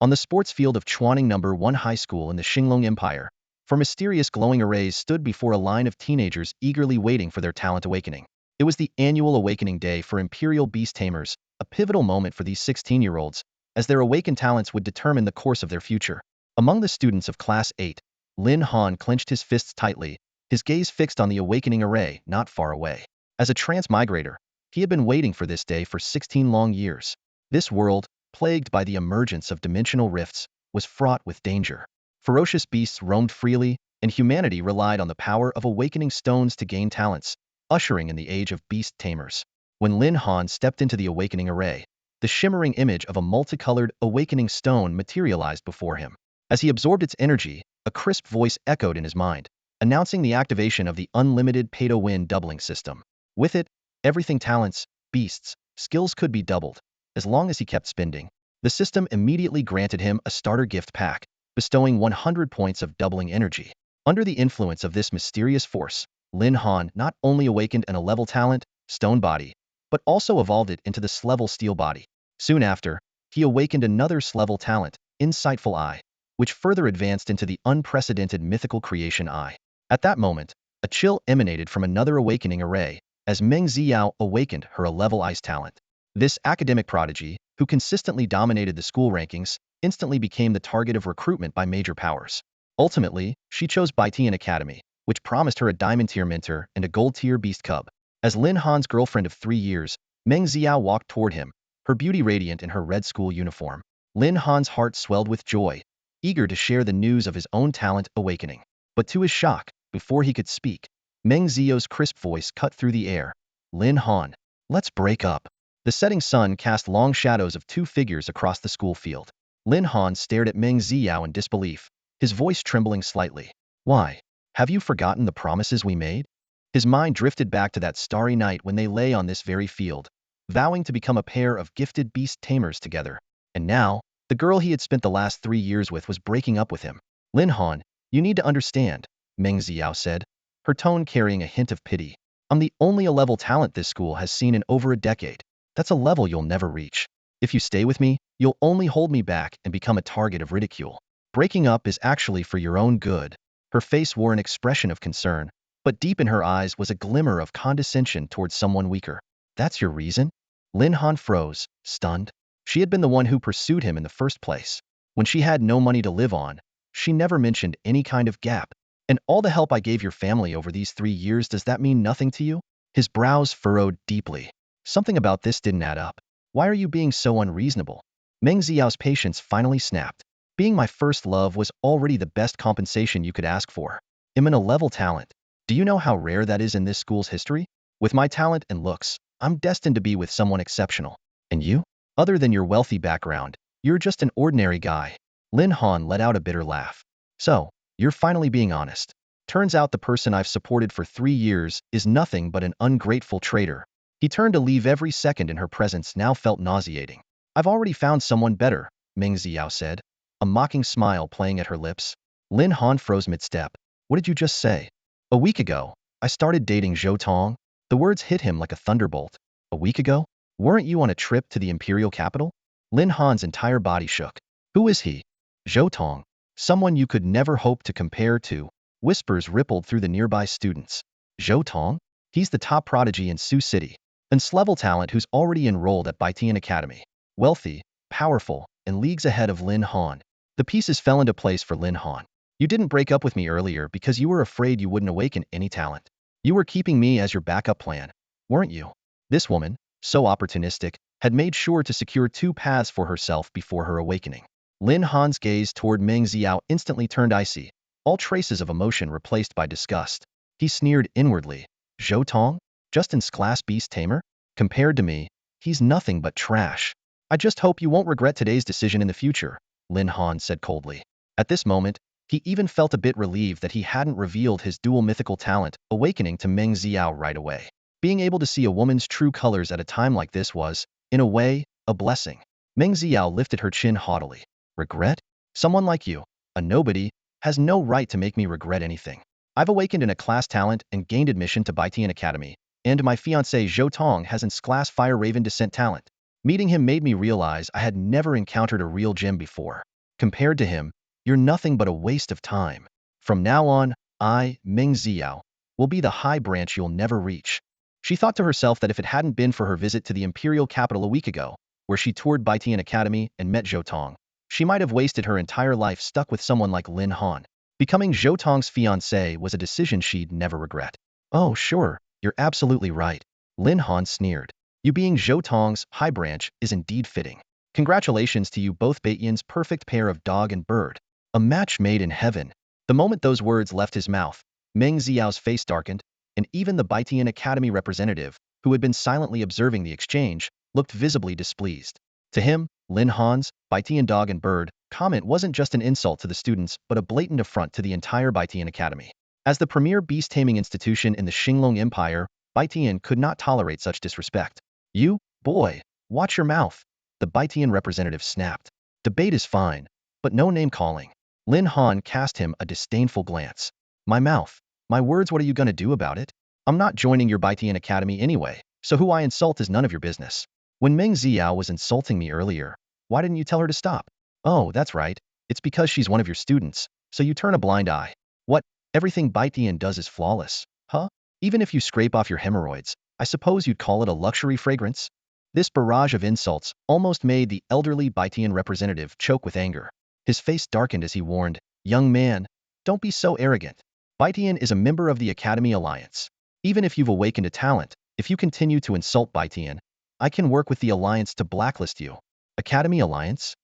On the sports field of Chuaning Number 1 High School in the Xinglong Empire, four mysterious glowing arrays stood before a line of teenagers eagerly waiting for their talent awakening. It was the annual awakening day for Imperial Beast Tamers, a pivotal moment for these 16-year-olds, as their awakened talents would determine the course of their future. Among the students of Class 8, Lin Han clenched his fists tightly, his gaze fixed on the awakening array not far away. As a transmigrator, he had been waiting for this day for 16 long years. This world, plagued by the emergence of dimensional rifts, was fraught with danger. Ferocious beasts roamed freely, and humanity relied on the power of awakening stones to gain talents, ushering in the age of beast tamers. When Lin Han stepped into the awakening array, the shimmering image of a multicolored awakening stone materialized before him. As he absorbed its energy, a crisp voice echoed in his mind, announcing the activation of the unlimited pay-to-win doubling system. With it, everything talents, beasts, skills could be doubled. As long as he kept spending, the system immediately granted him a starter gift pack, bestowing 100 points of doubling energy. Under the influence of this mysterious force, Lin Han not only awakened an 11-level talent, Stone Body, but also evolved it into the S-level Steel Body. Soon after, he awakened another S-level talent, Insightful Eye, which further advanced into the unprecedented Mythical Creation Eye. At that moment, a chill emanated from another awakening array, as Meng Xiao awakened her 11-level Ice talent. This academic prodigy, who consistently dominated the school rankings, instantly became the target of recruitment by major powers. Ultimately, she chose Betrayal Academy, which promised her a diamond-tier mentor and a gold-tier beast cub. As Lin Han's girlfriend of 3 years, Meng Xiao walked toward him, her beauty radiant in her red school uniform. Lin Han's heart swelled with joy, eager to share the news of his own talent awakening. But to his shock, before he could speak, Meng Xiao's crisp voice cut through the air. Lin Han, let's break up. The setting sun cast long shadows of 2 figures across the school field. Lin Han stared at Meng Xiao in disbelief, his voice trembling slightly. Why? Have you forgotten the promises we made? His mind drifted back to that starry night when they lay on this very field, vowing to become a pair of gifted beast tamers together. And now, the girl he had spent the last 3 years with was breaking up with him. Lin Han, you need to understand, Meng Xiao said, her tone carrying a hint of pity. I'm the only 11-level talent this school has seen in over a decade. That's a level you'll never reach. If you stay with me, you'll only hold me back and become a target of ridicule. Breaking up is actually for your own good. Her face wore an expression of concern, but deep in her eyes was a glimmer of condescension towards someone weaker. That's your reason? Lin Han froze, stunned. She had been the one who pursued him in the first place. When she had no money to live on, she never mentioned any kind of gap. And all the help I gave your family over these 3 years, does that mean nothing to you? His brows furrowed deeply. Something about this didn't add up. Why are you being so unreasonable? Meng Xiao's patience finally snapped. Being my first love was already the best compensation you could ask for. I'm an 11-level talent. Do you know how rare that is in this school's history? With my talent and looks, I'm destined to be with someone exceptional. And you? Other than your wealthy background, you're just an ordinary guy. Lin Han let out a bitter laugh. So, you're finally being honest. Turns out the person I've supported for 3 years is nothing but an ungrateful traitor. He turned to leave every second in her presence now felt nauseating. I've already found someone better, Meng Xiao said, a mocking smile playing at her lips. Lin Han froze mid-step. What did you just say? A week ago, I started dating Zhou Tong. The words hit him like a thunderbolt. A week ago? Weren't you on a trip to the imperial capital? Lin Han's entire body shook. Who is he? Zhou Tong. Someone you could never hope to compare to. Whispers rippled through the nearby students. Zhou Tong? He's the top prodigy in Sioux City. An S-level talent who's already enrolled at Betrayal Academy. Wealthy, powerful, and leagues ahead of Lin Han. The pieces fell into place for Lin Han. You didn't break up with me earlier because you were afraid you wouldn't awaken any talent. You were keeping me as your backup plan, weren't you? This woman, so opportunistic, had made sure to secure 2 paths for herself before her awakening. Lin Han's gaze toward Meng Xiao instantly turned icy, all traces of emotion replaced by disgust. He sneered inwardly. Zhou Tong? Just in class beast tamer? Compared to me, he's nothing but trash. I just hope you won't regret today's decision in the future, Lin Han said coldly. At this moment, he even felt a bit relieved that he hadn't revealed his dual mythical talent, awakening to Meng Xiao right away. Being able to see a woman's true colors at a time like this was, in a way, a blessing. Meng Xiao lifted her chin haughtily. Regret? Someone like you, a nobody, has no right to make me regret anything. I've awakened in a class talent and gained admission to Betrayal Academy, and my fiancé Zhou Tong has an class Fire Raven descent talent. Meeting him made me realize I had never encountered a real gem before. Compared to him, you're nothing but a waste of time. From now on, I, Ming Xiao, will be the high branch you'll never reach. She thought to herself that if it hadn't been for her visit to the imperial capital a week ago, where she toured Baitian Academy and met Zhou Tong, she might have wasted her entire life stuck with someone like Lin Han. Becoming Zhou Tong's fiancée was a decision she'd never regret. Oh, sure, you're absolutely right. Lin Han sneered. You being Zhou Tong's high branch is indeed fitting. Congratulations to you both, Baitian's perfect pair of dog and bird. A match made in heaven. The moment those words left his mouth, Meng Xiao's face darkened, and even the Baitian Academy representative, who had been silently observing the exchange, looked visibly displeased. To him, Lin Han's Baitian dog and bird comment wasn't just an insult to the students but a blatant affront to the entire Baitian Academy. As the premier beast-taming institution in the Xinglong Empire, Baitian could not tolerate such disrespect. You, boy, watch your mouth, the Baitian representative snapped. Debate is fine, but no name-calling. Lin Han cast him a disdainful glance. My mouth, my words, what are you gonna do about it? I'm not joining your Baitian Academy anyway, so who I insult is none of your business. When Meng Xiao was insulting me earlier, why didn't you tell her to stop? Oh, that's right, it's because she's one of your students, so you turn a blind eye. What, everything Baitian does is flawless, huh? Even if you scrape off your hemorrhoids, I suppose you'd call it a luxury fragrance? This barrage of insults almost made the elderly Baitian representative choke with anger. His face darkened as he warned, young man, don't be so arrogant. Baitian is a member of the Academy Alliance. Even if you've awakened a talent, if you continue to insult Baitian, I can work with the Alliance to blacklist you. Academy Alliance?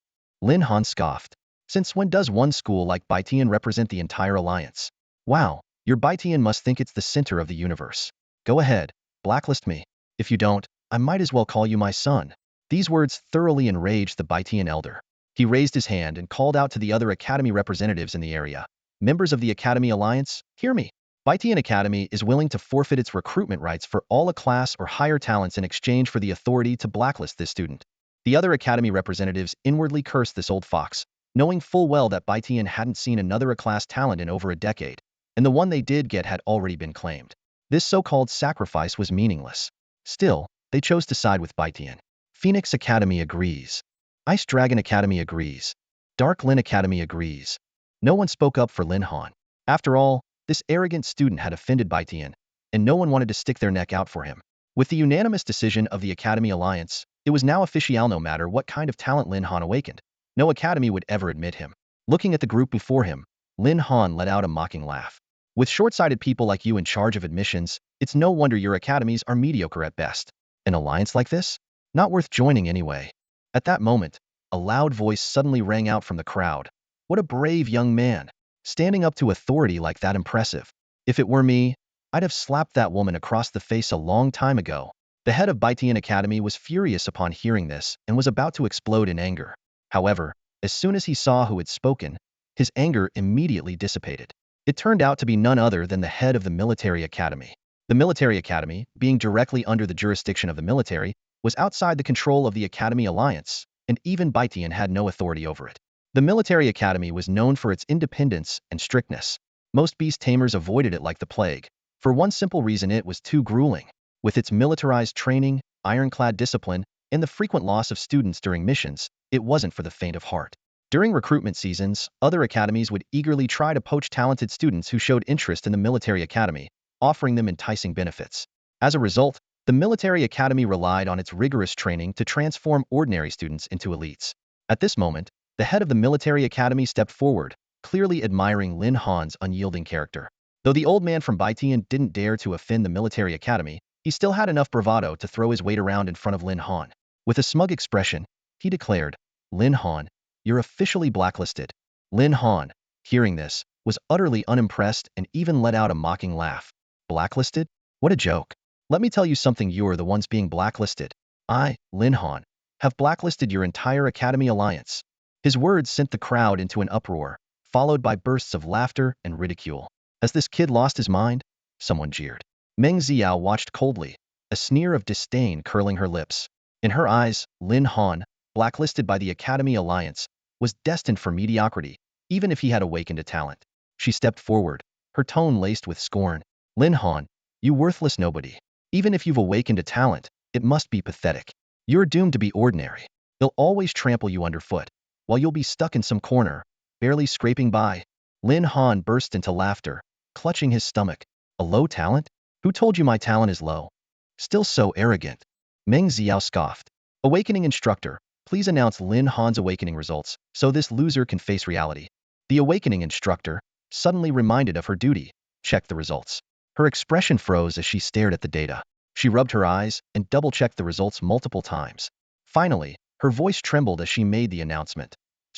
Lin Han scoffed. Since when does one school like Baitian represent the entire Alliance? Wow, your Baitian must think it's the center of the universe. Go ahead, blacklist me. If you don't, I might as well call you my son. These words thoroughly enraged the Baitian elder. He raised his hand and called out to the other Academy representatives in the area. Members of the Academy Alliance, hear me. Baitian Academy is willing to forfeit its recruitment rights for all A-class or higher talents in exchange for the authority to blacklist this student. The other Academy representatives inwardly cursed this old fox, knowing full well that Baitian hadn't seen another A-class talent in over a decade, and the one they did get had already been claimed. This so-called sacrifice was meaningless. Still, they chose to side with Baitian. Phoenix Academy agrees. Ice Dragon Academy agrees. Dark Lin Academy agrees. No one spoke up for Lin Han. After all, this arrogant student had offended Baitian, and no one wanted to stick their neck out for him. With the unanimous decision of the Academy Alliance, it was now official no matter what kind of talent Lin Han awakened, no academy would ever admit him. Looking at the group before him, Lin Han let out a mocking laugh. With short-sighted people like you in charge of admissions, it's no wonder your academies are mediocre at best. An alliance like this? Not worth joining anyway. At that moment, a loud voice suddenly rang out from the crowd. What a brave young man. Standing up to authority like that impressive. If it were me, I'd have slapped that woman across the face a long time ago. The head of Baitian Academy was furious upon hearing this and was about to explode in anger. However, as soon as he saw who had spoken, his anger immediately dissipated. It turned out to be none other than the head of the Military Academy. The Military Academy, being directly under the jurisdiction of the military, was outside the control of the Academy Alliance, and even Baitian had no authority over it. The Military Academy was known for its independence and strictness. Most beast tamers avoided it like the plague. For one simple reason, it was too grueling. With its militarized training, ironclad discipline, and the frequent loss of students during missions, it wasn't for the faint of heart. During recruitment seasons, other academies would eagerly try to poach talented students who showed interest in the Military Academy, offering them enticing benefits. As a result, the Military Academy relied on its rigorous training to transform ordinary students into elites. At this moment, the head of the Military Academy stepped forward, clearly admiring Lin Han's unyielding character. Though the old man from Baitian didn't dare to offend the Military Academy, he still had enough bravado to throw his weight around in front of Lin Han. With a smug expression, he declared, Lin Han, you're officially blacklisted. Lin Han, hearing this, was utterly unimpressed and even let out a mocking laugh. Blacklisted? What a joke. Let me tell you something, you're the ones being blacklisted. I, Lin Han, have blacklisted your entire Academy Alliance. His words sent the crowd into an uproar, followed by bursts of laughter and ridicule. Has this kid lost his mind? Someone jeered. Meng Xiao watched coldly, a sneer of disdain curling her lips. In her eyes, Lin Han, blacklisted by the Academy Alliance, was destined for mediocrity, even if he had awakened a talent. She stepped forward, her tone laced with scorn. Lin Han, you worthless nobody. Even if you've awakened a talent, it must be pathetic. You're doomed to be ordinary. They'll always trample you underfoot. while you'll be stuck in some corner, barely scraping by. Lin Han burst into laughter, clutching his stomach. A low talent? Who told you my talent is low? Still so arrogant. Meng Xiao scoffed. Awakening instructor, please announce Lin Han's awakening results, so this loser can face reality. The awakening instructor, suddenly reminded of her duty, checked the results. Her expression froze as she stared at the data. She rubbed her eyes and double-checked the results multiple times. Finally, her voice trembled as she made the announcement.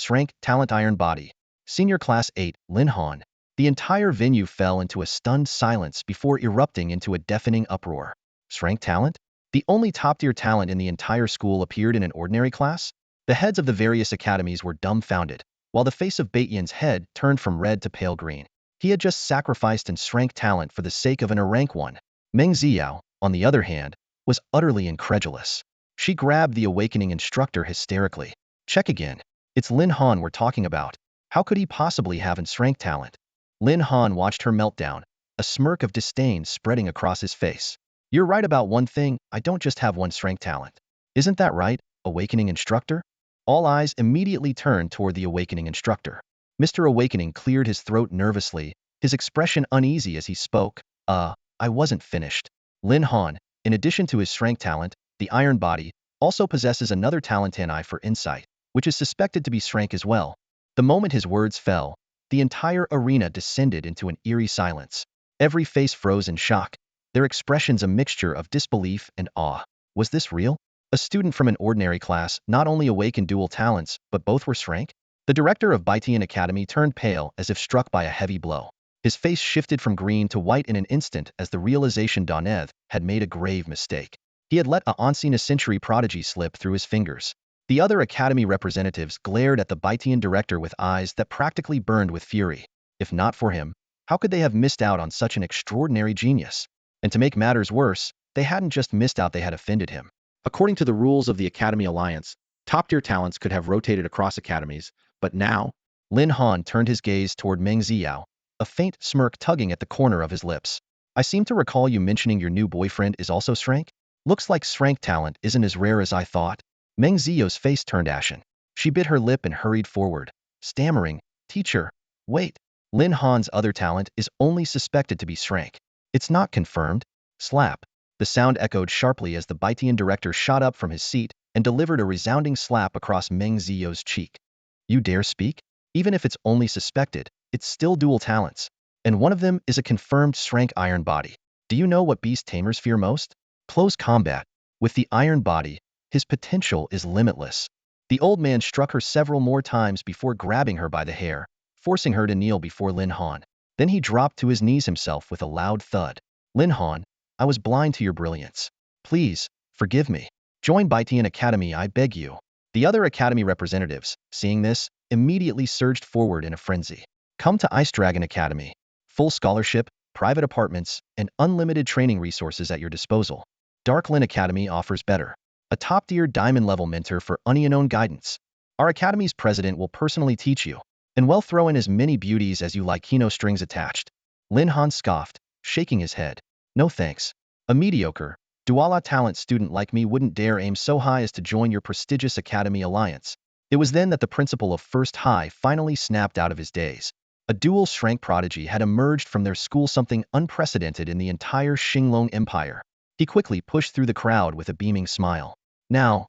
Rank, talent iron body. Senior class 8, Lin Han. The entire venue fell into a stunned silence before erupting into a deafening uproar. Rank talent? The only top-tier talent in the entire school appeared in an ordinary class? The heads of the various academies were dumbfounded, while the face of Baiyan's head turned from red to pale green. He had just sacrificed an rank talent for the sake of an rank one. Meng Xiao, on the other hand, was utterly incredulous. She grabbed the awakening instructor hysterically. Check again. It's Lin Han we're talking about. How could he possibly have an rank talent? Lin Han watched her meltdown, a smirk of disdain spreading across his face. You're right about one thing, I don't just have one rank talent. Isn't that right, awakening instructor? All eyes immediately turned toward the awakening instructor. Mr. Awakening cleared his throat nervously, his expression uneasy as he spoke. I wasn't finished. Lin Han, in addition to his rank talent, the iron body, also possesses another talent, an eye for insight, which is suspected to be rank as well. The moment his words fell, the entire arena descended into an eerie silence. Every face froze in shock, their expressions a mixture of disbelief and awe. Was this real? A student from an ordinary class not only awakened dual talents, but both were rank? The director of Betrayal Academy turned pale as if struck by a heavy blow. His face shifted from green to white in an instant as the realization Doneth had made a grave mistake. He had let a once-in-a-century prodigy slip through his fingers. The other academy representatives glared at the Betrayal director with eyes that practically burned with fury. If not for him, how could they have missed out on such an extraordinary genius? And to make matters worse, they hadn't just missed out, they had offended him. According to the rules of the Academy Alliance, top-tier talents could have rotated across academies, but now, Lin Han turned his gaze toward Meng Xiao, a faint smirk tugging at the corner of his lips. I seem to recall you mentioning your new boyfriend is also rank? Looks like rank talent isn't as rare as I thought. Meng Xiao's face turned ashen. She bit her lip and hurried forward, stammering, Teacher, wait. Lin Han's other talent is only suspected to be rank. It's not confirmed. Slap. The sound echoed sharply as the Betrayal director shot up from his seat and delivered a resounding slap across Meng Xiao's cheek. You dare speak? Even if it's only suspected, it's still dual talents. And one of them is a confirmed rank iron body. Do you know what beast tamers fear most? Close combat. With the iron body, his potential is limitless. The old man struck her several more times before grabbing her by the hair, forcing her to kneel before Lin Han. Then he dropped to his knees himself with a loud thud. Lin Han, I was blind to your brilliance. Please, forgive me. Join Betrayal Academy, I beg you. The other academy representatives, seeing this, immediately surged forward in a frenzy. Come to Ice Dragon Academy. Full scholarship, private apartments, and unlimited training resources at your disposal. Darklin Academy offers better. A top-tier diamond-level mentor for unknown guidance. Our academy's president will personally teach you, and we'll throw in as many beauties as you like, no strings attached. Lin Han scoffed, shaking his head. No thanks. A mediocre, dual talent student like me wouldn't dare aim so high as to join your prestigious academy alliance. It was then that the principal of First High finally snapped out of his daze. A dual rank prodigy had emerged from their school, something unprecedented in the entire Xinglong Empire. He quickly pushed through the crowd with a beaming smile. Now,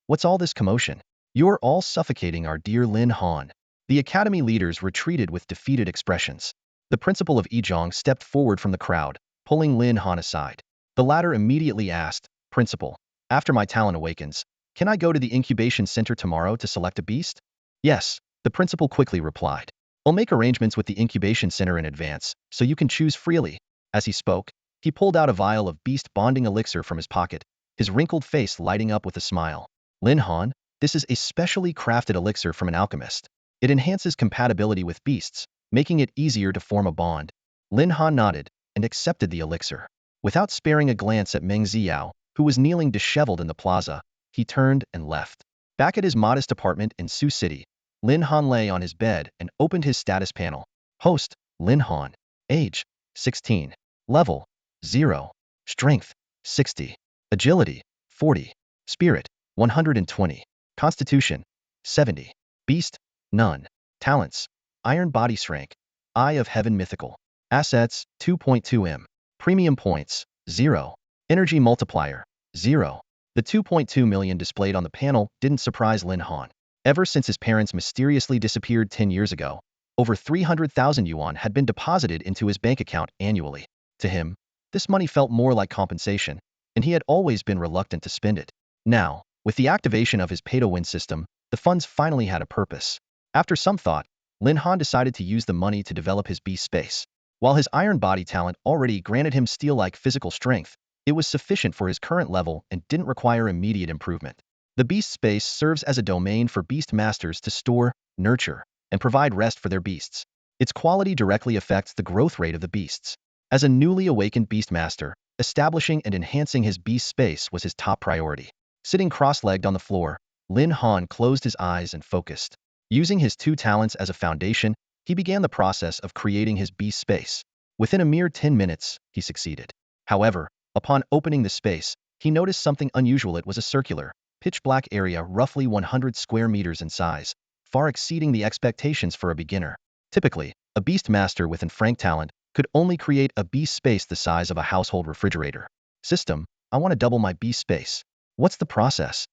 what's all this commotion? You're all suffocating our dear Lin Han. The academy leaders retreated with defeated expressions. The principal of Yizhong stepped forward from the crowd, pulling Lin Han aside. The latter immediately asked, Principal, after my talent awakens, can I go to the incubation center tomorrow to select a beast? Yes, the principal quickly replied. I'll make arrangements with the incubation center in advance, so you can choose freely. As he spoke, he pulled out a vial of beast bonding elixir from his pocket, his wrinkled face lighting up with a smile. Lin Han, this is a specially crafted elixir from an alchemist. It enhances compatibility with beasts, making it easier to form a bond. Lin Han nodded and accepted the elixir. Without sparing a glance at Meng Xiao, who was kneeling disheveled in the plaza, he turned and left. Back at his modest apartment in Sioux City, Lin Han lay on his bed and opened his status panel. Host, Lin Han. Age, 16. Level, 0. Strength, 60. Agility, 40. Spirit, 120. Constitution, 70. Beast, none. Talents, Iron Body Strength, Eye of Heaven Mythical. Assets, 2.2 M. Premium points, 0. Energy multiplier, 0. The 2.2 million displayed on the panel didn't surprise Lin Han. Ever since his parents mysteriously disappeared 10 years ago, over 300,000 yuan had been deposited into his bank account annually. To him, this money felt more like compensation, and he had always been reluctant to spend it. Now, with the activation of his pay-to-win system, the funds finally had a purpose. After some thought, Lin Han decided to use the money to develop his beast space. While his iron body talent already granted him steel-like physical strength, it was sufficient for his current level and didn't require immediate improvement. The beast space serves as a domain for beast masters to store, nurture, and provide rest for their beasts. Its quality directly affects the growth rate of the beasts. As a newly awakened beast master, establishing and enhancing his beast space was his top priority. Sitting cross-legged on the floor, Lin Han closed his eyes and focused. Using his two talents as a foundation, he began the process of creating his beast space. Within a mere 10 minutes, he succeeded. However, upon opening the space, he noticed something unusual. It was a circular, pitch-black area roughly 100 square meters in size, far exceeding the expectations for a beginner. Typically, a beast master with Frank talent could only create a beast space the size of a household refrigerator. System, I want to double my beast space. What's the process?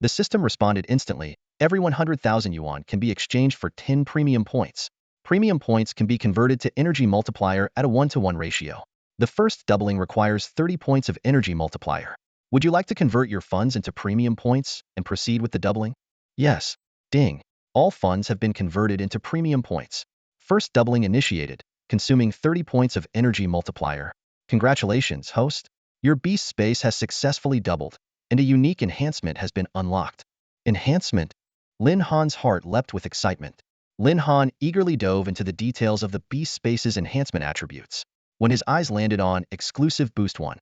The system responded instantly. Every 100,000 yuan can be exchanged for 10 premium points. Premium points can be converted to energy multiplier at a 1-to-1 ratio. The first doubling requires 30 points of energy multiplier. Would you like to convert your funds into premium points and proceed with the doubling? Yes. Ding. All funds have been converted into premium points. First doubling initiated, consuming 30 points of energy multiplier. Congratulations, host. Your beast space has successfully doubled, and a unique enhancement has been unlocked. Enhancement? Lin Han's heart leapt with excitement. Lin Han eagerly dove into the details of the beast space's enhancement attributes. When his eyes landed on Exclusive Boost 1,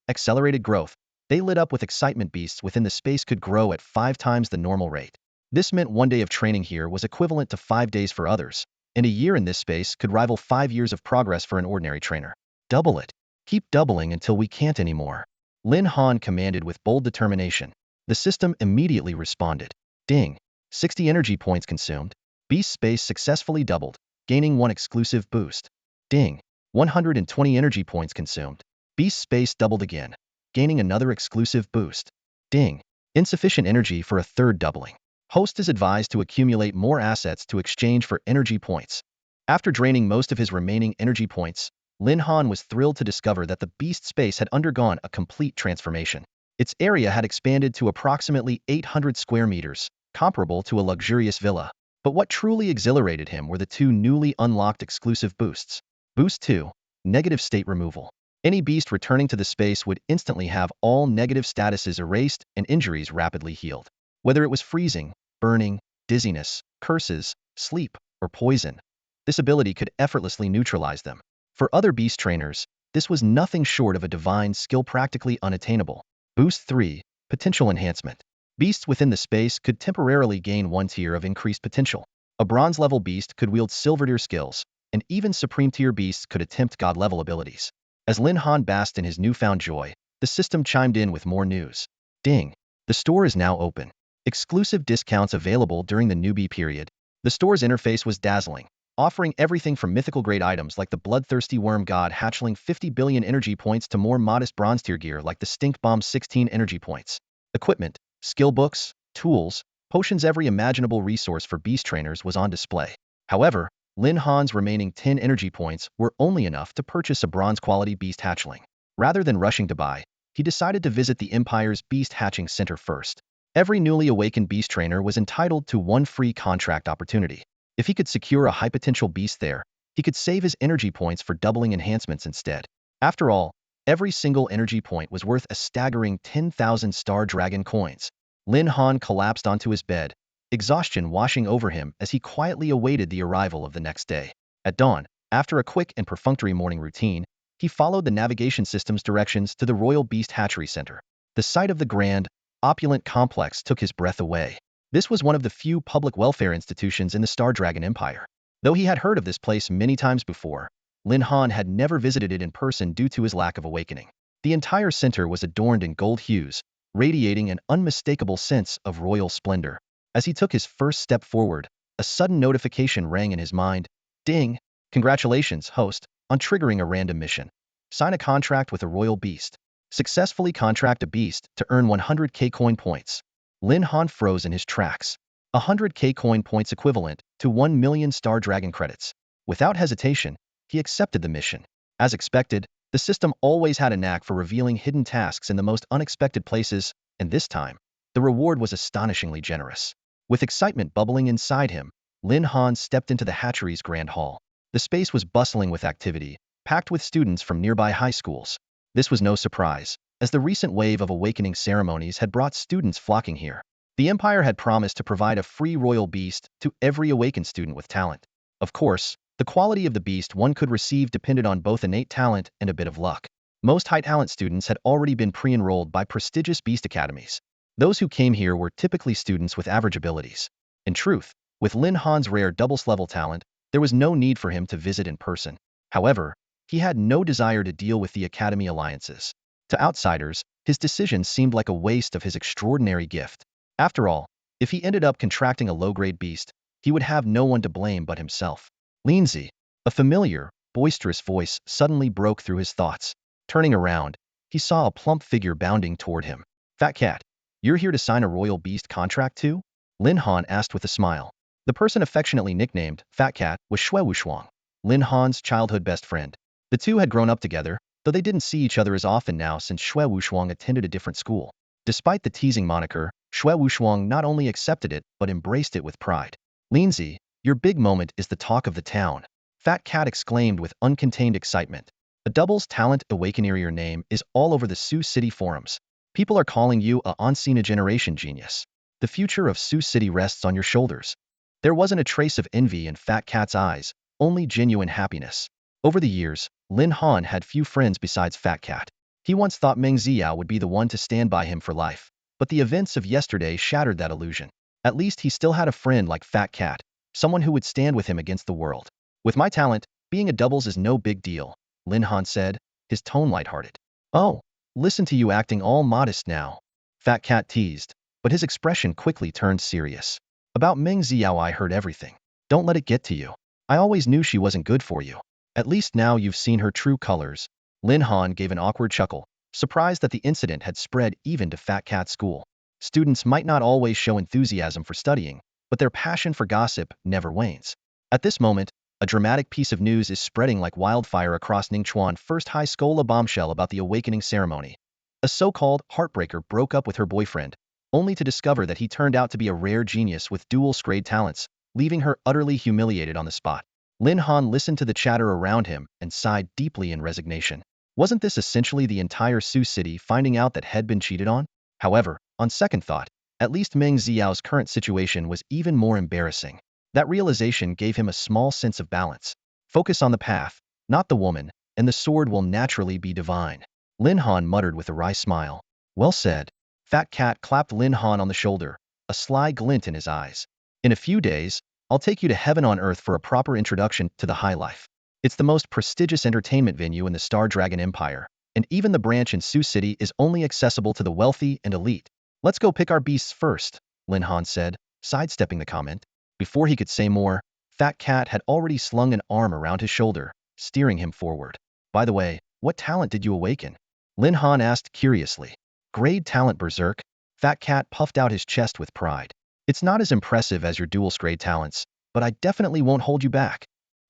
Accelerated Growth, they lit up with excitement. Beasts within the space could grow at 5 times the normal rate. This meant 1 day of training here was equivalent to 5 days for others, and a year in this space could rival 5 years of progress for an ordinary trainer. Double it. Keep doubling until we can't anymore. Lin Han commanded with bold determination. The system immediately responded. Ding. 60 energy points consumed. Beast space successfully doubled, gaining 1 exclusive boost. Ding. 120 energy points consumed. Beast space doubled again, gaining another exclusive boost. Ding. Insufficient energy for a third doubling. Host is advised to accumulate more assets to exchange for energy points. After draining most of his remaining energy points, Lin Han was thrilled to discover that the beast space had undergone a complete transformation. Its area had expanded to approximately 800 square meters, comparable to a luxurious villa. But what truly exhilarated him were the 2 newly unlocked exclusive boosts. Boost 2, Negative State Removal. Any beast returning to the space would instantly have all negative statuses erased and injuries rapidly healed. Whether it was freezing, burning, dizziness, curses, sleep, or poison, this ability could effortlessly neutralize them. For other beast trainers, this was nothing short of a divine skill practically unattainable. Boost 3, Potential Enhancement. Beasts within the space could temporarily gain 1 tier of increased potential. A bronze-level beast could wield silver-tier skills, and even supreme-tier beasts could attempt god-level abilities. As Lin Han basked in his newfound joy, the system chimed in with more news. Ding. The store is now open. Exclusive discounts available during the newbie period. The store's interface was dazzling, offering everything from mythical-grade items like the bloodthirsty worm god hatchling 50 billion energy points to more modest bronze-tier gear like the stink bomb 16 energy points. Equipment, skill books, tools, potions, every imaginable resource for beast trainers was on display. However, Lin Han's remaining 10 energy points were only enough to purchase a bronze-quality beast hatchling. Rather than rushing to buy, he decided to visit the Empire's Beast Hatching Center first. Every newly awakened beast trainer was entitled to 1 free contract opportunity. If he could secure a high-potential beast there, he could save his energy points for doubling enhancements instead. After all, every single energy point was worth a staggering 10,000 star dragon coins. Lin Han collapsed onto his bed, exhaustion washing over him as he quietly awaited the arrival of the next day. At dawn, after a quick and perfunctory morning routine, he followed the navigation system's directions to the Royal Beast Hatchery Center. The sight of the grand, opulent complex took his breath away. This was one of the few public welfare institutions in the Star Dragon Empire. Though he had heard of this place many times before, Lin Han had never visited it in person due to his lack of awakening. The entire center was adorned in gold hues, radiating an unmistakable sense of royal splendor. As he took his first step forward, A sudden notification rang in his mind. Ding! Congratulations, host, on triggering a random mission. Sign a contract with a royal beast. Successfully contract a beast to earn 100k coin points. Lin Han froze in his tracks. 100k coin points equivalent to 1 million star dragon credits. Without hesitation, he accepted the mission. As expected, the system always had a knack for revealing hidden tasks in the most unexpected places, and this time, the reward was astonishingly generous. With excitement bubbling inside him, Lin Han stepped into the hatchery's grand hall. The space was bustling with activity, packed with students from nearby high schools. This was no surprise, as the recent wave of awakening ceremonies had brought students flocking here. The Empire had promised to provide a free royal beast to every awakened student with talent. Of course, the quality of the beast one could receive depended on both innate talent and a bit of luck. Most high-talent students had already been pre-enrolled by prestigious beast academies. Those who came here were typically students with average abilities. In truth, with Lin Han's rare doubles-level talent, there was no need for him to visit in person. However, he had no desire to deal with the academy alliances. To outsiders, his decision seemed like a waste of his extraordinary gift. After all, if he ended up contracting a low-grade beast, he would have no one to blame but himself. Lindsay, a familiar, boisterous voice suddenly broke through his thoughts. Turning around, he saw a plump figure bounding toward him. Fat Cat, you're here to sign a royal beast contract too? Lin Han asked with a smile. The person affectionately nicknamed Fat Cat was Xue Wushuang, Lin Han's childhood best friend. The two had grown up together, though they didn't see each other as often now since Xue Wushuang attended a different school. Despite the teasing moniker, Xue Wushuang not only accepted it but embraced it with pride. Lindsay, your big moment is the talk of the town. Fat Cat exclaimed with uncontained excitement. A doubles talent awakener name is all over the Sioux City forums. People are calling you a once-in-a-generation genius. The future of Sioux City rests on your shoulders. There wasn't a trace of envy in Fat Cat's eyes, only genuine happiness. Over the years, Lin Han had few friends besides Fat Cat. He once thought Meng Xiao would be the one to stand by him for life, but the events of yesterday shattered that illusion. At least he still had a friend like Fat Cat, someone who would stand with him against the world. With my talent, being a doubles is no big deal, Lin Han said, his tone lighthearted. Oh, listen to you acting all modest now, Fat Cat teased, but his expression quickly turned serious. About Meng Xiao I heard everything. Don't let it get to you. I always knew she wasn't good for you. At least now you've seen her true colors. Lin Han gave an awkward chuckle, surprised that the incident had spread even to Fat Cat's school. Students might not always show enthusiasm for studying, but their passion for gossip never wanes. At this moment, a dramatic piece of news is spreading like wildfire across Ningchuan First High School. A bombshell about the awakening ceremony. A so-called heartbreaker broke up with her boyfriend, only to discover that he turned out to be a rare genius with dual-grade talents, leaving her utterly humiliated on the spot. Lin Han listened to the chatter around him and sighed deeply in resignation. Wasn't this essentially the entire Sioux City finding out that had been cheated on? However, on second thought, at least Meng Xiao's current situation was even more embarrassing. That realization gave him a small sense of balance. Focus on the path, not the woman, and the sword will naturally be divine. Lin Han muttered with a wry smile. Well said. Fat Cat clapped Lin Han on the shoulder, a sly glint in his eyes. In a few days, I'll take you to heaven on earth for a proper introduction to the high life. It's the most prestigious entertainment venue in the Star Dragon Empire, and even the branch in Sioux City is only accessible to the wealthy and elite. Let's go pick our beasts first, Lin Han said, sidestepping the comment. Before he could say more, Fat Cat had already slung an arm around his shoulder, steering him forward. By the way, what talent did you awaken? Lin Han asked curiously. Grade talent Berserk. Fat Cat puffed out his chest with pride. It's not as impressive as your dual grade talents, but I definitely won't hold you back.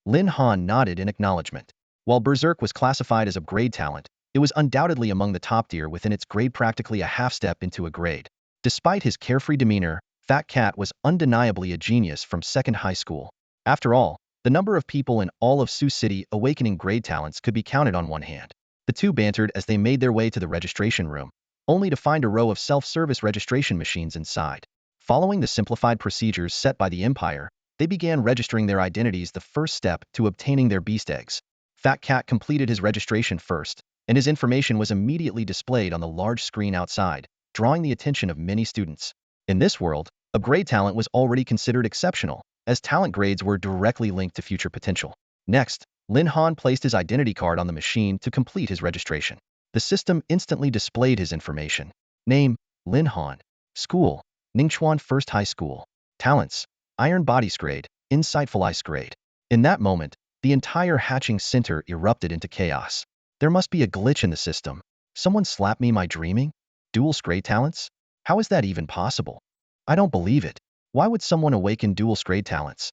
Lin Han nodded in acknowledgement. While Berserk was classified as a grade talent, it was undoubtedly among the top tier within its grade, practically a half step into a grade. Despite his carefree demeanor, Fat Cat was undeniably a genius from second high school. After all, the number of people in all of Sioux City awakening grade talents could be counted on one hand. The two bantered as they made their way to the registration room, only to find a row of self-service registration machines inside. Following the simplified procedures set by the Empire, they began registering their identities, the first step to obtaining their beast eggs. Fat Cat completed his registration first, and his information was immediately displayed on the large screen outside, drawing the attention of many students. In this world, a grade talent was already considered exceptional, as talent grades were directly linked to future potential. Next, Lin Han placed his identity card on the machine to complete his registration. The system instantly displayed his information. Name, Lin Han. School, Ningchuan First High School. Talents, Iron body grade, insightful ice grade. In that moment, the entire hatching center erupted into chaos. There must be a glitch in the system. Someone slapped me my dreaming? Dual grade talents? How is that even possible? I don't believe it. Why would someone awaken dual grade talents?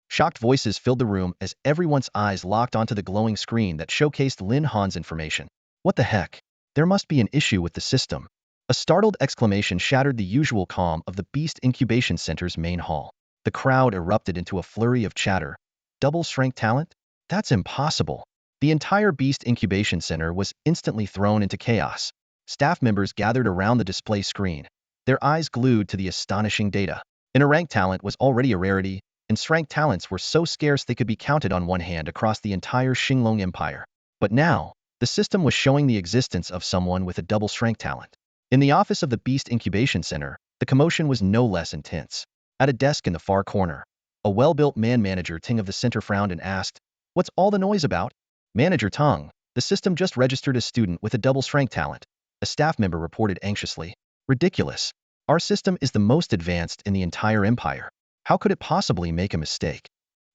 Shocked voices filled the room as everyone's eyes locked onto the glowing screen that showcased Lin Han's information. What the heck? There must be an issue with the system. A startled exclamation shattered the usual calm of the Beast Incubation Center's main hall. The crowd erupted into a flurry of chatter. Double strength talent? That's impossible. The entire Beast Incubation Center was instantly thrown into chaos. Staff members gathered around the display screen, their eyes glued to the astonishing data. Inner rank talent was already a rarity, and strength talents were so scarce they could be counted on one hand across the entire Xinglong Empire. But now, the system was showing the existence of someone with a double strength talent. In the office of the Beast Incubation Center, the commotion was no less intense. At a desk in the far corner, a well-built manager Ting of the center frowned and asked, "What's all the noise about?" Manager Tong, "The system just registered a student with a double strength talent," a staff member reported anxiously. "Ridiculous. Our system is the most advanced in the entire empire. How could it possibly make a mistake?"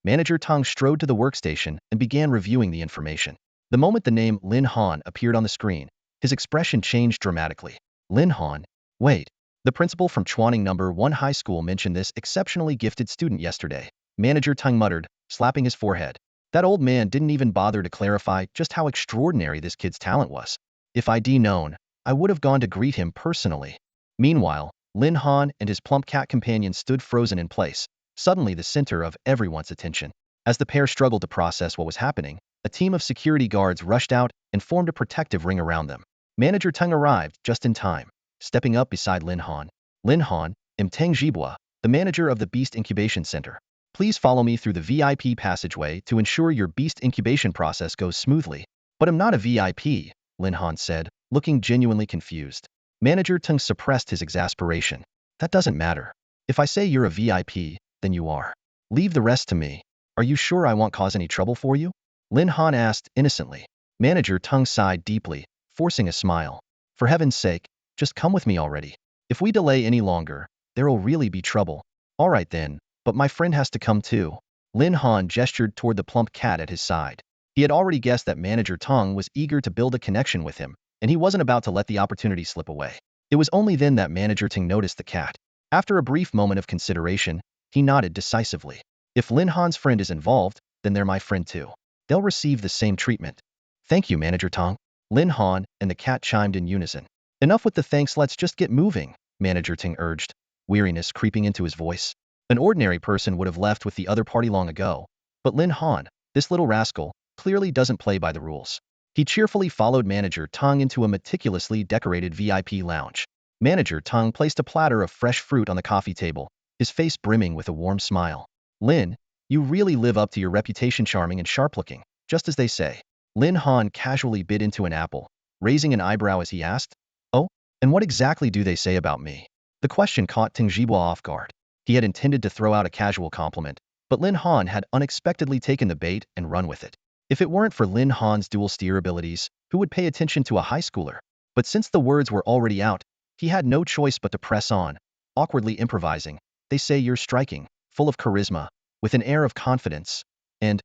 Manager Tong strode to the workstation and began reviewing the information. The moment the name Lin Han appeared on the screen, his expression changed dramatically. Lin Han? Wait. The principal from Chuaning Number 1 High School mentioned this exceptionally gifted student yesterday. Manager Tong muttered, slapping his forehead. That old man didn't even bother to clarify just how extraordinary this kid's talent was. If I'd known, I would have gone to greet him personally. Meanwhile, Lin Han and his plump cat companion stood frozen in place, suddenly the center of everyone's attention. As the pair struggled to process what was happening, a team of security guards rushed out and formed a protective ring around them. Manager Teng arrived just in time, stepping up beside Lin Han. "Lin Han, I'm Teng Jibua, the manager of the Beast Incubation Center. Please follow me through the VIP passageway to ensure your beast incubation process goes smoothly." "But I'm not a VIP," Lin Han said, looking genuinely confused. Manager Teng suppressed his exasperation. "That doesn't matter. If I say you're a VIP, then you are. Leave the rest to me. Are you sure I won't cause any trouble for you?" Lin Han asked innocently. Manager Teng sighed deeply, forcing a smile. "For heaven's sake, just come with me already. If we delay any longer, there'll really be trouble." "All right then, but my friend has to come too." Lin Han gestured toward the plump cat at his side. He had already guessed that Manager Teng was eager to build a connection with him, and he wasn't about to let the opportunity slip away. It was only then that Manager Teng noticed the cat. After a brief moment of consideration, he nodded decisively. "If Lin Han's friend is involved, then they're my friend too. They'll receive the same treatment." "Thank you, Manager Teng." Lin Han and the cat chimed in unison. "Enough with the thanks, let's just get moving," Manager Teng urged, weariness creeping into his voice. An ordinary person would have left with the other party long ago, but Lin Han, this little rascal, clearly doesn't play by the rules. He cheerfully followed Manager Teng into a meticulously decorated VIP lounge. Manager Teng placed a platter of fresh fruit on the coffee table, his face brimming with a warm smile. "Lin, you really live up to your reputation, charming and sharp-looking, just as they say." Lin Han casually bit into an apple, raising an eyebrow as he asked, "Oh, and what exactly do they say about me?" The question caught Ting Jibua off guard. He had intended to throw out a casual compliment, but Lin Han had unexpectedly taken the bait and run with it. If it weren't for Lin Han's dual steer abilities, who would pay attention to a high schooler? But since the words were already out, he had no choice but to press on, awkwardly improvising. "They say you're striking, full of charisma, with an air of confidence, and,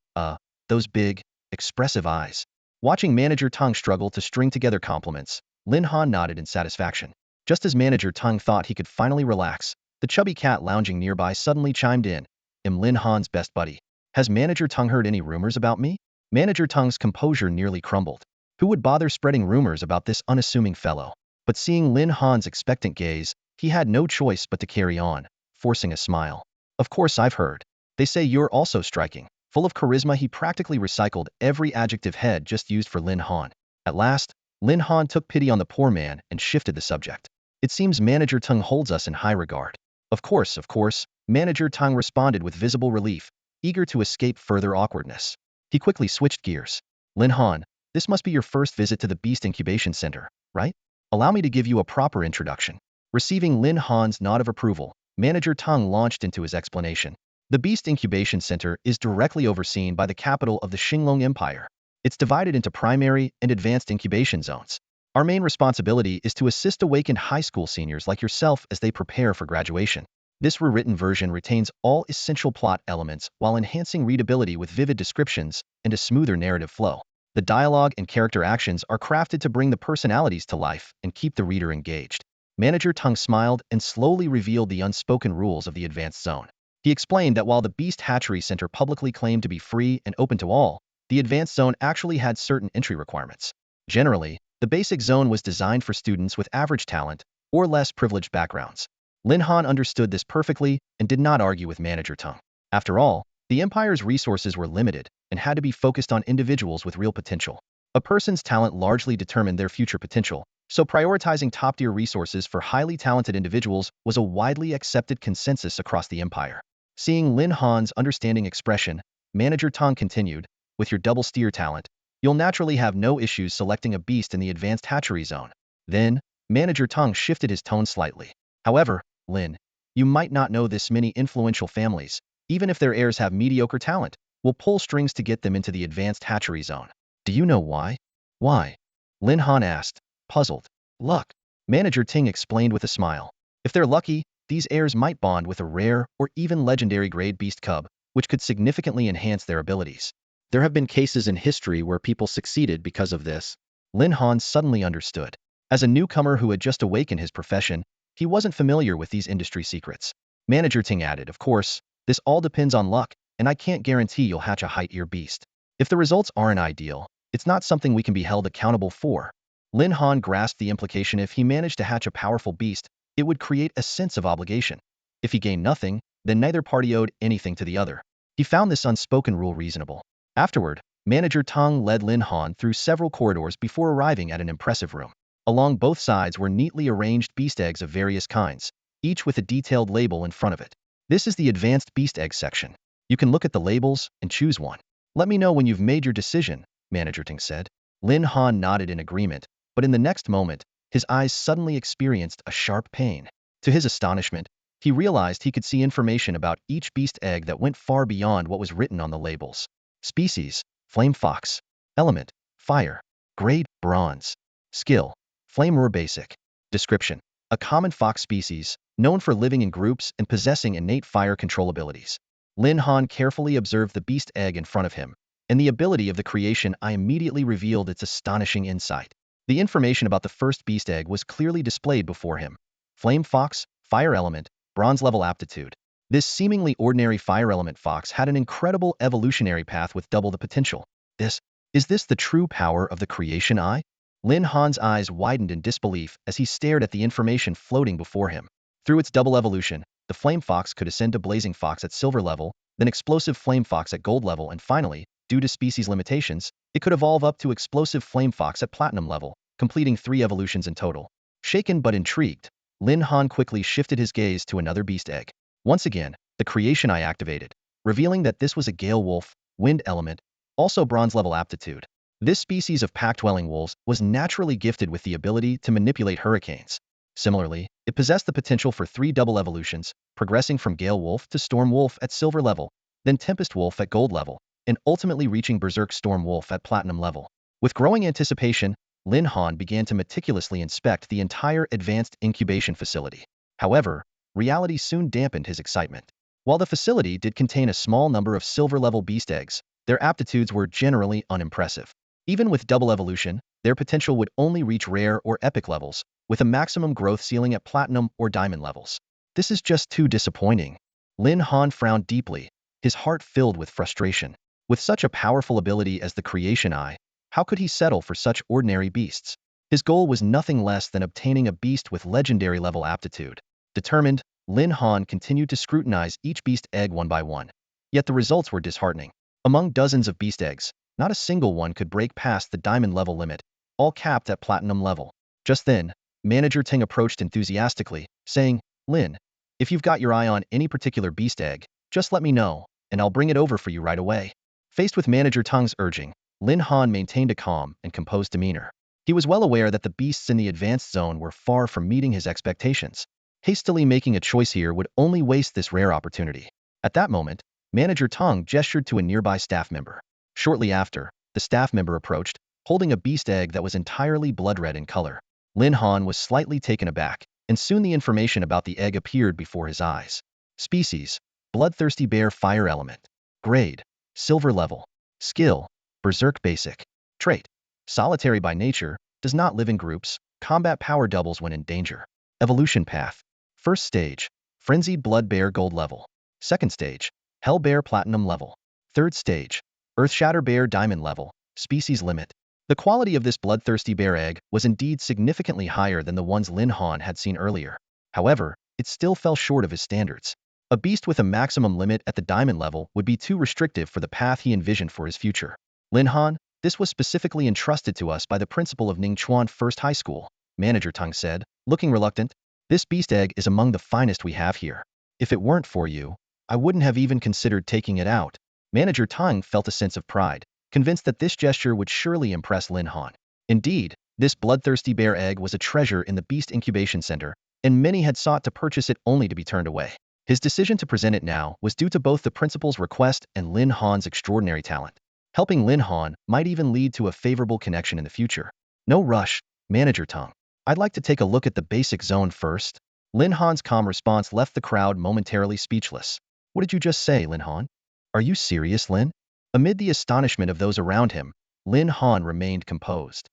those big, expressive eyes." Watching Manager Teng struggle to string together compliments, Lin Han nodded in satisfaction. Just as Manager Teng thought he could finally relax, the chubby cat lounging nearby suddenly chimed in. "I'm Lin Han's best buddy. Has Manager Teng heard any rumors about me?" Manager Teng's composure nearly crumbled. Who would bother spreading rumors about this unassuming fellow? But seeing Lin Han's expectant gaze, he had no choice but to carry on, forcing a smile. "Of course I've heard. They say you're also striking, full of charisma." He practically recycled every adjective head just used for Lin Han. At last, Lin Han took pity on the poor man and shifted the subject. "It seems Manager Teng holds us in high regard." Of course, Manager Teng responded with visible relief, eager to escape further awkwardness. He quickly switched gears. "Lin Han, this must be your first visit to the Beast Incubation Center, right? Allow me to give you a proper introduction." Receiving Lin Han's nod of approval, Manager Teng launched into his explanation. The Beast Incubation Center is directly overseen by the capital of the Xinglong Empire. It's divided into primary and advanced incubation zones. Our main responsibility is to assist awakened high school seniors like yourself as they prepare for graduation. This rewritten version retains all essential plot elements while enhancing readability with vivid descriptions and a smoother narrative flow. The dialogue and character actions are crafted to bring the personalities to life and keep the reader engaged. Manager Tung smiled and slowly revealed the unspoken rules of the advanced zone. He explained that while the Beast Hatchery Center publicly claimed to be free and open to all, the advanced zone actually had certain entry requirements. Generally, the basic zone was designed for students with average talent or less privileged backgrounds. Lin Han understood this perfectly and did not argue with Manager Tung. After all, the Empire's resources were limited and had to be focused on individuals with real potential. A person's talent largely determined their future potential, so prioritizing top-tier resources for highly talented individuals was a widely accepted consensus across the Empire. Seeing Lin Han's understanding expression, Manager Tung continued, with your double steer talent, you'll naturally have no issues selecting a beast in the advanced hatchery zone. Then, Manager Tung shifted his tone slightly. However, Lin, you might not know this: many influential families, even if their heirs have mediocre talent, will pull strings to get them into the advanced hatchery zone. Do you know why? Why? Lin Han asked, puzzled. Luck. Manager Ting explained with a smile. If they're lucky, these heirs might bond with a rare or even legendary grade beast cub, which could significantly enhance their abilities. There have been cases in history where people succeeded because of this. Lin Han suddenly understood. As a newcomer who had just awakened his profession, he wasn't familiar with these industry secrets. Manager Ting added, of course, this all depends on luck, and I can't guarantee you'll hatch a height-tier beast. If the results aren't ideal, it's not something we can be held accountable for. Lin Han grasped the implication: if he managed to hatch a powerful beast, it would create a sense of obligation. If he gained nothing, then neither party owed anything to the other. He found this unspoken rule reasonable. Afterward, Manager Tung led Lin Han through several corridors before arriving at an impressive room. Along both sides were neatly arranged beast eggs of various kinds, each with a detailed label in front of it. This is the advanced beast egg section. You can look at the labels and choose one. Let me know when you've made your decision, Manager Ting said. Lin Han nodded in agreement, but in the next moment, his eyes suddenly experienced a sharp pain. To his astonishment, he realized he could see information about each beast egg that went far beyond what was written on the labels. Species: flame fox. Element: fire. Grade: bronze. Skill: flame roar basic. Description: a common fox species, known for living in groups and possessing innate fire control abilities. Lin Han carefully observed the beast egg in front of him, and the ability of the creation eye immediately revealed its astonishing insight. The information about the first beast egg was clearly displayed before him. Flame fox, fire element, bronze level aptitude. This seemingly ordinary fire element fox had an incredible evolutionary path with double the potential. Is this the true power of the creation eye? Lin Han's eyes widened in disbelief as he stared at the information floating before him. Through its double evolution, the flame fox could ascend to blazing fox at silver level, then explosive flame fox at gold level, and finally, due to species limitations, it could evolve up to explosive flame fox at platinum level, completing 3 evolutions in total. Shaken but intrigued, Lin Han quickly shifted his gaze to another beast egg. Once again, the creation eye activated, revealing that this was a gale wolf, wind element, also bronze level aptitude. This species of pack-dwelling wolves was naturally gifted with the ability to manipulate hurricanes. Similarly, it possessed the potential for 3 double evolutions, progressing from gale wolf to storm wolf at silver level, then tempest wolf at gold level, and ultimately reaching berserk storm wolf at platinum level. With growing anticipation, Lin Han began to meticulously inspect the entire advanced incubation facility. However, reality soon dampened his excitement. While the facility did contain a small number of silver-level beast eggs, their aptitudes were generally unimpressive. Even with double evolution, their potential would only reach rare or epic levels, with a maximum growth ceiling at platinum or diamond levels. This is just too disappointing. Lin Han frowned deeply, his heart filled with frustration. With such a powerful ability as the creation eye, how could he settle for such ordinary beasts? His goal was nothing less than obtaining a beast with legendary level aptitude. Determined, Lin Han continued to scrutinize each beast egg one by one. Yet the results were disheartening. Among dozens of beast eggs, not a single one could break past the diamond level limit, all capped at platinum level. Just then, Manager Ting approached enthusiastically, saying, Lin, if you've got your eye on any particular beast egg, just let me know, and I'll bring it over for you right away. Faced with Manager Tung's urging, Lin Han maintained a calm and composed demeanor. He was well aware that the beasts in the advanced zone were far from meeting his expectations. Hastily making a choice here would only waste this rare opportunity. At that moment, Manager Tung gestured to a nearby staff member. Shortly after, the staff member approached, holding a beast egg that was entirely blood red in color. Lin Han was slightly taken aback, and soon the information about the egg appeared before his eyes. Species: bloodthirsty bear, fire element. Grade: silver level. Skill: berserk basic. Trait: solitary by nature, does not live in groups, combat power doubles when in danger. Evolution path: first stage, frenzied blood bear, gold level. Second stage, hell bear, platinum level. Third stage, earthshatter bear, diamond level. Species limit: the quality of this bloodthirsty bear egg was indeed significantly higher than the ones Lin Han had seen earlier. However, it still fell short of his standards. A beast with a maximum limit at the diamond level would be too restrictive for the path he envisioned for his future. Lin Han, this was specifically entrusted to us by the principal of Ningchuan First High School, Manager Tang said, looking reluctant. This beast egg is among the finest we have here. If it weren't for you, I wouldn't have even considered taking it out. Manager Tang felt a sense of pride, convinced that this gesture would surely impress Lin Han. Indeed, this bloodthirsty bear egg was a treasure in the Beast Incubation Center, and many had sought to purchase it only to be turned away. His decision to present it now was due to both the principal's request and Lin Han's extraordinary talent. Helping Lin Han might even lead to a favorable connection in the future. No rush, Manager Tang. I'd like to take a look at the basic zone first. Lin Han's calm response left the crowd momentarily speechless. What did you just say, Lin Han? Are you serious, Lin? Amid the astonishment of those around him, Lin Han remained composed.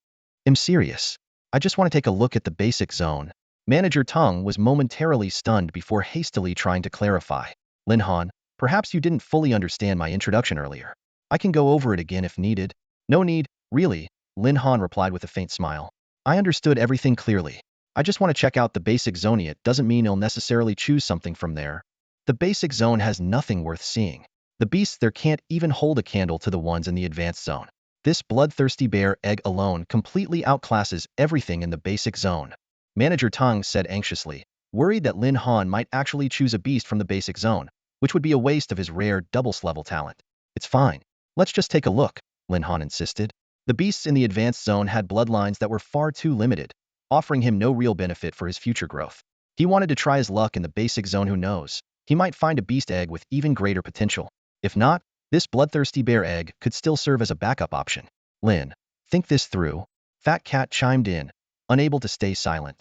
I'm serious. I just want to take a look at the basic zone. Manager Tang was momentarily stunned before hastily trying to clarify. Lin Han, perhaps you didn't fully understand my introduction earlier. I can go over it again if needed. No need, really, Lin Han replied with a faint smile. I understood everything clearly. I just want to check out the basic zone. It doesn't mean I'll necessarily choose something from there. The basic zone has nothing worth seeing. The beasts there can't even hold a candle to the ones in the advanced zone. This bloodthirsty bear egg alone completely outclasses everything in the basic zone. Manager Tang said anxiously, worried that Lin Han might actually choose a beast from the basic zone, which would be a waste of his rare doubles-level talent. It's fine. Let's just take a look, Lin Han insisted. The beasts in the advanced zone had bloodlines that were far too limited, offering him no real benefit for his future growth. He wanted to try his luck in the basic zone. Who knows? He might find a beast egg with even greater potential. If not, this bloodthirsty bear egg could still serve as a backup option. Lin, think this through. Fat Cat chimed in, unable to stay silent.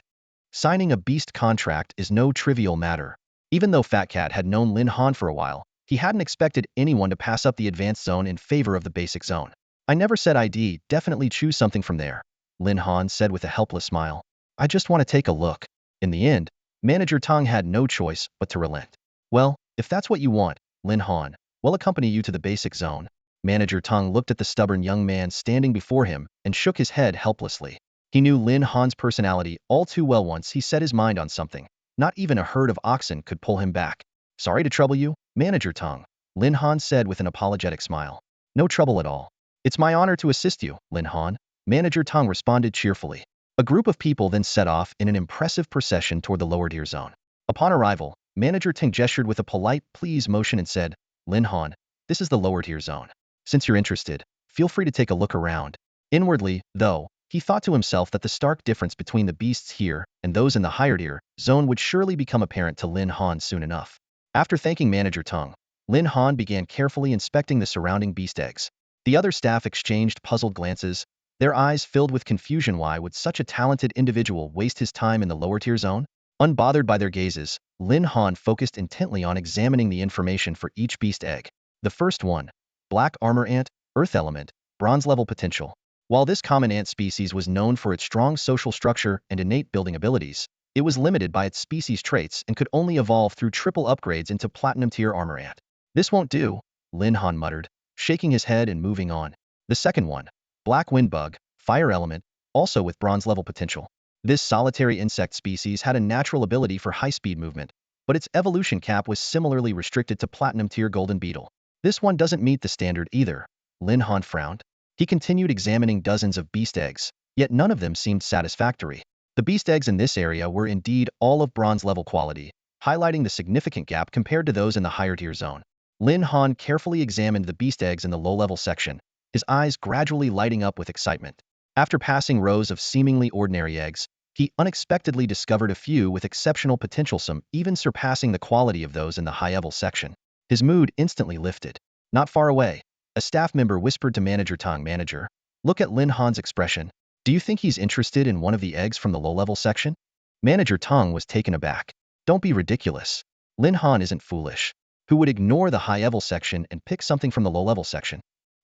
Signing a beast contract is no trivial matter. Even though Fat Cat had known Lin Han for a while, he hadn't expected anyone to pass up the advanced zone in favor of the basic zone. I never said I'd definitely choose something from there, Lin Han said with a helpless smile. I just want to take a look. In the end, Manager Tang had no choice but to relent. Well, if that's what you want, Lin Han, we'll accompany you to the basic zone. Manager Tang looked at the stubborn young man standing before him and shook his head helplessly. He knew Lin Han's personality all too well. Once he set his mind on something, not even a herd of oxen could pull him back. Sorry to trouble you, Manager Tang, Lin Han said with an apologetic smile. No trouble at all. It's my honor to assist you, Lin Han, Manager Tang responded cheerfully. A group of people then set off in an impressive procession toward the lower tier zone. Upon arrival, Manager Tang gestured with a polite please motion and said, Lin Han, this is the lower tier zone. Since you're interested, feel free to take a look around. Inwardly, though, he thought to himself that the stark difference between the beasts here and those in the higher tier zone would surely become apparent to Lin Han soon enough. After thanking Manager Tang, Lin Han began carefully inspecting the surrounding beast eggs. The other staff exchanged puzzled glances, their eyes filled with confusion. Why would such a talented individual waste his time in the lower tier zone? Unbothered by their gazes, Lin Han focused intently on examining the information for each beast egg. The first one, black armor ant, earth element, bronze level potential. While this common ant species was known for its strong social structure and innate building abilities, it was limited by its species traits and could only evolve through triple upgrades into platinum tier armor ant. This won't do, Lin Han muttered, shaking his head and moving on. The second one, black wind bug, fire element, also with bronze level potential. This solitary insect species had a natural ability for high-speed movement, but its evolution cap was similarly restricted to platinum tier golden beetle. This one doesn't meet the standard either, Lin Han frowned. He continued examining dozens of beast eggs, yet none of them seemed satisfactory. The beast eggs in this area were indeed all of bronze level quality, highlighting the significant gap compared to those in the higher tier zone. Lin Han carefully examined the beast eggs in the low-level section, his eyes gradually lighting up with excitement. After passing rows of seemingly ordinary eggs, he unexpectedly discovered a few with exceptional potential, some even surpassing the quality of those in the high-level section. His mood instantly lifted. Not far away, a staff member whispered to Manager Tang, Manager, look at Lin Han's expression. Do you think he's interested in one of the eggs from the low-level section? Manager Tang was taken aback. Don't be ridiculous. Lin Han isn't foolish. Who would ignore the high-level section and pick something from the low-level section?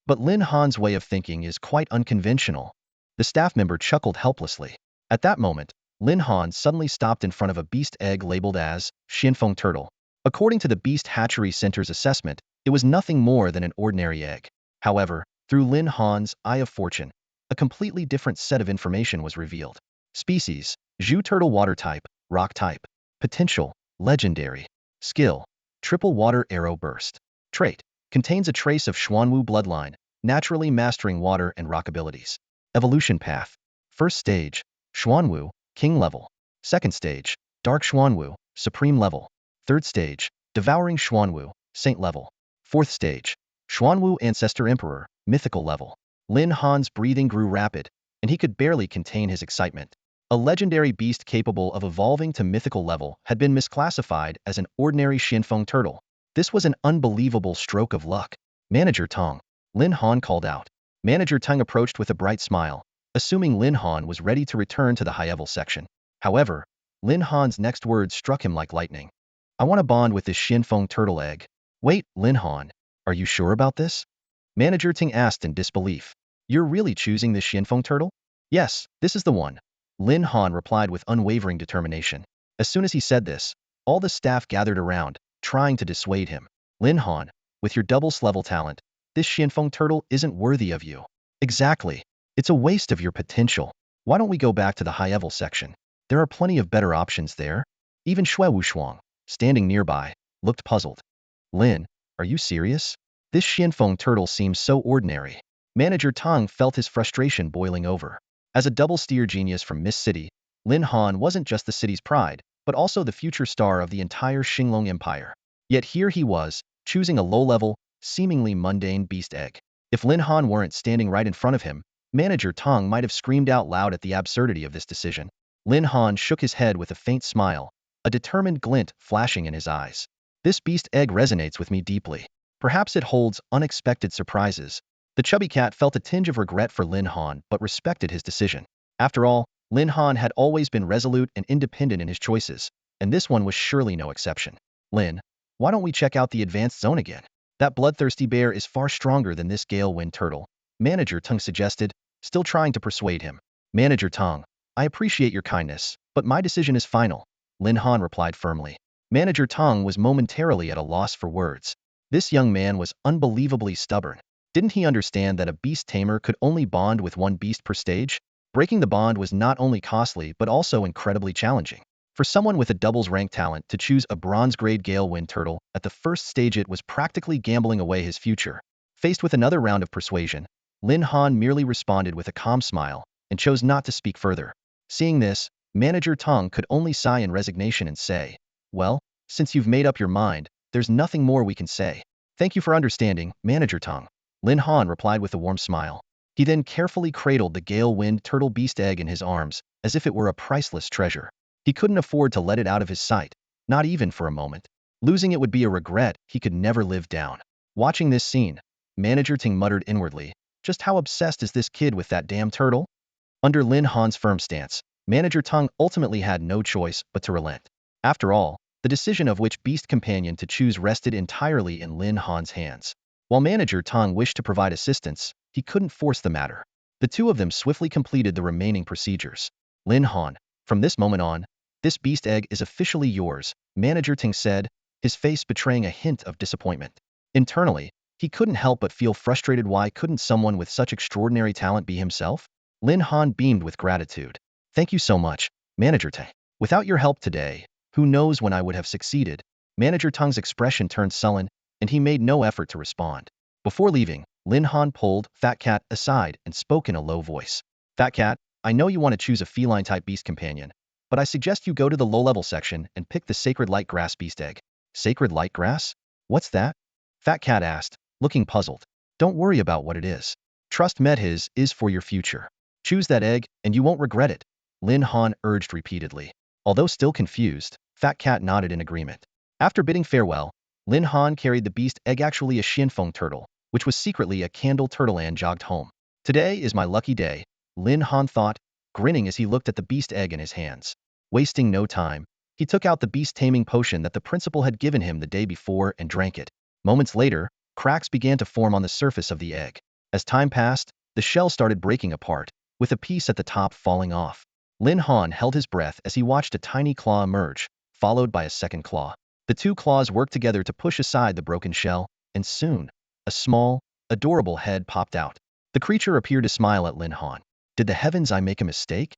But Lin Han's way of thinking is quite unconventional. The staff member chuckled helplessly. At that moment, Lin Han suddenly stopped in front of a beast egg labeled as Xianfeng turtle. According to the Beast Hatchery Center's assessment, it was nothing more than an ordinary egg. However, through Lin Han's eye of fortune, a completely different set of information was revealed. Species: Zhu turtle, water type, rock type. Potential: legendary. Skill: triple water arrow burst. Trait: contains a trace of Xuanwu bloodline, naturally mastering water and rock abilities. Evolution path: first stage, Xuanwu, king level. Second stage, dark Xuanwu, supreme level. Third stage, devouring Xuanwu, saint level. Fourth stage, Xuanwu ancestor emperor, mythical level. Lin Han's breathing grew rapid, and he could barely contain his excitement. A legendary beast capable of evolving to mythical level had been misclassified as an ordinary Xianfeng turtle. This was an unbelievable stroke of luck. Manager Tong, Lin Han called out. Manager Tong approached with a bright smile, assuming Lin Han was ready to return to the high-level section. However, Lin Han's next words struck him like lightning. I want to bond with this Xianfeng turtle egg. Wait, Lin Han, are you sure about this? Manager Ting asked in disbelief. You're really choosing this Xianfeng turtle? Yes, this is the one. Lin Han replied with unwavering determination. As soon as he said this, all the staff gathered around, trying to dissuade him. Lin Han, with your double-level talent, this Xianfeng turtle isn't worthy of you. Exactly. It's a waste of your potential. Why don't we go back to the high-level section? There are plenty of better options there. Even Shui Wushuang, standing nearby, looked puzzled. Lin, are you serious? This Xianfeng turtle seems so ordinary. Manager Tong felt his frustration boiling over. As a double-steer genius from Miss City, Lin Han wasn't just the city's pride, but also the future star of the entire Xinglong Empire. Yet here he was, choosing a low-level, seemingly mundane beast egg. If Lin Han weren't standing right in front of him, Manager Tong might have screamed out loud at the absurdity of this decision. Lin Han shook his head with a faint smile, a determined glint flashing in his eyes. This beast egg resonates with me deeply. Perhaps it holds unexpected surprises. The chubby cat felt a tinge of regret for Lin Han but respected his decision. After all, Lin Han had always been resolute and independent in his choices, and this one was surely no exception. Lin, why don't we check out the advanced zone again? That bloodthirsty bear is far stronger than this gale wind turtle, Manager Tong suggested, still trying to persuade him. Manager Tong, I appreciate your kindness, but my decision is final, Lin Han replied firmly. Manager Tong was momentarily at a loss for words. This young man was unbelievably stubborn. Didn't he understand that a beast tamer could only bond with one beast per stage? Breaking the bond was not only costly but also incredibly challenging. For someone with a doubles rank talent to choose a bronze-grade gale wind turtle at the first stage, it was practically gambling away his future. Faced with another round of persuasion, Lin Han merely responded with a calm smile and chose not to speak further. Seeing this, Manager Tong could only sigh in resignation and say, well, since you've made up your mind, there's nothing more we can say. Thank you for understanding, Manager Tong. Lin Han replied with a warm smile. He then carefully cradled the gale wind turtle beast egg in his arms, as if it were a priceless treasure. He couldn't afford to let it out of his sight, not even for a moment. Losing it would be a regret he could never live down. Watching this scene, Manager Ting muttered inwardly, just how obsessed is this kid with that damn turtle? Under Lin Han's firm stance, Manager Tong ultimately had no choice but to relent. After all, the decision of which beast companion to choose rested entirely in Lin Han's hands. While Manager Tong wished to provide assistance, he couldn't force the matter. The two of them swiftly completed the remaining procedures. Lin Han, from this moment on, this beast egg is officially yours, Manager Ting said, his face betraying a hint of disappointment. Internally, he couldn't help but feel frustrated. Why couldn't someone with such extraordinary talent be himself? Lin Han beamed with gratitude. Thank you so much, Manager Ting. Without your help today, who knows when I would have succeeded? Manager Tong's expression turned sullen, and he made no effort to respond. Before leaving, Lin Han pulled Fat Cat aside and spoke in a low voice. Fat Cat, I know you want to choose a feline-type beast companion, but I suggest you go to the low-level section and pick the Sacred Light Grass beast egg. Sacred Light Grass? What's that? Fat Cat asked, looking puzzled. Don't worry about what it is. Trust me, his is for your future. Choose that egg, and you won't regret it, Lin Han urged repeatedly. Although still confused, Fat Cat nodded in agreement. After bidding farewell, Lin Han carried the beast egg, actually a Xianfeng turtle, which was secretly a candle turtle, and jogged home. Today is my lucky day, Lin Han thought, grinning as he looked at the beast egg in his hands. Wasting no time, He took out the beast-taming potion that the principal had given him the day before and drank it. Moments later, cracks began to form on the surface of the egg. As time passed, the shell started breaking apart, with a piece at the top falling off. Lin Han held his breath as he watched a tiny claw emerge, followed by a second claw. The two claws worked together to push aside the broken shell, and soon, a small, adorable head popped out. The creature appeared to smile at Lin Han. Did the heavens I make a mistake?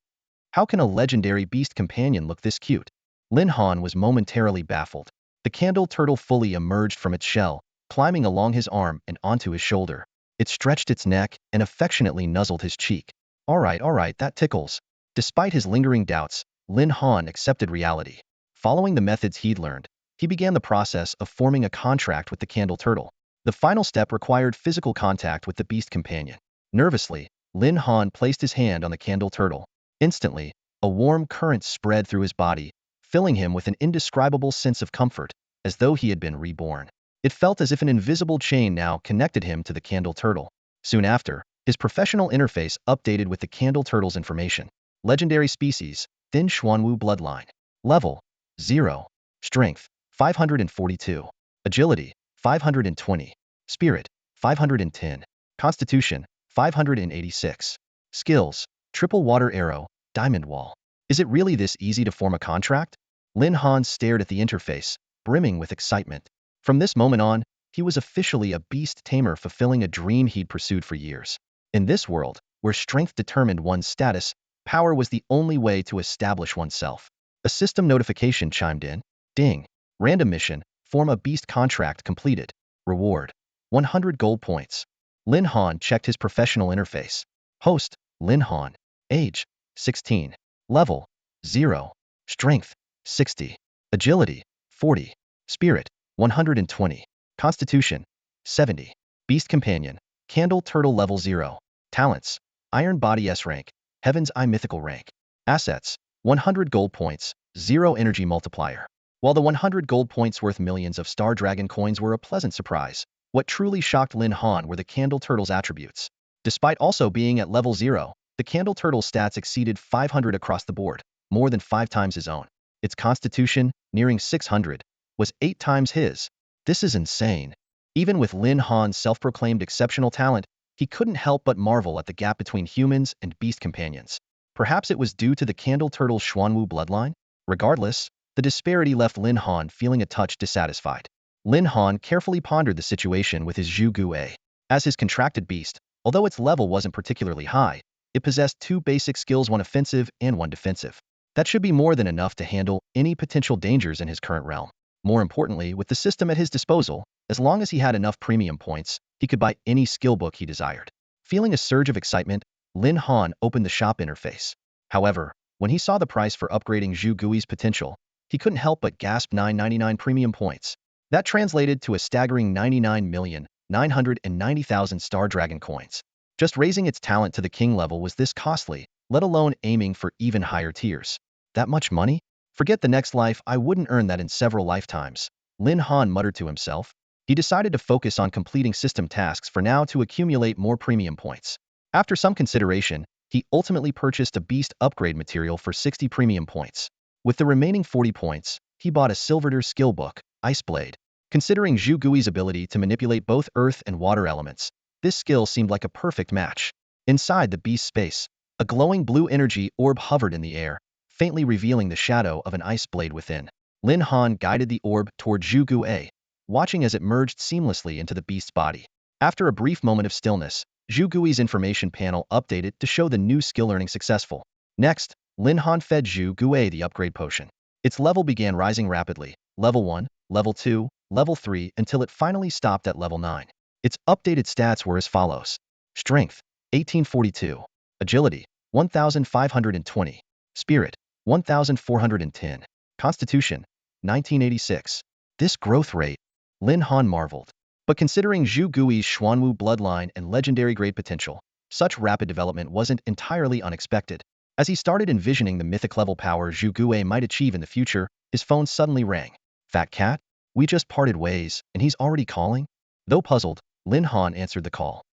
How can a legendary beast companion look this cute? Lin Han was momentarily baffled. The candle turtle fully emerged from its shell, climbing along his arm and onto his shoulder. It stretched its neck and affectionately nuzzled his cheek. All right, that tickles. Despite his lingering doubts, Lin Han accepted reality. Following the methods he'd learned, he began the process of forming a contract with the candle turtle. The final step required physical contact with the beast companion. Nervously, Lin Han placed his hand on the candle turtle. Instantly, a warm current spread through his body, filling him with an indescribable sense of comfort, as though he had been reborn. It felt as if an invisible chain now connected him to the candle turtle. Soon after, his professional interface updated with the candle turtle's information. Legendary species, Thin Xuanwu bloodline. Level, 0. Strength, 542. Agility, 520. Spirit, 510. Constitution, 586. Skills, triple water arrow, diamond wall. Is it really this easy to form a contract? Lin Han stared at the interface, brimming with excitement. From this moment on, he was officially a beast tamer fulfilling a dream he'd pursued for years. In this world, where strength determined one's status, power was the only way to establish oneself. A system notification chimed in. Ding. Random mission, form a beast contract completed. Reward, 100 gold points. Lin Han checked his professional interface. Host, Lin Han. Age, 16. Level, 0. Strength, 60. Agility, 40. Spirit, 120. Constitution, 70. Beast Companion, Candle Turtle Level 0. Talents, Iron Body S rank, Heaven's Eye Mythical rank. Assets, 100 gold points, 0 energy multiplier. While the 100 gold points worth millions of Star Dragon coins were a pleasant surprise, what truly shocked Lin Han were the Candle Turtle's attributes. Despite also being at level 0, the Candle Turtle's stats exceeded 500 across the board, more than 5 times his own. Its constitution, nearing 600, was 8 times his. This is insane. Even with Lin Han's self-proclaimed exceptional talent, he couldn't help but marvel at the gap between humans and beast companions. Perhaps it was due to the Candle Turtle's Xuanwu bloodline? Regardless, the disparity left Lin Han feeling a touch dissatisfied. Lin Han carefully pondered the situation with his Zhu Gui. As his contracted beast, although its level wasn't particularly high, it possessed 2 basic skills, one offensive and one defensive. That should be more than enough to handle any potential dangers in his current realm. More importantly, with the system at his disposal, as long as he had enough premium points, he could buy any skill book he desired. Feeling a surge of excitement, Lin Han opened the shop interface. However, when he saw the price for upgrading Zhu Gui's potential, he couldn't help but gasp 999 premium points. That translated to a staggering 99,990,000 Star Dragon coins. Just raising its talent to the king level was this costly, let alone aiming for even higher tiers. That much money? Forget the next life, I wouldn't earn that in several lifetimes. Lin Han muttered to himself. He decided to focus on completing system tasks for now to accumulate more premium points. After some consideration, he ultimately purchased a beast upgrade material for 60 premium points. With the remaining 40 points, he bought a Silverder skill book, Ice Blade. Considering Zhu Gui's ability to manipulate both earth and water elements, this skill seemed like a perfect match. Inside the beast's space, a glowing blue energy orb hovered in the air, faintly revealing the shadow of an ice blade within. Lin Han guided the orb toward Zhu Gui, watching as it merged seamlessly into the beast's body. After a brief moment of stillness, Zhu Gui's information panel updated to show the new skill learning successful. Next, Lin Han fed Zhu Gui the upgrade potion. Its level began rising rapidly, level 1, level 2, level 3, until it finally stopped at level 9. Its updated stats were as follows. Strength, 1842. Agility, 1520. Spirit, 1410. Constitution, 1986. This growth rate, Lin Han marveled. But considering Zhu Gui's Xuanwu bloodline and legendary grade potential, such rapid development wasn't entirely unexpected. As he started envisioning the mythic level power Zhu Gui might achieve in the future, his phone suddenly rang. Fat cat? We just parted ways, and he's already calling? Though puzzled, Lin Han answered the call.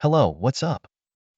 Hello, what's up?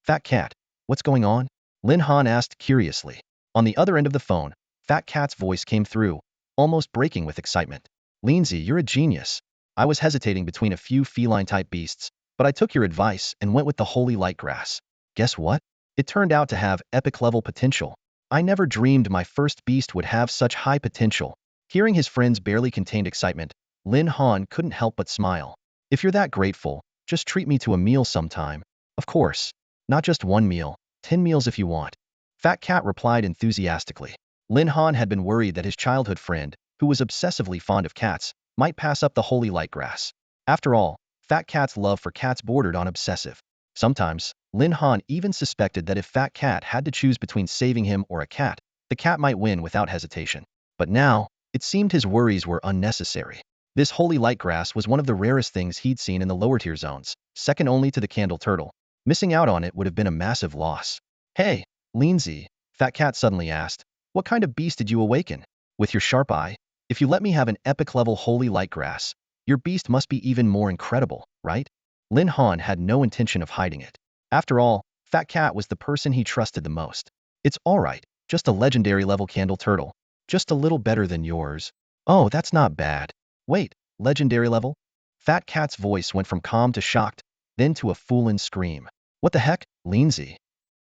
Fat cat, what's going on? Lin Han asked curiously. On the other end of the phone, Fat Cat's voice came through. almost breaking with excitement. Lindsay, you're a genius. I was hesitating between a few feline-type beasts, but I took your advice and went with the holy light grass. Guess what? It turned out to have epic-level potential. I never dreamed my first beast would have such high potential. Hearing his friend's barely contained excitement, Lin Han couldn't help but smile. If you're that grateful, just treat me to a meal sometime. Of course. Not just one meal, 10 meals if you want. Fat Cat replied enthusiastically. Lin Han had been worried that his childhood friend, who was obsessively fond of cats, might pass up the holy light grass. After all, Fat Cat's love for cats bordered on obsessive. Sometimes, Lin Han even suspected that if Fat Cat had to choose between saving him or a cat, the cat might win without hesitation. But now, it seemed his worries were unnecessary. This holy light grass was one of the rarest things he'd seen in the lower tier zones, second only to the candle turtle. Missing out on it would have been a massive loss. Hey, Lindsay, Fat Cat suddenly asked, what kind of beast did you awaken? With your sharp eye, if you let me have an epic-level holy light grass, your beast must be even more incredible, right? Lin Han had no intention of hiding it. After all, Fat Cat was the person he trusted the most. It's alright, just a legendary level candle turtle. Just a little better than yours. Oh, that's not bad. Wait, legendary level? Fat Cat's voice went from calm to shocked, then to a foolin' scream. What the heck, Lindsay?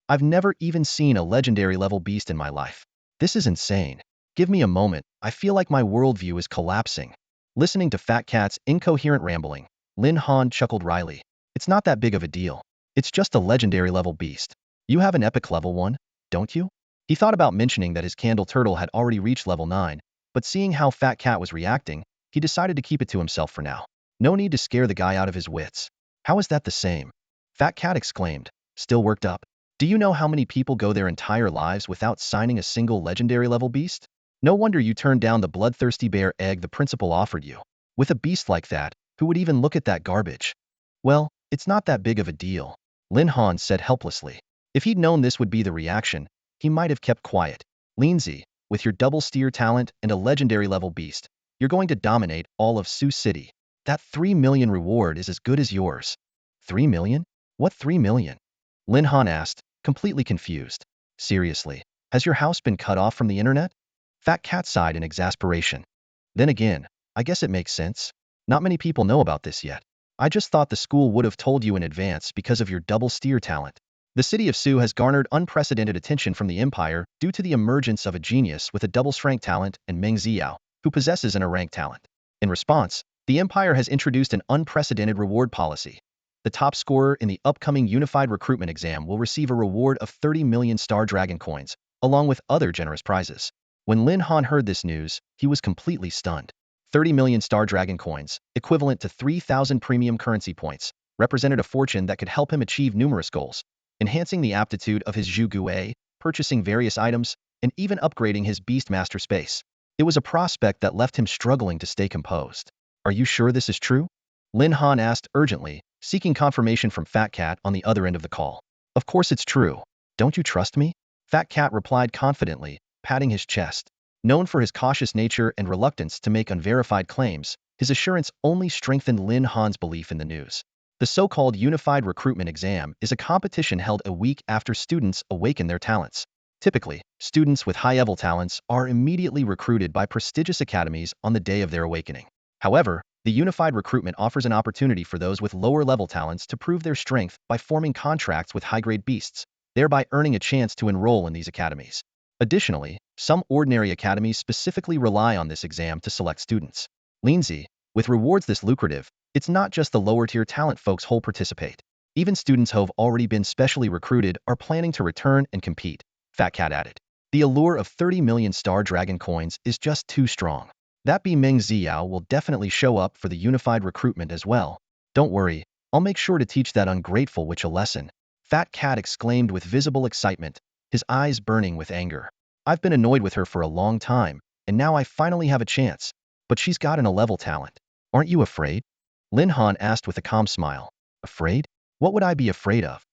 I've never even seen a legendary level beast in my life. This is insane. Give me a moment, I feel like my worldview is collapsing. Listening to Fat Cat's incoherent rambling, Lin Han chuckled wryly. It's not that big of a deal. It's just a legendary level beast. You have an epic level one, don't you? He thought about mentioning that his candle turtle had already reached level 9, but seeing how Fat Cat was reacting, he decided to keep it to himself for now. No need to scare the guy out of his wits. How is that the same? Fat Cat exclaimed, still worked up. Do you know how many people go their entire lives without signing a single legendary level beast? No wonder you turned down the bloodthirsty bear egg the principal offered you. With a beast like that, who would even look at that garbage? Well, it's not that big of a deal, Lin Han said helplessly. If he'd known this would be the reaction, he might have kept quiet. Lindsay, with your double steer talent and a legendary level beast, you're going to dominate all of Sioux City. That 3 million reward is as good as yours. 3 million? What 3 million? Lin Han asked, completely confused. Seriously, has your house been cut off from the internet? Fat Cat sighed in exasperation. Then again, I guess it makes sense. Not many people know about this yet. I just thought the school would have told you in advance because of your double steer talent. The city of Sioux has garnered unprecedented attention from the Empire due to the emergence of a genius with a double strength talent and Meng Xiao, who possesses an rank talent. In response, the Empire has introduced an unprecedented reward policy. The top scorer in the upcoming Unified Recruitment exam will receive a reward of 30 million Star Dragon coins, along with other generous prizes. When Lin Han heard this news, he was completely stunned. 30 million Star Dragon coins, equivalent to 3,000 premium currency points, represented a fortune that could help him achieve numerous goals, enhancing the aptitude of his Zhu Gui, purchasing various items, and even upgrading his Beastmaster space. It was a prospect that left him struggling to stay composed. Are you sure this is true? Lin Han asked urgently, seeking confirmation from Fat Cat on the other end of the call. Of course it's true. Don't you trust me? Fat Cat replied confidently, patting his chest. Known for his cautious nature and reluctance to make unverified claims, his assurance only strengthened Lin Han's belief in the news. The so-called Unified Recruitment exam is a competition held a week after students awaken their talents. Typically, students with high-level talents are immediately recruited by prestigious academies on the day of their awakening. However, the Unified Recruitment offers an opportunity for those with lower-level talents to prove their strength by forming contracts with high-grade beasts, thereby earning a chance to enroll in these academies. Additionally, some ordinary academies specifically rely on this exam to select students. Lindsay, with rewards this lucrative, it's not just the lower-tier talent folks who participate. Even students who've already been specially recruited are planning to return and compete, Fat Cat added. The allure of 30 million Star Dragon coins is just too strong. That Meng Xiao will definitely show up for the Unified Recruitment as well. Don't worry, I'll make sure to teach that ungrateful witch a lesson. Fat Cat exclaimed with visible excitement, his eyes burning with anger. I've been annoyed with her for a long time, and now I finally have a chance. But she's got an A-level talent. Aren't you afraid? Lin Han asked with a calm smile. Afraid? What would I be afraid of?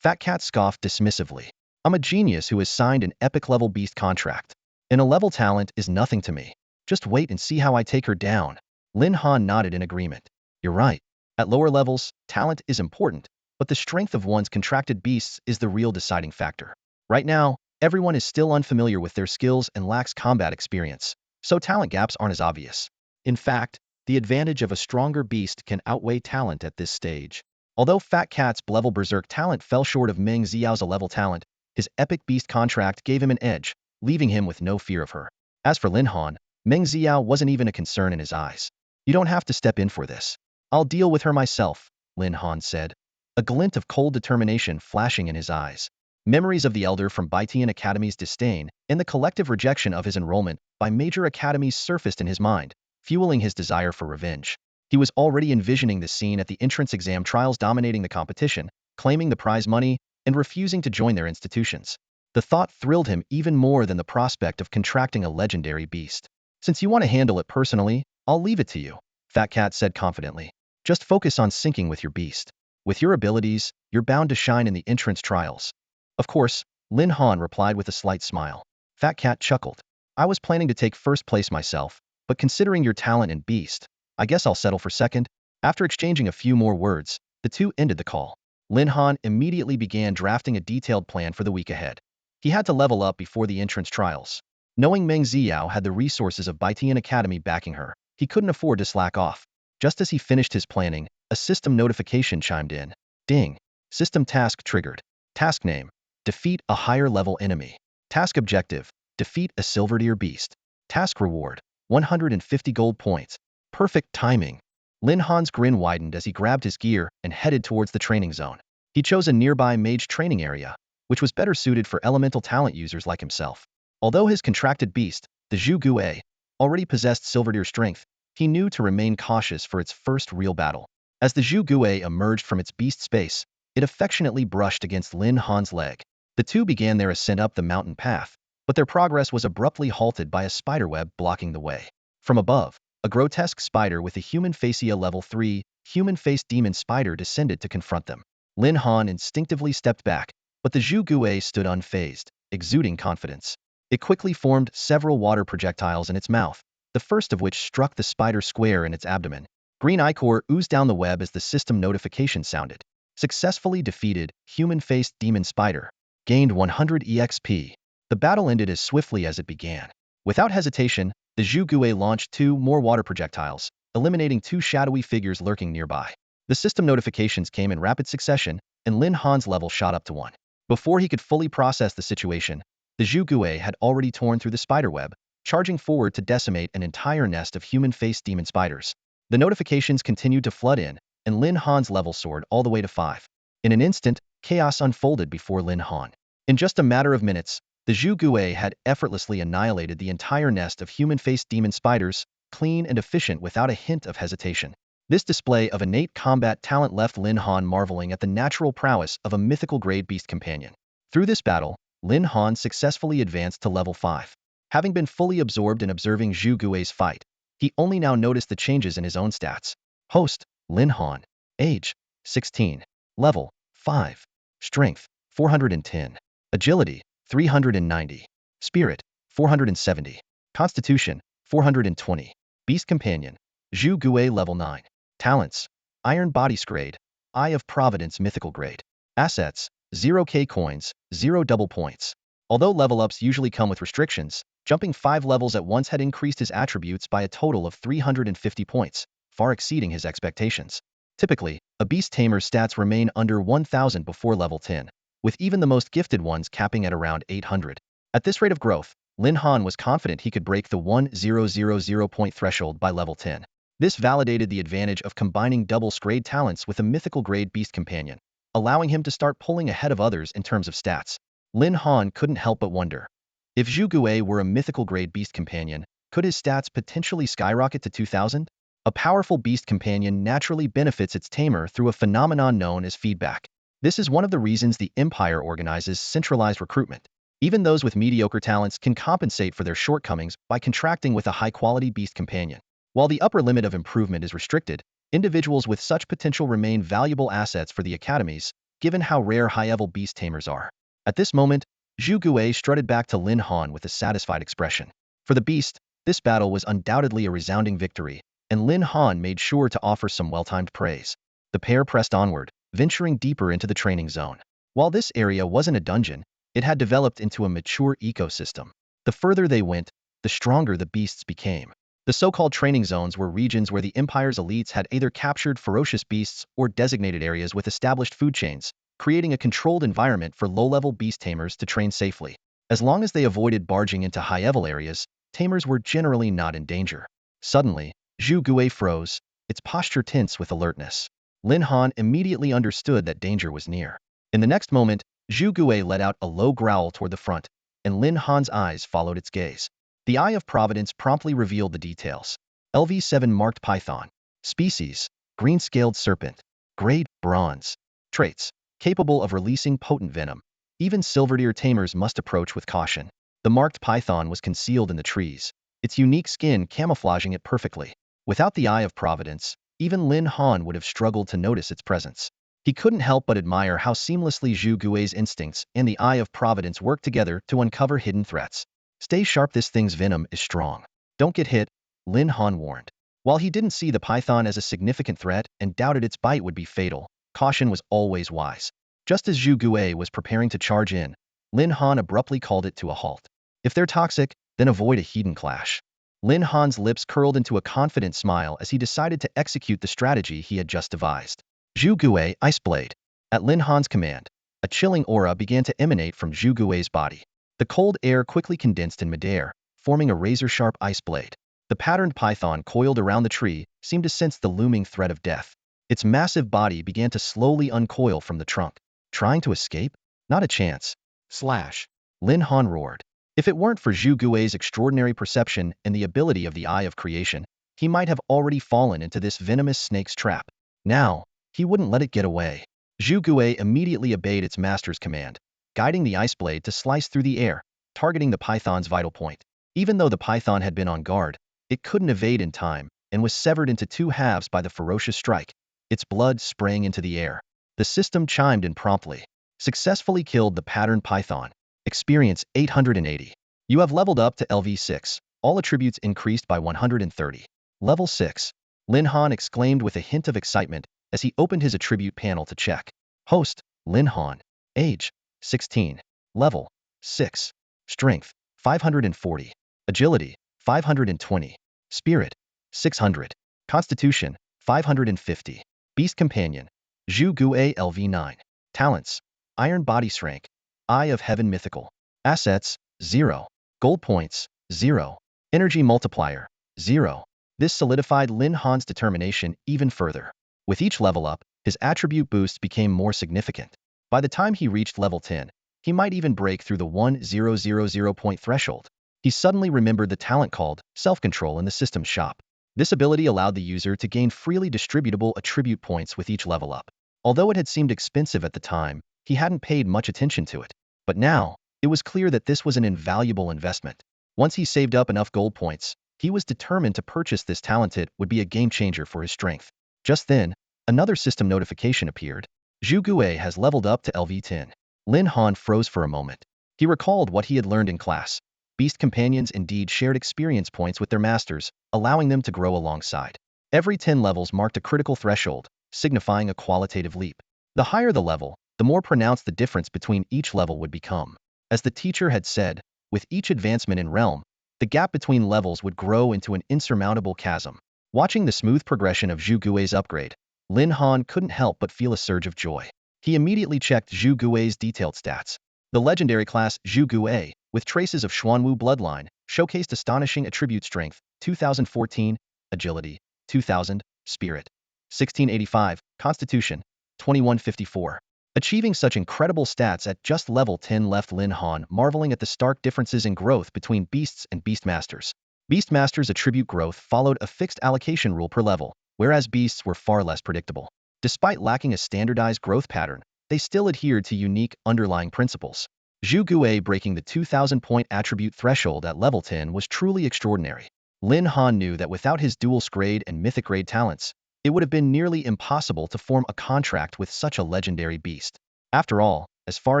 Fat Cat scoffed dismissively. I'm a genius who has signed an epic-level beast contract. An A-level talent is nothing to me. Just wait and see how I take her down. Lin Han nodded in agreement. You're right. At lower levels, talent is important, but the strength of one's contracted beasts is the real deciding factor. Right now, everyone is still unfamiliar with their skills and lacks combat experience. so talent gaps aren't as obvious. In fact, the advantage of a stronger beast can outweigh talent at this stage. Although Fat Cat's level berserk talent fell short of Meng Xiao's level talent, his epic beast contract gave him an edge, leaving him with no fear of her. As for Lin Han, Meng Xiao wasn't even a concern in his eyes. You don't have to step in for this. I'll deal with her myself, Lin Han said, a glint of cold determination flashing in his eyes. Memories of the elder from Baitian Academy's disdain and the collective rejection of his enrollment by major academies surfaced in his mind, fueling his desire for revenge. He was already envisioning the scene at the entrance exam trials, dominating the competition, claiming the prize money, and refusing to join their institutions. The thought thrilled him even more than the prospect of contracting a legendary beast. Since you want to handle it personally, I'll leave it to you, Fat Cat said confidently. Just focus on syncing with your beast. With your abilities, you're bound to shine in the entrance trials. Of course, Lin Han replied with a slight smile. Fat Cat chuckled. I was planning to take first place myself, but considering your talent and beast, I guess I'll settle for second. After exchanging a few more words, the two ended the call. Lin Han immediately began drafting a detailed plan for the week ahead. He had to level up before the entrance trials. Knowing Meng Xiao had the resources of Baitian Academy backing her, he couldn't afford to slack off. Just as he finished his planning, a system notification chimed in. Ding. System task triggered. Task name: defeat a higher-level enemy. Task objective: defeat a silver-tier beast. Task reward: 150 gold points. Perfect timing. Lin Han's grin widened as he grabbed his gear and headed towards the training zone. He chose a nearby mage training area, which was better suited for elemental talent users like himself. Although his contracted beast, the Zhu Gui, already possessed silver-tier strength, he knew to remain cautious for its first real battle. As the Zhu Gui emerged from its beast space, it affectionately brushed against Lin Han's leg. The two began their ascent up the mountain path, but their progress was abruptly halted by a spiderweb blocking the way. From above, a grotesque spider with a human facia level 3, human-faced demon spider descended to confront them. Lin Han instinctively stepped back, but the Zhu Gui stood unfazed, exuding confidence. It quickly formed several water projectiles in its mouth, the first of which struck the spider square in its abdomen. Green ichor oozed down the web as the system notification sounded. Successfully defeated, human-faced demon spider. Gained 100 EXP. The battle ended as swiftly as it began. Without hesitation, the Zhu Gui launched 2 more water projectiles, eliminating 2 shadowy figures lurking nearby. The system notifications came in rapid succession, and Lin Han's level shot up to 1. Before he could fully process the situation, the Zhu Gui had already torn through the spiderweb, charging forward to decimate an entire nest of human-faced demon spiders. The notifications continued to flood in, and Lin Han's level soared all the way to 5. In an instant, chaos unfolded before Lin Han. In just a matter of minutes, the Zhu Gui had effortlessly annihilated the entire nest of human-faced demon spiders, clean and efficient without a hint of hesitation. This display of innate combat talent left Lin Han marveling at the natural prowess of a mythical-grade beast companion. Through this battle, Lin Han successfully advanced to level 5. Having been fully absorbed in observing Zhu Gui's fight, he only now noticed the changes in his own stats. Host: Lin Han. Age: 16. Level: 5. Strength: 410. Agility: 390. Spirit: 470. Constitution: 420. Beast Companion: Zhu Gui level 9. Talents: Iron Bodies grade, Eye of Providence mythical grade. Assets: 0k coins, 0 double points. Although level-ups usually come with restrictions, jumping 5 levels at once had increased his attributes by a total of 350 points, far exceeding his expectations. Typically, a beast tamer's stats remain under 1,000 before level 10, with even the most gifted ones capping at around 800. At this rate of growth, Lin Han was confident he could break the 1,000 point threshold by level 10. This validated the advantage of combining double-grade talents with a mythical-grade beast companion, allowing him to start pulling ahead of others in terms of stats. Lin Han couldn't help but wonder. If Zhu Gui were a mythical-grade beast companion, could his stats potentially skyrocket to 2,000? A powerful beast companion naturally benefits its tamer through a phenomenon known as feedback. This is one of the reasons the Empire organizes centralized recruitment. Even those with mediocre talents can compensate for their shortcomings by contracting with a high-quality beast companion. While the upper limit of improvement is restricted, individuals with such potential remain valuable assets for the academies, given how rare high-level beast tamers are. At this moment, Zhu Gui strutted back to Lin Han with a satisfied expression. For the beast, this battle was undoubtedly a resounding victory, and Lin Han made sure to offer some well-timed praise. The pair pressed onward, venturing deeper into the training zone. While this area wasn't a dungeon, it had developed into a mature ecosystem. The further they went, the stronger the beasts became. The so-called training zones were regions where the Empire's elites had either captured ferocious beasts or designated areas with established food chains, creating a controlled environment for low-level beast tamers to train safely. As long as they avoided barging into high-level areas, tamers were generally not in danger. Suddenly, Zhu Gui froze, its posture tense with alertness. Lin Han immediately understood that danger was near. In the next moment, Zhu Gui let out a low growl toward the front, and Lin Han's eyes followed its gaze. The Eye of Providence promptly revealed the details. LV7 marked python. Species: green-scaled serpent. Grade: bronze. Traits: capable of releasing potent venom. Even silver-deer tamers must approach with caution. The marked python was concealed in the trees, its unique skin camouflaging it perfectly. Without the Eye of Providence, even Lin Han would have struggled to notice its presence. He couldn't help but admire how seamlessly Zhu Gui's instincts and the Eye of Providence worked together to uncover hidden threats. Stay sharp, this thing's venom is strong. Don't get hit, Lin Han warned. While he didn't see the python as a significant threat and doubted its bite would be fatal, caution was always wise. Just as Zhu Gui was preparing to charge in, Lin Han abruptly called it to a halt. If they're toxic, then avoid a hidden clash. Lin Han's lips curled into a confident smile as he decided to execute the strategy he had just devised. Zhu Gui, Ice Blade. At Lin Han's command, a chilling aura began to emanate from Zhu Gui's body. The cold air quickly condensed in midair, forming a razor-sharp ice blade. The patterned python coiled around the tree seemed to sense the looming threat of death. Its massive body began to slowly uncoil from the trunk. Trying to escape? Not a chance. Slash. Lin Han roared. If it weren't for Zhu Gui's extraordinary perception and the ability of the Eye of Creation, he might have already fallen into this venomous snake's trap. Now, he wouldn't let it get away. Zhu Gui immediately obeyed its master's command, guiding the ice blade to slice through the air, targeting the python's vital point. Even though the python had been on guard, it couldn't evade in time and was severed into two halves by the ferocious strike, its blood spraying into the air. The system chimed in promptly. Successfully killed the patterned python. Experience 880. You have leveled up to LV6. All attributes increased by 130. Level 6. Lin Han exclaimed with a hint of excitement as he opened his attribute panel to check. Host: Lin Han. Age: 16. Level: 6. Strength: 540. Agility: 520. Spirit: 600. Constitution: 550. Beast Companion: Zhu Gui LV9. Talents: Iron Body Strength. Eye of Heaven Mythical. Assets: 0. Gold points: 0. Energy multiplier: 0. This solidified Lin Han's determination even further. With each level up, his attribute boosts became more significant. By the time he reached level 10, he might even break through the 1000 point threshold. He suddenly remembered the talent called Self-Control in the system's shop. This ability allowed the user to gain freely distributable attribute points with each level up. Although it had seemed expensive at the time, he hadn't paid much attention to it. But now, it was clear that this was an invaluable investment. Once he saved up enough gold points, he was determined to purchase this talent. It would be a game changer for his strength. Just then, another system notification appeared. Zhu Gui has leveled up to LV10. Lin Han froze for a moment. He recalled what he had learned in class. Beast companions indeed shared experience points with their masters, allowing them to grow alongside. Every 10 levels marked a critical threshold, signifying a qualitative leap. The higher the level, the more pronounced the difference between each level would become. As the teacher had said, with each advancement in realm, the gap between levels would grow into an insurmountable chasm. Watching the smooth progression of Zhu Gui's upgrade, Lin Han couldn't help but feel a surge of joy. He immediately checked Zhu Gui's detailed stats. The legendary class Zhu Gui, with traces of Xuanwu bloodline, showcased astonishing attribute strength, 2014, agility, 2000, spirit, 1685, constitution, 2154. Achieving such incredible stats at just level 10 left Lin Han marveling at the stark differences in growth between beasts and beastmasters. Beastmasters' attribute growth followed a fixed allocation rule per level, whereas beasts were far less predictable. Despite lacking a standardized growth pattern, they still adhered to unique underlying principles. Zhu Gui breaking the 2,000-point attribute threshold at level 10 was truly extraordinary. Lin Han knew that without his dual-grade and mythic-grade talents, it would have been nearly impossible to form a contract with such a legendary beast. After all, as far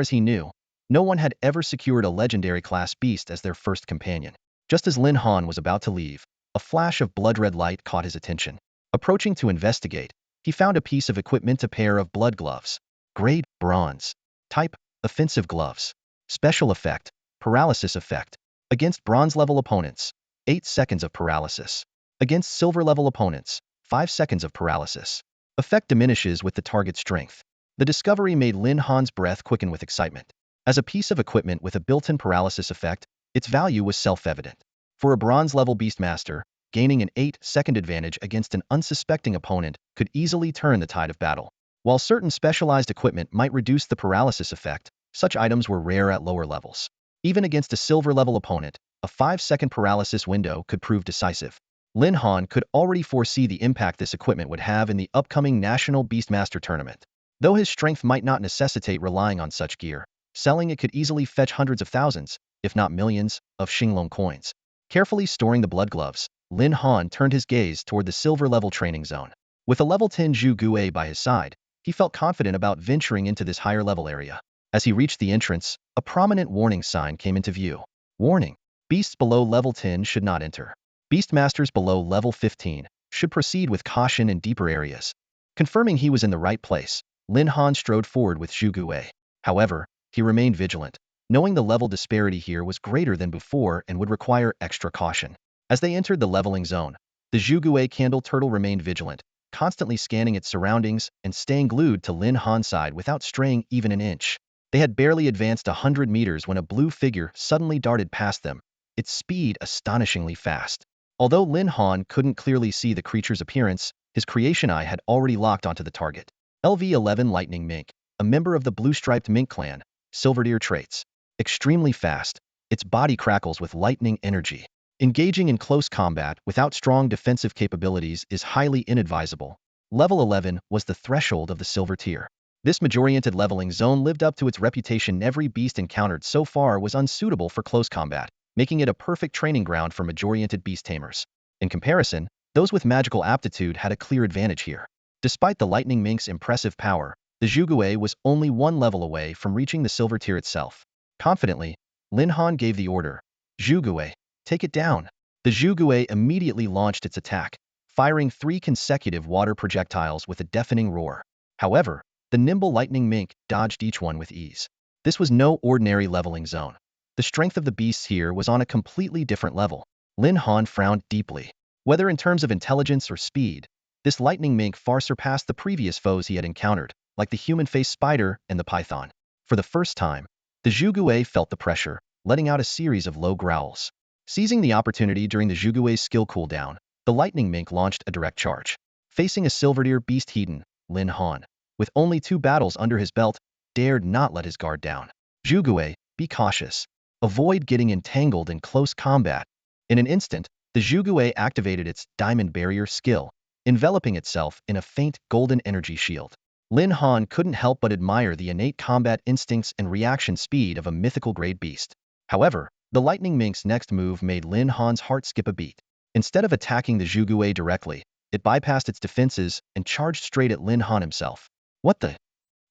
as he knew, no one had ever secured a legendary class beast as their first companion. Just as Lin Han was about to leave, a flash of blood-red light caught his attention. Approaching to investigate, he found a piece of equipment, a pair of blood gloves. Grade: bronze. Type: offensive gloves. Special effect: paralysis effect. Against bronze-level opponents, 8 seconds of paralysis. Against silver-level opponents, 5 seconds of paralysis. Effect diminishes with the target's strength. The discovery made Lin Han's breath quicken with excitement. As a piece of equipment with a built-in paralysis effect, its value was self-evident. For a bronze-level beastmaster, gaining an 8-second advantage against an unsuspecting opponent could easily turn the tide of battle. While certain specialized equipment might reduce the paralysis effect, such items were rare at lower levels. Even against a silver-level opponent, a 5-second paralysis window could prove decisive. Lin Han could already foresee the impact this equipment would have in the upcoming National Beastmaster Tournament. Though his strength might not necessitate relying on such gear, selling it could easily fetch hundreds of thousands, if not millions, of Xinglong coins. Carefully storing the blood gloves, Lin Han turned his gaze toward the silver-level training zone. With a level 10 Zhu Gui by his side, he felt confident about venturing into this higher-level area. As he reached the entrance, a prominent warning sign came into view. Warning: beasts below level 10 should not enter. Beastmasters below level 15 should proceed with caution in deeper areas. Confirming he was in the right place, Lin Han strode forward with Zhu Gui. However, he remained vigilant, knowing the level disparity here was greater than before and would require extra caution. As they entered the leveling zone, the Zhu Gui candle turtle remained vigilant, constantly scanning its surroundings and staying glued to Lin Han's side without straying even an inch. They had barely advanced 100 meters when a blue figure suddenly darted past them, its speed astonishingly fast. Although Lin Han couldn't clearly see the creature's appearance, his creation eye had already locked onto the target. LV-11 Lightning Ming, a member of the blue-striped Ming clan, silver-tier traits. Extremely fast, its body crackles with lightning energy. Engaging in close combat without strong defensive capabilities is highly inadvisable. Level 11 was the threshold of the silver tier. This majoriented leveling zone lived up to its reputation. Every beast encountered so far was unsuitable for close combat, making it a perfect training ground for majoriented beast tamers. In comparison, those with magical aptitude had a clear advantage here. Despite the Lightning Mink's impressive power, the Zhu Gui was only one level away from reaching the silver tier itself. Confidently, Lin Han gave the order, "Zhu Gui, take it down." The Zhu Gui immediately launched its attack, firing 3 consecutive water projectiles with a deafening roar. However, the nimble Lightning Mink dodged each one with ease. This was no ordinary leveling zone. The strength of the beasts here was on a completely different level. Lin Han frowned deeply. Whether in terms of intelligence or speed, this Lightning Mink far surpassed the previous foes he had encountered, like the human-faced spider and the python. For the first time, the Zhu Gui felt the pressure, letting out a series of low growls. Seizing the opportunity during the Zhu Gui's skill cooldown, the Lightning Mink launched a direct charge. Facing a silver-tier beast Hedon, Lin Han, with only 2 battles under his belt, dared not let his guard down. Zhu Gui, be cautious. Avoid getting entangled in close combat. In an instant, the Zhu Gui activated its diamond barrier skill, enveloping itself in a faint golden energy shield. Lin Han couldn't help but admire the innate combat instincts and reaction speed of a mythical-grade beast. However, the Lightning Mink's next move made Lin Han's heart skip a beat. Instead of attacking the Zhu Gui directly, it bypassed its defenses and charged straight at Lin Han himself. What the?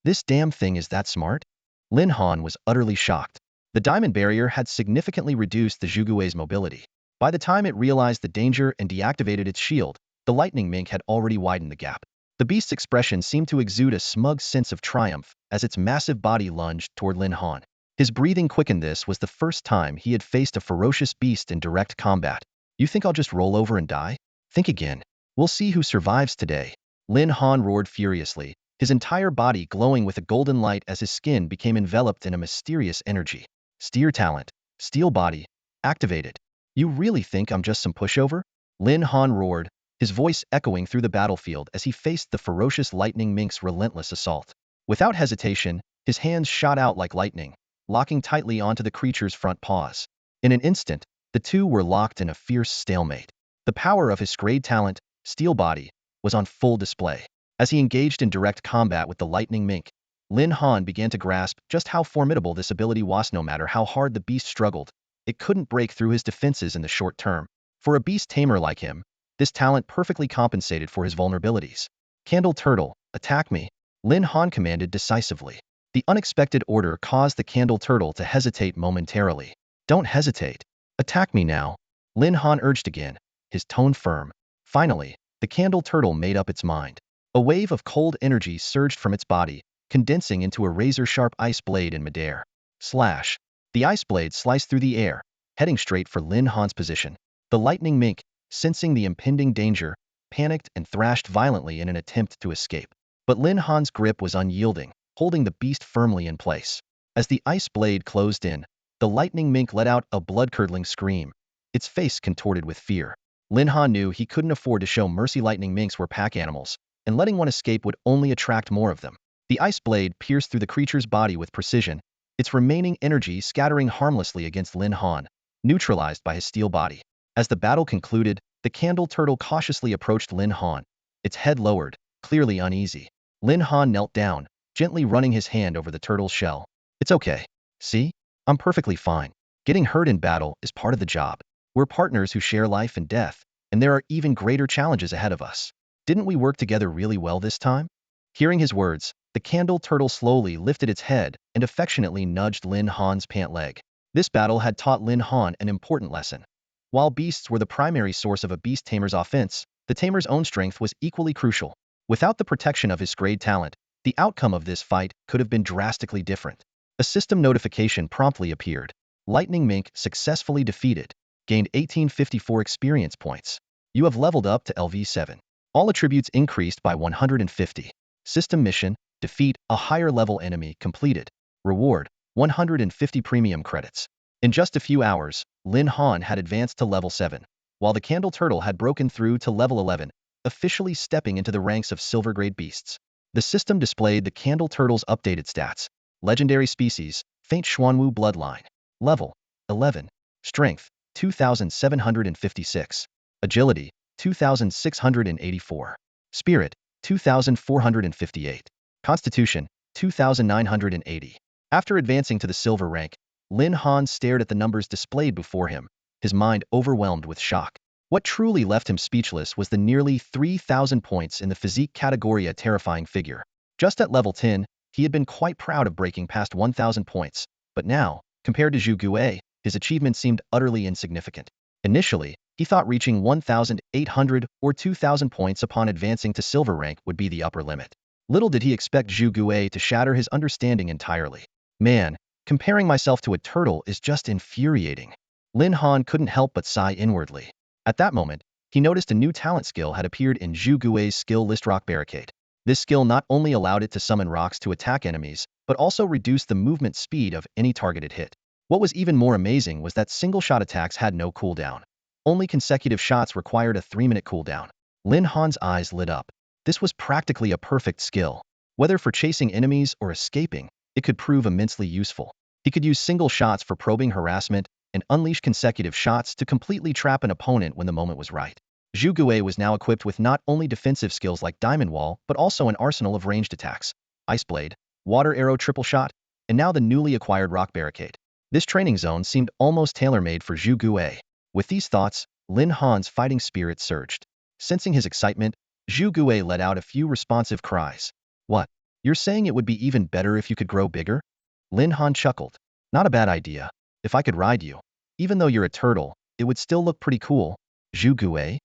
This damn thing is that smart? Lin Han was utterly shocked. The diamond barrier had significantly reduced the Zhu Gui's mobility. By the time it realized the danger and deactivated its shield, the Lightning Mink had already widened the gap. The beast's expression seemed to exude a smug sense of triumph as its massive body lunged toward Lin Han. His breathing quickened. This was the first time he had faced a ferocious beast in direct combat. You think I'll just roll over and die? Think again. We'll see who survives today. Lin Han roared furiously, his entire body glowing with a golden light as his skin became enveloped in a mysterious energy. Steer talent, steel body, activated. You really think I'm just some pushover? Lin Han roared, his voice echoing through the battlefield as he faced the ferocious Lightning Mink's relentless assault. Without hesitation, his hands shot out like lightning, locking tightly onto the creature's front paws. In an instant, the two were locked in a fierce stalemate. The power of his grade talent, steel body, was on full display. As he engaged in direct combat with the Lightning Mink, Lin Han began to grasp just how formidable this ability was. No matter how hard the beast struggled, it couldn't break through his defenses in the short term. For a beast tamer like him, this talent perfectly compensated for his vulnerabilities. Candle Turtle, attack me, Lin Han commanded decisively. The unexpected order caused the Candle Turtle to hesitate momentarily. Don't hesitate. Attack me now, Lin Han urged again, his tone firm. Finally, the Candle Turtle made up its mind. A wave of cold energy surged from its body, condensing into a razor-sharp ice blade in midair. Slash. The ice blade sliced through the air, heading straight for Lin Han's position. The lightning mink, sensing the impending danger, panicked and thrashed violently in an attempt to escape. But Lin Han's grip was unyielding, holding the beast firmly in place. As the ice blade closed in, the lightning mink let out a blood-curdling scream, its face contorted with fear. Lin Han knew he couldn't afford to show mercy. Lightning minks were pack animals, and letting one escape would only attract more of them. The ice blade pierced through the creature's body with precision, its remaining energy scattering harmlessly against Lin Han, neutralized by his steel body. As the battle concluded, the candle turtle cautiously approached Lin Han, its head lowered, clearly uneasy. Lin Han knelt down, gently running his hand over the turtle's shell. It's okay. See? I'm perfectly fine. Getting hurt in battle is part of the job. We're partners who share life and death, and there are even greater challenges ahead of us. Didn't we work together really well this time? Hearing his words, the candle turtle slowly lifted its head and affectionately nudged Lin Han's pant leg. This battle had taught Lin Han an important lesson. While beasts were the primary source of a beast tamer's offense, the tamer's own strength was equally crucial. Without the protection of his grade talent, the outcome of this fight could have been drastically different. A system notification promptly appeared. Lightning Mink successfully defeated. Gained 1854 experience points. You have leveled up to LV7. All attributes increased by 150. System mission, defeat a higher level enemy completed. Reward, 150 premium credits. In just a few hours, Lin Han had advanced to level 7, while the candle turtle had broken through to level 11, officially stepping into the ranks of silver grade beasts. The system displayed the candle turtle's updated stats. Legendary species, faint Xuanwu bloodline. Level, 11. Strength, 2,756. Agility, 2,684. Spirit, 2,458. Constitution, 2,980. After advancing to the silver rank, Lin Han stared at the numbers displayed before him, his mind overwhelmed with shock. What truly left him speechless was the nearly 3,000 points in the physique category. A terrifying figure. Just at level 10, he had been quite proud of breaking past 1,000 points, but now, compared to Zhu Gue, his achievement seemed utterly insignificant. Initially, he thought reaching 1,800 or 2,000 points upon advancing to silver rank would be the upper limit. Little did he expect Zhu Gue to shatter his understanding entirely. Man, comparing myself to a turtle is just infuriating. Lin Han couldn't help but sigh inwardly. At that moment, he noticed a new talent skill had appeared in Zhu Gue's skill list: Rock Barricade. This skill not only allowed it to summon rocks to attack enemies, but also reduced the movement speed of any targeted hit. What was even more amazing was that single-shot attacks had no cooldown. Only consecutive shots required a 3-minute cooldown. Lin Han's eyes lit up. This was practically a perfect skill. Whether for chasing enemies or escaping, it could prove immensely useful. He could use single shots for probing harassment and unleash consecutive shots to completely trap an opponent when the moment was right. Zhu Gue was now equipped with not only defensive skills like Diamond Wall, but also an arsenal of ranged attacks: Ice Blade, Water Arrow Triple Shot, and now the newly acquired Rock Barricade. This training zone seemed almost tailor-made for Zhu Gue. With these thoughts, Lin Han's fighting spirit surged. Sensing his excitement, Zhu Gue let out a few responsive cries. What? You're saying it would be even better if you could grow bigger? Lin Han chuckled. Not a bad idea. If I could ride you. Even though you're a turtle, it would still look pretty cool. Zhu Gue?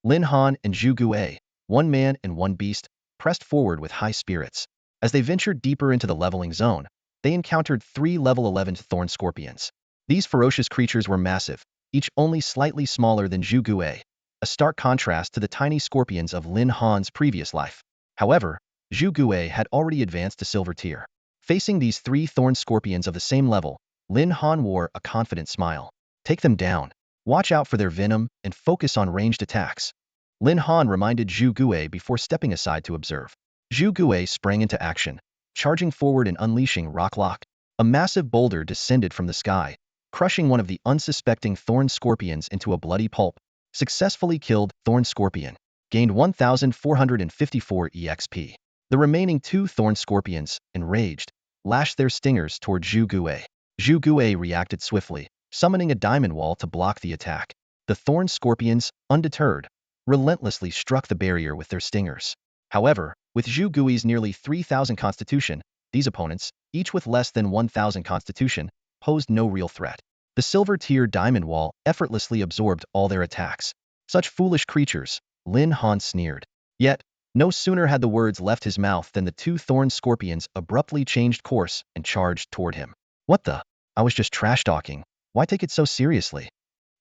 Lin Han and Zhu Gue, one man and one beast, pressed forward with high spirits. As they ventured deeper into the leveling zone, they encountered 3 level 11 thorn scorpions. These ferocious creatures were massive, each only slightly smaller than Zhu Gue, a stark contrast to the tiny scorpions of Lin Han's previous life. However, Zhu Gue had already advanced to silver tier. Facing these 3 thorn scorpions of the same level, Lin Han wore a confident smile. Take them down. Watch out for their venom and focus on ranged attacks. Lin Han reminded Zhu Gue before stepping aside to observe. Zhu Gue sprang into action, charging forward and unleashing Rock Lock. A massive boulder descended from the sky, crushing one of the unsuspecting thorn scorpions into a bloody pulp. Successfully killed Thorn Scorpion. Gained 1,454 EXP. The remaining 2 thorn scorpions, enraged, lashed their stingers toward Zhu Gue. Zhu Gue reacted swiftly, summoning a diamond wall to block the attack. The thorn scorpions, undeterred, relentlessly struck the barrier with their stingers. However, with Zhu Gui's nearly 3,000 constitution, these opponents, each with less than 1,000 constitution, posed no real threat. The silver tier diamond wall effortlessly absorbed all their attacks. Such foolish creatures, Lin Han sneered. Yet, no sooner had the words left his mouth than the 2 thorn scorpions abruptly changed course and charged toward him. What the? I was just trash talking. Why take it so seriously?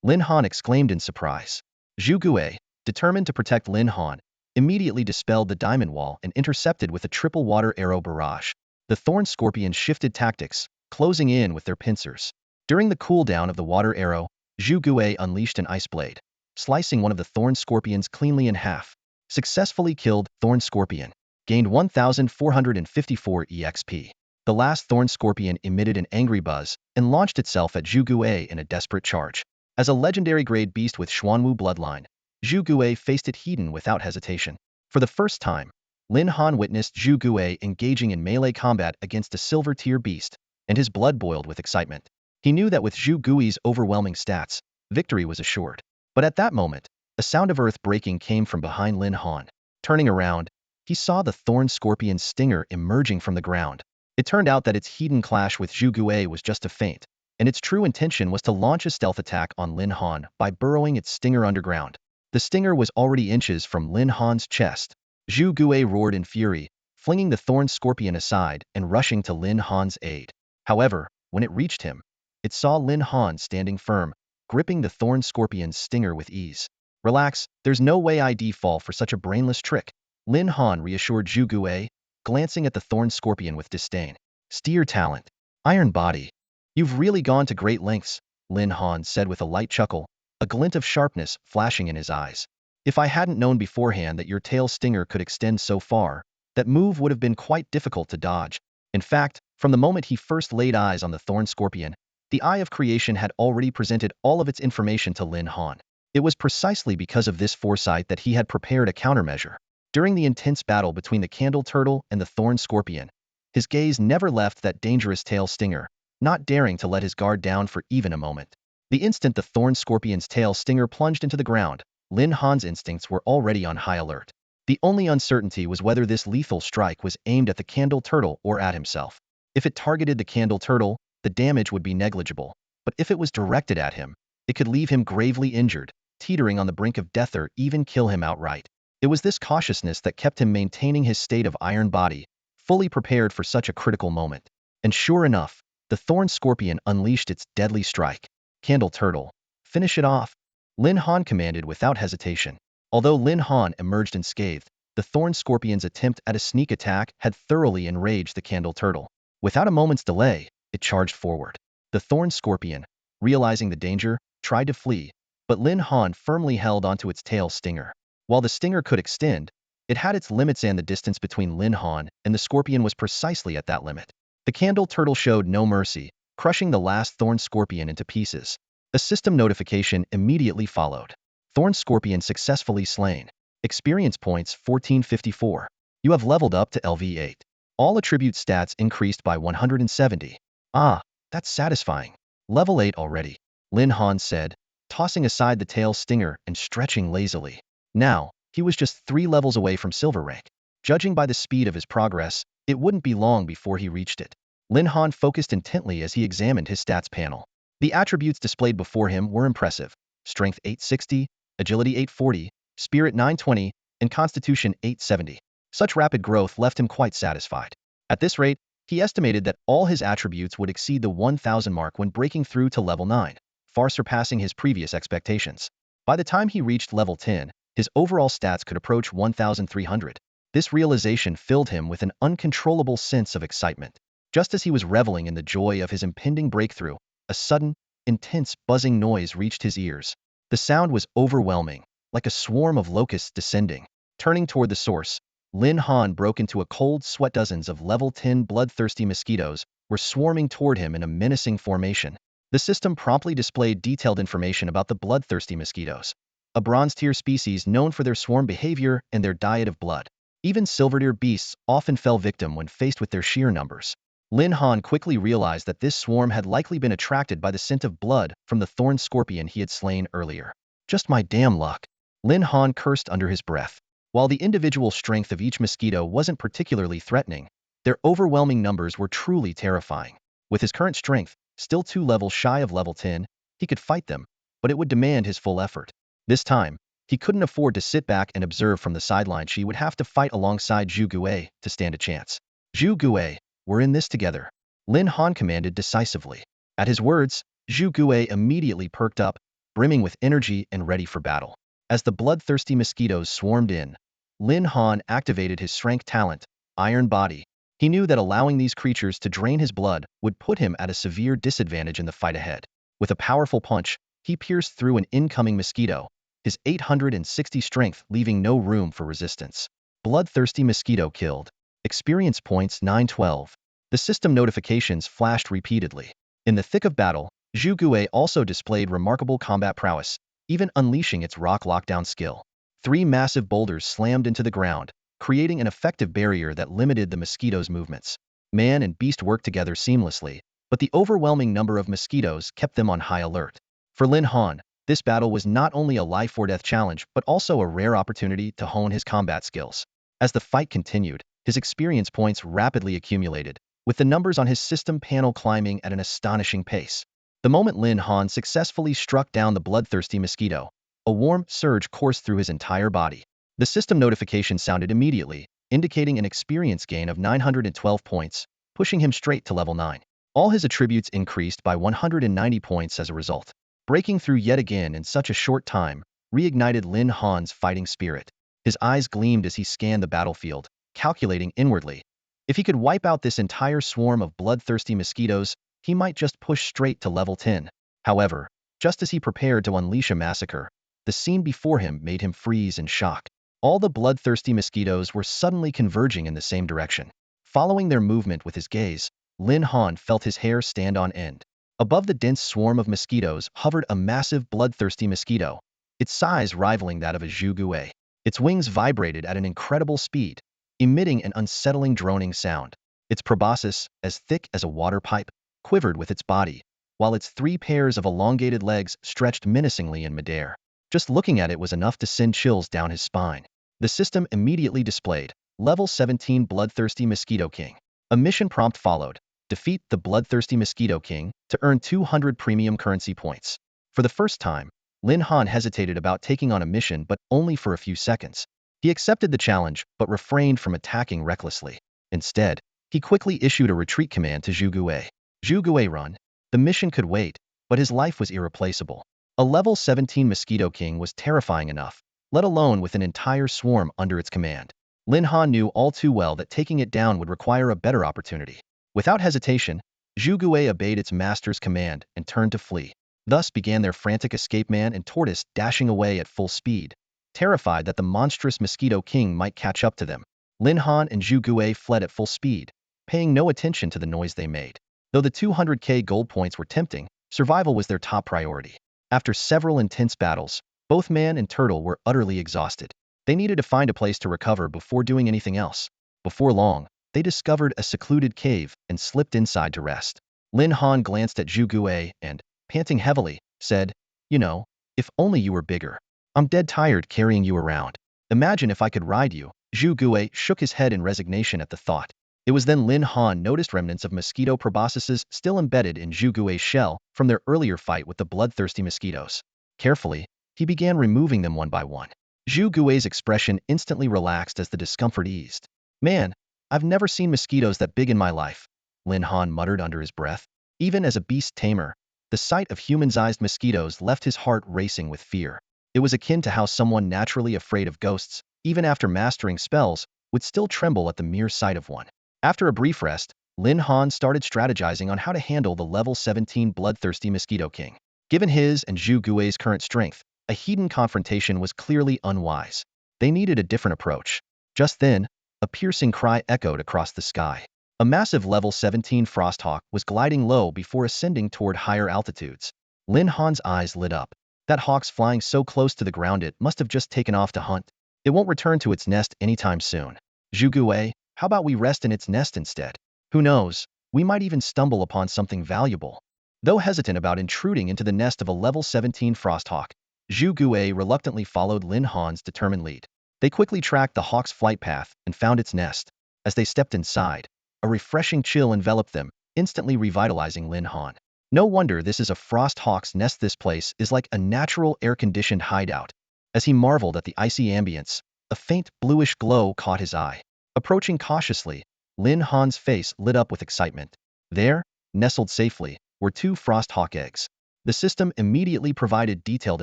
Lin Han exclaimed in surprise. Zhu Gui, determined to protect Lin Han, immediately dispelled the diamond wall and intercepted with a triple water arrow barrage. The thorn scorpions shifted tactics, closing in with their pincers. During the cooldown of the water arrow, Zhu Gui unleashed an ice blade, slicing one of the thorn scorpions cleanly in half. Successfully killed thorn scorpion. Gained 1,454 EXP. The last thorn scorpion emitted an angry buzz and launched itself at Zhu Gui in a desperate charge. As a legendary grade beast with Xuanwu bloodline, Zhu Gui faced it heat-en without hesitation. For the first time, Lin Han witnessed Zhu Gui engaging in melee combat against a silver-tier beast, and his blood boiled with excitement. He knew that with Zhu Gui's overwhelming stats, victory was assured. But at that moment, a sound of earth breaking came from behind Lin Han. Turning around, he saw the thorn scorpion's stinger emerging from the ground. It turned out that its heat-en clash with Zhu Gui was just a feint, and its true intention was to launch a stealth attack on Lin Han by burrowing its stinger underground. The stinger was already inches from Lin Han's chest. Zhu Gui roared in fury, flinging the thorn scorpion aside and rushing to Lin Han's aid. However, when it reached him, it saw Lin Han standing firm, gripping the thorn scorpion's stinger with ease. Relax, there's no way I'd fall for such a brainless trick, Lin Han reassured Zhu Gui, glancing at the thorn scorpion with disdain. Steer talent. Iron body. You've really gone to great lengths, Lin Han said with a light chuckle, a glint of sharpness flashing in his eyes. If I hadn't known beforehand that your tail stinger could extend so far, that move would have been quite difficult to dodge. In fact, from the moment he first laid eyes on the thorn scorpion, the Eye of Creation had already presented all of its information to Lin Han. It was precisely because of this foresight that he had prepared a countermeasure. During the intense battle between the candle turtle and the thorn scorpion, his gaze never left that dangerous tail stinger, not daring to let his guard down for even a moment. The instant the thorn scorpion's tail stinger plunged into the ground, Lin Han's instincts were already on high alert. The only uncertainty was whether this lethal strike was aimed at the candle turtle or at himself. If it targeted the candle turtle, the damage would be negligible, but if it was directed at him, it could leave him gravely injured, teetering on the brink of death or even kill him outright. It was this cautiousness that kept him maintaining his state of iron body, fully prepared for such a critical moment. And sure enough, the thorn scorpion unleashed its deadly strike. Candle turtle, finish it off, Lin Han commanded without hesitation. Although Lin Han emerged unscathed, the thorn scorpion's attempt at a sneak attack had thoroughly enraged the candle turtle. Without a moment's delay, it charged forward. The thorn scorpion, realizing the danger, tried to flee, but Lin Han firmly held onto its tail stinger. While the stinger could extend, it had its limits, and the distance between Lin Han and the scorpion was precisely at that limit. The candle turtle showed no mercy, crushing the last thorn scorpion into pieces. A system notification immediately followed. Thorn scorpion successfully slain. Experience points 1454. You have leveled up to LV8. All attribute stats increased by 170. Ah, that's satisfying. Level 8 already, Lin Han said, tossing aside the tail stinger and stretching lazily. Now, he was just 3 levels away from silver rank. Judging by the speed of his progress, it wouldn't be long before he reached it. Lin Han focused intently as he examined his stats panel. The attributes displayed before him were impressive. Strength 860, Agility 840, Spirit 920, and Constitution 870. Such rapid growth left him quite satisfied. At this rate, he estimated that all his attributes would exceed the 1,000 mark when breaking through to level 9, far surpassing his previous expectations. By the time he reached level 10, his overall stats could approach 1,300. This realization filled him with an uncontrollable sense of excitement. Just as he was reveling in the joy of his impending breakthrough, a sudden, intense buzzing noise reached his ears. The sound was overwhelming, like a swarm of locusts descending. Turning toward the source, Lin Han broke into a cold sweat. Dozens of level 10 bloodthirsty mosquitoes were swarming toward him in a menacing formation. The system promptly displayed detailed information about the bloodthirsty mosquitoes, a bronze-tier species known for their swarm behavior and their diet of blood. Even silver-tier beasts often fell victim when faced with their sheer numbers. Lin Han quickly realized that this swarm had likely been attracted by the scent of blood from the thorn scorpion he had slain earlier. Just my damn luck, Lin Han cursed under his breath. While the individual strength of each mosquito wasn't particularly threatening, their overwhelming numbers were truly terrifying. With his current strength, still 2 levels shy of level 10, he could fight them, but it would demand his full effort. This time, he couldn't afford to sit back and observe from the sidelines. He would have to fight alongside Zhu Gui to stand a chance. Zhu Gui, we're in this together, Lin Han commanded decisively. At his words, Zhu Gui immediately perked up, brimming with energy and ready for battle. As the bloodthirsty mosquitoes swarmed in, Lin Han activated his strength talent, Iron Body. He knew that allowing these creatures to drain his blood would put him at a severe disadvantage in the fight ahead. With a powerful punch, he pierced through an incoming mosquito, his 860 strength leaving no room for resistance. Bloodthirsty mosquito killed. Experience points 912. The system notifications flashed repeatedly. In the thick of battle, Zhu Gui also displayed remarkable combat prowess, even unleashing its rock lockdown skill. 3 massive boulders slammed into the ground, creating an effective barrier that limited the mosquito's movements. Man and beast worked together seamlessly, but the overwhelming number of mosquitoes kept them on high alert. For Lin Han, this battle was not only a life-or-death challenge but also a rare opportunity to hone his combat skills. As the fight continued, his experience points rapidly accumulated, with the numbers on his system panel climbing at an astonishing pace. The moment Lin Han successfully struck down the bloodthirsty mosquito, a warm surge coursed through his entire body. The system notification sounded immediately, indicating an experience gain of 912 points, pushing him straight to level 9. All his attributes increased by 190 points as a result. Breaking through yet again in such a short time reignited Lin Han's fighting spirit. His eyes gleamed as he scanned the battlefield, calculating inwardly. If he could wipe out this entire swarm of bloodthirsty mosquitoes, he might just push straight to level 10. However, just as he prepared to unleash a massacre, the scene before him made him freeze in shock. All the bloodthirsty mosquitoes were suddenly converging in the same direction. Following their movement with his gaze, Lin Han felt his hair stand on end. Above the dense swarm of mosquitoes hovered a massive bloodthirsty mosquito, its size rivaling that of a Zhu Gui. Its wings vibrated at an incredible speed, emitting an unsettling droning sound. Its proboscis, as thick as a water pipe, quivered with its body, while its 3 pairs of elongated legs stretched menacingly in midair. Just looking at it was enough to send chills down his spine. The system immediately displayed Level 17 Bloodthirsty Mosquito King. A mission prompt followed. Defeat the Bloodthirsty Mosquito King to earn 200 premium currency points. For the first time, Lin Han hesitated about taking on a mission, but only for a few seconds. He accepted the challenge, but refrained from attacking recklessly. Instead, he quickly issued a retreat command to Zhu Gui. Zhu Gui run. The mission could wait, but his life was irreplaceable. A level 17 Mosquito King was terrifying enough, let alone with an entire swarm under its command. Lin Han knew all too well that taking it down would require a better opportunity. Without hesitation, Zhu Gui obeyed its master's command and turned to flee. Thus began their frantic escape. Man and Tortoise dashing away at full speed, terrified that the monstrous Mosquito King might catch up to them. Lin Han and Zhu Gui fled at full speed, paying no attention to the noise they made. Though the 200k gold points were tempting, survival was their top priority. After several intense battles, both man and turtle were utterly exhausted. They needed to find a place to recover before doing anything else. Before long, they discovered a secluded cave and slipped inside to rest. Lin Han glanced at Zhu Gui and, panting heavily, said, "You know, if only you were bigger. I'm dead tired carrying you around. Imagine if I could ride you." Zhu Gui shook his head in resignation at the thought. It was then Lin Han noticed remnants of mosquito proboscises still embedded in Zhu Gui's shell from their earlier fight with the bloodthirsty mosquitoes. Carefully, he began removing them one by one. Zhu Gui's expression instantly relaxed as the discomfort eased. "Man, I've never seen mosquitoes that big in my life," Lin Han muttered under his breath. Even as a beast tamer, the sight of human-sized mosquitoes left his heart racing with fear. It was akin to how someone naturally afraid of ghosts, even after mastering spells, would still tremble at the mere sight of one. After a brief rest, Lin Han started strategizing on how to handle the level 17 bloodthirsty Mosquito King. Given his and Zhu Gui's current strength, a hidden confrontation was clearly unwise. They needed a different approach. Just then, a piercing cry echoed across the sky. A massive level 17 frosthawk was gliding low before ascending toward higher altitudes. Lin Han's eyes lit up. That hawk's flying so close to the ground it must have just taken off to hunt. It won't return to its nest anytime soon. Zhu Gui, how about we rest in its nest instead? Who knows, we might even stumble upon something valuable. Though hesitant about intruding into the nest of a level 17 frosthawk, Zhu Gui reluctantly followed Lin Han's determined lead. They quickly tracked the hawk's flight path and found its nest. As they stepped inside, a refreshing chill enveloped them, instantly revitalizing Lin Han. No wonder this is a frost hawk's nest. This place is like a natural air-conditioned hideout. As he marveled at the icy ambience, a faint bluish glow caught his eye. Approaching cautiously, Lin Han's face lit up with excitement. There, nestled safely, were 2 frost hawk eggs. The system immediately provided detailed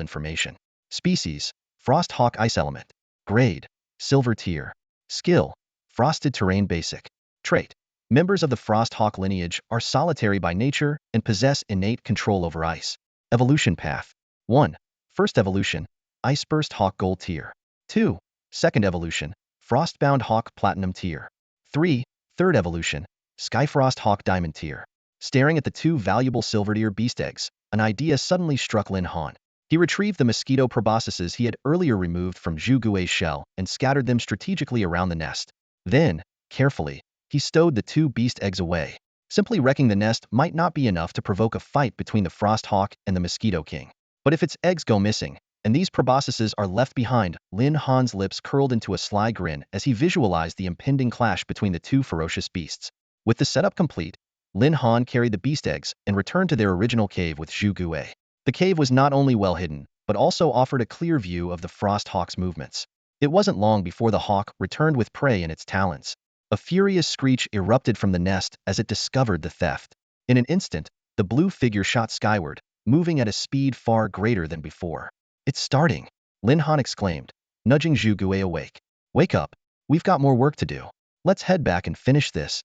information. Species: Frost Hawk Ice Element. Grade: Silver Tier. Skill: Frosted Terrain Basic. Trait: members of the Frost Hawk lineage are solitary by nature and possess innate control over ice. Evolution path: 1. First evolution: Iceburst Hawk Gold Tier. 2. Second evolution: Frostbound Hawk Platinum Tier. 3. Third evolution: Skyfrost Hawk Diamond Tier. Staring at the two valuable silver tier beast eggs, an idea suddenly struck Lin Han. He retrieved the mosquito proboscises he had earlier removed from Zhu Gui's shell and scattered them strategically around the nest. Then, carefully, he stowed the two beast eggs away. Simply wrecking the nest might not be enough to provoke a fight between the Frost Hawk and the Mosquito King. But if its eggs go missing, and these proboscises are left behind, Lin Han's lips curled into a sly grin as he visualized the impending clash between the two ferocious beasts. With the setup complete, Lin Han carried the beast eggs and returned to their original cave with Zhu Gui. The cave was not only well hidden, but also offered a clear view of the Frost Hawk's movements. It wasn't long before the hawk returned with prey in its talons. A furious screech erupted from the nest as it discovered the theft. In an instant, the blue figure shot skyward, moving at a speed far greater than before. "It's starting," Lin Han exclaimed, nudging Zhu Gui awake. "Wake up. We've got more work to do. Let's head back and finish this."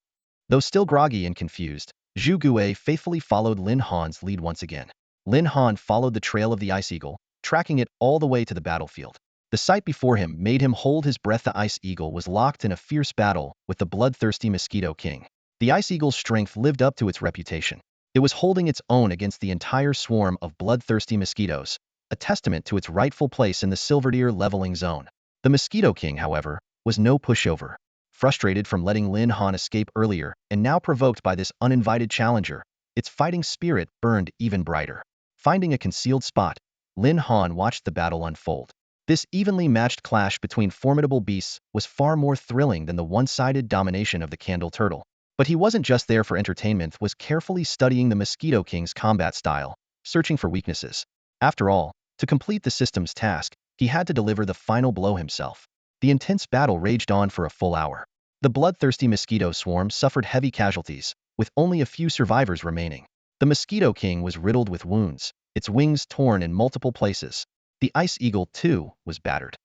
Though still groggy and confused, Zhu Gui faithfully followed Lin Han's lead once again. Lin Han followed the trail of the Ice Eagle, tracking it all the way to the battlefield. The sight before him made him hold his breath. The Ice Eagle was locked in a fierce battle with the bloodthirsty Mosquito King. The Ice Eagle's strength lived up to its reputation. It was holding its own against the entire swarm of bloodthirsty mosquitoes, a testament to its rightful place in the silver tier leveling zone. The Mosquito King, however, was no pushover. Frustrated from letting Lin Han escape earlier and now provoked by this uninvited challenger, its fighting spirit burned even brighter. Finding a concealed spot, Lin Han watched the battle unfold. This evenly matched clash between formidable beasts was far more thrilling than the one-sided domination of the Candle Turtle. But he wasn't just there for entertainment, was carefully studying the Mosquito King's combat style, searching for weaknesses. After all, to complete the system's task, he had to deliver the final blow himself. The intense battle raged on for a full hour. The bloodthirsty mosquito swarm suffered heavy casualties, with only a few survivors remaining. The Mosquito King was riddled with wounds, its wings torn in multiple places. The Ice Eagle, too, was battered.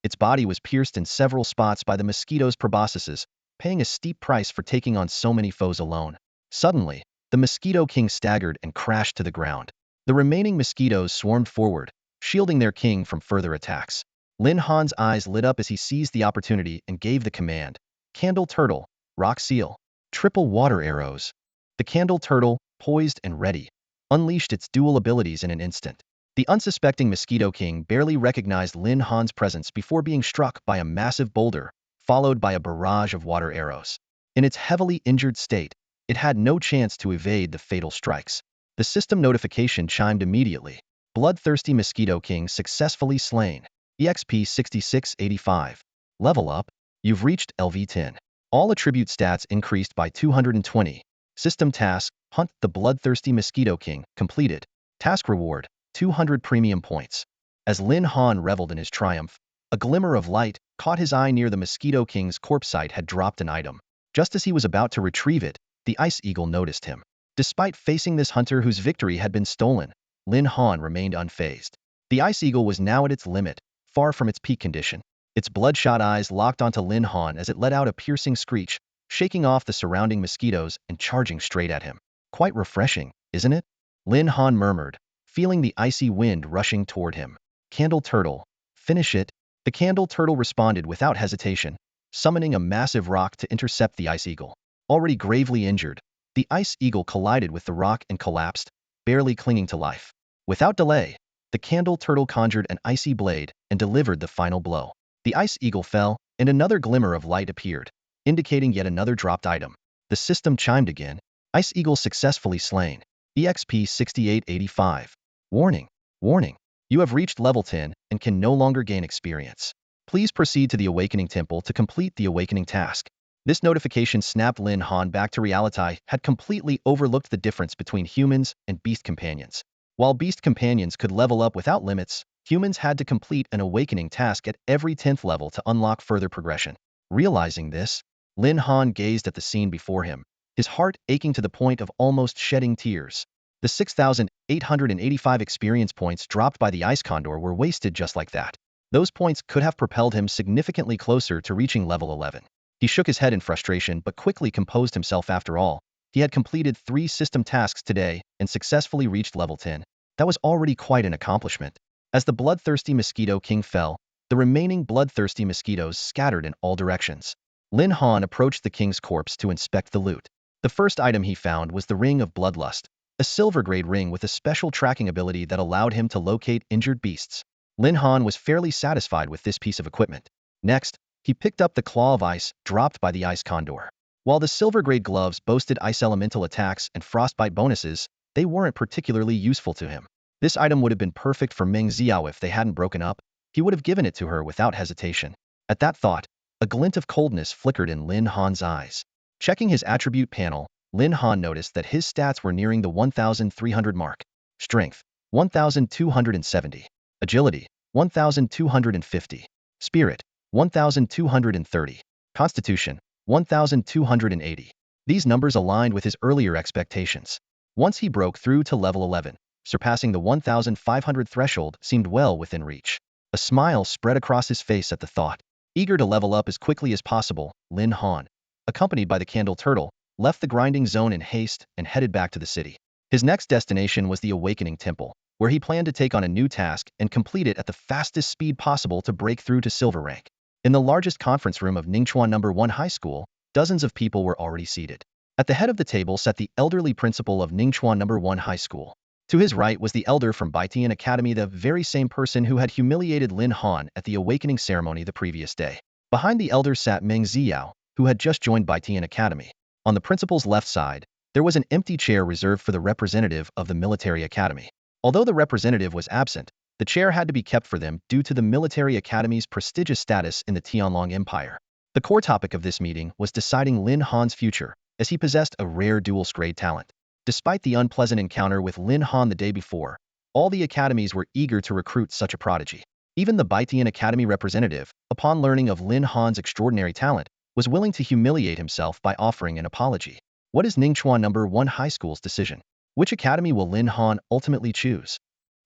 Its body was pierced in several spots by the mosquito's proboscises, paying a steep price for taking on so many foes alone. Suddenly, the Mosquito King staggered and crashed to the ground. The remaining mosquitoes swarmed forward, shielding their king from further attacks. Lin Han's eyes lit up as he seized the opportunity and gave the command: "Candle Turtle, Rock Seal, Triple Water Arrows." The Candle Turtle, poised and ready, unleashed its dual abilities in an instant. The unsuspecting Mosquito King barely recognized Lin Han's presence before being struck by a massive boulder, followed by a barrage of water arrows. In its heavily injured state, it had no chance to evade the fatal strikes. The system notification chimed immediately. "Bloodthirsty Mosquito King successfully slain. EXP 6685. Level up. You've reached LV10. All attribute stats increased by 220. System task: Hunt the Bloodthirsty Mosquito King, completed. Task reward: 200 premium points." As Lin Han reveled in his triumph, a glimmer of light caught his eye near the Mosquito King's corpse. Site had dropped an item. Just as he was about to retrieve it, the Ice Eagle noticed him. Despite facing this hunter whose victory had been stolen, Lin Han remained unfazed. The Ice Eagle was now at its limit, far from its peak condition. Its bloodshot eyes locked onto Lin Han as it let out a piercing screech, shaking off the surrounding mosquitoes and charging straight at him. "Quite refreshing, isn't it?" Lin Han murmured, feeling the icy wind rushing toward him. "Candle Turtle, finish it." The Candle Turtle responded without hesitation, summoning a massive rock to intercept the Ice Eagle. Already gravely injured, the Ice Eagle collided with the rock and collapsed, barely clinging to life. Without delay, the Candle Turtle conjured an icy blade and delivered the final blow. The Ice Eagle fell, and another glimmer of light appeared, indicating yet another dropped item. The system chimed again. "Ice Eagle successfully slain. EXP 6885. Warning. Warning. You have reached level 10 and can no longer gain experience. Please proceed to the Awakening Temple to complete the Awakening task." This notification snapped Lin Han back to reality. Had completely overlooked the difference between humans and beast companions. While beast companions could level up without limits, humans had to complete an Awakening task at every 10th level to unlock further progression. Realizing this, Lin Han gazed at the scene before him, his heart aching to the point of almost shedding tears. The 6,885 experience points dropped by the ice condor were wasted just like that. Those points could have propelled him significantly closer to reaching level 11. He shook his head in frustration but quickly composed himself. After all, he had completed 3 system tasks today and successfully reached level 10. That was already quite an accomplishment. As the bloodthirsty mosquito king fell, the remaining bloodthirsty mosquitoes scattered in all directions. Lin Han approached the king's corpse to inspect the loot. The first item he found was the Ring of Bloodlust, a silver-grade ring with a special tracking ability that allowed him to locate injured beasts. Lin Han was fairly satisfied with this piece of equipment. Next, he picked up the Claw of Ice dropped by the ice condor. While the silver-grade gloves boasted ice elemental attacks and frostbite bonuses, they weren't particularly useful to him. This item would have been perfect for Meng Xiao if they hadn't broken up. He would have given it to her without hesitation. At that thought, a glint of coldness flickered in Lin Han's eyes. Checking his attribute panel, Lin Han noticed that his stats were nearing the 1,300 mark. Strength, 1,270. Agility, 1,250. Spirit, 1,230. Constitution, 1,280. These numbers aligned with his earlier expectations. Once he broke through to level 11, surpassing the 1,500 threshold seemed well within reach. A smile spread across his face at the thought. Eager to level up as quickly as possible, Lin Han, accompanied by the Candle Turtle, left the grinding zone in haste and headed back to the city. His next destination was the Awakening Temple, where he planned to take on a new task and complete it at the fastest speed possible to break through to silver rank. In the largest conference room of Ningchuan No. 1 High School, dozens of people were already seated. At the head of the table sat the elderly principal of Ningchuan No. 1 High School. To his right was the elder from Betrayal Academy, the very same person who had humiliated Lin Han at the awakening ceremony the previous day. Behind the elder sat Meng Xiao, who had just joined Betrayal Academy. On the principal's left side, there was an empty chair reserved for the representative of the military academy. Although the representative was absent, the chair had to be kept for them due to the military academy's prestigious status in the Tianlong Empire. The core topic of this meeting was deciding Lin Han's future, as he possessed a rare dual-grade talent. Despite the unpleasant encounter with Lin Han the day before, all the academies were eager to recruit such a prodigy. Even the Betrayal Academy representative, upon learning of Lin Han's extraordinary talent, was willing to humiliate himself by offering an apology. What is Ningchuan No. 1 High School's decision? Which academy will Lin Han ultimately choose?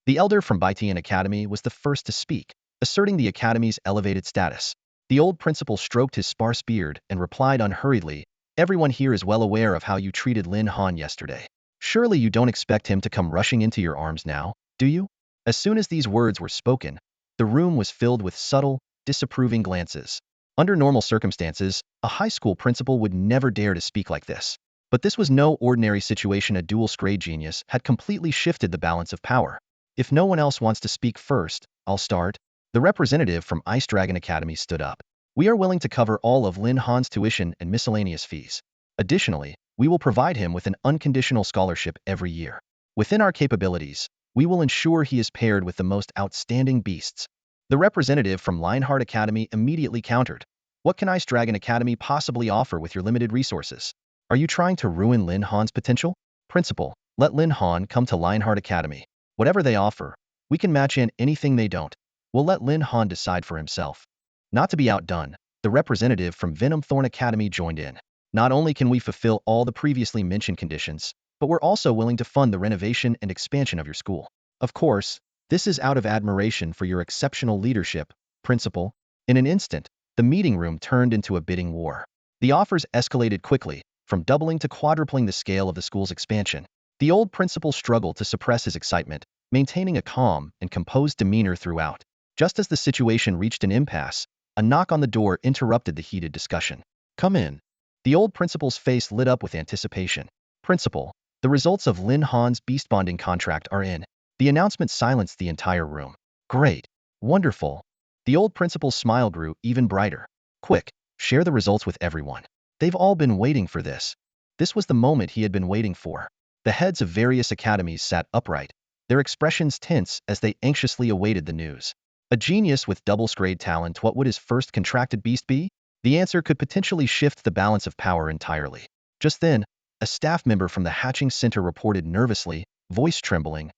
The elder from Betrayal Academy was the first to speak, asserting the academy's elevated status. The old principal stroked his sparse beard and replied unhurriedly, "Everyone here is well aware of how you treated Lin Han yesterday. Surely you don't expect him to come rushing into your arms now, do you?" As soon as these words were spoken, the room was filled with subtle, disapproving glances. Under normal circumstances, a high school principal would never dare to speak like this. But this was no ordinary situation. A dual-grade genius had completely shifted the balance of power. "If no one else wants to speak first, I'll start." The representative from Ice Dragon Academy stood up. "We are willing to cover all of Lin Han's tuition and miscellaneous fees. Additionally, we will provide him with an unconditional scholarship every year. Within our capabilities, we will ensure he is paired with the most outstanding beasts." The representative from Lionheart Academy immediately countered. "What can Ice Dragon Academy possibly offer with your limited resources? Are you trying to ruin Lin Han's potential?" "Principal, let Lin Han come to Lionheart Academy. Whatever they offer, we can match in anything they don't. We'll let Lin Han decide for himself." Not to be outdone, the representative from Venom Thorn Academy joined in. "Not only can we fulfill all the previously mentioned conditions, but we're also willing to fund the renovation and expansion of your school. Of course, this is out of admiration for your exceptional leadership, Principal." In an instant, the meeting room turned into a bidding war. The offers escalated quickly, from doubling to quadrupling the scale of the school's expansion. The old principal struggled to suppress his excitement, maintaining a calm and composed demeanor throughout. Just as the situation reached an impasse, a knock on the door interrupted the heated discussion. "Come in." The old principal's face lit up with anticipation. "Principal, the results of Lin Han's beast bonding contract are in." The announcement silenced the entire room. "Great. Wonderful." The old principal's smile grew even brighter. "Quick, share the results with everyone. They've all been waiting for this." This was the moment he had been waiting for. The heads of various academies sat upright, their expressions tense as they anxiously awaited the news. A genius with double-grade talent, what would his first contracted beast be? The answer could potentially shift the balance of power entirely. Just then, a staff member from the hatching center reported nervously, voice trembling,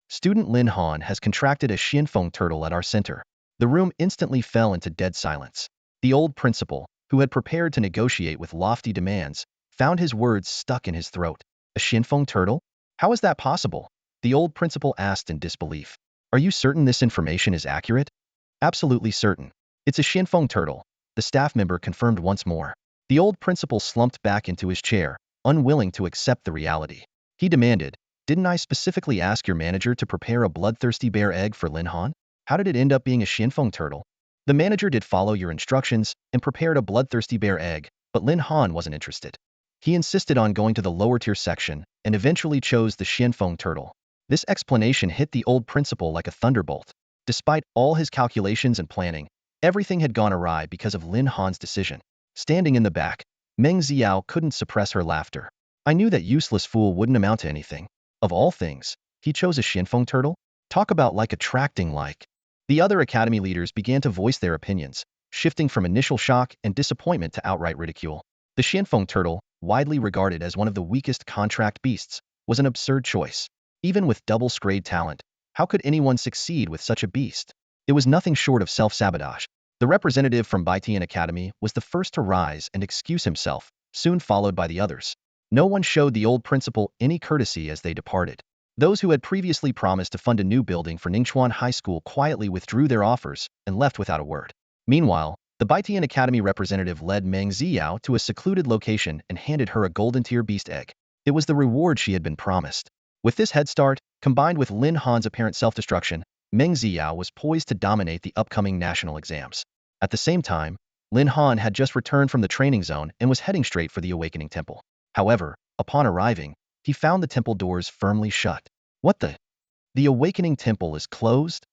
Student Lin Han has contracted a Xianfeng turtle at our center." The room instantly fell into dead silence. The old principal, who had prepared to negotiate with lofty demands, found his words stuck in his throat. "A Xianfeng turtle? How is that possible? The old principal asked in disbelief. Are you certain this information is accurate? Absolutely certain. It's a Xianfeng turtle, the staff member confirmed once more. The old principal slumped back into his chair, unwilling to accept the reality. He demanded, didn't I specifically ask your manager to prepare a bloodthirsty bear egg for Lin Han? How did it end up being a Xianfeng turtle? The manager did follow your instructions and prepared a bloodthirsty bear egg, but Lin Han wasn't interested. He insisted on going to the lower tier section and eventually chose the Xianfeng turtle. This explanation hit the old principal like a thunderbolt. Despite all his calculations and planning, everything had gone awry because of Lin Han's decision. Standing in the back, Meng Xiao couldn't suppress her laughter. I knew that useless fool wouldn't amount to anything. Of all things, he chose a Xianfeng turtle? Talk about like attracting like. The other academy leaders began to voice their opinions, shifting from initial shock and disappointment to outright ridicule. The Xianfeng turtle, widely regarded as one of the weakest contract beasts, was an absurd choice. Even with double-scrayed talent, how could anyone succeed with such a beast? It was nothing short of self-sabotage. The representative from Betrayal Academy was the first to rise and excuse himself, soon followed by the others. No one showed the old principal any courtesy as they departed. Those who had previously promised to fund a new building for Ningchuan High School quietly withdrew their offers and left without a word. Meanwhile, the Betrayal Academy representative led Meng Xiao to a secluded location and handed her a golden-tier beast egg. It was the reward she had been promised. With this head start, combined with Lin Han's apparent self-destruction, Meng Xiao was poised to dominate the upcoming national exams. At the same time, Lin Han had just returned from the training zone and was heading straight for the Awakening Temple. However, upon arriving, he found the temple doors firmly shut. What the? The Awakening Temple is closed?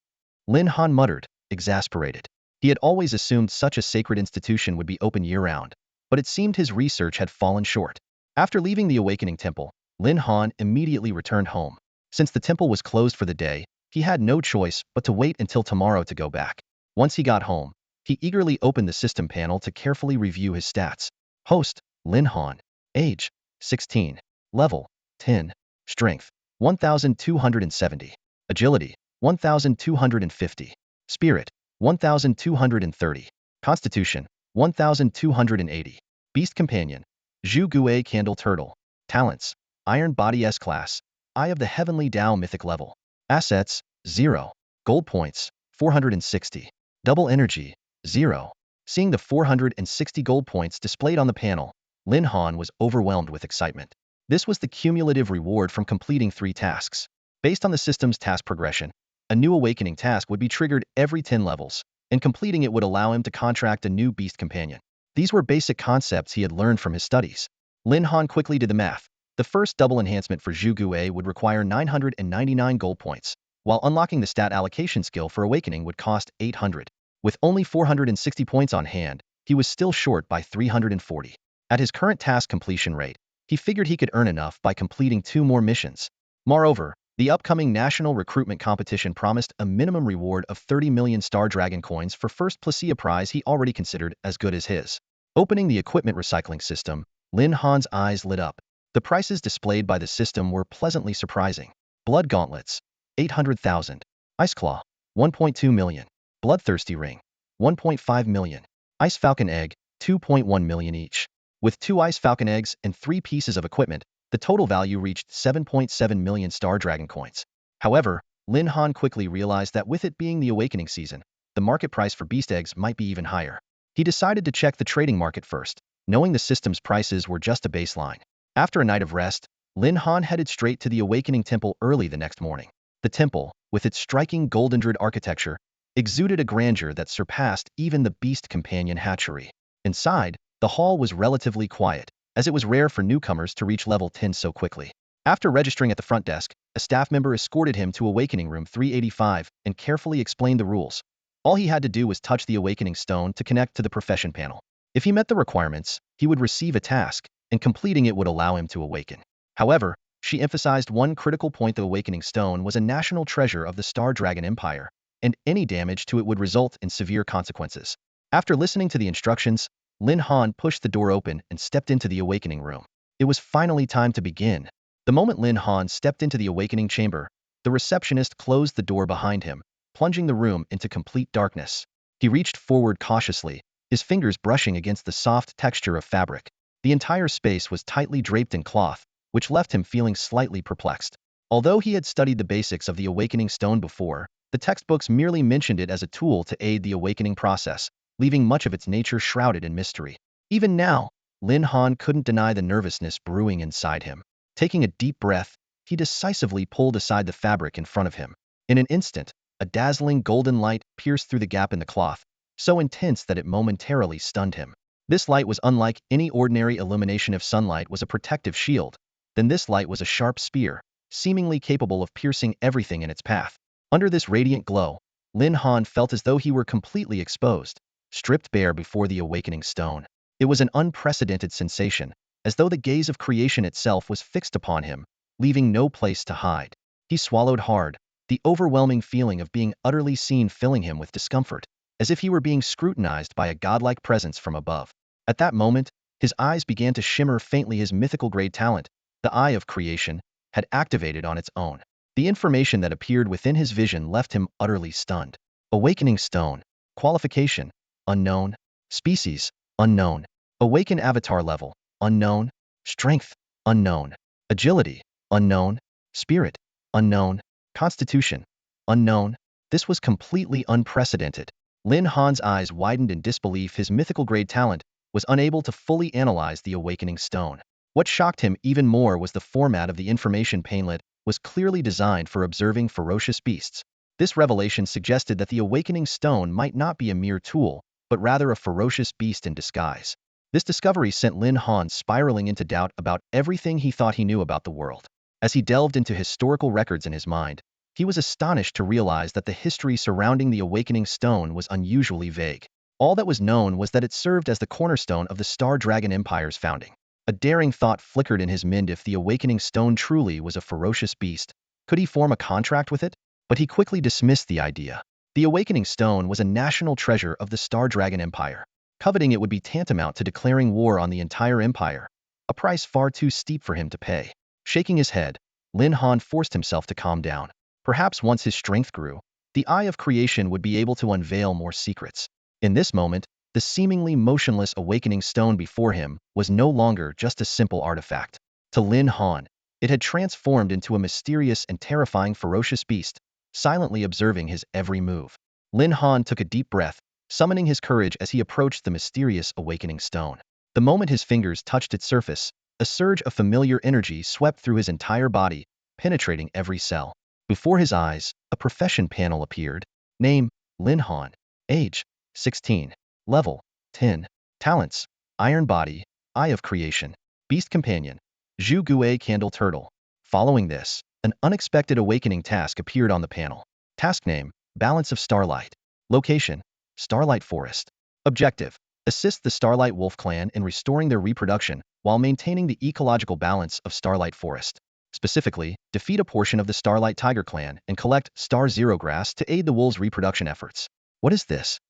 Lin Han muttered, exasperated. He had always assumed such a sacred institution would be open year-round, but it seemed his research had fallen short. After leaving the Awakening Temple, Lin Han immediately returned home. Since the temple was closed for the day, he had no choice but to wait until tomorrow to go back. Once he got home, he eagerly opened the system panel to carefully review his stats. Host, Lin Han. Age, 16. Level, 10. Strength, 1,270. Agility, 1,250. Spirit, 1,230. Constitution, 1,280. Beast Companion, Zhu Gui Candle Turtle. Talents, Iron Body S-Class. Eye of the Heavenly Tao Mythic Level. Assets, 0. Gold points, 460. Double Energy, 0. Seeing the 460 gold points displayed on the panel, Lin Han was overwhelmed with excitement. This was the cumulative reward from completing 3 tasks. Based on the system's task progression, a new awakening task would be triggered every 10 levels, and completing it would allow him to contract a new beast companion. These were basic concepts he had learned from his studies. Lin Han quickly did the math. The first double enhancement for Zhu Gui would require 999 gold points, while unlocking the stat allocation skill for awakening would cost 800. With only 460 points on hand, he was still short by 340. At his current task completion rate, he figured he could earn enough by completing 2 more missions. Moreover, the upcoming national recruitment competition promised a minimum reward of 30 million Star Dragon coins for first place, a prize he already considered as good as his. Opening the equipment recycling system, Lin Han's eyes lit up. The prices displayed by the system were pleasantly surprising. Blood Gauntlets, 800,000. Ice Claw, 1.2 million. Bloodthirsty Ring, 1.5 million. Ice Falcon Egg, 2.1 million each. With 2 Ice Falcon Eggs and 3 pieces of equipment, the total value reached 7.7 million Star Dragon coins. However, Lin Han quickly realized that with it being the awakening season, the market price for beast eggs might be even higher. He decided to check the trading market first, knowing the system's prices were just a baseline. After a night of rest, Lin Han headed straight to the Awakening Temple early the next morning. The temple, with its striking golden-grid architecture, exuded a grandeur that surpassed even the beast companion hatchery. Inside, the hall was relatively quiet, as it was rare for newcomers to reach level 10 so quickly. After registering at the front desk, a staff member escorted him to Awakening Room 385 and carefully explained the rules. All he had to do was touch the Awakening Stone to connect to the profession panel. If he met the requirements, he would receive a task, and completing it would allow him to awaken. However, she emphasized one critical point: the Awakening Stone was a national treasure of the Star Dragon Empire, and any damage to it would result in severe consequences. After listening to the instructions, Lin Han pushed the door open and stepped into the Awakening Room. It was finally time to begin. The moment Lin Han stepped into the Awakening Chamber, the receptionist closed the door behind him, plunging the room into complete darkness. He reached forward cautiously, his fingers brushing against the soft texture of fabric. The entire space was tightly draped in cloth, which left him feeling slightly perplexed. Although he had studied the basics of the awakening stone before, the textbooks merely mentioned it as a tool to aid the awakening process, leaving much of its nature shrouded in mystery. Even now, Lin Han couldn't deny the nervousness brewing inside him. Taking a deep breath, he decisively pulled aside the fabric in front of him. In an instant, a dazzling golden light pierced through the gap in the cloth, so intense that it momentarily stunned him. This light was unlike any ordinary illumination. If sunlight was a protective shield, then this light was a sharp spear, seemingly capable of piercing everything in its path. Under this radiant glow, Lin Han felt as though he were completely exposed, stripped bare before the awakening stone. It was an unprecedented sensation, as though the gaze of creation itself was fixed upon him, leaving no place to hide. He swallowed hard, the overwhelming feeling of being utterly seen filling him with discomfort, as if he were being scrutinized by a godlike presence from above. At that moment, his eyes began to shimmer faintly. His mythical grade talent, the Eye of Creation, had activated on its own. The information that appeared within his vision left him utterly stunned. Awakening Stone. Qualification: unknown. Species: unknown. Awaken avatar level: unknown. Strength: unknown. Agility: unknown. Spirit: unknown. Constitution: unknown. This was completely unprecedented. Lin Han's eyes widened in disbelief. His mythical grade talent was unable to fully analyze the awakening stone. What shocked him even more was the format of the information panellet was clearly designed for observing ferocious beasts. This revelation suggested that the awakening stone might not be a mere tool, but rather a ferocious beast in disguise. This discovery sent Lin Han spiraling into doubt about everything he thought he knew about the world. As he delved into historical records in his mind, he was astonished to realize that the history surrounding the awakening stone was unusually vague. All that was known was that it served as the cornerstone of the Star Dragon Empire's founding. A daring thought flickered in his mind: if the awakening stone truly was a ferocious beast, could he form a contract with it? But he quickly dismissed the idea. The awakening stone was a national treasure of the Star Dragon Empire. Coveting it would be tantamount to declaring war on the entire empire, a price far too steep for him to pay. Shaking his head, Lin Han forced himself to calm down. Perhaps once his strength grew, the Eye of Creation would be able to unveil more secrets. In this moment, the seemingly motionless awakening stone before him was no longer just a simple artifact. To Lin Han, it had transformed into a mysterious and terrifying ferocious beast, silently observing his every move. Lin Han took a deep breath, summoning his courage as he approached the mysterious awakening stone. The moment his fingers touched its surface, a surge of familiar energy swept through his entire body, penetrating every cell. Before his eyes, a profession panel appeared. Name: Lin Han. Age: 16. Level: 10. Talents: Iron Body, Eye of Creation. Beast Companion: Zhu Gui Candle Turtle. Following this, an unexpected awakening task appeared on the panel. Task name: Balance of Starlight. Location: Starlight Forest. Objective: assist the Starlight Wolf clan in restoring their reproduction while maintaining the ecological balance of Starlight Forest. Specifically, defeat a portion of the Starlight Tiger clan and collect Star Zero Grass to aid the wolves' reproduction efforts. What is this?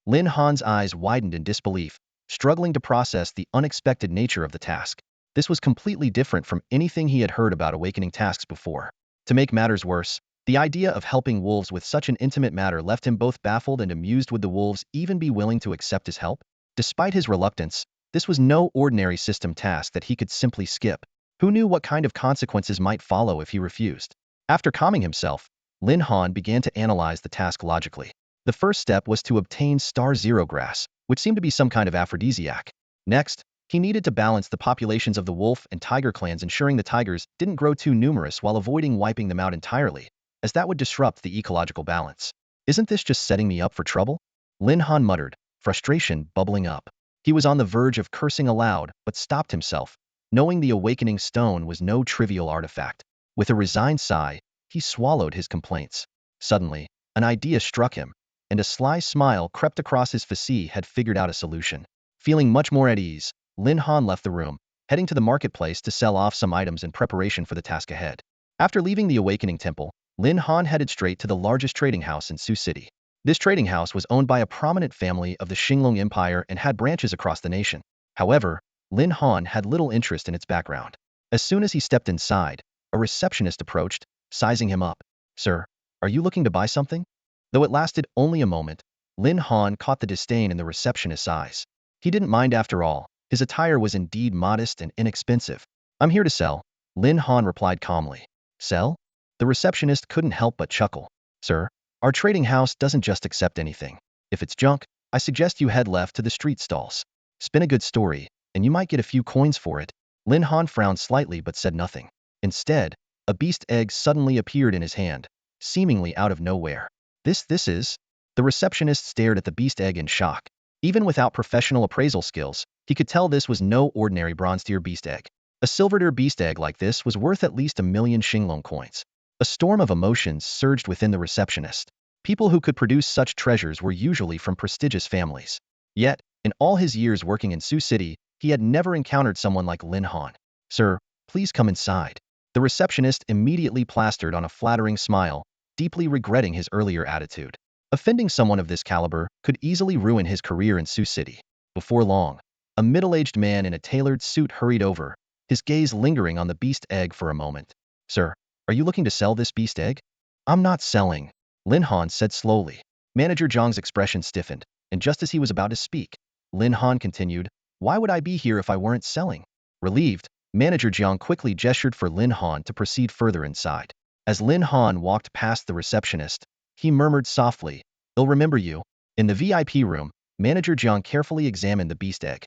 Lin Han's eyes widened in disbelief, struggling to process the unexpected nature of the task. This was completely different from anything he had heard about awakening tasks before. To make matters worse, the idea of helping wolves with such an intimate matter left him both baffled and amused. Would the wolves even be willing to accept his help? Despite his reluctance, this was no ordinary system task that he could simply skip. Who knew what kind of consequences might follow if he refused? After calming himself, Lin Han began to analyze the task logically. The first step was to obtain Star Zero Grass, which seemed to be some kind of aphrodisiac. Next, he needed to balance the populations of the wolf and tiger clans, ensuring the tigers didn't grow too numerous while avoiding wiping them out entirely, as that would disrupt the ecological balance. Isn't this just setting me up for trouble? Lin Han muttered, frustration bubbling up. He was on the verge of cursing aloud, but stopped himself, knowing the awakening stone was no trivial artifact. With a resigned sigh, he swallowed his complaints. Suddenly, an idea struck him, and a sly smile crept across his face. He had figured out a solution. Feeling much more at ease, Lin Han left the room, heading to the marketplace to sell off some items in preparation for the task ahead. After leaving the Awakening Temple, Lin Han headed straight to the largest trading house in Sioux City. This trading house was owned by a prominent family of the Xinglong Empire and had branches across the nation. However, Lin Han had little interest in its background. As soon as he stepped inside, a receptionist approached, sizing him up. "Sir, are you looking to buy something?" Though it lasted only a moment, Lin Han caught the disdain in the receptionist's eyes. He didn't mind after all. His attire was indeed modest and inexpensive. "I'm here to sell," Lin Han replied calmly. Sell? The receptionist couldn't help but chuckle. Sir, our trading house doesn't just accept anything. If it's junk, I suggest you head left to the street stalls. Spin a good story, and you might get a few coins for it. Lin Han frowned slightly but said nothing. Instead, a beast egg suddenly appeared in his hand, seemingly out of nowhere. This is? The receptionist stared at the beast egg in shock. Even without professional appraisal skills, he could tell this was no ordinary bronze-tier beast egg. A silver-tier beast egg like this was worth at least 1,000,000 Xinglong coins. A storm of emotions surged within the receptionist. People who could produce such treasures were usually from prestigious families. Yet, in all his years working in Sioux City, he had never encountered someone like Lin Han. Sir, please come inside. The receptionist immediately plastered on a flattering smile, deeply regretting his earlier attitude. Offending someone of this caliber could easily ruin his career in Sioux City. Before long, a middle-aged man in a tailored suit hurried over, his gaze lingering on the beast egg for a moment. Sir, are you looking to sell this beast egg? I'm not selling, Lin Han said slowly. Manager Zhang's expression stiffened, and just as he was about to speak, Lin Han continued, why would I be here if I weren't selling? Relieved, Manager Zhang quickly gestured for Lin Han to proceed further inside. As Lin Han walked past the receptionist, he murmured softly, they'll remember you. In the VIP room, Manager Zhang carefully examined the beast egg.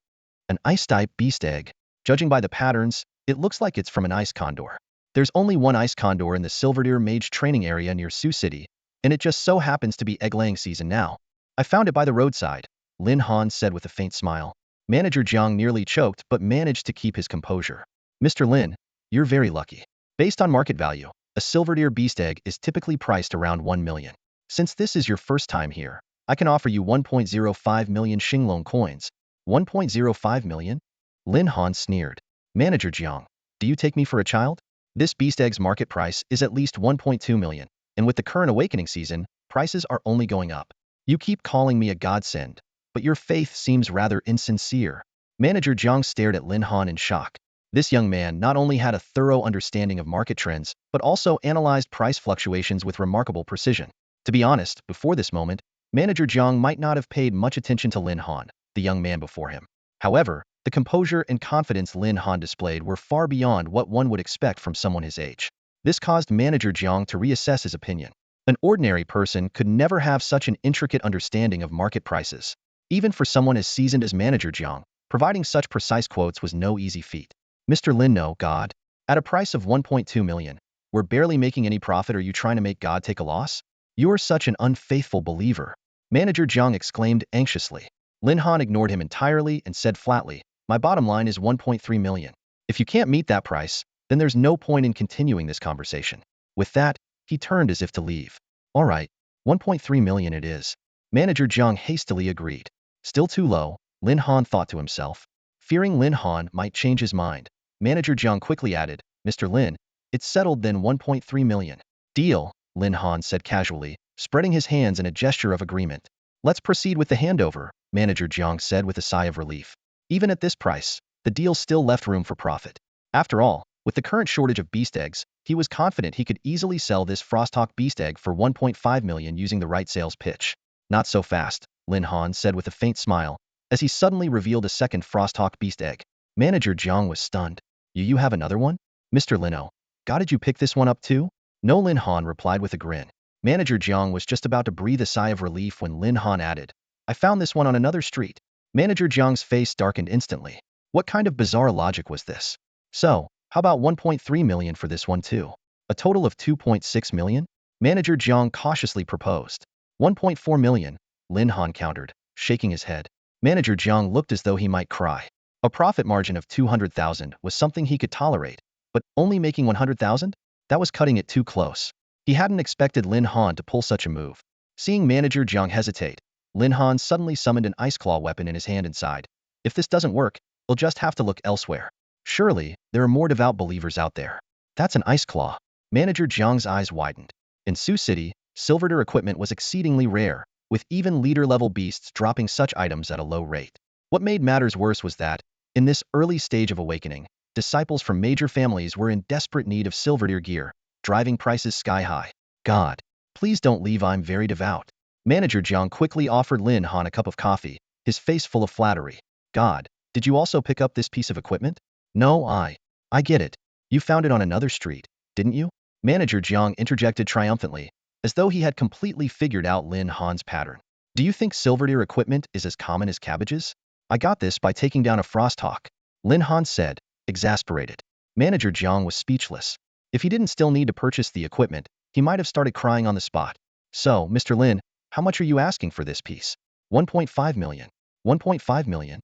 An ice-type beast egg. Judging by the patterns, it looks like it's from an ice condor. There's only one ice condor in the Silverdeer Mage training area near Sioux City, and it just so happens to be egg-laying season now. I found it by the roadside, Lin Han said with a faint smile. Manager Zhang nearly choked but managed to keep his composure. Mr. Lin, you're very lucky. Based on market value, a Silverdeer beast egg is typically priced around 1 million. Since this is your first time here, I can offer you 1.05 million Xinglong coins. 1.05 million? Lin Han sneered. Manager Zhang, do you take me for a child? This beast egg's market price is at least 1.2 million, and with the current awakening season, prices are only going up. You keep calling me a godsend, but your faith seems rather insincere. Manager Zhang stared at Lin Han in shock. This young man not only had a thorough understanding of market trends, but also analyzed price fluctuations with remarkable precision. To be honest, before this moment, Manager Zhang might not have paid much attention to Lin Han, the young man before him. However, the composure and confidence Lin Han displayed were far beyond what one would expect from someone his age. This caused Manager Zhang to reassess his opinion. An ordinary person could never have such an intricate understanding of market prices. Even for someone as seasoned as Manager Zhang, providing such precise quotes was no easy feat. Mr. Lin, no, God. At a price of 1.2 million, we're barely making any profit. Are you trying to make God take a loss? You're such an unfaithful believer. Manager Zhang exclaimed anxiously. Lin Han ignored him entirely and said flatly, my bottom line is 1.3 million. If you can't meet that price, then there's no point in continuing this conversation. With that, he turned as if to leave. All right, 1.3 million it is. Manager Zhang hastily agreed. Still too low, Lin Han thought to himself. Fearing Lin Han might change his mind, Manager Zhang quickly added, Mr. Lin, it's settled then 1.3 million. Deal, Lin Han said casually, spreading his hands in a gesture of agreement. Let's proceed with the handover, Manager Zhang said with a sigh of relief. Even at this price, the deal still left room for profit. After all, with the current shortage of beast eggs, he was confident he could easily sell this Frosthawk beast egg for 1.5 million using the right sales pitch. Not so fast, Lin Han said with a faint smile, as he suddenly revealed a second Frosthawk beast egg. Manager Zhang was stunned. You have another one? Mr. Lino, God, did you pick this one up too? No, Lin Han replied with a grin. Manager Zhang was just about to breathe a sigh of relief when Lin Han added, I found this one on another street. Manager Zhang's face darkened instantly. What kind of bizarre logic was this? So, how about 1.3 million for this one too? A total of 2.6 million? Manager Zhang cautiously proposed. 1.4 million, Lin Han countered, shaking his head. Manager Zhang looked as though he might cry. A profit margin of 200,000 was something he could tolerate, but only making 100,000? That was cutting it too close. He hadn't expected Lin Han to pull such a move. Seeing Manager Zhang hesitate, Lin Han suddenly summoned an ice claw weapon in his hand and sighed. If this doesn't work, he'll just have to look elsewhere. Surely, there are more devout believers out there. That's an ice claw. Manager Zhang's eyes widened. In Sioux City, Silverdeer equipment was exceedingly rare, with even leader-level beasts dropping such items at a low rate. What made matters worse was that, in this early stage of awakening, disciples from major families were in desperate need of Silverdeer gear, driving prices sky-high. God, please don't leave, I'm very devout. Manager Zhang quickly offered Lin Han a cup of coffee, his face full of flattery. God, did you also pick up this piece of equipment? No, I get it. You found it on another street, didn't you? Manager Jiang interjected triumphantly, as though he had completely figured out Lin Han's pattern. Do you think silverware equipment is as common as cabbages? I got this by taking down a frosthawk, Lin Han said, exasperated. Manager Jiang was speechless. If he didn't still need to purchase the equipment, he might have started crying on the spot. So, Mr. Lin, how much are you asking for this piece? 1.5 million. 1.5 million?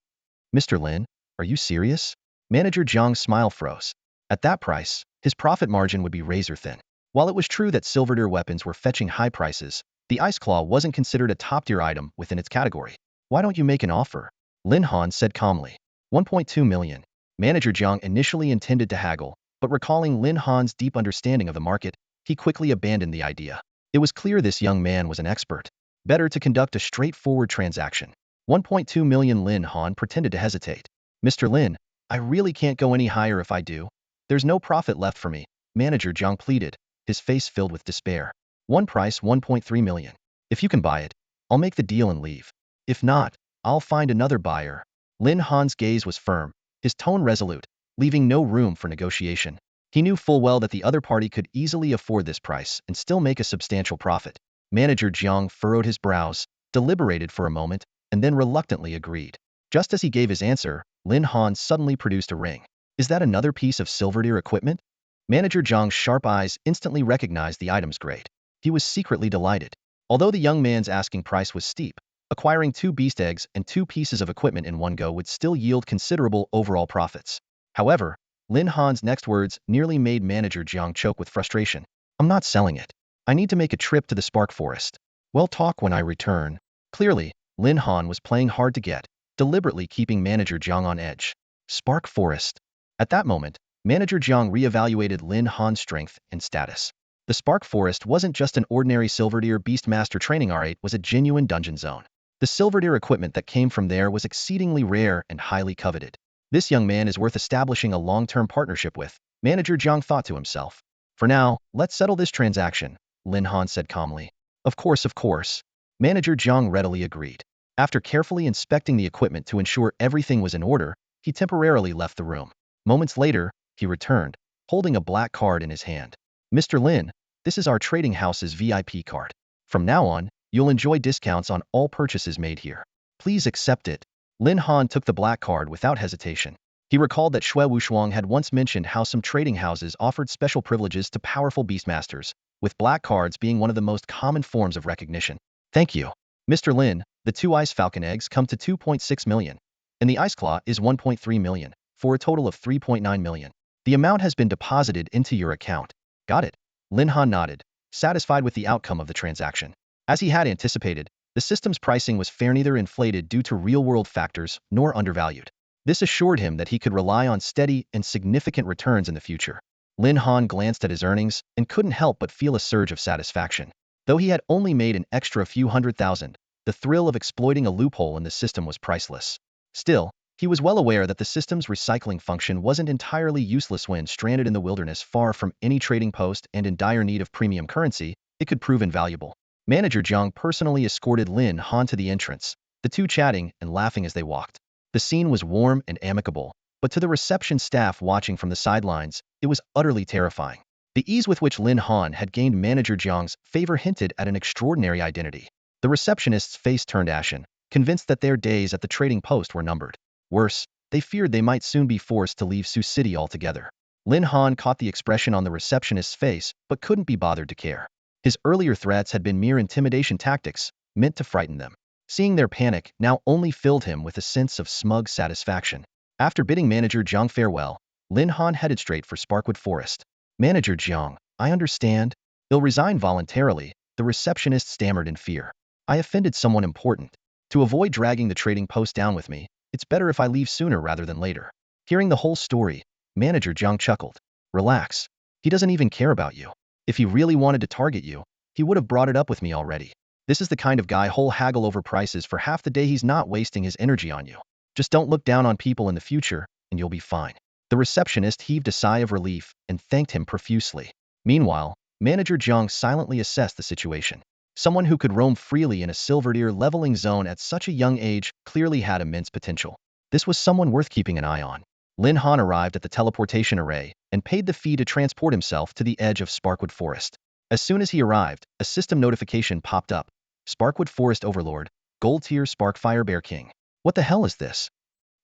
Mr. Lin, are you serious? Manager Jiang's smile froze. At that price, his profit margin would be razor thin. While it was true that silverware weapons were fetching high prices, the Ice Claw wasn't considered a top-tier item within its category. Why don't you make an offer? Lin Han said calmly. 1.2 million. Manager Jiang initially intended to haggle, but recalling Lin Han's deep understanding of the market, he quickly abandoned the idea. It was clear this young man was an expert. Better to conduct a straightforward transaction. 1.2 million. Lin Han pretended to hesitate. Mr. Lin, I really can't go any higher if I do. There's no profit left for me, Manager Jiang pleaded, his face filled with despair. One price 1.3 million. If you can buy it, I'll make the deal and leave. If not, I'll find another buyer. Lin Han's gaze was firm, his tone resolute, leaving no room for negotiation. He knew full well that the other party could easily afford this price and still make a substantial profit. Manager Jiang furrowed his brows, deliberated for a moment, and then reluctantly agreed. Just as he gave his answer, Lin Han suddenly produced a ring. Is that another piece of silverware equipment? Manager Jiang's sharp eyes instantly recognized the item's grade. He was secretly delighted. Although the young man's asking price was steep, acquiring 2 beast eggs and 2 pieces of equipment in one go would still yield considerable overall profits. However, Lin Han's next words nearly made Manager Jiang choke with frustration. I'm not selling it. I need to make a trip to the Spark Forest. We'll talk when I return. Clearly, Lin Han was playing hard to get, deliberately keeping Manager Jiang on edge. Spark Forest. At that moment, Manager Jiang reevaluated Lin Han's strength and status. The Spark Forest wasn't just an ordinary Silverdeer Beastmaster training R8, was a genuine dungeon zone. The Silverdeer equipment that came from there was exceedingly rare and highly coveted. This young man is worth establishing a long-term partnership with, Manager Jiang thought to himself. For now, let's settle this transaction, Lin Han said calmly. Of course, of course. Manager Jiang readily agreed. After carefully inspecting the equipment to ensure everything was in order, he temporarily left the room. Moments later, he returned, holding a black card in his hand. Mr. Lin, this is our trading house's VIP card. From now on, you'll enjoy discounts on all purchases made here. Please accept it. Lin Han took the black card without hesitation. He recalled that Xue Wushuang had once mentioned how some trading houses offered special privileges to powerful beastmasters, with black cards being one of the most common forms of recognition. Thank you. Mr. Lin, the 2 Ice Falcon eggs come to 2.6 million, and the Ice Claw is 1.3 million, for a total of 3.9 million. The amount has been deposited into your account. Got it. Lin Han nodded, satisfied with the outcome of the transaction. As he had anticipated, the system's pricing was fair, neither inflated due to real-world factors nor undervalued. This assured him that he could rely on steady and significant returns in the future. Lin Han glanced at his earnings and couldn't help but feel a surge of satisfaction. Though he had only made an extra few $100,000, the thrill of exploiting a loophole in the system was priceless. Still, he was well aware that the system's recycling function wasn't entirely useless. When stranded in the wilderness far from any trading post and in dire need of premium currency, it could prove invaluable. Manager Jiang personally escorted Lin Han to the entrance, the two chatting and laughing as they walked. The scene was warm and amicable, but to the reception staff watching from the sidelines, it was utterly terrifying. The ease with which Lin Han had gained Manager Jiang's favor hinted at an extraordinary identity. The receptionist's face turned ashen, convinced that their days at the trading post were numbered. Worse, they feared they might soon be forced to leave Sioux City altogether. Lin Han caught the expression on the receptionist's face, but couldn't be bothered to care. His earlier threats had been mere intimidation tactics, meant to frighten them. Seeing their panic now only filled him with a sense of smug satisfaction. After bidding Manager Jiang farewell, Lin Han headed straight for Sparkwood Forest. Manager Jiang, I understand. He'll resign voluntarily, the receptionist stammered in fear. I offended someone important. To avoid dragging the trading post down with me, it's better if I leave sooner rather than later. Hearing the whole story, Manager Jiang chuckled. Relax. He doesn't even care about you. If he really wanted to target you, he would have brought it up with me already. This is the kind of guy who'll haggle over prices for half the day. He's not wasting his energy on you. Just don't look down on people in the future, and you'll be fine. The receptionist heaved a sigh of relief and thanked him profusely. Meanwhile, Manager Jiang silently assessed the situation. Someone who could roam freely in a Silverdeer leveling zone at such a young age clearly had immense potential. This was someone worth keeping an eye on. Lin Han arrived at the teleportation array and paid the fee to transport himself to the edge of Sparkwood Forest. As soon as he arrived, a system notification popped up. Sparkwood Forest Overlord, Gold Tier Sparkfire Bear King. What the hell is this?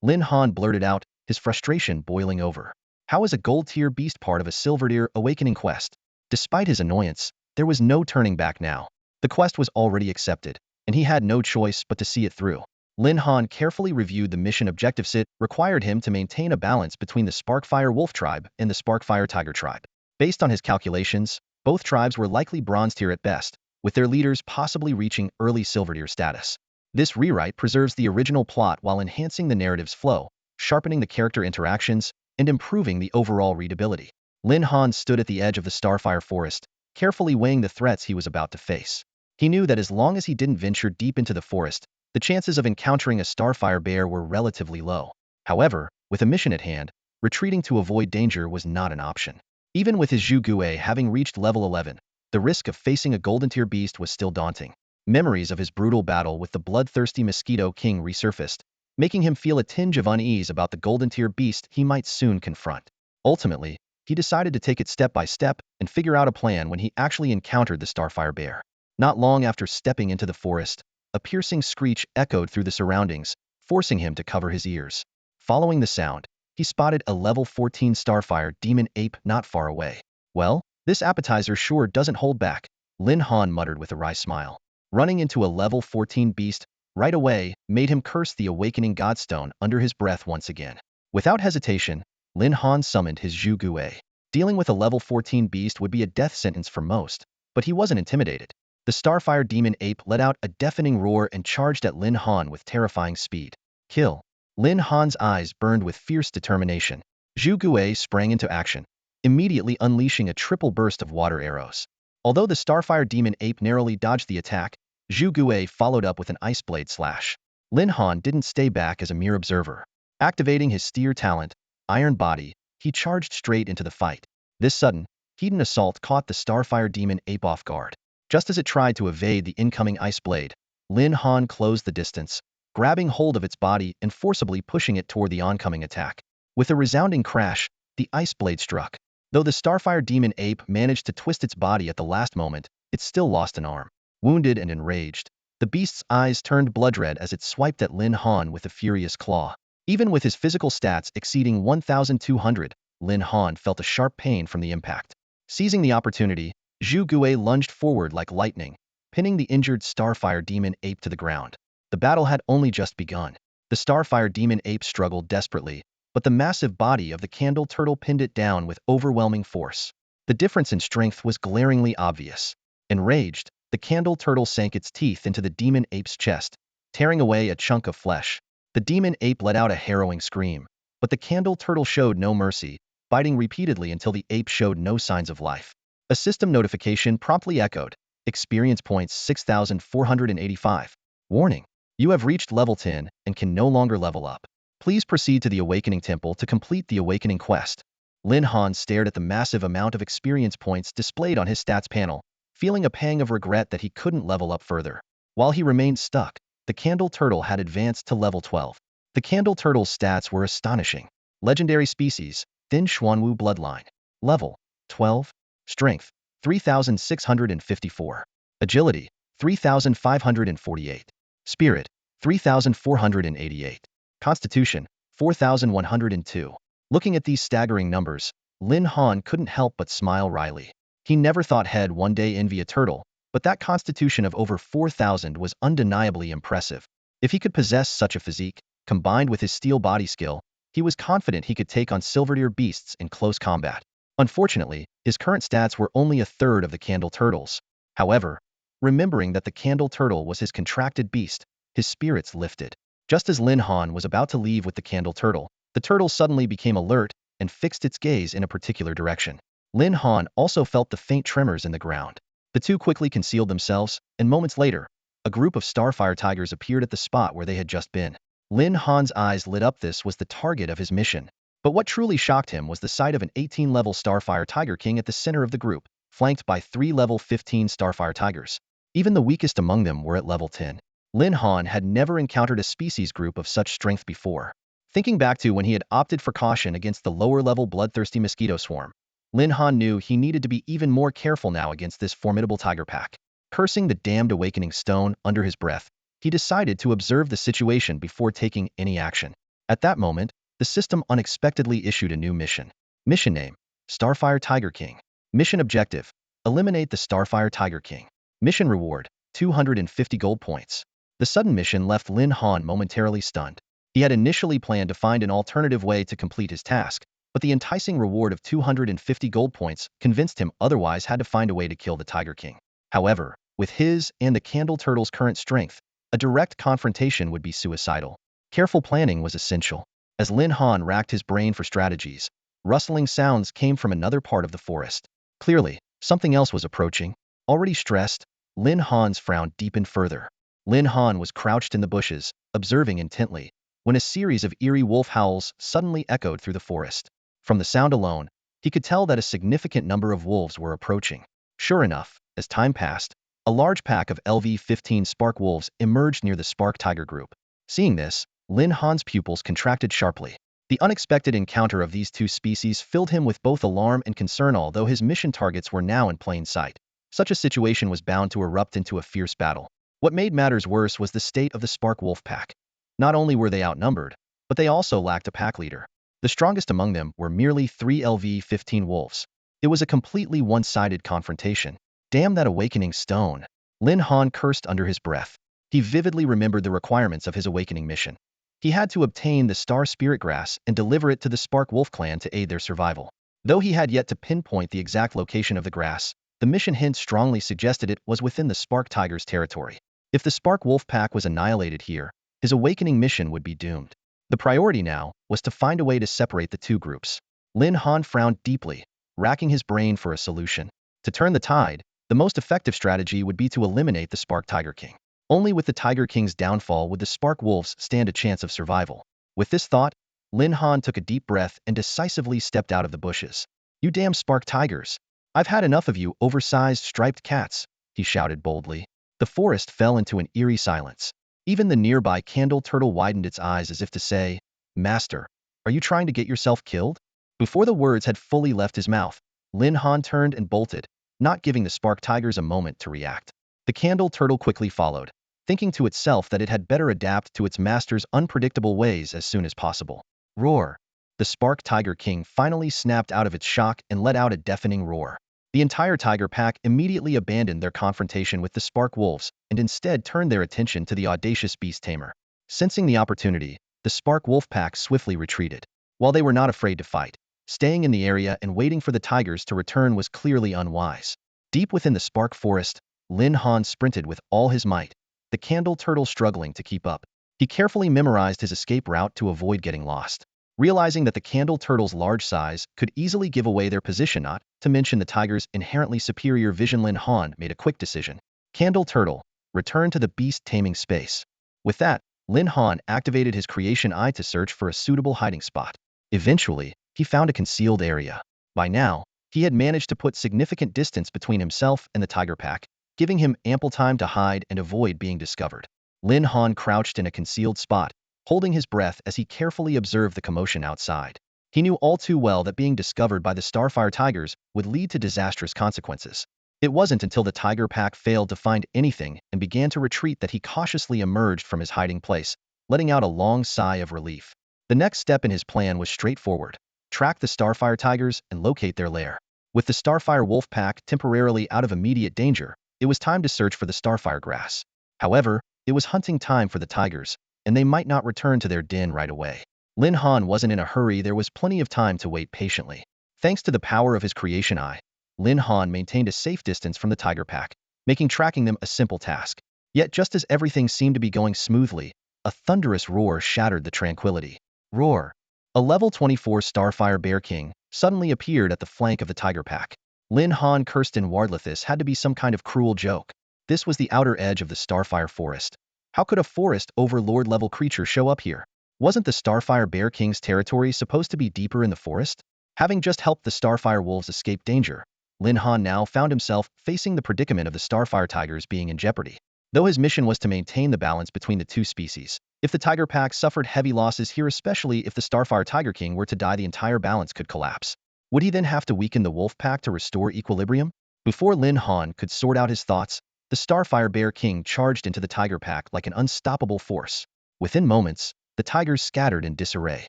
Lin Han blurted out, his frustration boiling over. How is a Gold Tier beast part of a Silver Tier awakening quest? Despite his annoyance, there was no turning back now. The quest was already accepted, and he had no choice but to see it through. Lin Han carefully reviewed the mission objectives. It required him to maintain a balance between the Sparkfire Wolf tribe and the Sparkfire Tiger tribe. Based on his calculations, both tribes were likely Bronze Tier at best, with their leaders possibly reaching early Silver Tier status. This rewrite preserves the original plot while enhancing the narrative's flow, sharpening the character interactions, and improving the overall readability. Lin Han stood at the edge of the Starfire Forest, carefully weighing the threats he was about to face. He knew that as long as he didn't venture deep into the forest, the chances of encountering a Starfire bear were relatively low. However, with a mission at hand, retreating to avoid danger was not an option. Even with his Zhu Gui having reached level 11, the risk of facing a Golden Tier beast was still daunting. Memories of his brutal battle with the bloodthirsty Mosquito King resurfaced, making him feel a tinge of unease about the Golden Tier beast he might soon confront. Ultimately, he decided to take it step by step and figure out a plan when he actually encountered the Starfire bear. Not long after stepping into the forest, a piercing screech echoed through the surroundings, forcing him to cover his ears. Following the sound, he spotted a level 14 Starfire demon ape not far away. Well, this appetizer sure doesn't hold back, Lin Han muttered with a wry smile. Running into a level 14 beast right away made him curse the awakening godstone under his breath once again. Without hesitation, Lin Han summoned his Zhu Gui. Dealing with a level 14 beast would be a death sentence for most, but he wasn't intimidated. The Starfire demon ape let out a deafening roar and charged at Lin Han with terrifying speed. Kill. Lin Han's eyes burned with fierce determination. Zhu Gui sprang into action, immediately unleashing a triple burst of water arrows. Although the Starfire demon ape narrowly dodged the attack, Zhu Gui followed up with an ice blade slash. Lin Han didn't stay back as a mere observer. Activating his steer talent, Iron Body, he charged straight into the fight. This sudden, hidden assault caught the Starfire demon ape off guard. Just as it tried to evade the incoming ice blade, Lin Han closed the distance, grabbing hold of its body and forcibly pushing it toward the oncoming attack. With a resounding crash, the ice blade struck. Though the Starfire demon ape managed to twist its body at the last moment, it still lost an arm. Wounded and enraged, the beast's eyes turned blood-red as it swiped at Lin Han with a furious claw. Even with his physical stats exceeding 1,200, Lin Han felt a sharp pain from the impact. Seizing the opportunity, Zhu Gui lunged forward like lightning, pinning the injured Starfire demon ape to the ground. The battle had only just begun. The Starfire demon ape struggled desperately, but the massive body of the Candle Turtle pinned it down with overwhelming force. The difference in strength was glaringly obvious. Enraged, the Candle Turtle sank its teeth into the demon ape's chest, tearing away a chunk of flesh. The demon ape let out a harrowing scream, but the Candle Turtle showed no mercy, biting repeatedly until the ape showed no signs of life. A system notification promptly echoed. Experience points 6,485. Warning. You have reached level 10 and can no longer level up. Please proceed to the Awakening Temple to complete the Awakening quest. Lin Han stared at the massive amount of experience points displayed on his stats panel, feeling a pang of regret that he couldn't level up further. While he remained stuck, the Candle Turtle had advanced to level 12. The Candle Turtle's stats were astonishing. Legendary species, Thin Xuanwu bloodline. Level 12. Strength, 3,654. Agility, 3,548. Spirit, 3,488. Constitution, 4,102. Looking at these staggering numbers, Lin Han couldn't help but smile wryly. He never thought he'd one day envy a turtle, but that constitution of over 4,000 was undeniably impressive. If he could possess such a physique, combined with his steel body skill, he was confident he could take on Silver Tier beasts in close combat. Unfortunately, his current stats were only a third of the Candle Turtle's. However, remembering that the Candle Turtle was his contracted beast, his spirits lifted. Just as Lin Han was about to leave with the Candle Turtle, the turtle suddenly became alert and fixed its gaze in a particular direction. Lin Han also felt the faint tremors in the ground. The two quickly concealed themselves, and moments later, a group of Starfire tigers appeared at the spot where they had just been. Lin Han's eyes lit up. This was the target of his mission. But what truly shocked him was the sight of an 18-level Starfire Tiger King at the center of the group, flanked by 3 level 15 Starfire Tigers. Even the weakest among them were at level 10. Lin Han had never encountered a species group of such strength before. Thinking back to when he had opted for caution against the lower-level bloodthirsty mosquito swarm, Lin Han knew he needed to be even more careful now against this formidable tiger pack. Cursing the damned awakening stone under his breath, he decided to observe the situation before taking any action. At that moment, the system unexpectedly issued a new mission. Mission name: Starfire Tiger King. Mission objective: eliminate the Starfire Tiger King. Mission reward: 250 gold points. The sudden mission left Lin Han momentarily stunned. He had initially planned to find an alternative way to complete his task, but the enticing reward of 250 gold points convinced him otherwise had to find a way to kill the Tiger King. However, with his and the Candle Turtle's current strength, a direct confrontation would be suicidal. Careful planning was essential. As Lin Han racked his brain for strategies, rustling sounds came from another part of the forest. Clearly, something else was approaching. Already stressed, Lin Han's frown deepened further. Lin Han was crouched in the bushes, observing intently, when a series of eerie wolf howls suddenly echoed through the forest. From the sound alone, he could tell that a significant number of wolves were approaching. Sure enough, as time passed, a large pack of LV-15 Spark wolves emerged near the Spark Tiger group. Seeing this, Lin Han's pupils contracted sharply. The unexpected encounter of these two species filled him with both alarm and concern. Although his mission targets were now in plain sight, such a situation was bound to erupt into a fierce battle. What made matters worse was the state of the Spark wolf pack. Not only were they outnumbered, but they also lacked a pack leader. The strongest among them were merely 3 LV-15 wolves. It was a completely one-sided confrontation. Damn that awakening stone! Lin Han cursed under his breath. He vividly remembered the requirements of his awakening mission. He had to obtain the Star Spirit Grass and deliver it to the Spark Wolf clan to aid their survival. Though he had yet to pinpoint the exact location of the grass, the mission hint strongly suggested it was within the Spark Tiger's territory. If the Spark Wolf pack was annihilated here, his awakening mission would be doomed. The priority now was to find a way to separate the two groups. Lin Han frowned deeply, racking his brain for a solution. To turn the tide, the most effective strategy would be to eliminate the Spark Tiger King. Only with the Tiger King's downfall would the Spark Wolves stand a chance of survival. With this thought, Lin Han took a deep breath and decisively stepped out of the bushes. "You damn Spark Tigers! I've had enough of you oversized striped cats," he shouted boldly. The forest fell into an eerie silence. Even the nearby Candle Turtle widened its eyes as if to say, "Master, are you trying to get yourself killed?" Before the words had fully left his mouth, Lin Han turned and bolted, not giving the Spark Tigers a moment to react. The Candle Turtle quickly followed, thinking to itself that it had better adapt to its master's unpredictable ways as soon as possible. Roar! The Spark Tiger King finally snapped out of its shock and let out a deafening roar. The entire tiger pack immediately abandoned their confrontation with the Spark Wolves and instead turned their attention to the audacious beast tamer. Sensing the opportunity, the Spark Wolf pack swiftly retreated. While they were not afraid to fight, staying in the area and waiting for the tigers to return was clearly unwise. Deep within the Spark Forest, Lin Han sprinted with all his might, the Candle Turtle struggling to keep up. He carefully memorized his escape route to avoid getting lost. Realizing that the Candle Turtle's large size could easily give away their position, not to mention the tiger's inherently superior vision, Lin Han made a quick decision. Candle Turtle, return to the beast taming space. With that, Lin Han activated his creation eye to search for a suitable hiding spot. Eventually, he found a concealed area. By now, he had managed to put significant distance between himself and the tiger pack, giving him ample time to hide and avoid being discovered. Lin Han crouched in a concealed spot, holding his breath as he carefully observed the commotion outside. He knew all too well that being discovered by the Starfire Tigers would lead to disastrous consequences. It wasn't until the tiger pack failed to find anything and began to retreat that he cautiously emerged from his hiding place, letting out a long sigh of relief. The next step in his plan was straightforward: track the Starfire Tigers and locate their lair. With the Starfire Wolf pack temporarily out of immediate danger, it was time to search for the Starfire Grass. However, it was hunting time for the tigers, and they might not return to their den right away. Lin Han wasn't in a hurry. There was plenty of time to wait patiently. Thanks to the power of his creation eye, Lin Han maintained a safe distance from the tiger pack, making tracking them a simple task. Yet just as everything seemed to be going smoothly, a thunderous roar shattered the tranquility. Roar! A level 24 Starfire Bear King suddenly appeared at the flank of the tiger pack. Lin Han cursed inwardly. This had to be some kind of cruel joke. This was the outer edge of the Starfire Forest. How could a forest overlord-level creature show up here? Wasn't the Starfire Bear King's territory supposed to be deeper in the forest? Having just helped the Starfire Wolves escape danger, Lin Han now found himself facing the predicament of the Starfire Tigers being in jeopardy. Though his mission was to maintain the balance between the two species, If the tiger pack suffered heavy losses here, especially if the Starfire Tiger King were to die, the entire balance could collapse. Would he then have to weaken the wolf pack to restore equilibrium? Before Lin Han could sort out his thoughts, the Starfire Bear King charged into the tiger pack like an unstoppable force. Within moments, the tigers scattered in disarray.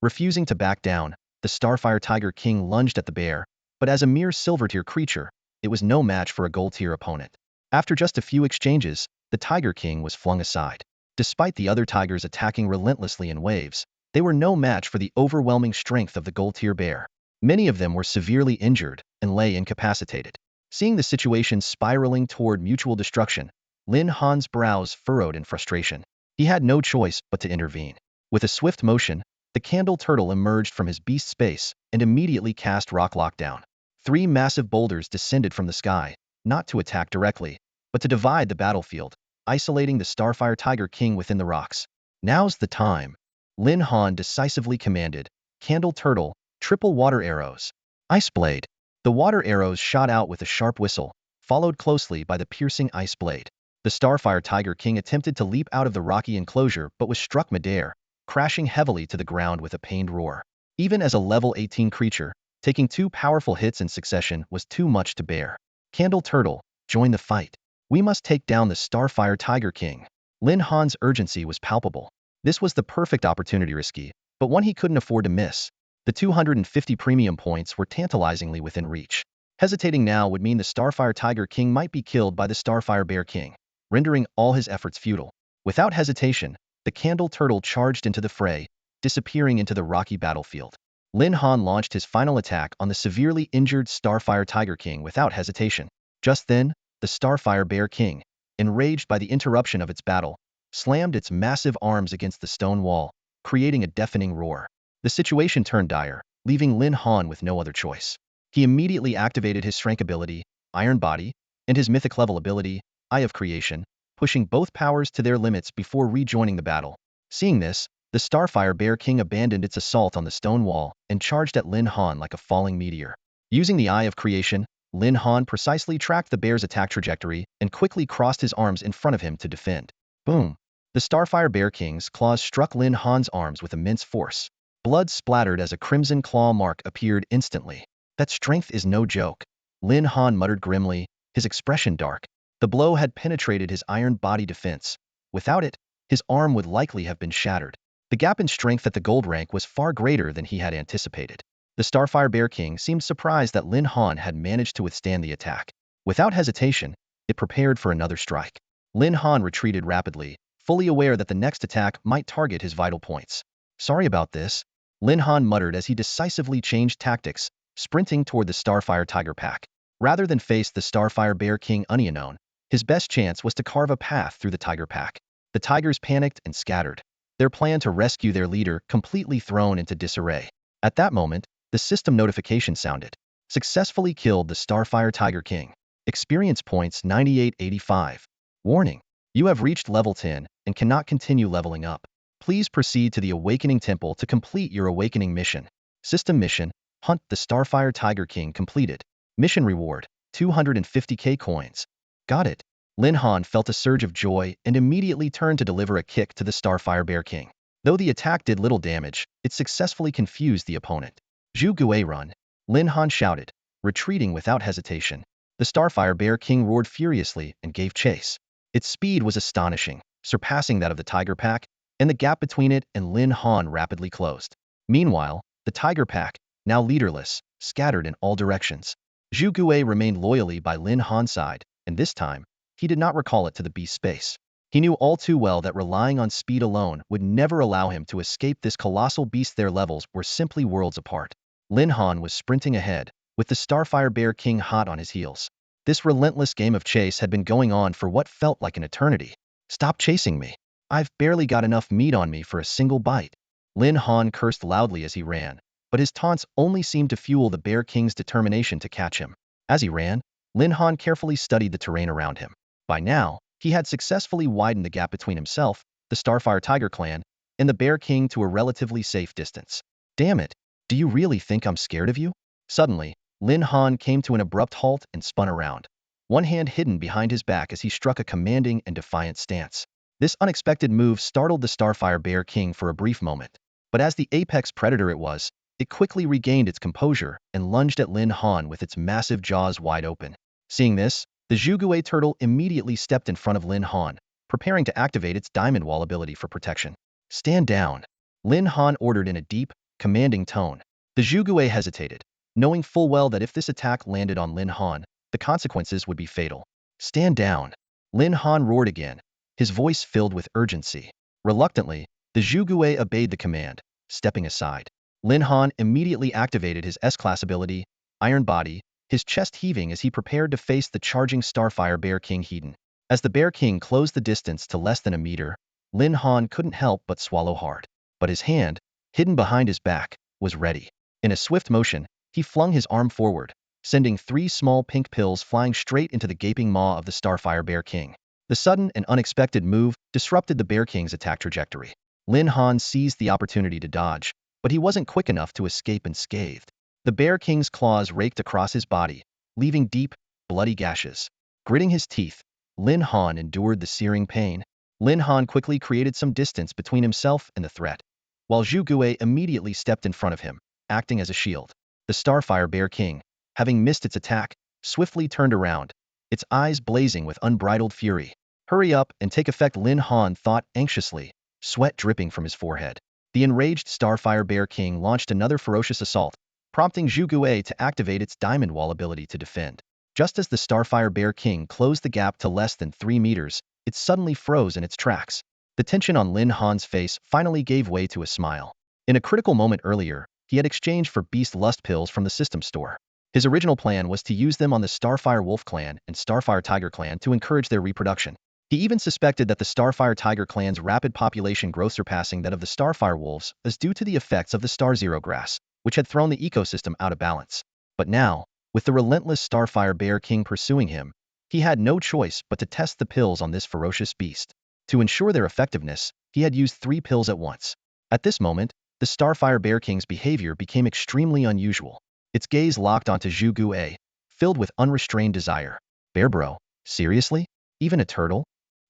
Refusing to back down, the Starfire Tiger King lunged at the bear, but as a mere silver-tier creature, it was no match for a gold-tier opponent. After just a few exchanges, the Tiger King was flung aside. Despite the other tigers attacking relentlessly in waves, they were no match for the overwhelming strength of the gold-tier bear. Many of them were severely injured and lay incapacitated. Seeing the situation spiraling toward mutual destruction, Lin Han's brows furrowed in frustration. He had no choice but to intervene. With a swift motion, the candle turtle emerged from his beast space and immediately cast rock lockdown. 3 massive boulders descended from the sky, not to attack directly, but to divide the battlefield, isolating the Starfire Tiger King within the rocks. Now's the time, Lin Han decisively commanded. Candle turtle, triple water arrows. Ice blade. The water arrows shot out with a sharp whistle, followed closely by the piercing ice blade. The Starfire Tiger King attempted to leap out of the rocky enclosure but was struck midair, crashing heavily to the ground with a pained roar. Even as a level 18 creature, taking 2 powerful hits in succession was too much to bear. Candle turtle, join the fight. We must take down the Starfire Tiger King. Lin Han's urgency was palpable. This was the perfect opportunity, risky, but one he couldn't afford to miss. The 250 premium points were tantalizingly within reach. Hesitating now would mean the Starfire Tiger King might be killed by the Starfire Bear King, rendering all his efforts futile. Without hesitation, the Candle Turtle charged into the fray, disappearing into the rocky battlefield. Lin Han launched his final attack on the severely injured Starfire Tiger King without hesitation. Just then, the Starfire Bear King, enraged by the interruption of its battle, slammed its massive arms against the stone wall, creating a deafening roar. The situation turned dire, leaving Lin Han with no other choice. He immediately activated his strength ability, Iron Body, and his mythic level ability, Eye of Creation, pushing both powers to their limits before rejoining the battle. Seeing this, the Starfire Bear King abandoned its assault on the stone wall and charged at Lin Han like a falling meteor. Using the Eye of Creation, Lin Han precisely tracked the bear's attack trajectory and quickly crossed his arms in front of him to defend. Boom! The Starfire Bear King's claws struck Lin Han's arms with immense force. Blood splattered as a crimson claw mark appeared instantly. That strength is no joke, Lin Han muttered grimly, his expression dark. The blow had penetrated his iron body defense. Without it, his arm would likely have been shattered. The gap in strength at the gold rank was far greater than he had anticipated. The Starfire Bear King seemed surprised that Lin Han had managed to withstand the attack. Without hesitation, it prepared for another strike. Lin Han retreated rapidly, fully aware that the next attack might target his vital points. Sorry about this, Lin Han muttered as he decisively changed tactics, sprinting toward the Starfire Tiger Pack. Rather than face the Starfire Bear King unknown, his best chance was to carve a path through the Tiger Pack. The tigers panicked and scattered, their plan to rescue their leader completely thrown into disarray. At that moment, the system notification sounded. Successfully killed the Starfire Tiger King. Experience points 9885. Warning. You have reached level 10 and cannot continue leveling up. Please proceed to the Awakening Temple to complete your awakening mission. System mission, Hunt the Starfire Tiger King completed. Mission reward, 250k coins. Got it. Lin Han felt a surge of joy and immediately turned to deliver a kick to the Starfire Bear King. Though the attack did little damage, it successfully confused the opponent. Zhu Gui run, Lin Han shouted, retreating without hesitation. The Starfire Bear King roared furiously and gave chase. Its speed was astonishing, surpassing that of the Tiger Pack, and the gap between it and Lin Han rapidly closed. Meanwhile, the Tiger Pack, now leaderless, scattered in all directions. Zhu Gui remained loyally by Lin Han's side, and this time, he did not recall it to the beast space. He knew all too well that relying on speed alone would never allow him to escape this colossal beast. Their levels were simply worlds apart. Lin Han was sprinting ahead, with the Starfire Bear King hot on his heels. This relentless game of chase had been going on for what felt like an eternity. Stop chasing me. I've barely got enough meat on me for a single bite. Lin Han cursed loudly as he ran, but his taunts only seemed to fuel the Bear King's determination to catch him. As he ran, Lin Han carefully studied the terrain around him. By now, he had successfully widened the gap between himself, the Starfire Tiger Clan, and the Bear King to a relatively safe distance. Damn it, do you really think I'm scared of you? Suddenly, Lin Han came to an abrupt halt and spun around, one hand hidden behind his back as he struck a commanding and defiant stance. This unexpected move startled the Starfire Bear King for a brief moment, but as the apex predator it was, it quickly regained its composure and lunged at Lin Han with its massive jaws wide open. Seeing this, the Zhuguei turtle immediately stepped in front of Lin Han, preparing to activate its Diamond Wall ability for protection. "Stand down," Lin Han ordered in a deep, commanding tone. The Zhuguei hesitated, knowing full well that if this attack landed on Lin Han, the consequences would be fatal. "Stand down," Lin Han roared again, his voice filled with urgency. Reluctantly, the Zhuguei obeyed the command, stepping aside. Lin Han immediately activated his S-class ability, Iron Body, his chest heaving as he prepared to face the charging Starfire Bear King Hedon. As the Bear King closed the distance to less than a meter, Lin Han couldn't help but swallow hard. But his hand, hidden behind his back, was ready. In a swift motion, he flung his arm forward, sending 3 small pink pills flying straight into the gaping maw of the Starfire Bear King. The sudden and unexpected move disrupted the Bear King's attack trajectory. Lin Han seized the opportunity to dodge, but he wasn't quick enough to escape unscathed. The Bear King's claws raked across his body, leaving deep, bloody gashes. Gritting his teeth, Lin Han endured the searing pain. Lin Han quickly created some distance between himself and the threat, while Zhu Guei immediately stepped in front of him, acting as a shield. The Starfire Bear King, having missed its attack, swiftly turned around, its eyes blazing with unbridled fury. "Hurry up and take effect," Lin Han thought anxiously, sweat dripping from his forehead. The enraged Starfire Bear King launched another ferocious assault, prompting Zhu Guei to activate its Diamond Wall ability to defend. Just as the Starfire Bear King closed the gap to less than 3 meters, it suddenly froze in its tracks. The tension on Lin Han's face finally gave way to a smile. In a critical moment earlier, he had exchanged for Beast Lust pills from the system store. His original plan was to use them on the Starfire Wolf clan and Starfire Tiger clan to encourage their reproduction. He even suspected that the Starfire Tiger clan's rapid population growth surpassing that of the Starfire Wolves was due to the effects of the Star Zero grass, which had thrown the ecosystem out of balance. But now, with the relentless Starfire Bear King pursuing him, he had no choice but to test the pills on this ferocious beast. To ensure their effectiveness, he had used 3 pills at once. At this moment, the Starfire Bear King's behavior became extremely unusual. Its gaze locked onto Zhu Guei, filled with unrestrained desire. "Bear bro, seriously? Even a turtle?"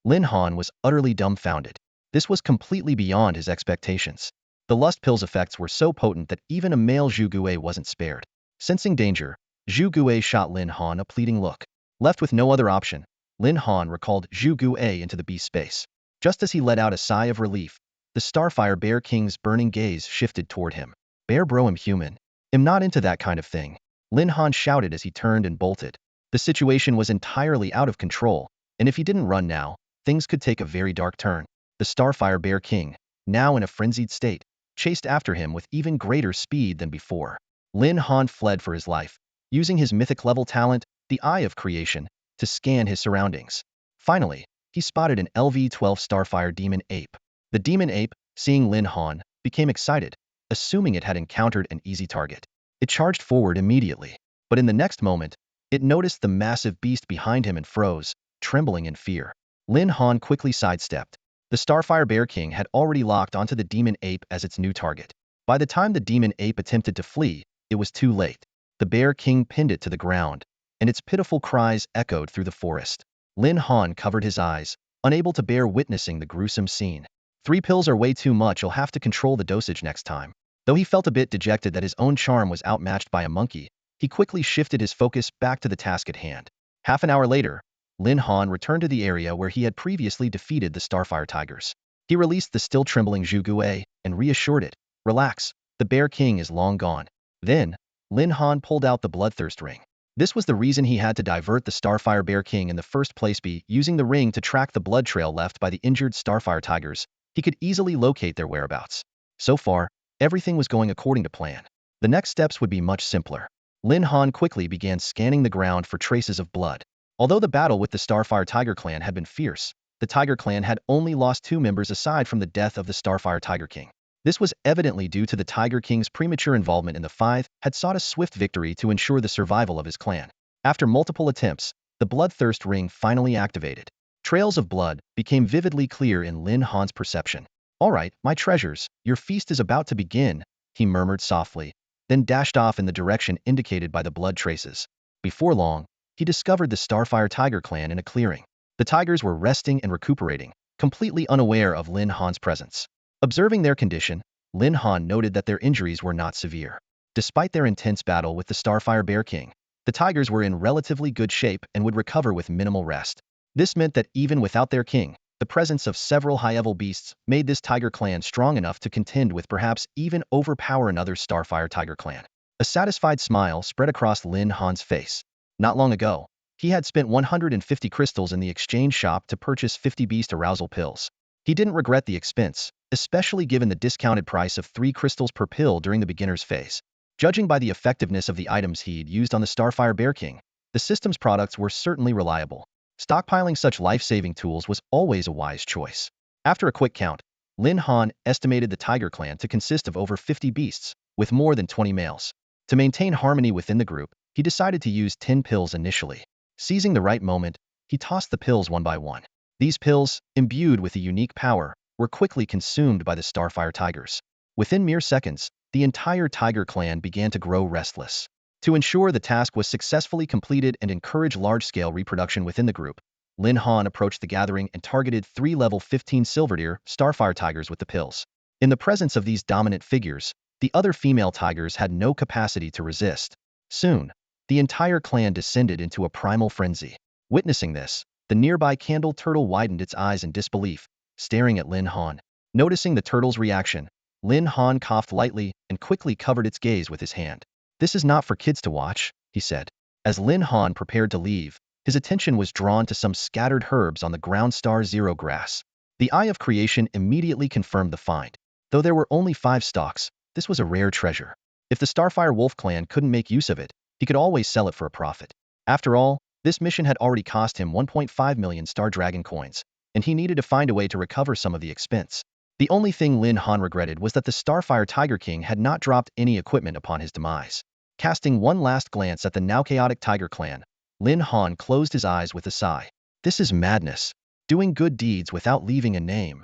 Lin Han was utterly dumbfounded. This was completely beyond his expectations. The lust pill's effects were so potent that even a male Zhu Guei wasn't spared. Sensing danger, Zhu Guei shot Lin Han a pleading look. Left with no other option, Lin Han recalled Zhu Guei into the beast space. Just as he let out a sigh of relief, the Starfire Bear King's burning gaze shifted toward him. "Bear bro, I'm human. I'm not into that kind of thing," Lin Han shouted as he turned and bolted. The situation was entirely out of control, and if he didn't run now, things could take a very dark turn. The Starfire Bear King, now in a frenzied state, chased after him with even greater speed than before. Lin Han fled for his life, using his mythic level talent, the Eye of Creation, to scan his surroundings. Finally, he spotted an LV-12 Starfire Demon Ape. The Demon Ape, seeing Lin Han, became excited, assuming it had encountered an easy target. It charged forward immediately, but in the next moment, it noticed the massive beast behind him and froze, trembling in fear. Lin Han quickly sidestepped. The Starfire Bear King had already locked onto the Demon Ape as its new target. By the time the Demon Ape attempted to flee, it was too late. The Bear King pinned it to the ground, and its pitiful cries echoed through the forest. Lin Han covered his eyes, unable to bear witnessing the gruesome scene. 3 pills are way too much, you'll have to control the dosage next time. Though he felt a bit dejected that his own charm was outmatched by a monkey, he quickly shifted his focus back to the task at hand. Half an hour later, Lin Han returned to the area where he had previously defeated the Starfire Tigers. He released the still trembling Zhu Guei and reassured it, "Relax, the Bear King is long gone." Then, Lin Han pulled out the Bloodthirst Ring. This was the reason he had to divert the Starfire Bear King in the first place. By using the ring to track the blood trail left by the injured Starfire Tigers, he could easily locate their whereabouts. So far, everything was going according to plan. The next steps would be much simpler. Lin Han quickly began scanning the ground for traces of blood. Although the battle with the Starfire Tiger clan had been fierce, the Tiger clan had only lost 2 members aside from the death of the Starfire Tiger King. This was evidently due to the Tiger King's premature involvement in the fight had sought a swift victory to ensure the survival of his clan. After multiple attempts, the Bloodthirst Ring finally activated. Trails of blood became vividly clear in Lin Han's perception. "All right, my treasures, your feast is about to begin," he murmured softly, then dashed off in the direction indicated by the blood traces. Before long, he discovered the Starfire Tiger clan in a clearing. The tigers were resting and recuperating, completely unaware of Lin Han's presence. Observing their condition, Lin Han noted that their injuries were not severe. Despite their intense battle with the Starfire Bear King, the tigers were in relatively good shape and would recover with minimal rest. This meant that even without their king, the presence of several high-level beasts made this tiger clan strong enough to contend with perhaps even overpower another Starfire tiger clan. A satisfied smile spread across Lin Han's face. Not long ago, he had spent 150 crystals in the exchange shop to purchase 50 beast arousal pills. He didn't regret the expense, especially given the discounted price of 3 crystals per pill during the beginner's phase. Judging by the effectiveness of the items he'd used on the Starfire Bear King, the system's products were certainly reliable. Stockpiling such life-saving tools was always a wise choice. After a quick count, Lin Han estimated the tiger clan to consist of over 50 beasts, with more than 20 males. To maintain harmony within the group, he decided to use 10 pills initially. Seizing the right moment, he tossed the pills one by one. These pills, imbued with a unique power, were quickly consumed by the Starfire tigers. Within mere seconds, the entire tiger clan began to grow restless. To ensure the task was successfully completed and encourage large-scale reproduction within the group, Lin Han approached the gathering and targeted 3 level 15 Silverdeer Starfire tigers with the pills. In the presence of these dominant figures, the other female tigers had no capacity to resist. Soon, the entire clan descended into a primal frenzy. Witnessing this, the nearby candle turtle widened its eyes in disbelief, staring at Lin Han. Noticing the turtle's reaction, Lin Han coughed lightly and quickly covered its gaze with his hand. "This is not for kids to watch," he said. As Lin Han prepared to leave, his attention was drawn to some scattered herbs on the ground star zero grass. The Eye of Creation immediately confirmed the find. Though there were only 5 stalks, this was a rare treasure. If the Starfire Wolf clan couldn't make use of it, he could always sell it for a profit. After all, this mission had already cost him 1.5 million Star Dragon coins, and he needed to find a way to recover some of the expense. The only thing Lin Han regretted was that the Starfire Tiger King had not dropped any equipment upon his demise. Casting one last glance at the now chaotic tiger clan, Lin Han closed his eyes with a sigh. This is madness. Doing good deeds without leaving a name.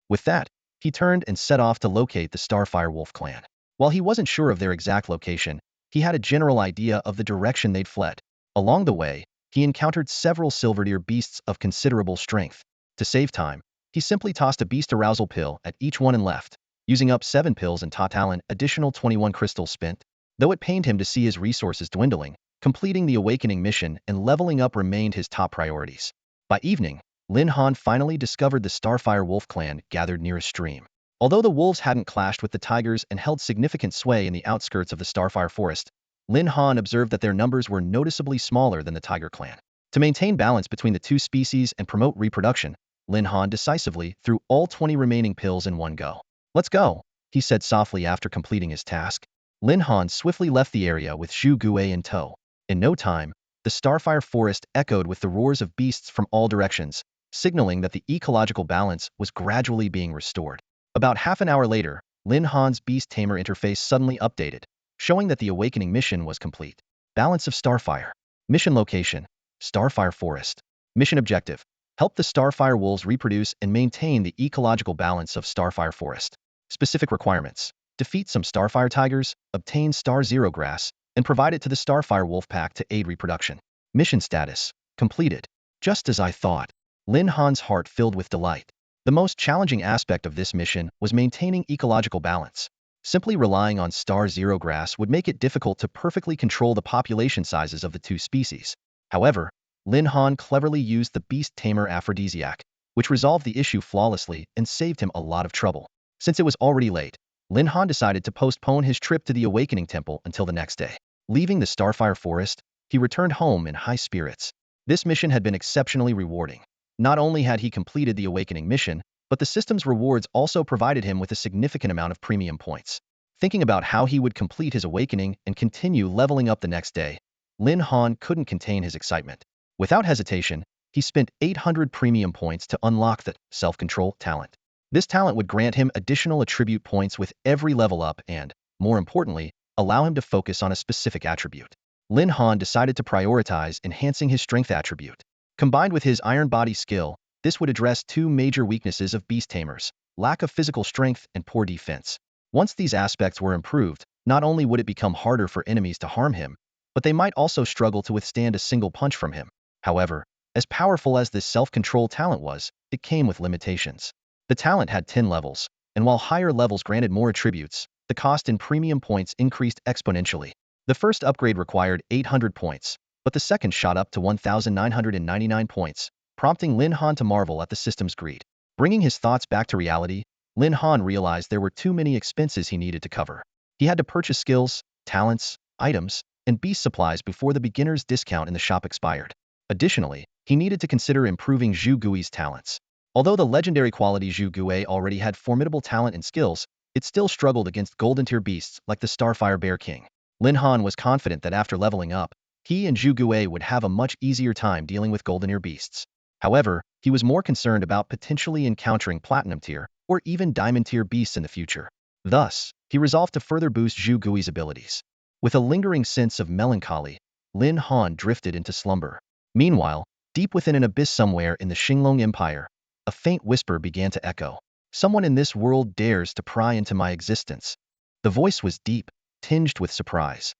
With that, he turned and set off to locate the Starfire Wolf clan. While he wasn't sure of their exact location, he had a general idea of the direction they'd fled. Along the way, he encountered several Silverdeer beasts of considerable strength. To save time, he simply tossed a beast arousal pill at each one and left, using up 7 pills and total an additional 21 crystals spent. Though it pained him to see his resources dwindling, completing the awakening mission and leveling up remained his top priorities. By evening, Lin Han finally discovered the Starfire Wolf clan gathered near a stream. Although the wolves hadn't clashed with the tigers and held significant sway in the outskirts of the Starfire forest, Lin Han observed that their numbers were noticeably smaller than the tiger clan. To maintain balance between the two species and promote reproduction, Lin Han decisively threw all 20 remaining pills in one go. "Let's go," he said softly after completing his task. Lin Han swiftly left the area with Zhu Guei in tow. In no time, the Starfire forest echoed with the roars of beasts from all directions, signaling that the ecological balance was gradually being restored. About half an hour later, Lin Han's beast tamer interface suddenly updated, showing that the awakening mission was complete. Balance of Starfire. Mission location: Starfire Forest. Mission objective: help the Starfire wolves reproduce and maintain the ecological balance of Starfire Forest. Specific requirements: defeat some Starfire tigers, obtain Star Zero grass, and provide it to the Starfire wolf pack to aid reproduction. Mission status: completed. Just as I thought. Lin Han's heart filled with delight. The most challenging aspect of this mission was maintaining ecological balance. Simply relying on Star Zero grass would make it difficult to perfectly control the population sizes of the two species. However, Lin Han cleverly used the beast tamer aphrodisiac, which resolved the issue flawlessly and saved him a lot of trouble. Since it was already late, Lin Han decided to postpone his trip to the Awakening Temple until the next day. Leaving the Starfire Forest, he returned home in high spirits. This mission had been exceptionally rewarding. Not only had he completed the Awakening mission, but the system's rewards also provided him with a significant amount of premium points. Thinking about how he would complete his awakening and continue leveling up the next day, Lin Han couldn't contain his excitement. Without hesitation, he spent 800 premium points to unlock the self-control talent. This talent would grant him additional attribute points with every level up and, more importantly, allow him to focus on a specific attribute. Lin Han decided to prioritize enhancing his strength attribute. Combined with his iron body skill, this would address 2 major weaknesses of beast tamers: lack of physical strength and poor defense. Once these aspects were improved, not only would it become harder for enemies to harm him, but they might also struggle to withstand a single punch from him. However, As powerful as this self-control talent was, it came with limitations. The talent had 10 levels, and while higher levels granted more attributes, the cost in premium points increased exponentially. The first upgrade required 800 points, but the second shot up to 1,999 points, prompting Lin Han to marvel at the system's greed. Bringing his thoughts back to reality, Lin Han realized there were too many expenses he needed to cover. He had to purchase skills, talents, items, and beast supplies before the beginner's discount in the shop expired. Additionally, he needed to consider improving Zhu Gui's talents. Although the legendary quality Zhu Gui already had formidable talent and skills, it still struggled against golden-tier beasts like the Starfire Bear King. Lin Han was confident that after leveling up, he and Zhu Gui would have a much easier time dealing with golden-tier beasts. However, he was more concerned about potentially encountering platinum-tier or even diamond-tier beasts in the future. Thus, he resolved to further boost Zhu Gui's abilities. With a lingering sense of melancholy, Lin Han drifted into slumber. Meanwhile, deep within an abyss somewhere in the Xinglong Empire, a faint whisper began to echo. Someone in this world dares to pry into my existence. The voice was deep, tinged with surprise.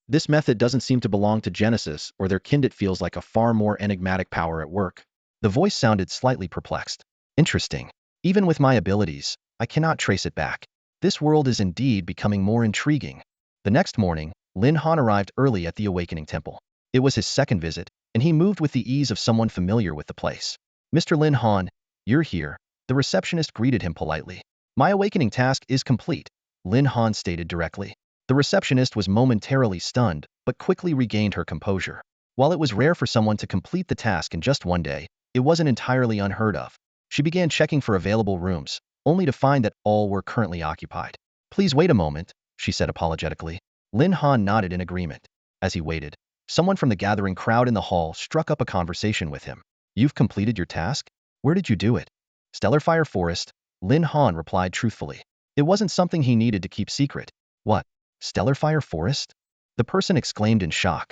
This method doesn't seem to belong to Genesis or their kind. It feels like a far more enigmatic power at work. The voice sounded slightly perplexed. Interesting. Even with my abilities, I cannot trace it back. This world is indeed becoming more intriguing. The next morning, Lin Han arrived early at the Awakening Temple. It was his second visit, and he moved with the ease of someone familiar with the place. Mr. Lin Han, you're here. The receptionist greeted him politely. My awakening task is complete, Lin Han stated directly. The receptionist was momentarily stunned, but quickly regained her composure. While it was rare for someone to complete the task in just one day, it wasn't entirely unheard of. She began checking for available rooms, only to find that all were currently occupied. Please wait a moment, she said apologetically. Lin Han nodded in agreement. As he waited, someone from the gathering crowd in the hall struck up a conversation with him. You've completed your task? Where did you do it? Stellarfire Forest, Lin Han replied truthfully. It wasn't something he needed to keep secret. What? Stellarfire Forest? The person exclaimed in shock.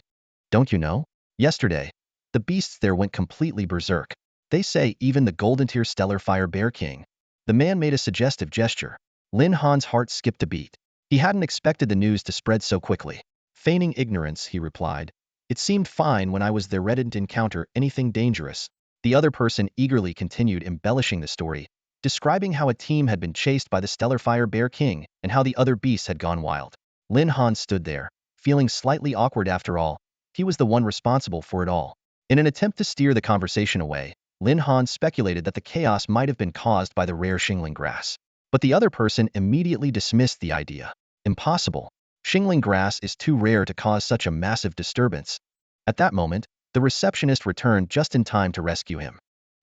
Don't you know? Yesterday, the beasts there went completely berserk. They say even the golden-tier Stellarfire Bear King. The man made a suggestive gesture. Lin Han's heart skipped a beat. He hadn't expected the news to spread so quickly. Feigning ignorance, he replied. It seemed fine when I was there. Didn't encounter anything dangerous. The other person eagerly continued embellishing the story, describing how a team had been chased by the Stellarfire Bear King and how the other beasts had gone wild. Lin Han stood there, feeling slightly awkward. After all, he was the one responsible for it all. In an attempt to steer the conversation away, Lin Han speculated that the chaos might have been caused by the rare shingling grass. But the other person immediately dismissed the idea. Impossible. Shingling grass is too rare to cause such a massive disturbance. At that moment, the receptionist returned just in time to rescue him.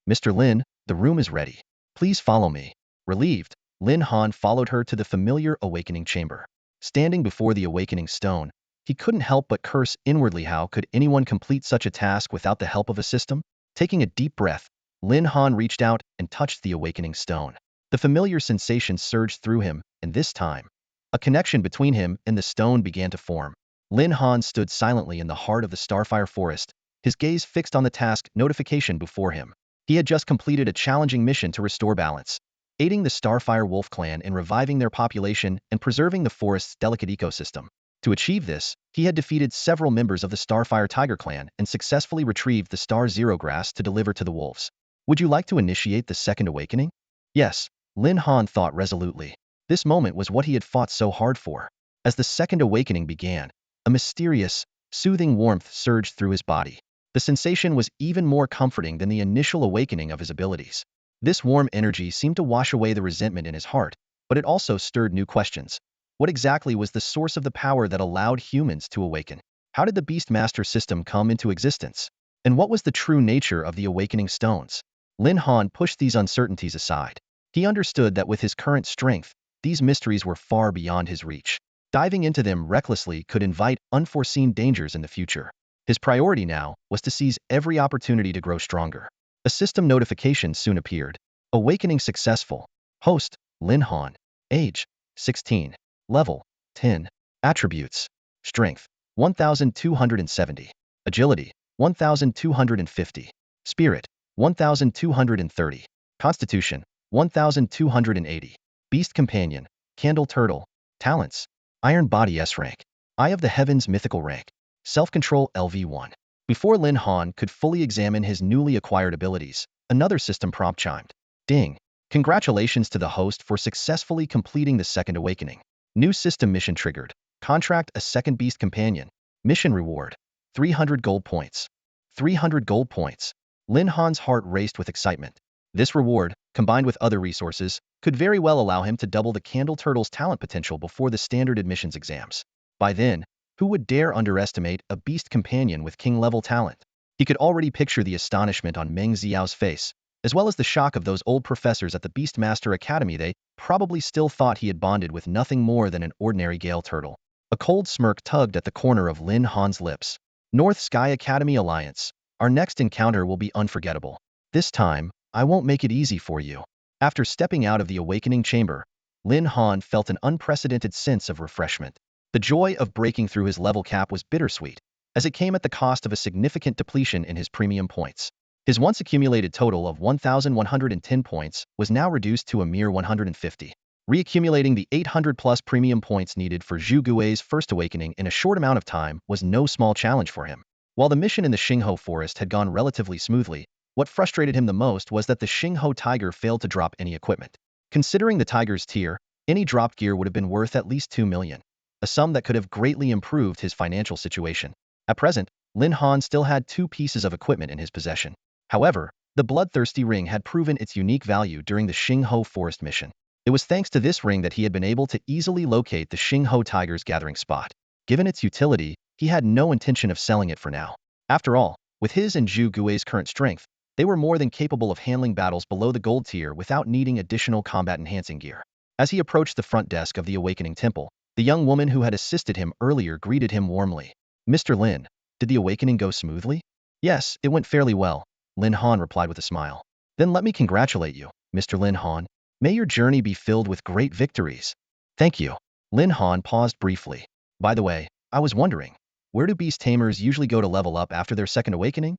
Mr. Lin, the room is ready. Please follow me. Relieved, Lin Han followed her to the familiar awakening chamber. Standing before the awakening stone, he couldn't help but curse inwardly. How could anyone complete such a task without the help of a system? Taking a deep breath, Lin Han reached out and touched the awakening stone. The familiar sensation surged through him, and this time, a connection between him and the stone began to form. Lin Han stood silently in the heart of the Starfire Forest, his gaze fixed on the task notification before him. He had just completed a challenging mission to restore balance, aiding the Starfire Wolf clan in reviving their population and preserving the forest's delicate ecosystem. To achieve this, he had defeated several members of the Starfire Tiger clan and successfully retrieved the Star Zero grass to deliver to the wolves. Would you like to initiate the second awakening? Yes, Lin Han thought resolutely. This moment was what he had fought so hard for. As the second awakening began, a mysterious, soothing warmth surged through his body. The sensation was even more comforting than the initial awakening of his abilities. This warm energy seemed to wash away the resentment in his heart, but it also stirred new questions. What exactly was the source of the power that allowed humans to awaken? How did the Beastmaster system come into existence? And what was the true nature of the awakening stones? Lin Han pushed these uncertainties aside. He understood that with his current strength, these mysteries were far beyond his reach. Diving into them recklessly could invite unforeseen dangers in the future. His priority now was to seize every opportunity to grow stronger. A system notification soon appeared. Awakening successful. Host, Lin Han. Age, 16. Level, 10. Attributes. Strength, 1,270. Agility, 1,250. Spirit, 1,230. Constitution, 1,280. Beast Companion, Candle Turtle. Talents, Iron Body S rank. Eye of the Heavens mythical rank. Self-control LV1. Before Lin Han could fully examine his newly acquired abilities, another system prompt chimed. Ding! Congratulations to the host for successfully completing the second awakening. New system mission triggered. Contract a second beast companion. Mission reward. 300 gold points. 300 gold points. Lin Han's heart raced with excitement. This reward, combined with other resources, could very well allow him to double the Candle Turtle's talent potential before the standard admissions exams. By then, who would dare underestimate a beast companion with king-level talent? He could already picture the astonishment on Meng Xiao's face, as well as the shock of those old professors at the Beastmaster Academy. They probably still thought he had bonded with nothing more than an ordinary Gale turtle. A cold smirk tugged at the corner of Lin Han's lips. North Sky Academy Alliance. Our next encounter will be unforgettable. This time, I won't make it easy for you. After stepping out of the awakening chamber, Lin Han felt an unprecedented sense of refreshment. The joy of breaking through his level cap was bittersweet, as it came at the cost of a significant depletion in his premium points. His once accumulated total of 1,110 points was now reduced to a mere 150. Reaccumulating the 800-plus premium points needed for Zhu Gui's first awakening in a short amount of time was no small challenge for him. While the mission in the Xingho forest had gone relatively smoothly, what frustrated him the most was that the Xingho tiger failed to drop any equipment. Considering the tiger's tier, any dropped gear would have been worth at least 2 million, a sum that could have greatly improved his financial situation. At present, Lin Han still had 2 pieces of equipment in his possession. However, the bloodthirsty ring had proven its unique value during the Xingho forest mission. It was thanks to this ring that he had been able to easily locate the Xingho tiger's gathering spot. Given its utility, he had no intention of selling it for now. After all, with his and Zhu Gui's current strength, they were more than capable of handling battles below the gold tier without needing additional combat-enhancing gear. As he approached the front desk of the Awakening Temple, the young woman who had assisted him earlier greeted him warmly. Mr. Lin, did the awakening go smoothly? Yes, it went fairly well, Lin Han replied with a smile. Then let me congratulate you, Mr. Lin Han. May your journey be filled with great victories. Thank you. Lin Han paused briefly. By the way, I was wondering, where do beast tamers usually go to level up after their second awakening?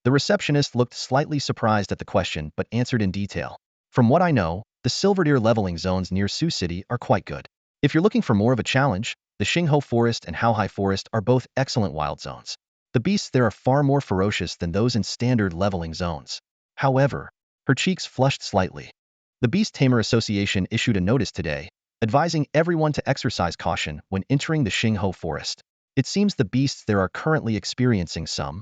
The receptionist looked slightly surprised at the question but answered in detail. From what I know, the Silverdeer leveling zones near Sioux City are quite good. If you're looking for more of a challenge, the Xingho Forest and Haohai Forest are both excellent wild zones. The beasts there are far more ferocious than those in standard leveling zones. However, her cheeks flushed slightly. The Beast Tamer Association issued a notice today, advising everyone to exercise caution when entering the Xingho Forest. It seems the beasts there are currently experiencing some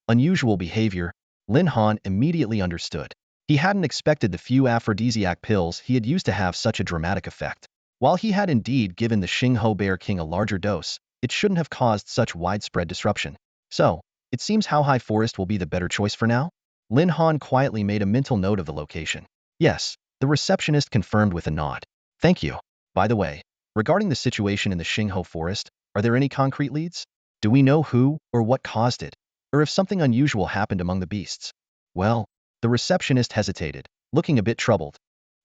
unusual behavior. Lin Han immediately understood. He hadn't expected the few aphrodisiac pills he had used to have such a dramatic effect. While he had indeed given the Xingho Bear King a larger dose, it shouldn't have caused such widespread disruption. So, it seems Haohai Forest will be the better choice for now? Lin Han quietly made a mental note of the location. Yes, the receptionist confirmed with a nod. Thank you. By the way, regarding the situation in the Xingho Forest, are there any concrete leads? Do we know who or what caused it? Or if something unusual happened among the beasts? Well, the receptionist hesitated, looking a bit troubled.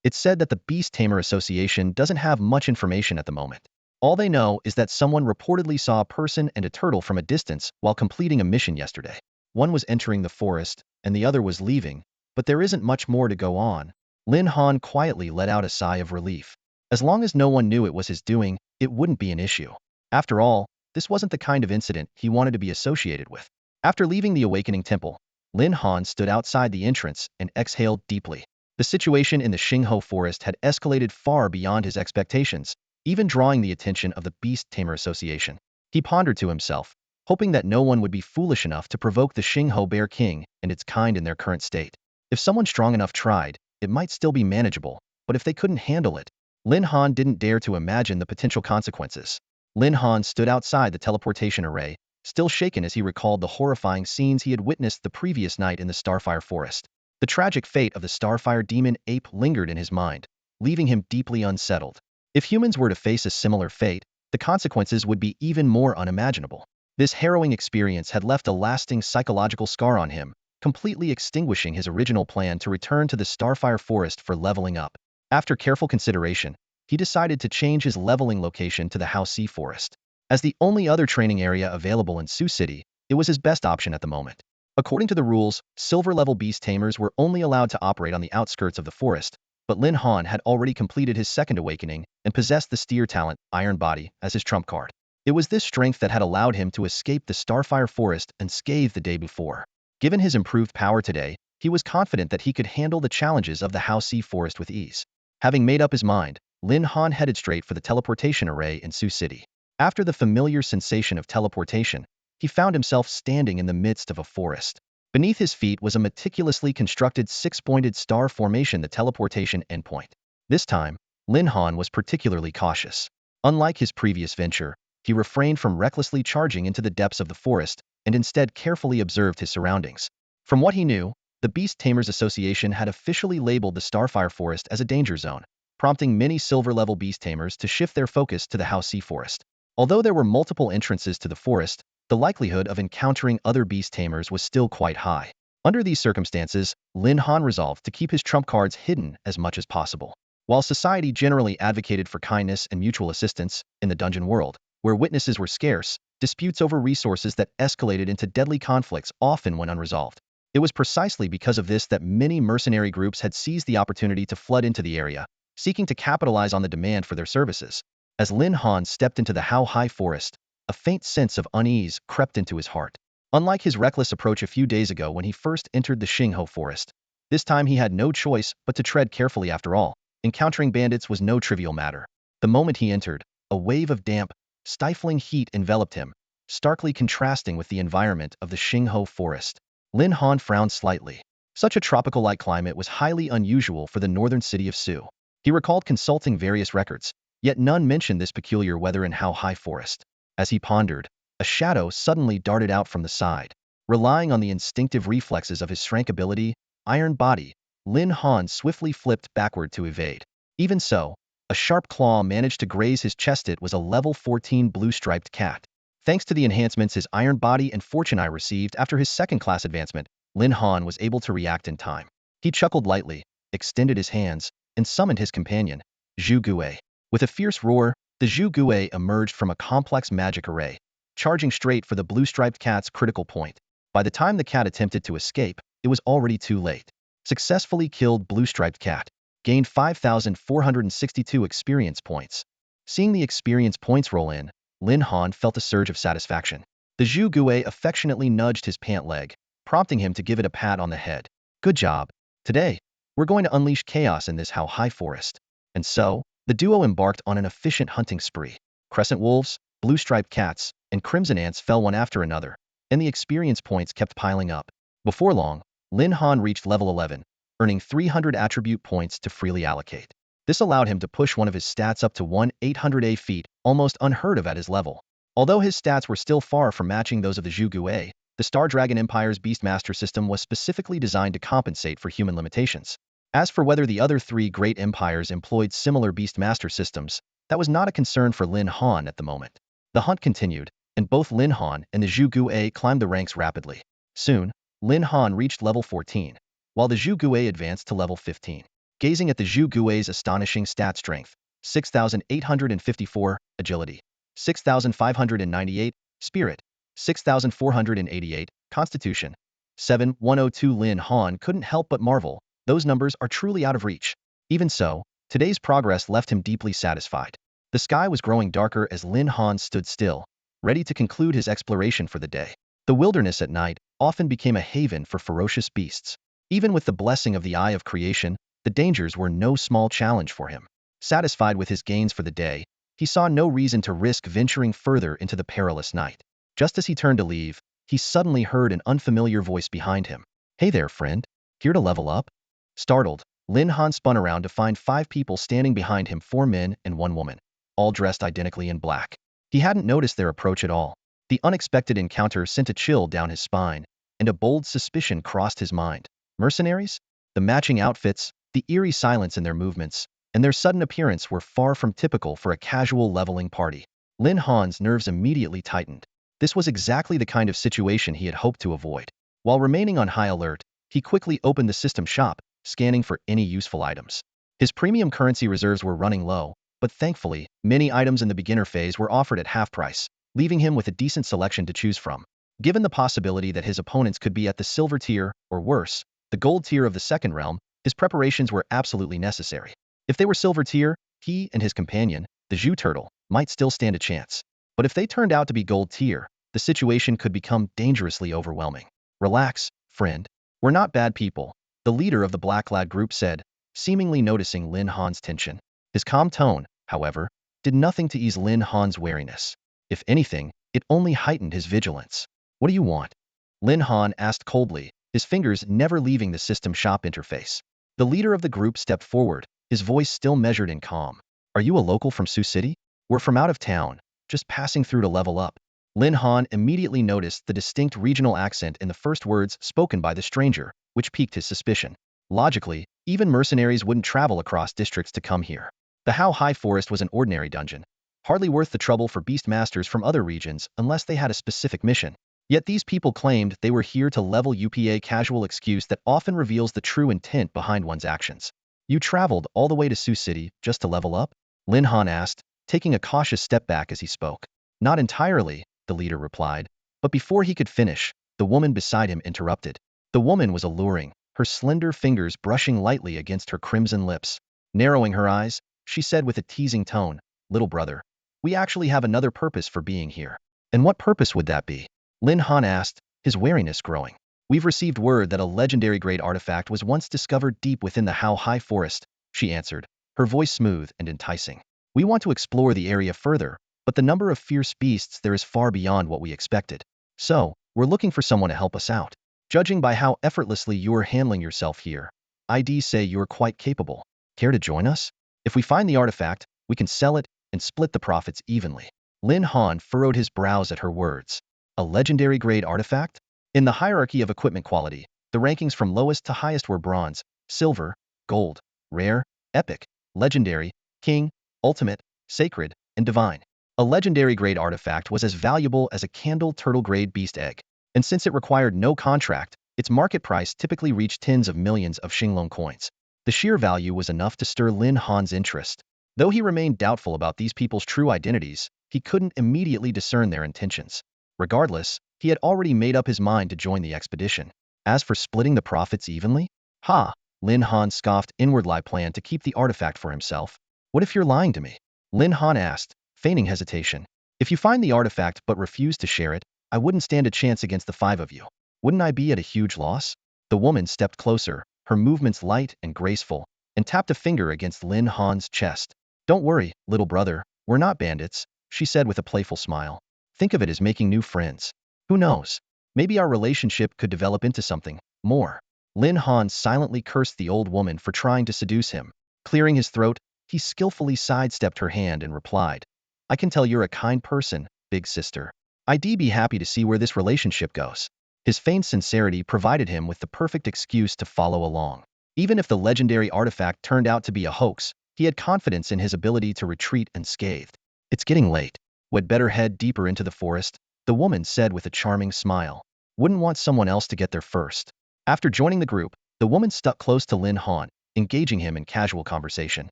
It's said that the Beast Tamer Association doesn't have much information at the moment. All they know is that someone reportedly saw a person and a turtle from a distance while completing a mission yesterday. One was entering the forest, and the other was leaving, but there isn't much more to go on. Lin Han quietly let out a sigh of relief. As long as no one knew it was his doing, it wouldn't be an issue. After all, this wasn't the kind of incident he wanted to be associated with. After leaving the Awakening Temple, Lin Han stood outside the entrance and exhaled deeply. The situation in the Xingho Forest had escalated far beyond his expectations, even drawing the attention of the Beast Tamer Association. He pondered to himself, hoping that no one would be foolish enough to provoke the Xingho Bear King and its kind in their current state. If someone strong enough tried, it might still be manageable, but if they couldn't handle it, Lin Han didn't dare to imagine the potential consequences. Lin Han stood outside the teleportation array, still shaken as he recalled the horrifying scenes he had witnessed the previous night in the Starfire Forest. The tragic fate of the Starfire demon ape lingered in his mind, leaving him deeply unsettled. If humans were to face a similar fate, the consequences would be even more unimaginable. This harrowing experience had left a lasting psychological scar on him, completely extinguishing his original plan to return to the Starfire Forest for leveling up. After careful consideration, he decided to change his leveling location to the Haohai Forest. As the only other training area available in Sioux City, it was his best option at the moment. According to the rules, silver-level beast tamers were only allowed to operate on the outskirts of the forest, but Lin Han had already completed his second awakening and possessed the steer talent, Iron Body, as his trump card. It was this strength that had allowed him to escape the Starfire Forest unscathed the day before. Given his improved power today, he was confident that he could handle the challenges of the Hao-Si Forest with ease. Having made up his mind, Lin Han headed straight for the teleportation array in Sioux City. After the familiar sensation of teleportation, he found himself standing in the midst of a forest. Beneath his feet was a meticulously constructed six-pointed star formation, the teleportation endpoint. This time, Lin Han was particularly cautious. Unlike his previous venture, he refrained from recklessly charging into the depths of the forest and instead carefully observed his surroundings. From what he knew, the Beast Tamers Association had officially labeled the Starfire Forest as a danger zone, prompting many silver-level beast tamers to shift their focus to the Hao-Si Forest. Although there were multiple entrances to the forest, the likelihood of encountering other beast tamers was still quite high. Under these circumstances, Lin Han resolved to keep his trump cards hidden as much as possible. While society generally advocated for kindness and mutual assistance, in the dungeon world, where witnesses were scarce, disputes over resources that escalated into deadly conflicts often went unresolved. It was precisely because of this that many mercenary groups had seized the opportunity to flood into the area, seeking to capitalize on the demand for their services. As Lin Han stepped into the Hao-Hai Forest, a faint sense of unease crept into his heart. Unlike his reckless approach a few days ago when he first entered the Xinghe Forest, this time he had no choice but to tread carefully. After all, encountering bandits was no trivial matter. The moment he entered, a wave of damp, stifling heat enveloped him, starkly contrasting with the environment of the Xinghe Forest. Lin Han frowned slightly. Such a tropical-like climate was highly unusual for the northern city of Sioux. He recalled consulting various records, yet none mentioned this peculiar weather in Hao-Hai Forest. As he pondered, a shadow suddenly darted out from the side. Relying on the instinctive reflexes of his shrank ability, Iron Body, Lin Han swiftly flipped backward to evade. Even so, a sharp claw managed to graze his chest. It was a level 14 blue-striped cat. Thanks to the enhancements his Iron Body and Fortune Eye received after his second-class advancement, Lin Han was able to react in time. He chuckled lightly, extended his hands, and summoned his companion, Zhu Gui. With a fierce roar, the Zhu Gui emerged from a complex magic array, charging straight for the blue-striped cat's critical point. By the time the cat attempted to escape, it was already too late. Successfully killed blue-striped cat. Gained 5,462 experience points. Seeing the experience points roll in, Lin Han felt a surge of satisfaction. The Zhu Gui affectionately nudged his pant leg, prompting him to give it a pat on the head. Good job. Today, we're going to unleash chaos in this Hao-Hai Forest. And so, the duo embarked on an efficient hunting spree. Crescent wolves, blue-striped cats, and crimson ants fell one after another, and the experience points kept piling up. Before long, Lin Han reached level 11, earning 300 attribute points to freely allocate. This allowed him to push one of his stats up to 1/800 feet, almost unheard of at his level. Although his stats were still far from matching those of the Zhu Gui, the Star Dragon Empire's Beastmaster system was specifically designed to compensate for human limitations. As for whether the other three great empires employed similar Beastmaster systems, that was not a concern for Lin Han at the moment. The hunt continued, and both Lin Han and the Zhu Gui climbed the ranks rapidly. Soon, Lin Han reached level 14, while the Zhu Gui advanced to level 15. Gazing at the Zhu Gui's astonishing stat strength, 6,854, agility, 6,598, spirit, 6,488, constitution, 7,102, Lin Han couldn't help but marvel. Those numbers are truly out of reach. Even so, today's progress left him deeply satisfied. The sky was growing darker as Lin Han stood still, ready to conclude his exploration for the day. The wilderness at night often became a haven for ferocious beasts. Even with the blessing of the Eye of Creation, the dangers were no small challenge for him. Satisfied with his gains for the day, he saw no reason to risk venturing further into the perilous night. Just as he turned to leave, he suddenly heard an unfamiliar voice behind him. "Hey there, friend. Here to level up?" Startled, Lin Han spun around to find 5 people standing behind him, 4 men and 1 woman, all dressed identically in black. He hadn't noticed their approach at all. The unexpected encounter sent a chill down his spine, and a bold suspicion crossed his mind. Mercenaries? The matching outfits, the eerie silence in their movements, and their sudden appearance were far from typical for a casual leveling party. Lin Han's nerves immediately tightened. This was exactly the kind of situation he had hoped to avoid. While remaining on high alert, he quickly opened the system shop, scanning for any useful items. His premium currency reserves were running low, but thankfully, many items in the beginner phase were offered at half price, leaving him with a decent selection to choose from. Given the possibility that his opponents could be at the silver tier, or worse, the gold tier of the second realm, his preparations were absolutely necessary. If they were silver tier, he and his companion, the Zhu Turtle, might still stand a chance. But if they turned out to be gold tier, the situation could become dangerously overwhelming. Relax, friend. We're not bad people, the leader of the Black Lad group said, seemingly noticing Lin Han's tension. His calm tone, however, did nothing to ease Lin Han's wariness. If anything, it only heightened his vigilance. What do you want? Lin Han asked coldly, his fingers never leaving the system shop interface. The leader of the group stepped forward, his voice still measured and calm. Are you a local from Sioux City? We're from out of town, just passing through to level up. Lin Han immediately noticed the distinct regional accent in the first words spoken by the stranger, which piqued his suspicion. Logically, even mercenaries wouldn't travel across districts to come here. The How High Forest was an ordinary dungeon, hardly worth the trouble for beast masters from other regions unless they had a specific mission. Yet these people claimed they were here to level up, a casual excuse that often reveals the true intent behind one's actions. You traveled all the way to Sioux City just to level up? Lin Han asked, taking a cautious step back as he spoke. Not entirely, the leader replied, but before he could finish, the woman beside him interrupted. The woman was alluring, her slender fingers brushing lightly against her crimson lips. Narrowing her eyes, she said with a teasing tone, "Little brother, we actually have another purpose for being here." And what purpose would that be? Lin Han asked, his wariness growing. We've received word that a legendary grade artifact was once discovered deep within the How High Forest, she answered, her voice smooth and enticing. We want to explore the area further, but the number of fierce beasts there is far beyond what we expected. So, we're looking for someone to help us out. Judging by how effortlessly you're handling yourself here, I'd say you're quite capable. Care to join us? If we find the artifact, we can sell it and split the profits evenly. Lin Han furrowed his brows at her words. A legendary grade artifact? In the hierarchy of equipment quality, the rankings from lowest to highest were bronze, silver, gold, rare, epic, legendary, king, ultimate, sacred, and divine. A legendary grade artifact was as valuable as a candle turtle grade beast egg. And since it required no contract, its market price typically reached tens of millions of Xinglong coins. The sheer value was enough to stir Lin Han's interest. Though he remained doubtful about these people's true identities, he couldn't immediately discern their intentions. Regardless, he had already made up his mind to join the expedition. As for splitting the profits evenly? Ha! Lin Han scoffed inwardly, plan to keep the artifact for himself. What if you're lying to me? Lin Han asked, feigning hesitation. If you find the artifact but refuse to share it, I wouldn't stand a chance against the five of you. Wouldn't I be at a huge loss? The woman stepped closer, her movements light and graceful, and tapped a finger against Lin Han's chest. Don't worry, little brother, we're not bandits, she said with a playful smile. Think of it as making new friends. Who knows? Maybe our relationship could develop into something more. Lin Han silently cursed the old woman for trying to seduce him. Clearing his throat, he skillfully sidestepped her hand and replied, I can tell you're a kind person, big sister. I'd be happy to see where this relationship goes. His feigned sincerity provided him with the perfect excuse to follow along. Even if the legendary artifact turned out to be a hoax, he had confidence in his ability to retreat unscathed. It's getting late. We'd better head deeper into the forest, the woman said with a charming smile. Wouldn't want someone else to get there first. After joining the group, the woman stuck close to Lin Han, engaging him in casual conversation.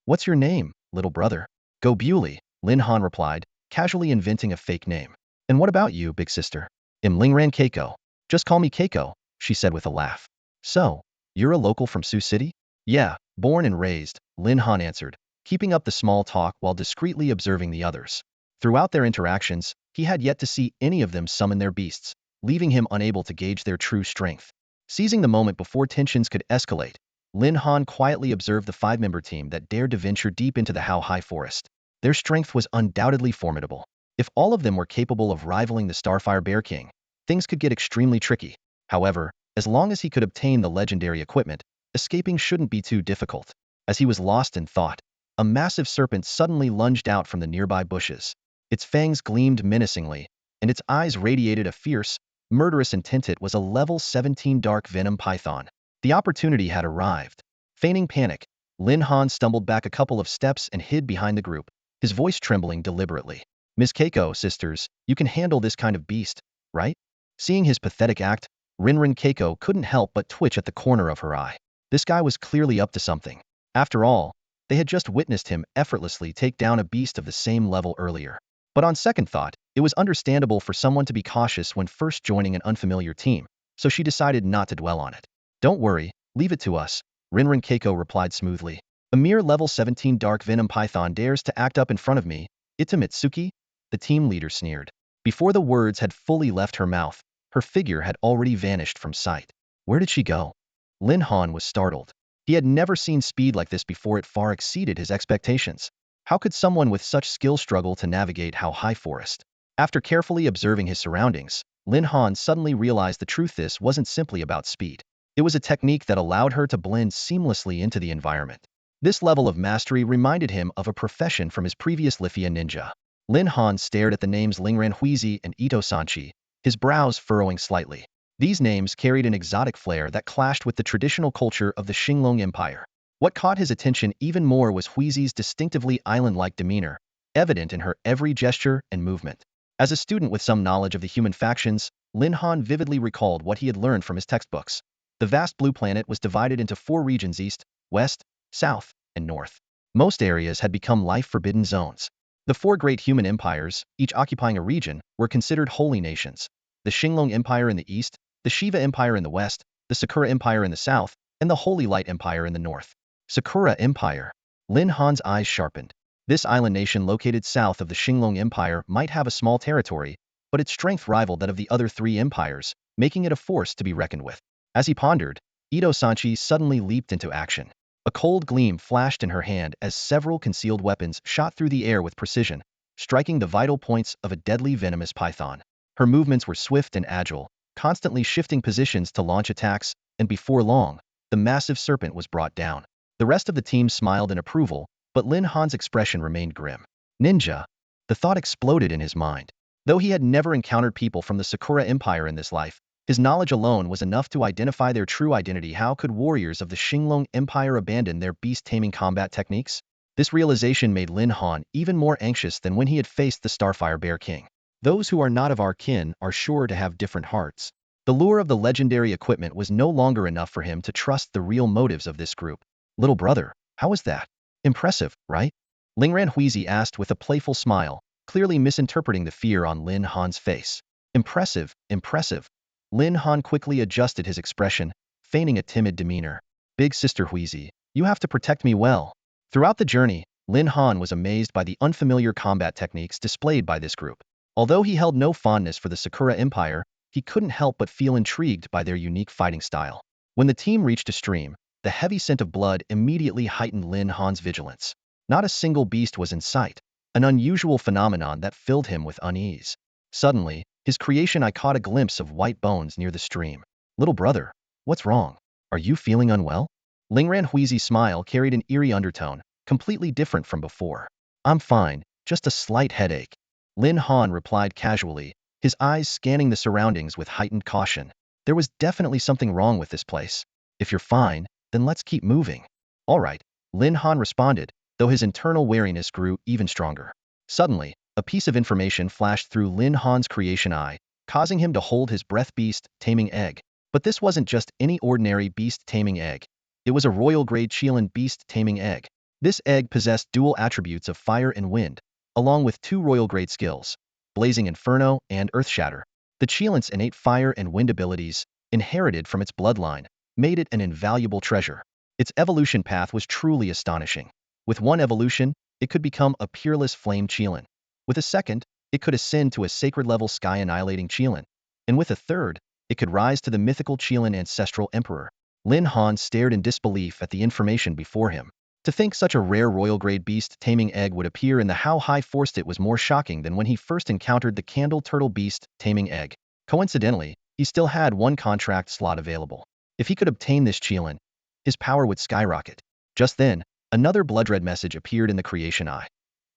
What's your name, little brother? Go Bewley, Lin Han replied, casually inventing a fake name. And what about you, big sister? Lingran Keiko. Just call me Keiko, she said with a laugh. So, you're a local from Sioux City? Yeah, born and raised, Lin Han answered, keeping up the small talk while discreetly observing the others. Throughout their interactions, he had yet to see any of them summon their beasts, leaving him unable to gauge their true strength. Seizing the moment before tensions could escalate, Lin Han quietly observed the five-member team that dared to venture deep into the How High Forest. Their strength was undoubtedly formidable. If all of them were capable of rivaling the Starfire Bear King, things could get extremely tricky. However, as long as he could obtain the legendary equipment, escaping shouldn't be too difficult. As he was lost in thought, a massive serpent suddenly lunged out from the nearby bushes. Its fangs gleamed menacingly, and its eyes radiated a fierce, murderous intent. It was a level 17 dark venom python. The opportunity had arrived. Feigning panic, Lin Han stumbled back a couple of steps and hid behind the group, his voice trembling deliberately. Miss Keiko, sisters, you can handle this kind of beast, right? Seeing his pathetic act, Rinrin Keiko couldn't help but twitch at the corner of her eye. This guy was clearly up to something. After all, they had just witnessed him effortlessly take down a beast of the same level earlier. But on second thought, it was understandable for someone to be cautious when first joining an unfamiliar team, so she decided not to dwell on it. Don't worry, leave it to us, Rinrin Keiko replied smoothly. A mere level 17 dark venom python dares to act up in front of me, Itamitsuki? the team leader sneered. Before the words had fully left her mouth, her figure had already vanished from sight. Where did she go? Lin Han was startled. He had never seen speed like this before. It far exceeded his expectations. How could someone with such skill struggle to navigate how high forest? After carefully observing his surroundings, Lin Han suddenly realized the truth. This wasn't simply about speed. It was a technique that allowed her to blend seamlessly into the environment. This level of mastery reminded him of a profession from his previous Lithia ninja. Lin Han stared at the names Lingran Huizi and Ito Sanchi, his brows furrowing slightly. These names carried an exotic flair that clashed with the traditional culture of the Xinglong Empire. What caught his attention even more was Huizi's distinctively island-like demeanor, evident in her every gesture and movement. As a student with some knowledge of the human factions, Lin Han vividly recalled what he had learned from his textbooks. The vast blue planet was divided into 4 regions: east, west, south, and north. Most areas had become life-forbidden zones. The 4 great human empires, each occupying a region, were considered holy nations. The Xinglong Empire in the east, the Shiva Empire in the west, the Sakura Empire in the south, and the Holy Light Empire in the north. Sakura Empire. Lin Han's eyes sharpened. This island nation located south of the Xinglong Empire might have a small territory, but its strength rivaled that of the other 3 empires, making it a force to be reckoned with. As he pondered, Ito Sanchi suddenly leaped into action. A cold gleam flashed in her hand as several concealed weapons shot through the air with precision, striking the vital points of a deadly venomous python. Her movements were swift and agile, constantly shifting positions to launch attacks, and before long, the massive serpent was brought down. The rest of the team smiled in approval, but Lin Han's expression remained grim. Ninja. The thought exploded in his mind. Though he had never encountered people from the Sakura Empire in this life, his knowledge alone was enough to identify their true identity. How could warriors of the Xinglong Empire abandon their beast-taming combat techniques? This realization made Lin Han even more anxious than when he had faced the Starfire Bear King. Those who are not of our kin are sure to have different hearts. The lure of the legendary equipment was no longer enough for him to trust the real motives of this group. Little brother, how was that? Impressive, right? Lingran Huizi asked with a playful smile, clearly misinterpreting the fear on Lin Han's face. Impressive, impressive. Lin Han quickly adjusted his expression, feigning a timid demeanor. Big sister Huizi, you have to protect me well. Throughout the journey, Lin Han was amazed by the unfamiliar combat techniques displayed by this group. Although he held no fondness for the Sakura Empire, he couldn't help but feel intrigued by their unique fighting style. When the team reached a stream, the heavy scent of blood immediately heightened Lin Han's vigilance. Not a single beast was in sight, an unusual phenomenon that filled him with unease. Suddenly, his creation eye caught a glimpse of white bones near the stream. Little brother, what's wrong? Are you feeling unwell? Lingran Huizi's smile carried an eerie undertone, completely different from before. I'm fine, just a slight headache. Lin Han replied casually, his eyes scanning the surroundings with heightened caution. There was definitely something wrong with this place. If you're fine, then let's keep moving. All right, Lin Han responded, though his internal wariness grew even stronger. Suddenly, a piece of information flashed through Lin Han's creation eye, causing him to hold his breath. Beast-taming egg. But this wasn't just any ordinary beast-taming egg. It was a royal-grade Qilin beast-taming egg. This egg possessed dual attributes of fire and wind, along with 2 royal-grade skills, Blazing Inferno and Earthshatter. The Qilin's innate fire and wind abilities, inherited from its bloodline, made it an invaluable treasure. Its evolution path was truly astonishing. With one evolution, it could become a peerless flame Qilin. With a second, it could ascend to a sacred-level sky-annihilating Qilin. And with a third, it could rise to the mythical Qilin ancestral emperor. Lin Han stared in disbelief at the information before him. To think such a rare royal-grade beast-taming egg would appear in the how high-forced it was more shocking than when he first encountered the candle turtle beast-taming egg. Coincidentally, he still had 1 contract slot available. If he could obtain this Qilin, his power would skyrocket. Just then, another blood-red message appeared in the creation eye.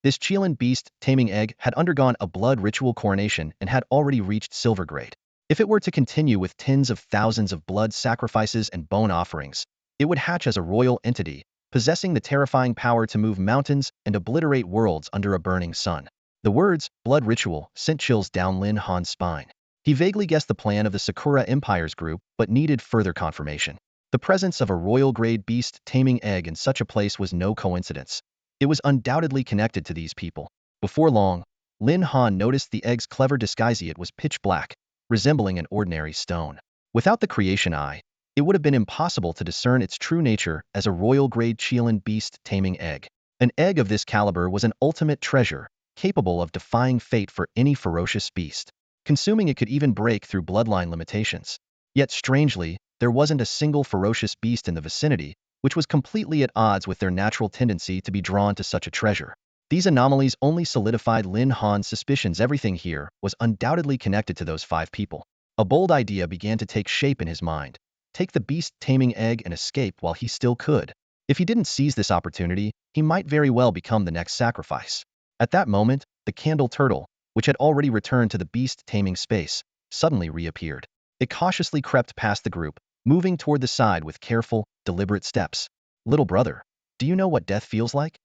This Qilin beast-taming egg had undergone a blood ritual coronation and had already reached silver grade. If it were to continue with tens of thousands of blood sacrifices and bone offerings, it would hatch as a royal entity, possessing the terrifying power to move mountains and obliterate worlds under a burning sun. The words, blood ritual, sent chills down Lin Han's spine. He vaguely guessed the plan of the Sakura Empire's group, but needed further confirmation. The presence of a royal-grade beast-taming egg in such a place was no coincidence. It was undoubtedly connected to these people. Before long, Lin Han noticed the egg's clever disguise. It was pitch black, resembling an ordinary stone. Without the creation eye, it would have been impossible to discern its true nature as a royal-grade Qilin beast-taming egg. An egg of this caliber was an ultimate treasure, capable of defying fate for any ferocious beast. Consuming it could even break through bloodline limitations. Yet strangely, there wasn't a single ferocious beast in the vicinity, which was completely at odds with their natural tendency to be drawn to such a treasure. These anomalies only solidified Lin Han's suspicions everything here was undoubtedly connected to those 5 people. A bold idea began to take shape in his mind. Take the beast-taming egg and escape while he still could. If he didn't seize this opportunity, he might very well become the next sacrifice. At that moment, the candle turtle, which had already returned to the beast-taming space, suddenly reappeared. It cautiously crept past the group, moving toward the side with careful, deliberate steps. "Little brother, do you know what death feels like?"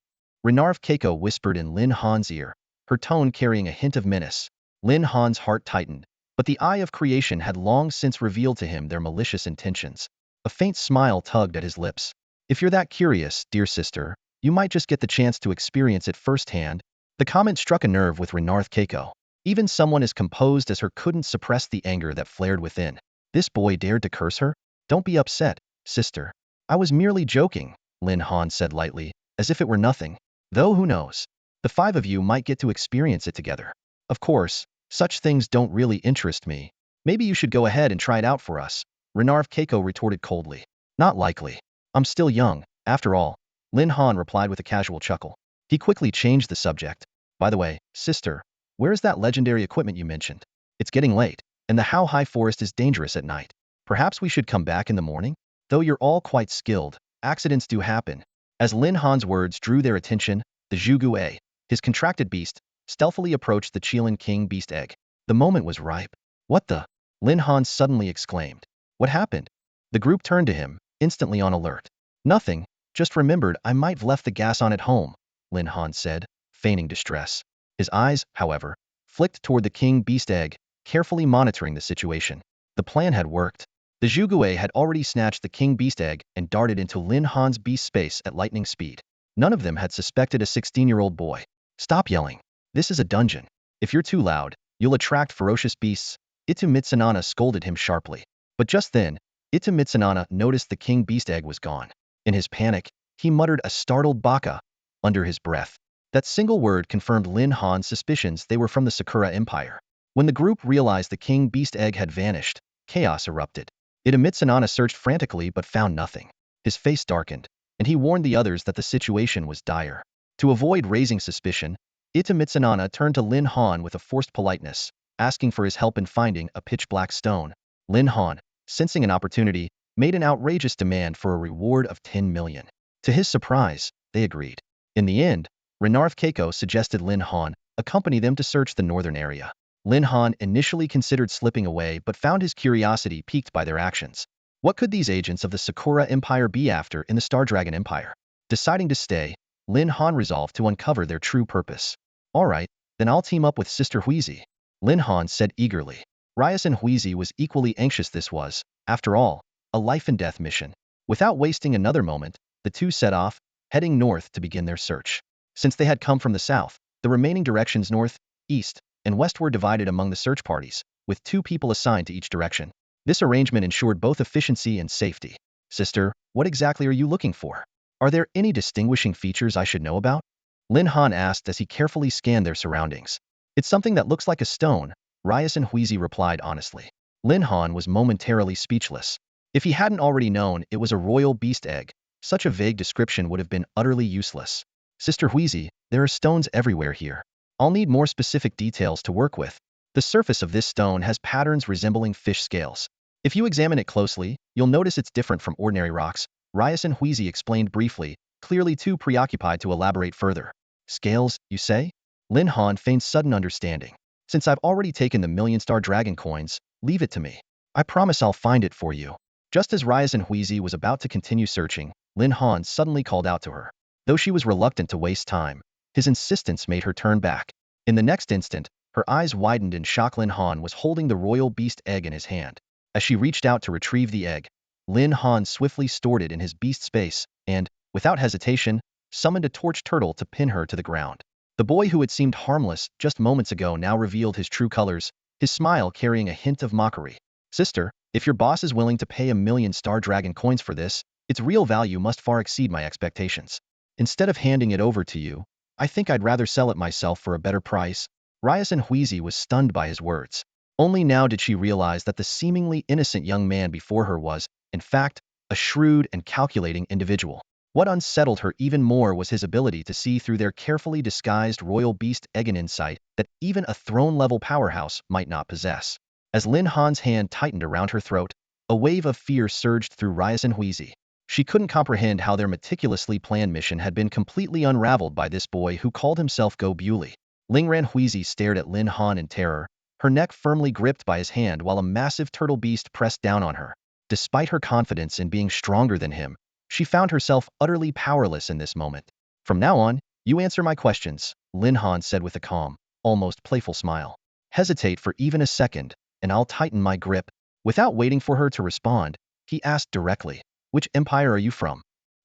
Renarv Keiko whispered in Lin Han's ear, her tone carrying a hint of menace. Lin Han's heart tightened, but the eye of creation had long since revealed to him their malicious intentions. A faint smile tugged at his lips. "If you're that curious, dear sister, you might just get the chance to experience it firsthand." The comment struck a nerve with Renarv Keiko. Even someone as composed as her couldn't suppress the anger that flared within. This boy dared to curse her? "Don't be upset, sister. I was merely joking," Lin Han said lightly, as if it were nothing. "Though who knows? The 5 of you might get to experience it together. Of course, such things don't really interest me. Maybe you should go ahead and try it out for us," Renarv Keiko retorted coldly. "Not likely. I'm still young, after all," Lin Han replied with a casual chuckle. He quickly changed the subject. "By the way, sister, where is that legendary equipment you mentioned? It's getting late, and the How High Forest is dangerous at night. Perhaps we should come back in the morning? Though you're all quite skilled, accidents do happen." As Lin Han's words drew their attention, the Zhugu, his contracted beast, stealthily approached the Qilin King beast egg. The moment was ripe. "What the?" Lin Han suddenly exclaimed. "What happened?" The group turned to him, instantly on alert. "Nothing, just remembered I might have left the gas on at home," Lin Han said, feigning distress. His eyes, however, flicked toward the king beast egg, carefully monitoring the situation. The plan had worked. The Zhugu had already snatched the king beast egg and darted into Lin Han's beast space at lightning speed. None of them had suspected a 16-year-old boy. "Stop yelling. This is a dungeon. If you're too loud, you'll attract ferocious beasts," Itu Mitsunana scolded him sharply. But just then, Itu Mitsunana noticed the king beast egg was gone. In his panic, he muttered a startled "baka" under his breath. That single word confirmed Lin Han's suspicions they were from the Sakura Empire. When the group realized the king beast egg had vanished, chaos erupted. Itu Mitsunana searched frantically but found nothing. His face darkened, and he warned the others that the situation was dire. To avoid raising suspicion, Itu Mitsunana turned to Lin Han with a forced politeness, asking for his help in finding a pitch-black stone. Lin Han, sensing an opportunity, made an outrageous demand for a reward of 10 million. To his surprise, they agreed. In the end, Renarv Keiko suggested Lin Han accompany them to search the northern area. Lin Han initially considered slipping away but found his curiosity piqued by their actions. What could these agents of the Sakura Empire be after in the Star Dragon Empire? Deciding to stay, Lin Han resolved to uncover their true purpose. "All right, then I'll team up with Sister Huizi," Lin Han said eagerly. Ryas Huizi was equally anxious. This was, after all, a life-and-death mission. Without wasting another moment, the two set off, heading north to begin their search. Since they had come from the south, the remaining directions north, east, and west were divided among the search parties, with 2 people assigned to each direction. This arrangement ensured both efficiency and safety. "Sister, what exactly are you looking for? Are there any distinguishing features I should know about?" Lin Han asked as he carefully scanned their surroundings. "It's something that looks like a stone," Ryas Huizi replied honestly. Lin Han was momentarily speechless. If he hadn't already known it was a royal beast egg, such a vague description would have been utterly useless. "Sister Huizi, there are stones everywhere here. I'll need more specific details to work with. The surface of this stone has patterns resembling fish scales. If you examine it closely, you'll notice it's different from ordinary rocks," Ryas Huizi explained briefly, clearly too preoccupied to elaborate further. "Scales, you say?" Lin Han feigned sudden understanding. "Since I've already taken the million-star dragon coins, leave it to me. I promise I'll find it for you." Just as Ryas Huizi was about to continue searching, Lin Han suddenly called out to her. Though she was reluctant to waste time, his insistence made her turn back. In the next instant, her eyes widened in shock. Lin Han was holding the royal beast egg in his hand. As she reached out to retrieve the egg, Lin Han swiftly stored it in his beast space and, without hesitation, summoned a torch turtle to pin her to the ground. The boy who had seemed harmless just moments ago now revealed his true colors, his smile carrying a hint of mockery. "Sister, if your boss is willing to pay 1,000,000 star dragon coins for this, its real value must far exceed my expectations. Instead of handing it over to you, I think I'd rather sell it myself for a better price. Ryerson Huizi was stunned by his words. Only now did she realize that the seemingly innocent young man before her was, in fact, a shrewd and calculating individual. What unsettled her even more was his ability to see through their carefully disguised royal beast egg an insight that even a throne-level powerhouse might not possess. As Lin Han's hand tightened around her throat, a wave of fear surged through Ryerson Huizi. She couldn't comprehend how their meticulously planned mission had been completely unraveled by this boy who called himself Go Bewley. Lingran Huizi stared at Lin Han in terror, her neck firmly gripped by his hand while a massive turtle beast pressed down on her. Despite her confidence in being stronger than him, she found herself utterly powerless in this moment. From now on, you answer my questions, Lin Han said with a calm, almost playful smile. Hesitate for even a second, and I'll tighten my grip. Without waiting for her to respond, he asked directly, which empire are you from?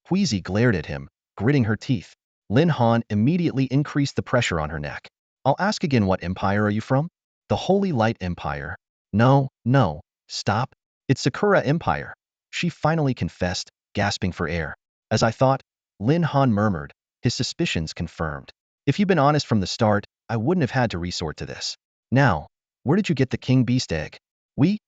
Huizi glared at him, gritting her teeth. Lin Han immediately increased the pressure on her neck. I'll ask again, what empire are you from? The Holy Light Empire. No, no, stop. It's Sakura Empire. She finally confessed, gasping for air. As I thought, Lin Han murmured, his suspicions confirmed. If you'd been honest from the start, I wouldn't have had to resort to this. Now, where did you get the king beast egg? We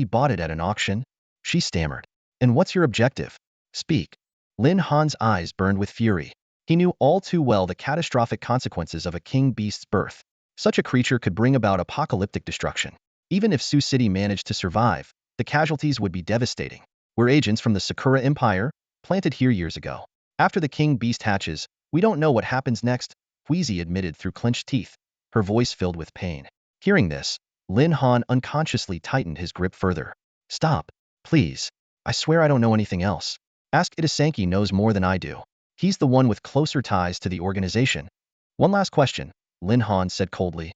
bought it at an auction, she stammered. And what's your objective? Speak. Lin Han's eyes burned with fury. He knew all too well the catastrophic consequences of a king beast's birth. Such a creature could bring about apocalyptic destruction. Even if Sioux City managed to survive, the casualties would be devastating. We're agents from the Sakura Empire, planted here years ago. After the king beast hatches, we don't know what happens next, Huizi admitted through clenched teeth, her voice filled with pain. Hearing this, Lin Han unconsciously tightened his grip further. Stop, please. I swear I don't know anything else. Ask Itasanki knows more than I do. He's the one with closer ties to the organization. One last question, Lin Han said coldly.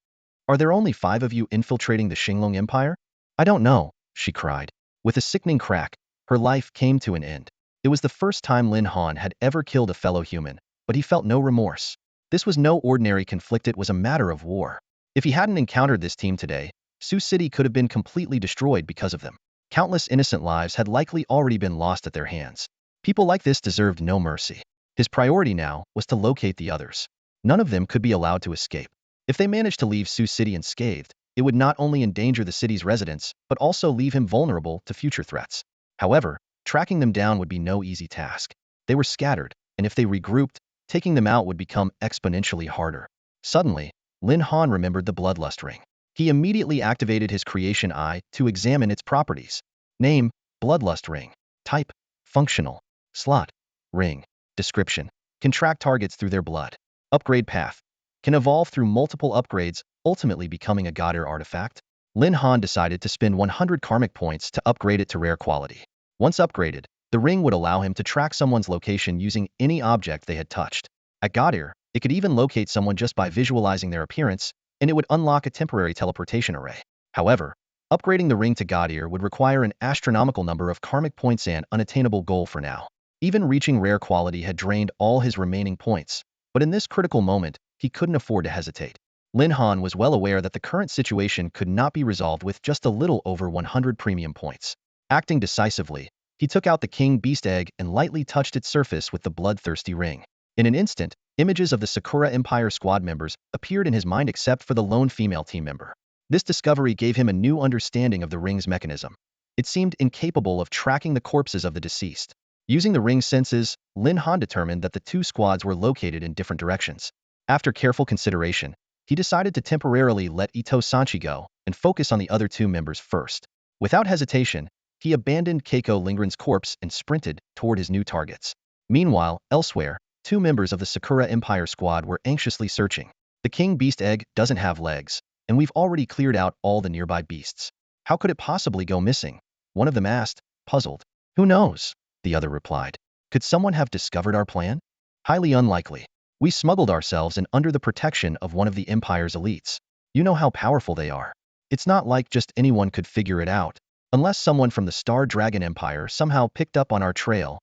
Are there only 5 of you infiltrating the Xinglong Empire? I don't know, she cried. With a sickening crack, her life came to an end. It was the first time Lin Han had ever killed a fellow human, but he felt no remorse. This was no ordinary conflict, it was a matter of war. If he hadn't encountered this team today, Sioux City could have been completely destroyed because of them. Countless innocent lives had likely already been lost at their hands. People like this deserved no mercy. His priority now was to locate the others. None of them could be allowed to escape. If they managed to leave Sioux City unscathed, it would not only endanger the city's residents, but also leave him vulnerable to future threats. However, tracking them down would be no easy task. They were scattered, and if they regrouped, taking them out would become exponentially harder. Suddenly, Lin Han remembered the bloodlust ring. He immediately activated his creation eye to examine its properties. Name, bloodlust ring. Type, functional. Slot, ring. Description, can track targets through their blood. Upgrade path, can evolve through multiple upgrades, ultimately becoming a god-tier artifact. Lin Han decided to spend 100 karmic points to upgrade it to rare quality. Once upgraded, the ring would allow him to track someone's location using any object they had touched. At god-tier, it could even locate someone just by visualizing their appearance, and it would unlock a temporary teleportation array. However, upgrading the ring to god-tier would require an astronomical number of karmic points, an unattainable goal for now. Even reaching rare quality had drained all his remaining points, but in this critical moment, he couldn't afford to hesitate. Lin Han was well aware that the current situation could not be resolved with just a little over 100 premium points. Acting decisively, he took out the king beast egg and lightly touched its surface with the bloodthirsty ring. In an instant, images of the Sakura Empire squad members appeared in his mind except for the lone female team member. This discovery gave him a new understanding of the ring's mechanism. It seemed incapable of tracking the corpses of the deceased. Using the ring's senses, Lin Han determined that the 2 squads were located in different directions. After careful consideration, he decided to temporarily let Ito Sanchi go and focus on the other 2 members first. Without hesitation, he abandoned Keiko Lingren's corpse and sprinted toward his new targets. Meanwhile, elsewhere, 2 members of the Sakura Empire squad were anxiously searching. The king beast egg doesn't have legs, and we've already cleared out all the nearby beasts. How could it possibly go missing? One of them asked, puzzled. Who knows? The other replied. Could someone have discovered our plan? Highly unlikely. We smuggled ourselves in under the protection of one of the Empire's elites. You know how powerful they are. It's not like just anyone could figure it out, unless someone from the Star Dragon Empire somehow picked up on our trail.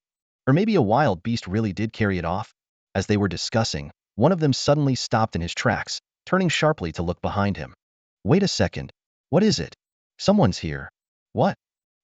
Or maybe a wild beast really did carry it off. As they were discussing, one of them suddenly stopped in his tracks, turning sharply to look behind him. Wait a second. What is it? Someone's here. What?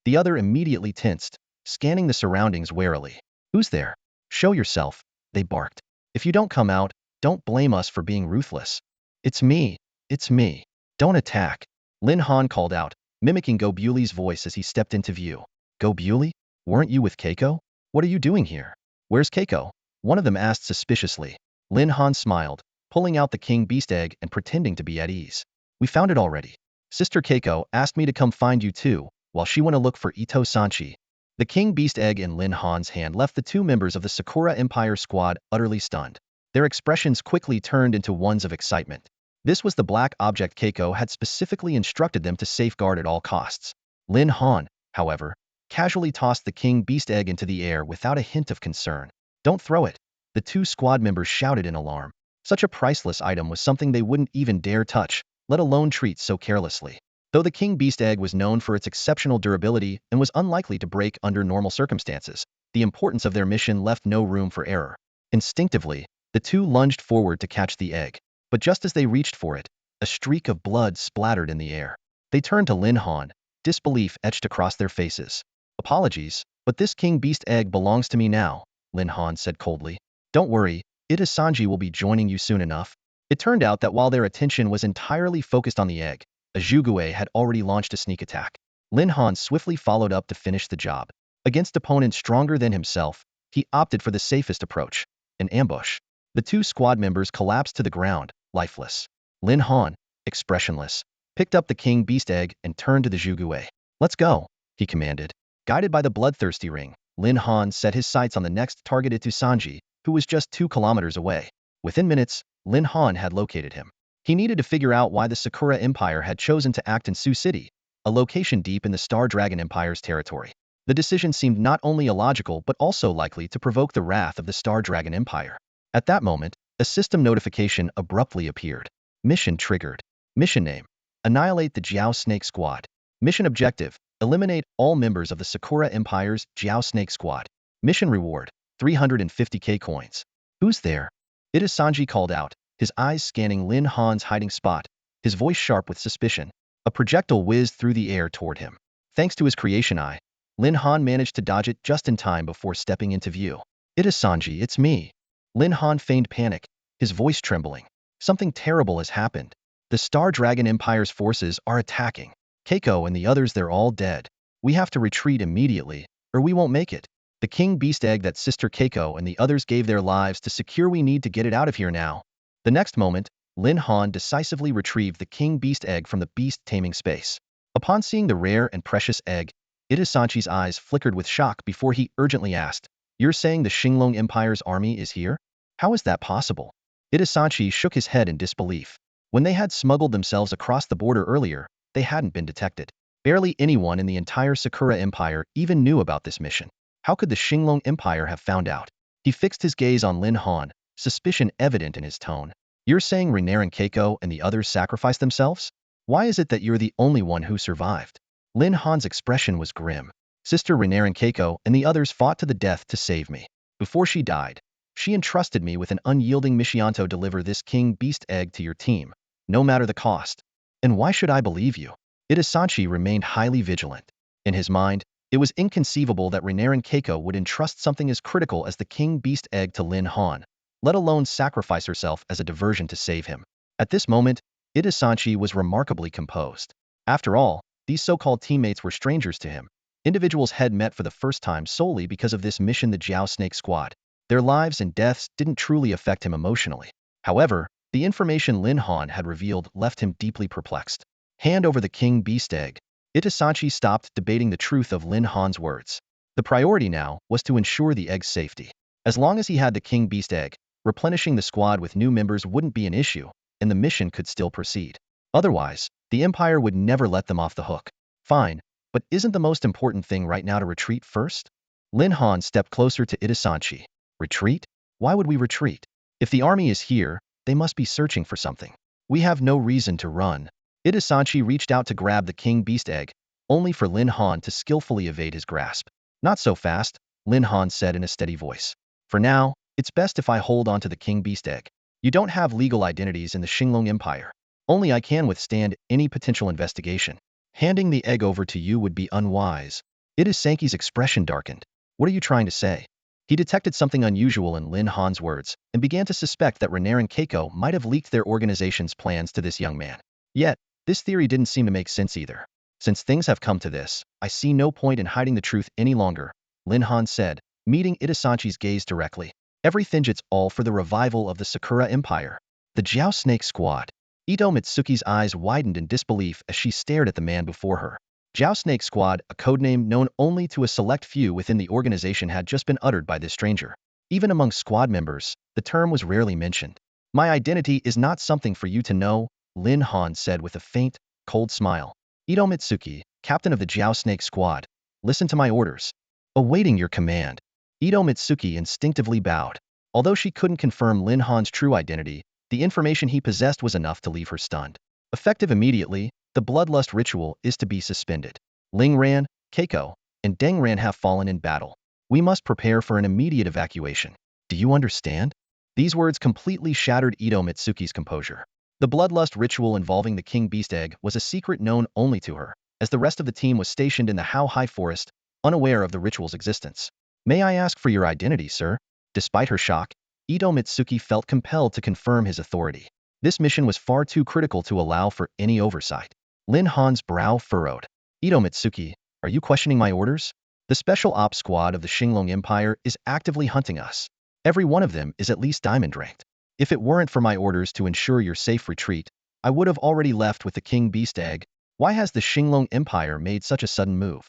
The other immediately tensed, scanning the surroundings warily. Who's there? Show yourself, they barked. If you don't come out, Don't blame us for being ruthless. It's me. It's me. Don't attack. Lin Han called out, mimicking Go Buli's voice as he stepped into view. Go Buli? Weren't you with Keiko? What are you doing here? Where's Keiko? One of them asked suspiciously. Lin Han smiled, pulling out the king beast egg and pretending to be at ease. We found it already. Sister Keiko asked me to come find you too, while she went to look for Ito Sanchi. The king beast egg in Lin Han's hand left the two members of the Sakura Empire squad utterly stunned. Their expressions quickly turned into ones of excitement. This was the black object Keiko had specifically instructed them to safeguard at all costs. Lin Han, however, casually tossed the king beast egg into the air without a hint of concern. Don't throw it. The two squad members shouted in alarm. Such a priceless item was something they wouldn't even dare touch, let alone treat so carelessly. Though the king beast egg was known for its exceptional durability and was unlikely to break under normal circumstances, the importance of their mission left no room for error. Instinctively, the two lunged forward to catch the egg, but just as they reached for it, a streak of blood splattered in the air. They turned to Lin Han, disbelief etched across their faces. Apologies, but this king beast egg belongs to me now, Lin Han said coldly. Don't worry, Ita Sanji will be joining you soon enough. It turned out that while their attention was entirely focused on the egg, a Zhuge had already launched a sneak attack. Lin Han swiftly followed up to finish the job. Against opponents stronger than himself, he opted for the safest approach, an ambush. The two squad members collapsed to the ground, lifeless. Lin Han, expressionless, picked up the king beast egg and turned to the Zhuge. Let's go, he commanded. Guided by the bloodthirsty ring, Lin Han set his sights on the next target, Ito Sanji, who was just 2 kilometers away. Within minutes, Lin Han had located him. He needed to figure out why the Sakura Empire had chosen to act in Sioux City, a location deep in the Star Dragon Empire's territory. The decision seemed not only illogical but also likely to provoke the wrath of the Star Dragon Empire. At that moment, a system notification abruptly appeared. Mission triggered. Mission name: annihilate the Xiao Snake Squad. Mission objective: eliminate all members of the Sakura Empire's Xiao Snake Squad. Mission reward: 350k coins. Who's there? Ita Sanji called out, his eyes scanning Lin Han's hiding spot, his voice sharp with suspicion. A projectile whizzed through the air toward him. Thanks to his creation eye, Lin Han managed to dodge it just in time before stepping into view. Ita Sanji, it's me. Lin Han feigned panic, his voice trembling. Something terrible has happened. The Star Dragon Empire's forces are attacking. Keiko and the others, they're all dead. We have to retreat immediately, or we won't make it. The king beast egg that Sister Keiko and the others gave their lives to secure, we need to get it out of here now. The next moment, Lin Han decisively retrieved the king beast egg from the beast taming space. Upon seeing the rare and precious egg, Ita Sanchi's eyes flickered with shock before he urgently asked, "You're saying the Xinglong Empire's army is here? How is that possible?" Ita Sanchi shook his head in disbelief. When they had smuggled themselves across the border earlier, they hadn't been detected. Barely anyone in the entire Sakura Empire even knew about this mission. How could the Xinglong Empire have found out? He fixed his gaze on Lin Han, suspicion evident in his tone. You're saying Renarin Keiko and the others sacrificed themselves? Why is it that you're the only one who survived? Lin Han's expression was grim. Sister Renarin Keiko and the others fought to the death to save me. Before she died, she entrusted me with an unyielding mission to deliver this king beast egg to your team, no matter the cost. And why should I believe you? Ita Sanchi remained highly vigilant. In his mind, it was inconceivable that Renarin Keiko would entrust something as critical as the king beast egg to Lin Han, let alone sacrifice herself as a diversion to save him. At this moment, Ita Sanchi was remarkably composed. After all, these so-called teammates were strangers to him. Individuals had met for the first time solely because of this mission, the Xiao Snake Squad. Their lives and deaths didn't truly affect him emotionally. However, the information Lin Han had revealed left him deeply perplexed. Hand over the king beast egg. Ita Sanchi stopped debating the truth of Lin Han's words. The priority now was to ensure the egg's safety. As long as he had the king beast egg, replenishing the squad with new members wouldn't be an issue, and the mission could still proceed. Otherwise, the Empire would never let them off the hook. Fine, but isn't the most important thing right now to retreat first? Lin Han stepped closer to Ita Sanchi. Retreat? Why would we retreat? If the army is here, they must be searching for something. We have no reason to run. Ita Sanchi reached out to grab the king beast egg, only for Lin Han to skillfully evade his grasp. Not so fast, Lin Han said in a steady voice. For now, it's best if I hold on to the king beast egg. You don't have legal identities in the Xinglong Empire. Only I can withstand any potential investigation. Handing the egg over to you would be unwise. Ita Sanchi's expression darkened. What are you trying to say? He detected something unusual in Lin Han's words and began to suspect that Renair and Keiko might have leaked their organization's plans to this young man. Yet, this theory didn't seem to make sense either. Since things have come to this, I see no point in hiding the truth any longer, Lin Han said, meeting Itasanchi's gaze directly. Everything it's all for the revival of the Sakura Empire. The Jiao Snake Squad. Ito Mitsuki's eyes widened in disbelief as she stared at the man before her. Jiao Snake Squad, a codename known only to a select few within the organization, had just been uttered by this stranger. Even among squad members, the term was rarely mentioned. My identity is not something for you to know, Lin Han said with a faint, cold smile. Ito Mitsuki, captain of the Jiao Snake Squad, listen to my orders. Awaiting your command. Ito Mitsuki instinctively bowed. Although she couldn't confirm Lin Han's true identity, the information he possessed was enough to leave her stunned. Effective immediately, the bloodlust ritual is to be suspended. Ling Ran, Keiko, and Deng Ran have fallen in battle. We must prepare for an immediate evacuation. Do you understand? These words completely shattered Ito Mitsuki's composure. The bloodlust ritual involving the king beast egg was a secret known only to her, as the rest of the team was stationed in the Hao High Forest, unaware of the ritual's existence. May I ask for your identity, sir? Despite her shock, Ito Mitsuki felt compelled to confirm his authority. This mission was far too critical to allow for any oversight. Lin Han's brow furrowed. Ito Mitsuki, are you questioning my orders? The Special Ops Squad of the Xinglong Empire is actively hunting us. Every one of them is at least diamond ranked. If it weren't for my orders to ensure your safe retreat, I would have already left with the king beast egg. Why has the Xinglong Empire made such a sudden move?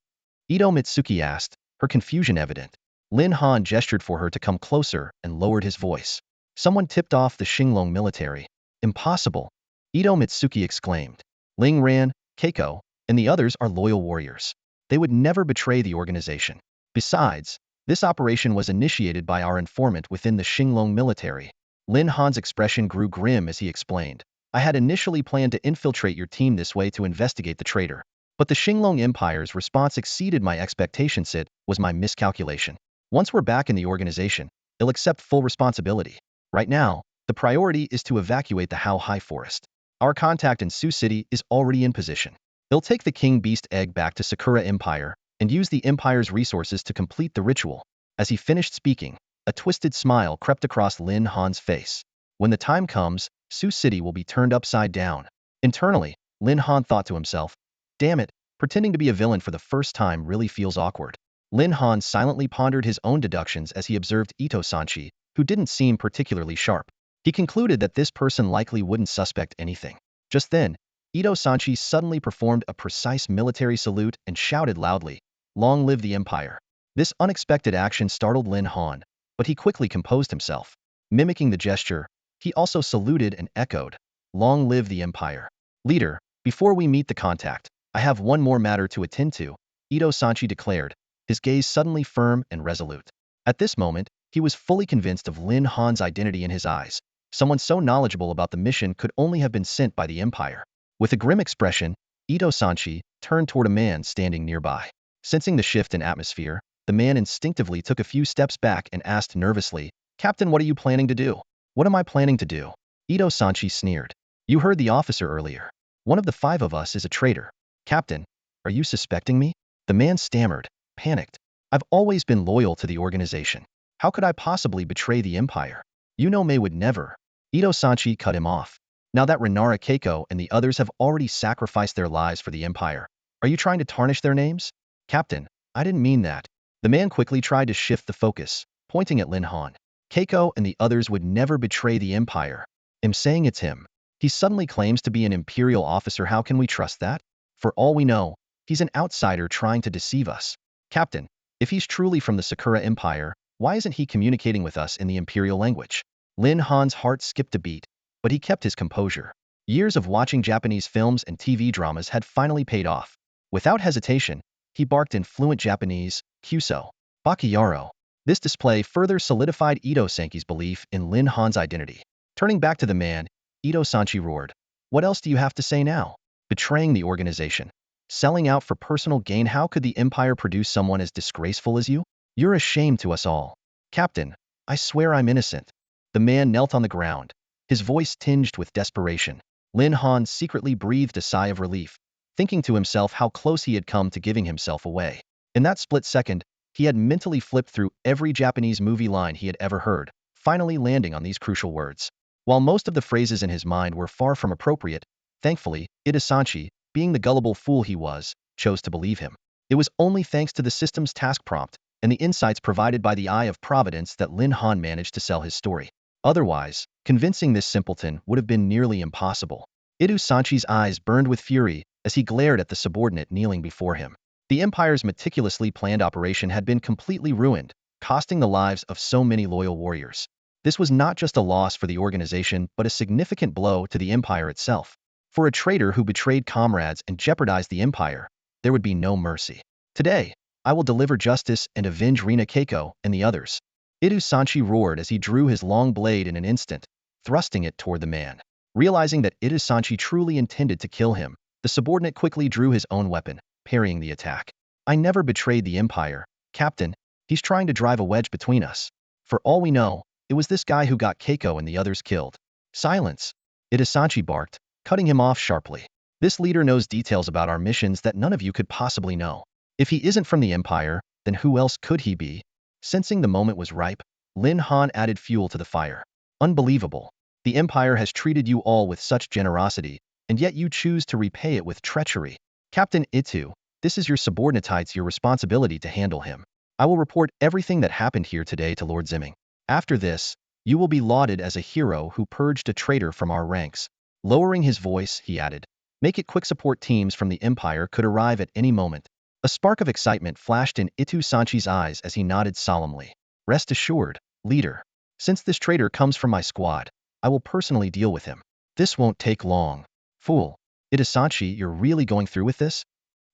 Ito Mitsuki asked, her confusion evident. Lin Han gestured for her to come closer and lowered his voice. Someone tipped off the Xinglong military. Impossible. Ito Mitsuki exclaimed. Ling Ran, Keiko, and the others are loyal warriors. They would never betray the organization. Besides, this operation was initiated by our informant within the Xinglong military. Lin Han's expression grew grim as he explained. I had initially planned to infiltrate your team this way to investigate the traitor. But the Xinglong Empire's response exceeded my expectations. It was my miscalculation. Once we're back in the organization, they'll accept full responsibility. Right now, the priority is to evacuate the Hao High Forest. Our contact in Sioux City is already in position. They'll take the king beast egg back to Sakura Empire and use the Empire's resources to complete the ritual. As he finished speaking, a twisted smile crept across Lin Han's face. When the time comes, Sioux City will be turned upside down. Internally, Lin Han thought to himself, damn it, pretending to be a villain for the first time really feels awkward. Lin Han silently pondered his own deductions as he observed Ito Sanchi, who didn't seem particularly sharp. He concluded that this person likely wouldn't suspect anything. Just then, Ito Sanchi suddenly performed a precise military salute and shouted loudly, "Long live the Empire." This unexpected action startled Lin Han, but he quickly composed himself. Mimicking the gesture, he also saluted and echoed, "Long live the Empire." Leader, before we meet the contact, I have one more matter to attend to, Ito Sanchi declared, his gaze suddenly firm and resolute. At this moment, he was fully convinced of Lin Han's identity in his eyes. Someone so knowledgeable about the mission could only have been sent by the Empire. With a grim expression, Ito Sanchi turned toward a man standing nearby. Sensing the shift in atmosphere, the man instinctively took a few steps back and asked nervously, "Captain, what are you planning to do?" "What am I planning to do?" Ito Sanchi sneered. "You heard the officer earlier. One of the 5 of us is a traitor." "Captain, are you suspecting me?" The man stammered, panicked. "I've always been loyal to the organization. How could I possibly betray the Empire? You know May would never." Ito Sanchi cut him off. "Now that Renara Keiko and the others have already sacrificed their lives for the Empire, are you trying to tarnish their names?" "Captain, I didn't mean that." The man quickly tried to shift the focus, pointing at Lin Han. "Keiko and the others would never betray the Empire. I'm saying it's him. He suddenly claims to be an Imperial officer. How can we trust that? For all we know, he's an outsider trying to deceive us. Captain, if he's truly from the Sakura Empire, why isn't he communicating with us in the Imperial language?" Lin Han's heart skipped a beat, but he kept his composure. Years of watching Japanese films and TV dramas had finally paid off. Without hesitation, he barked in fluent Japanese, "Kyuso. Bakayaro." This display further solidified Ito Sanchi's belief in Lin Han's identity. Turning back to the man, Ito Sanchi roared, "What else do you have to say now? Betraying the organization. Selling out for personal gain. How could the Empire produce someone as disgraceful as you? You're a shame to us all." "Captain, I swear I'm innocent." The man knelt on the ground, his voice tinged with desperation. Lin Han secretly breathed a sigh of relief, thinking to himself how close he had come to giving himself away. In that split second, He had mentally flipped through every Japanese movie line he had ever heard, finally landing on these crucial words. While most of the phrases in his mind were far from appropriate, thankfully, Itasanchi, being the gullible fool he was, chose to believe him. It was only thanks to the system's task prompt and the insights provided by the Eye of Providence that Lin Han managed to sell his story. Otherwise, convincing this simpleton would have been nearly impossible. Itasanchi's eyes burned with fury as he glared at the subordinate kneeling before him. The Empire's meticulously planned operation had been completely ruined, costing the lives of so many loyal warriors. This was not just a loss for the organization but a significant blow to the Empire itself. For a traitor who betrayed comrades and jeopardized the Empire, there would be no mercy. Today, I will deliver justice and avenge Rina Keiko and the others. Itasanchi roared as he drew his long blade in an instant, thrusting it toward the man. Realizing that Itasanchi truly intended to kill him, the subordinate quickly drew his own weapon, parrying the attack. I never betrayed the Empire, Captain. He's trying to drive a wedge between us. For all we know, it was this guy who got Keiko and the others killed. Silence! Itasanchi barked, cutting him off sharply. This leader knows details about our missions that none of you could possibly know. If he isn't from the Empire, then who else could he be? Sensing the moment was ripe, Lin Han added fuel to the fire. Unbelievable. The Empire has treated you all with such generosity, and yet you choose to repay it with treachery. Captain Itu, this is your subordinate. It's your responsibility to handle him. I will report everything that happened here today to Lord Zimming. After this, you will be lauded as a hero who purged a traitor from our ranks. Lowering his voice, he added, make it quick. Support teams from the Empire could arrive at any moment. A spark of excitement flashed in Itasanchi's eyes as he nodded solemnly. Rest assured, leader. Since this traitor comes from my squad, I will personally deal with him. This won't take long. Fool. Itasanchi, you're really going through with this?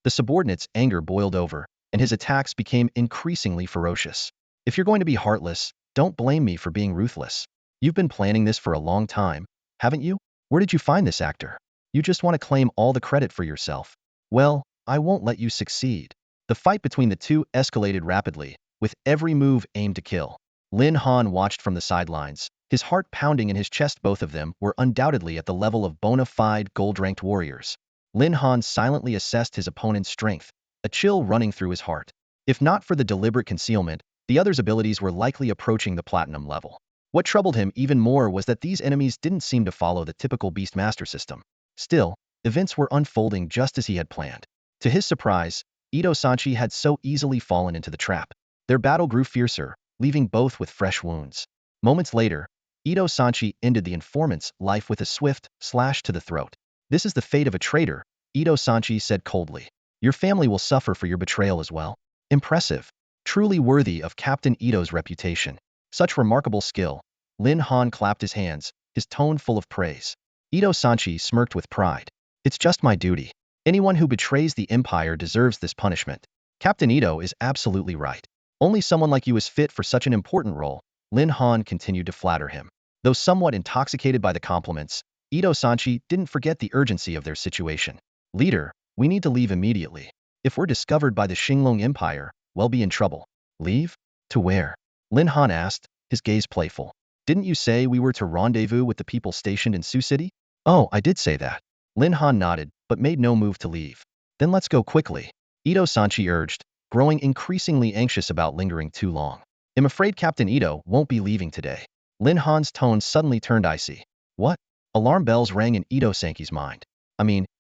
The subordinate's anger boiled over, and his attacks became increasingly ferocious. If you're going to be heartless, don't blame me for being ruthless. You've been planning this for a long time, haven't you? Where did you find this actor? You just want to claim all the credit for yourself. Well, I won't let you succeed. The fight between the two escalated rapidly, with every move aimed to kill. Lin Han watched from the sidelines, his heart pounding in his chest. Both of them were undoubtedly at the level of bona fide gold-ranked warriors. Lin Han silently assessed his opponent's strength, a chill running through his heart. If not for the deliberate concealment, the other's abilities were likely approaching the platinum level. What troubled him even more was that these enemies didn't seem to follow the typical Beastmaster system. Still, events were unfolding just as he had planned. To his surprise, Itasanchi had so easily fallen into the trap. Their battle grew fiercer, leaving both with fresh wounds. Moments later, Itasanchi ended the informant's life with a swift slash to the throat. This is the fate of a traitor, Itasanchi said coldly. Your family will suffer for your betrayal as well. Impressive. Truly worthy of Captain Ito's reputation. Such remarkable skill. Lin Han clapped his hands, his tone full of praise. Itasanchi smirked with pride. It's just my duty. Anyone who betrays the Empire deserves this punishment. Captain Ito is absolutely right. Only someone like you is fit for such an important role. Lin Han continued to flatter him. Though somewhat intoxicated by the compliments, Itasanchi didn't forget the urgency of their situation. Leader, we need to leave immediately. If we're discovered by the Xinglong Empire, we'll be in trouble. Leave? To where? Lin Han asked, his gaze playful. Didn't you say we were to rendezvous with the people stationed in Sioux City? Oh, I did say that. Lin Han nodded, but made no move to leave. Then let's go quickly. Itasanchi urged, growing increasingly anxious about lingering too long. I'm afraid Captain Ito won't be leaving today. Lin Han's tone suddenly turned icy. What? Alarm bells rang in Itasanchi's mind.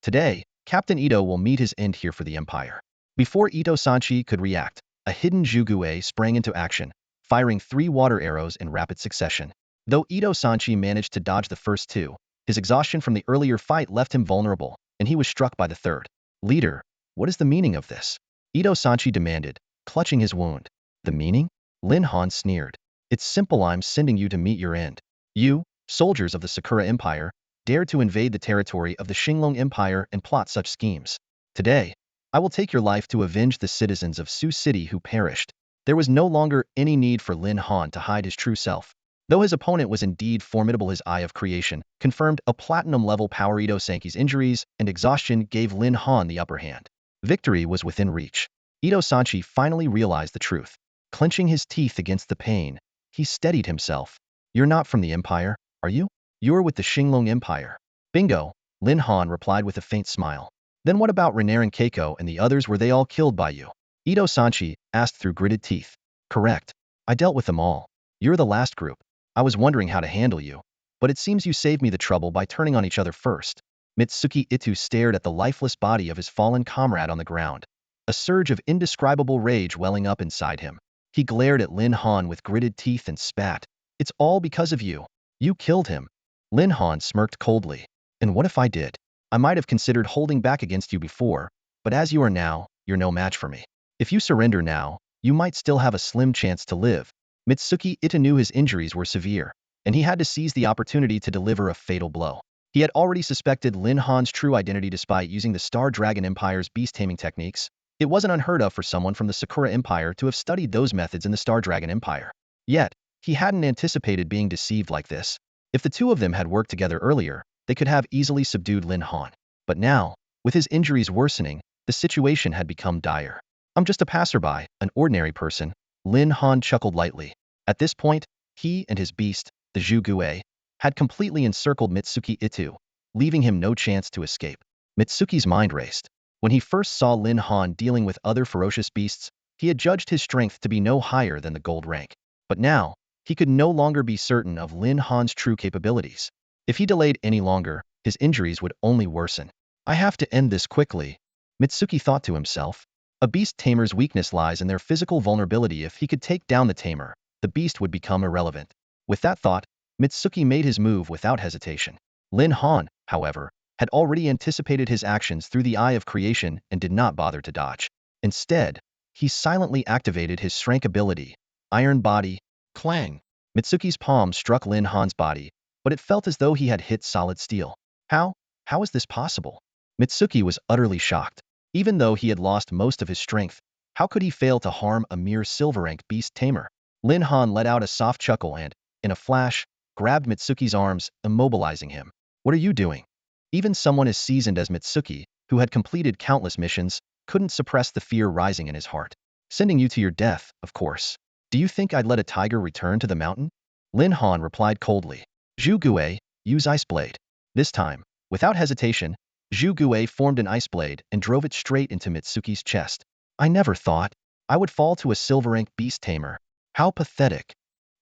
Today, Captain Ito will meet his end here for the Empire. Before Itasanchi could react, a hidden Zhugue sprang into action, firing 3 water arrows in rapid succession. Though Itasanchi managed to dodge the first 2, his exhaustion from the earlier fight left him vulnerable, and he was struck by the third. Leader, what is the meaning of this? Itasanchi demanded, clutching his wound. The meaning? Lin Han sneered. It's simple. I'm sending you to meet your end. You, soldiers of the Sakura Empire, dared to invade the territory of the Xinglong Empire and plot such schemes. Today, I will take your life to avenge the citizens of Sioux City who perished. There was no longer any need for Lin Han to hide his true self. Though his opponent was indeed formidable, his Eye of Creation confirmed a platinum-level power. Itasanchi's injuries and exhaustion gave Lin Han the upper hand. Victory was within reach. Itasanchi finally realized the truth. Clenching his teeth against the pain, he steadied himself. You're not from the Empire, are you? You're with the Xinglong Empire. Bingo, Lin Han replied with a faint smile. Then what about Rina and Keiko and the others? Were they all killed by you? Ito Sanchi asked through gritted teeth. Correct. I dealt with them all. You're the last group. I was wondering how to handle you. But it seems you saved me the trouble by turning on each other first. Mitsuki Ito stared at the lifeless body of his fallen comrade on the ground, a surge of indescribable rage welling up inside him. He glared at Lin Han with gritted teeth and spat. It's all because of you. You killed him. Lin Han smirked coldly. And what if I did? I might have considered holding back against you before, but as you are now, you're no match for me. If you surrender now, you might still have a slim chance to live. Mitsuki Ito knew his injuries were severe, and he had to seize the opportunity to deliver a fatal blow. He had already suspected Lin Han's true identity despite using the Star Dragon Empire's beast-taming techniques. It wasn't unheard of for someone from the Sakura Empire to have studied those methods in the Star Dragon Empire. Yet, he hadn't anticipated being deceived like this. If the two of them had worked together earlier, they could have easily subdued Lin Han. But now, with his injuries worsening, the situation had become dire. I'm just a passerby, an ordinary person. Lin Han chuckled lightly. At this point, he and his beast, the Zhu Gui, had completely encircled Mitsuki Ito, leaving him no chance to escape. Mitsuki's mind raced. When he first saw Lin Han dealing with other ferocious beasts, he had judged his strength to be no higher than the gold rank. But now, he could no longer be certain of Lin Han's true capabilities. If he delayed any longer, his injuries would only worsen. I have to end this quickly, Mitsuki thought to himself. A beast tamer's weakness lies in their physical vulnerability. If he could take down the tamer, the beast would become irrelevant. With that thought, Mitsuki made his move without hesitation. Lin Han, however, had already anticipated his actions through the eye of creation and did not bother to dodge. Instead, he silently activated his shrank ability, Iron Body, Clang. Mitsuki's palm struck Lin Han's body, but it felt as though he had hit solid steel. How? How is this possible? Mitsuki was utterly shocked. Even though he had lost most of his strength, how could he fail to harm a mere silver-rank beast tamer? Lin Han let out a soft chuckle and, in a flash, grabbed Mitsuki's arms, immobilizing him. What are you doing? Even someone as seasoned as Mitsuki, who had completed countless missions, couldn't suppress the fear rising in his heart. Sending you to your death, of course. Do you think I'd let a tiger return to the mountain? Lin Han replied coldly. Zhu Gui, use Ice Blade. This time, without hesitation, Zhu Gui formed an ice blade and drove it straight into Mitsuki's chest. I never thought I would fall to a silver-rank beast tamer. How pathetic.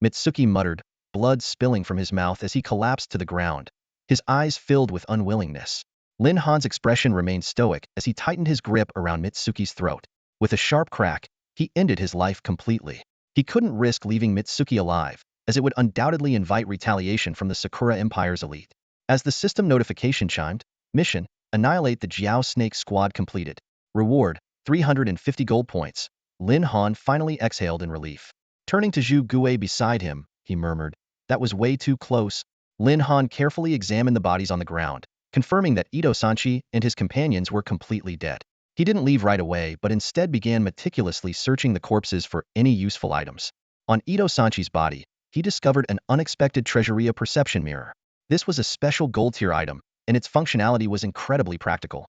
Mitsuki muttered, blood spilling from his mouth as he collapsed to the ground, his eyes filled with unwillingness. Lin Han's expression remained stoic as he tightened his grip around Mitsuki's throat. With a sharp crack, he ended his life completely. He couldn't risk leaving Mitsuki alive, as it would undoubtedly invite retaliation from the Sakura Empire's elite. As the system notification chimed, mission, annihilate the Xiao Snake Squad completed. Reward, 350 gold points. Lin Han finally exhaled in relief. Turning to Zhu Gui beside him, he murmured, that was way too close. Lin Han carefully examined the bodies on the ground, confirming that Ito Sanchi and his companions were completely dead. He didn't leave right away but instead began meticulously searching the corpses for any useful items. On Ito Sanchi's body, he discovered an unexpected treasuria perception mirror. This was a special gold-tier item, and its functionality was incredibly practical.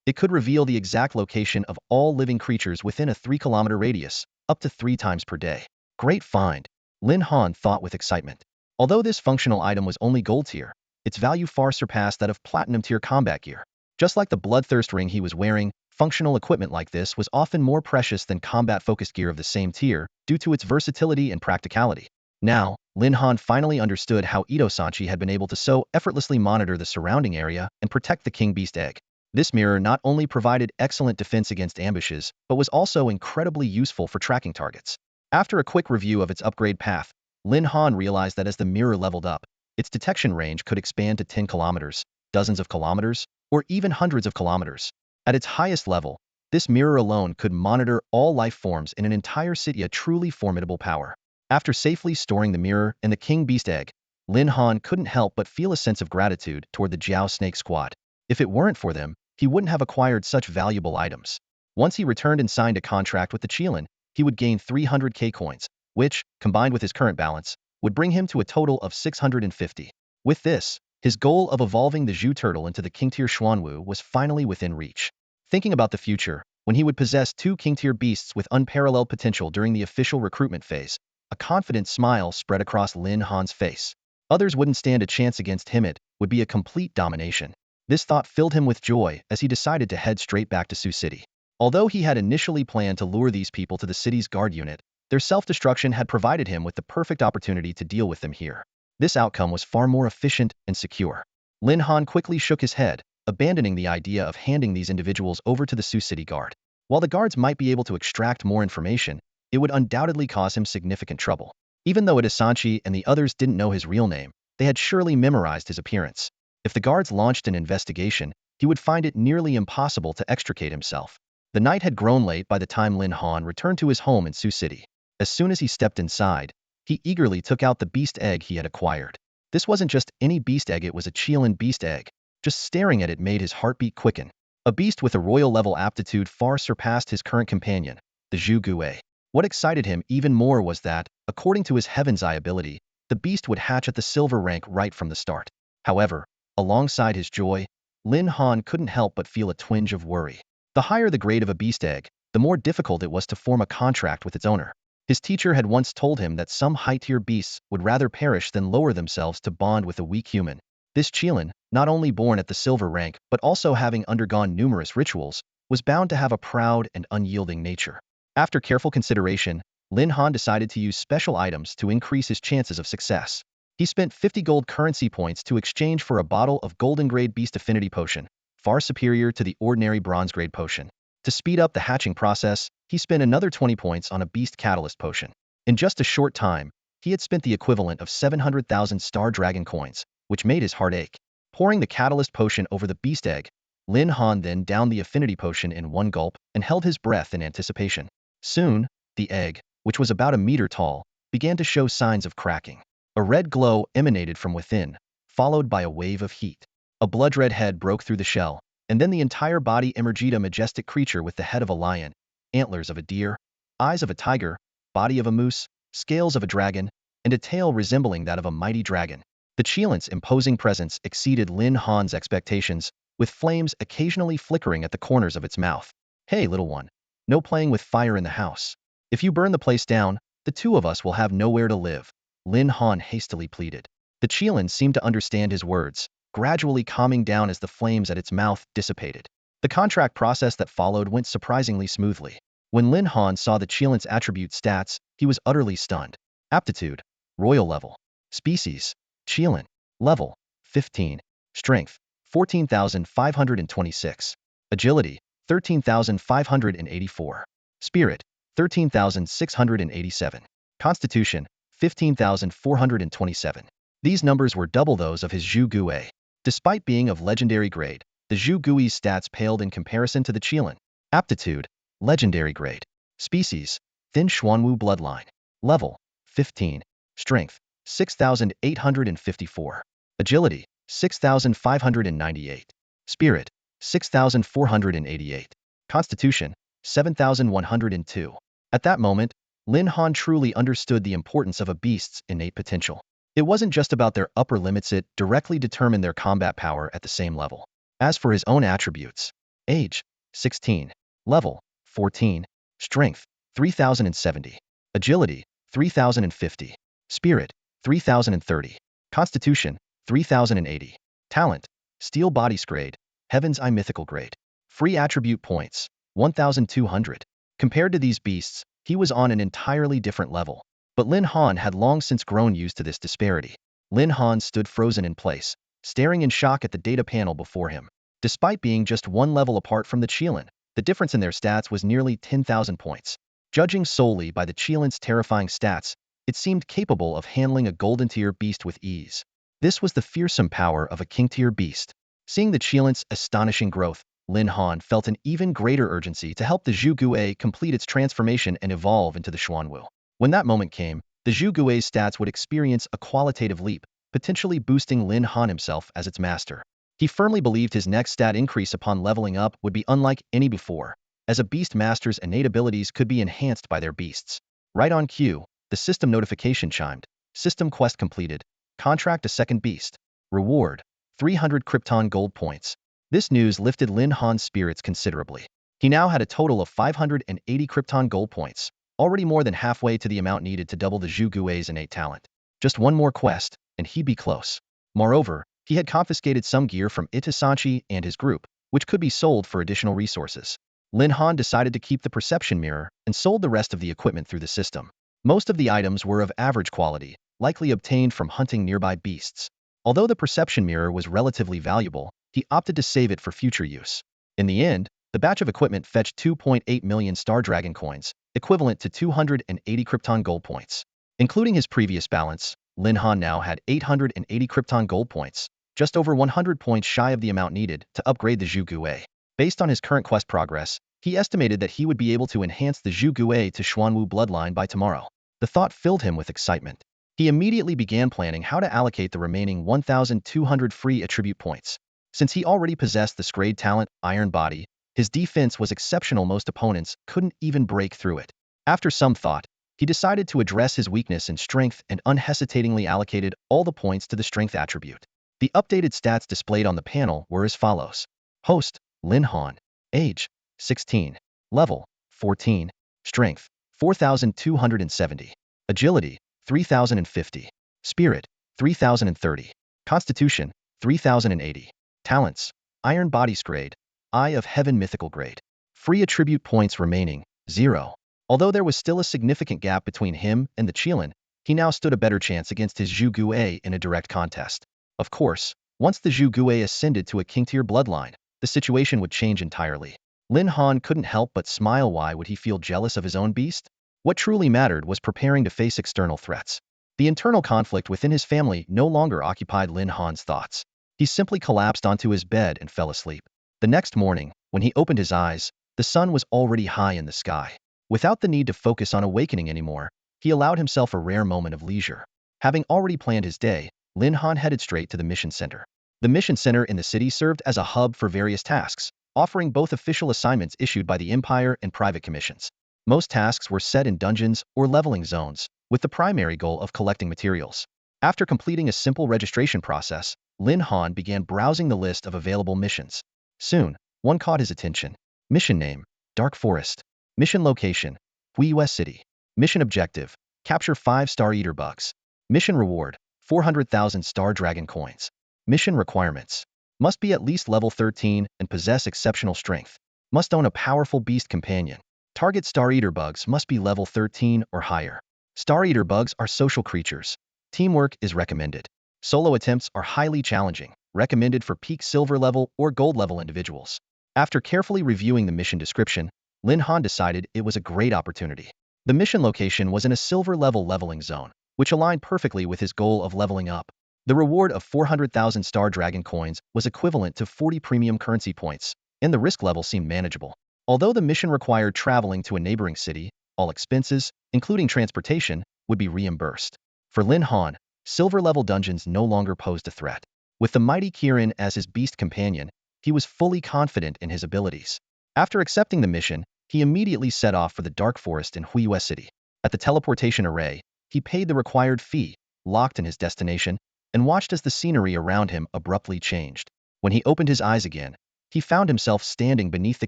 It could reveal the exact location of all living creatures within a 3-kilometer radius, up to 3 times per day. Great find, Lin Han thought with excitement. Although this functional item was only gold tier, its value far surpassed that of platinum tier combat gear. Just like the bloodthirst ring he was wearing, functional equipment like this was often more precious than combat-focused gear of the same tier due to its versatility and practicality. Now, Lin Han finally understood how Ito Sanchi had been able to so effortlessly monitor the surrounding area and protect the king beast egg. This mirror not only provided excellent defense against ambushes, but was also incredibly useful for tracking targets. After a quick review of its upgrade path, Lin Han realized that as the mirror leveled up, its detection range could expand to 10 kilometers, dozens of kilometers, or even hundreds of kilometers. At its highest level, this mirror alone could monitor all life forms in an entire city, a truly formidable power. After safely storing the mirror and the king beast egg, Lin Han couldn't help but feel a sense of gratitude toward the Xiao Snake Squad. If it weren't for them, he wouldn't have acquired such valuable items. Once he returned and signed a contract with the Qilin, he would gain 300k coins, which, combined with his current balance, would bring him to a total of 650. With this, his goal of evolving the Zhu turtle into the king-tier Xuanwu was finally within reach. Thinking about the future, when he would possess 2 king-tier beasts with unparalleled potential during the official recruitment phase, a confident smile spread across Lin Han's face. Others wouldn't stand a chance against him. It would be a complete domination. This thought filled him with joy as he decided to head straight back to Sioux City. Although he had initially planned to lure these people to the city's guard unit, their self-destruction had provided him with the perfect opportunity to deal with them here. This outcome was far more efficient and secure. Lin Han quickly shook his head, abandoning the idea of handing these individuals over to the Sioux City Guard. While the guards might be able to extract more information, it would undoubtedly cause him significant trouble. Even though Itasanchi and the others didn't know his real name, they had surely memorized his appearance. If the guards launched an investigation, he would find it nearly impossible to extricate himself. The night had grown late by the time Lin Han returned to his home in Sioux City. As soon as he stepped inside, he eagerly took out the beast egg he had acquired. This wasn't just any beast egg, it was a Qianlin beast egg. Just staring at it made his heartbeat quicken. A beast with a royal-level aptitude far surpassed his current companion, the Zhu Gui. What excited him even more was that, according to his Heaven's Eye ability, the beast would hatch at the silver rank right from the start. However, alongside his joy, Lin Han couldn't help but feel a twinge of worry. The higher the grade of a beast egg, the more difficult it was to form a contract with its owner. His teacher had once told him that some high-tier beasts would rather perish than lower themselves to bond with a weak human. This Qianlin, not only born at the silver rank but also having undergone numerous rituals, was bound to have a proud and unyielding nature. After careful consideration, Lin Han decided to use special items to increase his chances of success. He spent 50 gold currency points to exchange for a bottle of golden grade beast affinity potion, far superior to the ordinary bronze grade potion. To speed up the hatching process, he spent another 20 points on a beast catalyst potion. In just a short time, he had spent the equivalent of 700,000 star dragon coins, which made his heart ache. Pouring the catalyst potion over the beast egg, Lin Han then downed the affinity potion in one gulp and held his breath in anticipation. Soon, the egg, which was about a meter tall, began to show signs of cracking. A red glow emanated from within, followed by a wave of heat. A blood-red head broke through the shell, and then the entire body emerged, a majestic creature with the head of a lion, antlers of a deer, eyes of a tiger, body of a moose, scales of a dragon, and a tail resembling that of a mighty dragon. The Qianlin's imposing presence exceeded Lin Han's expectations, with flames occasionally flickering at the corners of its mouth. "Hey, little one, no playing with fire in the house. If you burn the place down, the two of us will have nowhere to live," Lin Han hastily pleaded. The Qianlin seemed to understand his words, gradually calming down as the flames at its mouth dissipated. The contract process that followed went surprisingly smoothly. When Lin Han saw the Qianlin's attribute stats, he was utterly stunned. Aptitude, Royal level. Species, Qianlin. Level, 15. Strength, 14,526. Agility, 13,584. Spirit, 13,687. Constitution, 15,427. These numbers were double those of his Zhu Gui. Despite being of legendary grade, the Zhu Gui's stats paled in comparison to the Qianlin. Aptitude, legendary grade. Species, Thin Xuanwu bloodline. Level, 15. Strength, 6,854. Agility, 6,598. Spirit, 6,488. Constitution, 7,102. At that moment, Lin Han truly understood the importance of a beast's innate potential. It wasn't just about their upper limits, it directly determined their combat power at the same level. As for his own attributes, age, 16. Level, 14. Strength, 3,070. Agility, 3,050. Spirit, 3,030. Constitution, 3,080. Talent, Steel Bodies grade, Heaven's Eye mythical grade. Free attribute points, 1,200. Compared to these beasts, he was on an entirely different level. But Lin Han had long since grown used to this disparity. Lin Han stood frozen in place, staring in shock at the data panel before him. Despite being just one level apart from the Qianlin, the difference in their stats was nearly 10,000 points. Judging solely by the Qianlin's terrifying stats, it seemed capable of handling a golden-tier beast with ease. This was the fearsome power of a king-tier beast. Seeing the Qianlin's astonishing growth, Lin Han felt an even greater urgency to help the Zhu Gui complete its transformation and evolve into the Xuanwu. When that moment came, the Zhu Gui's stats would experience a qualitative leap, potentially boosting Lin Han himself as its master. He firmly believed his next stat increase upon leveling up would be unlike any before, as a beast master's innate abilities could be enhanced by their beasts. Right on cue, the system notification chimed. System quest completed. Contract a second beast. Reward, 300 Krypton gold points. This news lifted Lin Han's spirits considerably. He now had a total of 580 Krypton gold points, already more than halfway to the amount needed to double the Zhu Gui's innate talent. Just one more quest, and he'd be close. Moreover, he had confiscated some gear from Itasanchi and his group, which could be sold for additional resources. Lin Han decided to keep the perception mirror and sold the rest of the equipment through the system. Most of the items were of average quality, likely obtained from hunting nearby beasts. Although the perception mirror was relatively valuable, he opted to save it for future use. In the end, the batch of equipment fetched 2.8 million Star Dragon coins, equivalent to 280 Krypton gold points. Including his previous balance, Lin Han now had 880 Krypton gold points, just over 100 points shy of the amount needed to upgrade the Zhu Gui. Based on his current quest progress, he estimated that he would be able to enhance the Zhu Gui to Xuanwu bloodline by tomorrow. The thought filled him with excitement. He immediately began planning how to allocate the remaining 1,200 free attribute points. Since he already possessed the Scrade talent, Iron Body, his defense was exceptional. Most opponents couldn't even break through it. After some thought, he decided to address his weakness in strength and unhesitatingly allocated all the points to the strength attribute. The updated stats displayed on the panel were as follows. Host, Lin Han. Age, 16. Level, 14. Strength, 4,270. Agility, 3,050. Spirit, 3,030. Constitution, 3,080. Talents, Iron Body Grade, Eye of Heaven Mythical Grade. Free attribute points remaining, 0. Although there was still a significant gap between him and the Qilin, he now stood a better chance against his Zhu Gui in a direct contest. Of course, once the Zhu Gui ascended to a king-tier bloodline, the situation would change entirely. Lin Han couldn't help but smile. Why would he feel jealous of his own beast? What truly mattered was preparing to face external threats. The internal conflict within his family no longer occupied Lin Han's thoughts. He simply collapsed onto his bed and fell asleep. The next morning, when he opened his eyes, the sun was already high in the sky. Without the need to focus on awakening anymore, he allowed himself a rare moment of leisure. Having already planned his day, Lin Han headed straight to the mission center. The mission center in the city served as a hub for various tasks, offering both official assignments issued by the Empire and private commissions. Most tasks were set in dungeons or leveling zones, with the primary goal of collecting materials. After completing a simple registration process, Lin Han began browsing the list of available missions. Soon, one caught his attention. Mission name, Dark Forest. Mission location, Huiyue City. Mission objective, capture 5 Star Eater bugs. Mission reward, 400,000 Star Dragon coins. Mission requirements. Must be at least level 13 and possess exceptional strength. Must own a powerful beast companion. Target Star Eater bugs must be level 13 or higher. Star Eater bugs are social creatures. Teamwork is recommended. Solo attempts are highly challenging, recommended for peak silver level or gold level individuals. After carefully reviewing the mission description, Lin Han decided it was a great opportunity. The mission location was in a silver level leveling zone, which aligned perfectly with his goal of leveling up. The reward of 400,000 Star Dragon coins was equivalent to 40 premium currency points, and the risk level seemed manageable. Although the mission required traveling to a neighboring city, all expenses, including transportation, would be reimbursed. For Lin Han, silver-level dungeons no longer posed a threat. With the mighty Kirin as his beast companion, he was fully confident in his abilities. After accepting the mission, he immediately set off for the Dark Forest in Huiyue City. At the teleportation array, he paid the required fee, locked in his destination, and watched as the scenery around him abruptly changed. When he opened his eyes again, he found himself standing beneath the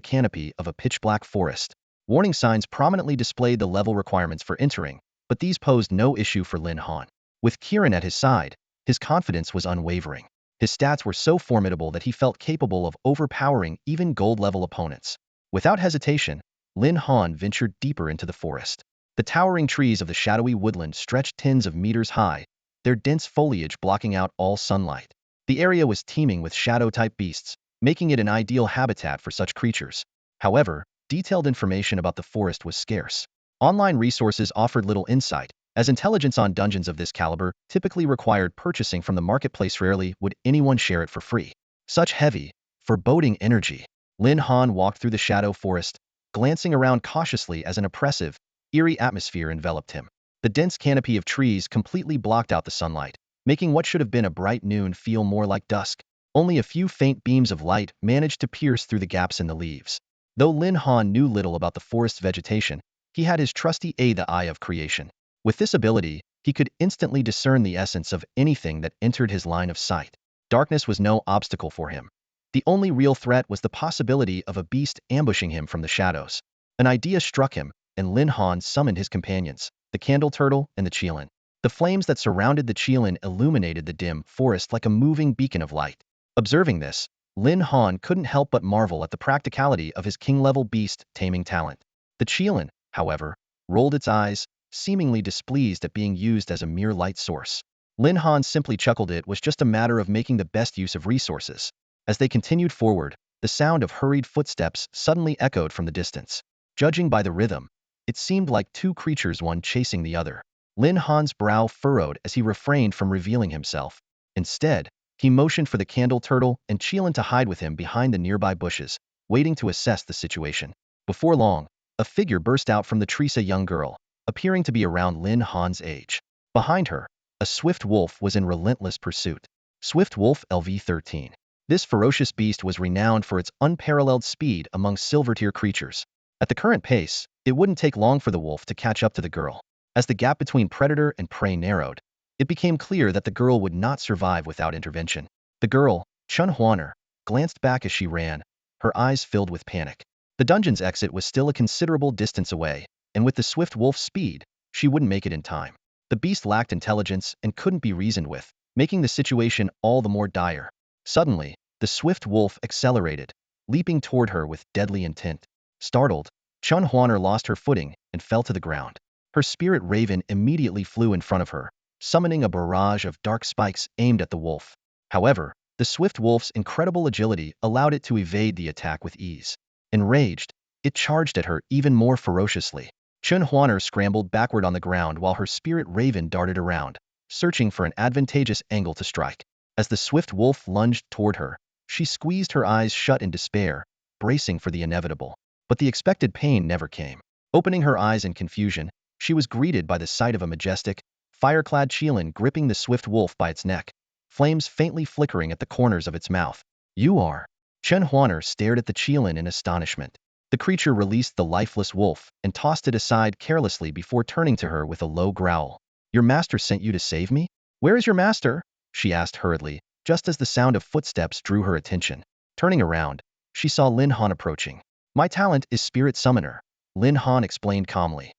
canopy of a pitch-black forest. Warning signs prominently displayed the level requirements for entering, but these posed no issue for Lin Han. With Kirin at his side, his confidence was unwavering. His stats were so formidable that he felt capable of overpowering even gold-level opponents. Without hesitation, Lin Han ventured deeper into the forest. The towering trees of the shadowy woodland stretched tens of meters high, their dense foliage blocking out all sunlight. The area was teeming with shadow-type beasts, making it an ideal habitat for such creatures. However, detailed information about the forest was scarce. Online resources offered little insight, as intelligence on dungeons of this caliber typically required purchasing from the marketplace. Rarely would anyone share it for free. Such heavy, foreboding energy. Lin Han walked through the shadow forest, glancing around cautiously as an oppressive, eerie atmosphere enveloped him. The dense canopy of trees completely blocked out the sunlight, making what should have been a bright noon feel more like dusk. Only a few faint beams of light managed to pierce through the gaps in the leaves. Though Lin Han knew little about the forest's vegetation, he had his trusty the Eye of Creation. With this ability, he could instantly discern the essence of anything that entered his line of sight. Darkness was no obstacle for him. The only real threat was the possibility of a beast ambushing him from the shadows. An idea struck him, and Lin Han summoned his companions, the Candle Turtle and the Qilin. The flames that surrounded the Qilin illuminated the dim forest like a moving beacon of light. Observing this, Lin Han couldn't help but marvel at the practicality of his king-level beast taming talent. The Qilin, however, rolled its eyes, seemingly displeased at being used as a mere light source. Lin Han simply chuckled. It was just a matter of making the best use of resources. As they continued forward, the sound of hurried footsteps suddenly echoed from the distance. Judging by the rhythm, it seemed like two creatures, one chasing the other. Lin Han's brow furrowed as he refrained from revealing himself. Instead, he motioned for the candle turtle and Qilin to hide with him behind the nearby bushes, waiting to assess the situation. Before long, a figure burst out from the trees, a young girl, appearing to be around Lin Han's age. Behind her, a swift wolf was in relentless pursuit. Swift Wolf LV-13. This ferocious beast was renowned for its unparalleled speed among silver-tier creatures. At the current pace, it wouldn't take long for the wolf to catch up to the girl. As the gap between predator and prey narrowed, it became clear that the girl would not survive without intervention. The girl, Chen Huaner, glanced back as she ran, her eyes filled with panic. The dungeon's exit was still a considerable distance away, and with the swift wolf's speed, she wouldn't make it in time. The beast lacked intelligence and couldn't be reasoned with, making the situation all the more dire. Suddenly, the swift wolf accelerated, leaping toward her with deadly intent. Startled, Chen Huaner lost her footing and fell to the ground. Her spirit raven immediately flew in front of her, summoning a barrage of dark spikes aimed at the wolf. However, the swift wolf's incredible agility allowed it to evade the attack with ease. Enraged, it charged at her even more ferociously. Chen Huaner scrambled backward on the ground while her spirit raven darted around, searching for an advantageous angle to strike. As the swift wolf lunged toward her, she squeezed her eyes shut in despair, bracing for the inevitable. But the expected pain never came. Opening her eyes in confusion, she was greeted by the sight of a majestic, fire-clad Qilin gripping the swift wolf by its neck, flames faintly flickering at the corners of its mouth. "You are." Chen Huaner stared at the Qilin in astonishment. The creature released the lifeless wolf and tossed it aside carelessly before turning to her with a low growl. "Your master sent you to save me? Where is your master?" she asked hurriedly, just as the sound of footsteps drew her attention. Turning around, she saw Lin Han approaching. "My talent is Spirit Summoner," Lin Han explained calmly.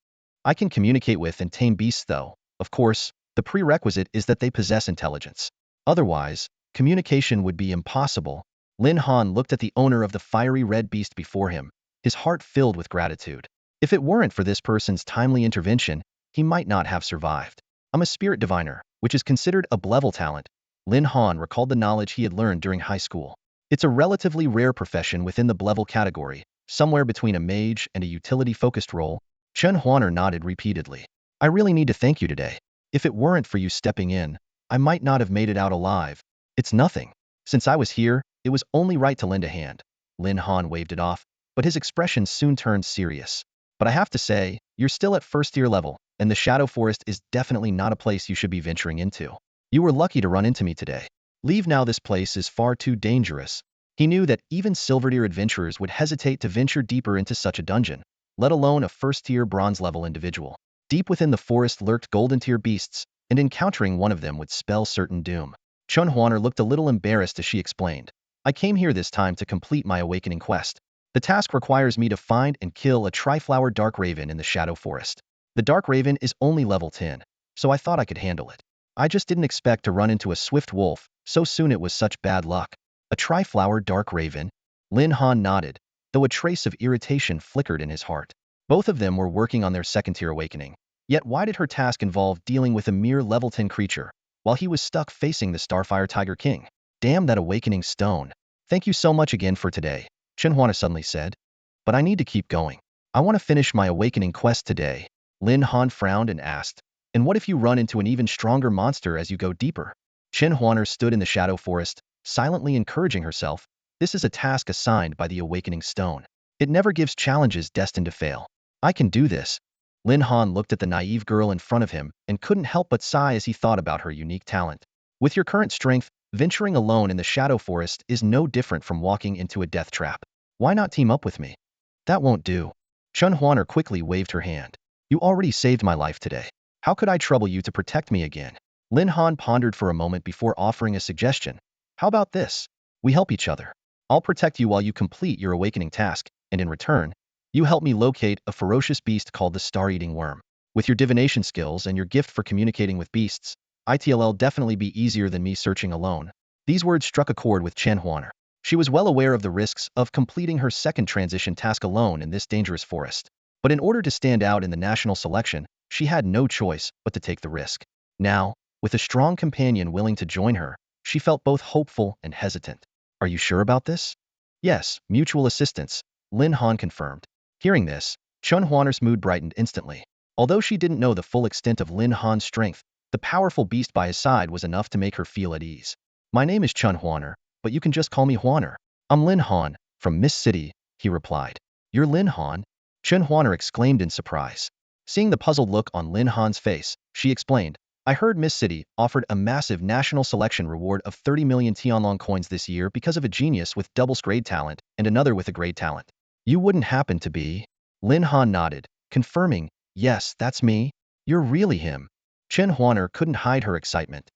"I can communicate with and tame beasts though. Of course, the prerequisite is that they possess intelligence. Otherwise, communication would be impossible." Lin Han looked at the owner of the fiery red beast before him, his heart filled with gratitude. If it weren't for this person's timely intervention, he might not have survived. "I'm a spirit diviner, which is considered a level talent." Lin Han recalled the knowledge he had learned during high school. It's a relatively rare profession within the level category, somewhere between a mage and a utility-focused role. Chen Huaner nodded repeatedly. "I really need to thank you today. If it weren't for you stepping in, I might not have made it out alive." "It's nothing. Since I was here, it was only right to lend a hand." Lin Han waved it off, but his expression soon turned serious. "But I have to say, you're still at first-tier level, and the Shadow Forest is definitely not a place you should be venturing into. You were lucky to run into me today. Leave now, this place is far too dangerous." He knew that even silver-tier adventurers would hesitate to venture deeper into such a dungeon, let alone a first-tier bronze-level individual. Deep within the forest lurked golden-tier beasts, and encountering one of them would spell certain doom. Chen Huaner looked a little embarrassed as she explained. "I came here this time to complete my awakening quest. The task requires me to find and kill a Triflower Dark Raven in the Shadow Forest. The Dark Raven is only level 10, so I thought I could handle it. I just didn't expect to run into a swift wolf so soon. It was such bad luck." "A Triflower Dark Raven?" Lin Han nodded, though a trace of irritation flickered in his heart. Both of them were working on their second-tier awakening. Yet why did her task involve dealing with a mere level 10 creature, while he was stuck facing the Starfire Tiger King? Damn that awakening stone. "Thank you so much again for today," Chen Huana suddenly said. "But I need to keep going. I want to finish my awakening quest today." Lin Han frowned and asked, "And what if you run into an even stronger monster as you go deeper?" Chen Huaner stood in the Shadow Forest, silently encouraging herself. This is a task assigned by the Awakening Stone. It never gives challenges destined to fail. "I can do this." Lin Han looked at the naive girl in front of him and couldn't help but sigh as he thought about her unique talent. With your current strength, venturing alone in the Shadow Forest is no different from walking into a death trap. Why not team up with me?" "That won't do." Chen Huaner quickly waved her hand. "You already saved my life today. How could I trouble you to protect me again?" Lin Han pondered for a moment before offering a suggestion. "How about this? We help each other. I'll protect you while you complete your awakening task, and in return, you help me locate a ferocious beast called the Star-Eating Worm. With your divination skills and your gift for communicating with beasts, it'll definitely be easier than me searching alone." These words struck a chord with Chen Huaner. She was well aware of the risks of completing her second transition task alone in this dangerous forest. But in order to stand out in the national selection, she had no choice but to take the risk. Now, with a strong companion willing to join her, she felt both hopeful and hesitant. Are you sure about this? Yes, mutual assistance, Lin Han confirmed. Hearing this, Chun Huaner's mood brightened instantly. Although she didn't know the full extent of Lin Han's strength, the powerful beast by his side was enough to make her feel at ease. My name is Chun Huaner, but you can just call me Huaner. I'm Lin Han, from Miss City, he replied. You're Lin Han? Chun Huaner exclaimed in surprise. Seeing the puzzled look on Lin Han's face, she explained, I heard Miss City offered a massive national selection reward of 30 million Tianlong coins this year because of a genius with double grade talent and another with a grade talent. You wouldn't happen to be? Lin Han nodded, confirming, yes, that's me. You're really him. Chen Huaner couldn't hide her excitement.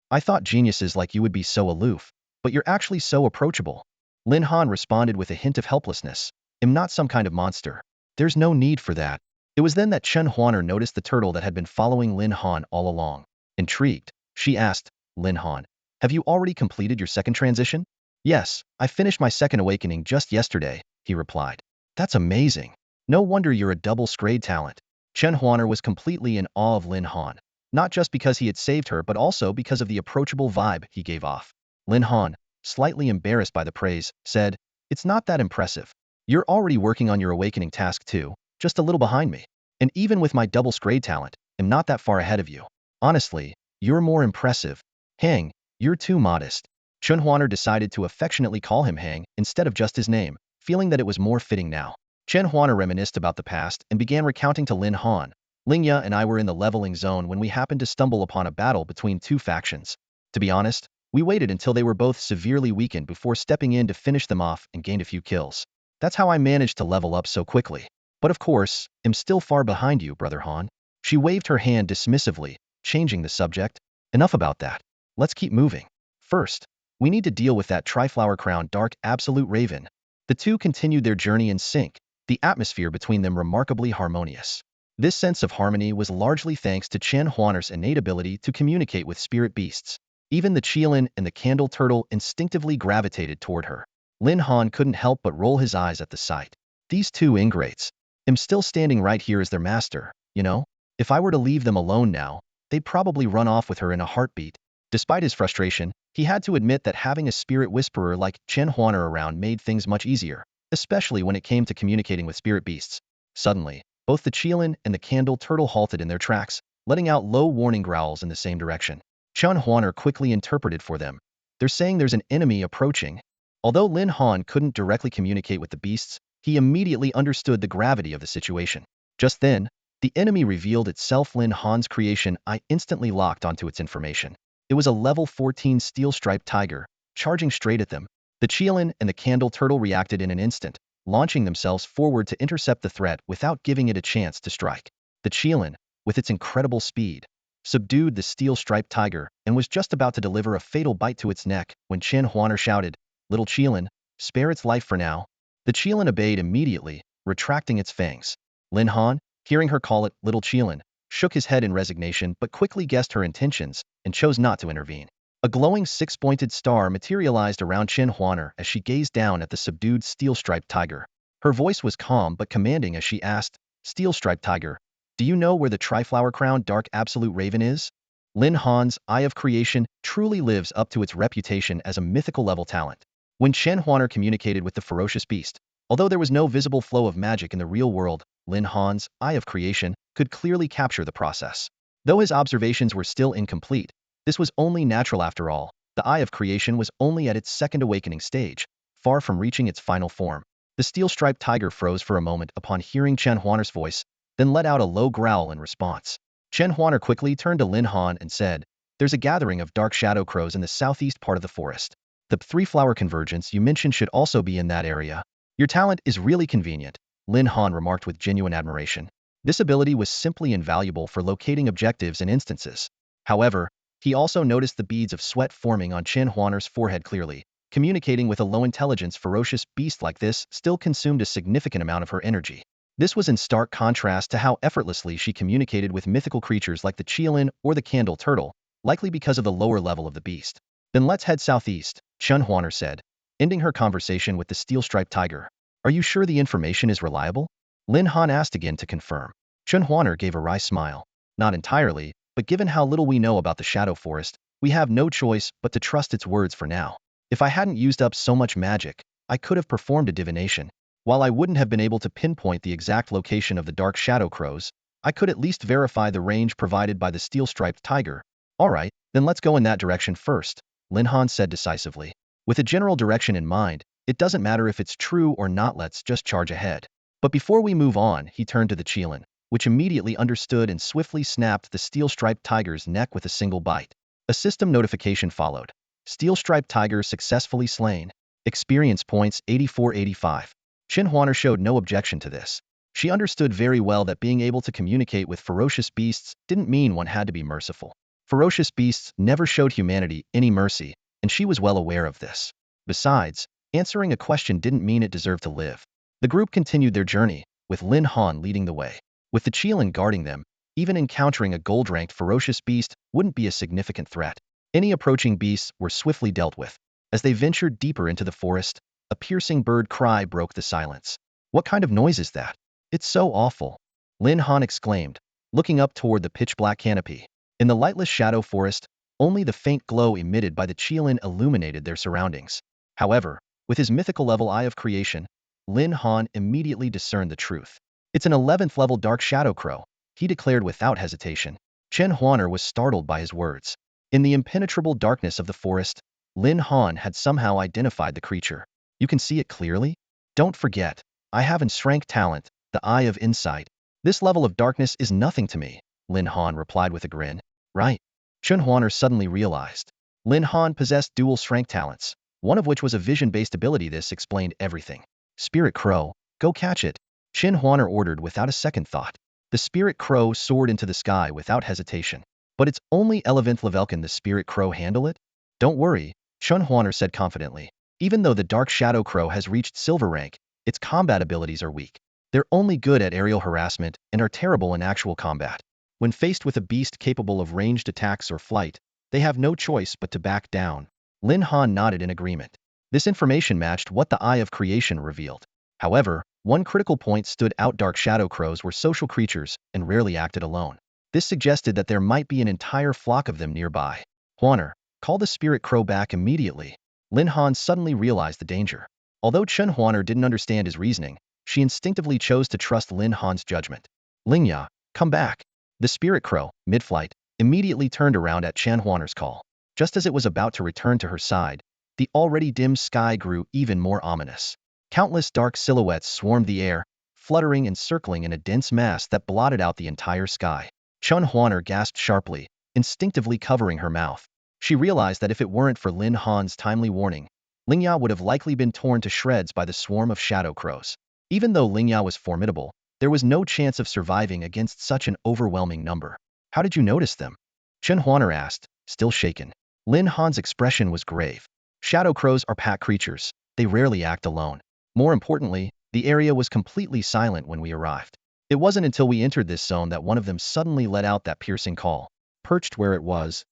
I thought geniuses like you would be so aloof, but you're actually so approachable. Lin Han responded with a hint of helplessness. I'm not some kind of monster. There's no need for that. It was then that Chen Huaner noticed the turtle that had been following Lin Han all along. Intrigued, she asked, Lin Han, have you already completed your second transition? Yes, I finished my second awakening just yesterday, he replied. That's amazing. No wonder you're a double grade talent. Chen Huaner was completely in awe of Lin Han, not just because he had saved her but also because of the approachable vibe he gave off. Lin Han, slightly embarrassed by the praise, said, it's not that impressive. You're already working on your awakening task too, just a little behind me. And even with my double grade talent, I'm not that far ahead of you. Honestly, you're more impressive. Hang, you're too modest. Chun Huaner decided to affectionately call him Hang instead of just his name, feeling that it was more fitting now. Chen Huaner reminisced about the past and began recounting to Lin Han. Lingya and I were in the leveling zone when we happened to stumble upon a battle between two factions. To be honest, we waited until they were both severely weakened before stepping in to finish them off and gained a few kills. That's how I managed to level up so quickly. But of course, I'm still far behind you, Brother Han. She waved her hand dismissively, changing the subject. Enough about that. Let's keep moving. First, we need to deal with that Triflower-crowned dark absolute raven. The two continued their journey in sync, the atmosphere between them remarkably harmonious. This sense of harmony was largely thanks to Chen Huaner's innate ability to communicate with spirit beasts. Even the Qilin and the candle turtle instinctively gravitated toward her. Lin Han couldn't help but roll his eyes at the sight. These two ingrates. I'm still standing right here as their master, you know? If I were to leave them alone now, they'd probably run off with her in a heartbeat. Despite his frustration, he had to admit that having a spirit whisperer like Chen Huaner around made things much easier, especially when it came to communicating with spirit beasts. Suddenly, both the Qilin and the candle turtle halted in their tracks, letting out low warning growls in the same direction. Chen Huaner quickly interpreted for them. They're saying there's an enemy approaching. Although Lin Han couldn't directly communicate with the beasts, he immediately understood the gravity of the situation. Just then, the enemy revealed itself. Lin Han's creation eye instantly locked onto its information. It was a level 14 steel-striped tiger, charging straight at them. The Qilin and the candle turtle reacted in an instant, launching themselves forward to intercept the threat without giving it a chance to strike. The Qilin, with its incredible speed, subdued the steel-striped tiger and was just about to deliver a fatal bite to its neck when Chen Huaner shouted, Little Qilin, spare its life for now. The Qilin obeyed immediately, retracting its fangs. Lin Han, hearing her call it Little Qilin, shook his head in resignation but quickly guessed her intentions and chose not to intervene. A glowing six-pointed star materialized around Chen Huaner as she gazed down at the subdued steel-striped tiger. Her voice was calm but commanding as she asked, Steel-striped tiger, do you know where the Triflower-crowned dark absolute raven is? Lin Han's Eye of Creation truly lives up to its reputation as a mythical-level talent. When Chen Huaner communicated with the ferocious beast, although there was no visible flow of magic in the real world, Lin Han's Eye of Creation could clearly capture the process. Though his observations were still incomplete, this was only natural after all. The Eye of Creation was only at its second awakening stage, far from reaching its final form. The steel-striped tiger froze for a moment upon hearing Chen Huaner's voice, then let out a low growl in response. Chen Huaner quickly turned to Lin Han and said, There's a gathering of dark shadow crows in the southeast part of the forest. The three-flower convergence you mentioned should also be in that area. Your talent is really convenient, Lin Han remarked with genuine admiration. This ability was simply invaluable for locating objectives and instances. However, he also noticed the beads of sweat forming on Chen Huaner's forehead clearly. Communicating with a low-intelligence ferocious beast like this still consumed a significant amount of her energy. This was in stark contrast to how effortlessly she communicated with mythical creatures like the Qilin or the candle turtle, likely because of the lower level of the beast. Then let's head southeast, Chen Huaner said. ending her conversation with the steel-striped tiger. Are you sure the information is reliable? Lin Han asked again to confirm. Chen Huaner gave a wry smile. Not entirely, but given how little we know about the Shadow Forest, we have no choice but to trust its words for now. If I hadn't used up so much magic, I could have performed a divination. While I wouldn't have been able to pinpoint the exact location of the dark shadow crows, I could at least verify the range provided by the steel-striped tiger. Alright, then let's go in that direction first, Lin Han said decisively. With a general direction in mind, it doesn't matter if it's true or not, let's just charge ahead. But before we move on, he turned to the Qilin, which immediately understood and swiftly snapped the steel-striped tiger's neck with a single bite. A system notification followed. Steel-striped tiger successfully slain. Experience points 84-85. Chen Huaner showed no objection to this. She understood very well that being able to communicate with ferocious beasts didn't mean one had to be merciful. Ferocious beasts never showed humanity any mercy, and she was well aware of this. Besides, answering a question didn't mean it deserved to live. The group continued their journey, with Lin Han leading the way. With the Qilin guarding them, even encountering a gold-ranked ferocious beast wouldn't be a significant threat. Any approaching beasts were swiftly dealt with. As they ventured deeper into the forest, a piercing bird cry broke the silence. What kind of noise is that? It's so awful, Lin Han exclaimed, looking up toward the pitch-black canopy. In the lightless shadow forest, only the faint glow emitted by the Qilin illuminated their surroundings. However, with his mythical-level eye of creation, Lin Han immediately discerned the truth. It's an 11th level dark shadow crow, he declared without hesitation. Chen Huaner was startled by his words. In the impenetrable darkness of the forest, Lin Han had somehow identified the creature. You can see it clearly? Don't forget, I have an strength talent, the Eye of Insight. This level of darkness is nothing to me, Lin Han replied with a grin. Right. Chen Huaner suddenly realized. Lin Han possessed dual strength talents, one of which was a vision-based ability. This explained everything. Spirit Crow, go catch it, Chen Huaner ordered without a second thought. The Spirit Crow soared into the sky without hesitation. But it's only 11th level. Can the Spirit Crow handle it? Don't worry, Chen Huaner said confidently. Even though the Dark Shadow Crow has reached silver rank, its combat abilities are weak. They're only good at aerial harassment and are terrible in actual combat. When faced with a beast capable of ranged attacks or flight, they have no choice but to back down. Lin Han nodded in agreement. This information matched what the Eye of Creation revealed. However, one critical point stood out. Dark shadow crows were social creatures and rarely acted alone. This suggested that there might be an entire flock of them nearby. Huaner, call the Spirit Crow back immediately. Lin Han suddenly realized the danger. Although Chen Huaner didn't understand his reasoning, she instinctively chose to trust Lin Han's judgment. Lingya, come back. The Spirit Crow, mid-flight, immediately turned around at Chen Huaner's call. Just as it was about to return to her side, the already dim sky grew even more ominous. Countless dark silhouettes swarmed the air, fluttering and circling in a dense mass that blotted out the entire sky. Chen Huaner gasped sharply, instinctively covering her mouth. She realized that if it weren't for Lin Han's timely warning, Lingya would have likely been torn to shreds by the swarm of shadow crows. Even though Lingya was formidable, there was no chance of surviving against such an overwhelming number. How did you notice them? Chen Huaner asked, still shaken. Lin Han's expression was grave. Shadow crows are pack creatures. They rarely act alone. More importantly, the area was completely silent when we arrived. It wasn't until we entered this zone that one of them suddenly let out that piercing call. Perched where it was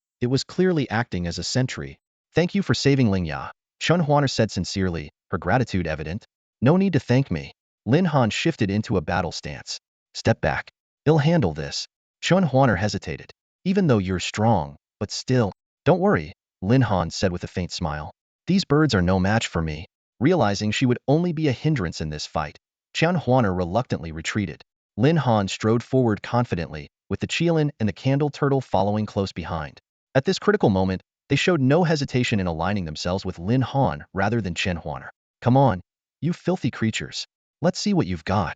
clearly acting as a sentry. Thank you for saving Lingya, Chen Huaner said sincerely, her gratitude evident. No need to thank me. Lin Han shifted into a battle stance. Step back. I'll handle this. Chen Huaner hesitated. Even though you're strong, but still. Don't worry, Lin Han said with a faint smile. These birds are no match for me. Realizing she would only be a hindrance in this fight, Chen Huaner reluctantly retreated. Lin Han strode forward confidently, with the Qilin and the Candle Turtle following close behind. At this critical moment, they showed no hesitation in aligning themselves with Lin Han rather than Chen Huaner. Come on, you filthy creatures. Let's see what you've got.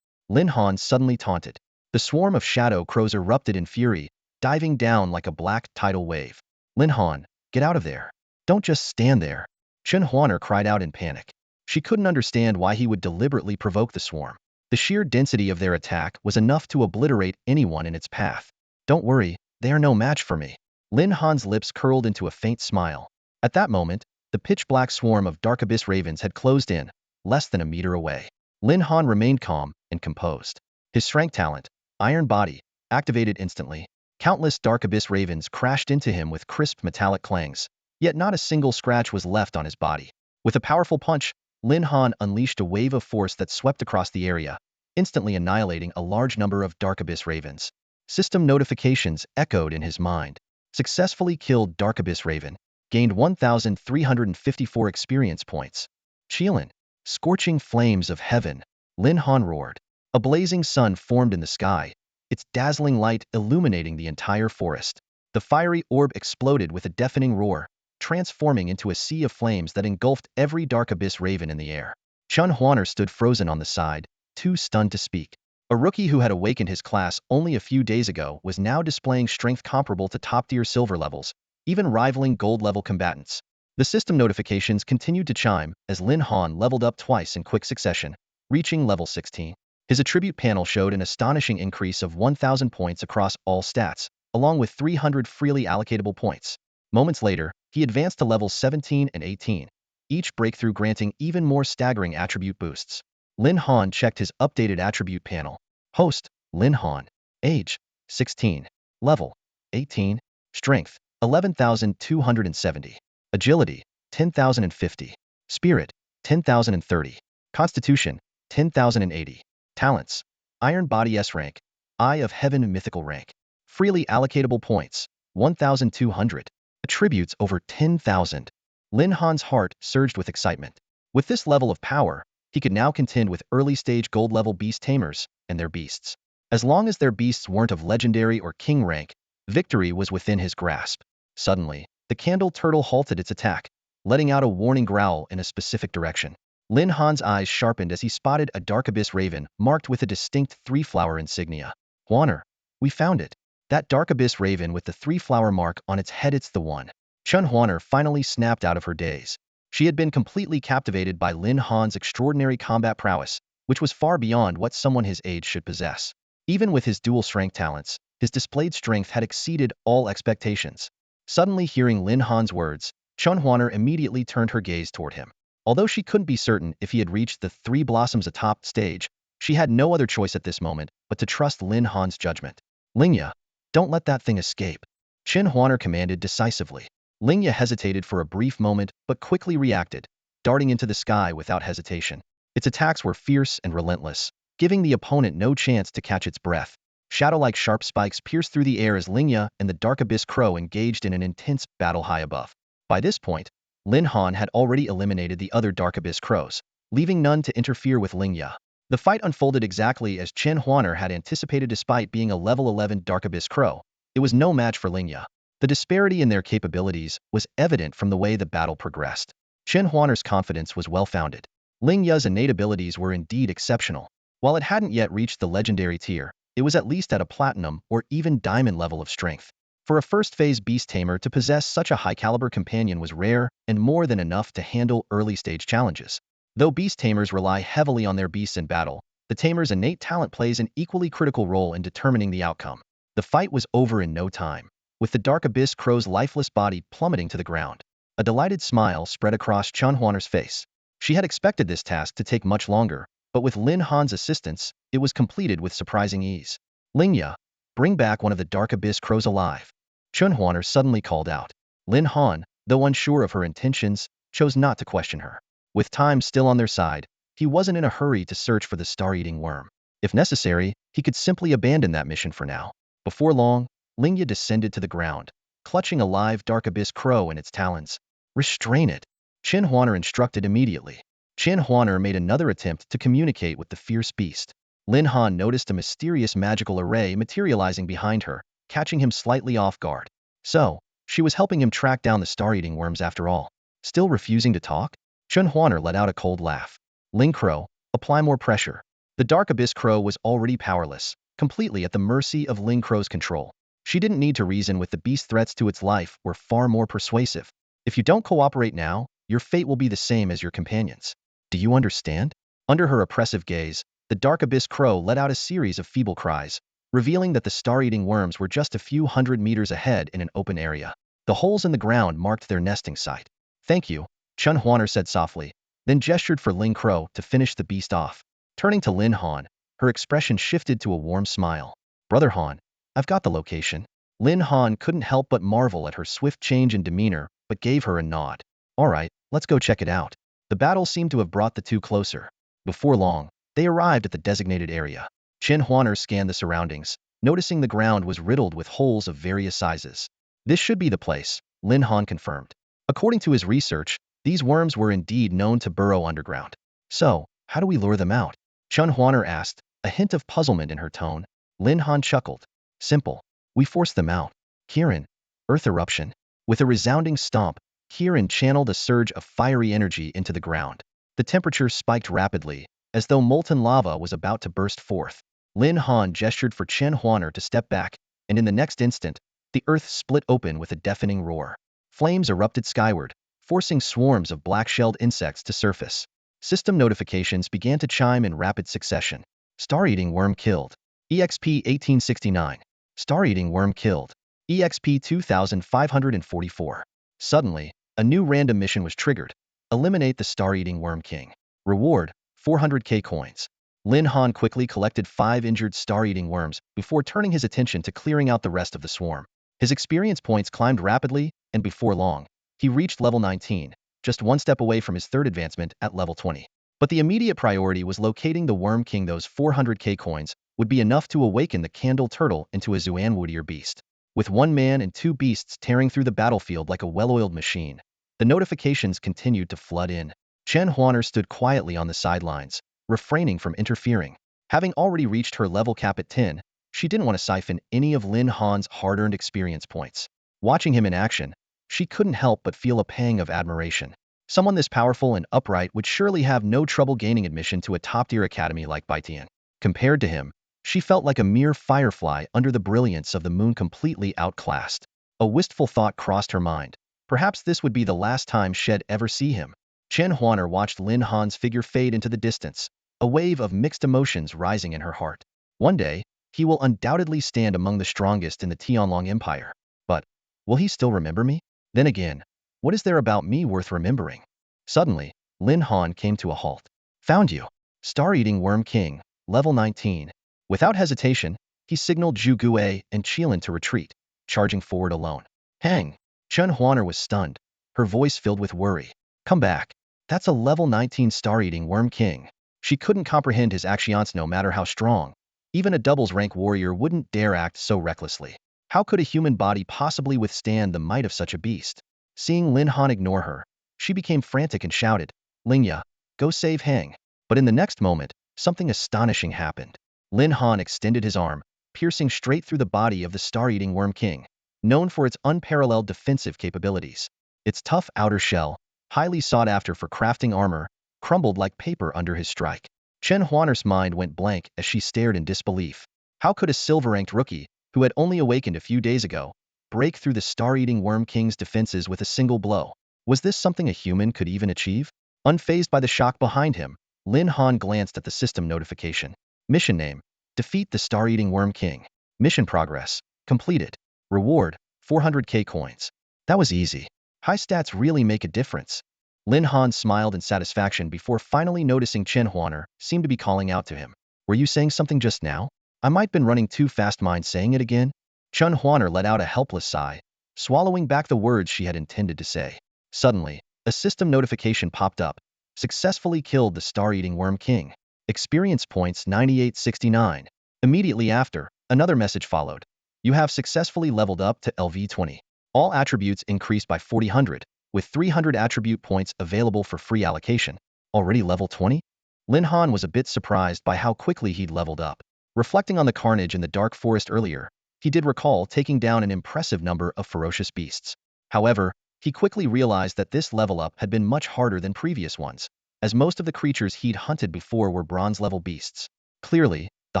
Lin Han suddenly taunted. The swarm of shadow crows erupted in fury, diving down like a black tidal wave. Lin Han, get out of there. Don't just stand there. Chen Huaner cried out in panic. She couldn't understand why he would deliberately provoke the swarm. The sheer density of their attack was enough to obliterate anyone in its path. Don't worry, they are no match for me. Lin Han's lips curled into a faint smile. At that moment, the pitch-black swarm of dark abyss ravens had closed in, less than a meter away. Lin Han remained calm and composed. His strength talent, Iron Body, activated instantly. Countless dark abyss ravens crashed into him with crisp metallic clangs, yet not a single scratch was left on his body. With a powerful punch, Lin Han unleashed a wave of force that swept across the area, instantly annihilating a large number of Dark Abyss ravens. System notifications echoed in his mind. Successfully killed Dark Abyss Raven. Gained 1,354 experience points. Qilin. Scorching flames of heaven. Lin Han roared. A blazing sun formed in the sky, its dazzling light illuminating the entire forest. The fiery orb exploded with a deafening roar, transforming into a sea of flames that engulfed every Dark Abyss Raven in the air. Chun Huaner stood frozen on the side, too stunned to speak. A rookie who had awakened his class only a few days ago was now displaying strength comparable to top-tier silver levels, even rivaling gold-level combatants. The system notifications continued to chime as Lin Han leveled up twice in quick succession, reaching level 16. His attribute panel showed an astonishing increase of 1,000 points across all stats, along with 300 freely allocatable points. Moments later, he advanced to levels 17 and 18, each breakthrough granting even more staggering attribute boosts. Lin Han checked his updated attribute panel. Host, Lin Han. Age, 16. Level, 18. Strength, 11,270. Agility, 10,050. Spirit, 10,030. Constitution, 10,080. Talents, Iron Body S rank, Eye of Heaven mythical rank. Freely allocatable points, 1,200. Attributes over 10,000. Lin Han's heart surged with excitement. With this level of power, he could now contend with early-stage gold-level beast tamers and their beasts. As long as their beasts weren't of legendary or king rank, victory was within his grasp. Suddenly, the candle turtle halted its attack, letting out a warning growl in a specific direction. Lin Han's eyes sharpened as he spotted a Dark Abyss Raven marked with a distinct three-flower insignia. Huaner, we found it. That Dark Abyss Raven with the three-flower mark on its head, it's the one. Chun Huaner finally snapped out of her daze. She had been completely captivated by Lin Han's extraordinary combat prowess, which was far beyond what someone his age should possess. Even with his dual strength talents, his displayed strength had exceeded all expectations. Suddenly hearing Lin Han's words, Chun Huaner immediately turned her gaze toward him. Although she couldn't be certain if he had reached the Three Blossoms atop stage, she had no other choice at this moment but to trust Lin Han's judgment. Lingya, don't let that thing escape. Chun Huaner commanded decisively. Lingya hesitated for a brief moment but quickly reacted, darting into the sky without hesitation. Its attacks were fierce and relentless, giving the opponent no chance to catch its breath. Shadow-like sharp spikes pierced through the air as Lingya and the Dark Abyss Crow engaged in an intense battle high above. By this point, Lin Han had already eliminated the other Dark Abyss Crows, leaving none to interfere with Lingya. The fight unfolded exactly as Chun Huaner had anticipated. Despite being a level 11 Dark Abyss Crow, it was no match for Lingya. The disparity in their capabilities was evident from the way the battle progressed. Chun Huaner's confidence was well-founded. Lingya's innate abilities were indeed exceptional. While it hadn't yet reached the legendary tier, it was at least at a platinum or even diamond level of strength. For a first-phase beast tamer to possess such a high-caliber companion was rare and more than enough to handle early-stage challenges. Though beast tamers rely heavily on their beasts in battle, the tamer's innate talent plays an equally critical role in determining the outcome. The fight was over in no time, with the Dark Abyss Crow's lifeless body plummeting to the ground. A delighted smile spread across Chun Huaner's face. She had expected this task to take much longer, but with Lin Han's assistance, it was completed with surprising ease. Lingya, bring back one of the Dark Abyss Crows alive. Chun Huaner suddenly called out. Lin Han, though unsure of her intentions, chose not to question her. With time still on their side, he wasn't in a hurry to search for the star-eating worm. If necessary, he could simply abandon that mission for now. Before long, Lingya descended to the ground, clutching a live Dark Abyss Crow in its talons. Restrain it, Chun Huaner instructed immediately. Chun Huaner made another attempt to communicate with the fierce beast. Lin Han noticed a mysterious magical array materializing behind her, catching him slightly off guard. So, she was helping him track down the star-eating worms after all. Still refusing to talk? Chun Huaner let out a cold laugh. Ling Crow, apply more pressure. The Dark Abyss Crow was already powerless, completely at the mercy of Ling Crow's control. She didn't need to reason with the beast. Threats to its life were far more persuasive. If you don't cooperate now, your fate will be the same as your companions. Do you understand? Under her oppressive gaze, the Dark Abyss Crow let out a series of feeble cries, revealing that the star-eating worms were just a few hundred meters ahead in an open area. The holes in the ground marked their nesting site. Thank you, Chun Huaner said softly, then gestured for Ling Crow to finish the beast off. Turning to Lin Han, her expression shifted to a warm smile. Brother Han, I've got the location. Lin Han couldn't help but marvel at her swift change in demeanor, but gave her a nod. All right, let's go check it out. The battle seemed to have brought the two closer. Before long, they arrived at the designated area. Chen Huaner scanned the surroundings, noticing the ground was riddled with holes of various sizes. This should be the place, Lin Han confirmed. According to his research, these worms were indeed known to burrow underground. So, how do we lure them out? Chen Huaner asked, a hint of puzzlement in her tone. Lin Han chuckled. Simple. We force them out. Kirin. Earth eruption. With a resounding stomp, Kirin channeled a surge of fiery energy into the ground. The temperature spiked rapidly, as though molten lava was about to burst forth. Lin Han gestured for Chen Huaner to step back, and in the next instant, the earth split open with a deafening roar. Flames erupted skyward, forcing swarms of black-shelled insects to surface. System notifications began to chime in rapid succession. Star-eating worm killed. EXP 1869. Star-eating worm killed. EXP 2544. Suddenly, a new random mission was triggered. Eliminate the star-eating worm king. Reward, 400k coins. Lin Han quickly collected 5 injured star-eating worms before turning his attention to clearing out the rest of the swarm. His experience points climbed rapidly, and before long, he reached level 19, just one step away from his third advancement at level 20. But the immediate priority was locating the Worm King. Those 400k coins would be enough to awaken the Candle Turtle into a Zuanwoodier beast. With 1 man and 2 beasts tearing through the battlefield like a well-oiled machine, the notifications continued to flood in. Chen Huaner stood quietly on the sidelines, refraining from interfering. Having already reached her level cap at 10, she didn't want to siphon any of Lin Han's hard-earned experience points. Watching him in action, she couldn't help but feel a pang of admiration. Someone this powerful and upright would surely have no trouble gaining admission to a top-tier academy like Betrayal. Compared to him, she felt like a mere firefly under the brilliance of the moon, completely outclassed. A wistful thought crossed her mind. Perhaps this would be the last time she'd ever see him. Chen Huaner watched Lin Han's figure fade into the distance, a wave of mixed emotions rising in her heart. One day, he will undoubtedly stand among the strongest in the Tianlong Empire. But, will he still remember me? Then again, what is there about me worth remembering? Suddenly, Lin Han came to a halt. Found you. Star-eating Worm King, level 19. Without hesitation, he signaled Zhu Gui and Qilin to retreat, charging forward alone. Hang! Chen Huaner was stunned, her voice filled with worry. Come back. That's a level 19 star-eating Worm King. She couldn't comprehend his actions no matter how strong. Even a doubles-rank warrior wouldn't dare act so recklessly. How could a human body possibly withstand the might of such a beast? Seeing Lin Han ignore her, she became frantic and shouted, Lingya, go save Hang. But in the next moment, something astonishing happened. Lin Han extended his arm, piercing straight through the body of the star-eating Worm King, known for its unparalleled defensive capabilities. Its tough outer shell, highly sought after for crafting armor, crumbled like paper under his strike. Chen Huaner's mind went blank as she stared in disbelief. How could a silver-ranked rookie, who had only awakened a few days ago, break through the star-eating Worm King's defenses with a single blow? Was this something a human could even achieve? Unfazed by the shock behind him, Lin Han glanced at the system notification. Mission name: Defeat the Star-Eating Worm King. Mission progress: completed. Reward: 400k coins. That was easy. High stats really make a difference. Lin Han smiled in satisfaction before finally noticing Chen Huaner seemed to be calling out to him. Were you saying something just now? I might been running too fast. Mind saying it again? Chen Huaner let out a helpless sigh, swallowing back the words she had intended to say. Suddenly, a system notification popped up. Successfully killed the Star-Eating Worm King. Experience points 9869. Immediately after, another message followed. You have successfully leveled up to LV20. All attributes increased by 400, with 300 attribute points available for free allocation. Already level 20? Lin Han was a bit surprised by how quickly he'd leveled up. Reflecting on the carnage in the dark forest earlier, he did recall taking down an impressive number of ferocious beasts. However, he quickly realized that this level up had been much harder than previous ones, as most of the creatures he'd hunted before were bronze-level beasts. Clearly, the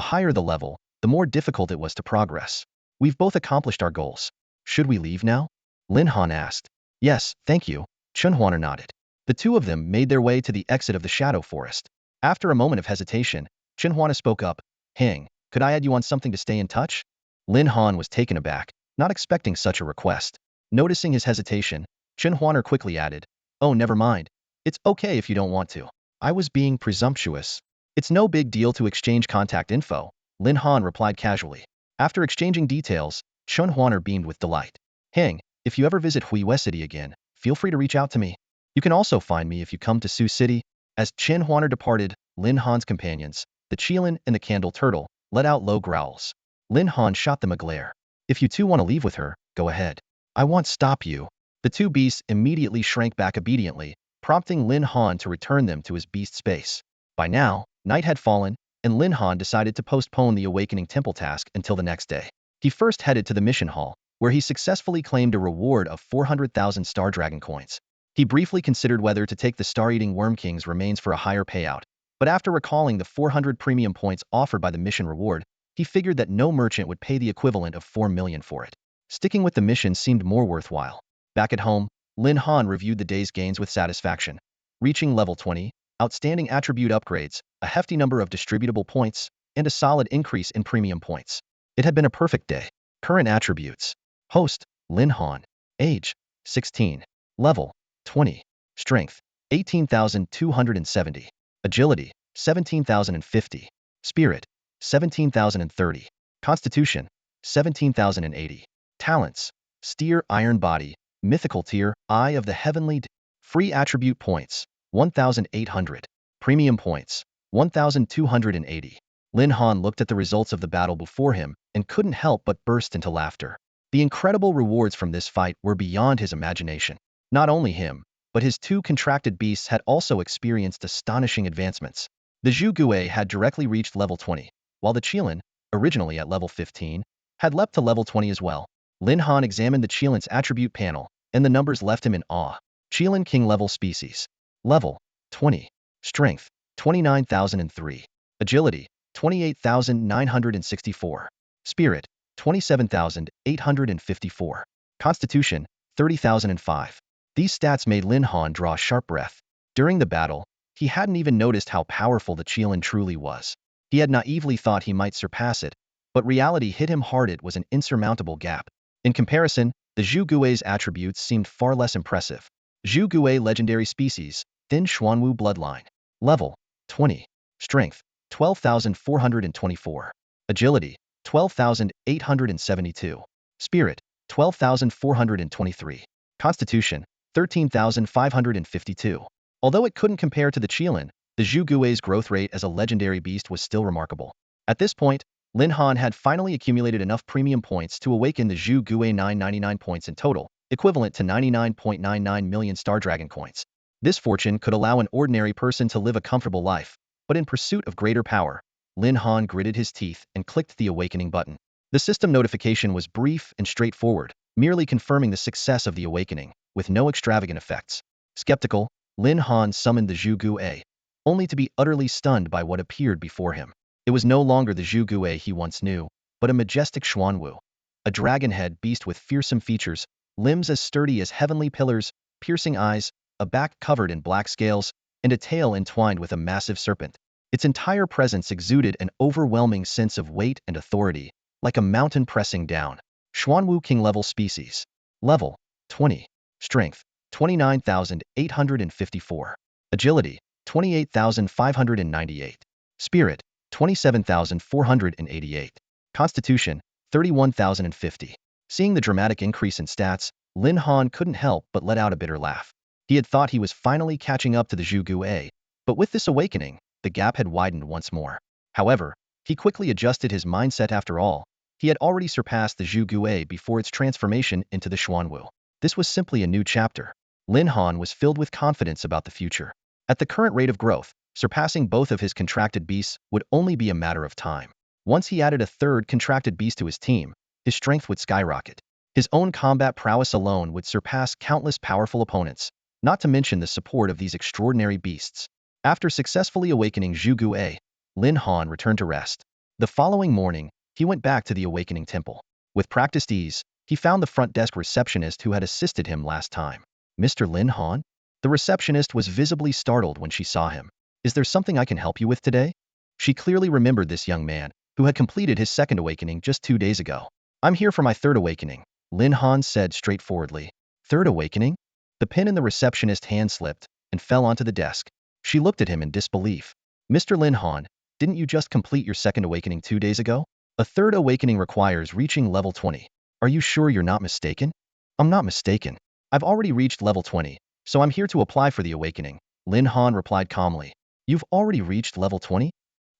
higher the level, the more difficult it was to progress. We've both accomplished our goals. Should we leave now? Lin Han asked. Yes, thank you, Chen Huaner nodded. The two of them made their way to the exit of the Shadow Forest. After a moment of hesitation, Chen Huaner spoke up. Hang, could I add you on something to stay in touch? Lin Han was taken aback, not expecting such a request. Noticing his hesitation, Chen Huaner quickly added, Oh, never mind. It's okay if you don't want to. I was being presumptuous. It's no big deal to exchange contact info, Lin Han replied casually. After exchanging details, Chen Huaner beamed with delight. Hang, if you ever visit Huiwei City again, feel free to reach out to me. You can also find me if you come to Sioux City. As Chen Huaner departed, Lin Han's companions, the Qilin and the Candle Turtle, let out low growls. Lin Han shot them a glare. If you two want to leave with her, go ahead. I won't stop you. The two beasts immediately shrank back obediently, prompting Lin Han to return them to his beast space. By now, night had fallen, and Lin Han decided to postpone the Awakening Temple task until the next day. He first headed to the mission hall, where he successfully claimed a reward of 400,000 Star Dragon coins. He briefly considered whether to take the Star-Eating Worm King's remains for a higher payout, but after recalling the 400 premium points offered by the mission reward, he figured that no merchant would pay the equivalent of 4 million for it. Sticking with the mission seemed more worthwhile. Back at home, Lin Han reviewed the day's gains with satisfaction. Reaching level 20, outstanding attribute upgrades, a hefty number of distributable points, and a solid increase in premium points. It had been a perfect day. Current attributes. Host, Lin Han. Age, 16. Level, 20. Strength, 18,270. Agility, 17,050. Spirit, 17,030. Constitution, 17,080. Talents, Steer Iron Body, Mythical Tier, Eye of the Heavenly Free Attribute Points, 1,800. Premium Points, 1,280. Lin Han looked at the results of the battle before him and couldn't help but burst into laughter. The incredible rewards from this fight were beyond his imagination. Not only him, but his two contracted beasts had also experienced astonishing advancements. The Zhu Gui had directly reached level 20, while the Qilin, originally at level 15, had leapt to level 20 as well. Lin Han examined the Qilin's attribute panel, and the numbers left him in awe. Qilin King level species. Level, 20. Strength, 29,003. Agility, 28,964. Spirit, 27,854. Constitution, 30,005. These stats made Lin Han draw a sharp breath. During the battle, he hadn't even noticed how powerful the Qilin truly was. He had naively thought he might surpass it, but reality hit him hard. It was an insurmountable gap. In comparison, the Zhu Gui's attributes seemed far less impressive. Zhu Gui legendary species, Thin Xuanwu bloodline. Level, 20. Strength, 12,424. Agility, 12,872. Spirit, 12,423. Constitution, 13,552. Although it couldn't compare to the Qilin, the Zhu Gui's growth rate as a legendary beast was still remarkable. At this point, Lin Han had finally accumulated enough premium points to awaken the Zhu Gui 999 points in total, equivalent to 99.99 million Star Dragon coins. This fortune could allow an ordinary person to live a comfortable life, but in pursuit of greater power, Lin Han gritted his teeth and clicked the awakening button. The system notification was brief and straightforward, merely confirming the success of the awakening, with no extravagant effects. Skeptical, Lin Han summoned the Zhu Gui, only to be utterly stunned by what appeared before him. It was no longer the Zhu Gui he once knew, but a majestic Xuanwu, a dragon-head beast with fearsome features, limbs as sturdy as heavenly pillars, piercing eyes, a back covered in black scales, and a tail entwined with a massive serpent. Its entire presence exuded an overwhelming sense of weight and authority, like a mountain pressing down. Xuanwu King level species. Level, 20. Strength, 29,854. Agility, 28,598. Spirit, 27,488. Constitution, 31,050. Seeing the dramatic increase in stats, Lin Han couldn't help but let out a bitter laugh. He had thought he was finally catching up to the Zhu Gui, but with this awakening, the gap had widened once more. However, he quickly adjusted his mindset. After all, he had already surpassed the Zhu Gui before its transformation into the Xuanwu. This was simply a new chapter. Lin Han was filled with confidence about the future. At the current rate of growth, surpassing both of his contracted beasts would only be a matter of time. Once he added a third contracted beast to his team, his strength would skyrocket. His own combat prowess alone would surpass countless powerful opponents, not to mention the support of these extraordinary beasts. After successfully awakening Zhu Gui, Lin Han returned to rest. The following morning, he went back to the Awakening Temple. With practiced ease, he found the front desk receptionist who had assisted him last time. Mr. Lin Han? The receptionist was visibly startled when she saw him. Is there something I can help you with today? She clearly remembered this young man, who had completed his second awakening just 2 days ago. I'm here for my third awakening, Lin Han said straightforwardly. Third awakening? The pin in the receptionist's hand slipped and fell onto the desk. She looked at him in disbelief. Mr. Lin Han, didn't you just complete your second awakening 2 days ago? A third awakening requires reaching level 20. Are you sure you're not mistaken? I'm not mistaken. I've already reached level 20, So I'm here to apply for the awakening, Lin Han replied calmly. You've already reached level 20?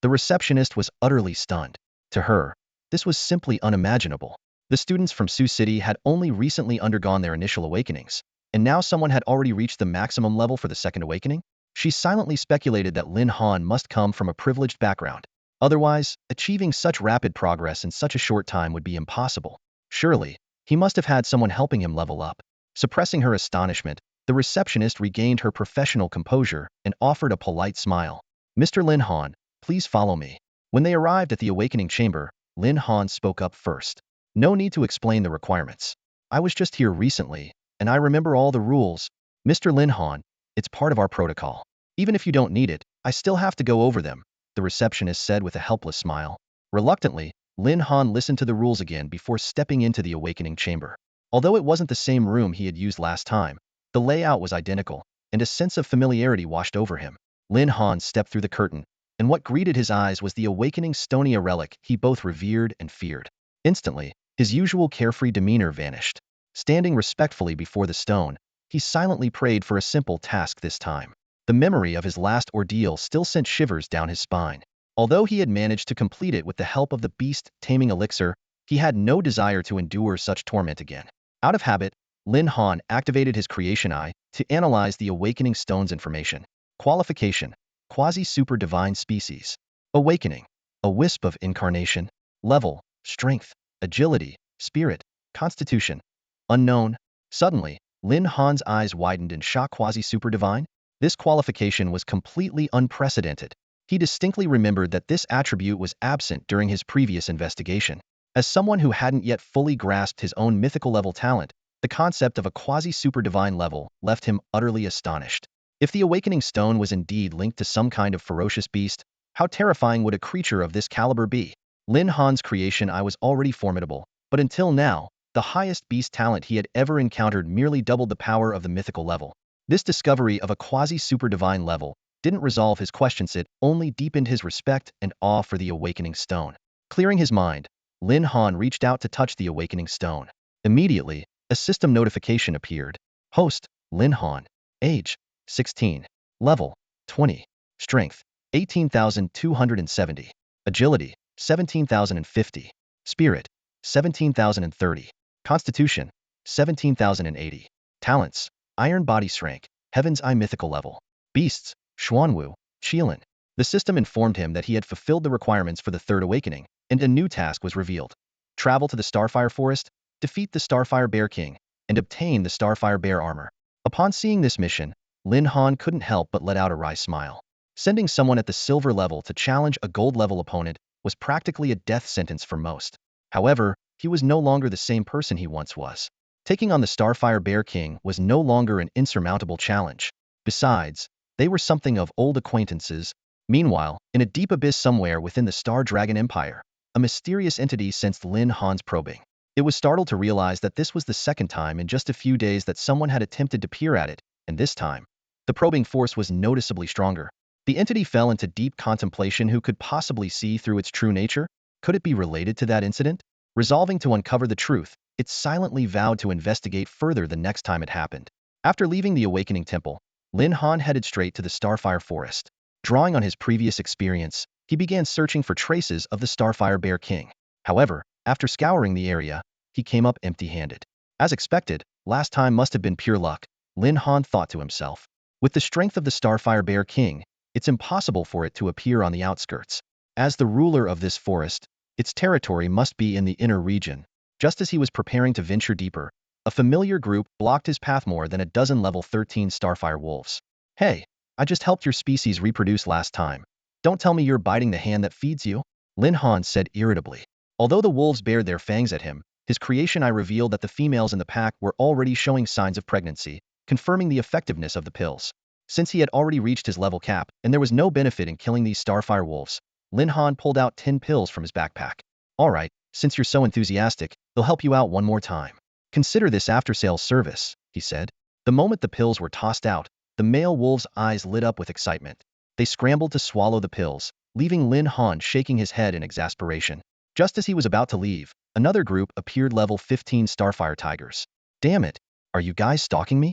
The receptionist was utterly stunned. To her, this was simply unimaginable. The students from Sioux City had only recently undergone their initial awakenings, and now someone had already reached the maximum level for the second awakening? She silently speculated that Lin Han must come from a privileged background. Otherwise, achieving such rapid progress in such a short time would be impossible. Surely, he must have had someone helping him level up. Suppressing her astonishment, the receptionist regained her professional composure and offered a polite smile. Mr. Lin Han, please follow me. When they arrived at the awakening chamber, Lin Han spoke up first. No need to explain the requirements. I was just here recently, and I remember all the rules. Mr. Lin Han, it's part of our protocol. Even if you don't need it, I still have to go over them, the receptionist said with a helpless smile. Reluctantly, Lin Han listened to the rules again before stepping into the awakening chamber. Although it wasn't the same room he had used last time, the layout was identical, and a sense of familiarity washed over him. Lin Han stepped through the curtain, and what greeted his eyes was the awakening Stonia relic he both revered and feared. Instantly, his usual carefree demeanor vanished. Standing respectfully before the stone, he silently prayed for a simple task this time. The memory of his last ordeal still sent shivers down his spine. Although he had managed to complete it with the help of the beast-taming elixir, he had no desire to endure such torment again. Out of habit, Lin Han activated his creation eye to analyze the awakening stone's information. Qualification: Quasi-super divine species. Awakening: a wisp of incarnation. Level: Strength, Agility, Spirit, Constitution. Unknown. Suddenly, Lin Han's eyes widened in shock. Quasi-super divine? This qualification was completely unprecedented. He distinctly remembered that this attribute was absent during his previous investigation. As someone who hadn't yet fully grasped his own mythical level talent, the concept of a quasi-super divine level left him utterly astonished. If the awakening stone was indeed linked to some kind of ferocious beast, how terrifying would a creature of this caliber be? Lin Han's creation eye was already formidable, but until now, the highest beast talent he had ever encountered merely doubled the power of the mythical level. This discovery of a quasi-super divine level didn't resolve his questions, it only deepened his respect and awe for the awakening stone. Clearing his mind, Lin Han reached out to touch the awakening stone. Immediately, a system notification appeared. Host: Lin Han. Age: 16. Level: 20. Strength: 18,270. Agility: 17,050. Spirit: 17,030. Constitution: 17,080. Talents: Iron Body Strength, Heaven's Eye mythical level. Beasts: Xuanwu, Qilin. The system informed him that he had fulfilled the requirements for the third awakening, and a new task was revealed. Travel to the Starfire Forest, defeat the Starfire Bear King, and obtain the Starfire Bear armor. Upon seeing this mission, Lin Han couldn't help but let out a wry smile. Sending someone at the silver level to challenge a gold level opponent was practically a death sentence for most. However, he was no longer the same person he once was. Taking on the Starfire Bear King was no longer an insurmountable challenge. Besides, they were something of old acquaintances. Meanwhile, in a deep abyss somewhere within the Star Dragon Empire, a mysterious entity sensed Lin Han's probing. It was startled to realize that this was the second time in just a few days that someone had attempted to peer at it, and this time, the probing force was noticeably stronger. The entity fell into deep contemplation. Who could possibly see through its true nature? Could it be related to that incident? Resolving to uncover the truth, it silently vowed to investigate further the next time it happened. After leaving the Awakening Temple, Lin Han headed straight to the Starfire Forest. Drawing on his previous experience, he began searching for traces of the Starfire Bear King. However, after scouring the area, he came up empty-handed. As expected, last time must have been pure luck, Lin Han thought to himself. With the strength of the Starfire Bear King, it's impossible for it to appear on the outskirts. As the ruler of this forest, its territory must be in the inner region. Just as he was preparing to venture deeper, a familiar group blocked his path. More than a dozen level 13 Starfire wolves. Hey, I just helped your species reproduce last time. Don't tell me you're biting the hand that feeds you, Lin Han said irritably. Although the wolves bared their fangs at him, his creation eye revealed that the females in the pack were already showing signs of pregnancy, confirming the effectiveness of the pills. Since he had already reached his level cap and there was no benefit in killing these Starfire wolves, Lin Han pulled out 10 pills from his backpack. Alright, since you're so enthusiastic, they'll help you out one more time. Consider this after-sales service, he said. The moment the pills were tossed out, the male wolves' eyes lit up with excitement. They scrambled to swallow the pills, leaving Lin Han shaking his head in exasperation. Just as he was about to leave, another group appeared. Level 15 Starfire Tigers. Damn it, are you guys stalking me?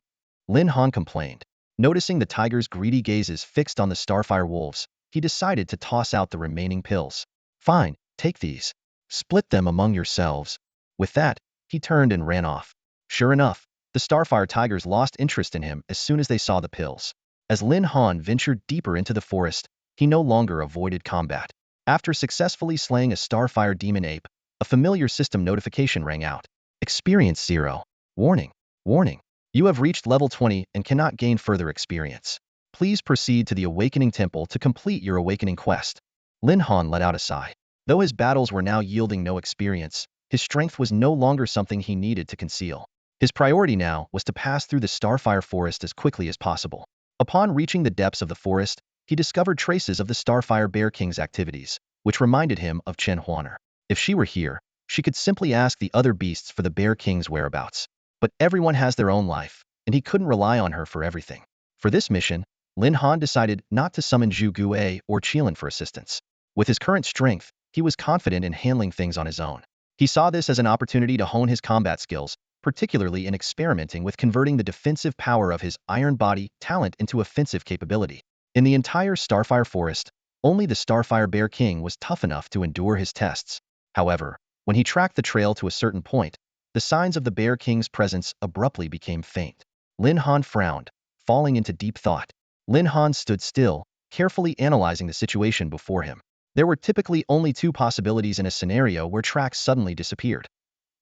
Lin Han complained. Noticing the tiger's greedy gazes fixed on the starfire wolves, he decided to toss out the remaining pills. Fine, take these. Split them among yourselves. With that, he turned and ran off. Sure enough, the starfire tigers lost interest in him as soon as they saw the pills. As Lin Han ventured deeper into the forest, he no longer avoided combat. After successfully slaying a starfire demon ape, a familiar system notification rang out. Experience 0. Warning. Warning. You have reached level 20 and cannot gain further experience. Please proceed to the Awakening Temple to complete your awakening quest. Lin Han let out a sigh. Though his battles were now yielding no experience, his strength was no longer something he needed to conceal. His priority now was to pass through the starfire forest as quickly as possible. Upon reaching the depths of the forest, he discovered traces of the starfire bear king's activities, which reminded him of Chen Huaner. If she were here, she could simply ask the other beasts for the bear king's whereabouts. But everyone has their own life, and he couldn't rely on her for everything. For this mission, Lin Han decided not to summon Zhu Guo or Qilin for assistance. With his current strength, he was confident in handling things on his own. He saw this as an opportunity to hone his combat skills, particularly in experimenting with converting the defensive power of his iron body talent into offensive capability. In the entire Starfire Forest, only the Starfire Bear King was tough enough to endure his tests. However, when he tracked the trail to a certain point, the signs of the Bear King's presence abruptly became faint. Lin Han frowned, falling into deep thought. Lin Han stood still, carefully analyzing the situation before him. There were typically only two possibilities in a scenario where tracks suddenly disappeared.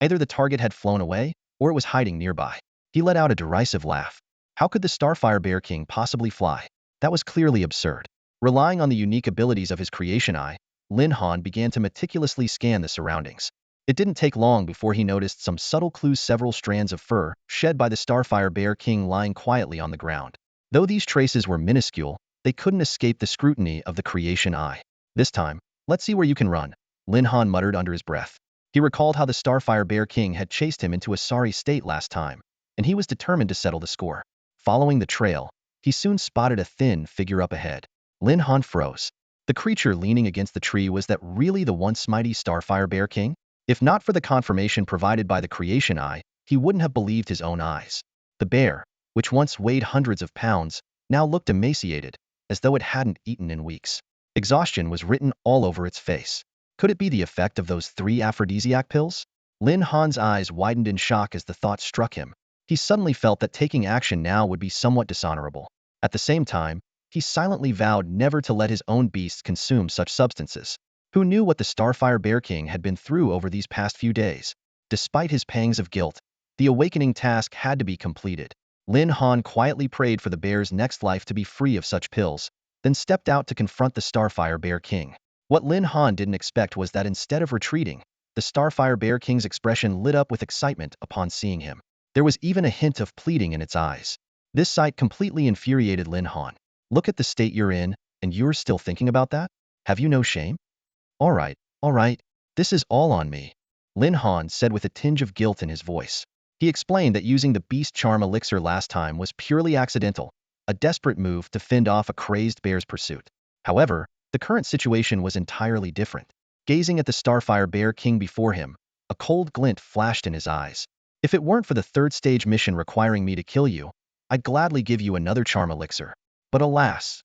Either the target had flown away, or it was hiding nearby. He let out a derisive laugh. How could the Starfire Bear King possibly fly? That was clearly absurd. Relying on the unique abilities of his creation eye, Lin Han began to meticulously scan the surroundings. It didn't take long before he noticed some subtle clues: several strands of fur shed by the Starfire Bear King lying quietly on the ground. Though these traces were minuscule, they couldn't escape the scrutiny of the creation eye. This time, let's see where you can run, Lin Han muttered under his breath. He recalled how the Starfire Bear King had chased him into a sorry state last time, and he was determined to settle the score. Following the trail, he soon spotted a thin figure up ahead. Lin Han froze. The creature leaning against the tree was that really the once mighty Starfire Bear King? If not for the confirmation provided by the creation eye, he wouldn't have believed his own eyes. The bear, which once weighed hundreds of pounds, now looked emaciated, as though it hadn't eaten in weeks. Exhaustion was written all over its face. Could it be the effect of those 3 aphrodisiac pills? Lin Han's eyes widened in shock as the thought struck him. He suddenly felt that taking action now would be somewhat dishonorable. At the same time, he silently vowed never to let his own beasts consume such substances. Who knew what the Starfire Bear King had been through over these past few days? Despite his pangs of guilt, the awakening task had to be completed. Lin Han quietly prayed for the bear's next life to be free of such pills, then stepped out to confront the Starfire Bear King. What Lin Han didn't expect was that instead of retreating, the Starfire Bear King's expression lit up with excitement upon seeing him. There was even a hint of pleading in its eyes. This sight completely infuriated Lin Han. Look at the state you're in, and you're still thinking about that? Have you no shame? All right, this is all on me, Lin Han said with a tinge of guilt in his voice. He explained that using the beast charm elixir last time was purely accidental, a desperate move to fend off a crazed bear's pursuit. However, the current situation was entirely different. Gazing at the Starfire Bear King before him, a cold glint flashed in his eyes. If it weren't for the 3rd stage mission requiring me to kill you, I'd gladly give you another charm elixir. But alas,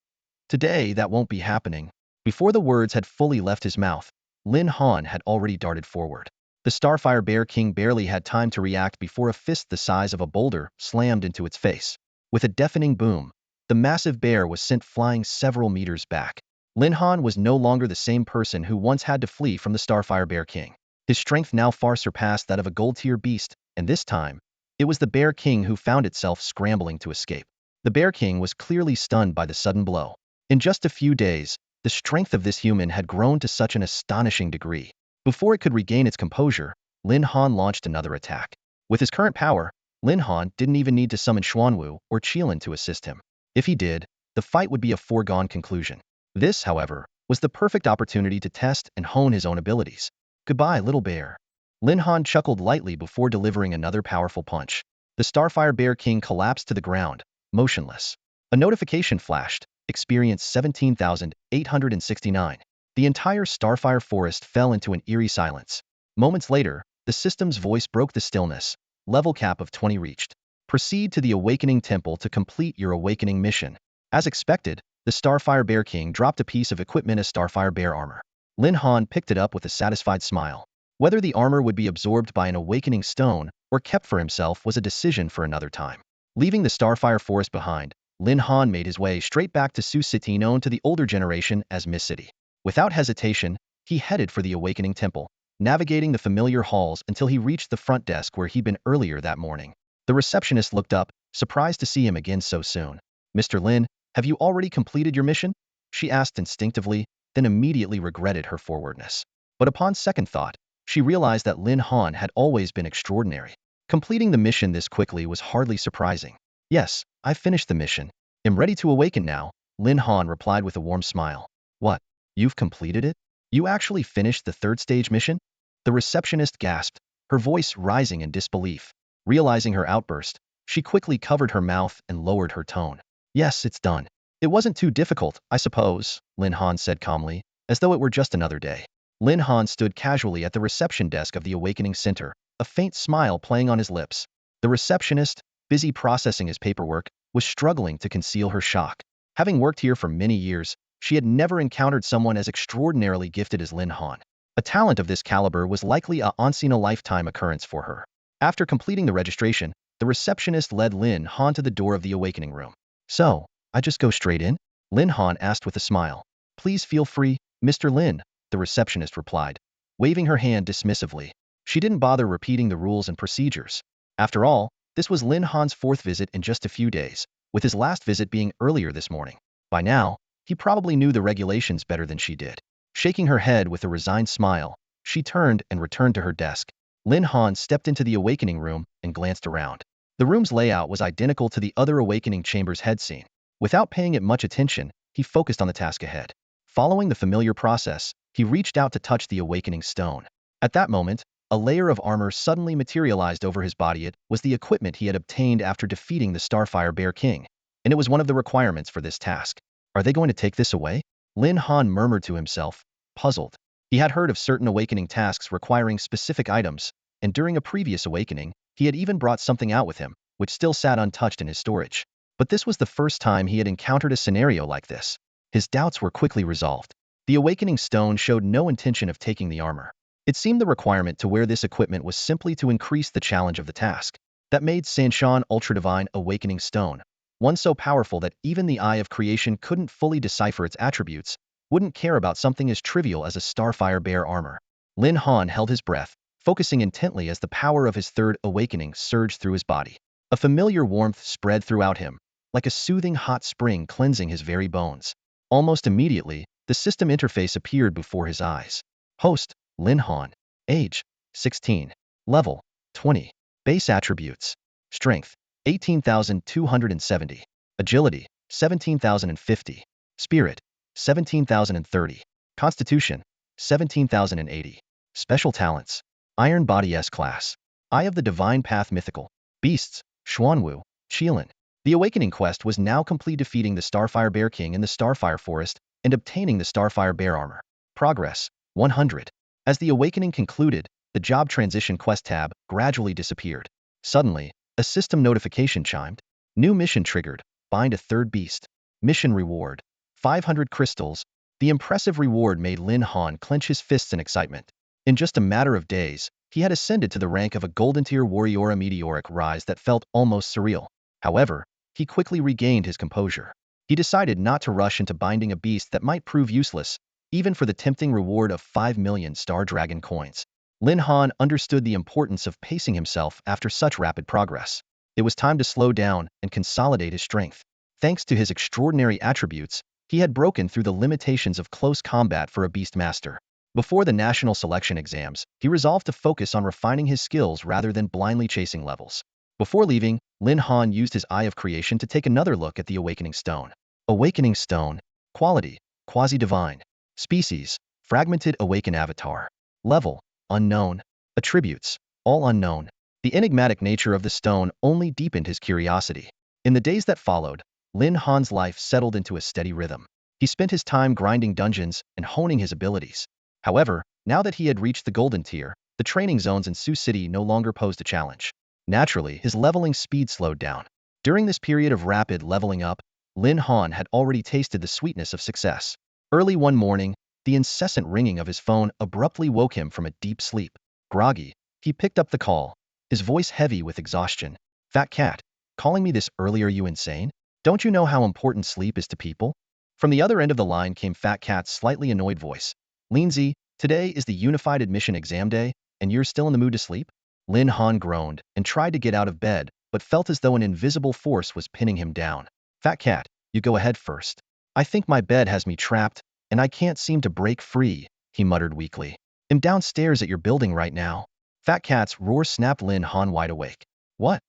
today that won't be happening. Before the words had fully left his mouth, Lin Han had already darted forward. The Starfire Bear King barely had time to react before a fist the size of a boulder slammed into its face. With a deafening boom, the massive bear was sent flying several meters back. Lin Han was no longer the same person who once had to flee from the Starfire Bear King. His strength now far surpassed that of a gold-tier beast, and this time, it was the Bear King who found itself scrambling to escape. The Bear King was clearly stunned by the sudden blow. In just a few days, the strength of this human had grown to such an astonishing degree. Before it could regain its composure, Lin Han launched another attack. With his current power, Lin Han didn't even need to summon Xuanwu or Qilin to assist him. If he did, the fight would be a foregone conclusion. This, however, was the perfect opportunity to test and hone his own abilities. Goodbye, little bear. Lin Han chuckled lightly before delivering another powerful punch. The Starfire Bear King collapsed to the ground, motionless. A notification flashed. Experience 17,869. The entire Starfire forest fell into an eerie silence. Moments later, the system's voice broke the stillness. Level cap of 20 reached. Proceed to the Awakening Temple to complete your awakening mission. As expected, the Starfire Bear King dropped a piece of equipment as Starfire Bear armor. Lin Han picked it up with a satisfied smile. Whether the armor would be absorbed by an awakening stone or kept for himself was a decision for another time. Leaving the Starfire Forest behind, Lin Han made his way straight back to Sioux City, known to the older generation as Mist City. Without hesitation, he headed for the Awakening Temple, navigating the familiar halls until he reached the front desk where he'd been earlier that morning. The receptionist looked up, surprised to see him again so soon. "Mr. Lin, have you already completed your mission?" she asked instinctively, then immediately regretted her forwardness. But upon second thought, she realized that Lin Han had always been extraordinary. Completing the mission this quickly was hardly surprising. "Yes, I've finished the mission. I'm ready to awaken now," Lin Han replied with a warm smile. "What? You've completed it? You actually finished the third stage mission?" The receptionist gasped, her voice rising in disbelief. Realizing her outburst, she quickly covered her mouth and lowered her tone. "Yes, it's done. It wasn't too difficult, I suppose," Lin Han said calmly, as though it were just another day. Lin Han stood casually at the reception desk of the Awakening Center, a faint smile playing on his lips. The receptionist, busy processing his paperwork, was struggling to conceal her shock. Having worked here for many years, she had never encountered someone as extraordinarily gifted as Lin Han. A talent of this caliber was likely a once-in-a-lifetime occurrence for her. After completing the registration, the receptionist led Lin Han to the door of the Awakening room. "So, I just go straight in?" Lin Han asked with a smile. "Please feel free, Mr. Lin," the receptionist replied, waving her hand dismissively. She didn't bother repeating the rules and procedures. After all, this was Lin Han's fourth visit in just a few days, with his last visit being earlier this morning. By now, he probably knew the regulations better than she did. Shaking her head with a resigned smile, she turned and returned to her desk. Lin Han stepped into the Awakening room and glanced around. The room's layout was identical to the other Awakening chambers he'd seen. Without paying it much attention, he focused on the task ahead. Following the familiar process, he reached out to touch the Awakening stone. At that moment, a layer of armor suddenly materialized over his body. It was the equipment he had obtained after defeating the Starfire Bear King, and it was one of the requirements for this task. "Are they going to take this away?" Lin Han murmured to himself, puzzled. He had heard of certain awakening tasks requiring specific items, and during a previous awakening, he had even brought something out with him, which still sat untouched in his storage. But this was the first time he had encountered a scenario like this. His doubts were quickly resolved. The Awakening Stone showed no intention of taking the armor. It seemed the requirement to wear this equipment was simply to increase the challenge of the task. That made Sanshan Ultra Divine Awakening Stone, one so powerful that even the Eye of Creation couldn't fully decipher its attributes, wouldn't care about something as trivial as a Starfire Bear armor. Lin Han held his breath, focusing intently as the power of his third awakening surged through his body. A familiar warmth spread throughout him, like a soothing hot spring cleansing his very bones. Almost immediately, the system interface appeared before his eyes. Host, Lin Han. Age, 16. Level, 20. Base attributes. Strength, 18,270. Agility, 17,050. Spirit, 17,030. Constitution, 17,080. Special talents. Iron Body S-Class. Eye of the Divine Path Mythical. Beasts, Xuanwu, Qilin. The Awakening quest was now complete, defeating the Starfire Bear King in the Starfire Forest and obtaining the Starfire Bear armor. Progress, 100. As the Awakening concluded, the Job Transition quest tab gradually disappeared. Suddenly, a system notification chimed. New mission triggered. Bind a third beast. Mission reward, 500 crystals. The impressive reward made Lin Han clench his fists in excitement. In just a matter of days, he had ascended to the rank of a golden-tier warrior, a meteoric rise that felt almost surreal. However, he quickly regained his composure. He decided not to rush into binding a beast that might prove useless, even for the tempting reward of 5 million Star Dragon coins. Lin Han understood the importance of pacing himself after such rapid progress. It was time to slow down and consolidate his strength. Thanks to his extraordinary attributes, he had broken through the limitations of close combat for a beast master. Before the national selection exams, he resolved to focus on refining his skills rather than blindly chasing levels. Before leaving, Lin Han used his Eye of Creation to take another look at the Awakening Stone. Awakening Stone. Quality, Quasi-Divine. Species, Fragmented Awaken Avatar. Level, Unknown. Attributes, all unknown. The enigmatic nature of the stone only deepened his curiosity. In the days that followed, Lin Han's life settled into a steady rhythm. He spent his time grinding dungeons and honing his abilities. However, now that he had reached the golden tier, the training zones in Sioux City no longer posed a challenge. Naturally, his leveling speed slowed down. During this period of rapid leveling up, Lin Han had already tasted the sweetness of success. Early one morning, the incessant ringing of his phone abruptly woke him from a deep sleep. Groggy, he picked up the call, his voice heavy with exhaustion. Fat cat, calling me this early, are you insane? Don't you know how important sleep is to people? From the other end of the line came Fat Cat's slightly annoyed voice. Lindsay, today is the Unified Admission Exam Day, and you're still in the mood to sleep? Lin Han groaned and tried to get out of bed, but felt as though an invisible force was pinning him down. Fat cat, you go ahead first. I think my bed has me trapped, and I can't seem to break free, he muttered weakly. I'm downstairs at your building right now. Fat cat's roar snapped Lin Han wide awake. What?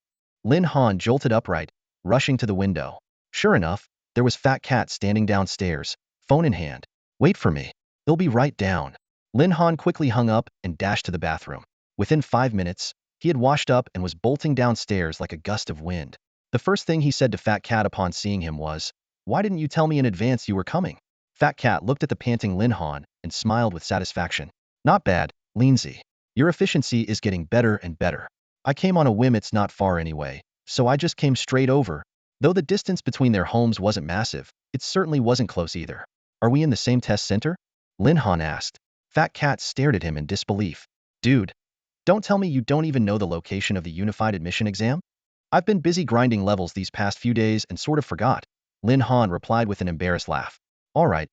Lin Han jolted upright, rushing to the window. Sure enough, there was Fat Cat standing downstairs, phone in hand. Wait for me. He'll be right down. Lin Han quickly hung up and dashed to the bathroom. Within 5 minutes, he had washed up and was bolting downstairs like a gust of wind. The first thing he said to Fat Cat upon seeing him was, "Why didn't you tell me in advance you were coming?" Fat Cat looked at the panting Lin Han and smiled with satisfaction. Not bad, Lindsay. Your efficiency is getting better and better. I came on a whim, it's not far anyway, so I just came straight over. Though the distance between their homes wasn't massive, it certainly wasn't close either. Are we in the same test center? Lin Han asked. Fat Cat stared at him in disbelief. Dude, don't tell me you don't even know the location of the Unified Admission exam? I've been busy grinding levels these past few days and sort of forgot. Lin Han replied with an embarrassed laugh. All right,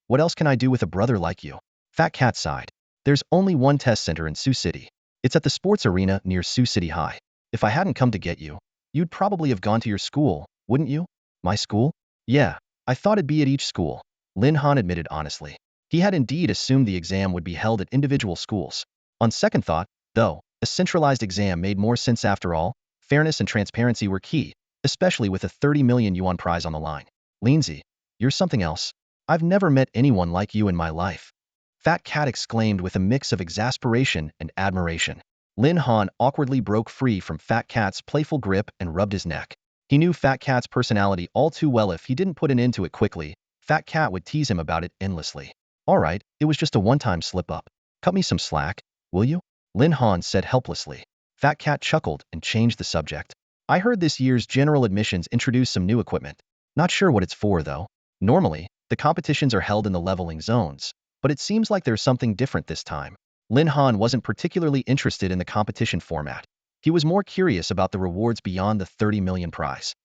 what else can I do with a brother like you? Fat Cat sighed. There's only one test center in Sioux City. It's at the sports arena near Sioux City High. If I hadn't come to get you, you'd probably have gone to your school, wouldn't you? My school? Yeah, I thought it'd be at each school, Lin Han admitted honestly. He had indeed assumed the exam would be held at individual schools. On second thought, though, a centralized exam made more sense after all. Fairness and transparency were key, especially with a 30 million yuan prize on the line. Lindsay, you're something else. I've never met anyone like you in my life. Fat Cat exclaimed with a mix of exasperation and admiration. Lin Han awkwardly broke free from Fat Cat's playful grip and rubbed his neck. He knew Fat Cat's personality all too well. If he didn't put an end to it quickly, Fat Cat would tease him about it endlessly. All right, it was just a one-time slip-up. Cut me some slack, will you? Lin Han said helplessly. Fat Cat chuckled and changed the subject. I heard this year's general admissions introduced some new equipment. Not sure what it's for, though. Normally, the competitions are held in the leveling zones, but it seems like there's something different this time. Lin Han wasn't particularly interested in the competition format. He was more curious about the rewards beyond the 30 million prize.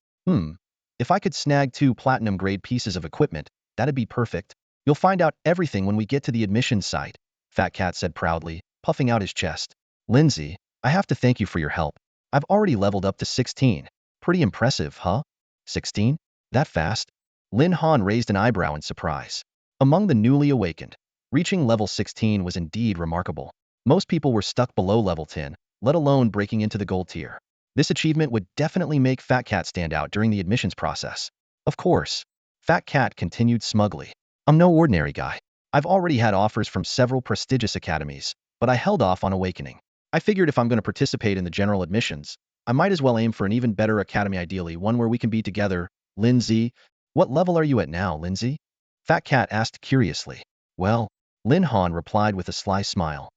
If I could snag 2 platinum-grade pieces of equipment, that'd be perfect. You'll find out everything when we get to the admissions site, Fat Cat said proudly, puffing out his chest. Lindsay, I have to thank you for your help. I've already leveled up to 16. Pretty impressive, huh? 16? That fast? Lin Han raised an eyebrow in surprise. Among the newly awakened, reaching level 16 was indeed remarkable. Most people were stuck below level 10, let alone breaking into the gold tier. This achievement would definitely make Fat Cat stand out during the admissions process. Of course, Fat Cat continued smugly. I'm no ordinary guy. I've already had offers from several prestigious academies, but I held off on awakening. I figured if I'm going to participate in the general admissions, I might as well aim for an even better academy, ideally one where we can be together. Lindsay, what level are you at now, Lindsay? Fat Cat asked curiously. Well, Lin Han replied with a sly smile.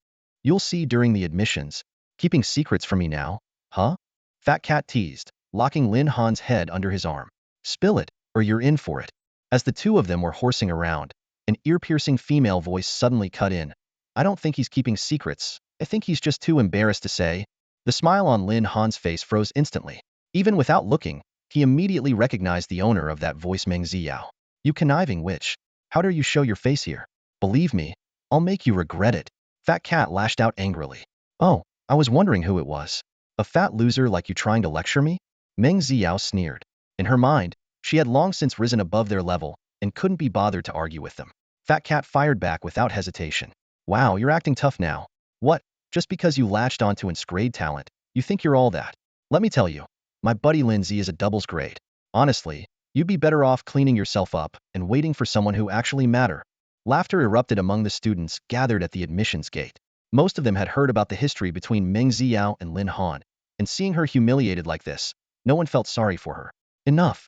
You'll see during the admissions. Keeping secrets from me now, huh? Fat Cat teased, locking Lin Han's head under his arm. Spill it, or you're in for it. As the two of them were horsing around, an ear-piercing female voice suddenly cut in. I don't think he's keeping secrets. I think he's just too embarrassed to say. The smile on Lin Han's face froze instantly. Even without looking, he immediately recognized the owner of that voice, Meng Xiao. You conniving witch. How dare you show your face here? Believe me, I'll make you regret it. Fat Cat lashed out angrily. Oh, I was wondering who it was. A fat loser like you trying to lecture me? Meng Xiao sneered. In her mind, she had long since risen above their level and couldn't be bothered to argue with them. Fat Cat fired back without hesitation. Wow, you're acting tough now. What? Just because you latched onto an grade talent, you think you're all that? Let me tell you, my buddy Lindsay is a doubles grade. Honestly, you'd be better off cleaning yourself up and waiting for someone who actually matter. Laughter erupted among the students gathered at the admissions gate. Most of them had heard about the history between Meng Xiao and Lin Han, and seeing her humiliated like this, no one felt sorry for her. Enough.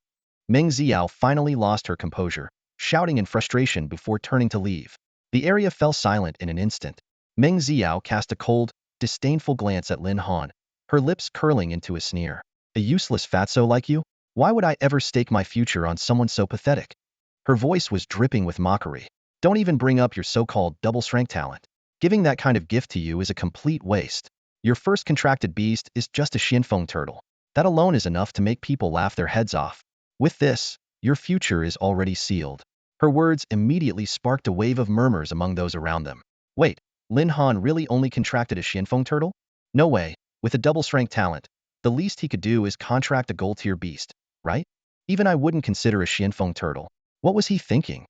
Meng Xiao finally lost her composure, shouting in frustration before turning to leave. The area fell silent in an instant. Meng Xiao cast a cold, disdainful glance at Lin Han, her lips curling into a sneer. A useless fatso like you? Why would I ever stake my future on someone so pathetic? Her voice was dripping with mockery. Don't even bring up your so-called double-strength talent. Giving that kind of gift to you is a complete waste. Your first contracted beast is just a Xianfeng turtle. That alone is enough to make people laugh their heads off. With this, your future is already sealed. Her words immediately sparked a wave of murmurs among those around them. Wait, Lin Han really only contracted a Xianfeng turtle? No way. With a double-strength talent, the least he could do is contract a gold-tier beast, right? Even I wouldn't consider a Xianfeng turtle. What was he thinking?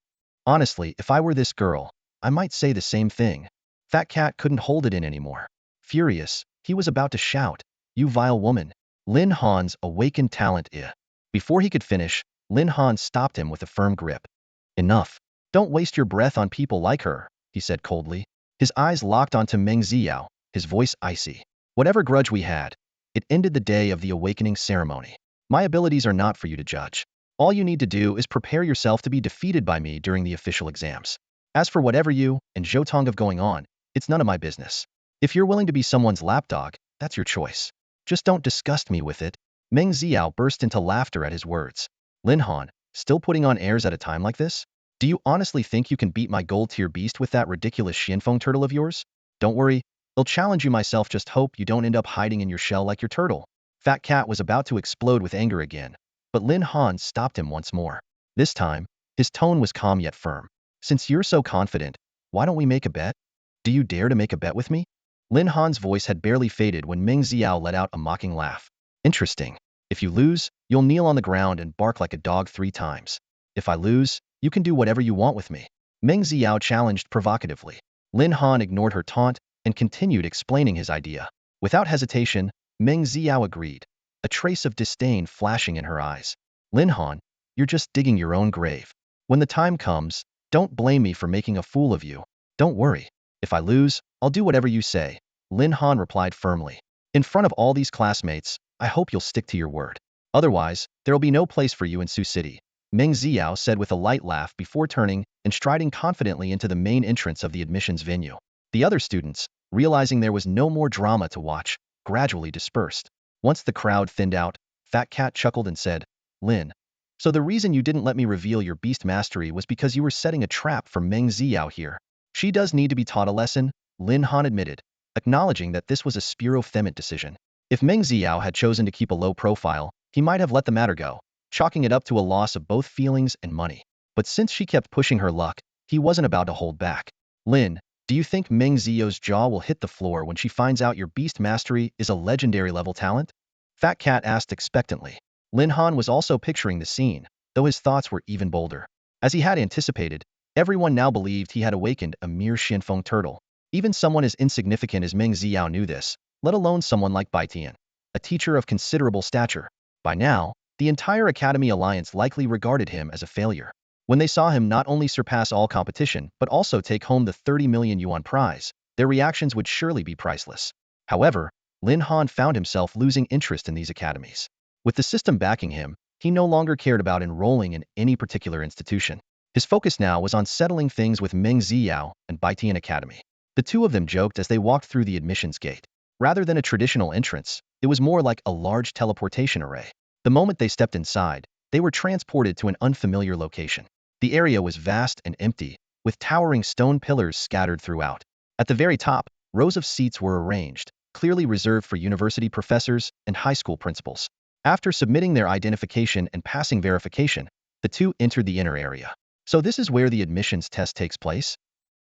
Honestly, if I were this girl, I might say the same thing. Fat Cat couldn't hold it in anymore. Furious, he was about to shout, "You vile woman!" Lin Han's awakened talent Before he could finish, Lin Han stopped him with a firm grip. Enough. Don't waste your breath on people like her, he said coldly. His eyes locked onto Meng Xiao, his voice icy. Whatever grudge we had, it ended the day of the awakening ceremony. My abilities are not for you to judge. All you need to do is prepare yourself to be defeated by me during the official exams. As for whatever you and Zhou have going on, it's none of my business. If you're willing to be someone's lapdog, that's your choice. Just don't disgust me with it. Meng Xiao burst into laughter at his words. Lin Han, still putting on airs at a time like this? Do you honestly think you can beat my gold-tier beast with that ridiculous Xianfeng turtle of yours? Don't worry, I'll challenge you myself, just hope you don't end up hiding in your shell like your turtle. Fat Cat was about to explode with anger again, but Lin Han stopped him once more. This time, his tone was calm yet firm. Since you're so confident, why don't we make a bet? Do you dare to make a bet with me? Lin Han's voice had barely faded when Meng Xiao let out a mocking laugh. Interesting. If you lose, you'll kneel on the ground and bark like a dog 3 times. If I lose, you can do whatever you want with me. Meng Xiao challenged provocatively. Lin Han ignored her taunt and continued explaining his idea. Without hesitation, Meng Xiao agreed, a trace of disdain flashing in her eyes. Lin Han, you're just digging your own grave. When the time comes, don't blame me for making a fool of you. Don't worry. If I lose, I'll do whatever you say, Lin Han replied firmly. In front of all these classmates, I hope you'll stick to your word. Otherwise, there'll be no place for you in Sioux City, Meng Xiao said with a light laugh before turning and striding confidently into the main entrance of the admissions venue. The other students, realizing there was no more drama to watch, gradually dispersed. Once the crowd thinned out, Fat Cat chuckled and said, Lin, so the reason you didn't let me reveal your beast mastery was because you were setting a trap for Meng Xiao here. She does need to be taught a lesson, Lin Han admitted, acknowledging that this was a spiro-themant decision. If Meng Xiao had chosen to keep a low profile, he might have let the matter go, chalking it up to a loss of both feelings and money. But since she kept pushing her luck, he wasn't about to hold back. Lin, do you think Meng Xiao's jaw will hit the floor when she finds out your beast mastery is a legendary level talent? Fat Cat asked expectantly. Lin Han was also picturing the scene, though his thoughts were even bolder. As he had anticipated, everyone now believed he had awakened a mere Xianfeng turtle. Even someone as insignificant as Meng Xiao knew this, let alone someone like Bai Tian, a teacher of considerable stature. By now, the entire Academy Alliance likely regarded him as a failure. When they saw him not only surpass all competition but also take home the 30 million yuan prize, their reactions would surely be priceless. However, Lin Han found himself losing interest in these academies. With the system backing him, he no longer cared about enrolling in any particular institution. His focus now was on settling things with Meng Xiao and Bai Tian Academy. The two of them joked as they walked through the admissions gate. Rather than a traditional entrance, it was more like a large teleportation array. The moment they stepped inside, they were transported to an unfamiliar location. The area was vast and empty, with towering stone pillars scattered throughout. At the very top, rows of seats were arranged, clearly reserved for university professors and high school principals. After submitting their identification and passing verification, the two entered the inner area. So this is where the admissions test takes place?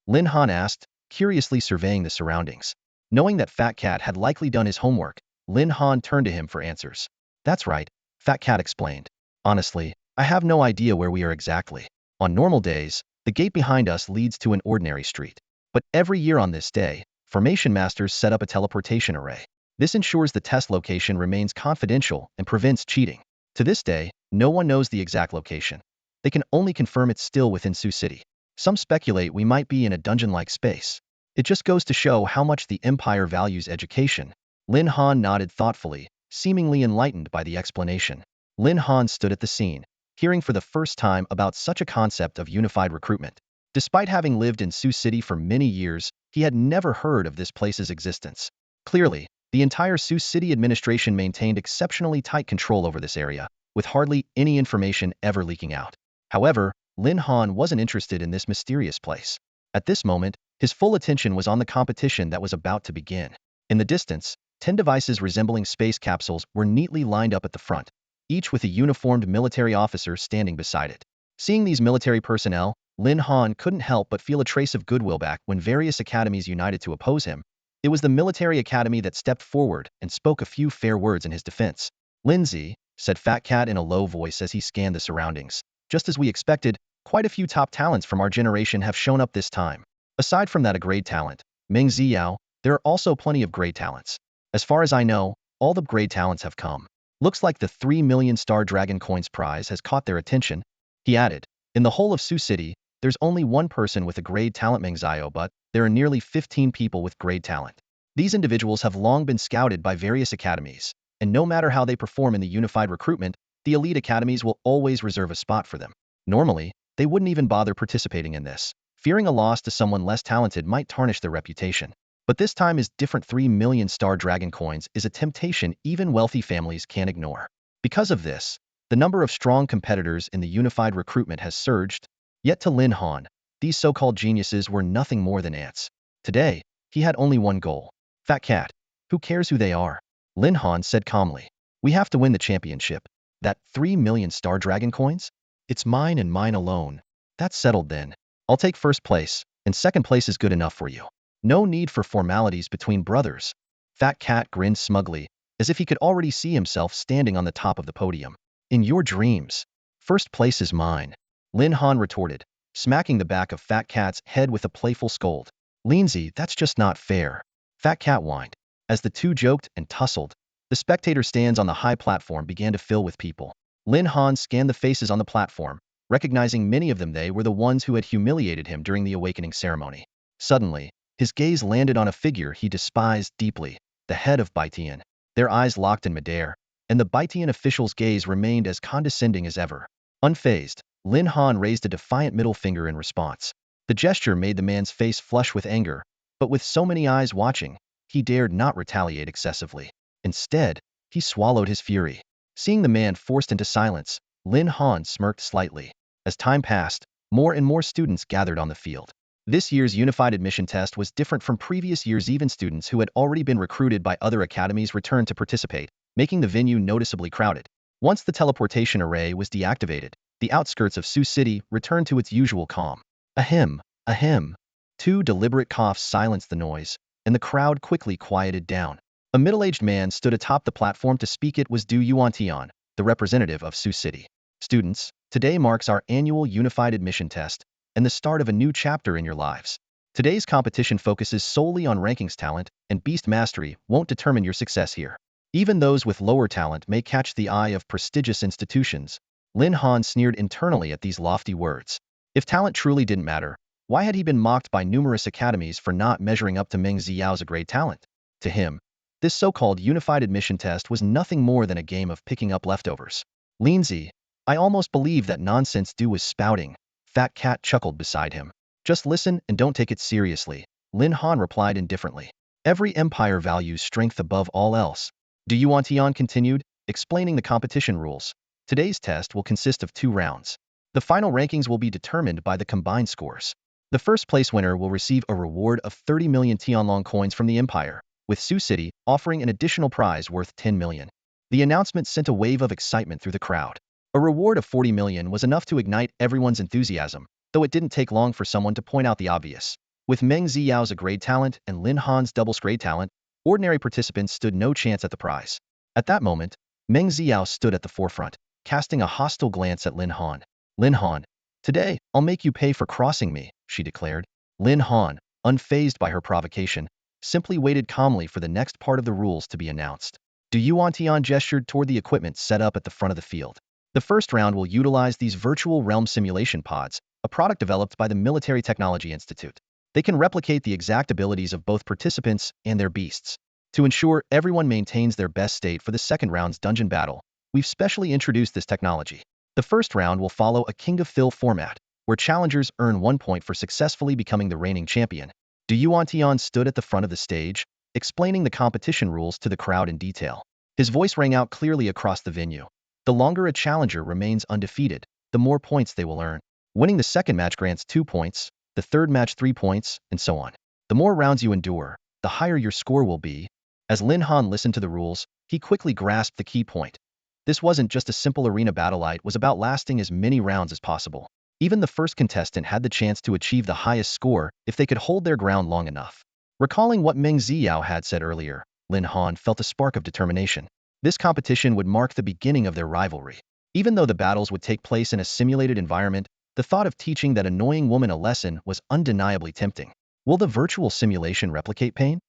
Lin Han asked, curiously surveying the surroundings. Knowing that Fat Cat had likely done his homework, Lin Han turned to him for answers. That's right, Fat Cat explained. Honestly, I have no idea where we are exactly. On normal days, the gate behind us leads to an ordinary street. But every year on this day, formation masters set up a teleportation array. This ensures the test location remains confidential and prevents cheating. To this day, no one knows the exact location. They can only confirm it's still within Sioux City. Some speculate we might be in a dungeon-like space. It just goes to show how much the Empire values education. Lin Han nodded thoughtfully, seemingly enlightened by the explanation. Lin Han stood at the scene, hearing for the first time about such a concept of unified recruitment. Despite having lived in Sioux City for many years, he had never heard of this place's existence. Clearly, The entire Sioux City administration maintained exceptionally tight control over this area, with hardly any information ever leaking out. However, Lin Han wasn't interested in this mysterious place. At this moment, his full attention was on the competition that was about to begin. In the distance, 10 devices resembling space capsules were neatly lined up at the front, each with a uniformed military officer standing beside it. Seeing these military personnel, Lin Han couldn't help but feel a trace of goodwill back when various academies united to oppose him. It was the military academy that stepped forward and spoke a few fair words in his defense. "Lindsay," said Fat Cat in a low voice as he scanned the surroundings. "Just as we expected, quite a few top talents from our generation have shown up this time. Aside from that a grade talent, Ming Xiao, there are also plenty of grade talents. As far as I know, all the grade talents have come. Looks like the 3 million star Dragon Coins prize has caught their attention." He added, "In the whole of Sioux City, there's only one person with a grade talent, Meng Xiao, but there are nearly 15 people with grade talent. These individuals have long been scouted by various academies, and no matter how they perform in the unified recruitment, the elite academies will always reserve a spot for them. Normally, they wouldn't even bother participating in this, fearing a loss to someone less talented might tarnish their reputation. But this time is different. 3 million star Dragon Coins is a temptation even wealthy families can't ignore. Because of this, the number of strong competitors in the unified recruitment has surged. Yet to Lin Han, these so-called geniuses were nothing more than ants. Today, he had only one goal. Fat Cat, who cares who they are? Lin Han said calmly. We have to win the championship. That 3 million star Dragon Coins? It's mine and mine alone. That's settled then. I'll take first place, and second place is good enough for you. No need for formalities between brothers. Fat Cat grinned smugly, as if he could already see himself standing on the top of the podium. In your dreams, first place is mine, Lin Han retorted, smacking the back of Fat Cat's head with a playful scold. Lindsay, that's just not fair. Fat Cat whined. As the two joked and tussled, the spectator stands on the high platform began to fill with people. Lin Han scanned the faces on the platform, recognizing many of them. They were the ones who had humiliated him during the awakening ceremony. Suddenly, his gaze landed on a figure he despised deeply, the head of Baitian. Their eyes locked in midair, and the Baitian official's gaze remained as condescending as ever. Unfazed, Lin Han raised a defiant middle finger in response. The gesture made the man's face flush with anger, but with so many eyes watching, he dared not retaliate excessively. Instead, he swallowed his fury. Seeing the man forced into silence, Lin Han smirked slightly. As time passed, more and more students gathered on the field. This year's unified admission test was different from previous years. Even students who had already been recruited by other academies returned to participate, making the venue noticeably crowded. Once the teleportation array was deactivated, the outskirts of Sioux City returned to its usual calm. Ahem, ahem. Two deliberate coughs silenced the noise, and the crowd quickly quieted down. A middle-aged man stood atop the platform to speak. It was Du Yuantian, the representative of Sioux City. Students, today marks our annual unified admission test, and the start of a new chapter in your lives. Today's competition focuses solely on rankings. Talent and beast mastery won't determine your success here. Even those with lower talent may catch the eye of prestigious institutions. Lin Han sneered internally at these lofty words. If talent truly didn't matter, why had he been mocked by numerous academies for not measuring up to Meng Xiao's great talent? To him, this so-called unified admission test was nothing more than a game of picking up leftovers. Lindsay, I almost believe that nonsense Du was spouting. Fat Cat chuckled beside him. Just listen and don't take it seriously, Lin Han replied indifferently. Every empire values strength above all else. Du Yuantian continued, explaining the competition rules. Today's test will consist of 2 rounds. The final rankings will be determined by the combined scores. The first place winner will receive a reward of 30 million Tianlong coins from the empire, with Sioux City offering an additional prize worth 10 million. The announcement sent a wave of excitement through the crowd. A reward of 40 million was enough to ignite everyone's enthusiasm, though it didn't take long for someone to point out the obvious. With Meng Xiao's a grade talent and Lin Han's double grade talent, ordinary participants stood no chance at the prize. At that moment, Meng Xiao stood at the forefront, casting a hostile glance at Lin Han. Lin Han, today, I'll make you pay for crossing me, she declared. Lin Han, unfazed by her provocation, simply waited calmly for the next part of the rules to be announced. Du Yuantian gestured toward the equipment set up at the front of the field. The first round will utilize these virtual realm simulation pods, a product developed by the Military Technology Institute. They can replicate the exact abilities of both participants and their beasts. To ensure everyone maintains their best state for the second round's dungeon battle, we've specially introduced this technology. The first round will follow a King of Phil format, where challengers earn 1 point for successfully becoming the reigning champion. Du Yuantian stood at the front of the stage, explaining the competition rules to the crowd in detail. His voice rang out clearly across the venue. The longer a challenger remains undefeated, the more points they will earn. Winning the second match grants 2 points, the third match 3 points, and so on. The more rounds you endure, the higher your score will be. As Lin Han listened to the rules, he quickly grasped the key point. This wasn't just a simple arena battle, it was about lasting as many rounds as possible. Even the first contestant had the chance to achieve the highest score if they could hold their ground long enough. Recalling what Meng Xiao had said earlier, Lin Han felt a spark of determination. This competition would mark the beginning of their rivalry. Even though the battles would take place in a simulated environment, the thought of teaching that annoying woman a lesson was undeniably tempting. Will the virtual simulation replicate pain?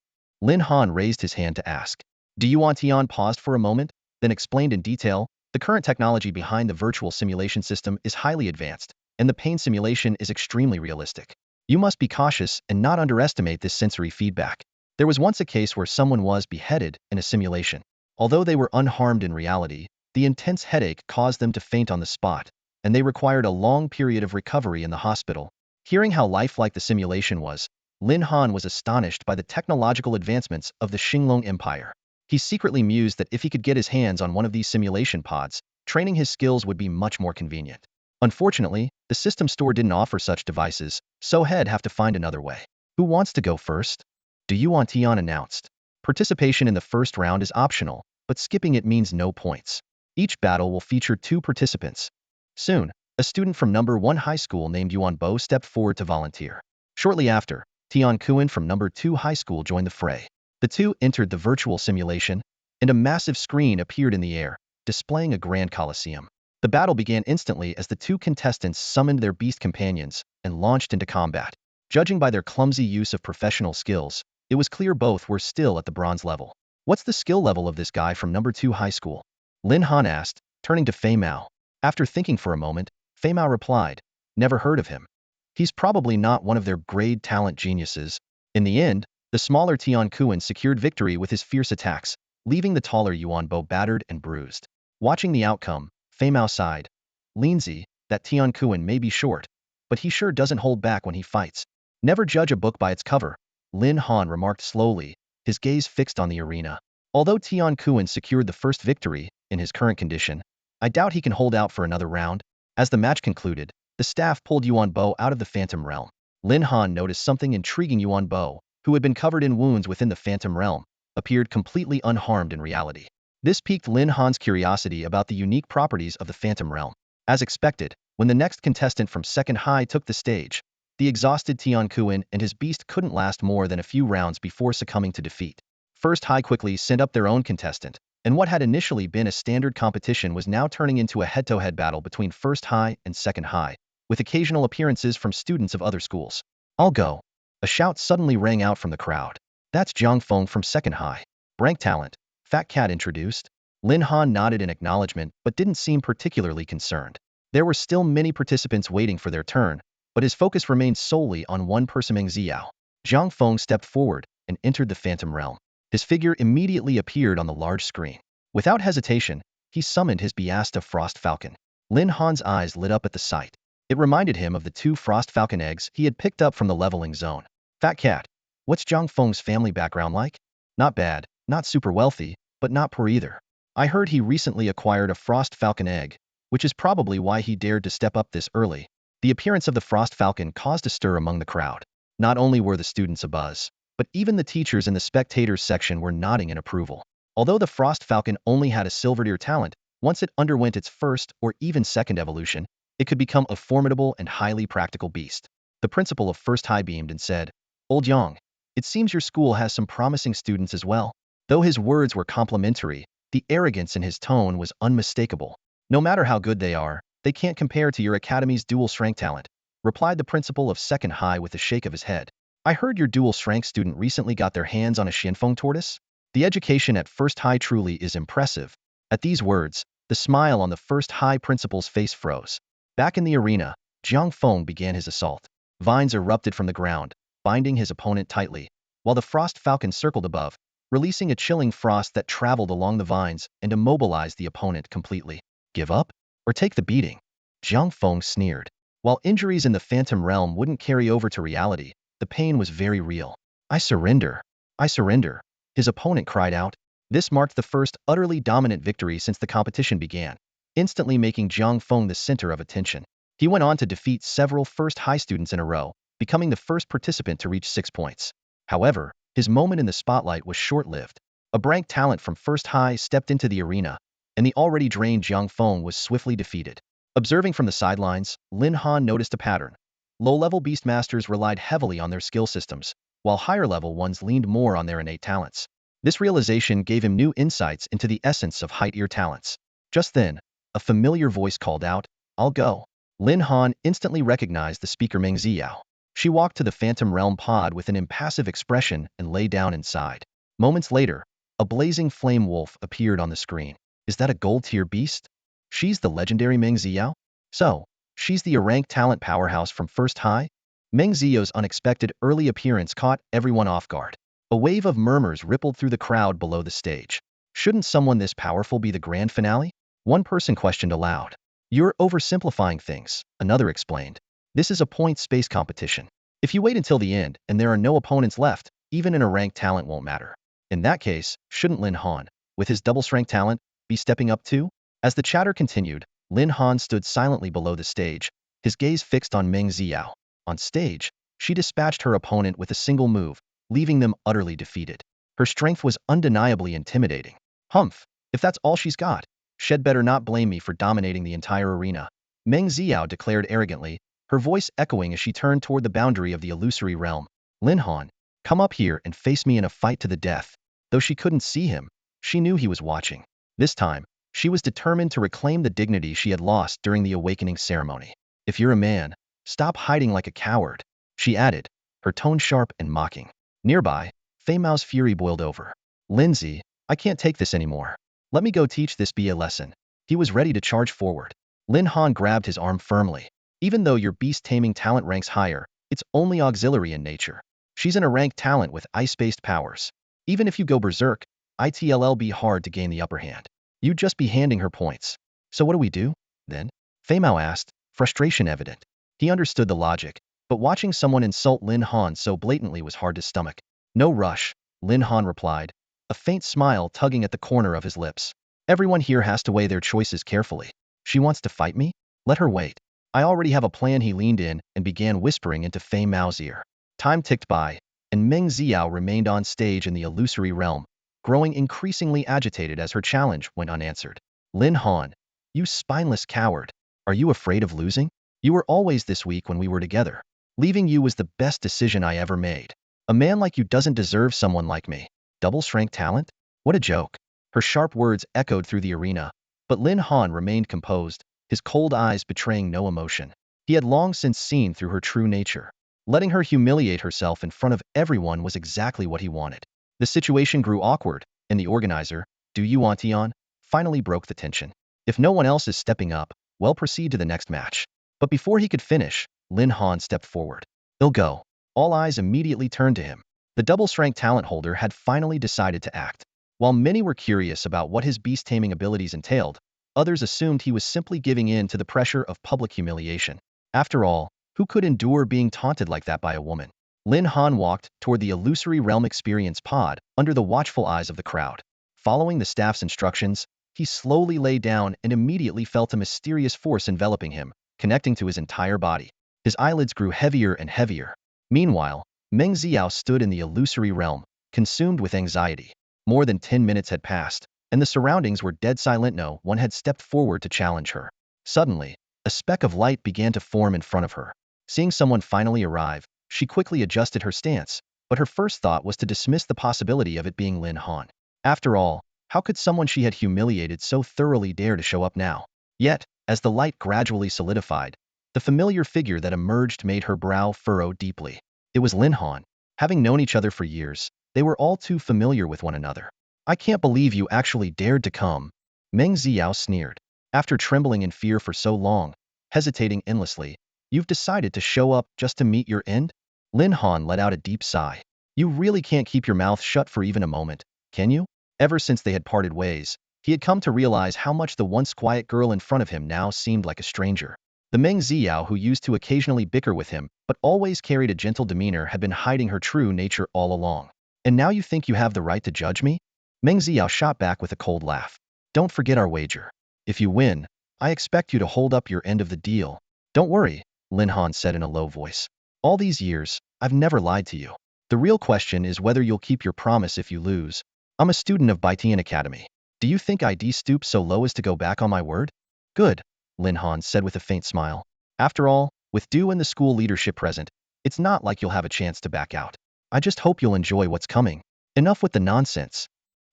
Lin Han raised his hand to ask. Do you want? Tian paused for a moment, then explained in detail. The current technology behind the virtual simulation system is highly advanced, and the pain simulation is extremely realistic. You must be cautious and not underestimate this sensory feedback. There was once a case where someone was beheaded in a simulation. Although they were unharmed in reality, the intense headache caused them to faint on the spot, and they required a long period of recovery in the hospital. Hearing how lifelike the simulation was, Lin Han was astonished by the technological advancements of the Xinglong Empire. He secretly mused that if he could get his hands on one of these simulation pods, training his skills would be much more convenient. Unfortunately, the system store didn't offer such devices, so he'd have to find another way. Who wants to go first? Do you want? Tian announced. Participation in the first round is optional, but skipping it means no points. Each battle will feature 2 participants. Soon, a student from number 1 high school named Yuan Bo stepped forward to volunteer. Shortly after, Tian Kuan from number 2 high school joined the fray. The two entered the virtual simulation, and a massive screen appeared in the air, displaying a grand coliseum. The battle began instantly as the 2 contestants summoned their beast companions and launched into combat. Judging by their clumsy use of professional skills, it was clear both were still at the bronze level. What's the skill level of this guy from number 2 high school? Lin Han asked, turning to Fei Mao. After thinking for a moment, Fei Mao replied, never heard of him. He's probably not one of their grade talent geniuses. In the end, the smaller Tian Kuan secured victory with his fierce attacks, leaving the taller Yuan Bo battered and bruised. Watching the outcome, Fei Mao sighed. Lindsay, that Tian Kuan may be short, but he sure doesn't hold back when he fights. Never judge a book by its cover, Lin Han remarked slowly, his gaze fixed on the arena. Although Tian Kuan secured the first victory, in his current condition, I doubt he can hold out for another round. As the match concluded, the staff pulled Yuan Bo out of the Phantom Realm. Lin Han noticed something intriguing. Yuan Bo, who had been covered in wounds within the Phantom Realm, appeared completely unharmed in reality. This piqued Lin Han's curiosity about the unique properties of the Phantom Realm. As expected, when the next contestant from second high took the stage, the exhausted Tian Kuan and his beast couldn't last more than a few rounds before succumbing to defeat. First high quickly sent up their own contestant, and what had initially been a standard competition was now turning into a head-to-head battle between first high and second high, with occasional appearances from students of other schools. I'll go. A shout suddenly rang out from the crowd. That's Dragon Fong from second high. Rank talent, Fat Cat introduced. Lin Han nodded in acknowledgement but didn't seem particularly concerned. There were still many participants waiting for their turn, but his focus remained solely on one person. Meng Xiao. Dragon Fong stepped forward and entered the Phantom Realm. His figure immediately appeared on the large screen. Without hesitation, he summoned his Biasta Frost Falcon. Lin Han's eyes lit up at the sight. It reminded him of the 2 Frost Falcon eggs he had picked up from the leveling zone. Fat Cat, what's Dragon Fong's family background like? Not bad, not super wealthy, but not poor either. I heard he recently acquired a Frost Falcon egg, which is probably why he dared to step up this early. The appearance of the Frost Falcon caused a stir among the crowd. Not only were the students abuzz, but even the teachers in the spectators section were nodding in approval. Although the Frost Falcon only had a silver-tier talent, once it underwent its first or even second evolution, it could become a formidable and highly practical beast. The principal of First High beamed and said, Old Yang, it seems your school has some promising students as well. Though his words were complimentary, the arrogance in his tone was unmistakable. No matter how good they are, they can't compare to your academy's dual strength talent, replied the principal of Second High with a shake of his head. I heard your dual strength student recently got their hands on a Xianfeng tortoise? The education at First High truly is impressive. At these words, the smile on the First High principal's face froze. Back in the arena, Dragon Fong began his assault. Vines erupted from the ground, binding his opponent tightly, while the Frost Falcon circled above, releasing a chilling frost that traveled along the vines and immobilized the opponent completely. Give up? Or take the beating? Dragon Fong sneered. While injuries in the Phantom Realm wouldn't carry over to reality, the pain was very real. I surrender. I surrender. his opponent cried out. This marked the first utterly dominant victory since the competition began, instantly making Dragon Fong the center of attention. He went on to defeat several first high students in a row, becoming the first participant to reach 6 points. However, his moment in the spotlight was short-lived. A rank talent from first high stepped into the arena, and the already drained Dragon Fong was swiftly defeated. Observing from the sidelines, Lin Han noticed a pattern. Low-level beastmasters relied heavily on their skill systems, while higher-level ones leaned more on their innate talents. This realization gave him new insights into the essence of high-tier talents. Just then, a familiar voice called out, "I'll go." Lin Han instantly recognized the speaker Meng Xiao. She walked to the Phantom Realm pod with an impassive expression and lay down inside. Moments later, a blazing flame wolf appeared on the screen. Is that a gold-tier beast? She's the legendary Meng Xiao? So, she's the A-rank talent powerhouse from First High? Meng Xiao's unexpected early appearance caught everyone off guard. A wave of murmurs rippled through the crowd below the stage. Shouldn't someone this powerful be the grand finale? One person questioned aloud. You're oversimplifying things, another explained. This is a point-space competition. If you wait until the end and there are no opponents left, even an A-rank talent won't matter. In that case, shouldn't Lin Han, with his double-strength talent, be stepping up too? As the chatter continued, Lin Han stood silently below the stage, his gaze fixed on Meng Xiao. On stage, she dispatched her opponent with a single move, leaving them utterly defeated. Her strength was undeniably intimidating. Humph, if that's all she's got, she'd better not blame me for dominating the entire arena, Meng Xiao declared arrogantly, her voice echoing as she turned toward the boundary of the illusory realm. Lin Han, come up here and face me in a fight to the death. Though she couldn't see him, she knew he was watching. This time, she was determined to reclaim the dignity she had lost during the awakening ceremony. If you're a man, stop hiding like a coward, she added, her tone sharp and mocking. Nearby, Fei Mao's fury boiled over. Lindsay, I can't take this anymore. Let me go teach this bee a lesson. He was ready to charge forward. Lin Han grabbed his arm firmly. Even though your beast-taming talent ranks higher, it's only auxiliary in nature. She's an A-rank talent with ice-based powers. Even if you go berserk, it'll be hard to gain the upper hand. You'd just be handing her points. So what do we do, then? Fei Mao asked, frustration evident. He understood the logic, but watching someone insult Lin Han so blatantly was hard to stomach. No rush, Lin Han replied, a faint smile tugging at the corner of his lips. Everyone here has to weigh their choices carefully. She wants to fight me? Let her wait. I already have a plan. He leaned in and began whispering into Fei Mao's ear. Time ticked by, and Meng Xiao remained on stage in the illusory realm, growing increasingly agitated as her challenge went unanswered. Lin Han, you spineless coward. Are you afraid of losing? You were always this weak when we were together. Leaving you was the best decision I ever made. A man like you doesn't deserve someone like me. Double-strength talent? What a joke. Her sharp words echoed through the arena, but Lin Han remained composed, his cold eyes betraying no emotion. He had long since seen through her true nature. Letting her humiliate herself in front of everyone was exactly what he wanted. The situation grew awkward, and the organizer, Du Yuantian, finally broke the tension. If no one else is stepping up, well, proceed to the next match. But before he could finish, Lin Han stepped forward. He'll go. All eyes immediately turned to him. The double-strength talent holder had finally decided to act. While many were curious about what his beast-taming abilities entailed, others assumed he was simply giving in to the pressure of public humiliation. After all, who could endure being taunted like that by a woman? Lin Han walked toward the illusory realm experience pod under the watchful eyes of the crowd. Following the staff's instructions, he slowly lay down and immediately felt a mysterious force enveloping him, connecting to his entire body. His eyelids grew heavier and heavier. Meanwhile, Meng Xiao stood in the illusory realm, consumed with anxiety. More than 10 minutes had passed, and the surroundings were dead silent. No one had stepped forward to challenge her. Suddenly, a speck of light began to form in front of her. Seeing someone finally arrive, she quickly adjusted her stance, but her first thought was to dismiss the possibility of it being Lin Han. After all, how could someone she had humiliated so thoroughly dare to show up now? Yet, as the light gradually solidified, the familiar figure that emerged made her brow furrow deeply. It was Lin Han. Having known each other for years, they were all too familiar with one another. I can't believe you actually dared to come, Meng Xiao sneered. After trembling in fear for so long, hesitating endlessly, you've decided to show up just to meet your end? Lin Han let out a deep sigh. You really can't keep your mouth shut for even a moment, can you? Ever since they had parted ways, he had come to realize how much the once quiet girl in front of him now seemed like a stranger. The Meng Xiao who used to occasionally bicker with him, but always carried a gentle demeanor, had been hiding her true nature all along. And now you think you have the right to judge me? Meng Xiao shot back with a cold laugh. Don't forget our wager. If you win, I expect you to hold up your end of the deal. Don't worry, Lin Han said in a low voice. All these years, I've never lied to you. The real question is whether you'll keep your promise if you lose. I'm a student of Betrayal Academy. Do you think I'd stoop so low as to go back on my word? Good, Lin Han said with a faint smile. After all, with Du and the school leadership present, it's not like you'll have a chance to back out. I just hope you'll enjoy what's coming. Enough with the nonsense.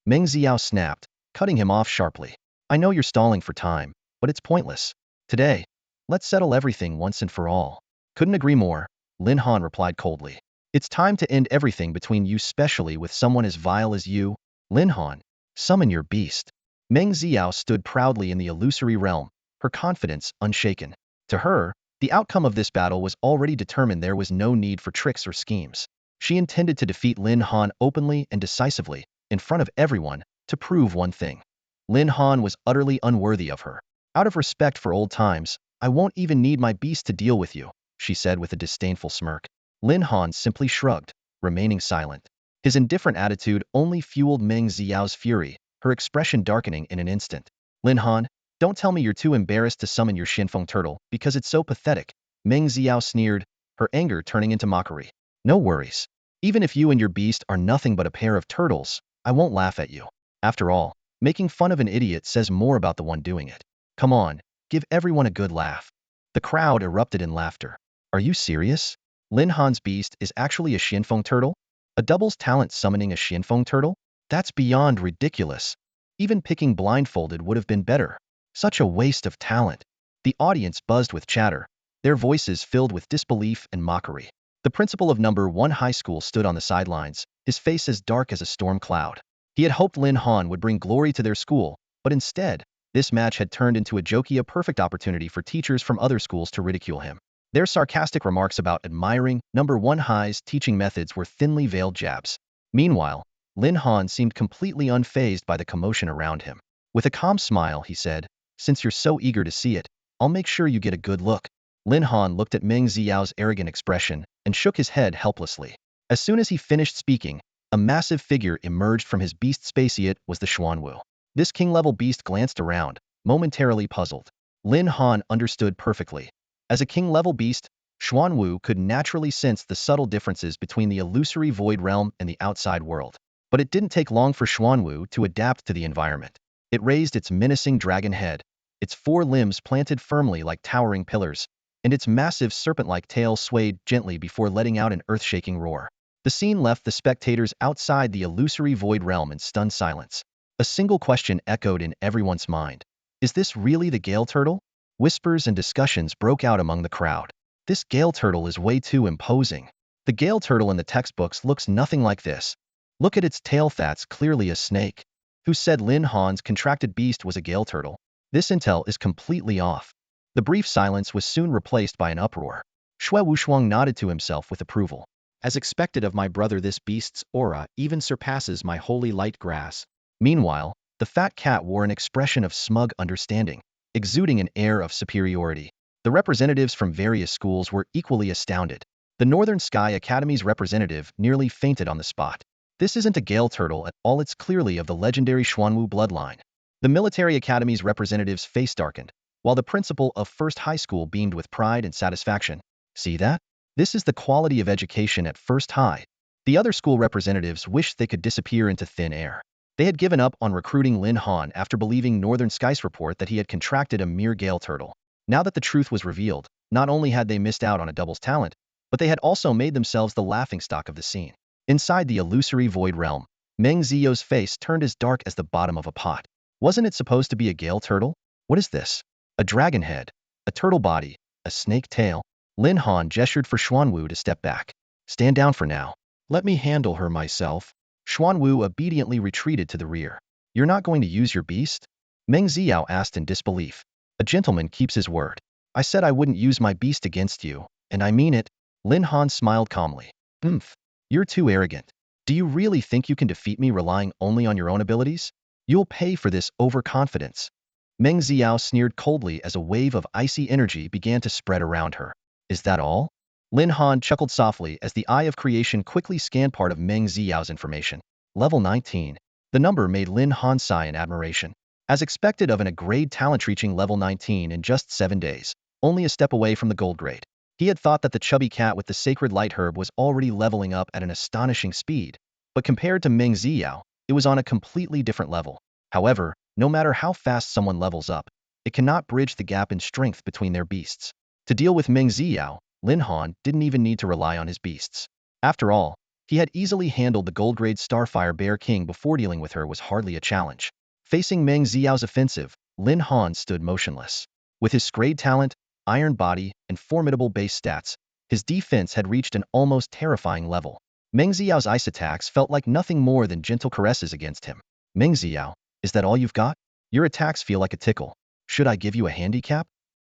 Meng Xiao snapped, cutting him off sharply. I know you're stalling for time, but it's pointless. Today, let's settle everything once and for all. Couldn't agree more, Lin Han replied coldly. It's time to end everything between you, especially with someone as vile as you. Lin Han, summon your beast. Meng Xiao stood proudly in the illusory realm, her confidence unshaken. To her, the outcome of this battle was already determined. There was no need for tricks or schemes. She intended to defeat Lin Han openly and decisively, in front of everyone, to prove one thing. Lin Han was utterly unworthy of her. Out of respect for old times, I won't even need my beast to deal with you, she said with a disdainful smirk. Lin Han simply shrugged, remaining silent. His indifferent attitude only fueled Meng Xiao's fury, her expression darkening in an instant. Lin Han, don't tell me you're too embarrassed to summon your Xinfeng turtle, because it's so pathetic, Meng Xiao sneered, her anger turning into mockery. No worries. Even if you and your beast are nothing but a pair of turtles, I won't laugh at you. After all, making fun of an idiot says more about the one doing it. Come on, give everyone a good laugh. The crowd erupted in laughter. Are you serious? Lin Han's beast is actually a Xinfeng turtle? A doubles talent summoning a Xinfeng turtle? That's beyond ridiculous. Even picking blindfolded would have been better. Such a waste of talent. The audience buzzed with chatter, their voices filled with disbelief and mockery. The principal of number 1 high school stood on the sidelines, his face as dark as a storm cloud. He had hoped Lin Han would bring glory to their school, but instead, this match had turned into a perfect opportunity for teachers from other schools to ridicule him. Their sarcastic remarks about admiring number 1 high's teaching methods were thinly veiled jabs. Meanwhile, Lin Han seemed completely unfazed by the commotion around him. With a calm smile, he said, since you're so eager to see it, I'll make sure you get a good look. Lin Han looked at Meng Xiao's arrogant expression and shook his head helplessly. As soon as he finished speaking, a massive figure emerged from his beast space. It was the Xuanwu. This king-level beast glanced around, momentarily puzzled. Lin Han understood perfectly. As a king-level beast, Xuanwu could naturally sense the subtle differences between the illusory void realm and the outside world. But it didn't take long for Xuanwu to adapt to the environment. It raised its menacing dragon head, its 4 limbs planted firmly like towering pillars, and its massive serpent-like tail swayed gently before letting out an earth-shaking roar. The scene left the spectators outside the illusory void realm in stunned silence. A single question echoed in everyone's mind. Is this really the Gale Turtle? Whispers and discussions broke out among the crowd. This Gale Turtle is way too imposing. The Gale Turtle in the textbooks looks nothing like this. Look at its tail, that's clearly a snake. Who said Lin Han's contracted beast was a Gale Turtle? This intel is completely off. The brief silence was soon replaced by an uproar. Xue Wushuang nodded to himself with approval. As expected of my brother, this beast's aura even surpasses my holy light grass. Meanwhile, the fat cat wore an expression of smug understanding, exuding an air of superiority. The representatives from various schools were equally astounded. The Northern Sky Academy's representative nearly fainted on the spot. This isn't a Gale Turtle at all, it's clearly of the legendary Xuanwu bloodline. The Military Academy's representative's face darkened, while the principal of First High School beamed with pride and satisfaction. See that? This is the quality of education at First High. The other school representatives wished they could disappear into thin air. They had given up on recruiting Lin Han after believing Northern Sky's report that he had contracted a mere Gale Turtle. Now that the truth was revealed, not only had they missed out on a doubles talent, but they had also made themselves the laughingstock of the scene. Inside the illusory void realm, Meng Xiao's face turned as dark as the bottom of a pot. Wasn't it supposed to be a Gale Turtle? What is this? A dragon head, a turtle body, a snake tail. Lin Han gestured for Xuanwu to step back. Stand down for now. Let me handle her myself. Xuanwu obediently retreated to the rear. You're not going to use your beast? Meng Xiao asked in disbelief. A gentleman keeps his word. I said I wouldn't use my beast against you, and I mean it. Lin Han smiled calmly. You're too arrogant. Do you really think you can defeat me relying only on your own abilities? You'll pay for this overconfidence. Meng Xiao sneered coldly as a wave of icy energy began to spread around her. Is that all? Lin Han chuckled softly as the Eye of Creation quickly scanned part of Meng Xiao's information. Level 19. The number made Lin Han sigh in admiration. As expected of a grade talent reaching level 19 in just 7 days, only a step away from the gold grade. He had thought that the chubby cat with the sacred light herb was already leveling up at an astonishing speed, but compared to Meng Xiao, it was on a completely different level. However, no matter how fast someone levels up, it cannot bridge the gap in strength between their beasts. To deal with Meng Xiao, Lin Han didn't even need to rely on his beasts. After all, he had easily handled the gold-grade Starfire Bear King before dealing with her was hardly a challenge. Facing Meng Xiao's offensive, Lin Han stood motionless. With his grade talent, iron body, and formidable base stats, his defense had reached an almost terrifying level. Meng Xiao's ice attacks felt like nothing more than gentle caresses against him. Meng Xiao, is that all you've got? Your attacks feel like a tickle. Should I give you a handicap?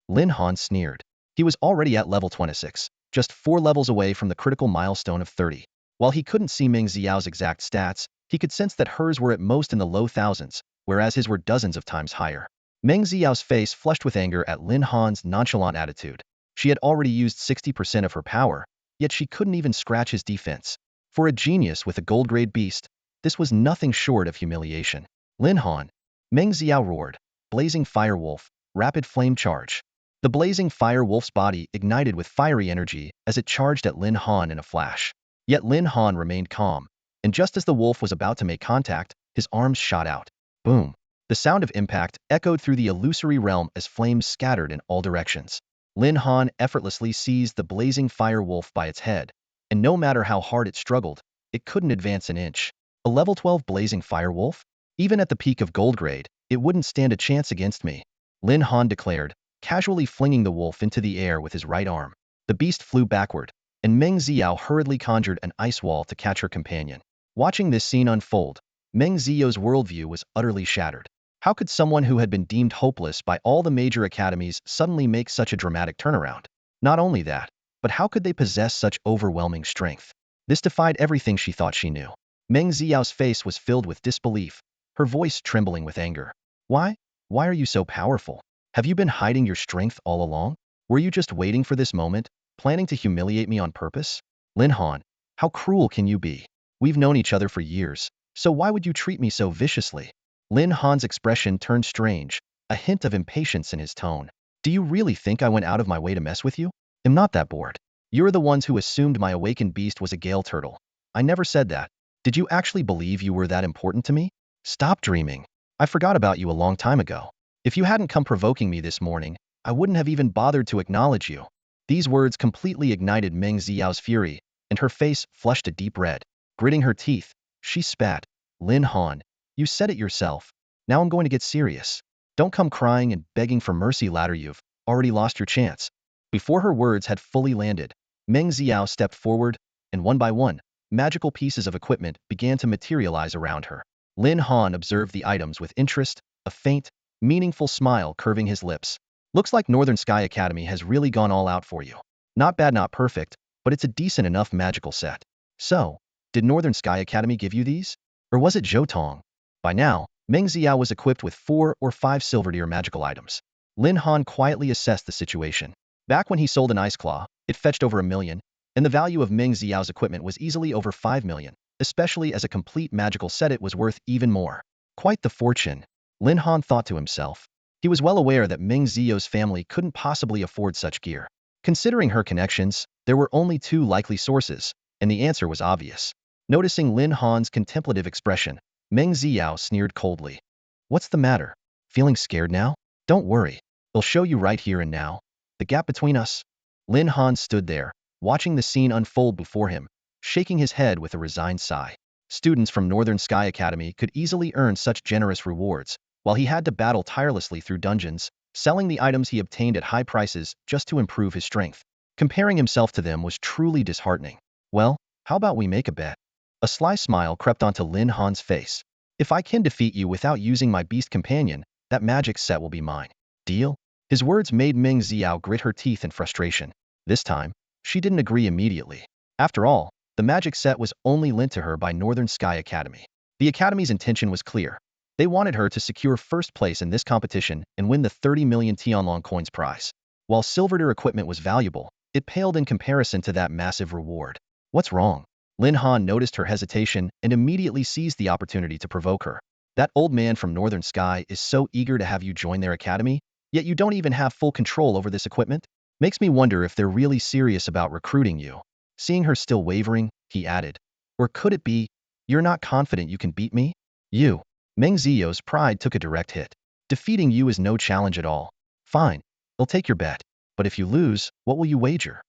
Lin Han sneered. He was already at level 26, just 4 levels away from the critical milestone of 30. While he couldn't see Meng Xiao's exact stats, he could sense that hers were at most in the low thousands, whereas his were dozens of times higher. Meng Xiao's face flushed with anger at Lin Han's nonchalant attitude. She had already used 60% of her power, yet she couldn't even scratch his defense. For a genius with a gold-grade beast, this was nothing short of humiliation. Lin Han. Meng Xiao roared. Blazing Fire Wolf, Rapid Flame Charge. The blazing fire wolf's body ignited with fiery energy as it charged at Lin Han in a flash. Yet Lin Han remained calm, and just as the wolf was about to make contact, his arms shot out. Boom! The sound of impact echoed through the illusory realm as flames scattered in all directions. Lin Han effortlessly seized the blazing fire wolf by its head, and no matter how hard it struggled, it couldn't advance an inch. A level 12 blazing fire wolf? Even at the peak of gold grade, it wouldn't stand a chance against me, Lin Han declared, casually flinging the wolf into the air with his right arm. The beast flew backward, and Meng Xiao hurriedly conjured an ice wall to catch her companion. Watching this scene unfold, Meng Xiao's worldview was utterly shattered. How could someone who had been deemed hopeless by all the major academies suddenly make such a dramatic turnaround? Not only that, but how could they possess such overwhelming strength? This defied everything she thought she knew. Meng Xiao's face was filled with disbelief, her voice trembling with anger. Why? Why are you so powerful? Have you been hiding your strength all along? Were you just waiting for this moment, planning to humiliate me on purpose? Lin Han, how cruel can you be? We've known each other for years, so why would you treat me so viciously? Lin Han's expression turned strange, a hint of impatience in his tone. Do you really think I went out of my way to mess with you? I'm not that bored. You're the ones who assumed my awakened beast was a gale turtle. I never said that. Did you actually believe you were that important to me? Stop dreaming. I forgot about you a long time ago. If you hadn't come provoking me this morning, I wouldn't have even bothered to acknowledge you. These words completely ignited Meng Xiao's fury, and her face flushed a deep red. Gritting her teeth, she spat. Lin Han, you said it yourself. Now I'm going to get serious. Don't come crying and begging for mercy later, you've already lost your chance. Before her words had fully landed, Meng Xiao stepped forward, and one by one, magical pieces of equipment began to materialize around her. Lin Han observed the items with interest, a faint, meaningful smile curving his lips. Looks like Northern Sky Academy has really gone all out for you. Not bad, not perfect, but it's a decent enough magical set. So, did Northern Sky Academy give you these? Or was it Zhou Tong? By now, Meng Xiao was equipped with 4 or 5 silver-tier magical items. Lin Han quietly assessed the situation. Back when he sold an ice claw, it fetched over 1 million, and the value of Meng Xiao's equipment was easily over 5 million, especially as a complete magical set it was worth even more. Quite the fortune, Lin Han thought to himself. He was well aware that Meng Xiao's family couldn't possibly afford such gear. Considering her connections, there were only 2 likely sources, and the answer was obvious. Noticing Lin Han's contemplative expression, Meng Xiao sneered coldly. What's the matter? Feeling scared now? Don't worry. I'll show you right here and now. The gap between us. Lin Han stood there, watching the scene unfold before him, shaking his head with a resigned sigh. Students from Northern Sky Academy could easily earn such generous rewards, while he had to battle tirelessly through dungeons, selling the items he obtained at high prices just to improve his strength. Comparing himself to them was truly disheartening. Well, how about we make a bet? A sly smile crept onto Lin Han's face. If I can defeat you without using my beast companion, that magic set will be mine. Deal? His words made Meng Xiao grit her teeth in frustration. This time, she didn't agree immediately. After all, the magic set was only lent to her by Northern Sky Academy. The Academy's intention was clear. They wanted her to secure first place in this competition and win the 30 million Tianlong coins prize. While silver-tier equipment was valuable, it paled in comparison to that massive reward. What's wrong? Lin Han noticed her hesitation and immediately seized the opportunity to provoke her. That old man from Northern Sky is so eager to have you join their academy, yet you don't even have full control over this equipment? Makes me wonder if they're really serious about recruiting you. Seeing her still wavering, he added. Or could it be, you're not confident you can beat me? You. Meng Ziyou's pride took a direct hit. Defeating you is no challenge at all. Fine, I'll take your bet. But if you lose, what will you wager?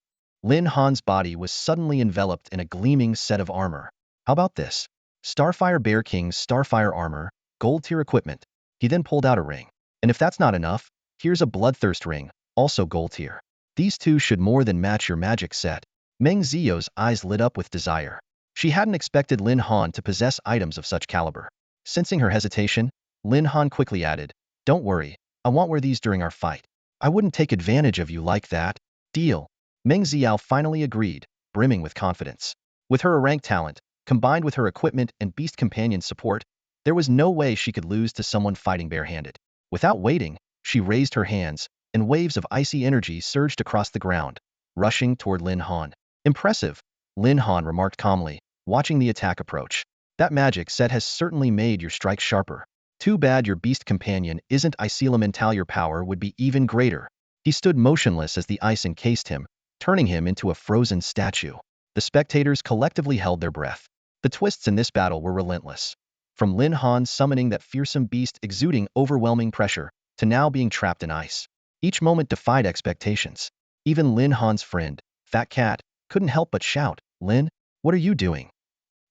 Lin Han's body was suddenly enveloped in a gleaming set of armor. How about this? Starfire Bear King's Starfire armor, gold-tier equipment. He then pulled out a ring. And if that's not enough, here's a Bloodthirst ring, also gold-tier. These two should more than match your magic set. Meng Ziyou's eyes lit up with desire. She hadn't expected Lin Han to possess items of such caliber. Sensing her hesitation, Lin Han quickly added, Don't worry, I won't wear these during our fight. I wouldn't take advantage of you like that. Deal. Meng Ziyou finally agreed, brimming with confidence. With her rank talent, combined with her equipment and beast companion support, there was no way she could lose to someone fighting barehanded. Without waiting, she raised her hands, and waves of icy energy surged across the ground, rushing toward Lin Han. Impressive, Lin Han remarked calmly, watching the attack approach. That magic set has certainly made your strike sharper. Too bad your beast companion isn't icy elemental. Your power would be even greater. He stood motionless as the ice encased him, turning him into a frozen statue. The spectators collectively held their breath. The twists in this battle were relentless. From Lin Han summoning that fearsome beast exuding overwhelming pressure, to now being trapped in ice. Each moment defied expectations. Even Lin Han's friend, Fat Cat, couldn't help but shout, Lin, what are you doing?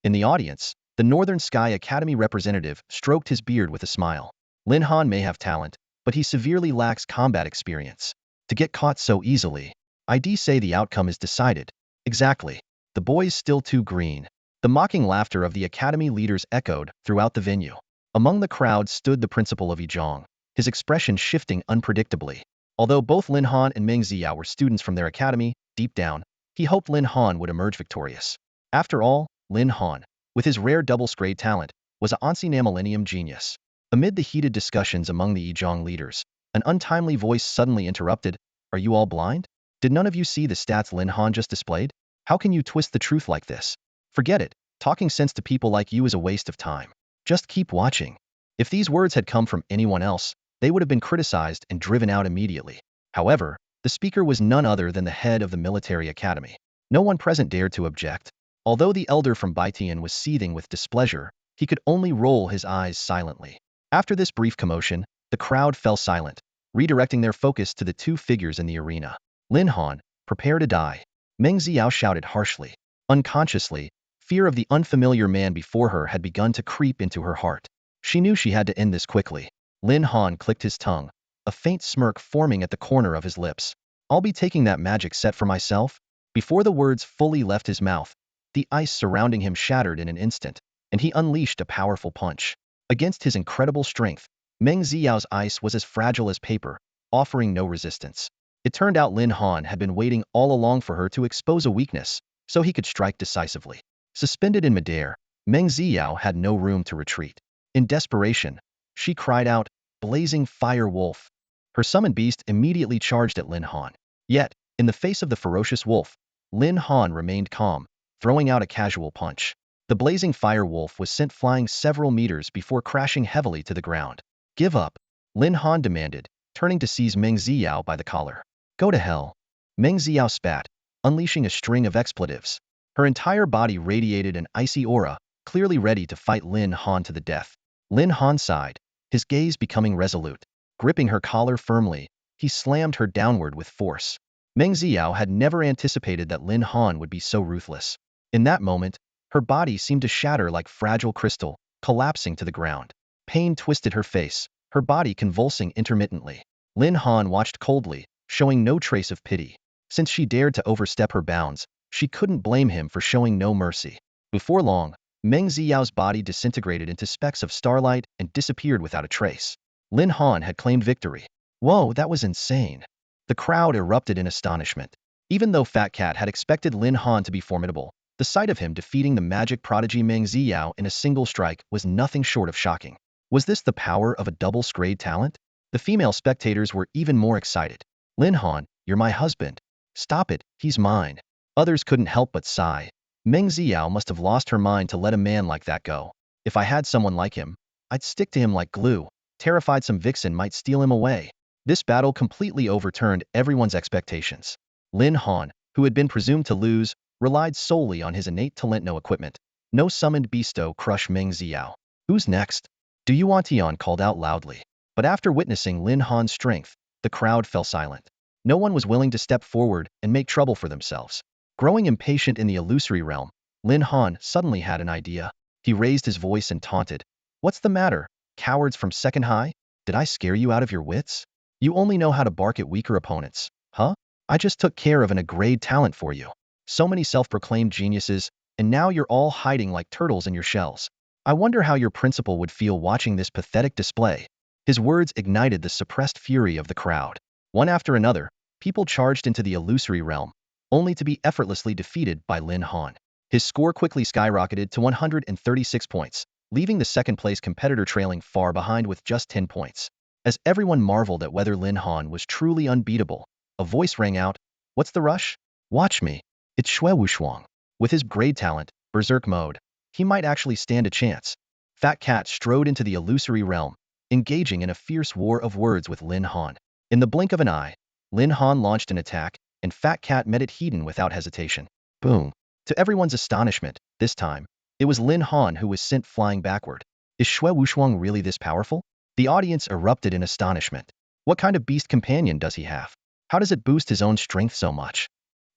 In the audience, the Northern Sky Academy representative stroked his beard with a smile. Lin Han may have talent, but he severely lacks combat experience. To get caught so easily, I'd say the outcome is decided. Exactly. The boy's still too green. The mocking laughter of the academy leaders echoed throughout the venue. Among the crowd stood the principal of Yizhong, his expression shifting unpredictably. Although both Lin Han and Meng Ziyou were students from their academy, deep down, he hoped Lin Han would emerge victorious. After all, Lin Han, with his rare double-scrade talent, was a ancien millennium genius. Amid the heated discussions among the Yizhong leaders, an untimely voice suddenly interrupted, Are you all blind? Did none of you see the stats Lin Han just displayed? How can you twist the truth like this? Forget it. Talking sense to people like you is a waste of time. Just keep watching. If these words had come from anyone else, they would have been criticized and driven out immediately. However, the speaker was none other than the head of the military academy. No one present dared to object. Although the elder from Baitian was seething with displeasure, he could only roll his eyes silently. After this brief commotion, the crowd fell silent, redirecting their focus to the two figures in the arena. Lin Han, prepare to die. Meng Ziyou shouted harshly. Unconsciously, fear of the unfamiliar man before her had begun to creep into her heart. She knew she had to end this quickly. Lin Han clicked his tongue, a faint smirk forming at the corner of his lips. I'll be taking that magic set for myself. Before the words fully left his mouth, the ice surrounding him shattered in an instant, and he unleashed a powerful punch. Against his incredible strength, Meng Ziyou's ice was as fragile as paper, offering no resistance. It turned out Lin Han had been waiting all along for her to expose a weakness, so he could strike decisively. Suspended in midair, Meng Ziyou had no room to retreat. In desperation, she cried out, Blazing Fire Wolf. Her summoned beast immediately charged at Lin Han. Yet, in the face of the ferocious wolf, Lin Han remained calm, throwing out a casual punch. The blazing fire wolf was sent flying several meters before crashing heavily to the ground. Give up, Lin Han demanded, turning to seize Meng Ziyou by the collar. Go to hell. Meng Ziyou spat, unleashing a string of expletives. Her entire body radiated an icy aura, clearly ready to fight Lin Han to the death. Lin Han sighed, his gaze becoming resolute. Gripping her collar firmly, he slammed her downward with force. Meng Ziyou had never anticipated that Lin Han would be so ruthless. In that moment, her body seemed to shatter like fragile crystal, collapsing to the ground. Pain twisted her face, her body convulsing intermittently. Lin Han watched coldly, showing no trace of pity. Since she dared to overstep her bounds, she couldn't blame him for showing no mercy. Before long, Meng Ziyou's body disintegrated into specks of starlight and disappeared without a trace. Lin Han had claimed victory. Whoa, that was insane. The crowd erupted in astonishment. Even though Fat Cat had expected Lin Han to be formidable, the sight of him defeating the magic prodigy Meng Ziyou in a single strike was nothing short of shocking. Was this the power of a double-scrade talent? The female spectators were even more excited. Lin Han, you're my husband. Stop it, he's mine. Others couldn't help but sigh. Meng Xiao must have lost her mind to let a man like that go. If I had someone like him, I'd stick to him like glue, terrified some vixen might steal him away. This battle completely overturned everyone's expectations. Lin Han, who had been presumed to lose, relied solely on his innate talent. No equipment, no summoned beasto crush Meng Xiao. Who's next? Do you want? Tian called out loudly. But after witnessing Lin Han's strength, the crowd fell silent. No one was willing to step forward and make trouble for themselves. Growing impatient in the illusory realm, Lin Han suddenly had an idea. He raised his voice and taunted. What's the matter, cowards from second high? Did I scare you out of your wits? You only know how to bark at weaker opponents, huh? I just took care of a grade talent for you. So many self-proclaimed geniuses, and now you're all hiding like turtles in your shells. I wonder how your principal would feel watching this pathetic display. His words ignited the suppressed fury of the crowd. One after another, people charged into the illusory realm, only to be effortlessly defeated by Lin Han. His score quickly skyrocketed to 136 points, leaving the second-place competitor trailing far behind with just 10 points. As everyone marveled at whether Lin Han was truly unbeatable, a voice rang out, "What's the rush? Watch me. It's Xue Wushuang. With his grade talent, Berserk mode, he might actually stand a chance." Fat Cat strode into the illusory realm, engaging in a fierce war of words with Lin Han. In the blink of an eye, Lin Han launched an attack, and Fat Cat met it head-on without hesitation. Boom! To everyone's astonishment, this time, it was Lin Han who was sent flying backward. Is Xue Wushuang really this powerful? The audience erupted in astonishment. What kind of beast companion does he have? How does it boost his own strength so much?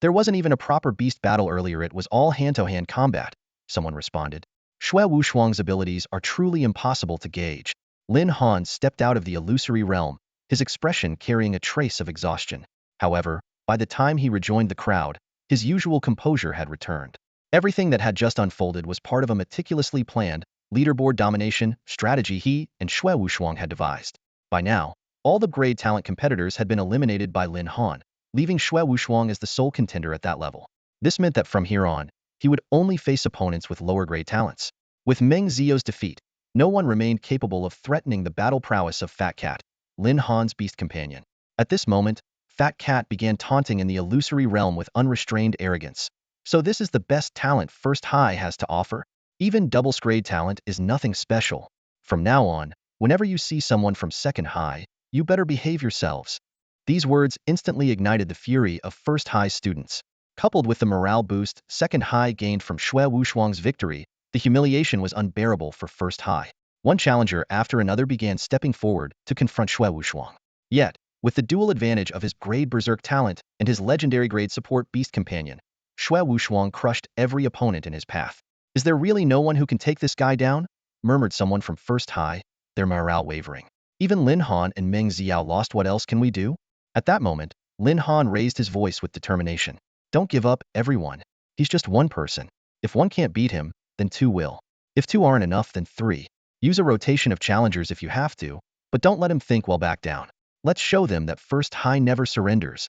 There wasn't even a proper beast battle earlier, it was all hand-to-hand combat, someone responded. Xue Wushuang's abilities are truly impossible to gauge. Lin Han stepped out of the illusory realm, his expression carrying a trace of exhaustion. However, by the time he rejoined the crowd, his usual composure had returned. Everything that had just unfolded was part of a meticulously planned, leaderboard domination strategy he and Xue Wushuang had devised. By now, all the grade talent competitors had been eliminated by Lin Han, leaving Xue Wushuang as the sole contender at that level. This meant that from here on, he would only face opponents with lower grade talents. With Meng Xiao's defeat, no one remained capable of threatening the battle prowess of Fat Cat, Lin Han's beast companion. At this moment, Fat Cat began taunting in the illusory realm with unrestrained arrogance. So this is the best talent First High has to offer? Even double grade talent is nothing special. From now on, whenever you see someone from Second High, you better behave yourselves. These words instantly ignited the fury of First High students. Coupled with the morale boost Second High gained from Xue Wushuang's victory, the humiliation was unbearable for First High. One challenger after another began stepping forward to confront Xue Wushuang. Yet, with the dual advantage of his grade Berserk talent and his legendary grade support beast companion, Xue Wushuang crushed every opponent in his path. Is there really no one who can take this guy down? Murmured someone from First High, their morale wavering. Even Lin Han and Meng Xiao lost. What else can we do? At that moment, Lin Han raised his voice with determination. Don't give up, everyone. He's just one person. If one can't beat him, then two will. If two aren't enough, then three. Use a rotation of challengers if you have to, but don't let him think we'll back down. Let's show them that First High never surrenders.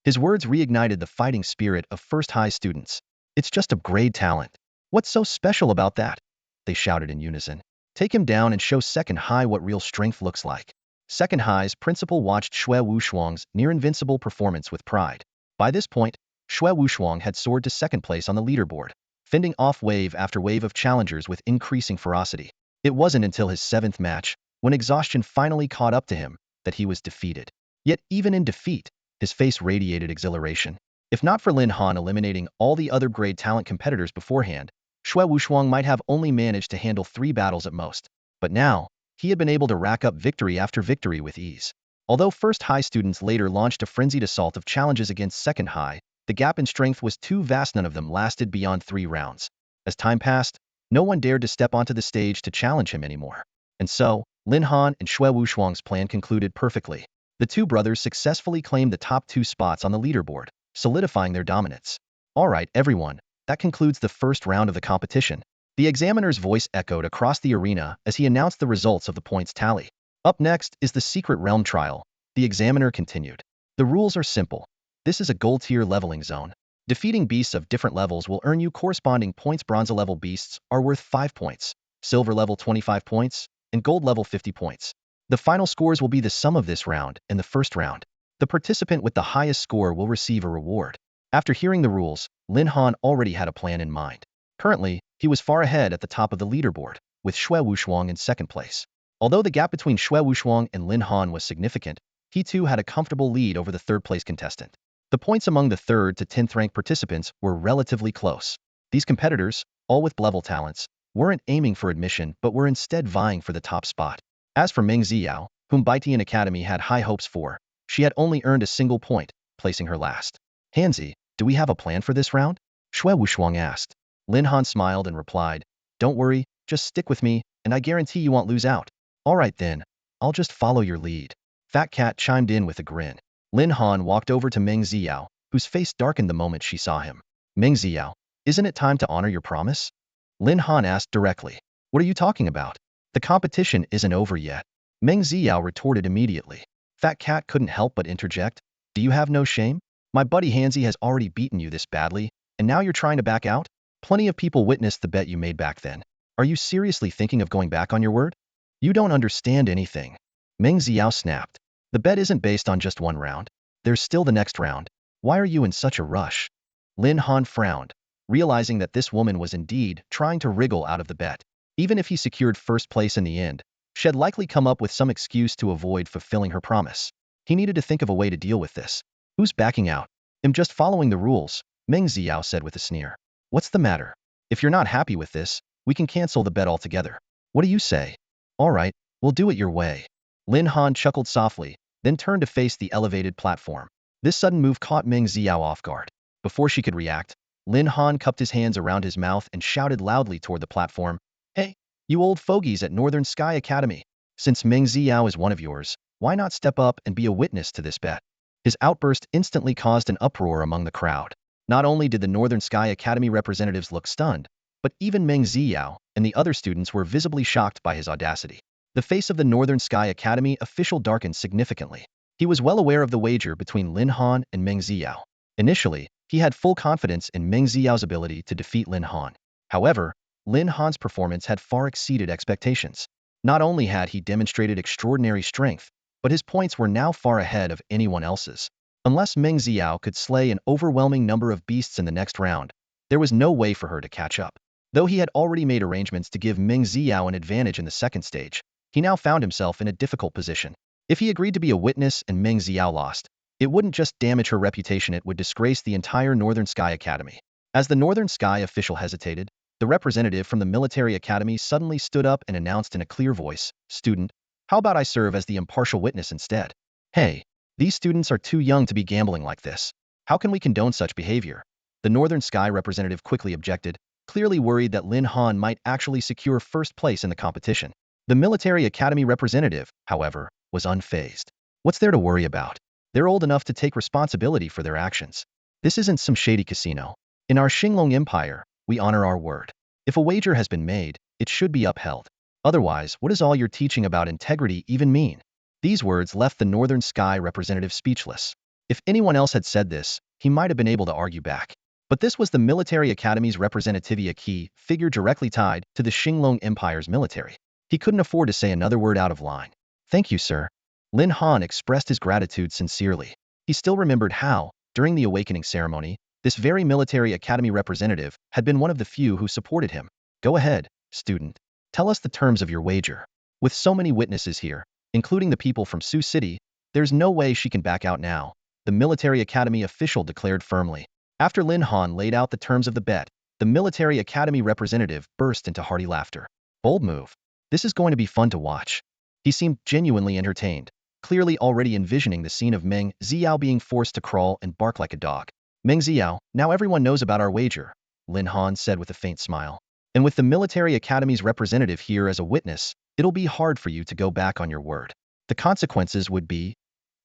His words reignited the fighting spirit of First High students. It's just a grade talent. What's so special about that? They shouted in unison. Take him down and show Second High what real strength looks like. Second High's principal watched Xue Wushuang's near-invincible performance with pride. By this point, Xue Wushuang had soared to second place on the leaderboard, fending off wave after wave of challengers with increasing ferocity. It wasn't until his seventh match, when exhaustion finally caught up to him, that he was defeated. Yet even in defeat, his face radiated exhilaration. If not for Lin Han eliminating all the other grade talent competitors beforehand, Xue Wushuang might have only managed to handle 3 battles at most. But now, he had been able to rack up victory after victory with ease. Although First High students later launched a frenzied assault of challenges against Second High, the gap in strength was too vast, none of them lasted beyond 3 rounds. As time passed, no one dared to step onto the stage to challenge him anymore. And so, Lin Han and Xue Wushuang's plan concluded perfectly. The two brothers successfully claimed the top 2 spots on the leaderboard, solidifying their dominance. Alright everyone, that concludes the first round of the competition. The examiner's voice echoed across the arena as he announced the results of the points tally. Up next is the Secret Realm Trial, the examiner continued. The rules are simple. This is a gold tier leveling zone. Defeating beasts of different levels will earn you corresponding points. Bronze level beasts are worth 5 points, silver level 25 points, and gold level 50 points. The final scores will be the sum of this round and the first round. The participant with the highest score will receive a reward. After hearing the rules, Lin Han already had a plan in mind. Currently, he was far ahead at the top of the leaderboard, with Xue Wushuang in second place. Although the gap between Xue Wushuang and Lin Han was significant, he too had a comfortable lead over the third-place contestant. The points among the 3rd to 10th ranked participants were relatively close. These competitors, all with level talents, weren't aiming for admission but were instead vying for the top spot. As for Meng Xiao, whom Baitian Academy had high hopes for, she had only earned a single point, placing her last. Hanzi, do we have a plan for this round? Xue Wushuang asked. Lin Han smiled and replied, don't worry, just stick with me, and I guarantee you won't lose out. All right then, I'll just follow your lead. Fat Cat chimed in with a grin. Lin Han walked over to Meng Xiao, whose face darkened the moment she saw him. Meng Xiao, isn't it time to honor your promise? Lin Han asked directly. What are you talking about? The competition isn't over yet. Meng Xiao retorted immediately. Fat Cat couldn't help but interject. Do you have no shame? My buddy Hanzi has already beaten you this badly, and now you're trying to back out? Plenty of people witnessed the bet you made back then. Are you seriously thinking of going back on your word? You don't understand anything. Meng Xiao snapped. The bet isn't based on just one round. There's still the next round. Why are you in such a rush? Lin Han frowned, realizing that this woman was indeed trying to wriggle out of the bet. Even if he secured first place in the end, she'd likely come up with some excuse to avoid fulfilling her promise. He needed to think of a way to deal with this. Who's backing out? I'm just following the rules, Meng Xiao said with a sneer. What's the matter? If you're not happy with this, we can cancel the bet altogether. What do you say? All right, we'll do it your way. Lin Han chuckled softly, then turned to face the elevated platform. This sudden move caught Meng Xiao off guard. Before she could react, Lin Han cupped his hands around his mouth and shouted loudly toward the platform, Hey, you old fogies at Northern Sky Academy. Since Meng Xiao is one of yours, why not step up and be a witness to this bet? His outburst instantly caused an uproar among the crowd. Not only did the Northern Sky Academy representatives look stunned, but even Meng Xiao and the other students were visibly shocked by his audacity. The face of the Northern Sky Academy official darkened significantly. He was well aware of the wager between Lin Han and Meng Xiao. Initially, he had full confidence in Meng Xiao's ability to defeat Lin Han. However, Lin Han's performance had far exceeded expectations. Not only had he demonstrated extraordinary strength, but his points were now far ahead of anyone else's. Unless Meng Xiao could slay an overwhelming number of beasts in the next round, there was no way for her to catch up. Though he had already made arrangements to give Meng Xiao an advantage in the second stage, he now found himself in a difficult position. If he agreed to be a witness and Meng Xiao lost, it wouldn't just damage her reputation, it would disgrace the entire Northern Sky Academy. As the Northern Sky official hesitated, the representative from the military academy suddenly stood up and announced in a clear voice, Student, how about I serve as the impartial witness instead? Hey, these students are too young to be gambling like this. How can we condone such behavior? The Northern Sky representative quickly objected, clearly worried that Lin Han might actually secure first place in the competition. The military academy representative, however, was unfazed. What's there to worry about? They're old enough to take responsibility for their actions. This isn't some shady casino. In our Xinglong Empire, we honor our word. If a wager has been made, it should be upheld. Otherwise, what does all your teaching about integrity even mean? These words left the Northern Sky representative speechless. If anyone else had said this, he might have been able to argue back. But this was the military academy's representative, a key figure directly tied to the Xinglong Empire's military. He couldn't afford to say another word out of line. Thank you, sir. Lin Han expressed his gratitude sincerely. He still remembered how, during the awakening ceremony, this very military academy representative had been one of the few who supported him. Go ahead, student. Tell us the terms of your wager. With so many witnesses here, including the people from Sioux City, there's no way she can back out now, the military academy official declared firmly. After Lin Han laid out the terms of the bet, the military academy representative burst into hearty laughter. Bold move. This is going to be fun to watch. He seemed genuinely entertained, clearly already envisioning the scene of Meng Xiao being forced to crawl and bark like a dog. Meng Xiao, now everyone knows about our wager, Lin Han said with a faint smile. And with the military academy's representative here as a witness, it'll be hard for you to go back on your word. The consequences would be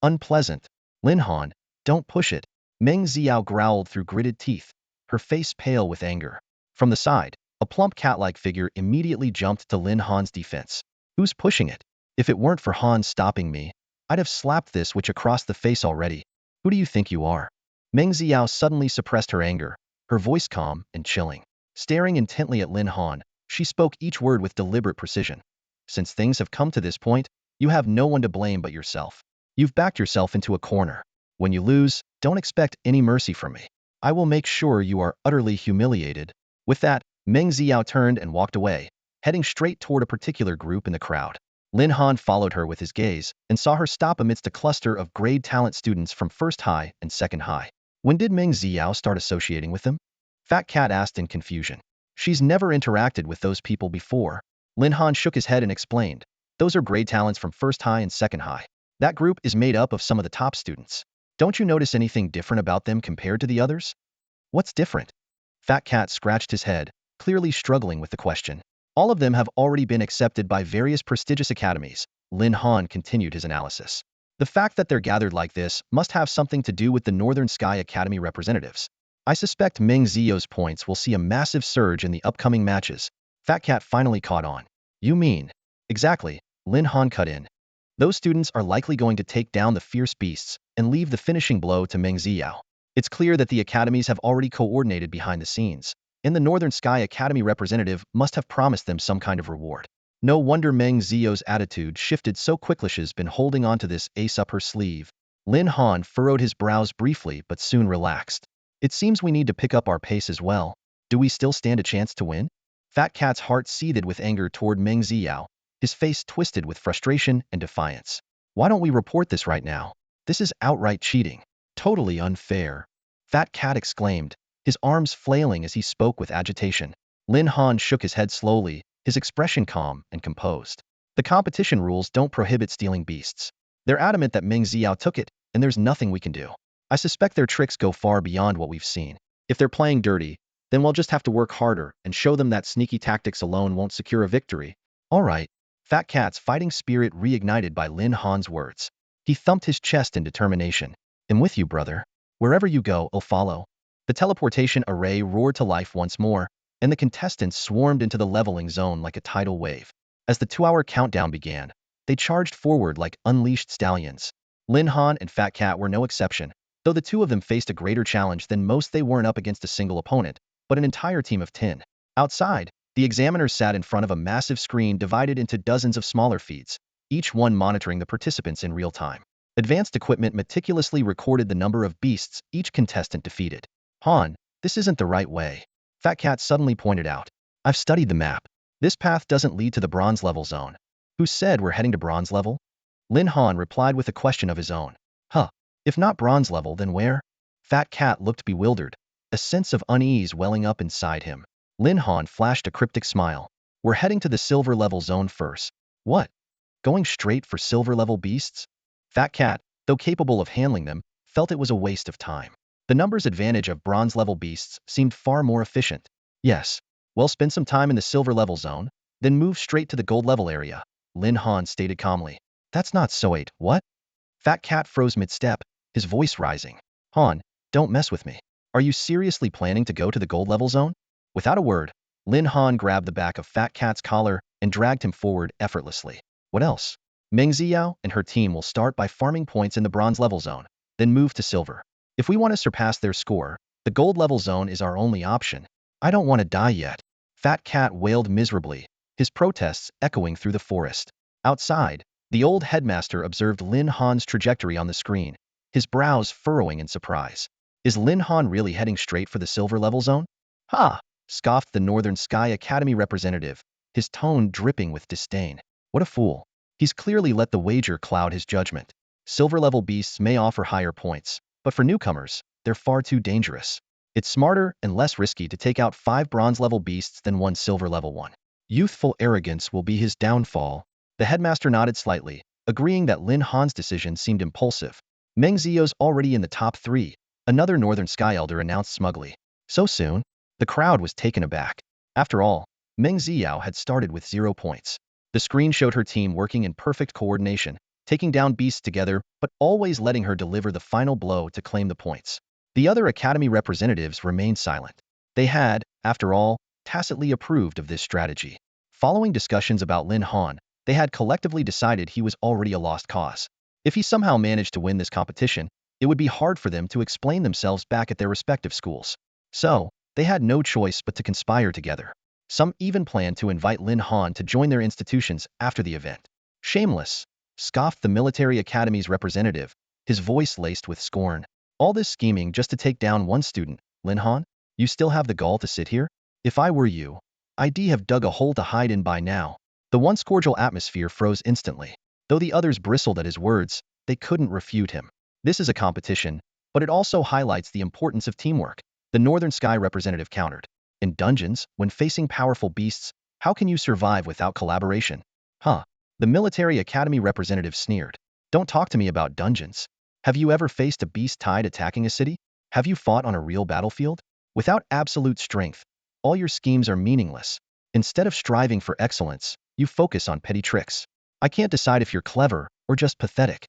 unpleasant. Lin Han, don't push it. Meng Xiao growled through gritted teeth, her face pale with anger. From the side, a plump cat-like figure immediately jumped to Lin Han's defense. Who's pushing it? If it weren't for Han stopping me, I'd have slapped this witch across the face already. Who do you think you are? Meng Xiao suddenly suppressed her anger, her voice calm and chilling. Staring intently at Lin Han, she spoke each word with deliberate precision. Since things have come to this point, you have no one to blame but yourself. You've backed yourself into a corner. When you lose, don't expect any mercy from me. I will make sure you are utterly humiliated." With that, Meng Xiao turned and walked away, heading straight toward a particular group in the crowd. Lin Han followed her with his gaze and saw her stop amidst a cluster of grade talent students from first high and second high. When did Meng Xiao start associating with them? Fat Cat asked in confusion. She's never interacted with those people before. Lin Han shook his head and explained. Those are grade talents from first high and second high. That group is made up of some of the top students. Don't you notice anything different about them compared to the others? What's different? Fat Cat scratched his head, clearly struggling with the question. All of them have already been accepted by various prestigious academies. Lin Han continued his analysis. The fact that they're gathered like this must have something to do with the Northern Sky Academy representatives. I suspect Meng Xiao's points will see a massive surge in the upcoming matches. Fat Cat finally caught on. You mean? Exactly, Lin Han cut in. Those students are likely going to take down the fierce beasts and leave the finishing blow to Meng Xiao. It's clear that the academies have already coordinated behind the scenes, and the Northern Sky Academy representative must have promised them some kind of reward. No wonder Meng Xiao's attitude shifted so quickly. She's been holding on to this ace up her sleeve. Lin Han furrowed his brows briefly but soon relaxed. It seems we need to pick up our pace as well. Do we still stand a chance to win? Fat Cat's heart seethed with anger toward Meng Xiao, his face twisted with frustration and defiance. Why don't we report this right now? This is outright cheating. Totally unfair. Fat Cat exclaimed, his arms flailing as he spoke with agitation. Lin Han shook his head slowly, his expression calm and composed. The competition rules don't prohibit stealing beasts. They're adamant that Meng Xiao took it, and there's nothing we can do. I suspect their tricks go far beyond what we've seen. If they're playing dirty, then we'll just have to work harder and show them that sneaky tactics alone won't secure a victory. All right. Fat Cat's fighting spirit reignited by Lin Han's words. He thumped his chest in determination. I'm with you, brother. Wherever you go, I'll follow. The teleportation array roared to life once more, and the contestants swarmed into the leveling zone like a tidal wave. As the 2-hour countdown began, they charged forward like unleashed stallions. Lin Han and Fat Cat were no exception. Though the two of them faced a greater challenge than most, they weren't up against a single opponent, but an entire team of 10. Outside, the examiners sat in front of a massive screen divided into dozens of smaller feeds, each one monitoring the participants in real time. Advanced equipment meticulously recorded the number of beasts each contestant defeated. Han, this isn't the right way. Fat Cat suddenly pointed out. I've studied the map. This path doesn't lead to the bronze level zone. Who said we're heading to bronze level? Lin Han replied with a question of his own. Huh. If not bronze level, then where? Fat Cat looked bewildered, a sense of unease welling up inside him. Lin Han flashed a cryptic smile. We're heading to the silver level zone first. What? Going straight for silver level beasts? Fat Cat, though capable of handling them, felt it was a waste of time. The numbers advantage of bronze level beasts seemed far more efficient. Yes. Well, spend some time in the silver level zone, then move straight to the gold level area, Lin Han stated calmly. That's not so. What? Fat Cat froze mid-step, his voice rising. Han, don't mess with me. Are you seriously planning to go to the gold level zone? Without a word, Lin Han grabbed the back of Fat Cat's collar and dragged him forward effortlessly. What else? Meng Xiao and her team will start by farming points in the bronze level zone, then move to silver. If we want to surpass their score, the gold level zone is our only option. I don't want to die yet. Fat Cat wailed miserably, his protests echoing through the forest. Outside, the old headmaster observed Lin Han's trajectory on the screen, his brows furrowing in surprise. Is Lin Han really heading straight for the silver level zone? Ha! Scoffed the Northern Sky Academy representative, his tone dripping with disdain. What a fool. He's clearly let the wager cloud his judgment. Silver level beasts may offer higher points, but for newcomers, they're far too dangerous. It's smarter and less risky to take out 5 bronze level beasts than 1 silver level one. Youthful arrogance will be his downfall. The headmaster nodded slightly, agreeing that Lin Han's decision seemed impulsive. Meng Xiao's already in the top 3, another Northern Sky Elder announced smugly. So soon? The crowd was taken aback. After all, Meng Xiao had started with 0 points. The screen showed her team working in perfect coordination, taking down beasts together, but always letting her deliver the final blow to claim the points. The other academy representatives remained silent. They had, after all, tacitly approved of this strategy. Following discussions about Lin Han, they had collectively decided he was already a lost cause. If he somehow managed to win this competition, it would be hard for them to explain themselves back at their respective schools. So, they had no choice but to conspire together. Some even planned to invite Lin Han to join their institutions after the event. Shameless. scoffed the military academy's representative, his voice laced with scorn. All this scheming just to take down one student, Lin Han? You still have the gall to sit here? If I were you, I'd have dug a hole to hide in by now. The once cordial atmosphere froze instantly. Though the others bristled at his words, they couldn't refute him. This is a competition, but it also highlights the importance of teamwork, the Northern Sky representative countered. In dungeons, when facing powerful beasts, how can you survive without collaboration? Huh. The military academy representative sneered. Don't talk to me about dungeons. Have you ever faced a beast tide attacking a city? Have you fought on a real battlefield? Without absolute strength, all your schemes are meaningless. Instead of striving for excellence, you focus on petty tricks. I can't decide if you're clever or just pathetic.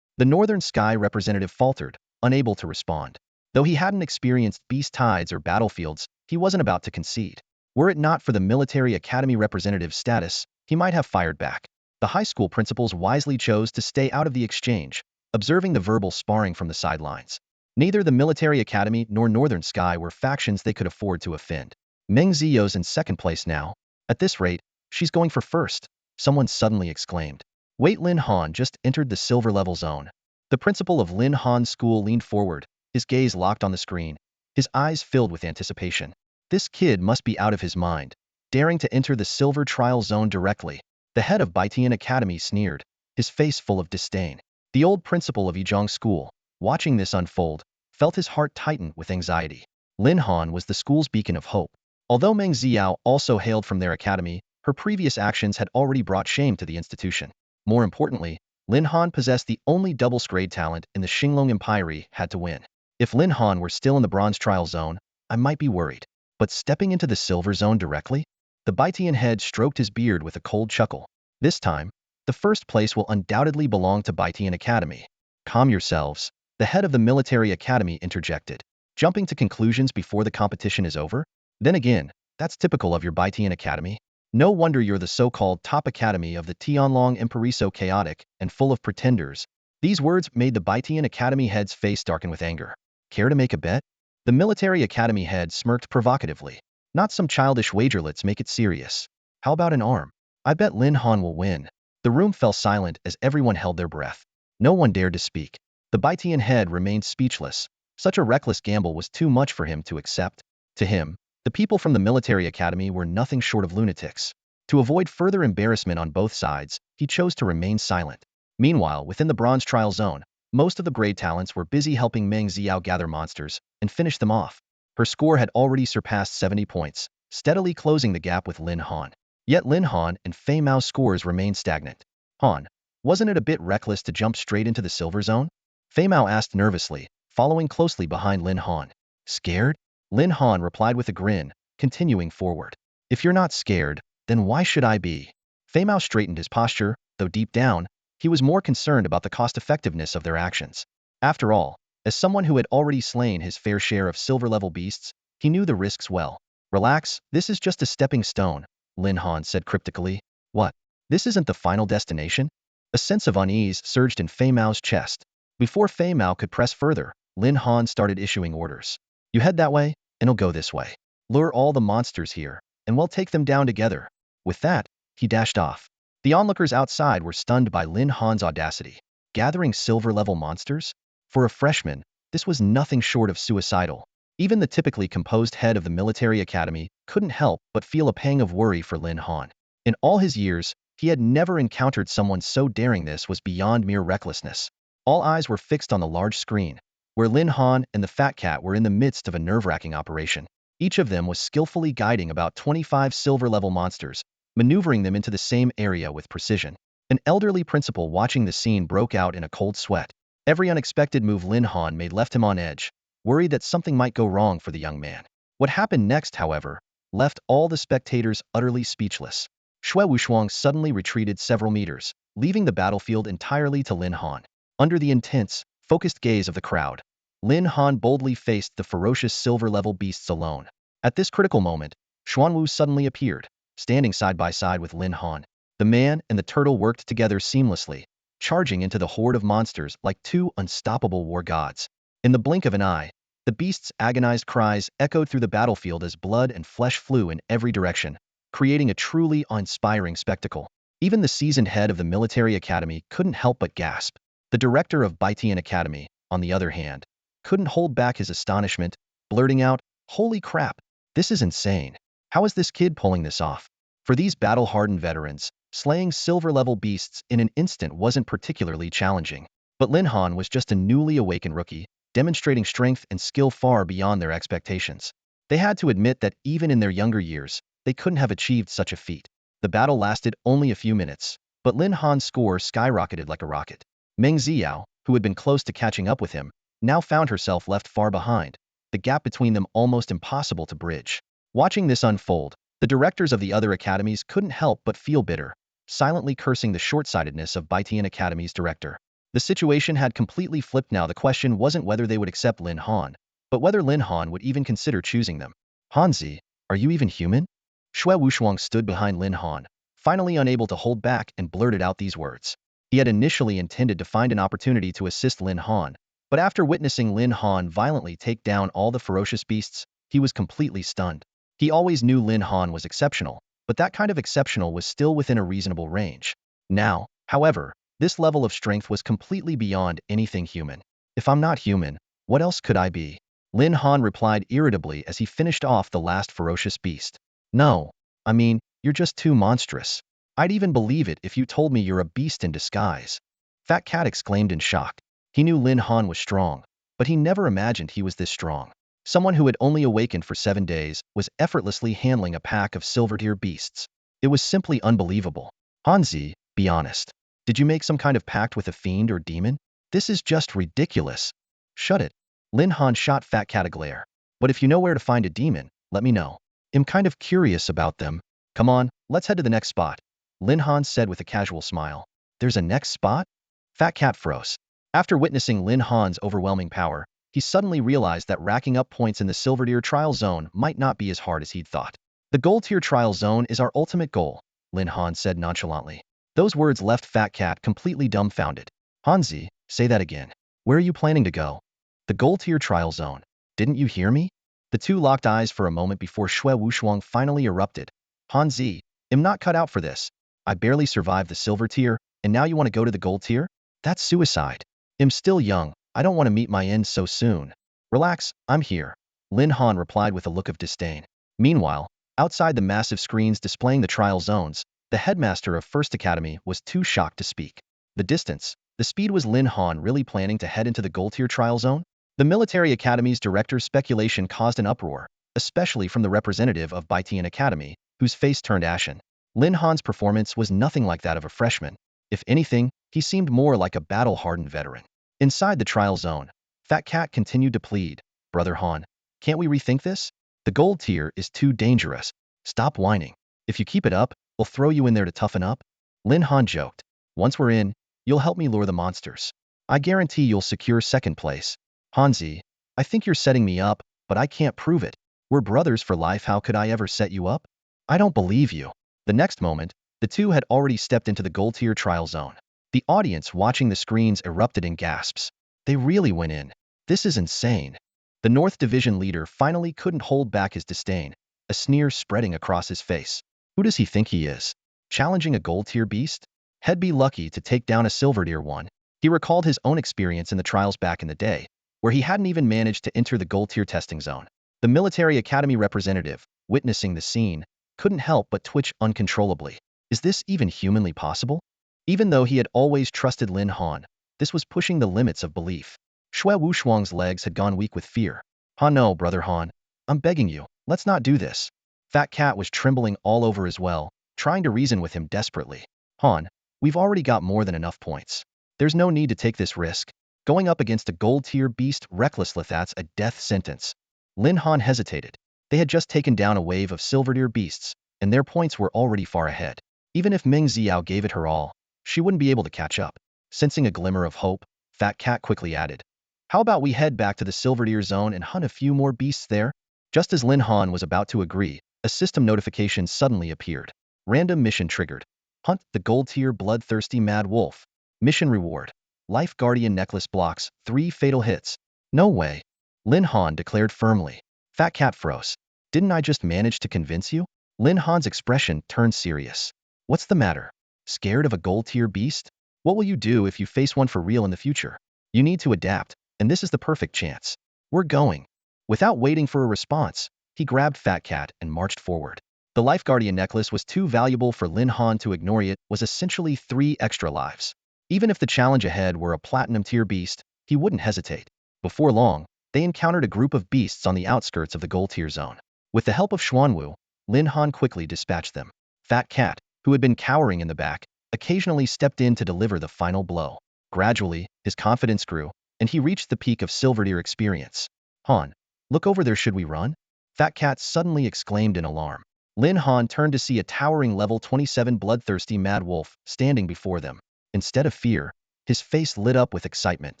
The Northern Sky representative faltered, unable to respond. Though he hadn't experienced beast tides or battlefields, he wasn't about to concede. Were it not for the military academy representative's status, he might have fired back. The high school principals wisely chose to stay out of the exchange, observing the verbal sparring from the sidelines. Neither the military academy nor Northern Sky were factions they could afford to offend. Meng Zio's in second place now. At this rate, she's going for first, someone suddenly exclaimed. Wait, Lin Han just entered the silver level zone. The principal of Lin Han School leaned forward, his gaze locked on the screen, his eyes filled with anticipation. This kid must be out of his mind, daring to enter the silver trial zone directly. The head of Baitian Academy sneered, his face full of disdain. The old principal of Yizhong School, watching this unfold, felt his heart tighten with anxiety. Lin Han was the school's beacon of hope. Although Meng Xiao also hailed from their academy, her previous actions had already brought shame to the institution. More importantly, Lin Han possessed the only double-grade talent in the Xinglong Empire had to win. If Lin Han were still in the bronze trial zone, I might be worried. But stepping into the silver zone directly? The Baitian head stroked his beard with a cold chuckle. This time, the first place will undoubtedly belong to Baitian Academy. Calm yourselves, the head of the military academy interjected. Jumping to conclusions before the competition is over? Then again, that's typical of your Baitian Academy. No wonder you're the so-called top academy of the Tianlong Empire, so chaotic and full of pretenders. These words made the Baitian Academy head's face darken with anger. Care to make a bet? The military academy head smirked provocatively. Not some childish wager, let's make it serious. How about an arm? I bet Lin Han will win. The room fell silent as everyone held their breath. No one dared to speak. The Baitian head remained speechless. Such a reckless gamble was too much for him to accept. To him, the people from the military academy were nothing short of lunatics. To avoid further embarrassment on both sides, he chose to remain silent. Meanwhile, within the bronze trial zone, most of the grade talents were busy helping Meng Xiao gather monsters and finish them off. Her score had already surpassed 70 points, steadily closing the gap with Lin Han. Yet Lin Han and Fei Mao's scores remained stagnant. Han, wasn't it a bit reckless to jump straight into the silver zone? Fei Mao asked nervously, following closely behind Lin Han. Scared? Lin Han replied with a grin, continuing forward. If you're not scared, then why should I be? Fei Mao straightened his posture, though deep down, he was more concerned about the cost-effectiveness of their actions. After all, as someone who had already slain his fair share of silver-level beasts, he knew the risks well. Relax, this is just a stepping stone, Lin Han said cryptically. What? This isn't the final destination? A sense of unease surged in Fei Mao's chest. Before Fei Mao could press further, Lin Han started issuing orders. You head that way, and I'll go this way. Lure all the monsters here, and we'll take them down together. With that, he dashed off. The onlookers outside were stunned by Lin Han's audacity. Gathering silver-level monsters? For a freshman, this was nothing short of suicidal. Even the typically composed head of the military academy couldn't help but feel a pang of worry for Lin Han. In all his years, he had never encountered someone so daring. This was beyond mere recklessness. All eyes were fixed on the large screen, where Lin Han and the fat cat were in the midst of a nerve-wracking operation. Each of them was skillfully guiding about 25 silver-level monsters, maneuvering them into the same area with precision. An elderly principal watching the scene broke out in a cold sweat. Every unexpected move Lin Han made left him on edge, worried that something might go wrong for the young man. What happened next, however, left all the spectators utterly speechless. Shui Wushuang suddenly retreated several meters, leaving the battlefield entirely to Lin Han. Under the intense, focused gaze of the crowd, Lin Han boldly faced the ferocious silver-level beasts alone. At this critical moment, Xuanwu suddenly appeared, standing side by side with Lin Han. The man and the turtle worked together seamlessly, charging into the horde of monsters like two unstoppable war gods. In the blink of an eye, the beasts' agonized cries echoed through the battlefield as blood and flesh flew in every direction, creating a truly awe-inspiring spectacle. Even the seasoned head of the military academy couldn't help but gasp. The director of Baitian Academy, on the other hand, couldn't hold back his astonishment, blurting out, "Holy crap! This is insane. How is this kid pulling this off?" For these battle-hardened veterans, slaying silver-level beasts in an instant wasn't particularly challenging. But Lin Han was just a newly awakened rookie, demonstrating strength and skill far beyond their expectations. They had to admit that even in their younger years, they couldn't have achieved such a feat. The battle lasted only a few minutes, but Lin Han's score skyrocketed like a rocket. Meng Xiao, who had been close to catching up with him, now found herself left far behind, the gap between them almost impossible to bridge. Watching this unfold, the directors of the other academies couldn't help but feel bitter, silently cursing the short-sightedness of Baitian Academy's director. The situation had completely flipped now. The question wasn't whether they would accept Lin Han, but whether Lin Han would even consider choosing them. "Hanzi, are you even human?" Xue Wushuang stood behind Lin Han, finally unable to hold back, and blurted out these words. He had initially intended to find an opportunity to assist Lin Han, but after witnessing Lin Han violently take down all the ferocious beasts, he was completely stunned. He always knew Lin Han was exceptional, but that kind of exceptional was still within a reasonable range. Now, however, this level of strength was completely beyond anything human. "If I'm not human, what else could I be?" Lin Han replied irritably as he finished off the last ferocious beast. "No, I mean, you're just too monstrous. I'd even believe it if you told me you're a beast in disguise." Fat Cat exclaimed in shock. He knew Lin Han was strong, but he never imagined he was this strong. Someone who had only awakened for 7 days was effortlessly handling a pack of silver-tier beasts. It was simply unbelievable. "Hanzi, be honest. Did you make some kind of pact with a fiend or demon? This is just ridiculous." "Shut it." Lin Han shot Fat Cat a glare. "But if you know where to find a demon, let me know. I'm kind of curious about them." "Come on, let's head to the next spot," Lin Han said with a casual smile. "There's a next spot?" Fat Cat froze. After witnessing Lin Han's overwhelming power, he suddenly realized that racking up points in the silver tier trial zone might not be as hard as he'd thought. "The gold tier trial zone is our ultimate goal," Lin Han said nonchalantly. Those words left Fat Cat completely dumbfounded. "Hanzi, say that again. Where are you planning to go?" "The gold tier trial zone. Didn't you hear me?" The two locked eyes for a moment before Xue Wushuang finally erupted. "Hanzi, I'm not cut out for this. I barely survived the silver tier, and now you want to go to the gold tier? That's suicide. I'm still young. I don't want to meet my end so soon." "Relax, I'm here," Lin Han replied with a look of disdain. Meanwhile, outside the massive screens displaying the trial zones, the headmaster of First Academy was too shocked to speak. The distance, the speed. Was Lin Han really planning to head into the gold tier trial zone? The military academy's director's speculation caused an uproar, especially from the representative of Baitian Academy, whose face turned ashen. Lin Han's performance was nothing like that of a freshman. If anything, he seemed more like a battle-hardened veteran. Inside the trial zone, Fat Cat continued to plead, "Brother Han, can't we rethink this? The gold tier is too dangerous. Stop whining. If you keep it up, we'll throw you in there to toughen up." Lin Han joked. "Once we're in, you'll help me lure the monsters. I guarantee you'll secure second place." "Hanzi, I think you're setting me up, but I can't prove it. We're brothers for life. How could I ever set you up?" "I don't believe you." The next moment, the two had already stepped into the gold tier trial zone. The audience watching the screens erupted in gasps. They really went in. "This is insane." The North Division leader finally couldn't hold back his disdain, a sneer spreading across his face. Who does he think he is? Challenging a gold tier beast? He'd be lucky to take down a silver tier one. He recalled his own experience in the trials back in the day, where he hadn't even managed to enter the gold tier testing zone. The military academy representative, witnessing the scene, couldn't help but twitch uncontrollably. Is this even humanly possible? Even though he had always trusted Lin Han, this was pushing the limits of belief. Xue Wushuang's legs had gone weak with fear. "Han, no, Brother Han. I'm begging you, let's not do this." Fat Cat was trembling all over as well, trying to reason with him desperately. "Han, we've already got more than enough points. There's no need to take this risk. Going up against a gold-tier beast recklessly, that's a death sentence." Lin Han hesitated. They had just taken down a wave of silver-tier beasts, and their points were already far ahead. Even if Ming Xiao gave it her all, she wouldn't be able to catch up. Sensing a glimmer of hope, Fat Cat quickly added, "How about we head back to the silver tier zone and hunt a few more beasts there?" Just as Lin Han was about to agree, a system notification suddenly appeared. Random mission triggered. Hunt the gold tier bloodthirsty mad wolf. Mission reward. Life Guardian necklace blocks 3 fatal hits. "No way," Lin Han declared firmly. Fat Cat froze. "Didn't I just manage to convince you?" Lin Han's expression turned serious. "What's the matter? Scared of a gold-tier beast? What will you do if you face one for real in the future? You need to adapt, and this is the perfect chance. We're going. Without waiting for a response, he grabbed Fat Cat and marched forward. The Life Guardian necklace was too valuable for Lin Han to ignore. It was essentially 3 extra lives. Even if the challenge ahead were a platinum-tier beast, he wouldn't hesitate. Before long, they encountered a group of beasts on the outskirts of the gold-tier zone. With the help of Xuanwu, Lin Han quickly dispatched them. Fat Cat, who had been cowering in the back, occasionally stepped in to deliver the final blow. Gradually, his confidence grew, and he reached the peak of Silverdeer experience. Han, look over there, should we run? Fat Cat suddenly exclaimed in alarm. Lin Han turned to see a towering level 27 bloodthirsty mad wolf standing before them. Instead of fear, his face lit up with excitement.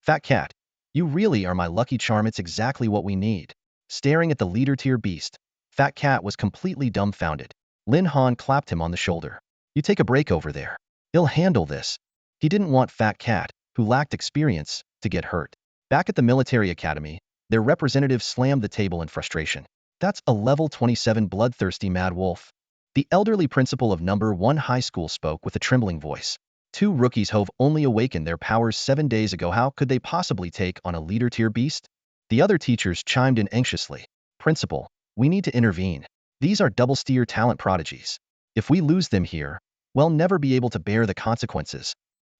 Fat Cat, you really are my lucky charm. It's exactly what we need. Staring at the leader-tier beast, Fat Cat was completely dumbfounded. Lin Han clapped him on the shoulder. You take a break over there. He'll handle this. He didn't want Fat Cat, who lacked experience, to get hurt. Back at the military academy, their representative slammed the table in frustration. That's a level 27 bloodthirsty mad wolf. The elderly principal of number 1 high school spoke with a trembling voice. 2 rookies have only awakened their powers 7 days ago. How could they possibly take on a leader-tier beast? The other teachers chimed in anxiously. Principal, we need to intervene. These are double-tier talent prodigies. If we lose them here, we'll never be able to bear the consequences.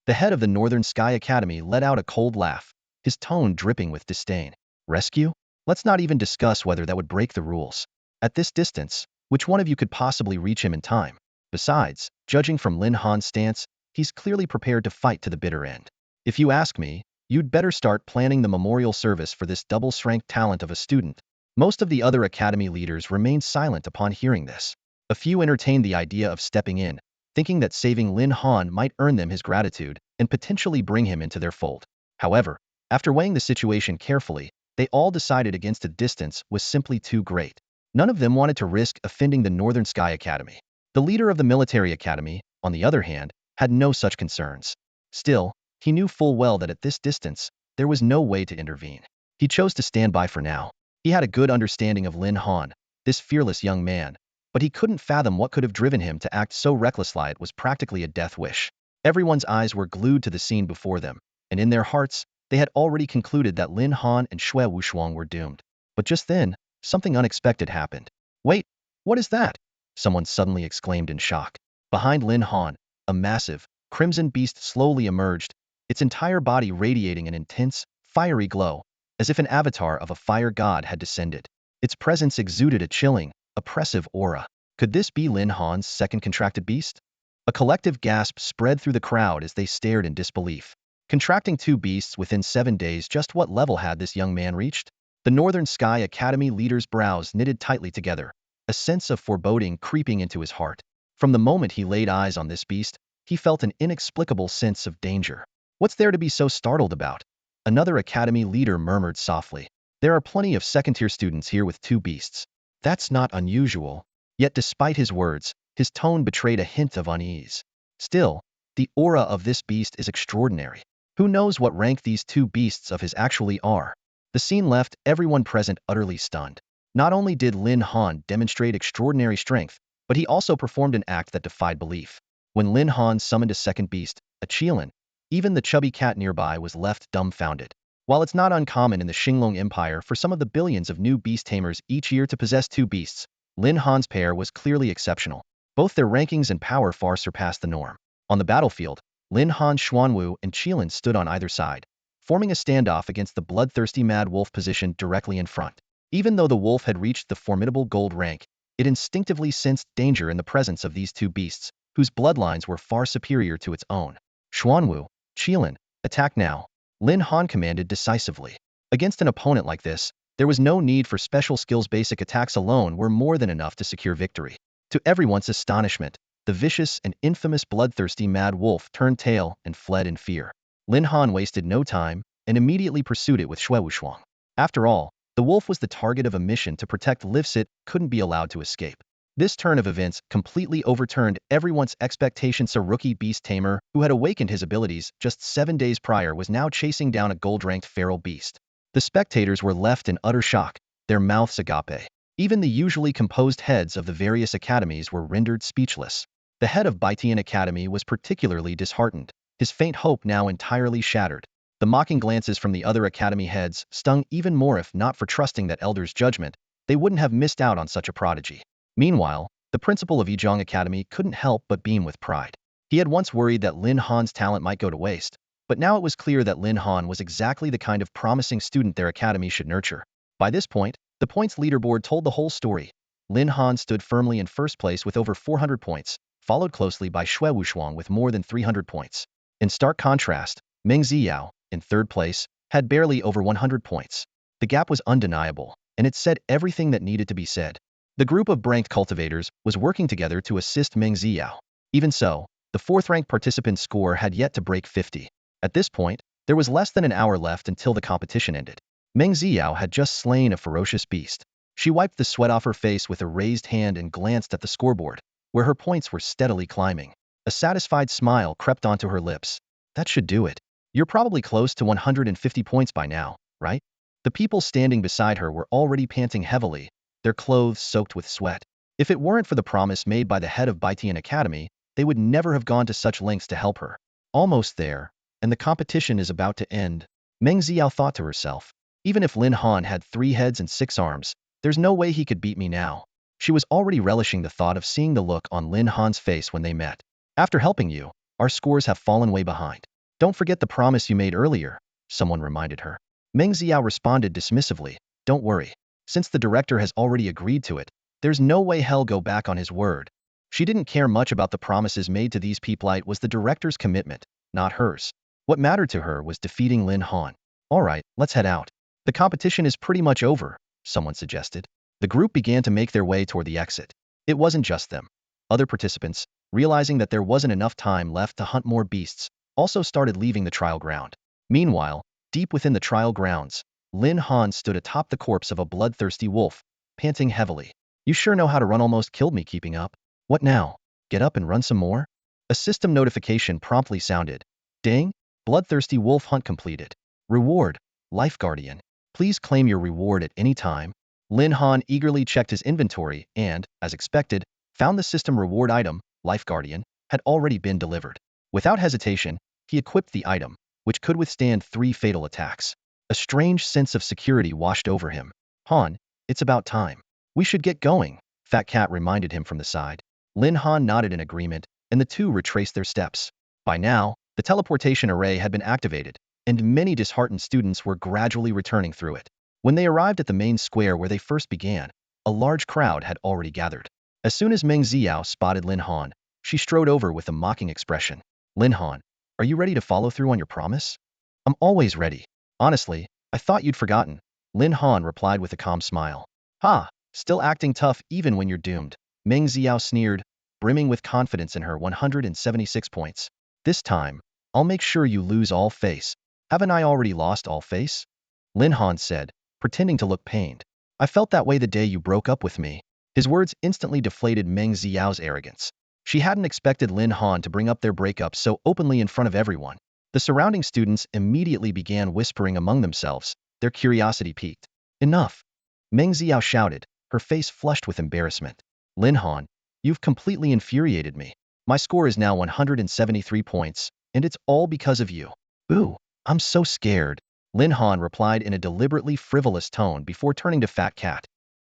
The head of the Northern Sky Academy let out a cold laugh, his tone dripping with disdain. Rescue? Let's not even discuss whether that would break the rules. At this distance, which one of you could possibly reach him in time? Besides, judging from Lin Han's stance, he's clearly prepared to fight to the bitter end. If you ask me, you'd better start planning the memorial service for this double-strength talent of a student. Most of the other academy leaders remained silent upon hearing this. A few entertained the idea of stepping in, thinking that saving Lin Han might earn them his gratitude and potentially bring him into their fold. However, after weighing the situation carefully, they all decided against. The distance was simply too great. None of them wanted to risk offending the Northern Sky Academy. The leader of the military academy, on the other hand, had no such concerns. Still, he knew full well that at this distance, there was no way to intervene. He chose to stand by for now. He had a good understanding of Lin Han, this fearless young man, but he couldn't fathom what could have driven him to act so recklessly. It was practically a death wish. Everyone's eyes were glued to the scene before them, and in their hearts, they had already concluded that Lin Han and Xue Wushuang were doomed. But just then, something unexpected happened. Wait, what is that? Someone suddenly exclaimed in shock. Behind Lin Han, a massive, crimson beast slowly emerged, its entire body radiating an intense, fiery glow, as if an avatar of a fire god had descended. Its presence exuded a chilling, oppressive aura. Could this be Lin Han's second contracted beast? A collective gasp spread through the crowd as they stared in disbelief. Contracting 2 beasts within 7 days, just what level had this young man reached? The Northern Sky Academy leader's brows knitted tightly together, a sense of foreboding creeping into his heart. From the moment he laid eyes on this beast, he felt an inexplicable sense of danger. What's there to be so startled about? Another academy leader murmured softly. There are plenty of second-tier students here with 2 beasts. That's not unusual. Yet despite his words, his tone betrayed a hint of unease. Still, the aura of this beast is extraordinary. Who knows what rank these 2 beasts of his actually are? The scene left everyone present utterly stunned. Not only did Lin Han demonstrate extraordinary strength, but he also performed an act that defied belief. When Lin Han summoned a second beast, a Qilin, even the chubby cat nearby was left dumbfounded. While it's not uncommon in the Xinglong Empire for some of the billions of new beast tamers each year to possess 2 beasts, Lin Han's pair was clearly exceptional. Both their rankings and power far surpassed the norm. On the battlefield, Lin Han, Xuanwu, and Qilin stood on either side, forming a standoff against the bloodthirsty mad wolf positioned directly in front. Even though the wolf had reached the formidable gold rank, it instinctively sensed danger in the presence of these 2 beasts, whose bloodlines were far superior to its own. Xuanwu, Qilin, attack now, Lin Han commanded decisively. Against an opponent like this, there was no need for special skills. Basic attacks alone were more than enough to secure victory. To everyone's astonishment, the vicious and infamous bloodthirsty mad wolf turned tail and fled in fear. Lin Han wasted no time and immediately pursued it with Xue Wushuang. After all, the wolf was the target of a mission to protect Livsit, couldn't be allowed to escape. This turn of events completely overturned everyone's expectations. A rookie beast tamer, who had awakened his abilities just 7 days prior, was now chasing down a gold-ranked feral beast. The spectators were left in utter shock, their mouths agape. Even the usually composed heads of the various academies were rendered speechless. The head of Baitian Academy was particularly disheartened, his faint hope now entirely shattered. The mocking glances from the other academy heads stung even more. If not for trusting that elder's judgment, they wouldn't have missed out on such a prodigy. Meanwhile, the principal of Yizhong Academy couldn't help but beam with pride. He had once worried that Lin Han's talent might go to waste, but now it was clear that Lin Han was exactly the kind of promising student their academy should nurture. By this point, the points leaderboard told the whole story. Lin Han stood firmly in first place with over 400 points, followed closely by Xue Wushuang with more than 300 points. In stark contrast, Meng Xiao, in third place, had barely over 100 points. The gap was undeniable, and it said everything that needed to be said. The group of ranked cultivators was working together to assist Meng Xiao. Even so, the fourth-ranked participant's score had yet to break 50. At this point, there was less than an hour left until the competition ended. Meng Xiao had just slain a ferocious beast. She wiped the sweat off her face with a raised hand and glanced at the scoreboard, where her points were steadily climbing. A satisfied smile crept onto her lips. That should do it. You're probably close to 150 points by now, right? The people standing beside her were already panting heavily, their clothes soaked with sweat. If it weren't for the promise made by the head of Baitian Academy, they would never have gone to such lengths to help her. Almost there, and the competition is about to end, Meng Xiao thought to herself. Even if Lin Han had 3 heads and 6 arms, there's no way he could beat me now. She was already relishing the thought of seeing the look on Lin Han's face when they met. After helping you, our scores have fallen way behind. Don't forget the promise you made earlier, someone reminded her. Meng Xiao responded dismissively, don't worry. Since the director has already agreed to it, there's no way he'll go back on his word. She didn't care much about the promises made to these people. It was the director's commitment, not hers. What mattered to her was defeating Lin Han. All right, let's head out. The competition is pretty much over, someone suggested. The group began to make their way toward the exit. It wasn't just them. Other participants, realizing that there wasn't enough time left to hunt more beasts, also started leaving the trial ground. Meanwhile, deep within the trial grounds, Lin Han stood atop the corpse of a bloodthirsty wolf, panting heavily. You sure know how to run. Almost killed me keeping up. What now? Get up and run some more? A system notification promptly sounded. Ding! Bloodthirsty wolf hunt completed. Reward, Life Guardian. Please claim your reward at any time. Lin Han eagerly checked his inventory and, as expected, found the system reward item, Life Guardian, had already been delivered. Without hesitation, he equipped the item, which could withstand 3 fatal attacks. A strange sense of security washed over him. Han, it's about time. We should get going, Fat Cat reminded him from the side. Lin Han nodded in agreement, and the two retraced their steps. By now, the teleportation array had been activated, and many disheartened students were gradually returning through it. When they arrived at the main square where they first began, a large crowd had already gathered. As soon as Meng Xiao spotted Lin Han, she strode over with a mocking expression. Lin Han, are you ready to follow through on your promise? I'm always ready. Honestly, I thought you'd forgotten, Lin Han replied with a calm smile. Ha, still acting tough even when you're doomed, Meng Xiao sneered, brimming with confidence in her 176 points. This time, I'll make sure you lose all face. Haven't I already lost all face? Lin Han said, pretending to look pained. I felt that way the day you broke up with me. His words instantly deflated Meng Xiao's arrogance. She hadn't expected Lin Han to bring up their breakup so openly in front of everyone. The surrounding students immediately began whispering among themselves, their curiosity piqued. Enough! Meng Xiao shouted, her face flushed with embarrassment. Lin Han, you've completely infuriated me. My score is now 173 points, and it's all because of you. Ooh, I'm so scared, Lin Han replied in a deliberately frivolous tone before turning to Fat Cat.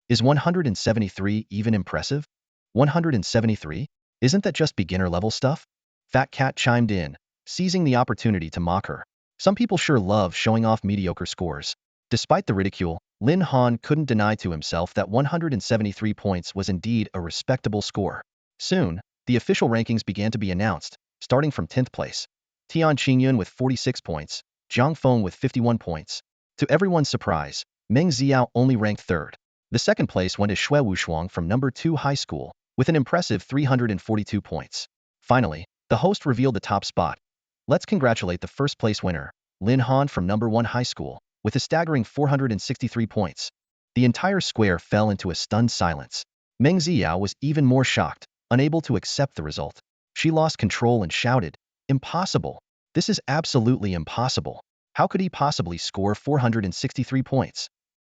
Is 173 even impressive? 173? Isn't that just beginner-level stuff? Fat Cat chimed in, seizing the opportunity to mock her. Some people sure love showing off mediocre scores. Despite the ridicule, Lin Han couldn't deny to himself that 173 points was indeed a respectable score. Soon, the official rankings began to be announced, starting from 10th place. Tian Qingyun with 46 points, Zhang Feng with 51 points. To everyone's surprise, Meng Xiao only ranked 3rd. The 2nd place went to Xue Wushuang from number 2 high school, with an impressive 342 points. Finally, the host revealed the top spot. Let's congratulate the 1st place winner, Lin Han from number 1 high school, with a staggering 463 points. The entire square fell into a stunned silence. Meng Xiao was even more shocked, unable to accept the result. She lost control and shouted, Impossible! This is absolutely impossible. How could he possibly score 463 points?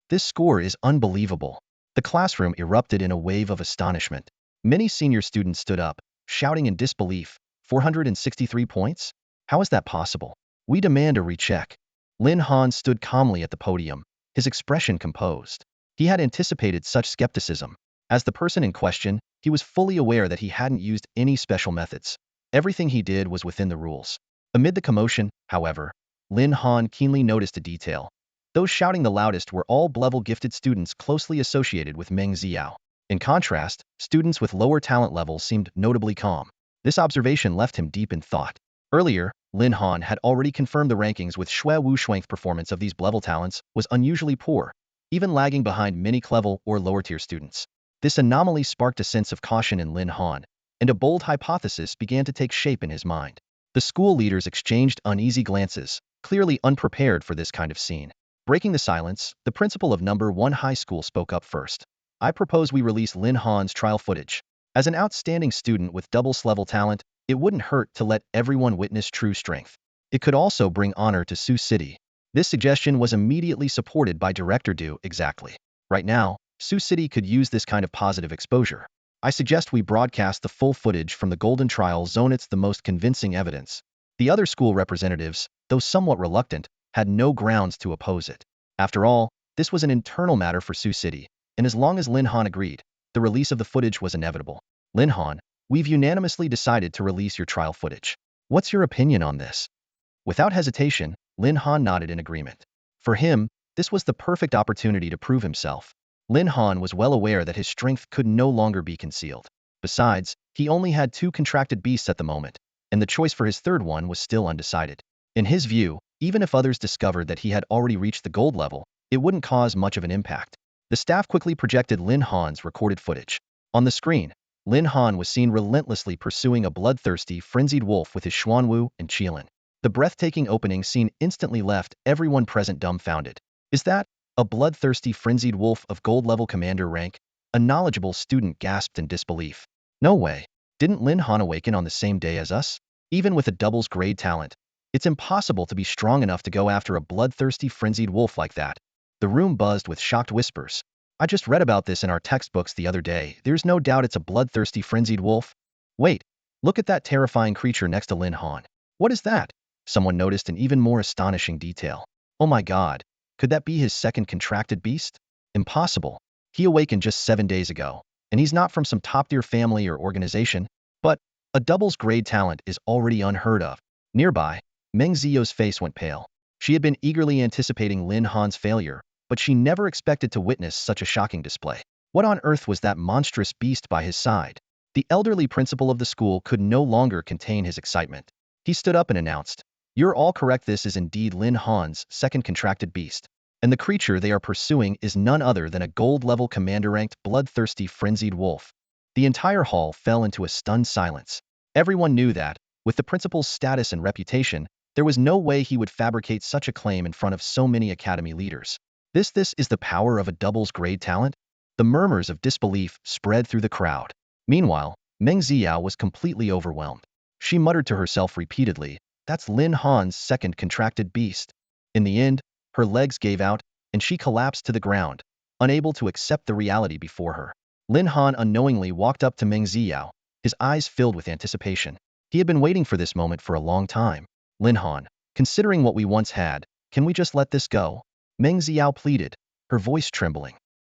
This score is unbelievable. The classroom erupted in a wave of astonishment. Many senior students stood up, shouting in disbelief. 463 points? How is that possible? We demand a recheck. Lin Han stood calmly at the podium, his expression composed. He had anticipated such skepticism. As the person in question, he was fully aware that he hadn't used any special methods. Everything he did was within the rules. Amid the commotion, however, Lin Han keenly noticed a detail. Those shouting the loudest were all level gifted students closely associated with Meng Xiao. In contrast, students with lower talent levels seemed notably calm. This observation left him deep in thought. Earlier, Lin Han had already confirmed the rankings with Shui Wuxuang's performance of these level talents was unusually poor, even lagging behind many level or lower tier students. This anomaly sparked a sense of caution in Lin Han, and a bold hypothesis began to take shape in his mind. The school leaders exchanged uneasy glances, clearly unprepared for this kind of scene. Breaking the silence, the principal of number 1 high school spoke up first. I propose we release Lin Han's trial footage. As an outstanding student with double-level talent, it wouldn't hurt to let everyone witness true strength. It could also bring honor to Sioux City. This suggestion was immediately supported by Director Du. Exactly. Right now, Sioux City could use this kind of positive exposure. I suggest we broadcast the full footage from the Golden Trial Zone. It's the most convincing evidence. The other school representatives, though somewhat reluctant, had no grounds to oppose it. After all, this was an internal matter for Sioux City, and as long as Lin Han agreed, the release of the footage was inevitable. Lin Han, we've unanimously decided to release your trial footage. What's your opinion on this? Without hesitation, Lin Han nodded in agreement. For him, this was the perfect opportunity to prove himself. Lin Han was well aware that his strength could no longer be concealed. Besides, he only had 2 contracted beasts at the moment, and the choice for his third one was still undecided. In his view, even if others discovered that he had already reached the gold level, it wouldn't cause much of an impact. The staff quickly projected Lin Han's recorded footage. On the screen, Lin Han was seen relentlessly pursuing a bloodthirsty, frenzied wolf with his Xuanwu and Qilin. The breathtaking opening scene instantly left everyone present dumbfounded. Is that a bloodthirsty, frenzied wolf of gold-level commander rank? A knowledgeable student gasped in disbelief. No way. Didn't Lin Han awaken on the same day as us? Even with a doubles grade talent, it's impossible to be strong enough to go after a bloodthirsty, frenzied wolf like that. The room buzzed with shocked whispers. I just read about this in our textbooks the other day. There's no doubt it's a bloodthirsty, frenzied wolf. Wait, look at that terrifying creature next to Lin Han. What is that? Someone noticed an even more astonishing detail. Oh my god, could that be his second contracted beast? Impossible. He awakened just 7 days ago, and he's not from some top-tier family or organization, but a doubles grade talent is already unheard of. Nearby, Meng Zio's face went pale. She had been eagerly anticipating Lin Han's failure, but she never expected to witness such a shocking display. What on earth was that monstrous beast by his side? The elderly principal of the school could no longer contain his excitement. He stood up and announced, "You're all correct, this is indeed Lin Han's second contracted beast, and the creature they are pursuing is none other than a gold-level commander-ranked, bloodthirsty, frenzied wolf." The entire hall fell into a stunned silence. Everyone knew that, with the principal's status and reputation, there was no way he would fabricate such a claim in front of so many academy leaders. This is the power of a doubles grade talent? The murmurs of disbelief spread through the crowd. Meanwhile, Meng Xiao was completely overwhelmed. She muttered to herself repeatedly, "That's Lin Han's second contracted beast." In the end, her legs gave out, and she collapsed to the ground, unable to accept the reality before her. Lin Han unknowingly walked up to Meng Xiao, his eyes filled with anticipation. He had been waiting for this moment for a long time. "Lin Han, considering what we once had, can we just let this go?" Meng Xiao pleaded, her voice trembling.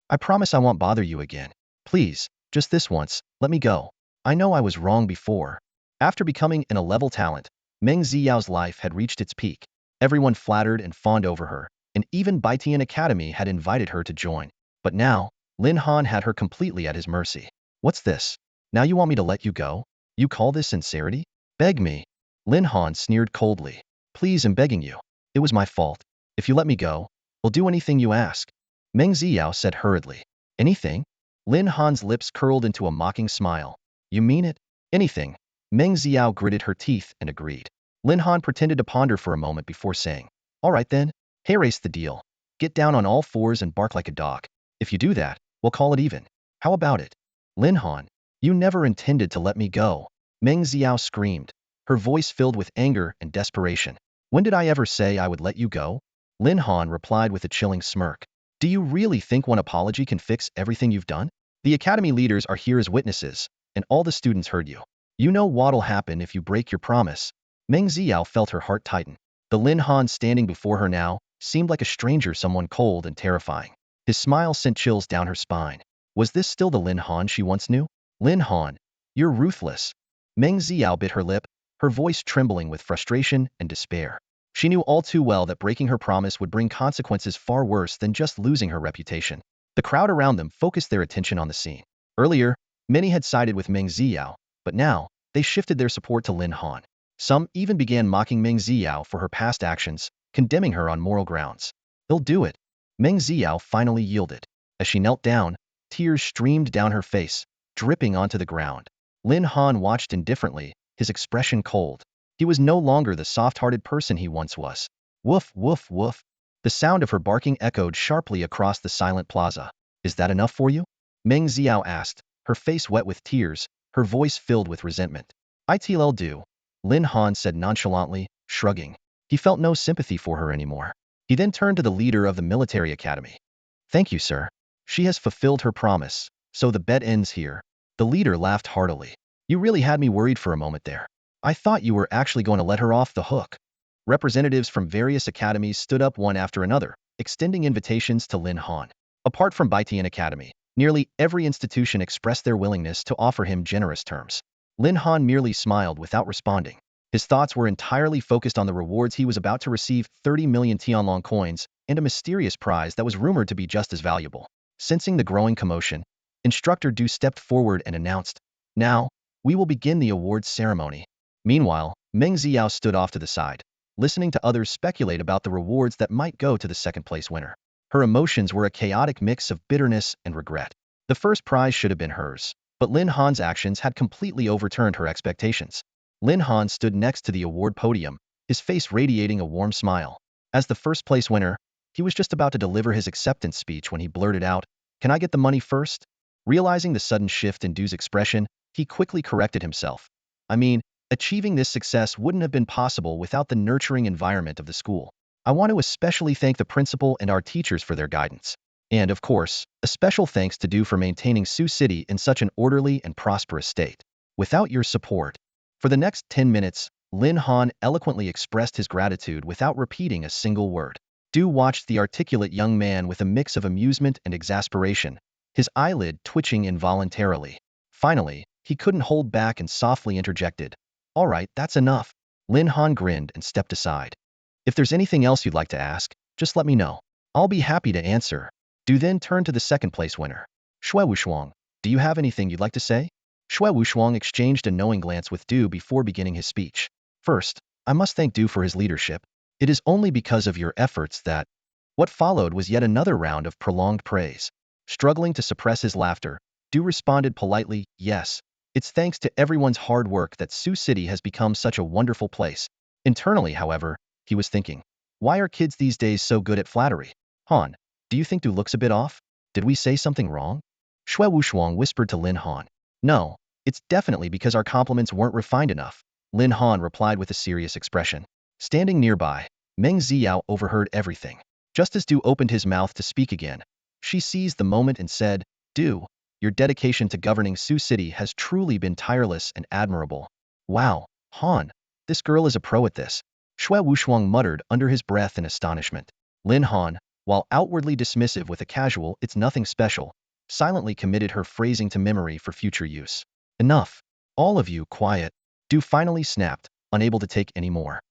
"I promise I won't bother you again. Please, just this once, let me go. I know I was wrong before." After becoming an A-level talent, Meng Xiao's life had reached its peak. Everyone flattered and fawned over her, and even Baitian Academy had invited her to join. But now, Lin Han had her completely at his mercy. "What's this? Now you want me to let you go? You call this sincerity? Beg me." Lin Han sneered coldly. "Please, I'm begging you. It was my fault. If you let me go, I'll do anything you ask." Meng Xiao said hurriedly. "Anything?" Lin Han's lips curled into a mocking smile. "You mean it? Anything." Meng Xiao gritted her teeth and agreed. Lin Han pretended to ponder for a moment before saying, "All right then, hayrase the deal. Get down on all fours and bark like a dog. If you do that, we'll call it even. How about it?" "Lin Han, you never intended to let me go." Meng Xiao screamed, her voice filled with anger and desperation. "When did I ever say I would let you go?" Lin Han replied with a chilling smirk. "Do you really think one apology can fix everything you've done? The academy leaders are here as witnesses, and all the students heard you. You know what'll happen if you break your promise. Meng Xiao felt her heart tighten. The Lin Han standing before her now seemed like a stranger, someone cold and terrifying. His smile sent chills down her spine. Was this still the Lin Han she once knew? Lin Han, you're ruthless. Meng Xiao bit her lip, her voice trembling with frustration and despair. She knew all too well that breaking her promise would bring consequences far worse than just losing her reputation. The crowd around them focused their attention on the scene. Earlier, many had sided with Meng Xiao, but now, they shifted their support to Lin Han. Some even began mocking Meng Xiao for her past actions, condemning her on moral grounds. They'll do it. Meng Xiao finally yielded. As she knelt down, tears streamed down her face, dripping onto the ground. Lin Han watched indifferently, his expression cold. He was no longer the soft-hearted person he once was. Woof, woof, woof. The sound of her barking echoed sharply across the silent plaza. Is that enough for you? Meng Xiao asked, her face wet with tears, her voice filled with resentment. It'll do, Lin Han said nonchalantly, shrugging. He felt no sympathy for her anymore. He then turned to the leader of the military academy. Thank you, sir. She has fulfilled her promise, so the bet ends here. The leader laughed heartily. You really had me worried for a moment there. I thought you were actually going to let her off the hook. Representatives from various academies stood up one after another, extending invitations to Lin Han. Apart from Baitian Academy, nearly every institution expressed their willingness to offer him generous terms. Lin Han merely smiled without responding. His thoughts were entirely focused on the rewards he was about to receive: 30 million Tianlong coins and a mysterious prize that was rumored to be just as valuable. Sensing the growing commotion, Instructor Du stepped forward and announced, "Now, we will begin the awards ceremony." Meanwhile, Meng Xiao stood off to the side, listening to others speculate about the rewards that might go to the second-place winner. Her emotions were a chaotic mix of bitterness and regret. The first prize should have been hers, but Lin Han's actions had completely overturned her expectations. Lin Han stood next to the award podium, his face radiating a warm smile. As the first-place winner, he was just about to deliver his acceptance speech when he blurted out, "Can I get the money first?" Realizing the sudden shift in Du's expression, he quickly corrected himself. I mean, achieving this success wouldn't have been possible without the nurturing environment of the school. I want to especially thank the principal and our teachers for their guidance. And, of course, a special thanks to Du for maintaining Sioux City in such an orderly and prosperous state. Without your support. For the next 10 minutes, Lin Han eloquently expressed his gratitude without repeating a single word. Du watched the articulate young man with a mix of amusement and exasperation, his eyelid twitching involuntarily. Finally, he couldn't hold back and softly interjected, "All right, that's enough." Lin Han grinned and stepped aside. "If there's anything else you'd like to ask, just let me know. I'll be happy to answer." Du then turned to the second-place winner. "Shui Wushuang, do you have anything you'd like to say?" Shui Wushuang exchanged a knowing glance with Du before beginning his speech. "First, I must thank Du for his leadership. It is only because of your efforts that—" What followed was yet another round of prolonged praise. Struggling to suppress his laughter, Du responded politely, "Yes, it's thanks to everyone's hard work that Sioux City has become such a wonderful place." Internally, however, he was thinking, why are kids these days so good at flattery? Han, do you think Du looks a bit off? Did we say something wrong? Shui Wushuang whispered to Lin Han. "No, it's definitely because our compliments weren't refined enough," Lin Han replied with a serious expression. Standing nearby, Meng Xiao overheard everything. Just as Du opened his mouth to speak again, she seized the moment and said, "Du, your dedication to governing Sioux City has truly been tireless and admirable." "Wow, Han, this girl is a pro at this," Shui Wushuang muttered under his breath in astonishment. Lin Han, while outwardly dismissive with a casual "it's nothing special," silently committed her phrasing to memory for future use. "Enough. All of you, quiet." Du finally snapped, unable to take any more.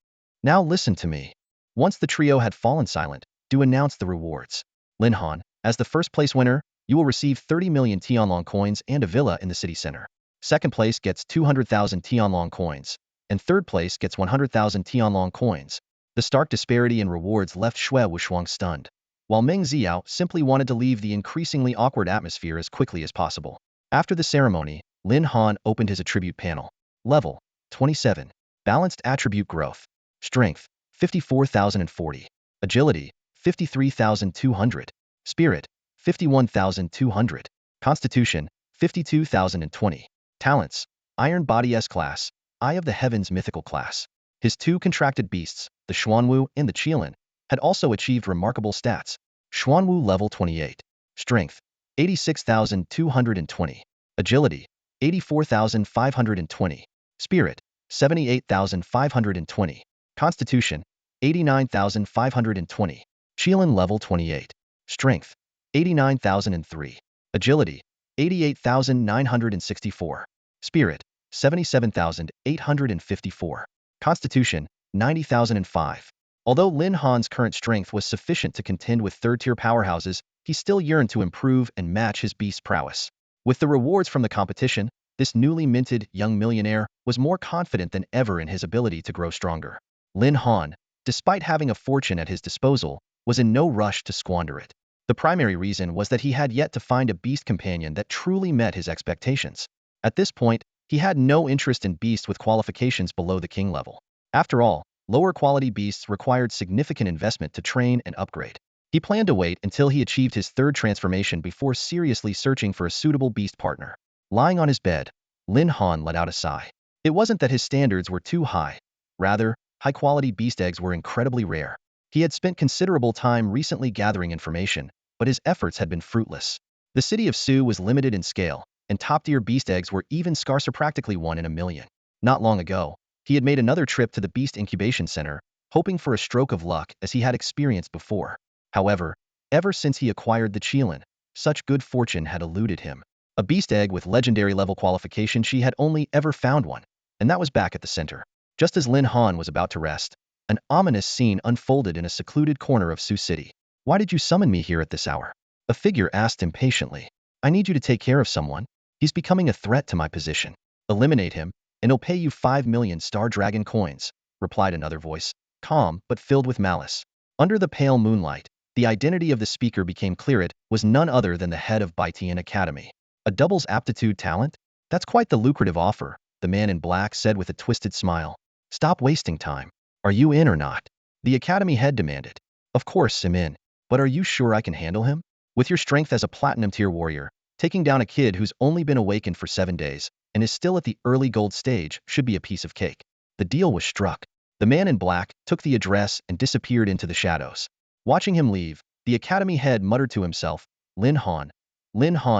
"Now listen to me." Once the trio had fallen silent, Du announced the rewards. Lin Han, as the first-place winner, you will receive 30 million Tianlong coins and a villa in the city center. Second place gets 200,000 Tianlong coins, and third place gets 100,000 Tianlong coins. The stark disparity in rewards left Shui Wushuang stunned, while Meng Xiao simply wanted to leave the increasingly awkward atmosphere as quickly as possible. After the ceremony, Lin Han opened his attribute panel. Level 27. Balanced attribute growth. Strength 54,040. Agility 53,200. Spirit 51,200. Constitution 52,020. Talents: Iron Body S-Class, Eye of the Heavens Mythical Class. His two contracted beasts, the Xuanwu and the Qianlin, had also achieved remarkable stats. Xuanwu level 28. Strength 86,220. Agility 84,520. Spirit, 78,520. Constitution, 89,520. Qilin level 28. Strength, 89,003. Agility, 88,964. Spirit, 77,854. Constitution, 90,005. Although Lin Han's current strength was sufficient to contend with third-tier powerhouses, he still yearned to improve and match his beast's prowess. With the rewards from the competition, this newly minted young millionaire was more confident than ever in his ability to grow stronger. Lin Han, despite having a fortune at his disposal, was in no rush to squander it. The primary reason was that he had yet to find a beast companion that truly met his expectations. At this point, he had no interest in beasts with qualifications below the king level. After all, lower quality beasts required significant investment to train and upgrade. He planned to wait until he achieved his third transformation before seriously searching for a suitable beast partner. Lying on his bed, Lin Han let out a sigh. It wasn't that his standards were too high. Rather, high-quality beast eggs were incredibly rare. He had spent considerable time recently gathering information, but his efforts had been fruitless. The city of Su was limited in scale, and top-tier beast eggs were even scarcer, practically 1 in a million. Not long ago, he had made another trip to the Beast Incubation Center, hoping for a stroke of luck as he had experienced before. However, ever since he acquired the Qilin, such good fortune had eluded him. A beast egg with legendary level qualification, she had only ever found one, and that was back at the center. Just as Lin Han was about to rest, an ominous scene unfolded in a secluded corner of Su City. "Why did you summon me here at this hour?" a figure asked impatiently. "I need you to take care of someone. He's becoming a threat to my position. Eliminate him, and he'll pay you 5 million star dragon coins," replied another voice, calm but filled with malice. Under the pale moonlight, the identity of the speaker became clear. It was none other than the head of Betrayal Academy. "A doubles aptitude talent? That's quite the lucrative offer," the man in black said with a twisted smile. "Stop wasting time. Are you in or not?" the Academy head demanded. "Of course I'm in, but are you sure I can handle him? With your strength as a platinum-tier warrior, taking down a kid who's only been awakened for 7 days and is still at the early gold stage should be a piece of cake." The deal was struck. The man in black took the address and disappeared into the shadows. Watching him leave, the Academy head muttered to himself, Lin Han,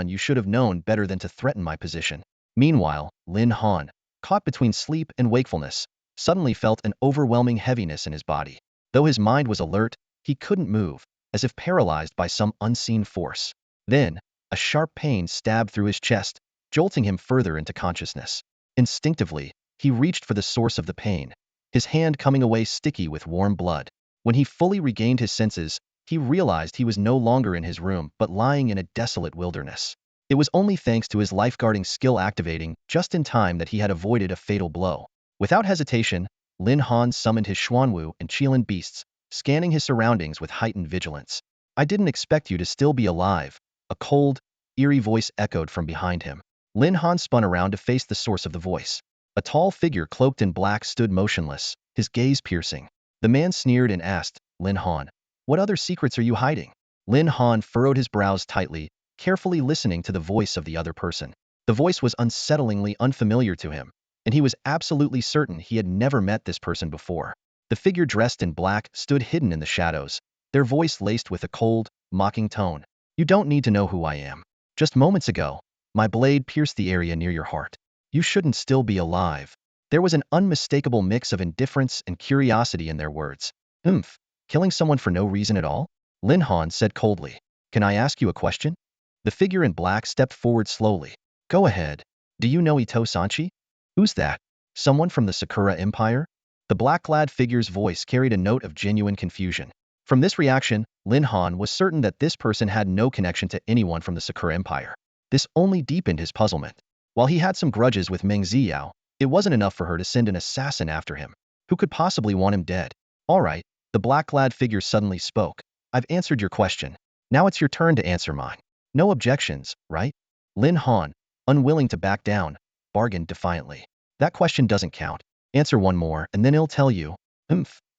you should have known better than to threaten my position." Meanwhile, Lin Han, caught between sleep and wakefulness, suddenly felt an overwhelming heaviness in his body. Though his mind was alert, he couldn't move, as if paralyzed by some unseen force. Then, a sharp pain stabbed through his chest, jolting him further into consciousness. Instinctively, he reached for the source of the pain, his hand coming away sticky with warm blood. When he fully regained his senses, he realized he was no longer in his room but lying in a desolate wilderness. It was only thanks to his lifeguarding skill activating just in time that he had avoided a fatal blow. Without hesitation, Lin Han summoned his Xuanwu and Qilin beasts, scanning his surroundings with heightened vigilance. "I didn't expect you to still be alive," a cold, eerie voice echoed from behind him. Lin Han spun around to face the source of the voice. A tall figure cloaked in black stood motionless, his gaze piercing. The man sneered and asked, "Lin Han, what other secrets are you hiding?" Lin Han furrowed his brows tightly, carefully listening to the voice of the other person. The voice was unsettlingly unfamiliar to him, and he was absolutely certain he had never met this person before. The figure dressed in black stood hidden in the shadows, their voice laced with a cold, mocking tone. "You don't need to know who I am. Just moments ago, my blade pierced the area near your heart. You shouldn't still be alive." There was an unmistakable mix of indifference and curiosity in their words. Killing someone for no reason at all?" Lin Han said coldly. "Can I ask you a question?" The figure in black stepped forward slowly. "Go ahead. Do you know Ito Sanchi?" "Who's that? Someone from the Sakura Empire?" The black-clad figure's voice carried a note of genuine confusion. From this reaction, Lin Han was certain that this person had no connection to anyone from the Sakura Empire. This only deepened his puzzlement. While he had some grudges with Meng Xiao, it wasn't enough for her to send an assassin after him. Who could possibly want him dead? "All right," the black-clad figure suddenly spoke. "I've answered your question. Now it's your turn to answer mine. No objections, right?" Lin Han, unwilling to back down, bargained defiantly. "That question doesn't count. Answer one more and then he'll tell you."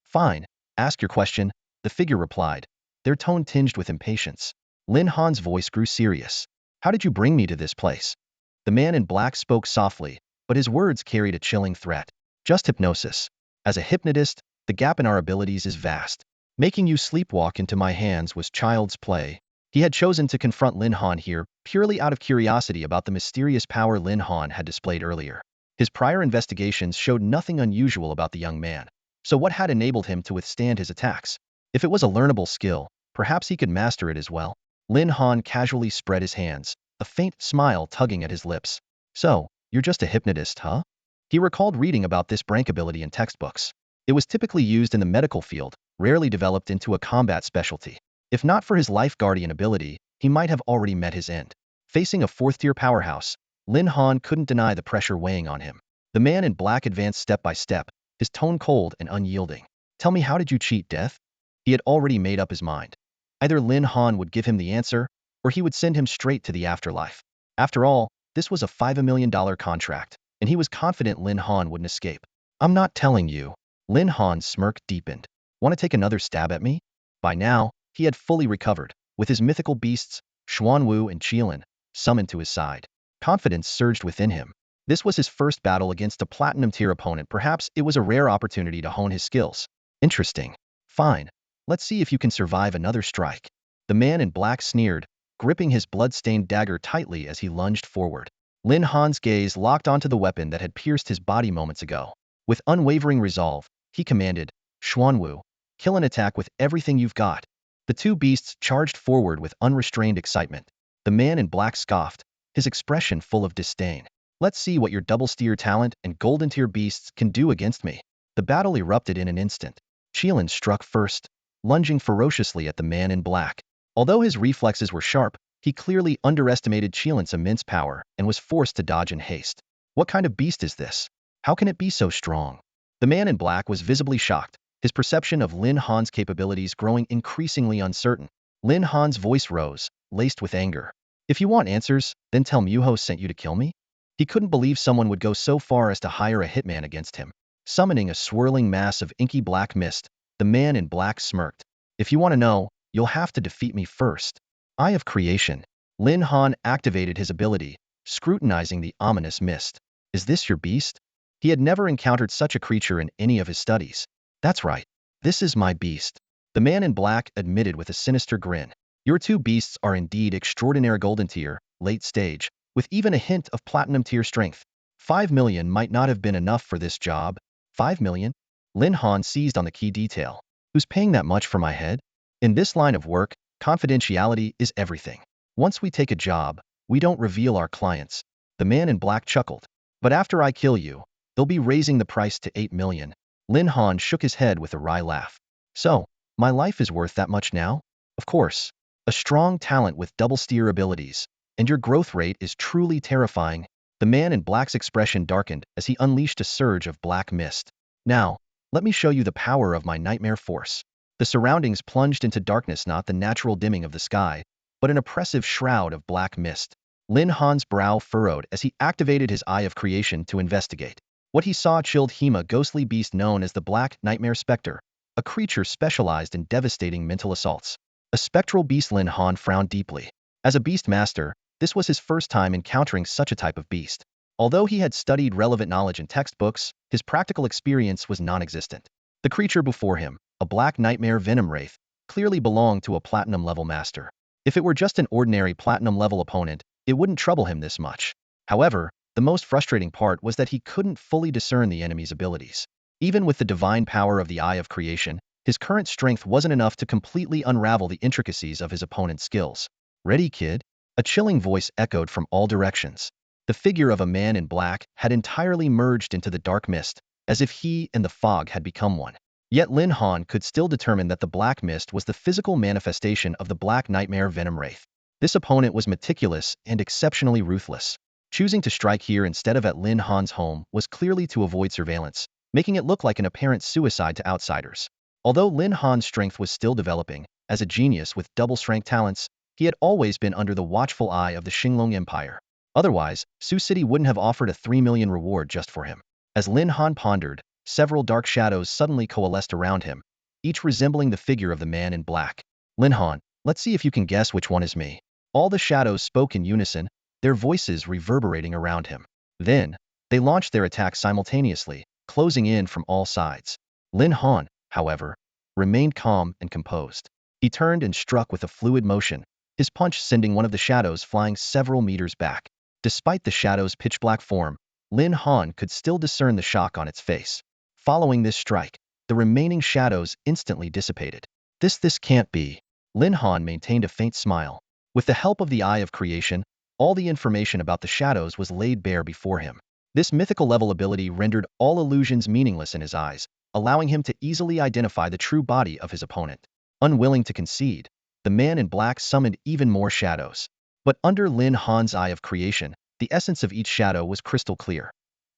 Fine. Ask your question," the figure replied, their tone tinged with impatience. Lin Han's voice grew serious. "How did you bring me to this place?" The man in black spoke softly, but his words carried a chilling threat. "Just hypnosis. As a hypnotist, the gap in our abilities is vast. Making you sleepwalk into my hands was child's play." He had chosen to confront Lin Han here purely out of curiosity about the mysterious power Lin Han had displayed earlier. His prior investigations showed nothing unusual about the young man. So what had enabled him to withstand his attacks? If it was a learnable skill, perhaps he could master it as well. Lin Han casually spread his hands, a faint smile tugging at his lips. So, you're just a hypnotist, huh? He recalled reading about this brank ability in textbooks. It was typically used in the medical field, rarely developed into a combat specialty. If not for his life guardian ability, he might have already met his end. Facing a fourth-tier powerhouse, Lin Han couldn't deny the pressure weighing on him. The man in black advanced step by step, his tone cold and unyielding. Tell me, how did you cheat death? He had already made up his mind. Either Lin Han would give him the answer, or he would send him straight to the afterlife. After all, this was a $5 million contract, and he was confident Lin Han wouldn't escape. I'm not telling you. Lin Han's smirk deepened. Want to take another stab at me? By now, he had fully recovered, with his mythical beasts, Xuanwu and Qilin, summoned to his side. Confidence surged within him. This was his first battle against a platinum-tier opponent. Perhaps it was a rare opportunity to hone his skills. Interesting. Fine. Let's see if you can survive another strike. The man in black sneered, gripping his blood-stained dagger tightly as he lunged forward. Lin Han's gaze locked onto the weapon that had pierced his body moments ago. With unwavering resolve, he commanded, Xuanwu, kill an attack with everything you've got. The two beasts charged forward with unrestrained excitement. The man in black scoffed, his expression full of disdain. Let's see what your double-steer talent and golden-tier beasts can do against me. The battle erupted in an instant. Qilin struck first, lunging ferociously at the man in black. Although his reflexes were sharp, he clearly underestimated Qilin's immense power and was forced to dodge in haste. What kind of beast is this? How can it be so strong? The man in black was visibly shocked, his perception of Lin Han's capabilities growing increasingly uncertain. Lin Han's voice rose, laced with anger. If you want answers, then tell Muho sent you to kill me? He couldn't believe someone would go so far as to hire a hitman against him. Summoning a swirling mass of inky black mist, the man in black smirked. If you want to know, you'll have to defeat me first. Eye of Creation. Lin Han activated his ability, scrutinizing the ominous mist. Is this your beast? He had never encountered such a creature in any of his studies. That's right. This is my beast. The man in black admitted with a sinister grin. Your two beasts are indeed extraordinary golden tier, late stage, with even a hint of platinum tier strength. 5 million might not have been enough for this job. 5 million? Lin Han seized on the key detail. Who's paying that much for my head? In this line of work, confidentiality is everything. Once we take a job, we don't reveal our clients. The man in black chuckled. But after I kill you, they'll be raising the price to 8 million. Lin Han shook his head with a wry laugh. So, my life is worth that much now? Of course. A strong talent with double-steer abilities. And your growth rate is truly terrifying. The man in black's expression darkened as he unleashed a surge of black mist. Now, let me show you the power of my nightmare force. The surroundings plunged into darkness, not the natural dimming of the sky, but an oppressive shroud of black mist. Lin Han's brow furrowed as he activated his Eye of Creation to investigate. What he saw chilled him, a ghostly beast known as the Black Nightmare Spectre, a creature specialized in devastating mental assaults. A spectral beast. Lin Han frowned deeply. As a beast master, this was his first time encountering such a type of beast. Although he had studied relevant knowledge in textbooks, his practical experience was non-existent. The creature before him, a black nightmare venom wraith, clearly belonged to a platinum-level master. If it were just an ordinary platinum-level opponent, it wouldn't trouble him this much. However, the most frustrating part was that he couldn't fully discern the enemy's abilities. Even with the divine power of the Eye of Creation, his current strength wasn't enough to completely unravel the intricacies of his opponent's skills. Ready, kid? A chilling voice echoed from all directions. The figure of a man in black had entirely merged into the dark mist, as if he and the fog had become one. Yet Lin Han could still determine that the black mist was the physical manifestation of the Black Nightmare Venom Wraith. This opponent was meticulous and exceptionally ruthless. Choosing to strike here instead of at Lin Han's home was clearly to avoid surveillance, making it look like an apparent suicide to outsiders. Although Lin Han's strength was still developing, as a genius with double-strength talents, he had always been under the watchful eye of the Xinglong Empire. Otherwise, Sioux City wouldn't have offered a 3 million reward just for him. As Lin Han pondered, several dark shadows suddenly coalesced around him, each resembling the figure of the man in black. Lin Han, let's see if you can guess which one is me. All the shadows spoke in unison, their voices reverberating around him. Then, they launched their attacks simultaneously, closing in from all sides. Lin Han, however, remained calm and composed. He turned and struck with a fluid motion, his punch sending one of the shadows flying several meters back. Despite the shadow's pitch-black form, Lin Han could still discern the shock on its face. Following this strike, the remaining shadows instantly dissipated. This can't be. Lin Han maintained a faint smile. With the help of the Eye of Creation, all the information about the shadows was laid bare before him. This mythical level ability rendered all illusions meaningless in his eyes, allowing him to easily identify the true body of his opponent. Unwilling to concede, the man in black summoned even more shadows. But under Lin Han's Eye of Creation, the essence of each shadow was crystal clear.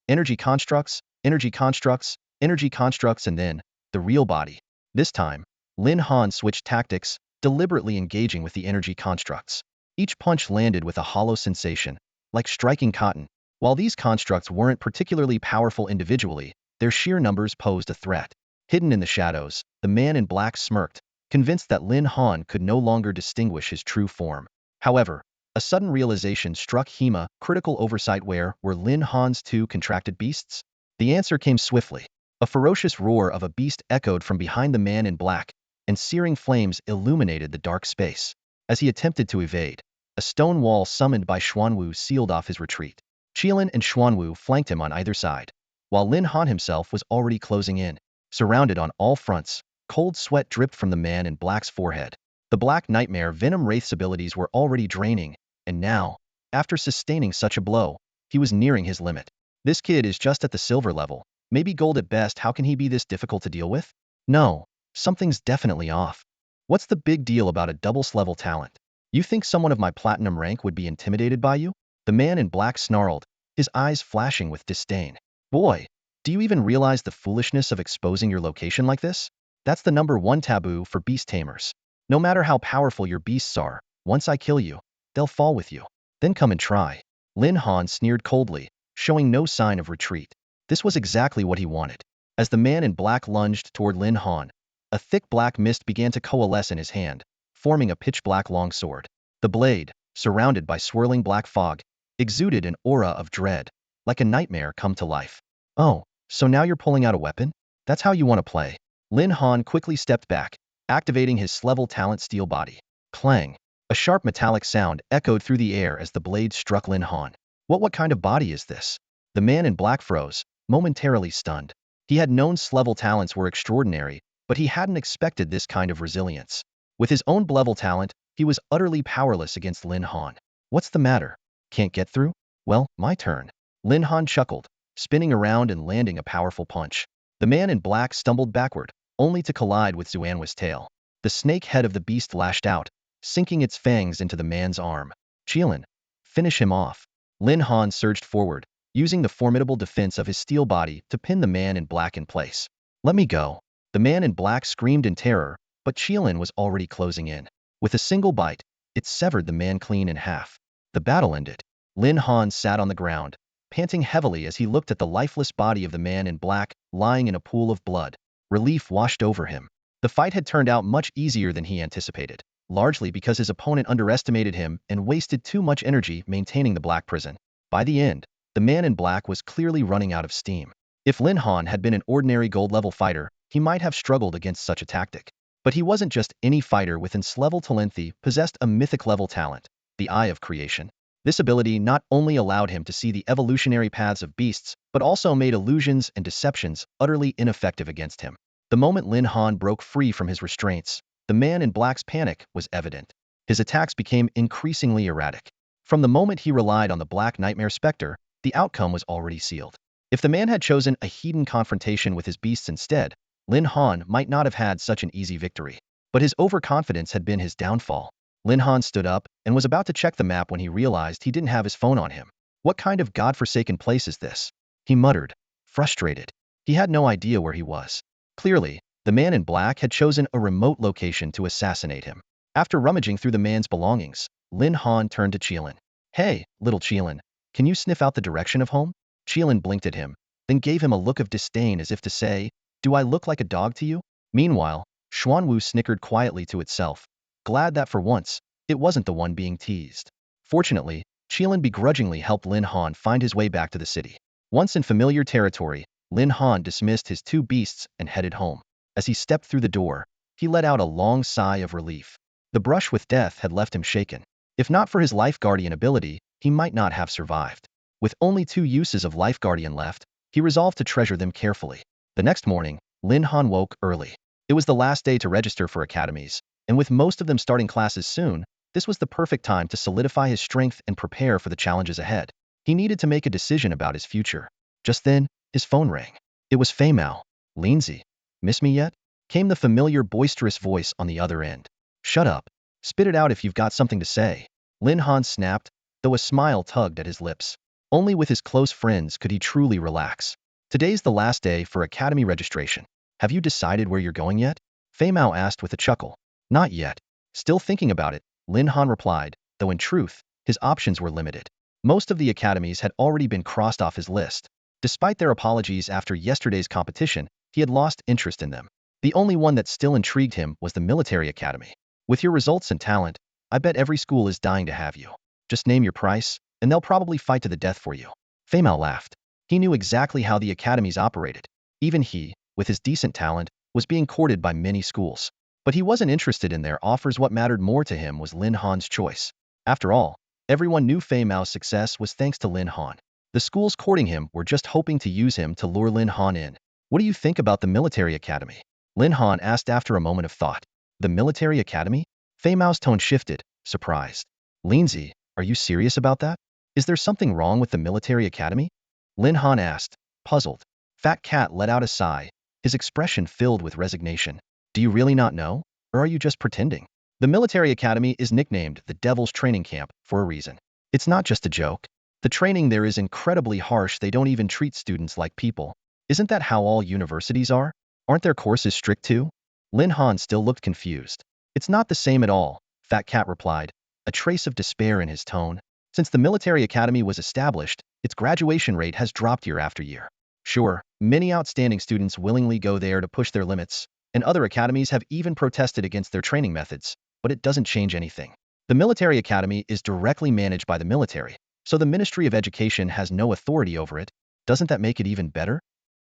Energy constructs, energy constructs, energy constructs, and then the real body. This time, Lin Han switched tactics, deliberately engaging with the energy constructs. Each punch landed with a hollow sensation, like striking cotton. While these constructs weren't particularly powerful individually, their sheer numbers posed a threat. Hidden in the shadows, the man in black smirked, convinced that Lin Han could no longer distinguish his true form. However, a sudden realization struck Hema, critical oversight. Where were Lin Han's two contracted beasts? The answer came swiftly. A ferocious roar of a beast echoed from behind the man in black, and searing flames illuminated the dark space. As he attempted to evade, a stone wall summoned by Xuanwu sealed off his retreat. Qilin and Xuanwu flanked him on either side, while Lin Han himself was already closing in. Surrounded on all fronts, cold sweat dripped from the man in black's forehead. The Black Nightmare Venom Wraith's abilities were already draining, and now, after sustaining such a blow, he was nearing his limit. This kid is just at the silver level, maybe gold at best. How can he be this difficult to deal with? No, something's definitely off. What's the big deal about a doubles-level talent? You think someone of my platinum rank would be intimidated by you? The man in black snarled, his eyes flashing with disdain. Boy, do you even realize the foolishness of exposing your location like this? That's the #1 taboo for beast tamers. No matter how powerful your beasts are, once I kill you, they'll fall with you. Then come and try. Lin Han sneered coldly, showing no sign of retreat. This was exactly what he wanted. As the man in black lunged toward Lin Han, a thick black mist began to coalesce in his hand, forming a pitch-black longsword. The blade, surrounded by swirling black fog, exuded an aura of dread, like a nightmare come to life. Oh, so now you're pulling out a weapon? That's how you want to play. Lin Han quickly stepped back, activating his level talent Steel Body. Clang! A sharp metallic sound echoed through the air as the blade struck Lin Han. What kind of body is this? The man in black froze, momentarily stunned. He had known level talents were extraordinary, but he hadn't expected this kind of resilience. With his own level talent, he was utterly powerless against Lin Han. What's the matter? Can't get through? Well, my turn. Lin Han chuckled, spinning around and landing a powerful punch. The man in black stumbled backward, only to collide with Xuanwu's tail. The snake head of the beast lashed out, sinking its fangs into the man's arm. Qilin, finish him off. Lin Han surged forward, using the formidable defense of his steel body to pin the man in black in place. Let me go. The man in black screamed in terror, but Qilin was already closing in. With a single bite, it severed the man clean in half. The battle ended. Lin Han sat on the ground, panting heavily as he looked at the lifeless body of the man in black, lying in a pool of blood. Relief washed over him. The fight had turned out much easier than he anticipated, largely because his opponent underestimated him and wasted too much energy maintaining the black prison. By the end, the man in black was clearly running out of steam. If Lin Han had been an ordinary gold-level fighter, he might have struggled against such a tactic. But he wasn't just any fighter with level talent. He possessed a mythic-level talent, the Eye of Creation. This ability not only allowed him to see the evolutionary paths of beasts, but also made illusions and deceptions utterly ineffective against him. The moment Lin Han broke free from his restraints, the man in black's panic was evident. His attacks became increasingly erratic. From the moment he relied on the Black Nightmare Spectre, the outcome was already sealed. If the man had chosen a hidden confrontation with his beasts instead, Lin Han might not have had such an easy victory. But his overconfidence had been his downfall. Lin Han stood up and was about to check the map when he realized he didn't have his phone on him. What kind of godforsaken place is this? He muttered, frustrated. He had no idea where he was. Clearly, the man in black had chosen a remote location to assassinate him. After rummaging through the man's belongings, Lin Han turned to Qilin. Hey, little Qilin, can you sniff out the direction of home? Qilin blinked at him, then gave him a look of disdain as if to say, do I look like a dog to you? Meanwhile, Xuanwu snickered quietly to itself, glad that for once, it wasn't the one being teased. Fortunately, Qilin begrudgingly helped Lin Han find his way back to the city. Once in familiar territory, Lin Han dismissed his two beasts and headed home. As he stepped through the door, he let out a long sigh of relief. The brush with death had left him shaken. If not for his life guardian ability, he might not have survived. With only 2 uses of Life Guardian left, he resolved to treasure them carefully. The next morning, Lin Han woke early. It was the last day to register for academies, and with most of them starting classes soon, this was the perfect time to solidify his strength and prepare for the challenges ahead. He needed to make a decision about his future. Just then, his phone rang. It was Fei Mao. "Lindsay, miss me yet?" came the familiar boisterous voice on the other end. "Shut up. Spit it out if you've got something to say." Lin Han snapped, though a smile tugged at his lips. Only with his close friends could he truly relax. "Today's the last day for academy registration. Have you decided where you're going yet?" Fei Mao asked with a chuckle. "Not yet. Still thinking about it," Lin Han replied, though in truth, his options were limited. Most of the academies had already been crossed off his list. Despite their apologies after yesterday's competition, he had lost interest in them. The only one that still intrigued him was the military academy. "With your results and talent, I bet every school is dying to have you. Just name your price, and they'll probably fight to the death for you." Fei Mao laughed. He knew exactly how the academies operated. Even he, with his decent talent, was being courted by many schools. But he wasn't interested in their offers. What mattered more to him was Lin Han's choice. After all, everyone knew Fei Mao's success was thanks to Lin Han. The schools courting him were just hoping to use him to lure Lin Han in. "What do you think about the military academy?" Lin Han asked after a moment of thought. "The military academy?" Fei Mao's tone shifted, surprised. "Lindsay, are you serious about that? Is there something wrong with the military academy?" Lin Han asked, puzzled. Fat Cat let out a sigh, his expression filled with resignation. "Do you really not know? Or are you just pretending?" "The military academy is nicknamed the Devil's Training Camp for a reason. It's not just a joke. The training there is incredibly harsh. They don't even treat students like people. Isn't that how all universities are? Aren't their courses strict too?" Lin Han still looked confused. "It's not the same at all," Fat Cat replied, a trace of despair in his tone. "Since the military academy was established, its graduation rate has dropped year after year. Sure, many outstanding students willingly go there to push their limits, and other academies have even protested against their training methods, but it doesn't change anything. The military academy is directly managed by the military, so the Ministry of Education has no authority over it. Doesn't that make it even better?"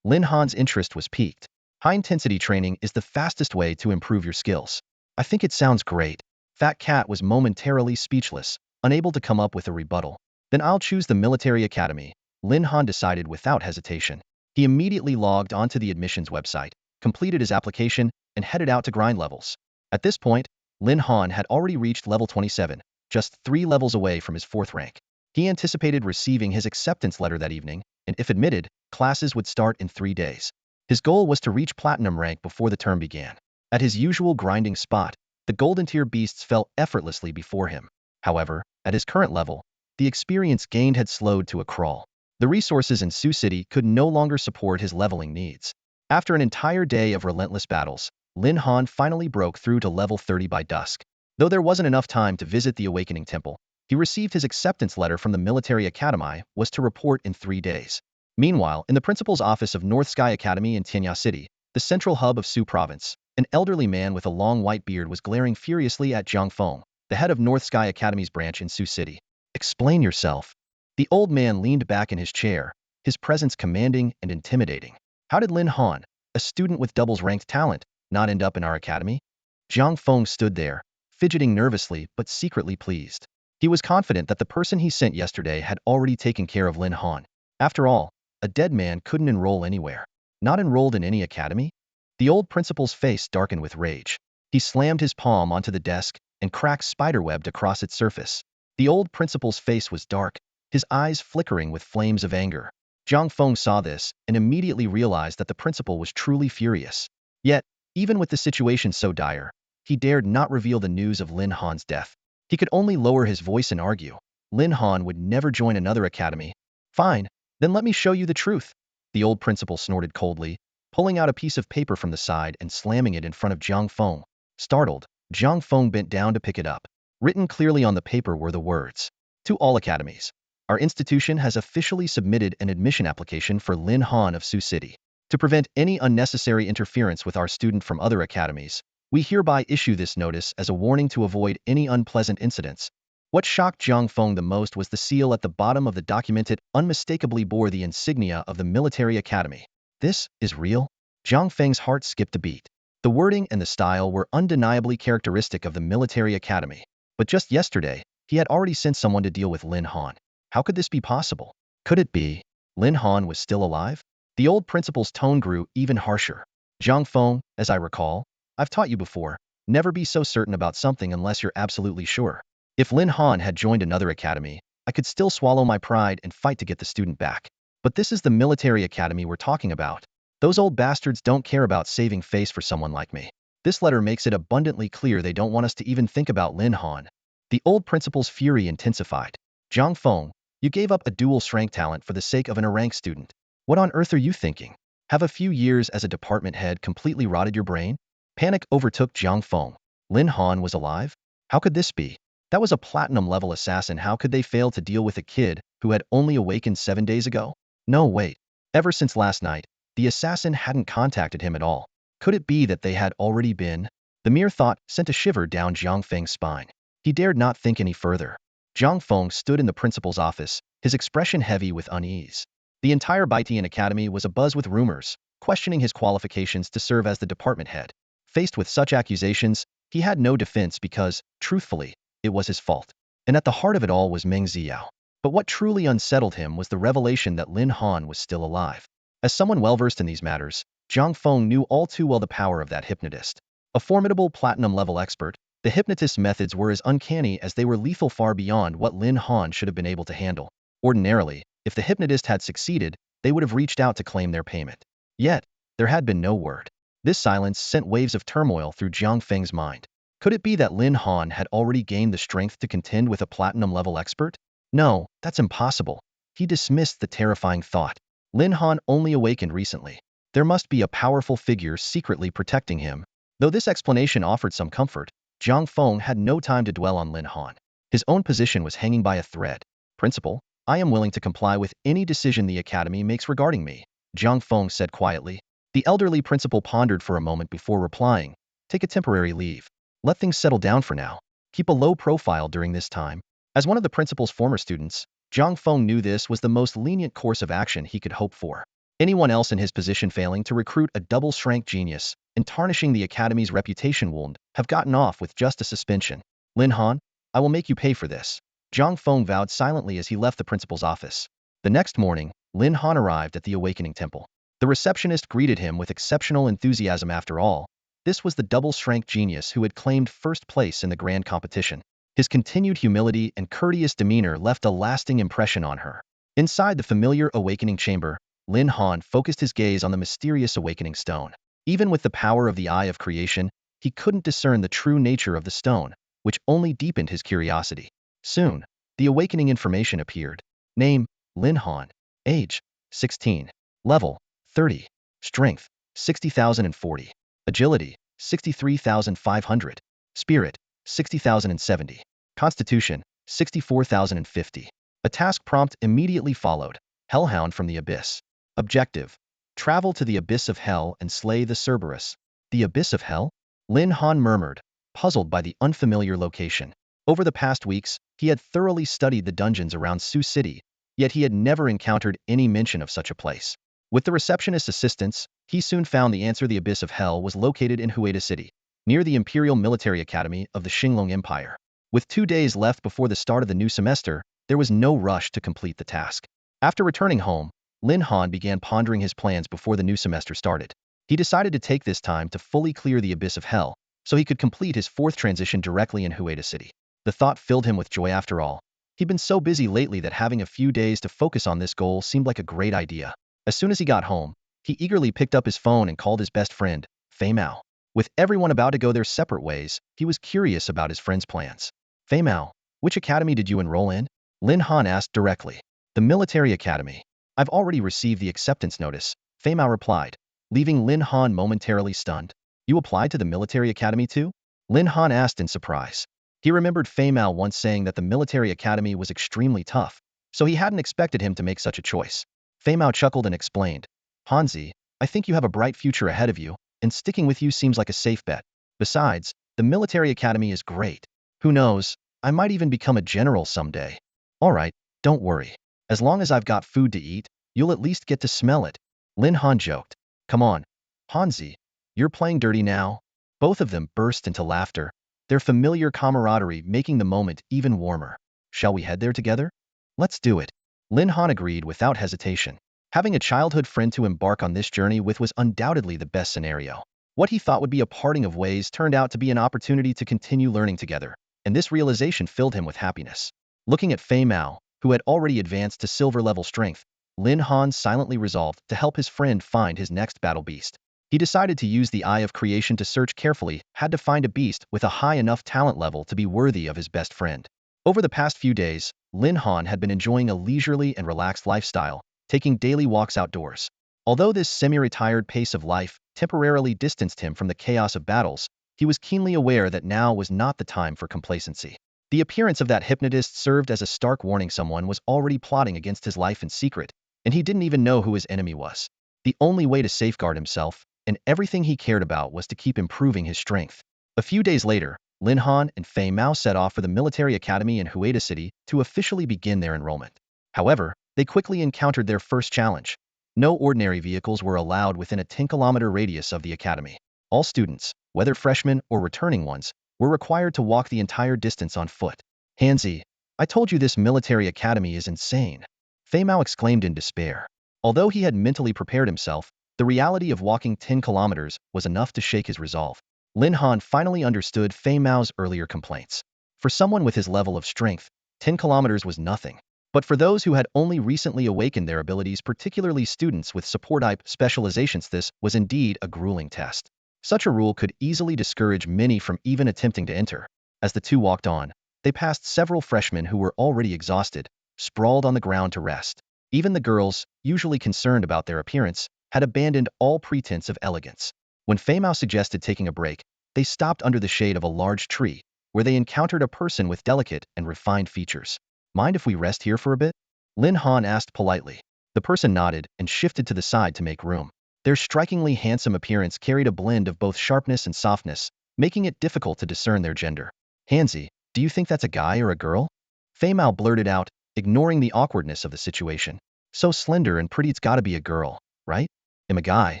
Lin Han's interest was piqued. "High-intensity training is the fastest way to improve your skills." "I think it sounds great." Fat Cat was momentarily speechless, unable to come up with a rebuttal. "Then I'll choose the military academy," Lin Han decided without hesitation. He immediately logged onto the admissions website, completed his application, and headed out to grind levels. At this point, Lin Han had already reached level 27, just 3 levels away from his 4th rank. He anticipated receiving his acceptance letter that evening, and if admitted, classes would start in 3 days. His goal was to reach platinum rank before the term began. At his usual grinding spot, the golden tier beasts fell effortlessly before him. However, at his current level, the experience gained had slowed to a crawl. The resources in Sioux City could no longer support his leveling needs. After an entire day of relentless battles, Lin Han finally broke through to level 30 by dusk. Though there wasn't enough time to visit the Awakening Temple, he received his acceptance letter from the military academy was to report in 3 days. Meanwhile, in the principal's office of North Sky Academy in Tianya City, the central hub of Sioux Province, an elderly man with a long white beard was glaring furiously at Dragon Fong, the head of North Sky Academy's branch in Sioux City. "Explain yourself." The old man leaned back in his chair, his presence commanding and intimidating. "How did Lin Han, a student with doubles-ranked talent, not end up in our academy?" Dragon Fong stood there, fidgeting nervously but secretly pleased. He was confident that the person he sent yesterday had already taken care of Lin Han. After all, a dead man couldn't enroll anywhere. Not enrolled in any academy? The old principal's face darkened with rage. He slammed his palm onto the desk, and cracks spiderwebbed across its surface. The old principal's face was dark, his eyes flickering with flames of anger. Dragon Fong saw this and immediately realized that the principal was truly furious. Yet, even with the situation so dire, he dared not reveal the news of Lin Han's death. He could only lower his voice and argue. Lin Han would never join another academy. "Fine, then let me show you the truth," the old principal snorted coldly, pulling out a piece of paper from the side and slamming it in front of Dragon Fong. Startled, Dragon Fong bent down to pick it up. Written clearly on the paper were the words, "To all academies. Our institution has officially submitted an admission application for Lin Han of Sioux City. To prevent any unnecessary interference with our student from other academies, we hereby issue this notice as a warning to avoid any unpleasant incidents." What shocked Dragon Fong the most was the seal at the bottom of the document. It unmistakably bore the insignia of the military academy. This is real? Dragon Feng's heart skipped a beat. The wording and the style were undeniably characteristic of the military academy. But just yesterday, he had already sent someone to deal with Lin Han. How could this be possible? Could it be Lin Han was still alive? The old principal's tone grew even harsher. Jiang Feng, as I recall, I've taught you before, never be so certain about something unless you're absolutely sure. If Lin Han had joined another academy, I could still swallow my pride and fight to get the student back. But this is the military academy we're talking about. Those old bastards don't care about saving face for someone like me. This letter makes it abundantly clear they don't want us to even think about Lin Han. The old principal's fury intensified. Jiang Feng, you gave up a dual strength talent for the sake of an A-rank student. What on earth are you thinking? Have a few years as a department head completely rotted your brain? Panic overtook Jiang Feng. Lin Han was alive? How could this be? That was a platinum-level assassin. How could they fail to deal with a kid who had only awakened 7 days ago? No, wait. Ever since last night, the assassin hadn't contacted him at all. Could it be that they had already been? The mere thought sent a shiver down Jiang Feng's spine. He dared not think any further. Jiang Feng stood in the principal's office, his expression heavy with unease. The entire Baitian Academy was abuzz with rumors, questioning his qualifications to serve as the department head. Faced with such accusations, he had no defense because, truthfully, it was his fault. And at the heart of it all was Meng Xiao. But what truly unsettled him was the revelation that Lin Han was still alive. As someone well-versed in these matters, Jiang Feng knew all too well the power of that hypnotist. A formidable platinum-level expert, the hypnotist's methods were as uncanny as they were lethal, far beyond what Lin Han should have been able to handle. Ordinarily, if the hypnotist had succeeded, they would have reached out to claim their payment. Yet, there had been no word. This silence sent waves of turmoil through Jiang Feng's mind. Could it be that Lin Han had already gained the strength to contend with a platinum-level expert? No, that's impossible. He dismissed the terrifying thought. Lin Han only awakened recently. There must be a powerful figure secretly protecting him. Though this explanation offered some comfort, Jiang Feng had no time to dwell on Lin Han. His own position was hanging by a thread. Principal, I am willing to comply with any decision the academy makes regarding me, Jiang Feng said quietly. The elderly principal pondered for a moment before replying, take a temporary leave. Let things settle down for now. Keep a low profile during this time. As one of the principal's former students, Jiang Feng knew this was the most lenient course of action he could hope for. Anyone else in his position failing to recruit a double-strength genius and tarnishing the academy's reputation would have gotten off with just a suspension. Lin Han, I will make you pay for this. Jiang Feng vowed silently as he left the principal's office. The next morning, Lin Han arrived at the Awakening Temple. The receptionist greeted him with exceptional enthusiasm. After all, this was the double-strength genius who had claimed first place in the grand competition. His continued humility and courteous demeanor left a lasting impression on her. Inside the familiar awakening chamber, Lin Han focused his gaze on the mysterious awakening stone. Even with the power of the Eye of Creation, he couldn't discern the true nature of the stone, which only deepened his curiosity. Soon, the awakening information appeared. Name, Lin Han. Age, 16. Level, 30. Strength, 60,040. Agility, 63,500. Spirit, 60,070. Constitution, 64,050. A task prompt immediately followed. Hellhound from the Abyss. Objective: travel to the Abyss of Hell and slay the Cerberus. The Abyss of Hell? Lin Han murmured, puzzled by the unfamiliar location. Over the past weeks, he had thoroughly studied the dungeons around Sioux City, yet he had never encountered any mention of such a place. With the receptionist's assistance, he soon found the answer. The Abyss of Hell was located in Hueda City, near the Imperial Military Academy of the Xinglong Empire. With 2 days left before the start of the new semester, there was no rush to complete the task. After returning home, Lin Han began pondering his plans before the new semester started. He decided to take this time to fully clear the Abyss of Hell, so he could complete his 4th transition directly in Hueda City. The thought filled him with joy. After all, he'd been so busy lately that having a few days to focus on this goal seemed like a great idea. As soon as he got home, he eagerly picked up his phone and called his best friend, Fei Mao. With everyone about to go their separate ways, he was curious about his friend's plans. Fei Mao, which academy did you enroll in? Lin Han asked directly. The Military Academy. I've already received the acceptance notice, Fei Mao replied, leaving Lin Han momentarily stunned. You applied to the Military Academy too? Lin Han asked in surprise. He remembered Fei Mao once saying that the Military Academy was extremely tough, so he hadn't expected him to make such a choice. Fei Mao chuckled and explained, Hanzi, I think you have a bright future ahead of you, and sticking with you seems like a safe bet. Besides, the Military Academy is great. Who knows, I might even become a general someday. All right, don't worry. As long as I've got food to eat, you'll at least get to smell it. Lin Han joked. Come on, Hanzi, you're playing dirty now. Both of them burst into laughter, their familiar camaraderie making the moment even warmer. Shall we head there together? Let's do it. Lin Han agreed without hesitation. Having a childhood friend to embark on this journey with was undoubtedly the best scenario. What he thought would be a parting of ways turned out to be an opportunity to continue learning together, and this realization filled him with happiness. Looking at Fei Mao, who had already advanced to silver-level strength, Lin Han silently resolved to help his friend find his next battle beast. He decided to use the Eye of Creation to search carefully, had to find a beast with a high enough talent level to be worthy of his best friend. Over the past few days, Lin Han had been enjoying a leisurely and relaxed lifestyle, taking daily walks outdoors. Although this semi-retired pace of life temporarily distanced him from the chaos of battles, he was keenly aware that now was not the time for complacency. The appearance of that hypnotist served as a stark warning someone was already plotting against his life in secret, and he didn't even know who his enemy was. The only way to safeguard himself, and everything he cared about, was to keep improving his strength. A few days later, Lin Han and Fei Mao set off for the military academy in Hueda City to officially begin their enrollment. However, they quickly encountered their first challenge. No ordinary vehicles were allowed within a 10-kilometer radius of the academy. All students, whether freshmen or returning ones, were required to walk the entire distance on foot. Hanzi, I told you this military academy is insane. Fei Mao exclaimed in despair. Although he had mentally prepared himself, the reality of walking 10 kilometers was enough to shake his resolve. Lin Han finally understood Fei Mao's earlier complaints. For someone with his level of strength, 10 kilometers was nothing. But for those who had only recently awakened their abilities, particularly students with support-type specializations, this was indeed a grueling test. Such a rule could easily discourage many from even attempting to enter. As the two walked on, they passed several freshmen who were already exhausted, sprawled on the ground to rest. Even the girls, usually concerned about their appearance, had abandoned all pretense of elegance. When Fei Mao suggested taking a break, they stopped under the shade of a large tree, where they encountered a person with delicate and refined features. Mind if we rest here for a bit? Lin Han asked politely. The person nodded and shifted to the side to make room. Their strikingly handsome appearance carried a blend of both sharpness and softness, making it difficult to discern their gender. Hanzi, do you think that's a guy or a girl? Fei Mao blurted out, ignoring the awkwardness of the situation. So slender and pretty, it's gotta be a girl, right? I'm a guy,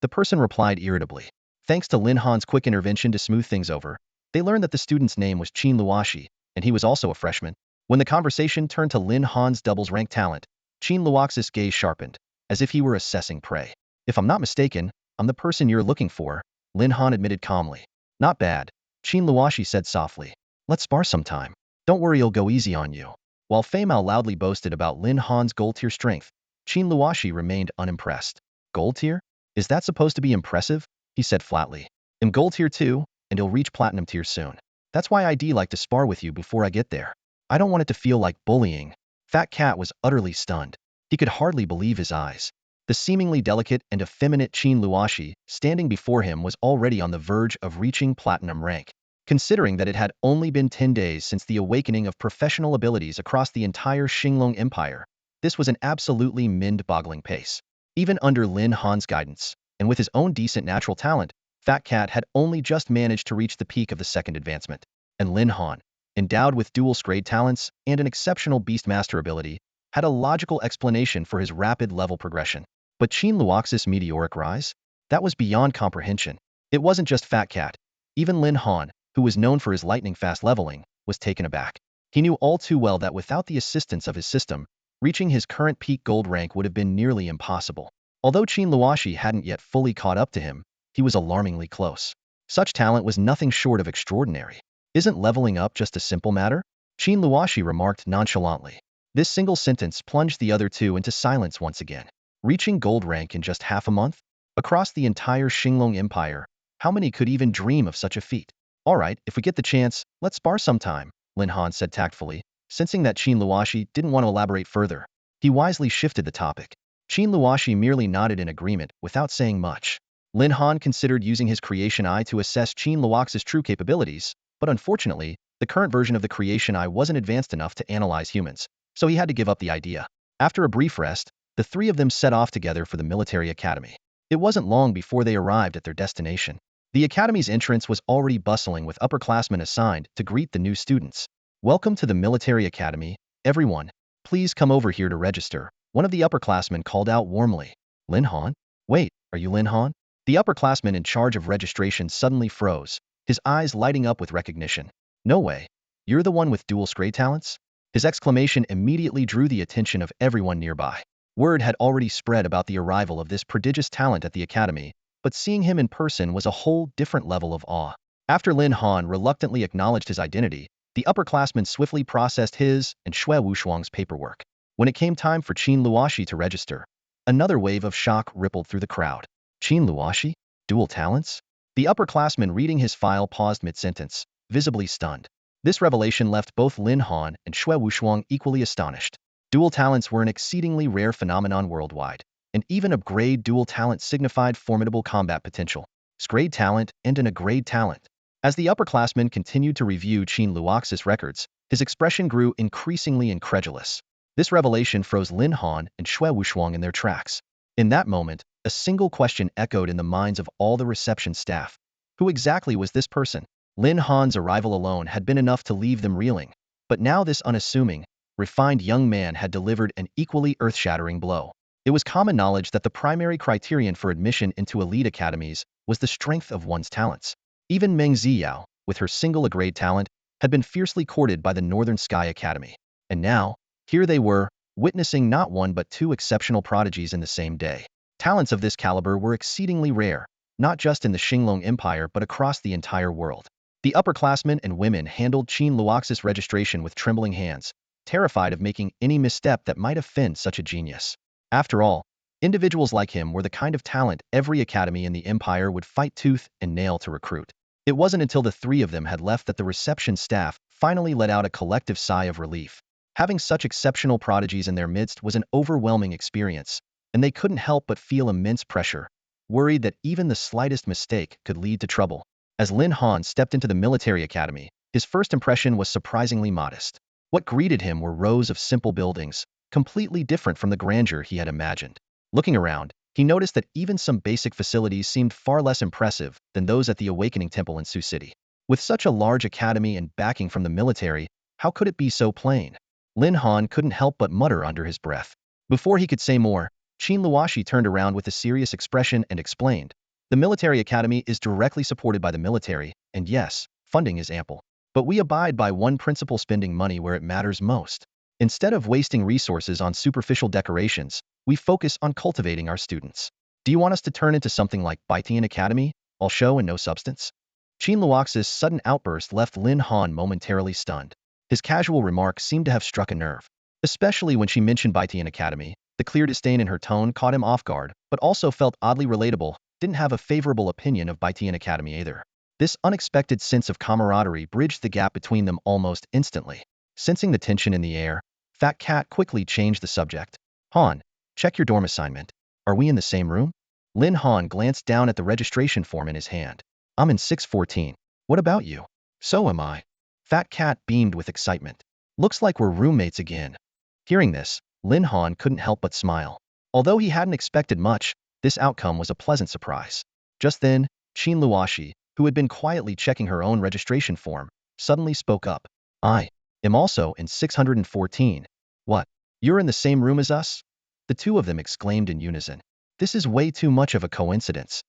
the person replied irritably. Thanks to Lin Han's quick intervention to smooth things over, they learned that the student's name was Qin Luoxi, and he was also a freshman. When the conversation turned to Lin Han's doubles rank talent, Qin Luoxi's gaze sharpened, as if he were assessing prey. If I'm not mistaken, I'm the person you're looking for, Lin Han admitted calmly. Not bad, Qin Luoxi said softly. Let's spar sometime. Don't worry, I'll go easy on you. While Fei Mao loudly boasted about Lin Han's gold tier strength, Qin Luoxi remained unimpressed. Gold tier? Is that supposed to be impressive? He said flatly. I'm gold tier too, and he'll reach platinum tier soon. That's why I'd like to spar with you before I get there. I don't want it to feel like bullying. Fat Cat was utterly stunned. He could hardly believe his eyes. The seemingly delicate and effeminate Qin Luoxi, standing before him, was already on the verge of reaching platinum rank. Considering that it had only been 10 days since the awakening of professional abilities across the entire Xinglong Empire, this was an absolutely mind-boggling pace. Even under Lin Han's guidance, and with his own decent natural talent, Fat Cat had only just managed to reach the peak of the second advancement. And Lin Han, endowed with dual scrade talents and an exceptional beastmaster ability, had a logical explanation for his rapid level progression. But Qin Luoxi's meteoric rise? That was beyond comprehension. It wasn't just Fat Cat. Even Lin Han, who was known for his lightning-fast leveling, was taken aback. He knew all too well that without the assistance of his system, reaching his current peak gold rank would have been nearly impossible. Although Qin Luoxi hadn't yet fully caught up to him, he was alarmingly close. Such talent was nothing short of extraordinary. Isn't leveling up just a simple matter? Qin Luoxi remarked nonchalantly. This single sentence plunged the other two into silence once again. Reaching gold rank in just half a month? Across the entire Xinglong Empire, how many could even dream of such a feat? Alright, if we get the chance, let's spar sometime, Lin Han said tactfully, sensing that Qin Luoxi didn't want to elaborate further. He wisely shifted the topic. Qin Luoxi merely nodded in agreement without saying much. Lin Han considered using his creation eye to assess Qin Luoxi's true capabilities, but unfortunately, the current version of the creation eye wasn't advanced enough to analyze humans, so he had to give up the idea. After a brief rest, the three of them set off together for the military academy. It wasn't long before they arrived at their destination. The academy's entrance was already bustling with upperclassmen assigned to greet the new students. Welcome to the military academy, everyone. Please come over here to register, one of the upperclassmen called out warmly. Lin Han? Wait, are you Lin Han? The upperclassman in charge of registration suddenly froze, his eyes lighting up with recognition. No way. You're the one with dual scrade talents? His exclamation immediately drew the attention of everyone nearby. Word had already spread about the arrival of this prodigious talent at the academy, but seeing him in person was a whole different level of awe. After Lin Han reluctantly acknowledged his identity, the upperclassman swiftly processed his and Xue Wushuang's paperwork. When it came time for Qin Luoxi to register, another wave of shock rippled through the crowd. Qin Luoxi? Dual talents? The upperclassman reading his file paused mid-sentence, visibly stunned. This revelation left both Lin Han and Xue Wushuang equally astonished. Dual talents were an exceedingly rare phenomenon worldwide, and even a grade dual talent signified formidable combat potential. Grade talent and an A-grade talent. As the upperclassman continued to review Qin Luoxi's records, his expression grew increasingly incredulous. This revelation froze Lin Han and Xue Wushuang in their tracks. In that moment, a single question echoed in the minds of all the reception staff. Who exactly was this person? Lin Han's arrival alone had been enough to leave them reeling, but now this unassuming, refined young man had delivered an equally earth-shattering blow. It was common knowledge that the primary criterion for admission into elite academies was the strength of one's talents. Even Meng Xiao, with her single A-grade talent, had been fiercely courted by the Northern Sky Academy. And now, here they were, witnessing not one but two exceptional prodigies in the same day. Talents of this caliber were exceedingly rare, not just in the Xinglong Empire but across the entire world. The upperclassmen and women handled Qin Luoxi's registration with trembling hands, terrified of making any misstep that might offend such a genius. After all, individuals like him were the kind of talent every academy in the empire would fight tooth and nail to recruit. It wasn't until the three of them had left that the reception staff finally let out a collective sigh of relief. Having such exceptional prodigies in their midst was an overwhelming experience, and they couldn't help but feel immense pressure, worried that even the slightest mistake could lead to trouble. As Lin Han stepped into the military academy, his first impression was surprisingly modest. What greeted him were rows of simple buildings, completely different from the grandeur he had imagined. Looking around, he noticed that even some basic facilities seemed far less impressive than those at the Awakening Temple in Sioux City. With such a large academy and backing from the military, how could it be so plain? Lin Han couldn't help but mutter under his breath. Before he could say more, Qin Luoxi turned around with a serious expression and explained, "The military academy is directly supported by the military, and yes, funding is ample. But we abide by one principle: spending money where it matters most. Instead of wasting resources on superficial decorations, we focus on cultivating our students. Do you want us to turn into something like Betrayal Academy, all show and no substance?" Qin Luoxi's sudden outburst left Lin Han momentarily stunned. His casual remark seemed to have struck a nerve. Especially when she mentioned Betrayal Academy, the clear disdain in her tone caught him off guard, but also felt oddly relatable. Didn't have a favorable opinion of Betrayal Academy either. This unexpected sense of camaraderie bridged the gap between them almost instantly. Sensing the tension in the air, Fat Cat quickly changed the subject. "Han, check your dorm assignment. Are we in the same room?" Lin Han glanced down at the registration form in his hand. "I'm in 614. What about you?" "So am I." Fat Cat beamed with excitement. "Looks like we're roommates again." Hearing this, Lin Han couldn't help but smile. Although he hadn't expected much, this outcome was a pleasant surprise. Just then, Qin Luoxi, who had been quietly checking her own registration form, suddenly spoke up. "I am also in 614. "What? You're in the same room as us?" The two of them exclaimed in unison. "This is way too much of a coincidence."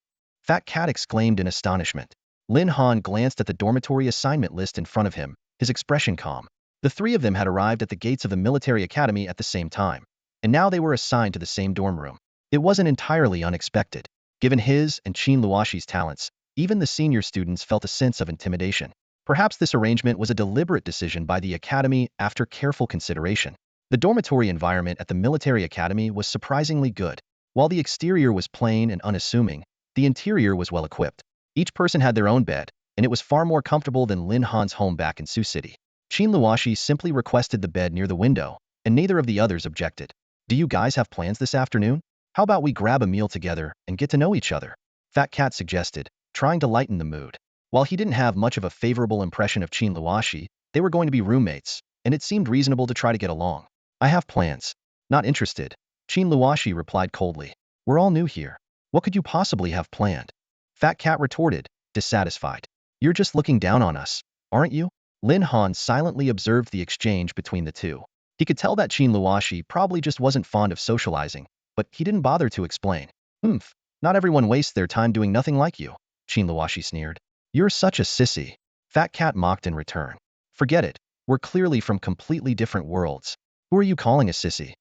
Fat Cat exclaimed in astonishment. Lin Han glanced at the dormitory assignment list in front of him, his expression calm. The three of them had arrived at the gates of the military academy at the same time, and now they were assigned to the same dorm room. It wasn't entirely unexpected. Given his and Qin Luoxi's talents, even the senior students felt a sense of intimidation. Perhaps this arrangement was a deliberate decision by the academy after careful consideration. The dormitory environment at the military academy was surprisingly good. While the exterior was plain and unassuming, the interior was well equipped. Each person had their own bed, and it was far more comfortable than Lin Han's home back in Sioux City. Qin Luoxi simply requested the bed near the window, and neither of the others objected. "Do you guys have plans this afternoon? How about we grab a meal together and get to know each other?" Fat Cat suggested, trying to lighten the mood. While he didn't have much of a favorable impression of Qin Luoxi, they were going to be roommates, and it seemed reasonable to try to get along. "I have plans. Not interested," Qin Luoxi replied coldly. "We're all new here. What could you possibly have planned?" Fat Cat retorted, dissatisfied. "You're just looking down on us, aren't you?" Lin Han silently observed the exchange between the two. He could tell that Qin Luoxi probably just wasn't fond of socializing, but he didn't bother to explain. Not everyone wastes their time doing nothing like you," Qin Luoxi sneered. "You're such a sissy." Fat Cat mocked in return. "Forget it. We're clearly from completely different worlds. Who are you calling a sissy?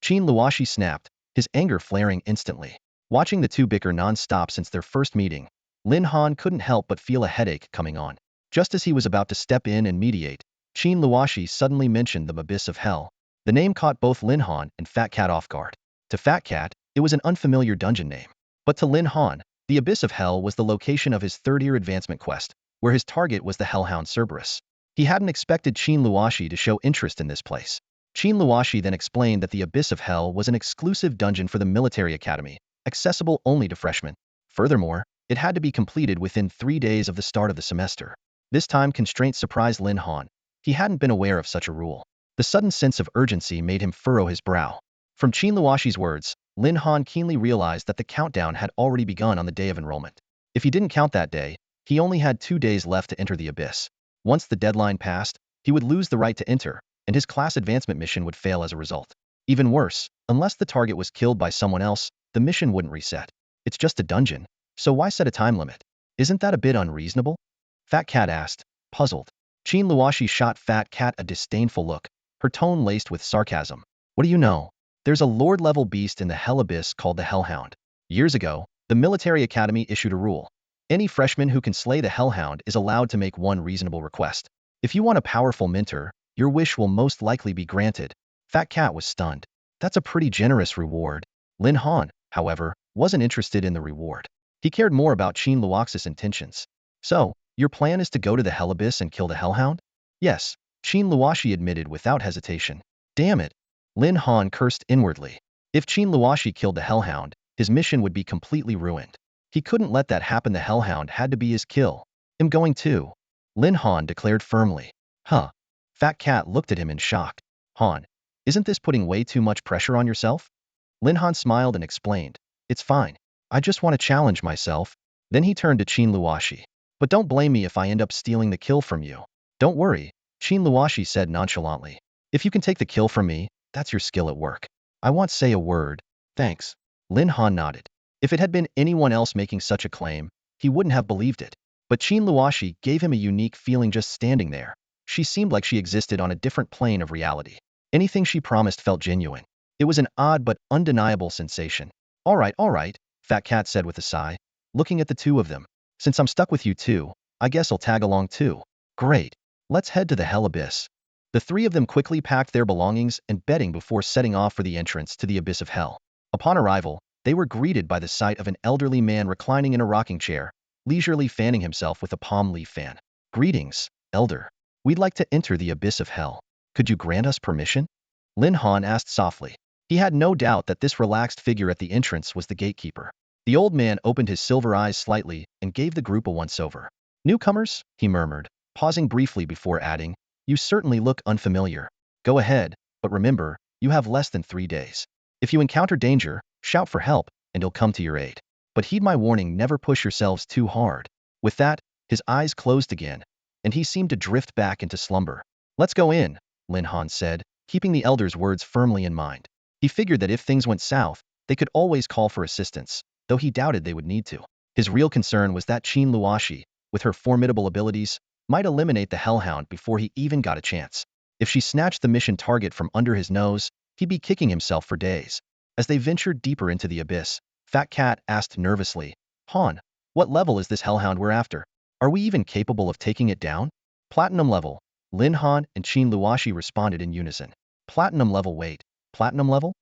Qin Luoshi snapped, his anger flaring instantly. Watching the two bicker non-stop since their first meeting, Lin Han couldn't help but feel a headache coming on. Just as he was about to step in and mediate, Qin Luoshi suddenly mentioned the abyss of hell. The name caught both Lin Han and Fat Cat off guard. To Fat Cat, it was an unfamiliar dungeon name. But to Lin Han, the abyss of hell was the location of his third-year advancement quest, where his target was the hellhound Cerberus. He hadn't expected Qin Luoshi to show interest in this place. Qin Luoshi then explained that the Abyss of Hell was an exclusive dungeon for the military academy, accessible only to freshmen. Furthermore, it had to be completed within 3 days of the start of the semester. This time constraint surprised Lin Han. He hadn't been aware of such a rule. The sudden sense of urgency made him furrow his brow. From Qin Luoshi's words, Lin Han keenly realized that the countdown had already begun on the day of enrollment. If he didn't count that day, he only had 2 days left to enter the Abyss. Once the deadline passed, he would lose the right to enter, and his class advancement mission would fail as a result. Even worse, unless the target was killed by someone else, the mission wouldn't reset. It's just a dungeon, so why set a time limit? Isn't that a bit unreasonable? Fat Cat asked, puzzled. Qin Luoshi shot Fat Cat a disdainful look, her tone laced with sarcasm. What do you know? There's a lord-level beast in the Hell Abyss called the Hellhound. Years ago, the military academy issued a rule. Any freshman who can slay the Hellhound is allowed to make one reasonable request. If you want a powerful mentor, your wish will most likely be granted. Fat Cat was stunned. That's a pretty generous reward. Lin Han, however, wasn't interested in the reward. He cared more about Qin Luoxi's intentions. So, your plan is to go to the Hell Abyss and kill the Hellhound? Yes, Qin Luoshi admitted without hesitation. Damn it. Lin Han cursed inwardly. If Qin Luoshi killed the Hellhound, his mission would be completely ruined. He couldn't let that happen. The Hellhound had to be his kill. I'm going too, Lin Han declared firmly. Huh. Fat Cat looked at him in shock. Han, isn't this putting way too much pressure on yourself? Lin Han smiled and explained. It's fine. I just want to challenge myself. Then he turned to Qin Luoshi. But don't blame me if I end up stealing the kill from you. Don't worry, Qin Luoshi said nonchalantly. If you can take the kill from me, that's your skill at work. I won't say a word. Thanks. Lin Han nodded. If it had been anyone else making such a claim, he wouldn't have believed it. But Qin Luoshi gave him a unique feeling just standing there. She seemed like she existed on a different plane of reality. Anything she promised felt genuine. It was an odd but undeniable sensation. All right, Fat Cat said with a sigh, looking at the two of them. Since I'm stuck with you two, I guess I'll tag along too. Great. Let's head to the Hell Abyss. The three of them quickly packed their belongings and bedding before setting off for the entrance to the Abyss of Hell. Upon arrival, they were greeted by the sight of an elderly man reclining in a rocking chair, leisurely fanning himself with a palm leaf fan. Greetings, Elder. We'd like to enter the Abyss of Hell. Could you grant us permission? Lin Han asked softly. He had no doubt that this relaxed figure at the entrance was the gatekeeper. The old man opened his silver eyes slightly and gave the group a once-over. Newcomers, he murmured, pausing briefly before adding, you certainly look unfamiliar. Go ahead, but remember, you have less than 3 days. If you encounter danger, shout for help, and he'll come to your aid. But heed my warning, never push yourselves too hard. With that, his eyes closed again, and he seemed to drift back into slumber. Let's go in, Lin Han said, keeping the elder's words firmly in mind. He figured that if things went south, they could always call for assistance, though he doubted they would need to. His real concern was that Qin Luoshi, with her formidable abilities, might eliminate the Hellhound before he even got a chance. If she snatched the mission target from under his nose, he'd be kicking himself for days. As they ventured deeper into the abyss, Fat Cat asked nervously, Han, what level is this Hellhound we're after? Are we even capable of taking it down? Platinum level, Lin Han and Qin Luoshi responded in unison. Platinum level, wait, platinum level?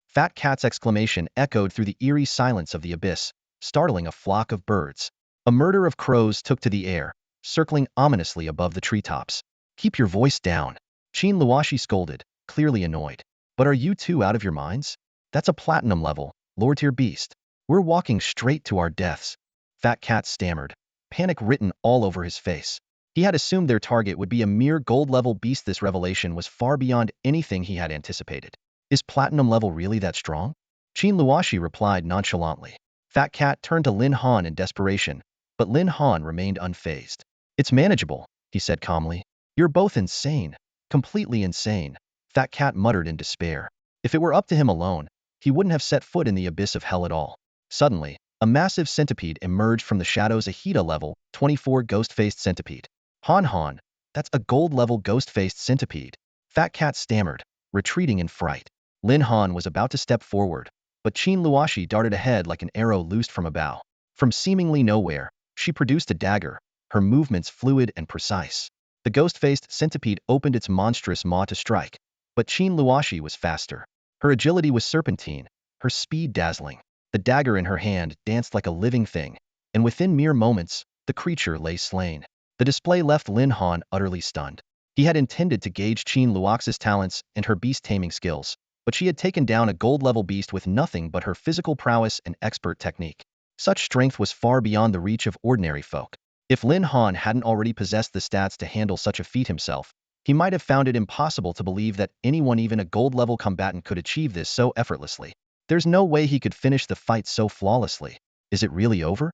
Fat Cat's exclamation echoed through the eerie silence of the abyss, startling a flock of birds. A murder of crows took to the air, circling ominously above the treetops. Keep your voice down, Qin Luoshi scolded, clearly annoyed. But are you two out of your minds? That's a platinum level, lord-tier beast. We're walking straight to our deaths. Fat Cat stammered, panic written all over his face. He had assumed their target would be a mere gold-level beast. This revelation was far beyond anything he had anticipated. Is platinum level really that strong? Qin Luoshi replied nonchalantly. Fat Cat turned to Lin Han in desperation, but Lin Han remained unfazed. It's manageable, he said calmly. You're both insane. Completely insane, Fat Cat muttered in despair. If it were up to him alone, he wouldn't have set foot in the Abyss of Hell at all. Suddenly, a massive centipede emerged from the shadows. A Hida level 24 ghost-faced centipede. Han Han, That's a gold-level ghost-faced centipede. Fat Cat stammered, retreating in fright. Lin Han was about to step forward, but Qin Luoxi darted ahead like an arrow loosed from a bow. From seemingly nowhere, she produced a dagger, her movements fluid and precise. The ghost-faced centipede opened its monstrous maw to strike, but Qin Luoxi was faster. Her agility was serpentine, her speed dazzling. The dagger in her hand danced like a living thing, and within mere moments, the creature lay slain. The display left Lin Han utterly stunned. He had intended to gauge Qin Luoxi's talents and her beast-taming skills, but she had taken down a gold-level beast with nothing but her physical prowess and expert technique. Such strength was far beyond the reach of ordinary folk. If Lin Han hadn't already possessed the stats to handle such a feat himself, he might have found it impossible to believe that anyone, even a gold-level combatant, could achieve this so effortlessly. There's no way he could finish the fight so flawlessly. Is it really over?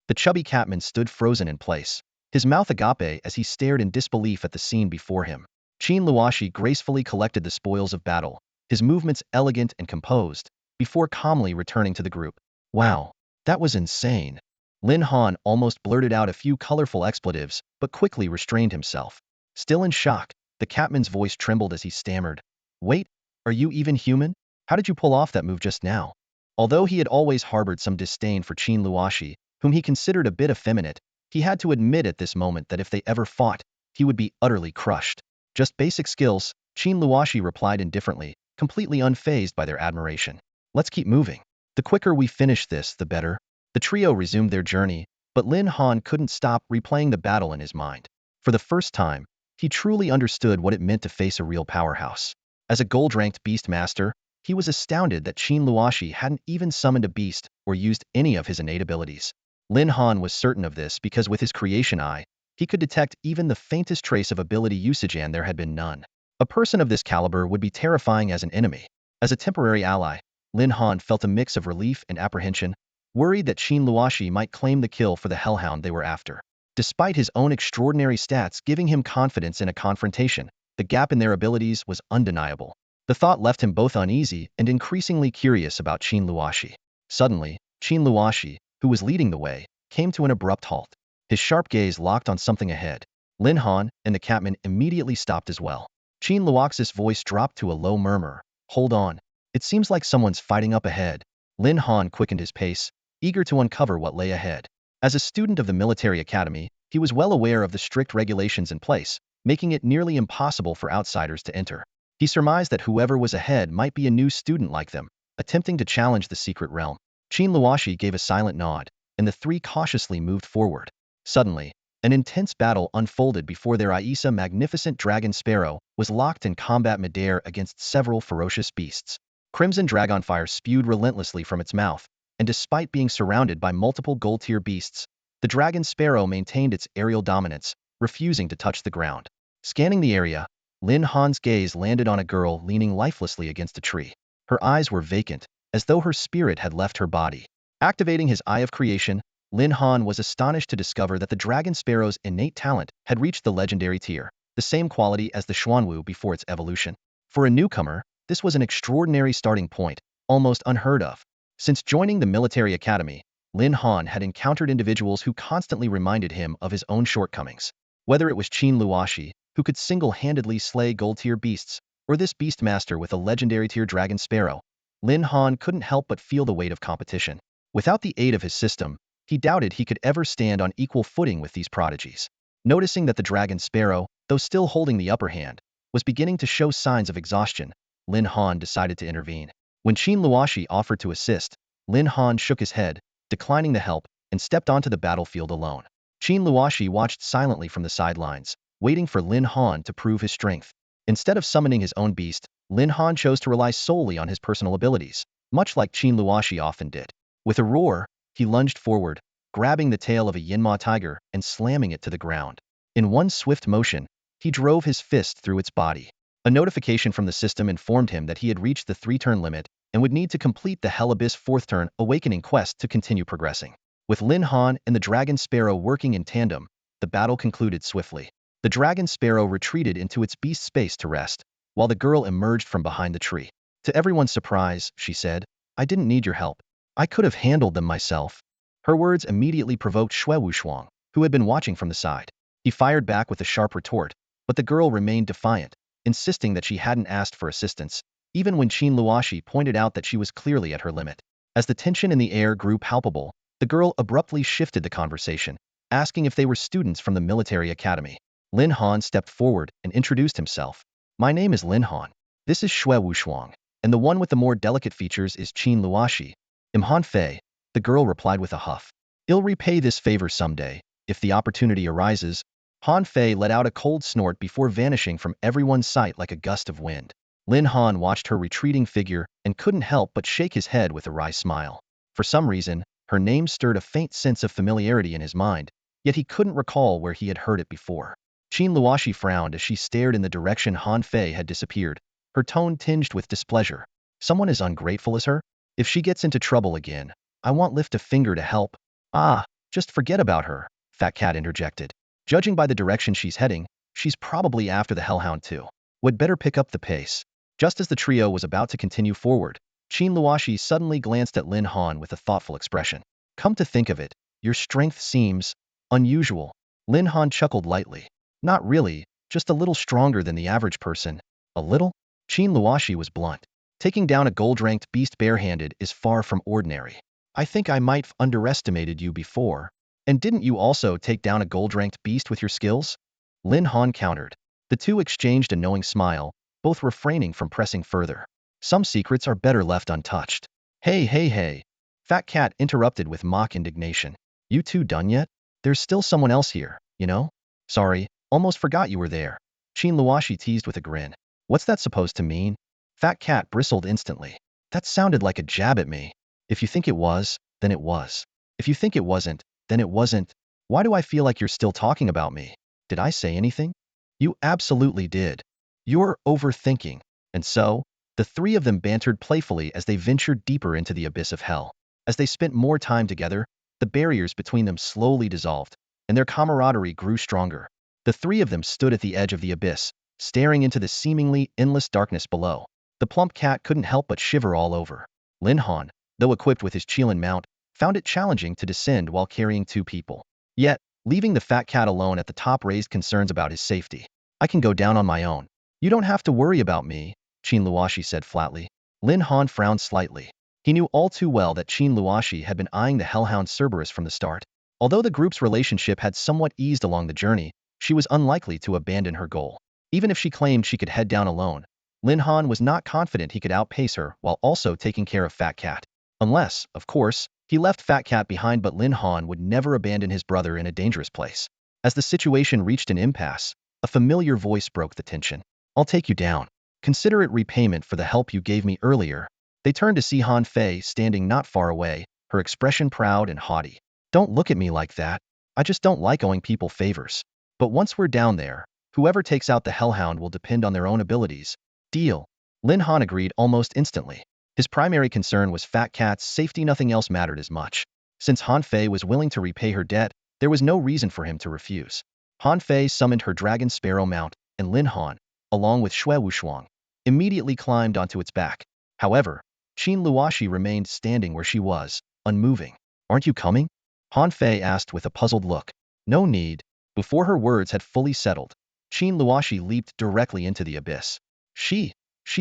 The chubby catman stood frozen in place, his mouth agape as he stared in disbelief at the scene before him. Qin Luoxi gracefully collected the spoils of battle, his movements elegant and composed, before calmly returning to the group. Wow, that was insane. Lin Han almost blurted out a few colorful expletives, but quickly restrained himself. Still in shock, the catman's voice trembled as he stammered. Wait, are you even human? How did you pull off that move just now? Although he had always harbored some disdain for Qin Luoxi, whom he considered a bit effeminate, he had to admit at this moment that if they ever fought, he would be utterly crushed. Just basic skills, Qin Luoxi replied indifferently, completely unfazed by their admiration. Let's keep moving. The quicker we finish this, the better. The trio resumed their journey, but Lin Han couldn't stop replaying the battle in his mind. For the first time, he truly understood what it meant to face a real powerhouse. As a gold-ranked beast master, he was astounded that Qin Luoxi hadn't even summoned a beast or used any of his innate abilities. Lin Han was certain of this because with his creation eye, he could detect even the faintest trace of ability usage, and there had been none. A person of this caliber would be terrifying as an enemy. As a temporary ally, Lin Han felt a mix of relief and apprehension, worried that Qin Luoxi might claim the kill for the hellhound they were after. Despite his own extraordinary stats giving him confidence in a confrontation, the gap in their abilities was undeniable. The thought left him both uneasy and increasingly curious about Qin Luoxi. Suddenly, Qin Luoxi, who was leading the way, came to an abrupt halt. His sharp gaze locked on something ahead. Lin Han and the catman immediately stopped as well. Qin Luoxi's voice dropped to a low murmur. Hold on. It seems like someone's fighting up ahead. Lin Han quickened his pace, eager to uncover what lay ahead. As a student of the military academy, he was well aware of the strict regulations in place, making it nearly impossible for outsiders to enter. He surmised that whoever was ahead might be a new student like them, attempting to challenge the secret realm. Qin Luoxi gave a silent nod, and the three cautiously moved forward. Suddenly, an intense battle unfolded before their eyes. A magnificent dragon sparrow was locked in combat midair against several ferocious beasts. Crimson dragonfire spewed relentlessly from its mouth, and despite being surrounded by multiple gold-tier beasts, the dragon sparrow maintained its aerial dominance, refusing to touch the ground. Scanning the area, Lin Han's gaze landed on a girl leaning lifelessly against a tree. Her eyes were vacant, as though her spirit had left her body. Activating his Eye of Creation, Lin Han was astonished to discover that the dragon sparrow's innate talent had reached the legendary tier, the same quality as the Xuanwu before its evolution. For a newcomer, this was an extraordinary starting point, almost unheard of. Since joining the military academy, Lin Han had encountered individuals who constantly reminded him of his own shortcomings. Whether it was Qin Luoxi, who could single-handedly slay gold-tier beasts, or this beastmaster with a legendary tier dragon sparrow, Lin Han couldn't help but feel the weight of competition. Without the aid of his system, he doubted he could ever stand on equal footing with these prodigies. Noticing that the dragon sparrow, though still holding the upper hand, was beginning to show signs of exhaustion, Lin Han decided to intervene. When Qin Luoxi offered to assist, Lin Han shook his head, declining the help, and stepped onto the battlefield alone. Qin Luoxi watched silently from the sidelines, waiting for Lin Han to prove his strength. Instead of summoning his own beast, Lin Han chose to rely solely on his personal abilities, much like Qin Luoxi often did. With a roar, he lunged forward, grabbing the tail of a Yinma tiger and slamming it to the ground. In one swift motion, he drove his fist through its body. A notification from the system informed him that he had reached the 3-turn limit and would need to complete the Hell Abyss 4th-turn Awakening quest to continue progressing. With Lin Han and the Dragon Sparrow working in tandem, the battle concluded swiftly. The Dragon Sparrow retreated into its beast space to rest, while the girl emerged from behind the tree. To everyone's surprise, she said, "I didn't need your help. I could have handled them myself." Her words immediately provoked Shui Wuxuang, who had been watching from the side. He fired back with a sharp retort, but the girl remained defiant, insisting that she hadn't asked for assistance, even when Qin Luoxi pointed out that she was clearly at her limit. As the tension in the air grew palpable, the girl abruptly shifted the conversation, asking if they were students from the military academy. Lin Han stepped forward and introduced himself. My name is Lin Han. This is Xue Wushuang, and the one with the more delicate features is Qin Luoxi. Han Fei, the girl replied with a huff. I'll repay this favor someday, if the opportunity arises. Han Fei let out a cold snort before vanishing from everyone's sight like a gust of wind. Lin Han watched her retreating figure and couldn't help but shake his head with a wry smile. For some reason, her name stirred a faint sense of familiarity in his mind, yet he couldn't recall where he had heard it before. Qin Luoxi frowned as she stared in the direction Han Fei had disappeared, her tone tinged with displeasure. Someone as ungrateful as her? If she gets into trouble again, I won't lift a finger to help. Ah, just forget about her, Fat Cat interjected. Judging by the direction she's heading, she's probably after the hellhound too. Would better pick up the pace. Just as the trio was about to continue forward, Qin Luoxi suddenly glanced at Lin Han with a thoughtful expression. Come to think of it, your strength seems unusual. Lin Han chuckled lightly. Not really, just a little stronger than the average person. A little? Qin Luoxi was blunt. Taking down a gold-ranked beast barehanded is far from ordinary. I think I might have underestimated you before. And didn't you also take down a gold-ranked beast with your skills? Lin Han countered. The two exchanged a knowing smile, both refraining from pressing further. Some secrets are better left untouched. Hey. Fat Cat interrupted with mock indignation. You two done yet? There's still someone else here, you know? Sorry, almost forgot you were there. Qin Luoxi teased with a grin. What's that supposed to mean? Fat Cat bristled instantly. That sounded like a jab at me. If you think it was, then it was. If you think it wasn't, then it wasn't. Why do I feel like you're still talking about me? Did I say anything? You absolutely did. You're overthinking. And so, the three of them bantered playfully as they ventured deeper into the abyss of hell. As they spent more time together, the barriers between them slowly dissolved, and their camaraderie grew stronger. The three of them stood at the edge of the abyss, staring into the seemingly endless darkness below. The plump cat couldn't help but shiver all over. Lin Han, though equipped with his Qilin mount, found it challenging to descend while carrying two people. Yet, leaving the fat cat alone at the top raised concerns about his safety. I can go down on my own. You don't have to worry about me, Qin Luoxi said flatly. Lin Han frowned slightly. He knew all too well that Qin Luoxi had been eyeing the hellhound Cerberus from the start. Although the group's relationship had somewhat eased along the journey, she was unlikely to abandon her goal. Even if she claimed she could head down alone, Lin Han was not confident he could outpace her while also taking care of Fat Cat. Unless, of course, he left Fat Cat behind, but Lin Han would never abandon his brother in a dangerous place. As the situation reached an impasse, a familiar voice broke the tension. I'll take you down. Consider it repayment for the help you gave me earlier. They turned to see Han Fei standing not far away, her expression proud and haughty. Don't look at me like that. I just don't like owing people favors. But once we're down there, whoever takes out the hellhound will depend on their own abilities. Deal. Lin Han agreed almost instantly. His primary concern was Fat Cat's safety, nothing else mattered as much. Since Han Fei was willing to repay her debt, there was no reason for him to refuse. Han Fei summoned her dragon sparrow mount, and Lin Han, along with Xue Wushuang, immediately climbed onto its back. However, Qin Luoxi remained standing where she was, unmoving. Aren't you coming? Han Fei asked with a puzzled look. No need. Before her words had fully settled, Qin Luoxi leaped directly into the abyss. She's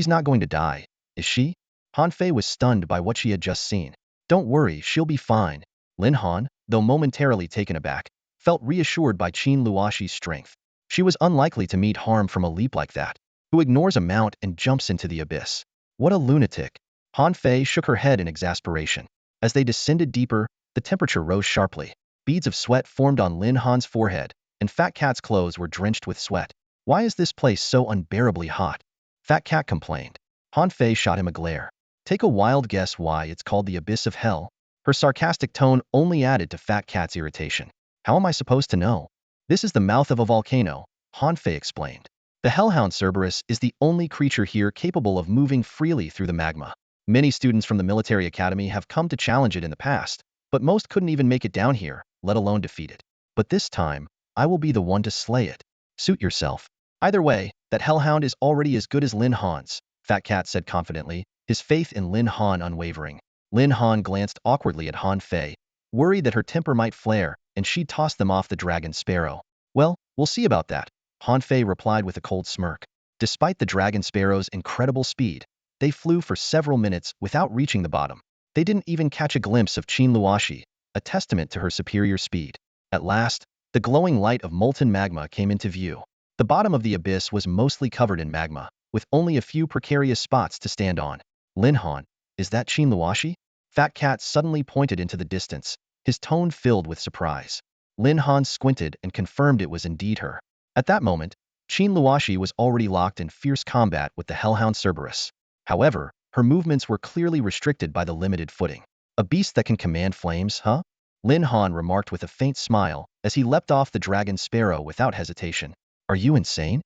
not going to die, is she? Han Fei was stunned by what she had just seen. Don't worry, she'll be fine. Lin Han, though momentarily taken aback, felt reassured by Qin Luoxi's strength. She was unlikely to meet harm from a leap like that. Who ignores a mount and jumps into the abyss? What a lunatic. Han Fei shook her head in exasperation. As they descended deeper, the temperature rose sharply. Beads of sweat formed on Lin Han's forehead, and Fat Cat's clothes were drenched with sweat. Why is this place so unbearably hot? Fat Cat complained. Han Fei shot him a glare. Take a wild guess why it's called the Abyss of Hell. Her sarcastic tone only added to Fat Cat's irritation. How am I supposed to know? This is the mouth of a volcano, Han Fei explained. The hellhound Cerberus is the only creature here capable of moving freely through the magma. Many students from the military academy have come to challenge it in the past, but most couldn't even make it down here, let alone defeat it. But this time, I will be the one to slay it. Suit yourself. Either way, that hellhound is already as good as Lin Han's, Fat Cat said confidently, his faith in Lin Han unwavering. Lin Han glanced awkwardly at Han Fei, worried that her temper might flare, and she'd toss them off the dragon sparrow. Well, we'll see about that. Han Fei replied with a cold smirk. Despite the dragon sparrow's incredible speed, they flew for several minutes without reaching the bottom. They didn't even catch a glimpse of Qin Luoxi, a testament to her superior speed. At last, the glowing light of molten magma came into view. The bottom of the abyss was mostly covered in magma, with only a few precarious spots to stand on. Lin Han, is that Qin Luoxi? Fat Cat suddenly pointed into the distance, his tone filled with surprise. Lin Han squinted and confirmed it was indeed her. At that moment, Qin Luoxi was already locked in fierce combat with the hellhound Cerberus. However, her movements were clearly restricted by the limited footing. A beast that can command flames, huh? Lin Han remarked with a faint smile as he leapt off the dragon sparrow without hesitation. Are you insane?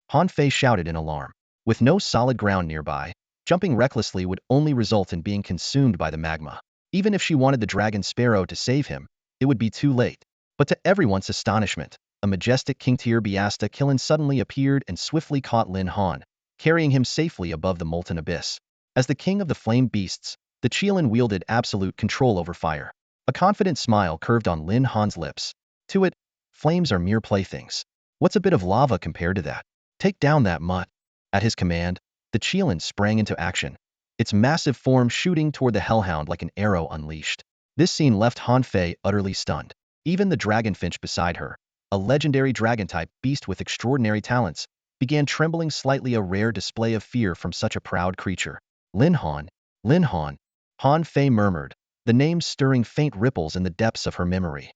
Han Fei shouted in alarm. With no solid ground nearby, jumping recklessly would only result in being consumed by the magma. Even if she wanted the dragon sparrow to save him, it would be too late. But to everyone's astonishment, a majestic king-tier Biasta Killen suddenly appeared and swiftly caught Lin Han, carrying him safely above the molten abyss. As the king of the flame beasts, the Qilin wielded absolute control over fire. A confident smile curved on Lin Han's lips. To it, flames are mere playthings. What's a bit of lava compared to that? Take down that mutt. At his command, the Qilin sprang into action, its massive form shooting toward the hellhound like an arrow unleashed. This scene left Han Fei utterly stunned. Even the dragonfinch beside her, a legendary dragon-type beast with extraordinary talents, began trembling slightly, a rare display of fear from such a proud creature. Lin Han, Lin Han, Han Fei murmured, the name stirring faint ripples in the depths of her memory.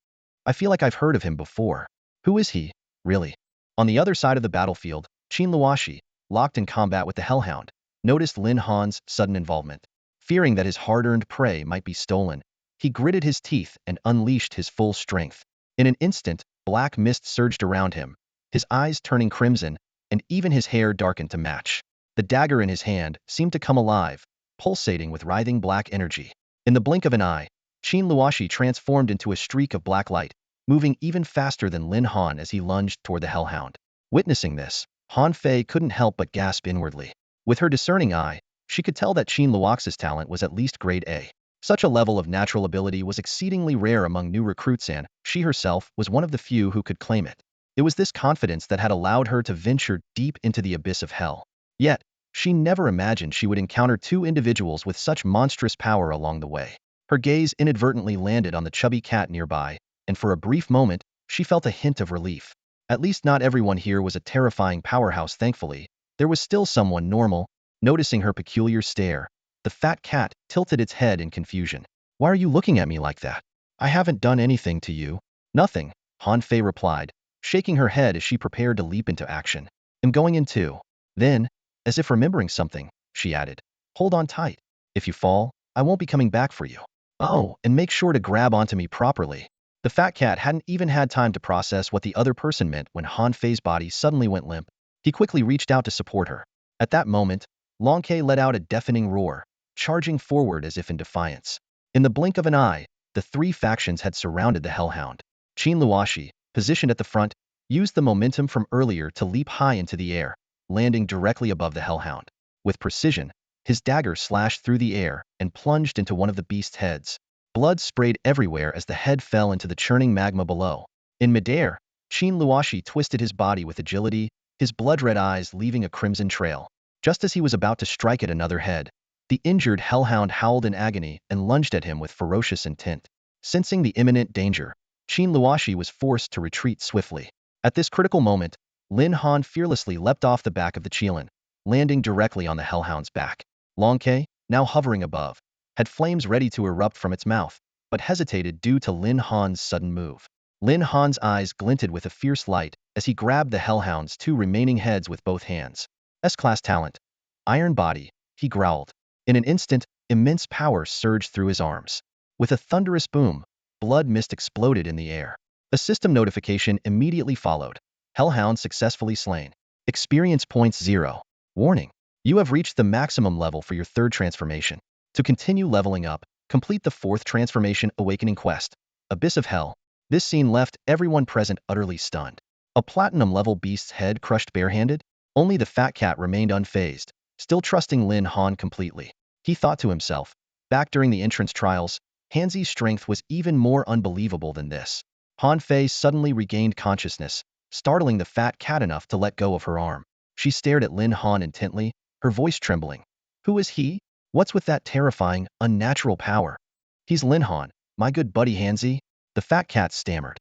I feel like I've heard of him before. Who is he, really? On the other side of the battlefield, Qin Luoxi, locked in combat with the hellhound, noticed Lin Han's sudden involvement. Fearing that his hard-earned prey might be stolen, he gritted his teeth and unleashed his full strength. In an instant, black mist surged around him, his eyes turning crimson, and even his hair darkened to match. The dagger in his hand seemed to come alive, pulsating with writhing black energy. In the blink of an eye, Qin Luoxi transformed into a streak of black light, moving even faster than Lin Han as he lunged toward the hellhound. Witnessing this, Han Fei couldn't help but gasp inwardly. With her discerning eye, she could tell that Qin Luoxi's talent was at least grade A. Such a level of natural ability was exceedingly rare among new recruits, and she herself was one of the few who could claim it. It was this confidence that had allowed her to venture deep into the abyss of hell. Yet, she never imagined she would encounter two individuals with such monstrous power along the way. Her gaze inadvertently landed on the chubby cat nearby, and for a brief moment, she felt a hint of relief. At least not everyone here was a terrifying powerhouse. Thankfully, there was still someone normal. Noticing her peculiar stare, the fat cat tilted its head in confusion. Why are you looking at me like that? I haven't done anything to you. Nothing, Han Fei replied, shaking her head as she prepared to leap into action. I'm going in too. Then, as if remembering something, she added, hold on tight. If you fall, I won't be coming back for you. Oh, and make sure to grab onto me properly. The fat cat hadn't even had time to process what the other person meant when Han Fei's body suddenly went limp. He quickly reached out to support her. At that moment, Long Ke let out a deafening roar, charging forward as if in defiance. In the blink of an eye, the three factions had surrounded the hellhound. Qin Luoxi, positioned at the front, used the momentum from earlier to leap high into the air, landing directly above the hellhound. With precision, his dagger slashed through the air and plunged into one of the beast's heads. Blood sprayed everywhere as the head fell into the churning magma below. In midair, Qin Luoxi twisted his body with agility, his blood-red eyes leaving a crimson trail. Just as he was about to strike at another head, the injured hellhound howled in agony and lunged at him with ferocious intent. Sensing the imminent danger, Qin Luoxi was forced to retreat swiftly. At this critical moment, Lin Han fearlessly leapt off the back of the Qilin, landing directly on the hellhound's back. Long Ke, now hovering above, had flames ready to erupt from its mouth, but hesitated due to Lin Han's sudden move. Lin Han's eyes glinted with a fierce light as he grabbed the hellhound's two remaining heads with both hands. S-class talent. Iron body, he growled. In an instant, immense power surged through his arms. With a thunderous boom, blood mist exploded in the air. A system notification immediately followed. Hellhound successfully slain. Experience points 0. Warning. You have reached the maximum level for your third transformation. To continue leveling up, complete the fourth transformation awakening quest, Abyss of Hell. This scene left everyone present utterly stunned. A platinum-level beast's head crushed barehanded? Only the fat cat remained unfazed, still trusting Lin Han completely. He thought to himself, back during the entrance trials, Hanzi's strength was even more unbelievable than this. Han Fei suddenly regained consciousness, startling the fat cat enough to let go of her arm. She stared at Lin Han intently, her voice trembling. Who is he? What's with that terrifying, unnatural power? He's Lin Han, my good buddy Hanzi, the fat cat stammered.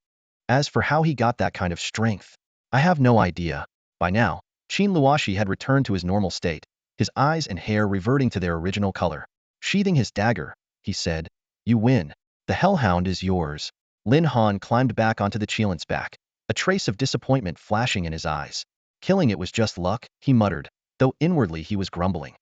As for how he got that kind of strength, I have no idea. By now, Qin Luoshi had returned to his normal state, his eyes and hair reverting to their original color. Sheathing his dagger, he said, "You win. The hellhound is yours." Lin Han climbed back onto the Cheelant's back, a trace of disappointment flashing in his eyes. Killing it was just luck, he muttered, though inwardly he was grumbling.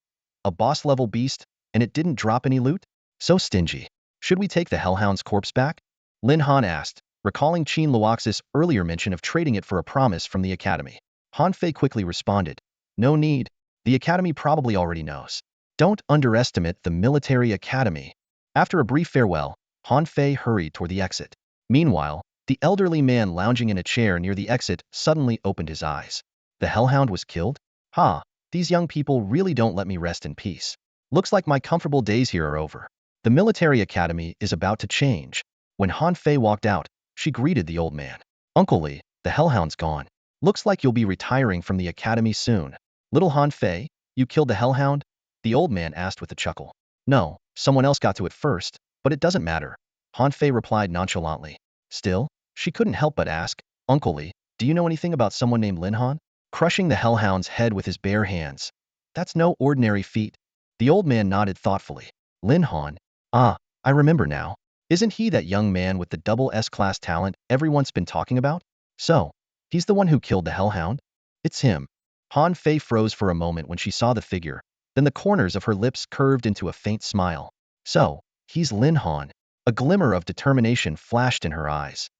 A boss-level beast, and it didn't drop any loot? So stingy. Should we take the hellhound's corpse back? Lin Han asked, recalling Qin Luoxi's earlier mention of trading it for a promise from the academy. Han Fei quickly responded, "No need. The academy probably already knows. Don't underestimate the military academy." After a brief farewell, Han Fei hurried toward the exit. Meanwhile, the elderly man lounging in a chair near the exit suddenly opened his eyes. The hellhound was killed? Ha, these young people really don't let me rest in peace. Looks like my comfortable days here are over. The military academy is about to change. When Han Fei walked out, she greeted the old man. "Uncle Li, the hellhound's gone. Looks like you'll be retiring from the academy soon." "Little Han Fei, you killed the hellhound?" the old man asked with a chuckle. "No, someone else got to it first, but it doesn't matter," Han Fei replied nonchalantly. Still, she couldn't help but ask, "Uncle Li, do you know anything about someone named Lin Han?" Crushing the hellhound's head with his bare hands. "That's no ordinary feat." The old man nodded thoughtfully. "Lin Han? Ah, I remember now. Isn't he that young man with the double S-class talent everyone's been talking about? So, he's the one who killed the hellhound?" "It's him." Han Fei froze for a moment when she saw the figure, then the corners of her lips curved into a faint smile. "So, he's Lin Han." A glimmer of determination flashed in her eyes.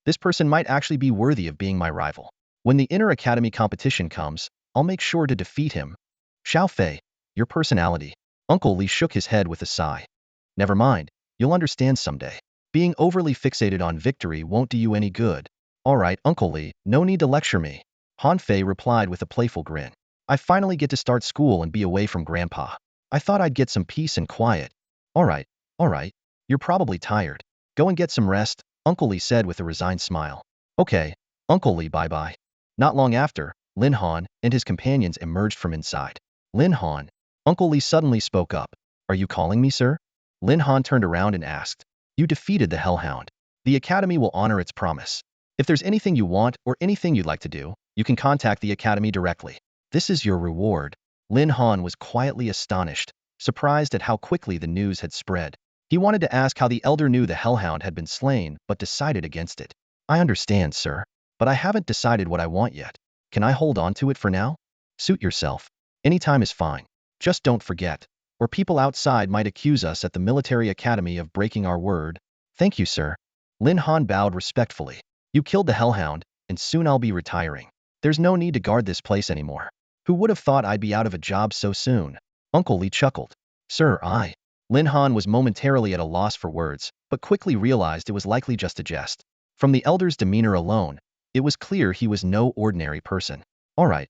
"This person might actually be worthy of being my rival. When the inter-academy competition comes, I'll make sure to defeat him." "Xiao Fei, your personality." Uncle Li shook his head with a sigh. "Never mind, you'll understand someday. Being overly fixated on victory won't do you any good." "All right, Uncle Li, no need to lecture me." Han Fei replied with a playful grin. "I finally get to start school and be away from Grandpa. I thought I'd get some peace and quiet." All right. You're probably tired. Go and get some rest," Uncle Li said with a resigned smile. "Okay, Uncle Li, bye-bye." Not long after, Lin Han and his companions emerged from inside. "Lin Han," Uncle Li suddenly spoke up. "Are you calling me, sir?" Lin Han turned around and asked. "You defeated the hellhound. The academy will honor its promise. If there's anything you want or anything you'd like to do, you can contact the academy directly. This is your reward." Lin Han was quietly astonished, surprised at how quickly the news had spread. He wanted to ask how the elder knew the hellhound had been slain, but decided against it. "I understand, sir, but I haven't decided what I want yet. Can I hold on to it for now?" "Suit yourself. Any time is fine. Just don't forget, or people outside might accuse us at the military academy of breaking our word." "Thank you, sir." Lin Han bowed respectfully. "You killed the hellhound, and soon I'll be retiring. There's no need to guard this place anymore. Who would have thought I'd be out of a job so soon?" Uncle Li chuckled. "Sir, Lin Han was momentarily at a loss for words, but quickly realized it was likely just a jest. From the elder's demeanor alone, it was clear he was no ordinary person. All right.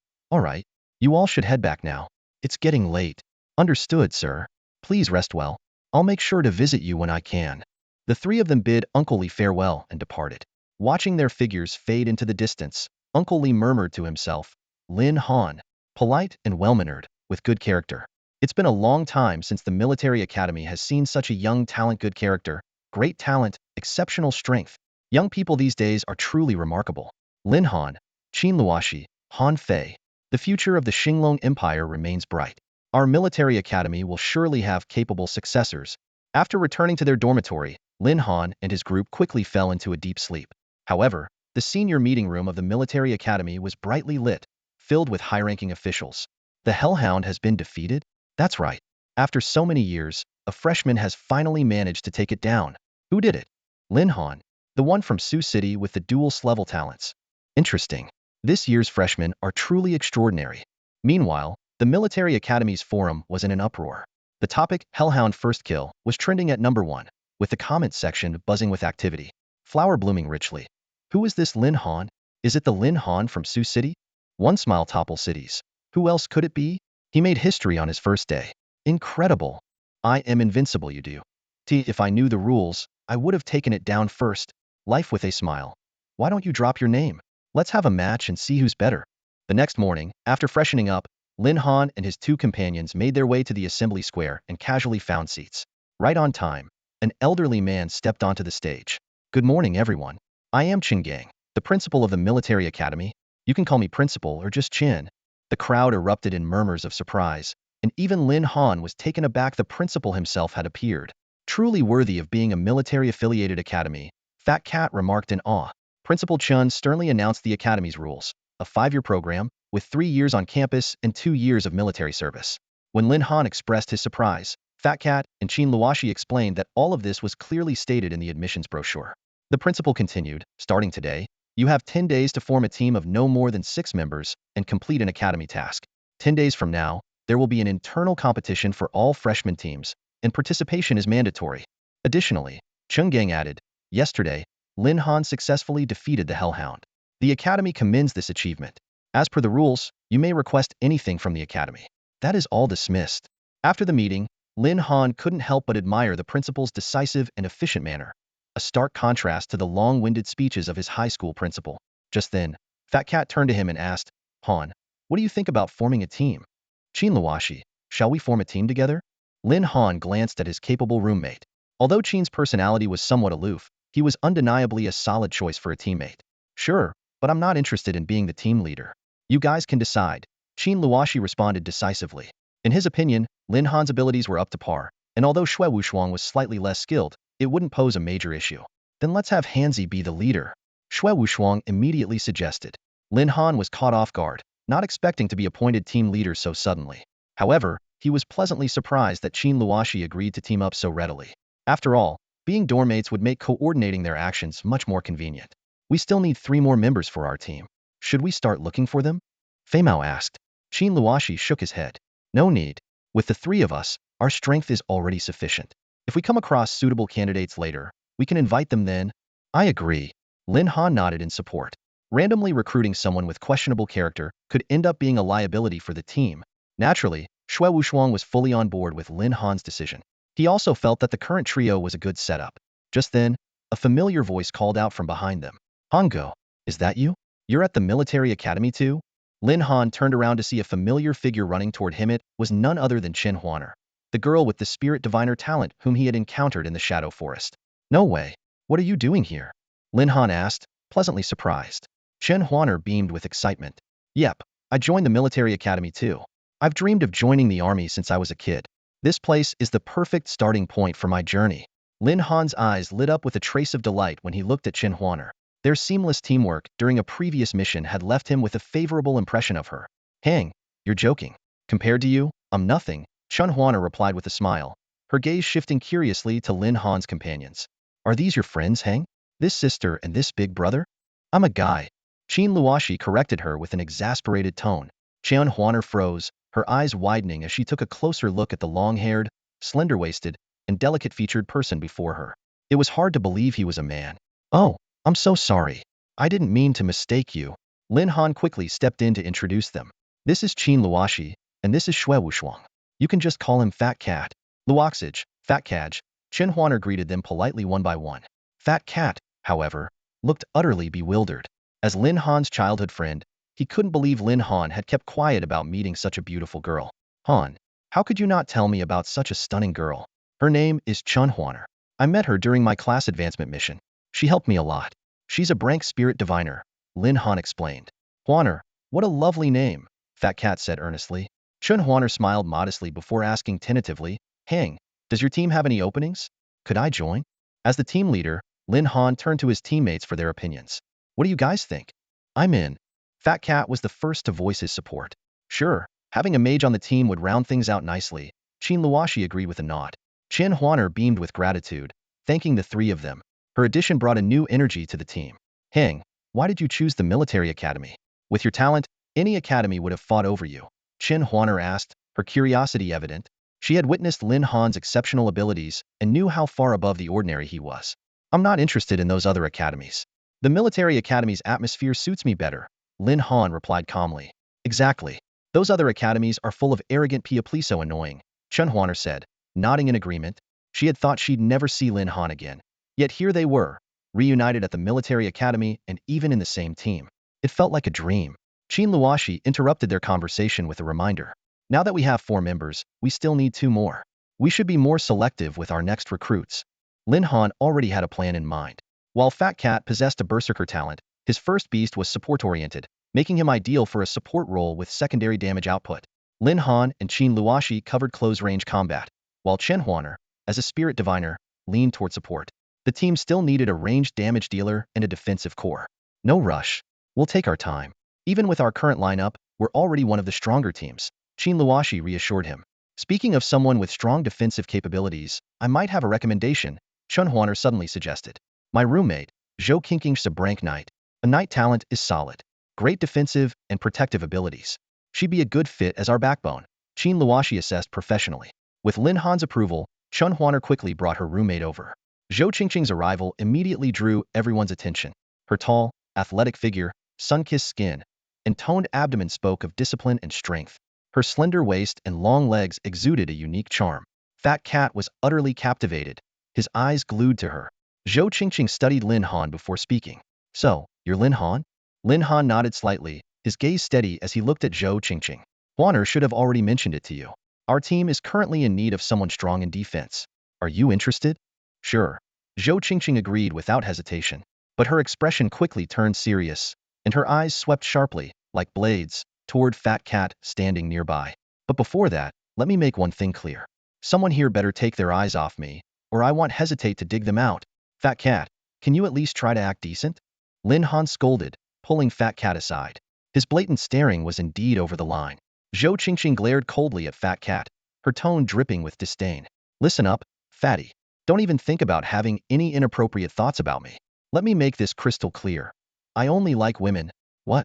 You all should head back now. It's getting late." "Understood, sir. Please rest well. I'll make sure to visit you when I can." The three of them bid Uncle Li farewell and departed. Watching their figures fade into the distance, Uncle Li murmured to himself, "Lin Han. Polite and well-mannered, with good character. It's been a long time since the military academy has seen such a young talent, good character, great talent, exceptional strength. Young people these days are truly remarkable." Lin Han, Qin Luoshi, Han Fei. The future of the Xinglong Empire remains bright. Our military academy will surely have capable successors. After returning to their dormitory, Lin Han and his group quickly fell into a deep sleep. However, the senior meeting room of the military academy was brightly lit, filled with high-ranking officials. The hellhound has been defeated? That's right. After so many years, a freshman has finally managed to take it down. Who did it? Lin Han, the one from Sioux City with the dual-level talents. Interesting. This year's freshmen are truly extraordinary. Meanwhile, the military academy's forum was in an uproar. The topic, Hellhound First Kill, was trending at #1, with the comments section buzzing with activity. Flower blooming richly. Who is this Lin Han? Is it the Lin Han from Sioux City? One smile topple cities. Who else could it be? He made history on his first day. Incredible. I am invincible, you do. If I knew the rules, I would have taken it down first. Life with a smile. Why don't you drop your name? Let's have a match and see who's better. The next morning, after freshening up, Lin Han and his two companions made their way to the assembly square and casually found seats. Right on time, an elderly man stepped onto the stage. Good morning, everyone. I am Qin Gang, the principal of the military academy. You can call me principal or just Qin. The crowd erupted in murmurs of surprise, and even Lin Han was taken aback the principal himself had appeared. Truly worthy of being a military-affiliated academy, Fat Cat remarked in awe. Principal Chun sternly announced the academy's rules, a 5-year program, with 3 years on campus and 2 years of military service. When Lin Han expressed his surprise, Fat Cat and Qin Luoshi explained that all of this was clearly stated in the admissions brochure. The principal continued, starting today, you have 10 days to form a team of no more than 6 members and complete an academy task. 10 days from now, there will be an internal competition for all freshman teams, and participation is mandatory. Additionally, Chung Gang added, yesterday, Lin Han successfully defeated the Hellhound. The academy commends this achievement. As per the rules, you may request anything from the academy. That is all dismissed. After the meeting, Lin Han couldn't help but admire the principal's decisive and efficient manner, a stark contrast to the long-winded speeches of his high school principal. Just then, Fat Cat turned to him and asked, Han, what do you think about forming a team? Qin Luoshi, shall we form a team together? Lin Han glanced at his capable roommate. Although Qin's personality was somewhat aloof, he was undeniably a solid choice for a teammate. Sure, but I'm not interested in being the team leader. You guys can decide. Qin Luoshi responded decisively. In his opinion, Lin Han's abilities were up to par, and although Xue Wushuang was slightly less skilled, it wouldn't pose a major issue. Then let's have Hanzi be the leader. Xue Wushuang immediately suggested. Lin Han was caught off guard, not expecting to be appointed team leader so suddenly. However, he was pleasantly surprised that Qin Luoshi agreed to team up so readily. After all, being dormmates would make coordinating their actions much more convenient. We still need 3 more members for our team. Should we start looking for them? Fei Mao asked. Qin Luoshi shook his head. No need. With the 3 of us, our strength is already sufficient. If we come across suitable candidates later, we can invite them then. I agree. Lin Han nodded in support. Randomly recruiting someone with questionable character could end up being a liability for the team. Naturally, Xue Wushuang was fully on board with Lin Han's decision. He also felt that the current trio was a good setup. Just then, a familiar voice called out from behind them. Hongo, is that you? You're at the military academy too? Lin Han turned around to see a familiar figure running toward him. It was none other than Chen Huaner, the girl with the spirit diviner talent whom he had encountered in the Shadow Forest. No way. What are you doing here? Lin Han asked, pleasantly surprised. Chen Huaner beamed with excitement. Yep, I joined the military academy too. I've dreamed of joining the army since I was a kid. This place is the perfect starting point for my journey. Lin Han's eyes lit up with a trace of delight when he looked at Chen Huaner. Their seamless teamwork during a previous mission had left him with a favorable impression of her. Hang, you're joking. Compared to you, I'm nothing, Chen Huaner replied with a smile, her gaze shifting curiously to Lin Han's companions. Are these your friends, Hang? This sister and this big brother? I'm a guy. Qin Luoshi corrected her with an exasperated tone. Chen Huaner froze, her eyes widening as she took a closer look at the long-haired, slender-waisted, and delicate-featured person before her. It was hard to believe he was a man. Oh, I'm so sorry. I didn't mean to mistake you. Lin Han quickly stepped in to introduce them. This is Qin Luoshi, and this is Xue Wushuang. You can just call him Fat Cat. Luoxage, Fat Caj. Chen Huaner greeted them politely one by one. Fat Cat, however, looked utterly bewildered. As Lin Han's childhood friend, he couldn't believe Lin Han had kept quiet about meeting such a beautiful girl. Han, how could you not tell me about such a stunning girl? Her name is Chen Huaner. I met her during my class advancement mission. She helped me a lot. She's a Brank spirit diviner, Lin Han explained. Huaner, what a lovely name, Fat Cat said earnestly. Chen Huaner smiled modestly before asking tentatively, Hang, does your team have any openings? Could I join? As the team leader, Lin Han turned to his teammates for their opinions. What do you guys think? I'm in. Fat Cat was the first to voice his support. Sure, having a mage on the team would round things out nicely. Qin Luoshi agreed with a nod. Chen Huaner beamed with gratitude, thanking the 3 of them. Her addition brought a new energy to the team. Hang, why did you choose the military academy? With your talent, any academy would have fought over you. Chen Huaner asked, her curiosity evident. She had witnessed Lin Han's exceptional abilities and knew how far above the ordinary he was. I'm not interested in those other academies. The military academy's atmosphere suits me better, Lin Han replied calmly. Exactly. Those other academies are full of arrogant people so annoying, Chen Huaner said, nodding in agreement. She had thought she'd never see Lin Han again. Yet here they were, reunited at the military academy and even in the same team. It felt like a dream. Qin Luoshi interrupted their conversation with a reminder. Now that we have 4 members, we still need 2 more. We should be more selective with our next recruits. Lin Han already had a plan in mind. While Fat Cat possessed a berserker talent, his first beast was support-oriented, making him ideal for a support role with secondary damage output. Lin Han and Qin Luoshi covered close-range combat, while Chen Huaner, as a spirit diviner, leaned toward support. The team still needed a ranged damage dealer and a defensive core. No rush. We'll take our time. Even with our current lineup, we're already one of the stronger teams, Qin Luoshi reassured him. Speaking of someone with strong defensive capabilities, I might have a recommendation, Chen Huaner suddenly suggested. My roommate, Zhou Qingqing's a Brank Knight. A knight talent is solid. Great defensive and protective abilities. She'd be a good fit as our backbone, Qin Luoshi assessed professionally. With Lin Han's approval, Chen Huaner quickly brought her roommate over. Zhou Qingqing's arrival immediately drew everyone's attention. Her tall, athletic figure, sun-kissed skin, and toned abdomen spoke of discipline and strength. Her slender waist and long legs exuded a unique charm. Fat Cat was utterly captivated, his eyes glued to her. Zhou Qingqing studied Lin Han before speaking. So, you're Lin Han? Lin Han nodded slightly, his gaze steady as he looked at Zhou Qingqing. Huaner should have already mentioned it to you. Our team is currently in need of someone strong in defense. Are you interested? Sure. Zhou Qingqing agreed without hesitation. But her expression quickly turned serious, and her eyes swept sharply, like blades, toward Fat Cat standing nearby. But before that, let me make one thing clear. Someone here better take their eyes off me, or I won't hesitate to dig them out. Fat Cat, can you at least try to act decent? Lin Han scolded, pulling Fat Cat aside. His blatant staring was indeed over the line. Zhou Qingqing glared coldly at Fat Cat, her tone dripping with disdain. Listen up, fatty. Don't even think about having any inappropriate thoughts about me. Let me make this crystal clear. I only like women. What?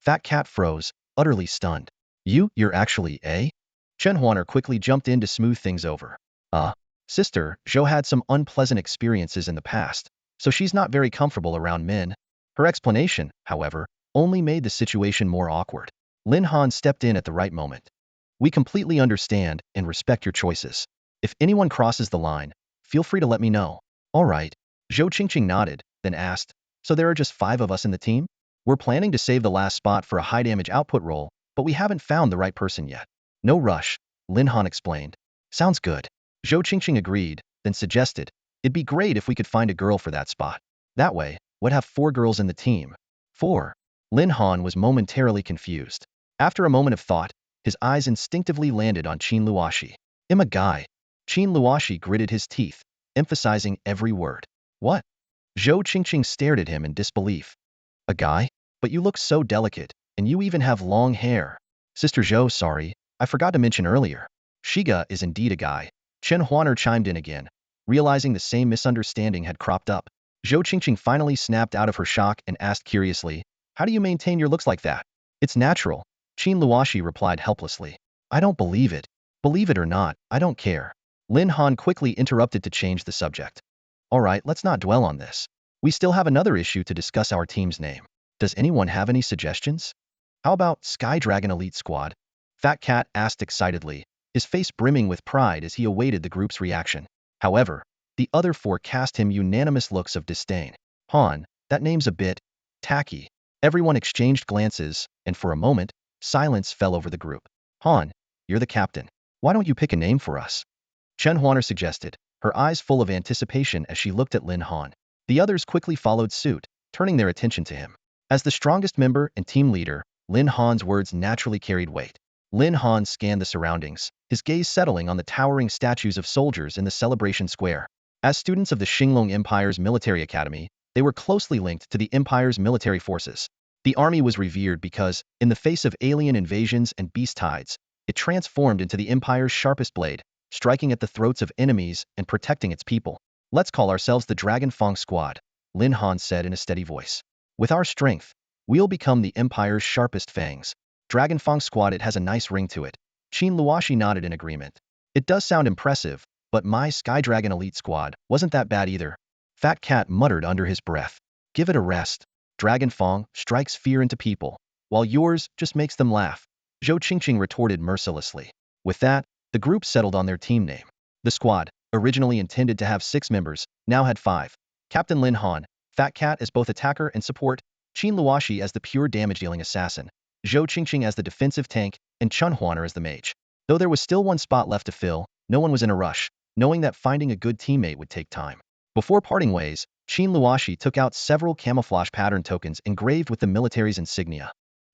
Fat Cat froze, utterly stunned. You're actually a? Chen Huaner quickly jumped in to smooth things over. Sister, Zhou had some unpleasant experiences in the past, so she's not very comfortable around men. Her explanation, however, only made the situation more awkward. Lin Han stepped in at the right moment. We completely understand and respect your choices. If anyone crosses the line, feel free to let me know. All right. Zhou Qingqing nodded, then asked, so there are just 5 of us in the team? We're planning to save the last spot for a high damage output role, but we haven't found the right person yet. No rush, Lin Han explained. Sounds good. Zhou Qingqing agreed, then suggested, it'd be great if we could find a girl for that spot. That way, we'd have 4 girls in the team. 4. Lin Han was momentarily confused. After a moment of thought, his eyes instinctively landed on Qin Luoshi. I'm a guy. Qin Luoshi gritted his teeth, emphasizing every word. What? Zhou Qingqing stared at him in disbelief. A guy? But you look so delicate, and you even have long hair. Sister Zhou, sorry, I forgot to mention earlier. Shiga is indeed a guy. Chen Huaner chimed in again, realizing the same misunderstanding had cropped up. Zhou Qingqing finally snapped out of her shock and asked curiously, how do you maintain your looks like that? It's natural, Qin Luoshi replied helplessly. I don't believe it. Believe it or not, I don't care. Lin Han quickly interrupted to change the subject. All right, let's not dwell on this. We still have another issue to discuss, our team's name. Does anyone have any suggestions? How about Sky Dragon Elite Squad? Fat Cat asked excitedly, his face brimming with pride as he awaited the group's reaction. However, the other 4 cast him unanimous looks of disdain. Han, that name's a bit tacky. Everyone exchanged glances, and for a moment, silence fell over the group. Han, you're the captain. Why don't you pick a name for us? Chen Huaner suggested, her eyes full of anticipation as she looked at Lin Han. The others quickly followed suit, turning their attention to him. As the strongest member and team leader, Lin Han's words naturally carried weight. Lin Han scanned the surroundings, his gaze settling on the towering statues of soldiers in the celebration square. As students of the Xinglong Empire's military academy, they were closely linked to the Empire's military forces. The army was revered because, in the face of alien invasions and beast tides, it transformed into the Empire's sharpest blade, striking at the throats of enemies and protecting its people. Let's call ourselves the Dragon Fong Squad, Lin Han said in a steady voice. With our strength, we'll become the Empire's sharpest fangs. Dragon Fong Squad, it has a nice ring to it. Qin Luoshi nodded in agreement. It does sound impressive, but my Sky Dragon Elite Squad wasn't that bad either. Fat Cat muttered under his breath. Give it a rest. Dragon Fong strikes fear into people, while yours just makes them laugh. Zhou Qingqing retorted mercilessly. With that, the group settled on their team name. The squad, originally intended to have 6 members, now had 5. Captain Lin Han, Fat Cat as both attacker and support, Qin Luoxi as the pure damage-dealing assassin, Zhou Qingqing as the defensive tank, and Chun Huaner as the mage. Though there was still one spot left to fill, no one was in a rush, knowing that finding a good teammate would take time. Before parting ways, Qin Luoxi took out several camouflage pattern tokens engraved with the military's insignia.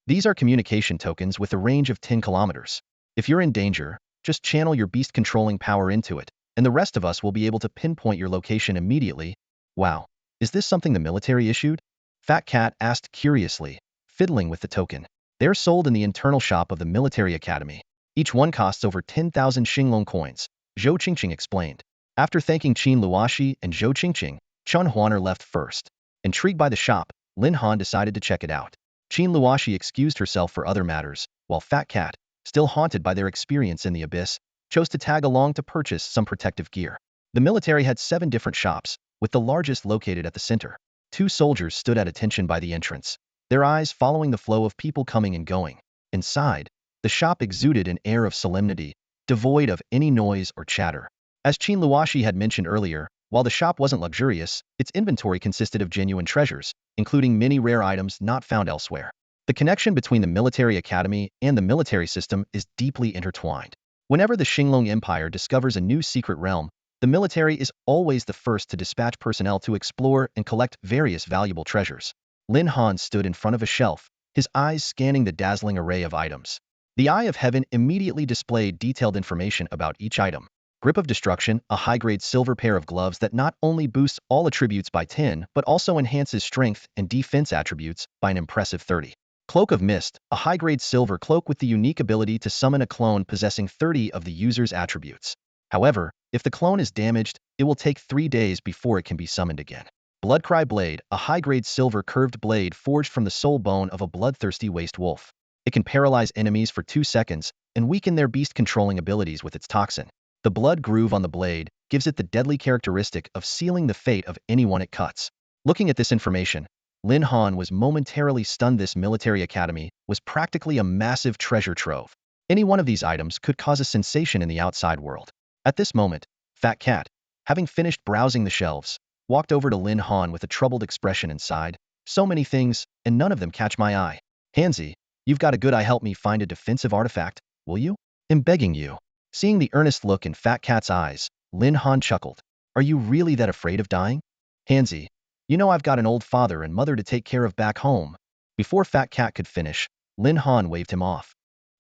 These are communication tokens with a range of 10 kilometers. If you're in danger, just channel your beast-controlling power into it, and the rest of us will be able to pinpoint your location immediately. Wow, is this something the military issued? Fat Cat asked curiously, fiddling with the token. They're sold in the internal shop of the military academy. Each one costs over 10,000 Xinglong coins, Zhou Qingqing explained. After thanking Qin Luoxi and Zhou Qingqing, Chun Huaner left first. Intrigued by the shop, Lin Han decided to check it out. Qin Luoxi excused herself for other matters, while Fat Cat, still haunted by their experience in the abyss, chose to tag along to purchase some protective gear. The military had 7 different shops, with the largest located at the center. 2 soldiers stood at attention by the entrance, their eyes following the flow of people coming and going. Inside, the shop exuded an air of solemnity, devoid of any noise or chatter. As Qin Luoxi had mentioned earlier, while the shop wasn't luxurious, its inventory consisted of genuine treasures, including many rare items not found elsewhere. The connection between the military academy and the military system is deeply intertwined. Whenever the Xinglong Empire discovers a new secret realm, the military is always the first to dispatch personnel to explore and collect various valuable treasures. Lin Han stood in front of a shelf, his eyes scanning the dazzling array of items. The Eye of Heaven immediately displayed detailed information about each item. Grip of Destruction, a high-grade silver pair of gloves that not only boosts all attributes by 10, but also enhances strength and defense attributes by an impressive 30. Cloak of Mist, a high-grade silver cloak with the unique ability to summon a clone possessing 30 of the user's attributes. However, if the clone is damaged, it will take 3 days before it can be summoned again. Bloodcry Blade, a high-grade silver curved blade forged from the soul bone of a bloodthirsty waste wolf. It can paralyze enemies for 2 seconds and weaken their beast-controlling abilities with its toxin. The blood groove on the blade gives it the deadly characteristic of sealing the fate of anyone it cuts. Looking at this information, Lin Han was momentarily stunned. This military academy was practically a massive treasure trove. Any one of these items could cause a sensation in the outside world. At this moment, Fat Cat, having finished browsing the shelves, walked over to Lin Han with a troubled expression and sighed. So many things, and none of them catch my eye. Hansi, you've got a good eye. Help me find a defensive artifact, will you? I'm begging you. Seeing the earnest look in Fat Cat's eyes, Lin Han chuckled. Are you really that afraid of dying? Hansi, you know I've got an old father and mother to take care of back home. Before Fat Cat could finish, Lin Han waved him off.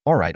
All right,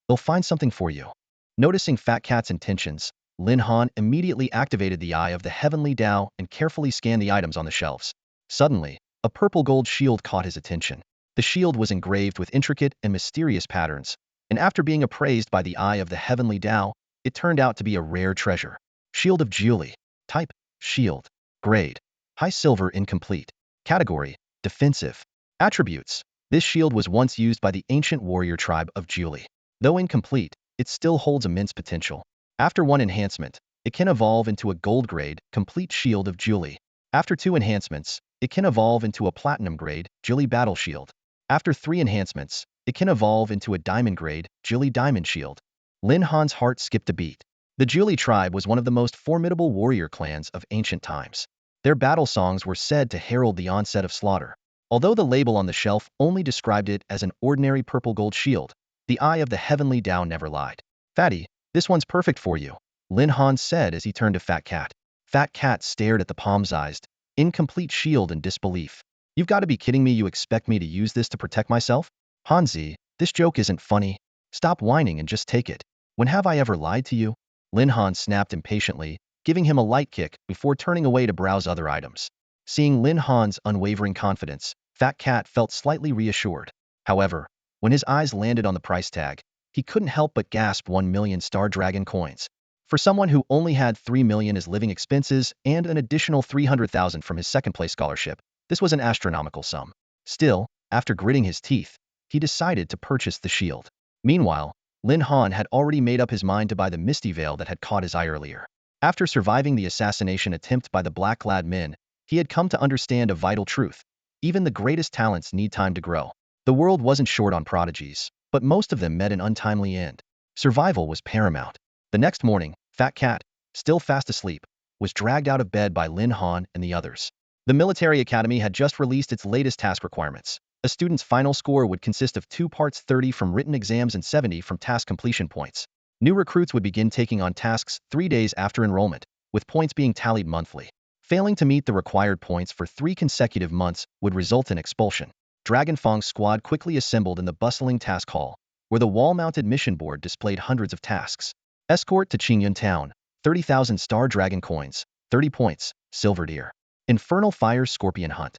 they'll find something for you. Noticing Fat Cat's intentions, Lin Han immediately activated the Eye of the Heavenly Tao and carefully scanned the items on the shelves. Suddenly, a purple gold shield caught his attention. The shield was engraved with intricate and mysterious patterns, and after being appraised by the Eye of the Heavenly Tao, it turned out to be a rare treasure. Shield of Julie. Type: Shield. Grade: High Silver Incomplete. Category: Defensive. Attributes: This shield was once used by the ancient warrior tribe of Julie. Though incomplete, it still holds immense potential. After 1 enhancement, it can evolve into a gold grade, Complete Shield of Julie. After 2 enhancements, it can evolve into a platinum grade, Julie Battle Shield. After 3 enhancements, it can evolve into a diamond grade, Julie Diamond Shield. Lin Han's heart skipped a beat. The Julie tribe was one of the most formidable warrior clans of ancient times. Their battle songs were said to herald the onset of slaughter. Although the label on the shelf only described it as an ordinary purple gold shield, the Eye of the Heavenly Tao never lied. Fatty, this one's perfect for you, Lin Han said as he turned to Fat Cat. Fat Cat stared at the palm-sized, incomplete shield in disbelief. You've got to be kidding me. You expect me to use this to protect myself? Hansi, this joke isn't funny. Stop whining and just take it. When have I ever lied to you? Lin Han snapped impatiently, giving him a light kick before turning away to browse other items. Seeing Lin Han's unwavering confidence, Fat Cat felt slightly reassured. However, when his eyes landed on the price tag, he couldn't help but gasp. 1 million Star Dragon coins. For someone who only had 3 million as living expenses and an additional 300,000 from his second-place scholarship, this was an astronomical sum. Still, after gritting his teeth, he decided to purchase the shield. Meanwhile, Lin Han had already made up his mind to buy the misty veil that had caught his eye earlier. After surviving the assassination attempt by the black-clad men, he had come to understand a vital truth. Even the greatest talents need time to grow. The world wasn't short on prodigies, but most of them met an untimely end. Survival was paramount. The next morning, Fat Cat, still fast asleep, was dragged out of bed by Lin Han and the others. The military academy had just released its latest task requirements. A student's final score would consist of 2 parts, 30 from written exams and 70 from task completion points. New recruits would begin taking on tasks 3 days after enrollment, with points being tallied monthly. Failing to meet the required points for 3 consecutive months would result in expulsion. Dragon Fong's squad quickly assembled in the bustling task hall, where the wall-mounted mission board displayed hundreds of tasks. Escort to Qingyun Town, 30,000 star dragon coins, 30 points, silver deer. Infernal Fire Scorpion Hunt,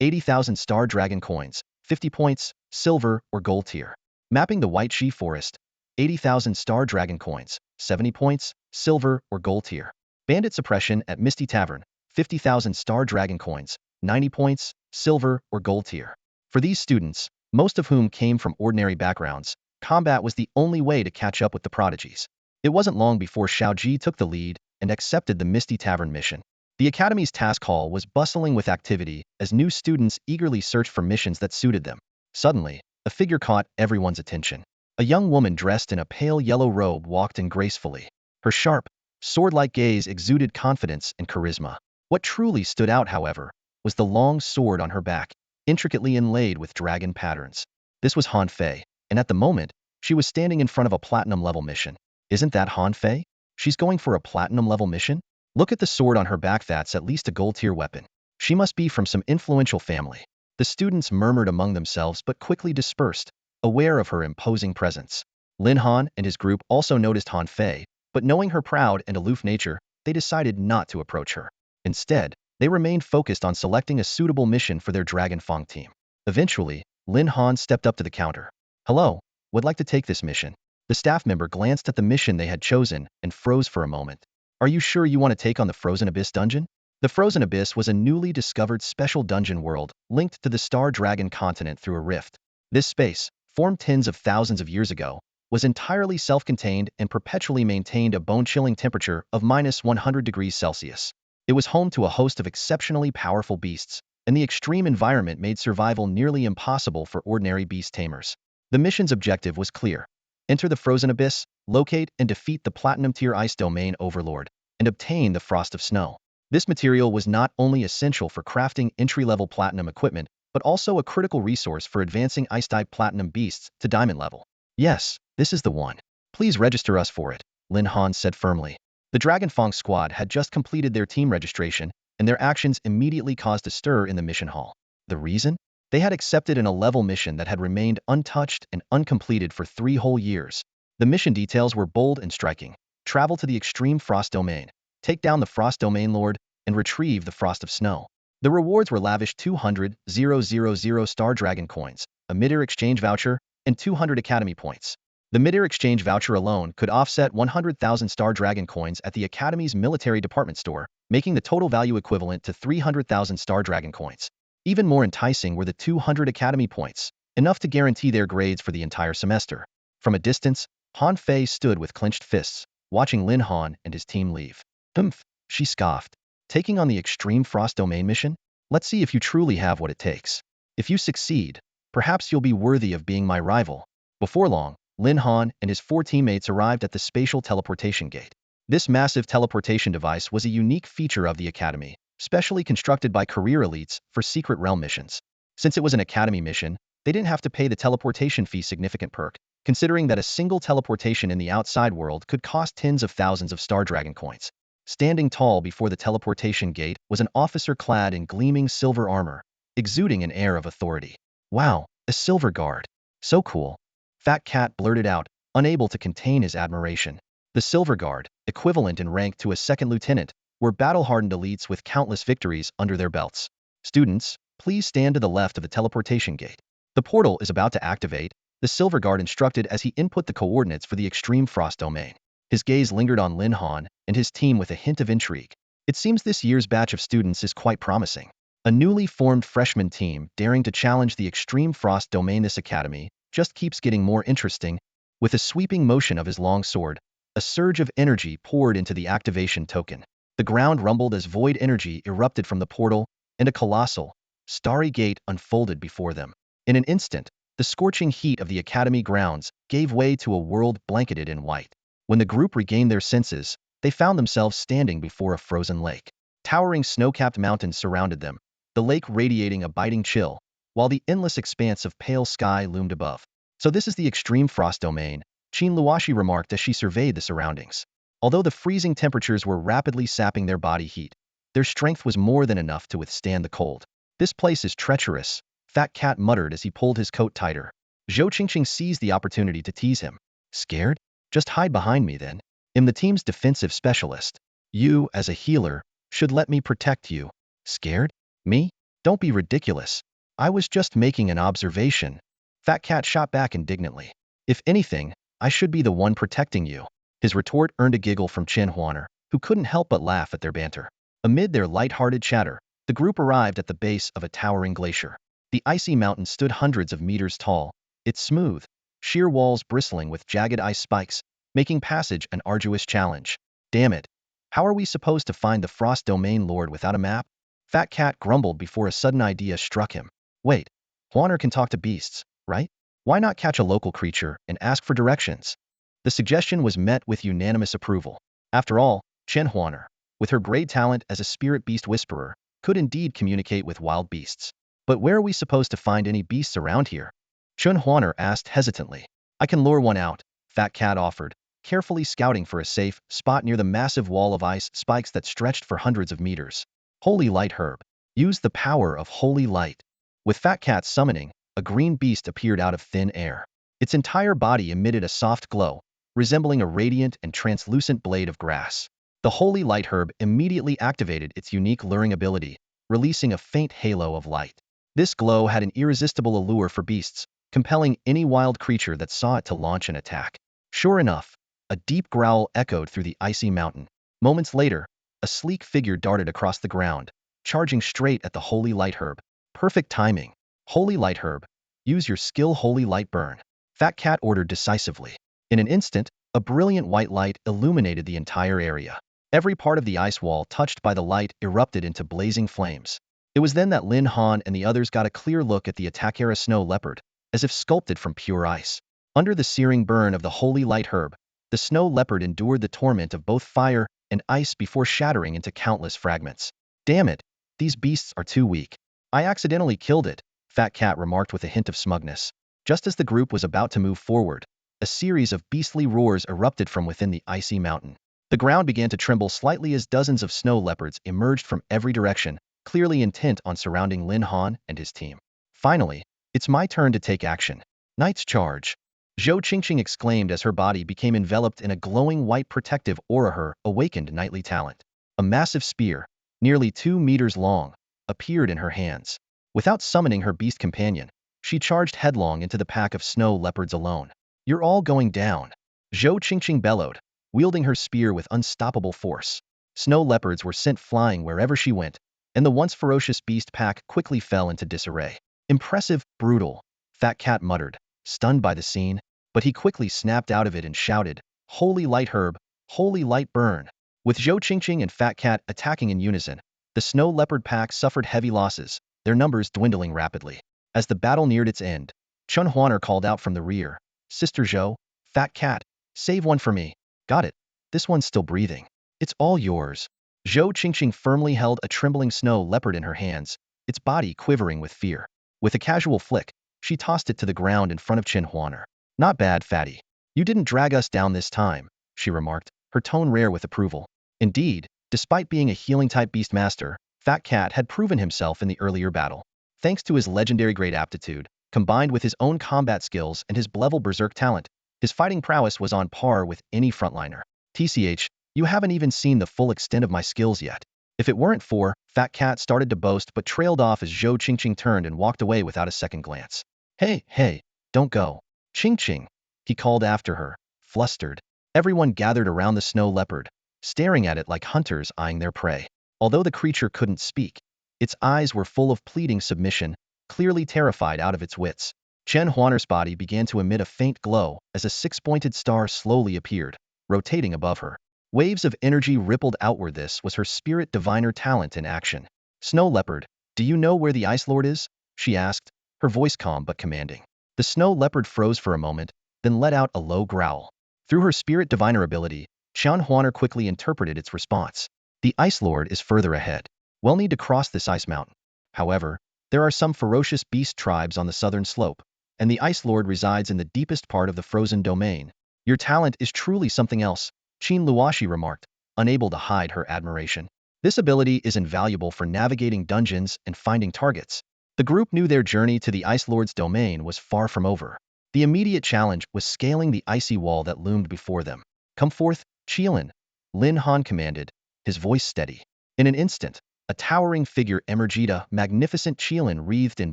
80,000 star dragon coins, 50 points, silver or gold tier. Mapping the White She Forest, 80,000 star dragon coins, 70 points, silver or gold tier. Bandit Suppression at Misty Tavern, 50,000 star dragon coins, 90 points, silver or gold tier. For these students, most of whom came from ordinary backgrounds, combat was the only way to catch up with the prodigies. It wasn't long before Xiao Ji took the lead and accepted the Misty Tavern mission. The Academy's task hall was bustling with activity as new students eagerly searched for missions that suited them. Suddenly, a figure caught everyone's attention. A young woman dressed in a pale yellow robe walked in gracefully. Her sharp, sword-like gaze exuded confidence and charisma. What truly stood out, however, was the long sword on her back, intricately inlaid with dragon patterns. This was Han Fei, and at the moment, she was standing in front of a platinum-level mission. Isn't that Han Fei? She's going for a platinum-level mission? Look at the sword on her back, that's at least a gold-tier weapon. She must be from some influential family. The students murmured among themselves but quickly dispersed, aware of her imposing presence. Lin Han and his group also noticed Han Fei, but knowing her proud and aloof nature, they decided not to approach her. Instead, they remained focused on selecting a suitable mission for their Dragon Fong team. Eventually, Lin Han stepped up to the counter. "Hello, would like to take this mission." The staff member glanced at the mission they had chosen and froze for a moment. "Are you sure you want to take on the Frozen Abyss dungeon?" The Frozen Abyss was a newly discovered special dungeon world linked to the Star Dragon continent through a rift. This space, formed tens of thousands of years ago, was entirely self-contained and perpetually maintained a bone-chilling temperature of -100 degrees Celsius. It was home to a host of exceptionally powerful beasts, and the extreme environment made survival nearly impossible for ordinary beast tamers. The mission's objective was clear. Enter the Frozen Abyss, locate and defeat the Platinum-tier Ice Domain Overlord, and obtain the Frost of Snow. This material was not only essential for crafting entry-level platinum equipment, but also a critical resource for advancing Ice-type platinum beasts to diamond level. "Yes, this is the one. Please register us for it," Lin Han said firmly. The Dragon Fong squad had just completed their team registration, and their actions immediately caused a stir in the mission hall. The reason? They had accepted an A-level mission that had remained untouched and uncompleted for 3 whole years. The mission details were bold and striking. Travel to the extreme Frost Domain, take down the Frost Domain Lord, and retrieve the Frost of Snow. The rewards were lavish: 200,000 Star Dragon coins, a mid-air exchange voucher, and 200 Academy points. The mid-air exchange voucher alone could offset 100,000 Star Dragon coins at the Academy's military department store, making the total value equivalent to 300,000 Star Dragon coins. Even more enticing were the 200 Academy points, enough to guarantee their grades for the entire semester. From a distance, Han Fei stood with clenched fists, watching Lin Han and his team leave. "Humph," she scoffed. "Taking on the Extreme Frost Domain mission? Let's see if you truly have what it takes. If you succeed, perhaps you'll be worthy of being my rival." Before long, Lin Han and his 4 teammates arrived at the spatial teleportation gate. This massive teleportation device was a unique feature of the Academy, specially constructed by career elites for secret realm missions. Since it was an Academy mission, they didn't have to pay the teleportation fee, significant perk, considering that a single teleportation in the outside world could cost tens of thousands of Star Dragon coins. Standing tall before the teleportation gate was an officer clad in gleaming silver armor, exuding an air of authority. "Wow, a silver guard. So cool." Fat Cat blurted out, unable to contain his admiration. The Silver Guard, equivalent in rank to a second lieutenant, were battle-hardened elites with countless victories under their belts. "Students, please stand to the left of the teleportation gate. The portal is about to activate," the Silver Guard instructed as he input the coordinates for the Extreme Frost Domain. His gaze lingered on Lin Han and his team with a hint of intrigue. It seems this year's batch of students is quite promising. A newly formed freshman team daring to challenge the Extreme Frost Domain. This academy just keeps getting more interesting. With a sweeping motion of his long sword, a surge of energy poured into the activation token. The ground rumbled as void energy erupted from the portal, and a colossal, starry gate unfolded before them. In an instant, the scorching heat of the academy grounds gave way to a world blanketed in white. When the group regained their senses, they found themselves standing before a frozen lake. Towering snow-capped mountains surrounded them, the lake radiating a biting chill, while the endless expanse of pale sky loomed above. So this is the extreme frost domain, Qin Luoshi remarked as she surveyed the surroundings. Although the freezing temperatures were rapidly sapping their body heat, their strength was more than enough to withstand the cold. This place is treacherous, Fat Cat muttered as he pulled his coat tighter. Zhou Qingqing seized the opportunity to tease him. Scared? Just hide behind me then. I'm the team's defensive specialist. You, as a healer, should let me protect you. Scared? Me? Don't be ridiculous. I was just making an observation. Fat Cat shot back indignantly. If anything, I should be the one protecting you. His retort earned a giggle from Chen Huaner, who couldn't help but laugh at their banter. Amid their light-hearted chatter, the group arrived at the base of a towering glacier. The icy mountain stood hundreds of meters tall, its smooth, sheer walls bristling with jagged ice spikes, making passage an arduous challenge. Damn it. How are we supposed to find the Frost Domain Lord without a map? Fat Cat grumbled before a sudden idea struck him. Wait, Huaner can talk to beasts, right? Why not catch a local creature and ask for directions? The suggestion was met with unanimous approval. After all, Chen Huaner, with her great talent as a spirit beast whisperer, could indeed communicate with wild beasts. But where are we supposed to find any beasts around here? Chen Huaner asked hesitantly. I can lure one out, Fat Cat offered, carefully scouting for a safe spot near the massive wall of ice spikes that stretched for hundreds of meters. Holy Light Herb. Use the power of Holy Light. With Fat Cat's summoning, a green beast appeared out of thin air. Its entire body emitted a soft glow, resembling a radiant and translucent blade of grass. The Holy Light Herb immediately activated its unique luring ability, releasing a faint halo of light. This glow had an irresistible allure for beasts, compelling any wild creature that saw it to launch an attack. Sure enough, a deep growl echoed through the icy mountain. Moments later, a sleek figure darted across the ground, charging straight at the Holy Light Herb. Perfect timing. Holy Light Herb, use your skill Holy Light Burn. Fat Cat ordered decisively. In an instant, a brilliant white light illuminated the entire area. Every part of the ice wall touched by the light erupted into blazing flames. It was then that Lin Han and the others got a clear look at the Atakara snow leopard, as if sculpted from pure ice. Under the searing burn of the Holy Light Herb, the snow leopard endured the torment of both fire and ice before shattering into countless fragments. Damn it, these beasts are too weak. I accidentally killed it, Fat Cat remarked with a hint of smugness. Just as the group was about to move forward, a series of beastly roars erupted from within the icy mountain. The ground began to tremble slightly as dozens of snow leopards emerged from every direction, clearly intent on surrounding Lin Han and his team. Finally, it's my turn to take action. Knight's charge. Zhou Qingqing exclaimed as her body became enveloped in a glowing white protective aura. Her awakened knightly talent. A massive spear, nearly 2 meters long, appeared in her hands. Without summoning her beast companion, she charged headlong into the pack of snow leopards alone. You're all going down. Zhou Qingqing bellowed, wielding her spear with unstoppable force. Snow leopards were sent flying wherever she went, and the once ferocious beast pack quickly fell into disarray. Impressive, brutal, Fat Cat muttered, stunned by the scene, but he quickly snapped out of it and shouted, Holy Light Herb, Holy Light Burn. With Zhou Qingqing and Fat Cat attacking in unison, the snow leopard pack suffered heavy losses, their numbers dwindling rapidly. As the battle neared its end, Chen Huaner called out from the rear, Sister Zhou, Fat Cat, save one for me. Got it. This one's still breathing. It's all yours. Zhou Qingqing firmly held a trembling snow leopard in her hands, its body quivering with fear. With a casual flick, she tossed it to the ground in front of Chen Huaner. Not bad, fatty. You didn't drag us down this time, she remarked, her tone rare with approval. Indeed, despite being a healing-type beastmaster, Fat Cat had proven himself in the earlier battle. Thanks to his legendary great aptitude, combined with his own combat skills and his Blevel Berserk talent, his fighting prowess was on par with any frontliner. TCH, you haven't even seen the full extent of my skills yet. If it weren't for, Fat Cat started to boast but trailed off as Zhou Qingqing turned and walked away without a second glance. Hey, don't go. Qingqing, he called after her, flustered. Everyone gathered around the snow leopard, staring at it like hunters eyeing their prey. Although the creature couldn't speak, its eyes were full of pleading submission, clearly terrified out of its wits. Chen Huaner's body began to emit a faint glow as a six-pointed star slowly appeared, rotating above her. Waves of energy rippled outward. This was her spirit diviner talent in action. Snow leopard, do you know where the Ice Lord is? She asked, her voice calm but commanding. The snow leopard froze for a moment, then let out a low growl. Through her spirit diviner ability, Chen Huaner quickly interpreted its response. The Ice Lord is further ahead. We'll need to cross this ice mountain. However, there are some ferocious beast tribes on the southern slope, and the Ice Lord resides in the deepest part of the frozen domain. Your talent is truly something else, Qin Luoshi remarked, unable to hide her admiration. This ability is invaluable for navigating dungeons and finding targets. The group knew their journey to the Ice Lord's domain was far from over. The immediate challenge was scaling the icy wall that loomed before them. Come forth, Qilin, Lin Han commanded, his voice steady. In an instant, a towering figure emerged, a magnificent Qilin wreathed in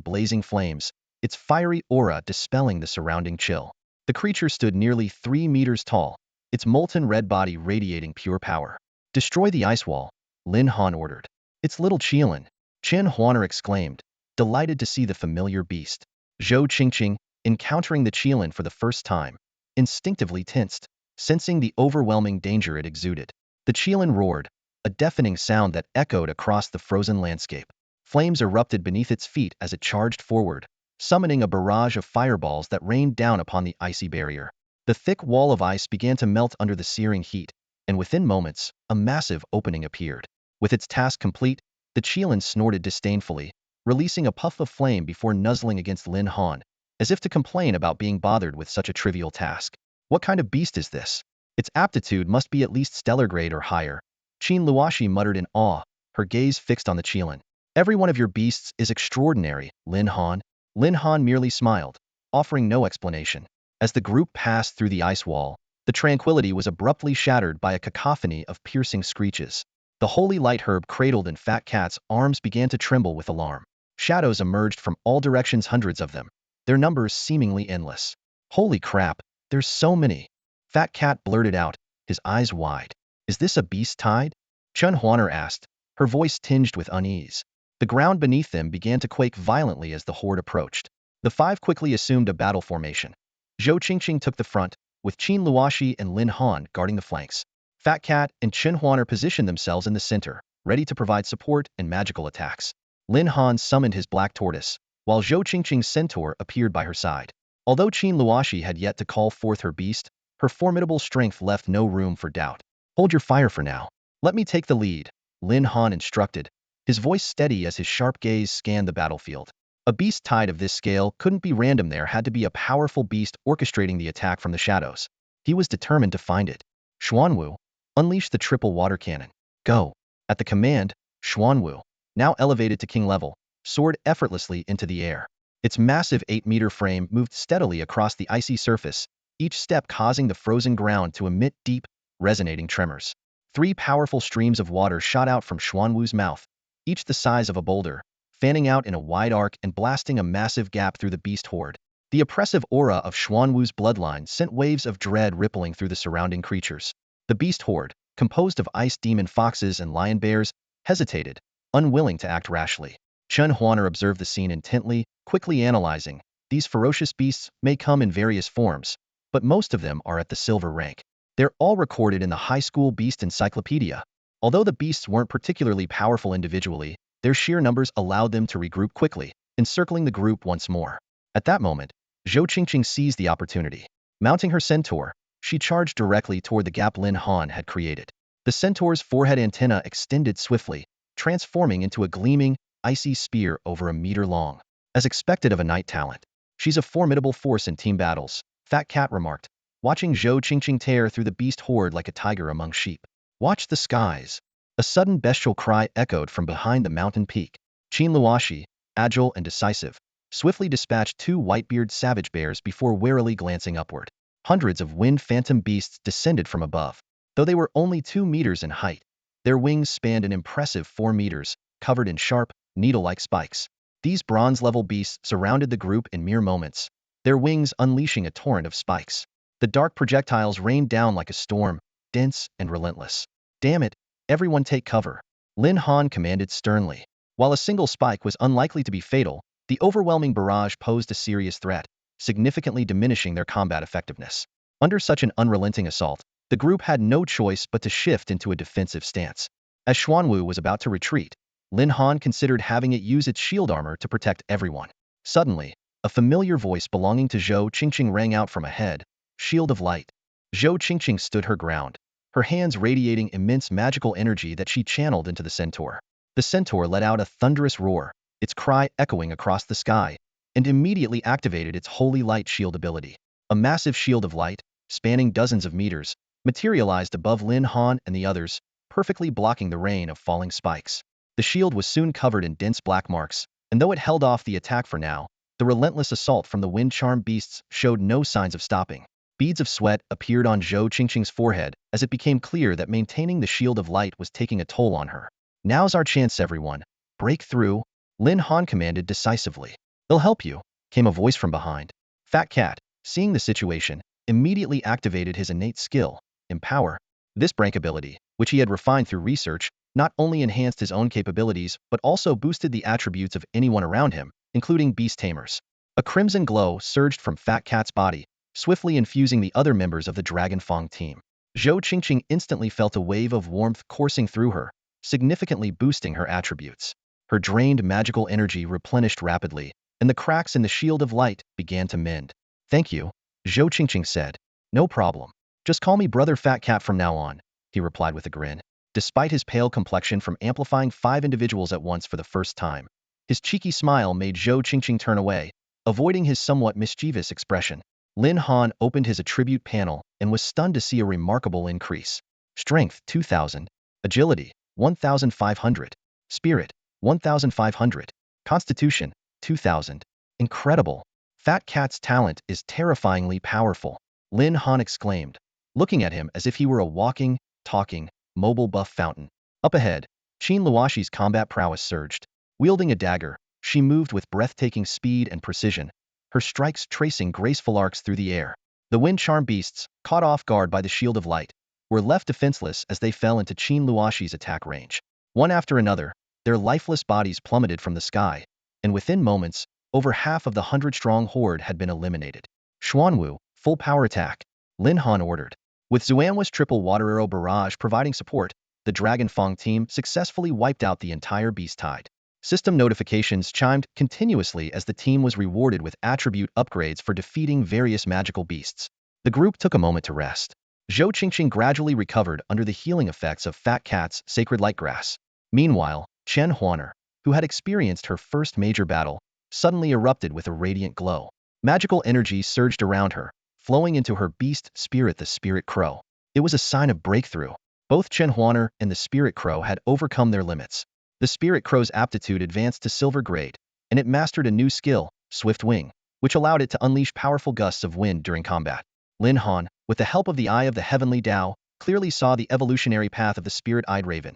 blazing flames, its fiery aura dispelling the surrounding chill. The creature stood nearly 3 meters tall, its molten red body radiating pure power. Destroy the ice wall, Lin Han ordered. It's little Qilin, Chen Huaner exclaimed, delighted to see the familiar beast. Zhou Qingqing, encountering the Qilin for the first time, instinctively tensed, sensing the overwhelming danger it exuded. The Qilin roared, a deafening sound that echoed across the frozen landscape. Flames erupted beneath its feet as it charged forward, summoning a barrage of fireballs that rained down upon the icy barrier. The thick wall of ice began to melt under the searing heat, and within moments, a massive opening appeared. With its task complete, the Qilin snorted disdainfully, releasing a puff of flame before nuzzling against Lin Han, as if to complain about being bothered with such a trivial task. What kind of beast is this? Its aptitude must be at least stellar grade or higher, Qin Luoshi muttered in awe, her gaze fixed on the Qilin. Every one of your beasts is extraordinary, Lin Han. Lin Han merely smiled, offering no explanation. As the group passed through the ice wall, the tranquility was abruptly shattered by a cacophony of piercing screeches. The holy light herb cradled in Fat Cat's arms began to tremble with alarm. Shadows emerged from all directions, hundreds of them, their numbers seemingly endless. Holy crap, there's so many. Fat Cat blurted out, his eyes wide. Is this a beast tide? Chen Huaner asked, her voice tinged with unease. The ground beneath them began to quake violently as the horde approached. The five quickly assumed a battle formation. Zhou Qingqing took the front, with Qin Luoshi and Lin Han guarding the flanks. Fat Cat and Chen Huaner positioned themselves in the center, ready to provide support and magical attacks. Lin Han summoned his Black Tortoise, while Zhou Qingqing's centaur appeared by her side. Although Qin Luoshi had yet to call forth her beast, her formidable strength left no room for doubt. Hold your fire for now. Let me take the lead, Lin Han instructed, his voice steady as his sharp gaze scanned the battlefield. A beast tide of this scale couldn't be random, there had to be a powerful beast orchestrating the attack from the shadows. He was determined to find it. Xuanwu, unleash the triple water cannon. Go. At the command, Xuanwu, now elevated to king level, soared effortlessly into the air. Its massive 8-meter frame moved steadily across the icy surface, each step causing the frozen ground to emit deep, resonating tremors. 3 powerful streams of water shot out from Xuanwu's mouth, each the size of a boulder, fanning out in a wide arc and blasting a massive gap through the beast horde. The oppressive aura of Xuanwu's bloodline sent waves of dread rippling through the surrounding creatures. The beast horde, composed of ice demon foxes and lion bears, hesitated, unwilling to act rashly. Chen Huaner observed the scene intently, quickly analyzing. These ferocious beasts may come in various forms, but most of them are at the silver rank. They're all recorded in the high school beast encyclopedia. Although the beasts weren't particularly powerful individually, their sheer numbers allowed them to regroup quickly, encircling the group once more. At that moment, Zhou Qingqing seized the opportunity. Mounting her centaur, she charged directly toward the gap Lin Han had created. The centaur's forehead antenna extended swiftly, transforming into a gleaming, icy spear over a meter long. As expected of a knight talent, she's a formidable force in team battles, Fat Cat remarked, watching Zhou Qingqing tear through the beast horde like a tiger among sheep. Watch the skies. A sudden bestial cry echoed from behind the mountain peak. Qin Luoshi, agile and decisive, swiftly dispatched 2 white-beard savage bears before warily glancing upward. Hundreds of wind phantom beasts descended from above. Though they were only 2 meters in height, their wings spanned an impressive 4 meters, covered in sharp, needle-like spikes. These bronze-level beasts surrounded the group in mere moments, their wings unleashing a torrent of spikes. The dark projectiles rained down like a storm, dense and relentless. Damn it, everyone take cover, Lin Han commanded sternly. While a single spike was unlikely to be fatal, the overwhelming barrage posed a serious threat, significantly diminishing their combat effectiveness. Under such an unrelenting assault, the group had no choice but to shift into a defensive stance. As Xuanwu was about to retreat, Lin Han considered having it use its shield armor to protect everyone. Suddenly, a familiar voice belonging to Zhou Qingqing rang out from ahead, Shield of Light. Zhou Qingqing stood her ground, her hands radiating immense magical energy that she channeled into the centaur. The centaur let out a thunderous roar, its cry echoing across the sky, and immediately activated its holy light shield ability. A massive shield of light, spanning dozens of meters, materialized above Lin Han and the others, perfectly blocking the rain of falling spikes. The shield was soon covered in dense black marks, and though it held off the attack for now, the relentless assault from the wind-charmed beasts showed no signs of stopping. Beads of sweat appeared on Zhou Qingqing's forehead as it became clear that maintaining the shield of light was taking a toll on her. Now's our chance, everyone. Break through, Lin Han commanded decisively. They'll help you, came a voice from behind. Fat Cat, seeing the situation, immediately activated his innate skill, Empower. This break ability, which he had refined through research, not only enhanced his own capabilities but also boosted the attributes of anyone around him, including beast tamers. A crimson glow surged from Fat Cat's body, swiftly infusing the other members of the Dragon Fong team. Zhou Qingqing instantly felt a wave of warmth coursing through her, significantly boosting her attributes. Her drained magical energy replenished rapidly, and the cracks in the shield of light began to mend. Thank you, Zhou Qingqing said. No problem. Just call me Brother Fat Cat from now on, he replied with a grin. Despite his pale complexion from amplifying 5 individuals at once for the first time, his cheeky smile made Zhou Qingqing turn away, avoiding his somewhat mischievous expression. Lin Han opened his attribute panel and was stunned to see a remarkable increase. Strength 2,000, Agility 1,500, Spirit 1,500, Constitution 2,000. Incredible. Fat Cat's talent is terrifyingly powerful, Lin Han exclaimed, looking at him as if he were a walking, talking, mobile buff fountain. Up ahead, Qin Luoxi's combat prowess surged. Wielding a dagger, she moved with breathtaking speed and precision, her strikes tracing graceful arcs through the air. The wind-charmed beasts, caught off guard by the shield of light, were left defenseless as they fell into Qin Luoxi's attack range. One after another, their lifeless bodies plummeted from the sky, and within moments, over half of the 100-strong horde had been eliminated. Xuanwu, full power attack, Lin Han ordered. With Xuanwu's triple water arrow barrage providing support, the Dragon Fong team successfully wiped out the entire beast tide. System notifications chimed continuously as the team was rewarded with attribute upgrades for defeating various magical beasts. The group took a moment to rest. Zhou Qingqing gradually recovered under the healing effects of Fat Cat's sacred light grass. Meanwhile, Chen Huaner, who had experienced her first major battle, suddenly erupted with a radiant glow. Magical energy surged around her, flowing into her beast spirit, the Spirit Crow. It was a sign of breakthrough. Both Chen Huaner and the Spirit Crow had overcome their limits. The Spirit Crow's aptitude advanced to silver grade, and it mastered a new skill, Swift Wing, which allowed it to unleash powerful gusts of wind during combat. Lin Han, with the help of the Eye of the Heavenly Tao, clearly saw the evolutionary path of the Spirit-Eyed Raven.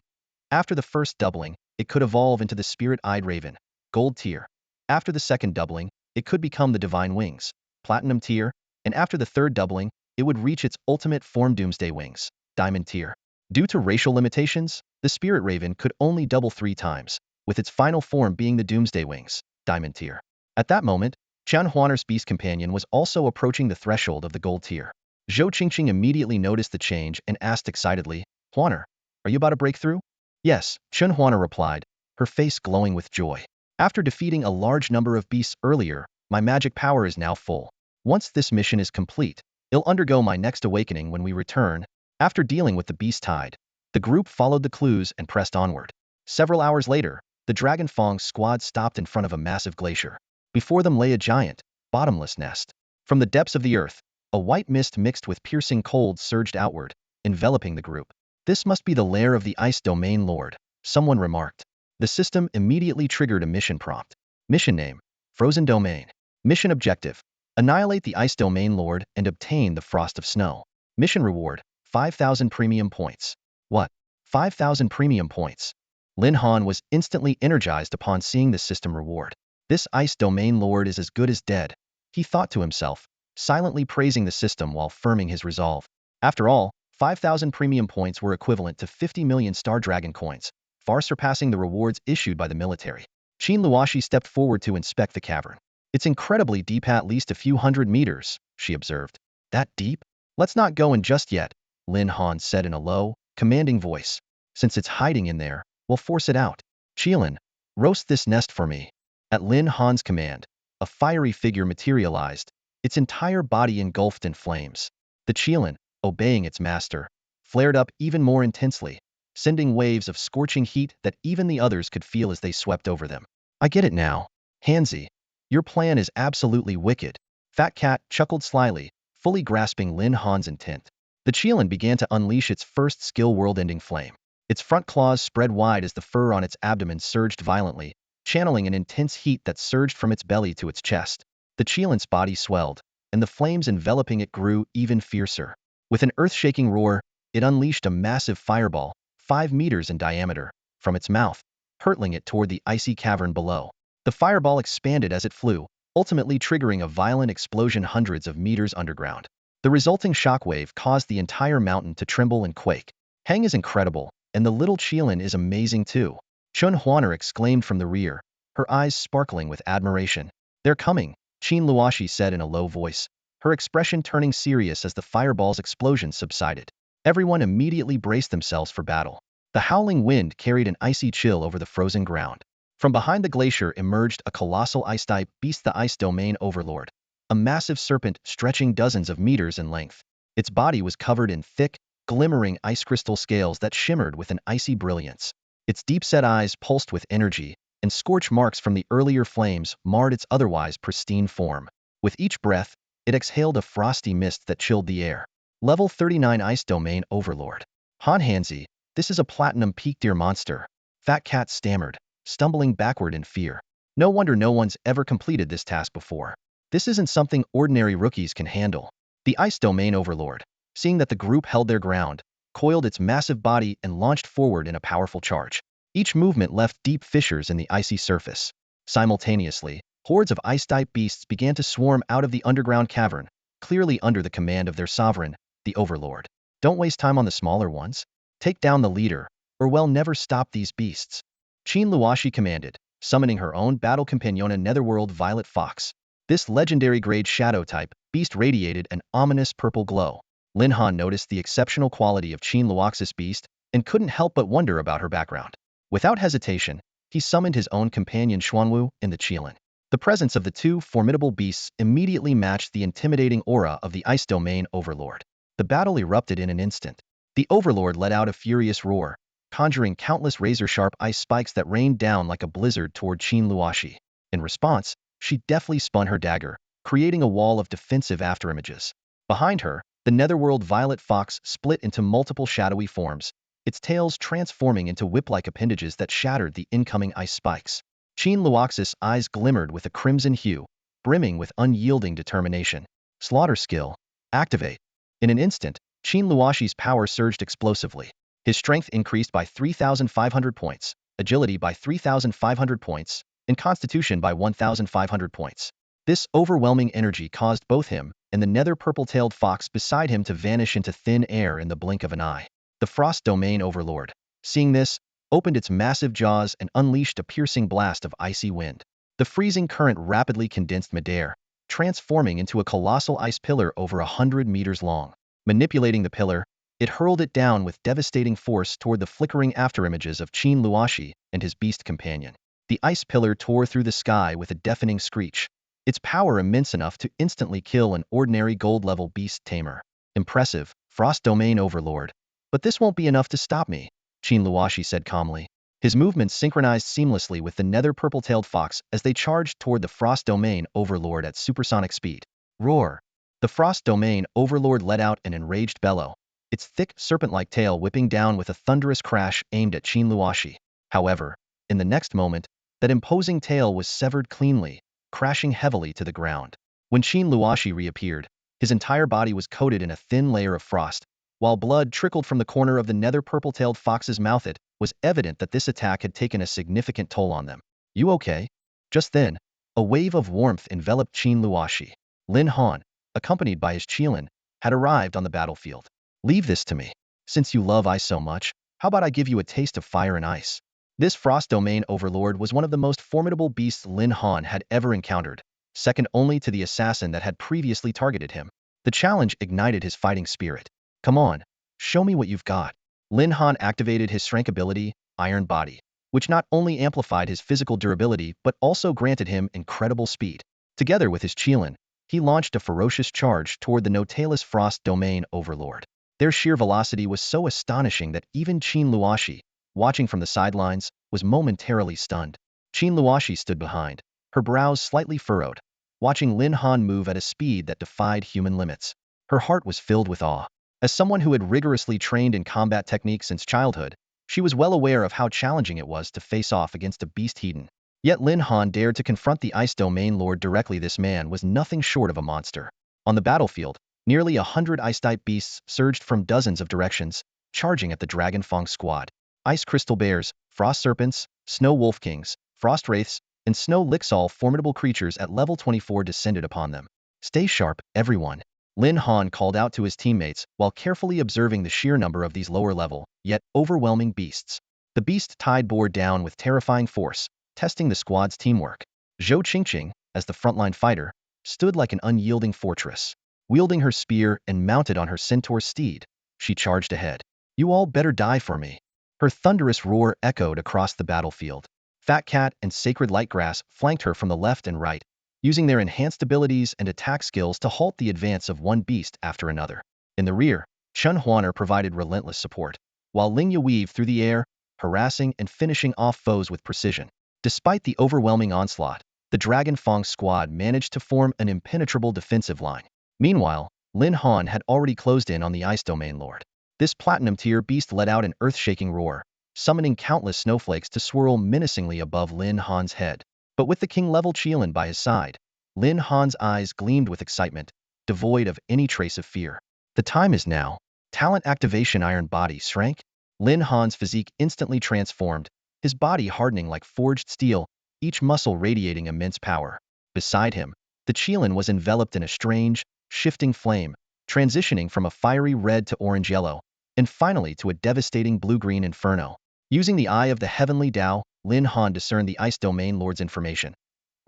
After the first doubling, it could evolve into the Spirit-Eyed Raven, Gold Tier. After the second doubling, it could become the Divine Wings, Platinum Tier, and after the third doubling, it would reach its ultimate form, Doomsday Wings, Diamond Tier. Due to racial limitations, the Spirit Raven could only double 3 times, with its final form being the Doomsday Wings, Diamond Tier. At that moment, Chen Huaner's beast companion was also approaching the threshold of the Gold Tier. Zhou Qingqing immediately noticed the change and asked excitedly, Huaner, are you about to break through? Yes, Chen Huaner replied, her face glowing with joy. After defeating a large number of beasts earlier, my magic power is now full. Once this mission is complete, it'll undergo my next awakening when we return. After dealing with the beast tide, the group followed the clues and pressed onward. Several hours later, the Dragon Fong squad stopped in front of a massive glacier. Before them lay a giant, bottomless nest. From the depths of the earth, a white mist mixed with piercing cold surged outward, enveloping the group. This must be the lair of the Ice Domain Lord, someone remarked. The system immediately triggered a mission prompt. Mission name, Frozen Domain. Mission objective, annihilate the Ice Domain Lord and obtain the Frost of Snow. Mission reward, 5,000 premium points. What? 5,000 premium points? Lin Han was instantly energized upon seeing the system reward. This Ice Domain Lord is as good as dead, he thought to himself, silently praising the system while firming his resolve. After all, 5,000 premium points were equivalent to 50 million Star Dragon coins, far surpassing the rewards issued by the military. Qin Luoxi stepped forward to inspect the cavern. It's incredibly deep, at least a few hundred meters, she observed. That deep? Let's not go in just yet, Lin Han said in a low, commanding voice. Since it's hiding in there, we'll force it out. Qilin, roast this nest for me. At Lin Han's command, a fiery figure materialized, its entire body engulfed in flames. The Qilin, obeying its master, flared up even more intensely, sending waves of scorching heat that even the others could feel as they swept over them. I get it now. Hansi, your plan is absolutely wicked. Fat Cat chuckled slyly, fully grasping Lin Han's intent. The Qilin began to unleash its first skill world-ending flame. Its front claws spread wide as the fur on its abdomen surged violently, channeling an intense heat that surged from its belly to its chest. The Qilin's body swelled, and the flames enveloping it grew even fiercer. With an earth-shaking roar, it unleashed a massive fireball, 5 meters in diameter, from its mouth, hurtling it toward the icy cavern below. The fireball expanded as it flew, ultimately triggering a violent explosion hundreds of meters underground. The resulting shockwave caused the entire mountain to tremble and quake. Heng is incredible, and the little Qilin is amazing too. Chun Huaner exclaimed from the rear, her eyes sparkling with admiration. They're coming, Qin Luoshi said in a low voice, her expression turning serious as the fireball's explosion subsided. Everyone immediately braced themselves for battle. The howling wind carried an icy chill over the frozen ground. From behind the glacier emerged a colossal ice-type beast, the Ice Domain Overlord, a massive serpent stretching dozens of meters in length. Its body was covered in thick, glimmering ice crystal scales that shimmered with an icy brilliance. Its deep-set eyes pulsed with energy, and scorch marks from the earlier flames marred its otherwise pristine form. With each breath, it exhaled a frosty mist that chilled the air. Level 39 Ice Domain Overlord. Hanzi, this is a platinum peak-tier monster. Fat Cat stammered, stumbling backward in fear. No wonder no one's ever completed this task before. This isn't something ordinary rookies can handle. The Ice Domain Overlord, seeing that the group held their ground, coiled its massive body and launched forward in a powerful charge. Each movement left deep fissures in the icy surface. Simultaneously, hordes of ice-type beasts began to swarm out of the underground cavern, clearly under the command of their sovereign, the Overlord. Don't waste time on the smaller ones. Take down the leader, or we'll never stop these beasts. Qin Luoshi commanded, summoning her own battle companiona Netherworld Violet Fox. This legendary-grade shadow-type beast radiated an ominous purple glow. Lin Han noticed the exceptional quality of Qin Luoxi's beast and couldn't help but wonder about her background. Without hesitation, he summoned his own companion Xuanwu in the Qilin. The presence of the two formidable beasts immediately matched the intimidating aura of the Ice Domain Overlord. The battle erupted in an instant. The Overlord let out a furious roar, conjuring countless razor-sharp ice spikes that rained down like a blizzard toward Qin Luoshi. In response, she deftly spun her dagger, creating a wall of defensive afterimages. Behind her, the Netherworld Violet Fox split into multiple shadowy forms, its tails transforming into whip-like appendages that shattered the incoming ice spikes. Qin Luoxi's eyes glimmered with a crimson hue, brimming with unyielding determination. Slaughter skill. Activate. In an instant, Qin Luoshi's power surged explosively. His strength increased by 3,500 points, agility by 3,500 points, and constitution by 1,500 points. This overwhelming energy caused both him and the nether purple-tailed fox beside him to vanish into thin air in the blink of an eye. The Frost Domain Overlord, seeing this, opened its massive jaws and unleashed a piercing blast of icy wind. The freezing current rapidly condensed midair, transforming into a colossal ice pillar over 100 meters long. Manipulating the pillar, it hurled it down with devastating force toward the flickering afterimages of Qin Luoshi and his beast companion. The ice pillar tore through the sky with a deafening screech, its power immense enough to instantly kill an ordinary gold-level beast tamer. Impressive, Frost Domain Overlord. But this won't be enough to stop me, Qin Luoshi said calmly. His movements synchronized seamlessly with the nether purple-tailed fox as they charged toward the Frost Domain Overlord at supersonic speed. Roar! The Frost Domain Overlord let out an enraged bellow, its thick, serpent-like tail whipping down with a thunderous crash aimed at Qin Luoshi. However, in the next moment, that imposing tail was severed cleanly, crashing heavily to the ground. When Qin Luoshi reappeared, his entire body was coated in a thin layer of frost, while blood trickled from the corner of the nether purple-tailed fox's mouth. It was evident that this attack had taken a significant toll on them. You okay? Just then, a wave of warmth enveloped Qin Luoshi. Lin Han, accompanied by his Qilin, had arrived on the battlefield. Leave this to me. Since you love ice so much, how about I give you a taste of fire and ice? This Frost Domain Overlord was one of the most formidable beasts Lin Han had ever encountered, second only to the assassin that had previously targeted him. The challenge ignited his fighting spirit. Come on, show me what you've got. Lin Han activated his strength ability, Iron Body, which not only amplified his physical durability but also granted him incredible speed. Together with his Qilin, he launched a ferocious charge toward the no-tailless Frost Domain Overlord. Their sheer velocity was so astonishing that even Qin Luoshi, watching from the sidelines, was momentarily stunned. Qin Luoxi stood behind, her brows slightly furrowed, watching Lin Han move at a speed that defied human limits. Her heart was filled with awe. As someone who had rigorously trained in combat techniques since childhood, she was well aware of how challenging it was to face off against a beast heathen. Yet Lin Han dared to confront the Ice Domain Lord directly. This man was nothing short of a monster. On the battlefield, nearly 100 ice-type beasts surged from dozens of directions, charging at the Dragon Fong squad. Ice crystal bears, frost serpents, snow wolf kings, frost wraiths, and snow licks, all formidable creatures at level 24, descended upon them. Stay sharp, everyone. Lin Han called out to his teammates while carefully observing the sheer number of these lower-level, yet overwhelming beasts. The beast tide bore down with terrifying force, testing the squad's teamwork. Zhou Qingqing, as the frontline fighter, stood like an unyielding fortress. Wielding her spear and mounted on her centaur steed, she charged ahead. You all better die for me. Her thunderous roar echoed across the battlefield. Fat Cat and Sacred Lightgrass flanked her from the left and right, using their enhanced abilities and attack skills to halt the advance of one beast after another. In the rear, Chen Huaner provided relentless support, while Ling Ye weaved through the air, harassing and finishing off foes with precision. Despite the overwhelming onslaught, the Dragon Fong squad managed to form an impenetrable defensive line. Meanwhile, Lin Han had already closed in on the Ice Domain Lord. This platinum-tier beast let out an earth-shaking roar, summoning countless snowflakes to swirl menacingly above Lin Han's head. But with the king-level Qilin by his side, Lin Han's eyes gleamed with excitement, devoid of any trace of fear. The time is now. Talent activation. Iron body shrank. Lin Han's physique instantly transformed, his body hardening like forged steel, each muscle radiating immense power. Beside him, the Qilin was enveloped in a strange, shifting flame, transitioning from a fiery red to orange-yellow, and finally to a devastating blue-green inferno. Using the Eye of the Heavenly Tao, Lin Han discerned the Ice Domain Lord's information.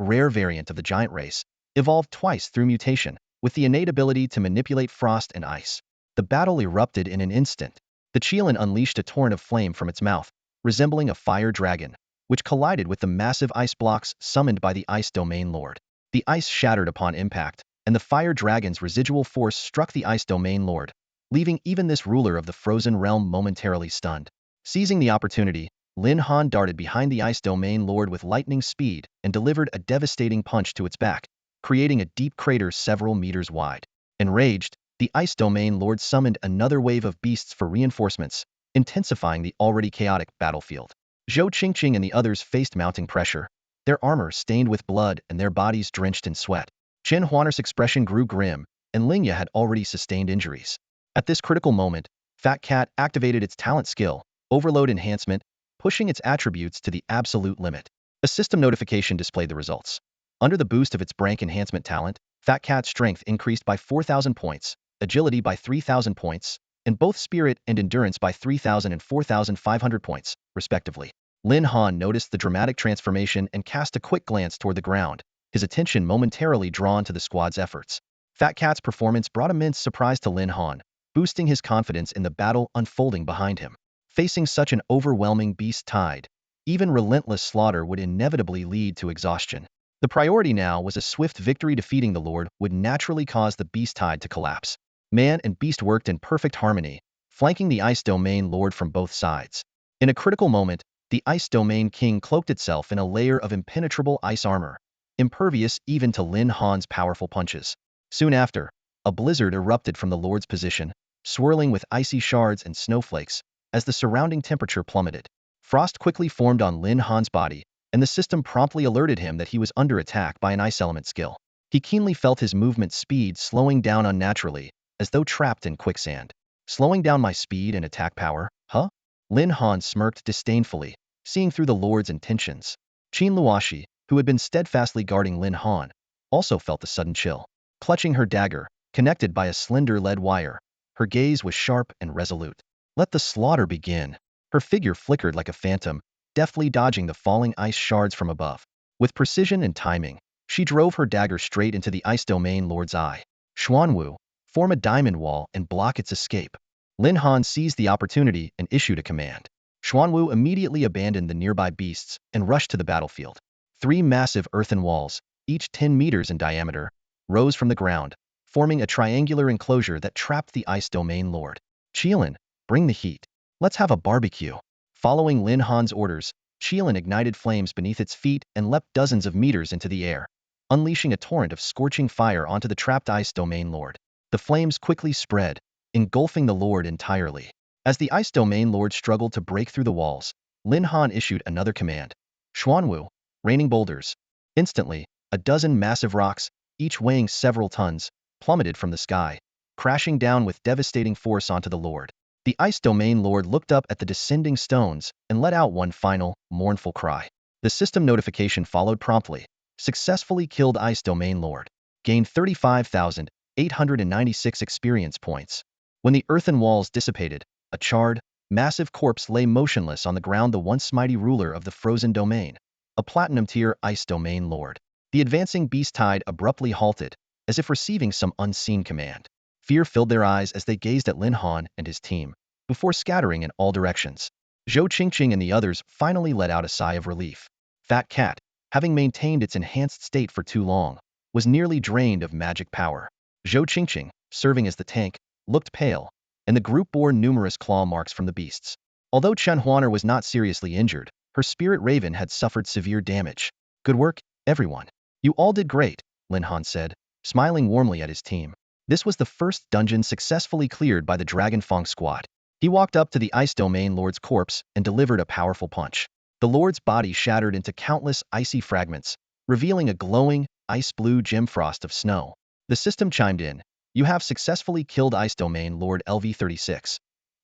A rare variant of the giant race, evolved twice through mutation, with the innate ability to manipulate frost and ice. The battle erupted in an instant. The Qilin unleashed a torrent of flame from its mouth, resembling a fire dragon, which collided with the massive ice blocks summoned by the Ice Domain Lord. The ice shattered upon impact, and the fire dragon's residual force struck the Ice Domain Lord, leaving even this ruler of the frozen realm momentarily stunned. Seizing the opportunity, Lin Han darted behind the Ice Domain Lord with lightning speed and delivered a devastating punch to its back, creating a deep crater several meters wide. Enraged, the Ice Domain Lord summoned another wave of beasts for reinforcements, intensifying the already chaotic battlefield. Zhou Qingqing and the others faced mounting pressure, their armor stained with blood and their bodies drenched in sweat. Chen Huaner's expression grew grim, and Ling Ye had already sustained injuries. At this critical moment, Fat Cat activated its talent skill, Overload Enhancement, pushing its attributes to the absolute limit. A system notification displayed the results. Under the boost of its Brank Enhancement talent, Fat Cat's strength increased by 4,000 points, agility by 3,000 points, and both spirit and endurance by 3,000 and 4,500 points, respectively. Lin Han noticed the dramatic transformation and cast a quick glance toward the ground, his attention momentarily drawn to the squad's efforts. Fat Cat's performance brought immense surprise to Lin Han, boosting his confidence in the battle unfolding behind him. Facing such an overwhelming beast tide, even relentless slaughter would inevitably lead to exhaustion. The priority now was a swift victory. Defeating the Lord would naturally cause the beast tide to collapse. Man and beast worked in perfect harmony, flanking the Ice Domain Lord from both sides. In a critical moment, the Ice Domain King cloaked itself in a layer of impenetrable ice armor, impervious even to Lin Han's powerful punches. Soon after, a blizzard erupted from the Lord's position, swirling with icy shards and snowflakes, as the surrounding temperature plummeted. Frost quickly formed on Lin Han's body, and the system promptly alerted him that he was under attack by an ice element skill. He keenly felt his movement speed slowing down unnaturally, as though trapped in quicksand. Slowing down my speed and attack power, huh? Lin Han smirked disdainfully, seeing through the Lord's intentions. Qin Luoxi, who had been steadfastly guarding Lin Han, also felt the sudden chill. Clutching her dagger, connected by a slender lead wire, her gaze was sharp and resolute. Let the slaughter begin. Her figure flickered like a phantom, deftly dodging the falling ice shards from above. With precision and timing, she drove her dagger straight into the Ice Domain Lord's eye. Xuanwu, form a diamond wall and block its escape. Lin Han seized the opportunity and issued a command. Xuanwu immediately abandoned the nearby beasts and rushed to the battlefield. 3 massive earthen walls, each 10 meters in diameter, rose from the ground, forming a triangular enclosure that trapped the Ice Domain Lord. Qilin, bring the heat. Let's have a barbecue. Following Lin Han's orders, Qian ignited flames beneath its feet and leapt dozens of meters into the air, unleashing a torrent of scorching fire onto the trapped ice domain lord. The flames quickly spread, engulfing the lord entirely. As the ice domain lord struggled to break through the walls, Lin Han issued another command. Xuanwu, raining boulders. Instantly, a dozen massive rocks, each weighing several tons, plummeted from the sky, crashing down with devastating force onto the lord. The ice domain lord looked up at the descending stones and let out one final, mournful cry. The system notification followed promptly. Successfully killed ice domain lord. Gained 35,896 experience points. When the earthen walls dissipated, a charred, massive corpse lay motionless on the ground, the once mighty ruler of the frozen domain, a platinum-tier ice domain lord. The advancing beast tide abruptly halted, as if receiving some unseen command. Fear filled their eyes as they gazed at Lin Han and his team, before scattering in all directions. Zhou Qingqing and the others finally let out a sigh of relief. Fat Cat, having maintained its enhanced state for too long, was nearly drained of magic power. Zhou Qingqing, serving as the tank, looked pale, and the group bore numerous claw marks from the beasts. Although Chen Huaner was not seriously injured, her spirit raven had suffered severe damage. Good work, everyone. You all did great, Lin Han said, smiling warmly at his team. This was the first dungeon successfully cleared by the Dragon Fong squad. He walked up to the ice domain lord's corpse and delivered a powerful punch. The lord's body shattered into countless icy fragments, revealing a glowing, ice-blue gem frost of snow. The system chimed in. You have successfully killed ice domain lord LV36.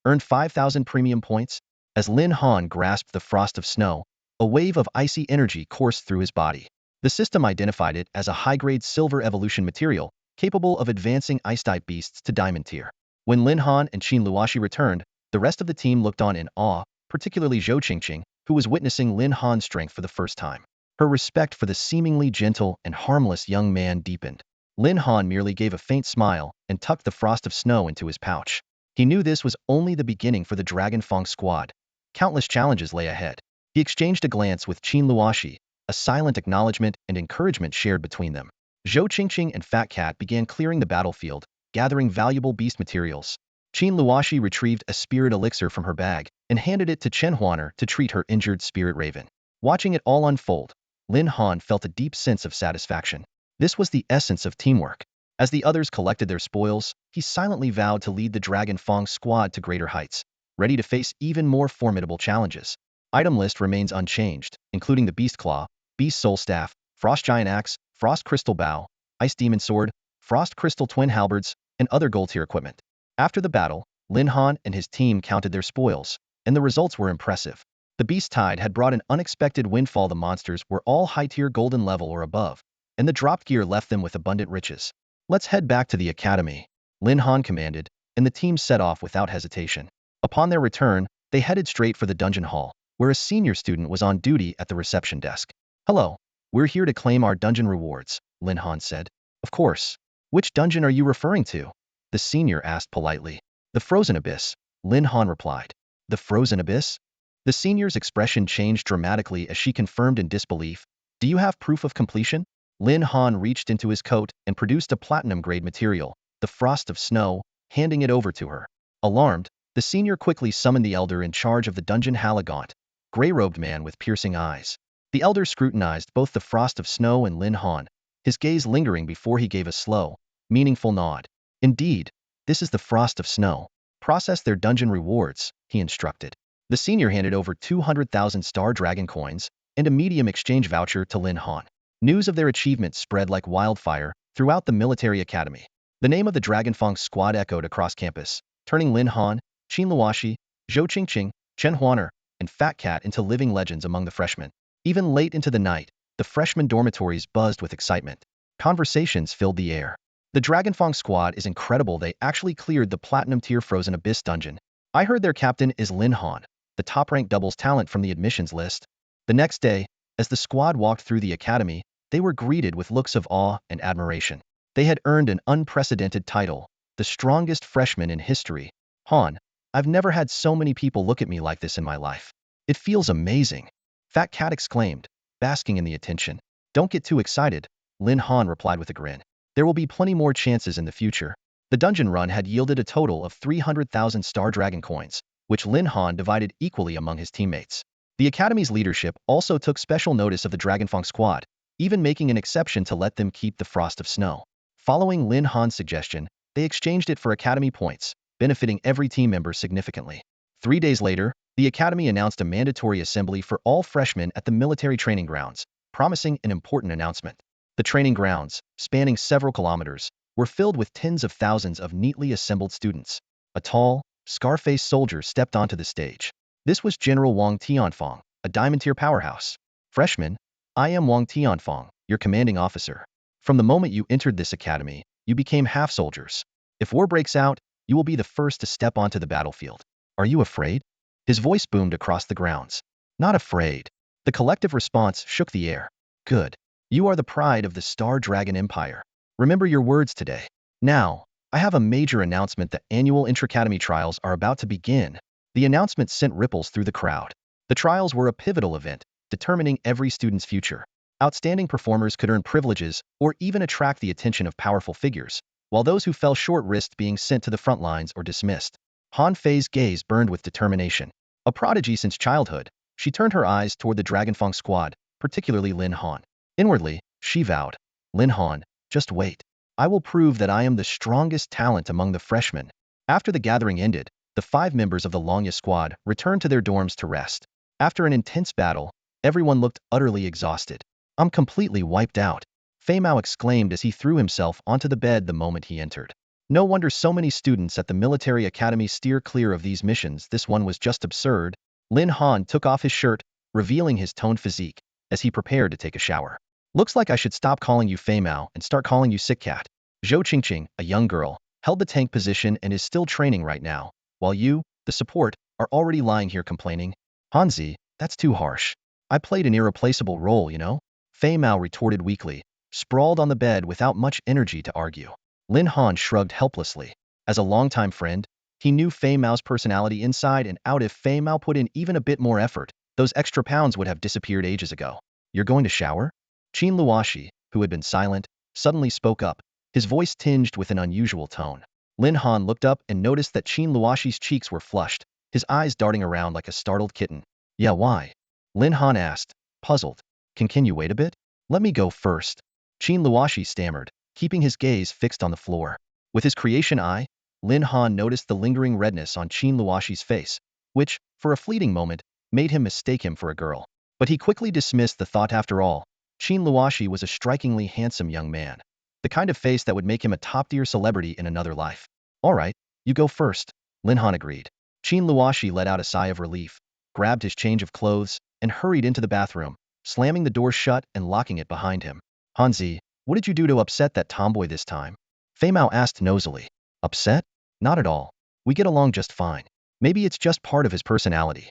Earned 5,000 premium points. As Lin Han grasped the frost of snow, a wave of icy energy coursed through his body. The system identified it as a high-grade silver evolution material, capable of advancing ice-type beasts to diamond tier. When Lin Han and Qin Luoxi returned, the rest of the team looked on in awe, particularly Zhou Qingqing, who was witnessing Lin Han's strength for the first time. Her respect for the seemingly gentle and harmless young man deepened. Lin Han merely gave a faint smile and tucked the frost of snow into his pouch. He knew this was only the beginning for the Dragon Fong squad. Countless challenges lay ahead. He exchanged a glance with Qin Luoxi, a silent acknowledgement and encouragement shared between them. Zhou Qingqing and Fat Cat began clearing the battlefield, gathering valuable beast materials. Qin Luoxi retrieved a spirit elixir from her bag and handed it to Chen Huaner to treat her injured spirit raven. Watching it all unfold, Lin Han felt a deep sense of satisfaction. This was the essence of teamwork. As the others collected their spoils, he silently vowed to lead the Dragon Fong squad to greater heights, ready to face even more formidable challenges. Item list remains unchanged, including the Beast Claw, Beast Soul Staff, Frost Giant Axe, Frost Crystal Bow, Ice Demon Sword, Frost Crystal Twin Halberds, and other gold-tier equipment. After the battle, Lin Han and his team counted their spoils, and the results were impressive. The Beast Tide had brought an unexpected windfall. The monsters were all high-tier golden level or above, and the dropped gear left them with abundant riches. Let's head back to the academy, Lin Han commanded, and the team set off without hesitation. Upon their return, they headed straight for the dungeon hall, where a senior student was on duty at the reception desk. Hello, we're here to claim our dungeon rewards, Lin Han said. Of course. Which dungeon are you referring to? The senior asked politely. The Frozen Abyss, Lin Han replied. The Frozen Abyss? The senior's expression changed dramatically as she confirmed in disbelief. Do you have proof of completion? Lin Han reached into his coat and produced a platinum-grade material, the Frost of Snow, handing it over to her. Alarmed, the senior quickly summoned the elder in charge of the dungeon, Halagaunt, gray-robed man with piercing eyes. The elder scrutinized both the Frost of Snow and Lin Han, his gaze lingering before he gave a slow, meaningful nod. Indeed, this is the Frost of Snow. Process their dungeon rewards, he instructed. The senior handed over 200,000 star dragon coins and a medium exchange voucher to Lin Han. News of their achievement spread like wildfire throughout the military academy. The name of the Dragon Fong squad echoed across campus, turning Lin Han, Qin Luoxi, Zhou Qingqing, Chen Huaner, and Fat Cat into living legends among the freshmen. Even late into the night, the freshman dormitories buzzed with excitement. Conversations filled the air. The Dragon Fong squad is incredible. They actually cleared the platinum-tier Frozen Abyss dungeon. I heard their captain is Lin Han, the top-ranked doubles talent from the admissions list. The next day, as the squad walked through the academy, they were greeted with looks of awe and admiration. They had earned an unprecedented title, the strongest freshman in history. Han, I've never had so many people look at me like this in my life. It feels amazing. Fat Cat exclaimed, basking in the attention. Don't get too excited, Lin Han replied with a grin. There will be plenty more chances in the future. The dungeon run had yielded a total of 300,000 star dragon coins, which Lin Han divided equally among his teammates. The Academy's leadership also took special notice of the Dragon Fong squad, even making an exception to let them keep the Frost of Snow. Following Lin Han's suggestion, they exchanged it for Academy points, benefiting every team member significantly. 3 days later, the Academy announced a mandatory assembly for all freshmen at the military training grounds, promising an important announcement. The training grounds, spanning several kilometers, were filled with tens of thousands of neatly assembled students. A tall, scar-faced soldier stepped onto the stage. This was General Wang Tianfeng, a diamond-tier powerhouse. Freshman, I am Wang Tianfeng, your commanding officer. From the moment you entered this academy, you became half-soldiers. If war breaks out, you will be the first to step onto the battlefield. Are you afraid? His voice boomed across the grounds. Not afraid. The collective response shook the air. Good. You are the pride of the Star Dragon Empire. Remember your words today. Now, I have a major announcement. The annual intra-academy trials are about to begin. The announcement sent ripples through the crowd. The trials were a pivotal event, determining every student's future. Outstanding performers could earn privileges or even attract the attention of powerful figures, while those who fell short risked being sent to the front lines or dismissed. Han Fei's gaze burned with determination. A prodigy since childhood, she turned her eyes toward the Dragon Fong squad, particularly Lin Han. Inwardly, she vowed, Lin Han, just wait. I will prove that I am the strongest talent among the freshmen. After the gathering ended, the 5 members of the Longya squad returned to their dorms to rest. After an intense battle, everyone looked utterly exhausted. I'm completely wiped out, Fei Mao exclaimed as he threw himself onto the bed the moment he entered. No wonder so many students at the military academy steer clear of these missions. This one was just absurd. Lin Han took off his shirt, revealing his toned physique, as he prepared to take a shower. Looks like I should stop calling you Fei Mao and start calling you Sick Cat. Zhou Qingqing, a young girl, held the tank position and is still training right now, while you, the support, are already lying here complaining. Hanzi, that's too harsh. I played an irreplaceable role, you know? Fei Mao retorted weakly, sprawled on the bed without much energy to argue. Lin Han shrugged helplessly. As a longtime friend, he knew Fei Mao's personality inside and out. If Fei Mao put in even a bit more effort, those extra pounds would have disappeared ages ago. You're going to shower? Qin Luoshi, who had been silent, suddenly spoke up, his voice tinged with an unusual tone. Lin Han looked up and noticed that Qin Luoshi's cheeks were flushed, his eyes darting around like a startled kitten. Yeah, why? Lin Han asked, puzzled. Can you wait a bit? Let me go first. Qin Luoshi stammered, keeping his gaze fixed on the floor. With his creation eye, Lin Han noticed the lingering redness on Qin Luoshi's face, which, for a fleeting moment, made him mistake him for a girl. But he quickly dismissed the thought. After all, Qin Luoshi was a strikingly handsome young man, the kind of face that would make him a top-tier celebrity in another life. All right, you go first, Lin Han agreed. Qin Luoshi let out a sigh of relief, grabbed his change of clothes, and hurried into the bathroom, slamming the door shut and locking it behind him. Hanzi, what did you do to upset that tomboy this time? Fei Mao asked nosily. Upset? Not at all. We get along just fine. Maybe it's just part of his personality.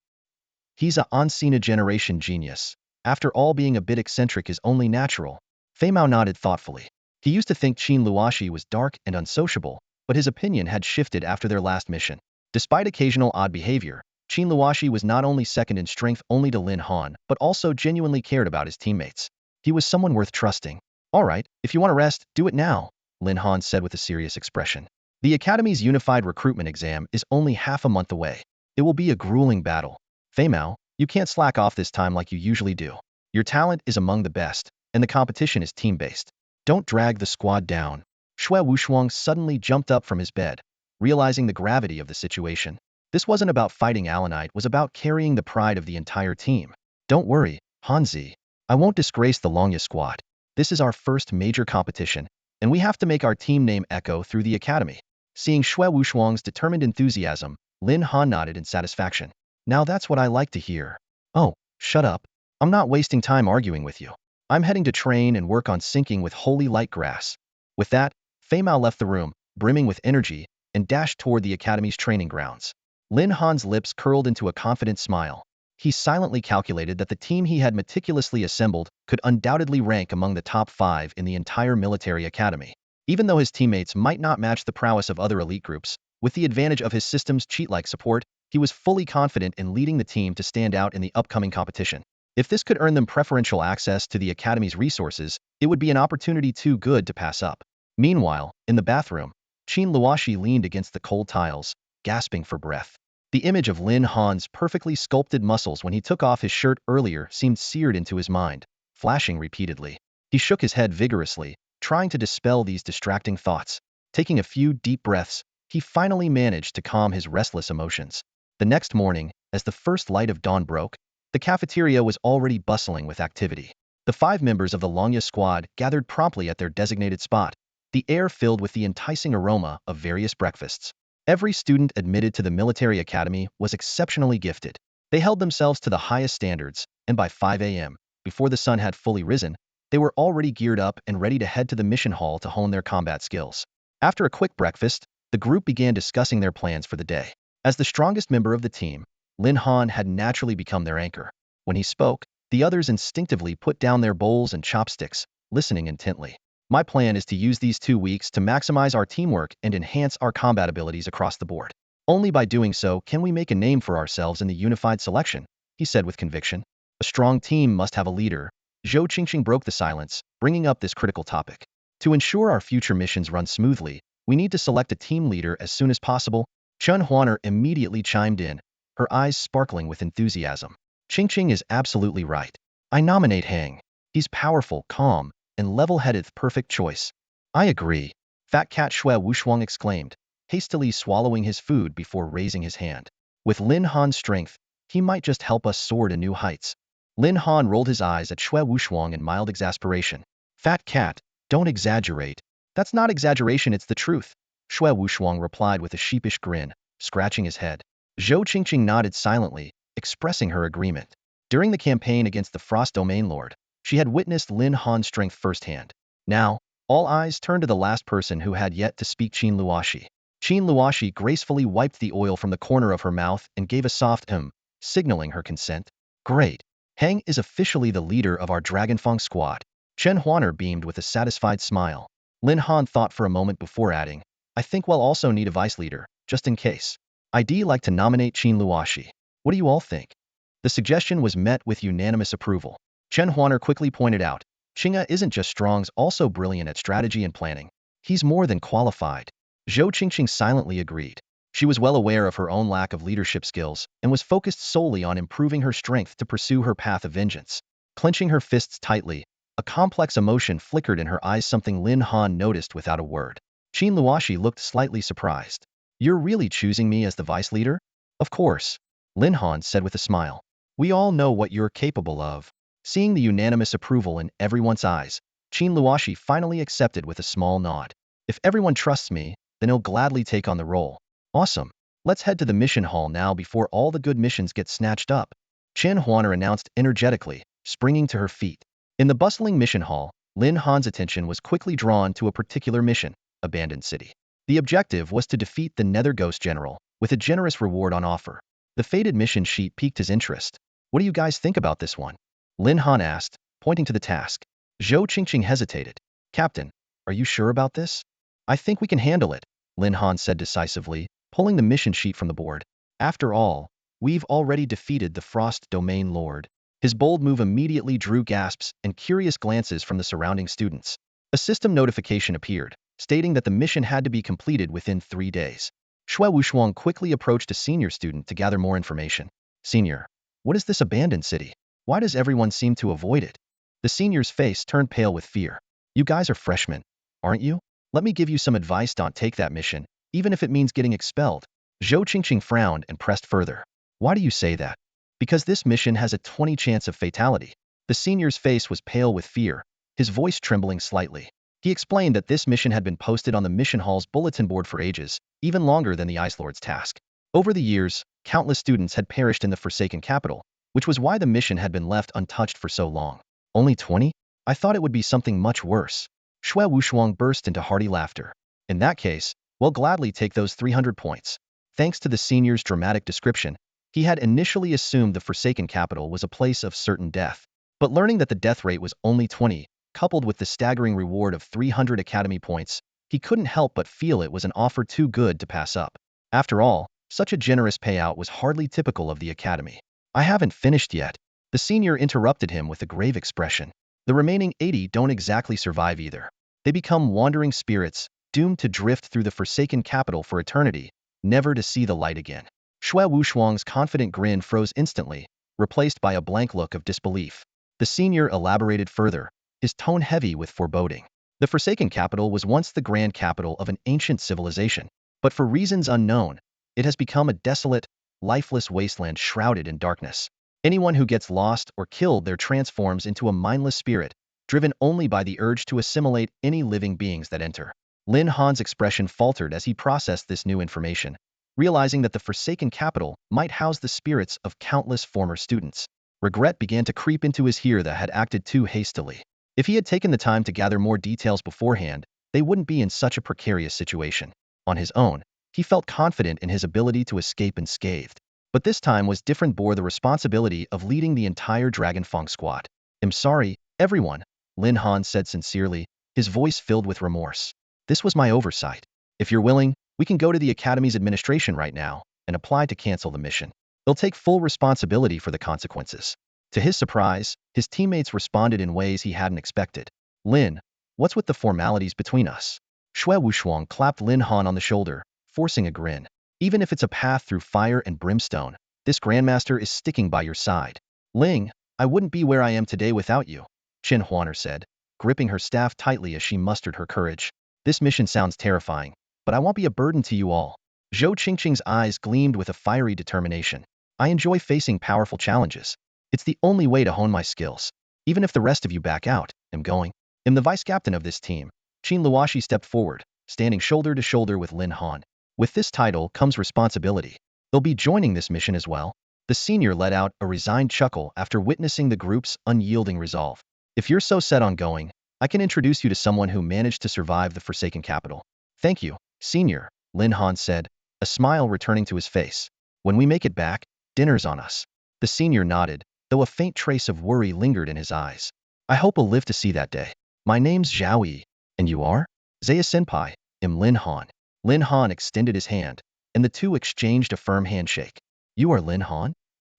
He's a Ancina generation genius. After all, being a bit eccentric is only natural. Fei Mao nodded thoughtfully. He used to think Qin Luoshi was dark and unsociable, but his opinion had shifted after their last mission. Despite occasional odd behavior, Qin Luoshi was not only second in strength only to Lin Han, but also genuinely cared about his teammates. He was someone worth trusting. All right, if you want to rest, do it now, Lin Han said with a serious expression. The Academy's unified recruitment exam is only half a month away. It will be a grueling battle. Fei Mao, you can't slack off this time like you usually do. Your talent is among the best, and the competition is team-based. Don't drag the squad down. Xue Wushuang suddenly jumped up from his bed, realizing the gravity of the situation. This wasn't about fighting Alanite, it was about carrying the pride of the entire team. Don't worry, Hanzi. I won't disgrace the Longya squad. This is our first major competition, and we have to make our team name echo through the academy. Seeing Xue Wushuang's determined enthusiasm, Lin Han nodded in satisfaction. Now that's what I like to hear. Oh, shut up. I'm not wasting time arguing with you. I'm heading to train and work on sinking with holy light grass. With that, Fei Mao left the room, brimming with energy, and dashed toward the academy's training grounds. Lin Han's lips curled into a confident smile. He silently calculated that the team he had meticulously assembled could undoubtedly rank among the top 5 in the entire military academy. Even though his teammates might not match the prowess of other elite groups, with the advantage of his system's cheat-like support, he was fully confident in leading the team to stand out in the upcoming competition. If this could earn them preferential access to the academy's resources, it would be an opportunity too good to pass up. Meanwhile, in the bathroom, Qin Luoshi leaned against the cold tiles, gasping for breath. The image of Lin Han's perfectly sculpted muscles when he took off his shirt earlier seemed seared into his mind, flashing repeatedly. He shook his head vigorously, trying to dispel these distracting thoughts. Taking a few deep breaths, he finally managed to calm his restless emotions. The next morning, as the first light of dawn broke, the cafeteria was already bustling with activity. The 5 members of the Longya squad gathered promptly at their designated spot, the air filled with the enticing aroma of various breakfasts. Every student admitted to the military academy was exceptionally gifted. They held themselves to the highest standards, and by 5 a.m., before the sun had fully risen, they were already geared up and ready to head to the mission hall to hone their combat skills. After a quick breakfast, the group began discussing their plans for the day. As the strongest member of the team, Lin Han had naturally become their anchor. When he spoke, the others instinctively put down their bowls and chopsticks, listening intently. My plan is to use these 2 weeks to maximize our teamwork and enhance our combat abilities across the board. Only by doing so can we make a name for ourselves in the unified selection, he said with conviction. A strong team must have a leader. Zhou Qingqing broke the silence, bringing up this critical topic. To ensure our future missions run smoothly, we need to select a team leader as soon as possible. Chen Huaner immediately chimed in, her eyes sparkling with enthusiasm. Qingqing is absolutely right. I nominate Hang. He's powerful, calm, and level-headed, perfect choice. I agree. Fat Cat Xue Wushuang exclaimed, hastily swallowing his food before raising his hand. With Lin Han's strength, he might just help us soar to new heights. Lin Han rolled his eyes at Xue Wushuang in mild exasperation. Fat Cat, don't exaggerate. That's not exaggeration, it's the truth. Xue Wushuang replied with a sheepish grin, scratching his head. Zhou Qingqing nodded silently, expressing her agreement. During the campaign against the Frost Domain Lord, she had witnessed Lin Han's strength firsthand. Now, all eyes turned to the last person who had yet to speak, Qin Luoxi. Qin Luoxi gracefully wiped the oil from the corner of her mouth and gave a soft signaling her consent. Great. Hang is officially the leader of our Dragon Fong squad. Chen Huaner beamed with a satisfied smile. Lin Han thought for a moment before adding, I think we'll also need a vice leader, just in case. I'd like to nominate Qin Luoxi. What do you all think? The suggestion was met with unanimous approval. Chen Huaner quickly pointed out, Qing'a isn't just strong, also brilliant at strategy and planning. He's more than qualified. Zhou Qingqing silently agreed. She was well aware of her own lack of leadership skills and was focused solely on improving her strength to pursue her path of vengeance. Clenching her fists tightly, a complex emotion flickered in her eyes, something Lin Han noticed without a word. Qin Luoxi looked slightly surprised. You're really choosing me as the vice leader? Of course, Lin Han said with a smile. We all know what you're capable of. Seeing the unanimous approval in everyone's eyes, Qin Luoxi finally accepted with a small nod. If everyone trusts me, then he'll gladly take on the role. Awesome. Let's head to the mission hall now before all the good missions get snatched up, Chen Huaner announced energetically, springing to her feet. In the bustling mission hall, Lin Han's attention was quickly drawn to a particular mission, Abandoned City. The objective was to defeat the Nether Ghost General, with a generous reward on offer. The faded mission sheet piqued his interest. What do you guys think about this one? Lin Han asked, pointing to the task. Zhou Qingqing hesitated. Captain, are you sure about this? I think we can handle it, Lin Han said decisively, pulling the mission sheet from the board. After all, we've already defeated the Frost Domain Lord. His bold move immediately drew gasps and curious glances from the surrounding students. A system notification appeared, stating that the mission had to be completed within 3 days. Xue Wushuang quickly approached a senior student to gather more information. Senior, what is this abandoned city? Why does everyone seem to avoid it? The senior's face turned pale with fear. You guys are freshmen, aren't you? Let me give you some advice, don't take that mission, even if it means getting expelled. Zhou Qingqing frowned and pressed further. Why do you say that? Because this mission has a 20 chance of fatality. The senior's face was pale with fear, his voice trembling slightly. He explained that this mission had been posted on the mission hall's bulletin board for ages, even longer than the Ice Lord's task. Over the years, countless students had perished in the Forsaken capital, which was why the mission had been left untouched for so long. Only 20? I thought it would be something much worse. Xue Wushuang burst into hearty laughter. In that case, we'll gladly take those 300 points. Thanks to the senior's dramatic description, he had initially assumed the Forsaken capital was a place of certain death. But learning that the death rate was only 20, coupled with the staggering reward of 300 academy points, he couldn't help but feel it was an offer too good to pass up. After all, such a generous payout was hardly typical of the academy. I haven't finished yet. The senior interrupted him with a grave expression. The remaining 80 don't exactly survive either. They become wandering spirits, doomed to drift through the Forsaken capital for eternity, never to see the light again. Shui Wushuang's confident grin froze instantly, replaced by a blank look of disbelief. The senior elaborated further, his tone heavy with foreboding. The Forsaken capital was once the grand capital of an ancient civilization, but for reasons unknown, it has become a desolate, lifeless wasteland shrouded in darkness. Anyone who gets lost or killed there transforms into a mindless spirit, driven only by the urge to assimilate any living beings that enter. Lin Han's expression faltered as he processed this new information, realizing that the Forsaken capital might house the spirits of countless former students. Regret began to creep into his ear that had acted too hastily. If he had taken the time to gather more details beforehand, they wouldn't be in such a precarious situation. On his own, he felt confident in his ability to escape unscathed. But this time was different, bore the responsibility of leading the entire Dragon Fong squad. "I'm sorry, everyone," Lin Han said sincerely, his voice filled with remorse. "This was my oversight. If you're willing, we can go to the Academy's administration right now and apply to cancel the mission. They'll take full responsibility for the consequences." To his surprise, his teammates responded in ways he hadn't expected. "Lin, what's with the formalities between us?" Shui Wushuang clapped Lin Han on the shoulder, forcing a grin. "Even if it's a path through fire and brimstone, this Grandmaster is sticking by your side." "Ling, I wouldn't be where I am today without you," Qin Huaner said, gripping her staff tightly as she mustered her courage. "This mission sounds terrifying, but I won't be a burden to you all." Zhou Qingqing's eyes gleamed with a fiery determination. "I enjoy facing powerful challenges. It's the only way to hone my skills. Even if the rest of you back out, I'm going." "I'm the vice-captain of this team." Qin Luoshi stepped forward, standing shoulder to shoulder with Lin Han. "With this title comes responsibility. They'll be joining this mission as well." The senior let out a resigned chuckle after witnessing the group's unyielding resolve. "If you're so set on going, I can introduce you to someone who managed to survive the Forsaken capital." "Thank you, senior," Lin Han said, a smile returning to his face. "When we make it back, dinner's on us." The senior nodded, though a faint trace of worry lingered in his eyes. "I hope I'll live to see that day." "My name's Xiao. And you are?" "Zaya-senpai, I'm Lin Han." Lin Han extended his hand, and the two exchanged a firm handshake. "You are Lin Han?"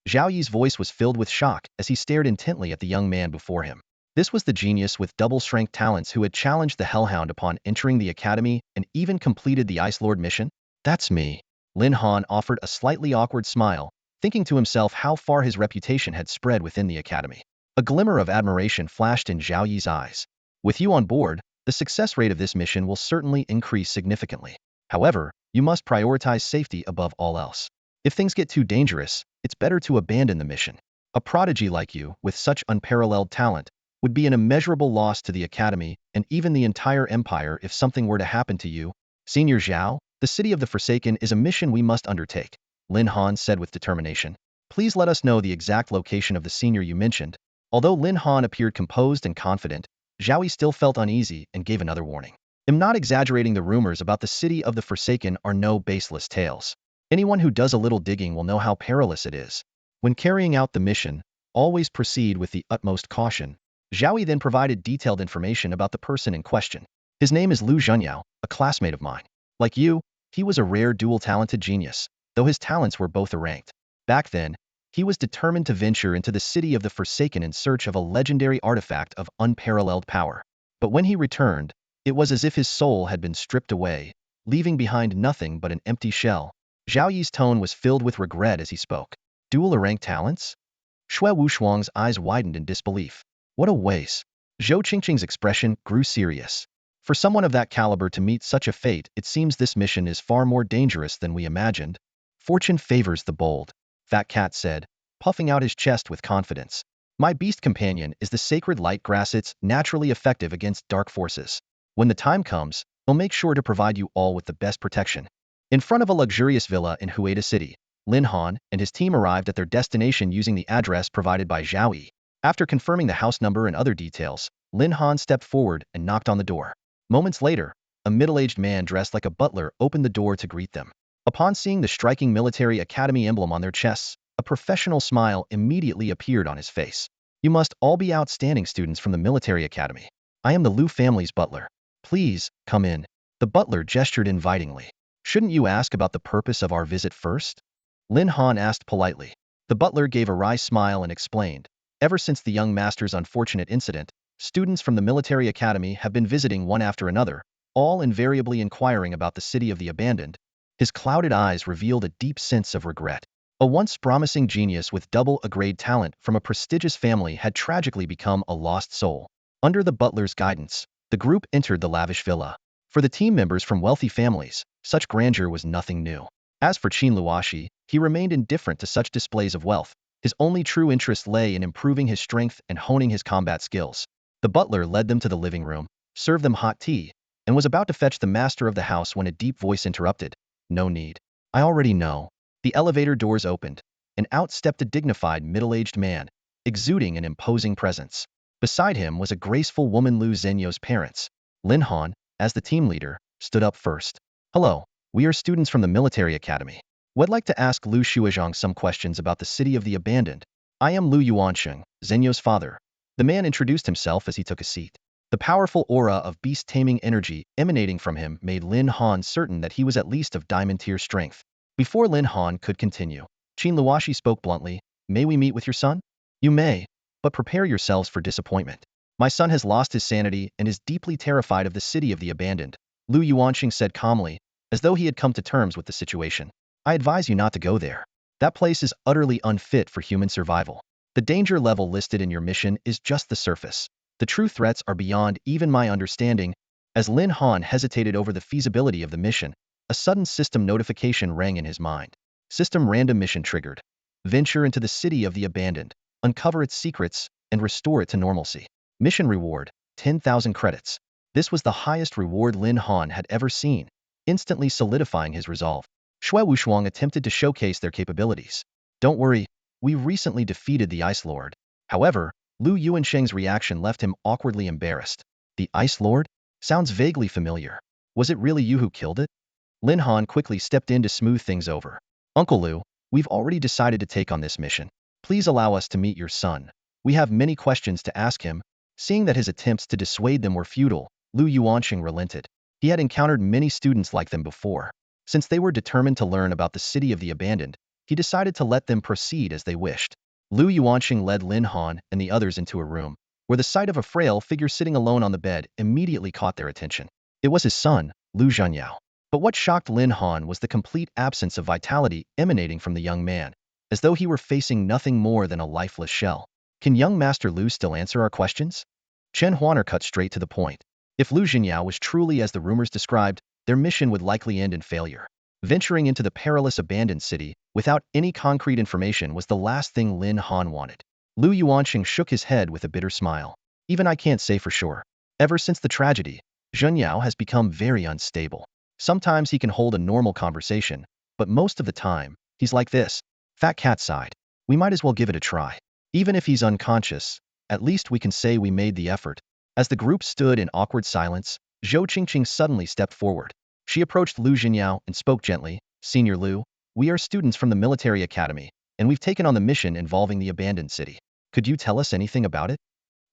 Zhao Yi's voice was filled with shock as he stared intently at the young man before him. This was the genius with double-strength talents who had challenged the Hellhound upon entering the academy and even completed the Ice Lord mission. "That's me." Lin Han offered a slightly awkward smile, thinking to himself how far his reputation had spread within the academy. A glimmer of admiration flashed in Zhao Yi's eyes. "With you on board, the success rate of this mission will certainly increase significantly. However, you must prioritize safety above all else. If things get too dangerous, it's better to abandon the mission. A prodigy like you, with such unparalleled talent, would be an immeasurable loss to the Academy and even the entire Empire if something were to happen to you." "Senior Xiao, the City of the Forsaken is a mission we must undertake," Lin Han said with determination. "Please let us know the exact location of the senior you mentioned." Although Lin Han appeared composed and confident, Zhao Yi still felt uneasy and gave another warning. "I'm not exaggerating. The rumors about the City of the Forsaken are no baseless tales. Anyone who does a little digging will know how perilous it is. When carrying out the mission, always proceed with the utmost caution." Zhao Yi then provided detailed information about the person in question. "His name is Lu Zhenyao, a classmate of mine. Like you, he was a rare dual-talented genius, though his talents were both ranked. Back then, he was determined to venture into the City of the Forsaken in search of a legendary artifact of unparalleled power. But when he returned, it was as if his soul had been stripped away, leaving behind nothing but an empty shell." Zhao Yi's tone was filled with regret as he spoke. "Dual-ranked talents?" Shui Wushuang's eyes widened in disbelief. "What a waste." Zhou Qingqing's expression grew serious. "For someone of that caliber to meet such a fate, it seems this mission is far more dangerous than we imagined." "Fortune favors the bold," Fat Cat said, puffing out his chest with confidence. "My beast companion is the sacred light grass. It's naturally effective against dark forces. When the time comes, he'll make sure to provide you all with the best protection." In front of a luxurious villa in Hueda City, Lin Han and his team arrived at their destination using the address provided by Zhao Yi. After confirming the house number and other details, Lin Han stepped forward and knocked on the door. Moments later, a middle-aged man dressed like a butler opened the door to greet them. Upon seeing the striking military academy emblem on their chests, a professional smile immediately appeared on his face. "You must all be outstanding students from the military academy. I am the Liu family's butler. Please, come in." The butler gestured invitingly. "Shouldn't you ask about the purpose of our visit first?" Lin Han asked politely. The butler gave a wry smile and explained. "Ever since the young master's unfortunate incident, students from the military academy have been visiting one after another, all invariably inquiring about the city of the abandoned. His clouded eyes revealed a deep sense of regret. A once promising genius with double A-grade talent from a prestigious family had tragically become a lost soul. Under the butler's guidance, the group entered the lavish villa. For the team members from wealthy families, such grandeur was nothing new. As for Qin Luoshi, he remained indifferent to such displays of wealth. His only true interest lay in improving his strength and honing his combat skills. The butler led them to the living room, served them hot tea, and was about to fetch the master of the house when a deep voice interrupted. No need. I already know. The elevator doors opened, and out stepped a dignified middle-aged man, exuding an imposing presence. Beside him was a graceful woman. Lu Zhenyao's parents. Lin Han, as the team leader, stood up first. Hello, we are students from the military academy. Would like to ask Lu Shuozhang some questions about the city of the abandoned. I am Lu Yuansheng, Zhenyao's father. The man introduced himself as he took a seat. The powerful aura of beast-taming energy emanating from him made Lin Han certain that he was at least of diamond-tier strength. Before Lin Han could continue, Qin Luoshi spoke bluntly, May we meet with your son? You may, but prepare yourselves for disappointment. My son has lost his sanity and is deeply terrified of the city of the abandoned. Lu Yuansheng said calmly, as though he had come to terms with the situation. I advise you not to go there. That place is utterly unfit for human survival. The danger level listed in your mission is just the surface. The true threats are beyond even my understanding. As Lin Han hesitated over the feasibility of the mission, a sudden system notification rang in his mind. System random mission triggered. Venture into the city of the abandoned, uncover its secrets, and restore it to normalcy. Mission reward, 10,000 credits. This was the highest reward Lin Han had ever seen, instantly solidifying his resolve. Shui Wushuang attempted to showcase their capabilities. Don't worry, we recently defeated the Ice Lord. However, Lu Yuansheng's reaction left him awkwardly embarrassed. The Ice Lord? Sounds vaguely familiar. Was it really you who killed it? Lin Han quickly stepped in to smooth things over. Uncle Lu, we've already decided to take on this mission. Please allow us to meet your son. We have many questions to ask him. Seeing that his attempts to dissuade them were futile, Lu Yuansheng relented. He had encountered many students like them before. Since they were determined to learn about the city of the abandoned, he decided to let them proceed as they wished. Lu Yuansheng led Lin Han and the others into a room, where the sight of a frail figure sitting alone on the bed immediately caught their attention. It was his son, Lu Zhengyao. But what shocked Lin Han was the complete absence of vitality emanating from the young man, as though he were facing nothing more than a lifeless shell. Can young Master Lu still answer our questions? Chen Huaner cut straight to the point. If Lu Zhengyao was truly as the rumors described, their mission would likely end in failure. Venturing into the perilous abandoned city without any concrete information was the last thing Lin Han wanted. Lu Yuansheng shook his head with a bitter smile. Even I can't say for sure. Ever since the tragedy, Zhengyao has become very unstable. Sometimes he can hold a normal conversation, but most of the time, he's like this. Fat cat sighed. We might as well give it a try. Even if he's unconscious, at least we can say we made the effort. As the group stood in awkward silence, Zhou Qingqing suddenly stepped forward. She approached Lu Zhengyao and spoke gently, Senior Lu, we are students from the military academy, and we've taken on the mission involving the abandoned city. Could you tell us anything about it?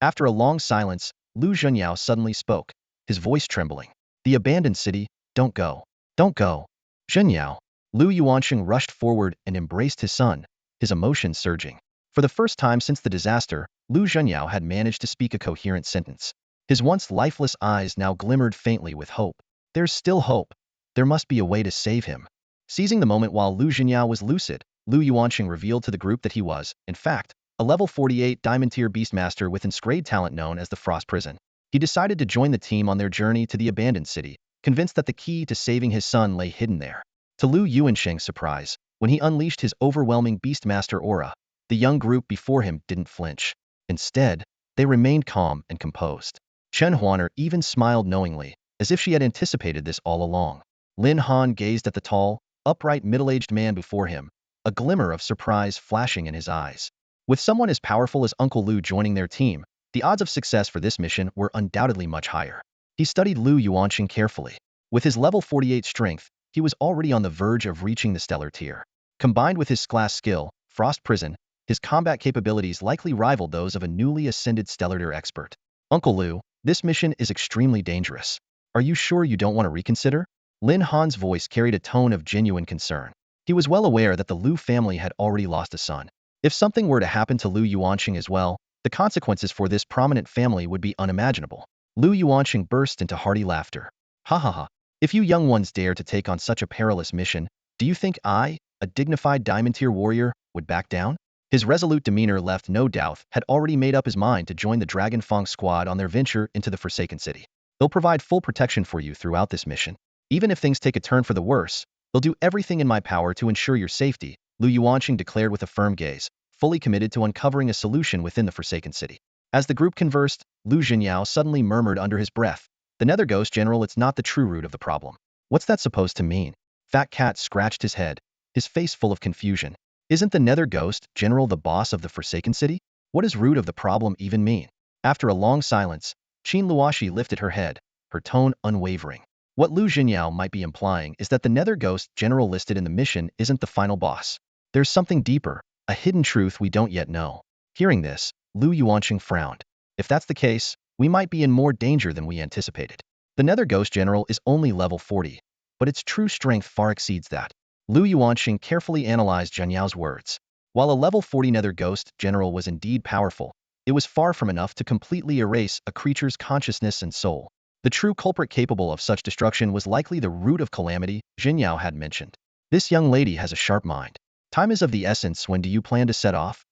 After a long silence, Lu Zhengyao suddenly spoke, his voice trembling. The abandoned city, don't go. Don't go. Zhengyao. Lu Yuansheng rushed forward and embraced his son, his emotions surging. For the first time since the disaster, Lu Zhengyao had managed to speak a coherent sentence. His once lifeless eyes now glimmered faintly with hope. There's still hope. There must be a way to save him. Seizing the moment while Lu Zhengyao was lucid, Lu Yuansheng revealed to the group that he was, in fact, a level 48 diamond-tier beastmaster with inscrayed talent known as the Frost Prison. He decided to join the team on their journey to the abandoned city, convinced that the key to saving his son lay hidden there. To Lu Yuansheng's surprise, when he unleashed his overwhelming beastmaster aura, the young group before him didn't flinch. Instead, they remained calm and composed. Chen Huaner even smiled knowingly, as if she had anticipated this all along. Lin Han gazed at the tall, upright middle-aged man before him, a glimmer of surprise flashing in his eyes. With someone as powerful as Uncle Lu joining their team, the odds of success for this mission were undoubtedly much higher. He studied Lu Yuansheng carefully. With his level 48 strength, he was already on the verge of reaching the stellar tier. Combined with his class skill, Frost Prison, his combat capabilities likely rivaled those of a newly ascended stellar tier expert. Uncle Lu, this mission is extremely dangerous. Are you sure you don't want to reconsider? Lin Han's voice carried a tone of genuine concern. He was well aware that the Lu family had already lost a son. If something were to happen to Lu Yuansheng as well, the consequences for this prominent family would be unimaginable. Lu Yuansheng burst into hearty laughter. Ha ha ha. If you young ones dare to take on such a perilous mission, do you think I, a dignified diamond-tier warrior, would back down? His resolute demeanor left no doubt had already made up his mind to join the Dragon Fong squad on their venture into the Forsaken City. They'll provide full protection for you throughout this mission. Even if things take a turn for the worse, they'll do everything in my power to ensure your safety, Lu Yuanqing declared with a firm gaze, fully committed to uncovering a solution within the Forsaken City. As the group conversed, Lu Jinyao suddenly murmured under his breath, "The Nether Ghost General, it's not the true root of the problem." What's that supposed to mean? Fat Cat scratched his head, his face full of confusion. Isn't the Nether Ghost General the boss of the Forsaken City? What does root of the problem even mean? After a long silence, Qin Luoxi lifted her head, her tone unwavering. What Lu Jinyao might be implying is that the Nether Ghost General listed in the mission isn't the final boss. There's something deeper, a hidden truth we don't yet know. Hearing this, Lu Yuanqing frowned. If that's the case, we might be in more danger than we anticipated. The Nether Ghost General is only level 40, but its true strength far exceeds that. Lu Yuanqing carefully analyzed Jianyao's words. While a level 40 Nether Ghost General was indeed powerful, it was far from enough to completely erase a creature's consciousness and soul. The true culprit capable of such destruction was likely the root of calamity Jianyao had mentioned. This young lady has a sharp mind. Time is of the essence. When do you plan to set off?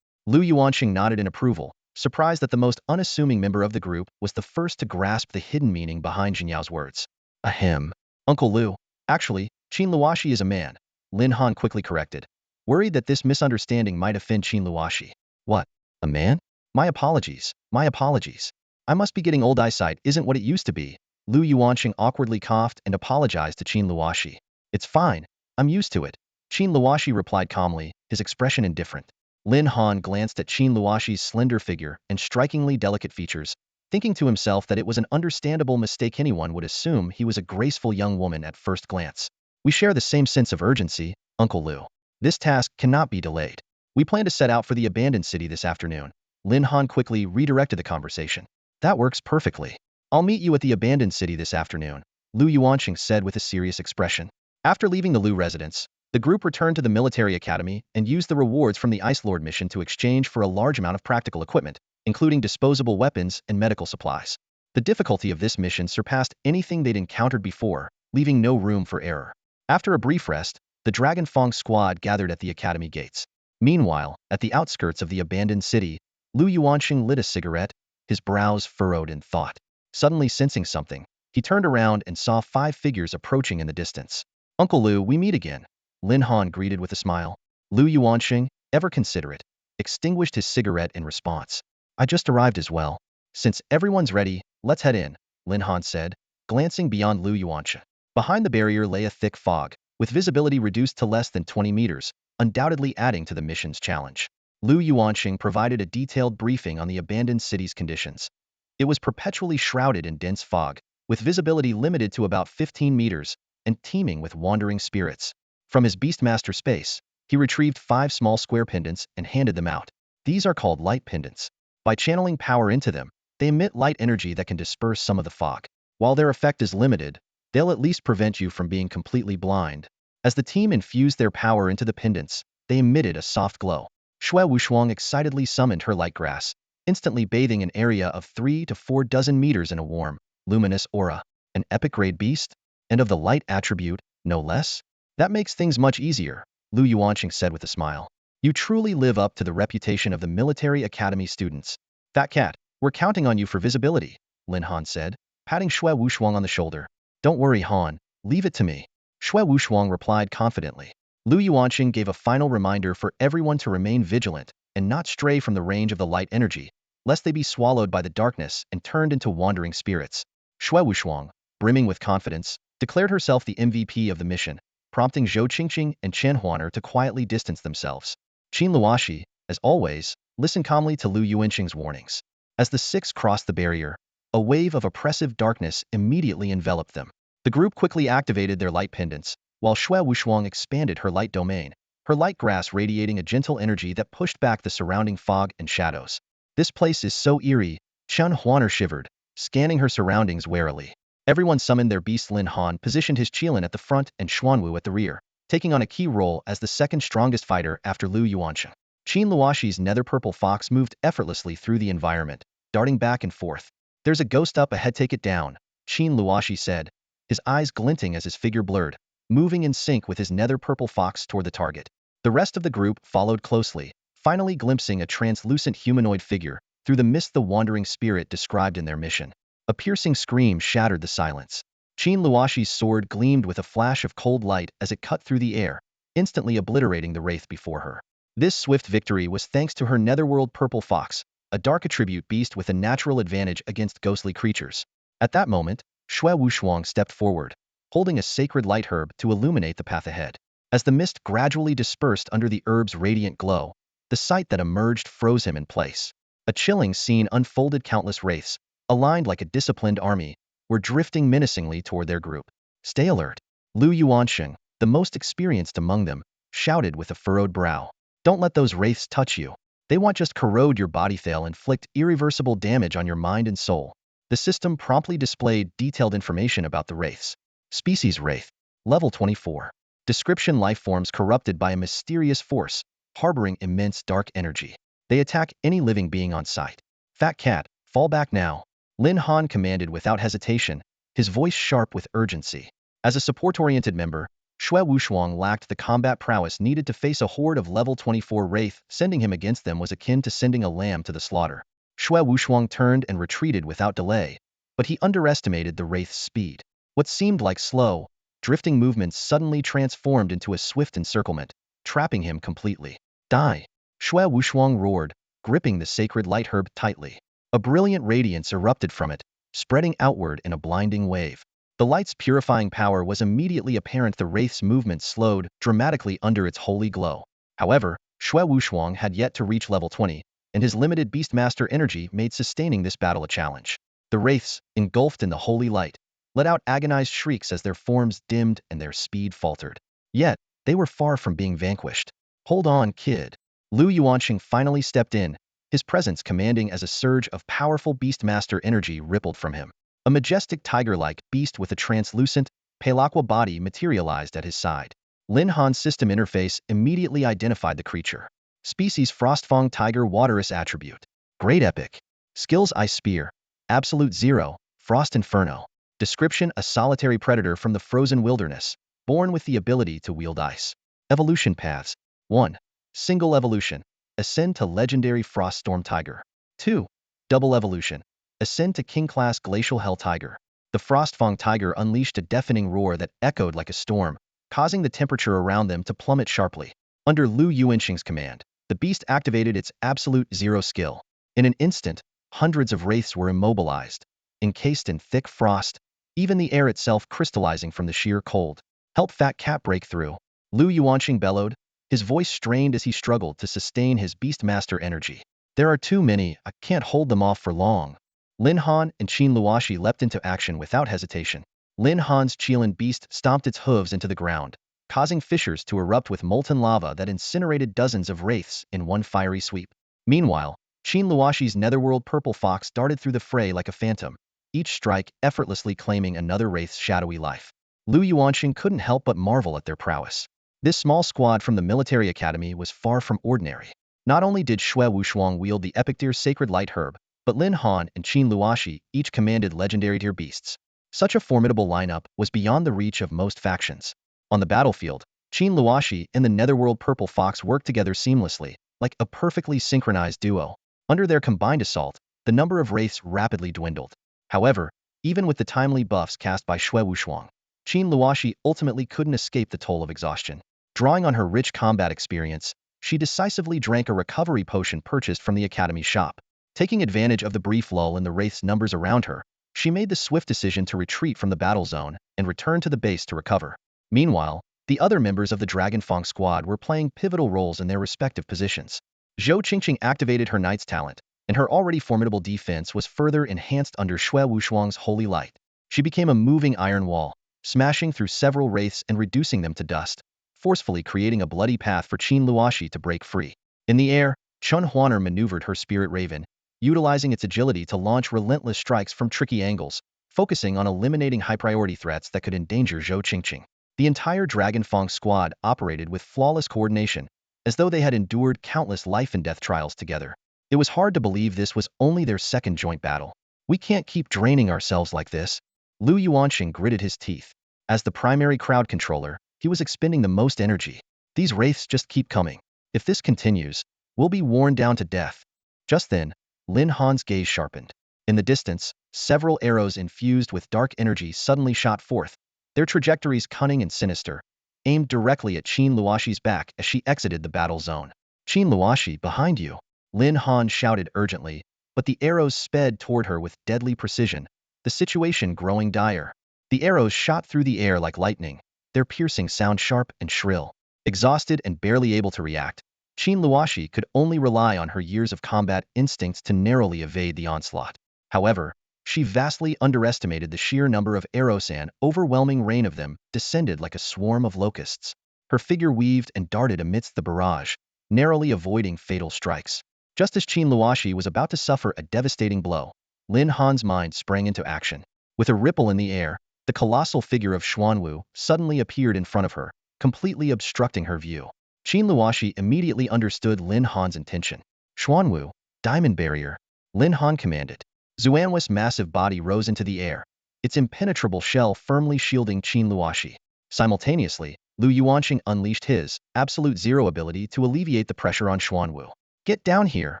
Lu Yuanqing nodded in approval, surprised that the most unassuming member of the group was the first to grasp the hidden meaning behind Jinyao's words. Ahem. Uncle Lu. Actually, Qin Luoxi is a man, Lin Han quickly corrected, worried that this misunderstanding might offend Qin Luoxi. What? A man? My apologies. My apologies. I must be getting old. Eyesight isn't what it used to be. Lu Yuanqing awkwardly coughed and apologized to Qin Luoxi. It's fine. I'm used to it. Qin Luoxi replied calmly, his expression indifferent. Lin Han glanced at Qin Luoxi's slender figure and strikingly delicate features, thinking to himself that it was an understandable mistake. Anyone would assume he was a graceful young woman at first glance. We share the same sense of urgency, Uncle Lu. This task cannot be delayed. We plan to set out for the abandoned city this afternoon. Lin Han quickly redirected the conversation. That works perfectly. I'll meet you at the abandoned city this afternoon, Lu Yuanqing said with a serious expression. After leaving the Lu residence, the group returned to the military academy and used the rewards from the Ice Lord mission to exchange for a large amount of practical equipment, including disposable weapons and medical supplies. The difficulty of this mission surpassed anything they'd encountered before, leaving no room for error. After a brief rest, the Dragon Fong squad gathered at the academy gates. Meanwhile, at the outskirts of the abandoned city, Lu Yuanqing lit a cigarette, his brows furrowed in thought. Suddenly sensing something, he turned around and saw 5 figures approaching in the distance. Uncle Lu, we meet again, Lin Han greeted with a smile. Lu Yuanqing, ever considerate, extinguished his cigarette in response. I just arrived as well. Since everyone's ready, let's head in, Lin Han said, glancing beyond Lu Yuanqing. Behind the barrier lay a thick fog, with visibility reduced to less than 20 meters, undoubtedly adding to the mission's challenge. Lu Yuanqing provided a detailed briefing on the abandoned city's conditions. It was perpetually shrouded in dense fog, with visibility limited to about 15 meters, and teeming with wandering spirits. From his Beastmaster space, he retrieved 5 small square pendants and handed them out. These are called light pendants. By channeling power into them, they emit light energy that can disperse some of the fog. While their effect is limited, they'll at least prevent you from being completely blind. As the team infused their power into the pendants, they emitted a soft glow. Xue Wushuang excitedly summoned her light grass, instantly bathing an area of 3 to 4 dozen meters in a warm, luminous aura. An epic-grade beast? And of the light attribute, no less? That makes things much easier, Lu Yuanqing said with a smile. You truly live up to the reputation of the military academy students. Fat Cat, we're counting on you for visibility, Lin Han said, patting Xue Wushuang on the shoulder. Don't worry, Han, leave it to me. Xue Wushuang replied confidently. Lu Yuanqing gave a final reminder for everyone to remain vigilant and not stray from the range of the light energy, lest they be swallowed by the darkness and turned into wandering spirits. Xue Wushuang, brimming with confidence, declared herself the MVP of the mission, prompting Zhou Qingqing and Chen Huaner to quietly distance themselves. Qin Luoxi, as always, listened calmly to Lu Yuanqing's warnings. As the 6 crossed the barrier, a wave of oppressive darkness immediately enveloped them. The group quickly activated their light pendants, while Xue Wushuang expanded her light domain, her light grass radiating a gentle energy that pushed back the surrounding fog and shadows. This place is so eerie, Chen Huaner shivered, scanning her surroundings warily. Everyone summoned their beast. Lin Han positioned his Qilin at the front and Xuanwu at the rear, taking on a key role as the second strongest fighter after Lu Yuanqing. Qin Luoxi's nether-purple fox moved effortlessly through the environment, darting back and forth. There's a ghost up ahead, take it down, Qin Luoxi said, his eyes glinting as his figure blurred, moving in sync with his nether-purple fox toward the target. The rest of the group followed closely, finally glimpsing a translucent humanoid figure through the mist the wandering spirit described in their mission. A piercing scream shattered the silence. Qin Luoshi's sword gleamed with a flash of cold light as it cut through the air, instantly obliterating the wraith before her. This swift victory was thanks to her netherworld purple fox, a dark attribute beast with a natural advantage against ghostly creatures. At that moment, Xue Wushuang stepped forward, holding a sacred light herb to illuminate the path ahead. As the mist gradually dispersed under the herb's radiant glow, the sight that emerged froze him in place. A chilling scene unfolded. Countless wraiths, aligned like a disciplined army, were drifting menacingly toward their group. "Stay alert," Lu Yuansheng, the most experienced among them, shouted with a furrowed brow. "Don't let those wraiths touch you. They won't just corrode your body, they'll inflict irreversible damage on your mind and soul." The system promptly displayed detailed information about the wraiths. Species wraith, level 24. Description: lifeforms corrupted by a mysterious force, harboring immense dark energy. They attack any living being on sight. "Fat cat, fall back now," Lin Han commanded without hesitation, his voice sharp with urgency. As a support-oriented member, Xue Wushuang lacked the combat prowess needed to face a horde of level 24 wraith. Sending him against them was akin to sending a lamb to the slaughter. Xue Wushuang turned and retreated without delay, but he underestimated the wraith's speed. What seemed like slow, drifting movements suddenly transformed into a swift encirclement, trapping him completely. "Die!" Xue Wushuang roared, gripping the sacred light herb tightly. A brilliant radiance erupted from it, spreading outward in a blinding wave. The light's purifying power was immediately apparent. The wraith's movement slowed dramatically under its holy glow. However, Xue Wushuang had yet to reach level 20, and his limited Beastmaster energy made sustaining this battle a challenge. The wraiths, engulfed in the holy light, let out agonized shrieks as their forms dimmed and their speed faltered. Yet, they were far from being vanquished. "Hold on, kid." Lu Yuansheng finally stepped in, his presence commanding as a surge of powerful Beastmaster energy rippled from him. A majestic tiger-like beast with a translucent, pale aqua body materialized at his side. Lin Han's system interface immediately identified the creature. Species Frostfang Tiger Waterous Attribute. Great Epic. Skills: Ice Spear. Absolute 0, Frost Inferno. Description: a solitary predator from the frozen wilderness, born with the ability to wield ice. Evolution paths: 1. Single evolution. Ascend to legendary Froststorm Tiger. 2. Double evolution. Ascend to King-class Glacial Hell Tiger. The Frostfang Tiger unleashed a deafening roar that echoed like a storm, causing the temperature around them to plummet sharply. Under Lu Yuansheng's command, the beast activated its Absolute 0 skill. In an instant, hundreds of wraiths were immobilized, encased in thick frost, even the air itself crystallizing from the sheer cold. "Help Fat Cat break through," Lu Yuansheng bellowed, his voice strained as he struggled to sustain his Beastmaster energy. "There are too many, I can't hold them off for long." Lin Han and Qin Luoshi leapt into action without hesitation. Lin Han's Qilin beast stomped its hooves into the ground, causing fissures to erupt with molten lava that incinerated dozens of wraiths in one fiery sweep. Meanwhile, Qin Luoshi's netherworld purple fox darted through the fray like a phantom, each strike effortlessly claiming another wraith's shadowy life. Lu Yuansheng couldn't help but marvel at their prowess. This small squad from the military academy was far from ordinary. Not only did Xue Wushuang wield the epic tier sacred light herb, but Lin Han and Qin Luoshi each commanded legendary tier beasts. Such a formidable lineup was beyond the reach of most factions. On the battlefield, Qin Luoshi and the netherworld purple fox worked together seamlessly, like a perfectly synchronized duo. Under their combined assault, the number of wraiths rapidly dwindled. However, even with the timely buffs cast by Xue Wushuang, Qin Luoshi ultimately couldn't escape the toll of exhaustion. Drawing on her rich combat experience, she decisively drank a recovery potion purchased from the academy shop. Taking advantage of the brief lull in the wraith's numbers around her, she made the swift decision to retreat from the battle zone and return to the base to recover. Meanwhile, the other members of the Dragon Fong squad were playing pivotal roles in their respective positions. Zhou Qingqing activated her knight's talent, and her already formidable defense was further enhanced under Xue Wushuang's holy light. She became a moving iron wall, smashing through several wraiths and reducing them to dust, forcefully creating a bloody path for Qin Luoshi to break free. In the air, Chun Huaner maneuvered her spirit raven, utilizing its agility to launch relentless strikes from tricky angles, focusing on eliminating high-priority threats that could endanger Zhou Qingqing. The entire Dragon Fong squad operated with flawless coordination, as though they had endured countless life-and-death trials together. It was hard to believe this was only their second joint battle. "We can't keep draining ourselves like this," Lu Yuanqing gritted his teeth. As the primary crowd controller, he was expending the most energy. These wraiths just keep coming. If this continues, we'll be worn down to death. Just then, Lin Han's gaze sharpened. In the distance, several arrows infused with dark energy suddenly shot forth, their trajectories cunning and sinister, aimed directly at Qin Luoxi's back as she exited the battle zone. Qin Luoxi, behind you! Lin Han shouted urgently, but the arrows sped toward her with deadly precision, the situation growing dire. The arrows shot through the air like lightning, their piercing sound sharp and shrill. Exhausted and barely able to react, Qin Luoxi could only rely on her years of combat instincts to narrowly evade the onslaught. However, she vastly underestimated the sheer number of arrows. An overwhelming rain of them descended like a swarm of locusts. Her figure weaved and darted amidst the barrage, narrowly avoiding fatal strikes. Just as Qin Luoxi was about to suffer a devastating blow, Lin Han's mind sprang into action. With a ripple in the air, the colossal figure of Xuanwu suddenly appeared in front of her, completely obstructing her view. Qin Luoxi immediately understood Lin Han's intention. Xuanwu, diamond barrier, Lin Han commanded. Xuanwu's massive body rose into the air, its impenetrable shell firmly shielding Qin Luoxi. Simultaneously, Lu Yuanqing unleashed his absolute zero ability to alleviate the pressure on Xuanwu. Get down here,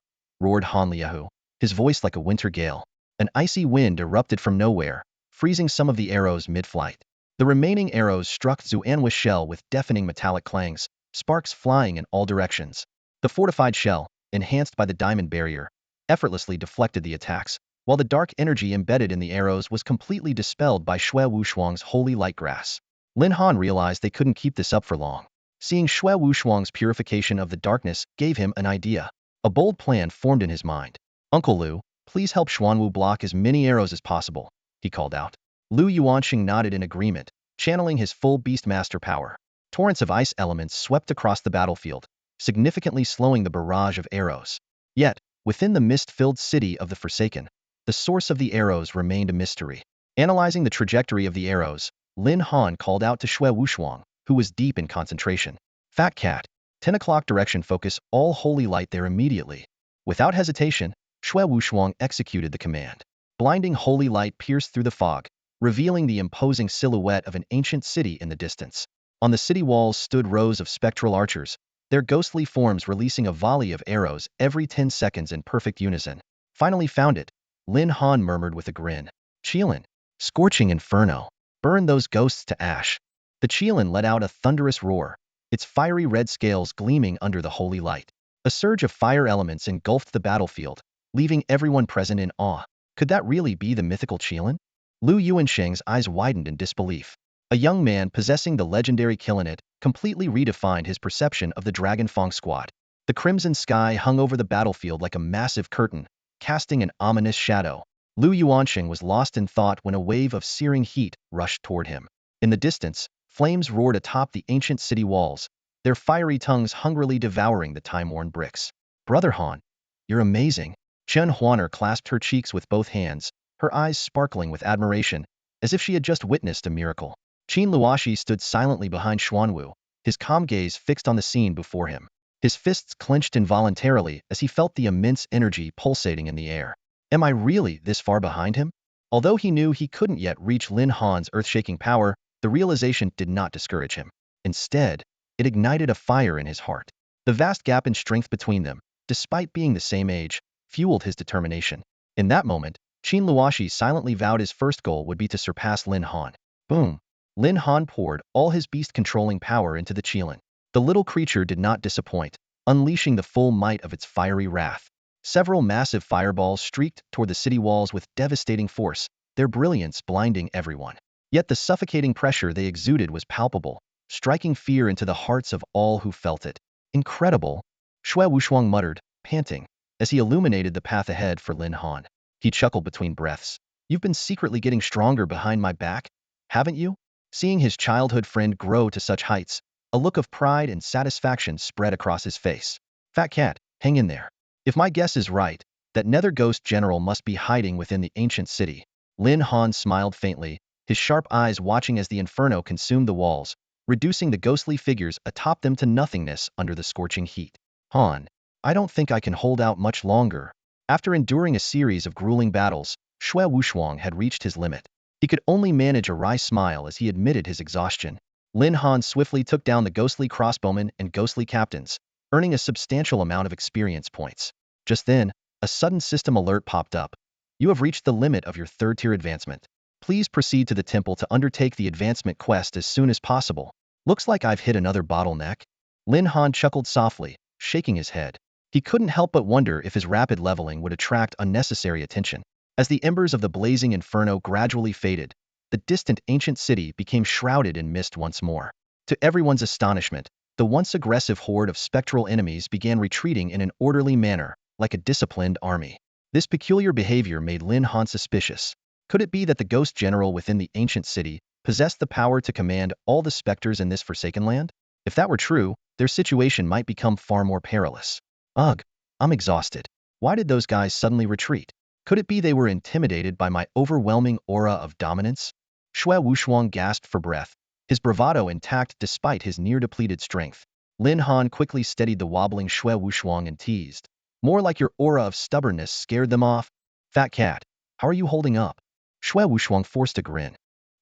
roared Han Liahu, his voice like a winter gale. An icy wind erupted from nowhere, freezing some of the arrows mid-flight. The remaining arrows struck Xuanwu's shell with deafening metallic clangs, sparks flying in all directions. The fortified shell, enhanced by the diamond barrier, effortlessly deflected the attacks, while the dark energy embedded in the arrows was completely dispelled by Xue Wushuang's holy light grass. Lin Han realized they couldn't keep this up for long. Seeing Xue Wushuang's purification of the darkness gave him an idea. A bold plan formed in his mind. Uncle Lu, please help Xuanwu block as many arrows as possible, he called out. Lu Yuanqing nodded in agreement, channeling his full Beastmaster power. Torrents of ice elements swept across the battlefield, significantly slowing the barrage of arrows. Yet, within the mist-filled city of the Forsaken, the source of the arrows remained a mystery. Analyzing the trajectory of the arrows, Lin Han called out to Xue Wushuang, who was deep in concentration. Fat cat, 10 o'clock direction, focus all holy light there immediately. Without hesitation, Xue Wushuang executed the command. Blinding holy light pierced through the fog, revealing the imposing silhouette of an ancient city in the distance. On the city walls stood rows of spectral archers, their ghostly forms releasing a volley of arrows every 10 seconds in perfect unison. Finally found it, Lin Han murmured with a grin. Qilin, scorching inferno, burn those ghosts to ash. The Qilin let out a thunderous roar, its fiery red scales gleaming under the holy light. A surge of fire elements engulfed the battlefield, leaving everyone present in awe. Could that really be the mythical Qilin? Lu Yuansheng's eyes widened in disbelief. A young man possessing the legendary Qilinet completely redefined his perception of the Dragon Fong squad. The crimson sky hung over the battlefield like a massive curtain, casting an ominous shadow. Lu Yuansheng was lost in thought when a wave of searing heat rushed toward him. In the distance, flames roared atop the ancient city walls, their fiery tongues hungrily devouring the time-worn bricks. Brother Han, you're amazing. Chen Huaner clasped her cheeks with both hands, her eyes sparkling with admiration, as if she had just witnessed a miracle. Qin Luoxi stood silently behind Xuanwu, his calm gaze fixed on the scene before him. His fists clenched involuntarily as he felt the immense energy pulsating in the air. Am I really this far behind him? Although he knew he couldn't yet reach Lin Han's earth-shaking power, the realization did not discourage him. Instead, it ignited a fire in his heart. The vast gap in strength between them, despite being the same age, fueled his determination. In that moment, Qin Luoxi silently vowed his first goal would be to surpass Lin Han. Boom! Lin Han poured all his beast-controlling power into the Qilin. The little creature did not disappoint, unleashing the full might of its fiery wrath. Several massive fireballs streaked toward the city walls with devastating force, their brilliance blinding everyone. Yet the suffocating pressure they exuded was palpable, striking fear into the hearts of all who felt it. Incredible, Xue Wushuang muttered, panting, as he illuminated the path ahead for Lin Han. He chuckled between breaths. You've been secretly getting stronger behind my back, haven't you? Seeing his childhood friend grow to such heights, a look of pride and satisfaction spread across his face. Fat cat, hang in there. If my guess is right, that Nether Ghost General must be hiding within the ancient city. Lin Han smiled faintly, his sharp eyes watching as the inferno consumed the walls, reducing the ghostly figures atop them to nothingness under the scorching heat. Han, I don't think I can hold out much longer. After enduring a series of grueling battles, Xue Wushuang had reached his limit. He could only manage a wry smile as he admitted his exhaustion. Lin Han swiftly took down the ghostly crossbowmen and ghostly captains, earning a substantial amount of experience points. Just then, a sudden system alert popped up. You have reached the limit of your third-tier advancement. Please proceed to the temple to undertake the advancement quest as soon as possible. Looks like I've hit another bottleneck. Lin Han chuckled softly, shaking his head. He couldn't help but wonder if his rapid leveling would attract unnecessary attention. As the embers of the blazing inferno gradually faded, the distant ancient city became shrouded in mist once more. To everyone's astonishment, the once aggressive horde of spectral enemies began retreating in an orderly manner, like a disciplined army. This peculiar behavior made Lin Han suspicious. Could it be that the ghost general within the ancient city possessed the power to command all the specters in this forsaken land? If that were true, their situation might become far more perilous. Ugh, I'm exhausted. Why did those guys suddenly retreat? Could it be they were intimidated by my overwhelming aura of dominance? Xue Wushuang gasped for breath, his bravado intact despite his near-depleted strength. Lin Han quickly steadied the wobbling Xue Wushuang and teased. More like your aura of stubbornness scared them off. Fat cat, how are you holding up? Xue Wushuang forced a grin.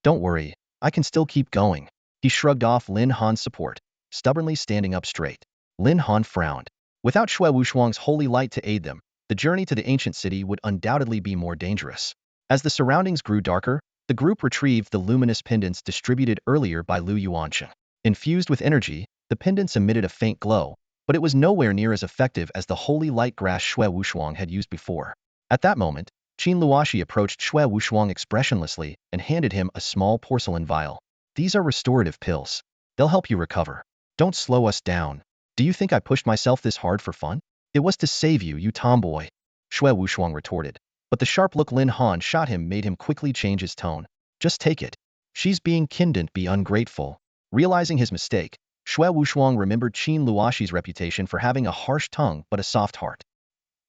Don't worry, I can still keep going. He shrugged off Lin Han's support, stubbornly standing up straight. Lin Han frowned. Without Xue Wushuang's holy light to aid them, the journey to the ancient city would undoubtedly be more dangerous. As the surroundings grew darker, the group retrieved the luminous pendants distributed earlier by Lu Yuansheng. Infused with energy, the pendants emitted a faint glow, but it was nowhere near as effective as the holy light grass Xue Wushuang had used before. At that moment, Qin Luoshi approached Xue Wushuang expressionlessly and handed him a small porcelain vial. These are restorative pills. They'll help you recover. Don't slow us down. Do you think I pushed myself this hard for fun? It was to save you, you tomboy, Xue Wushuang retorted. But the sharp look Lin Han shot him made him quickly change his tone. Just take it. She's being kindant, be ungrateful. Realizing his mistake, Xue Wushuang remembered Qin Luoshi's reputation for having a harsh tongue but a soft heart.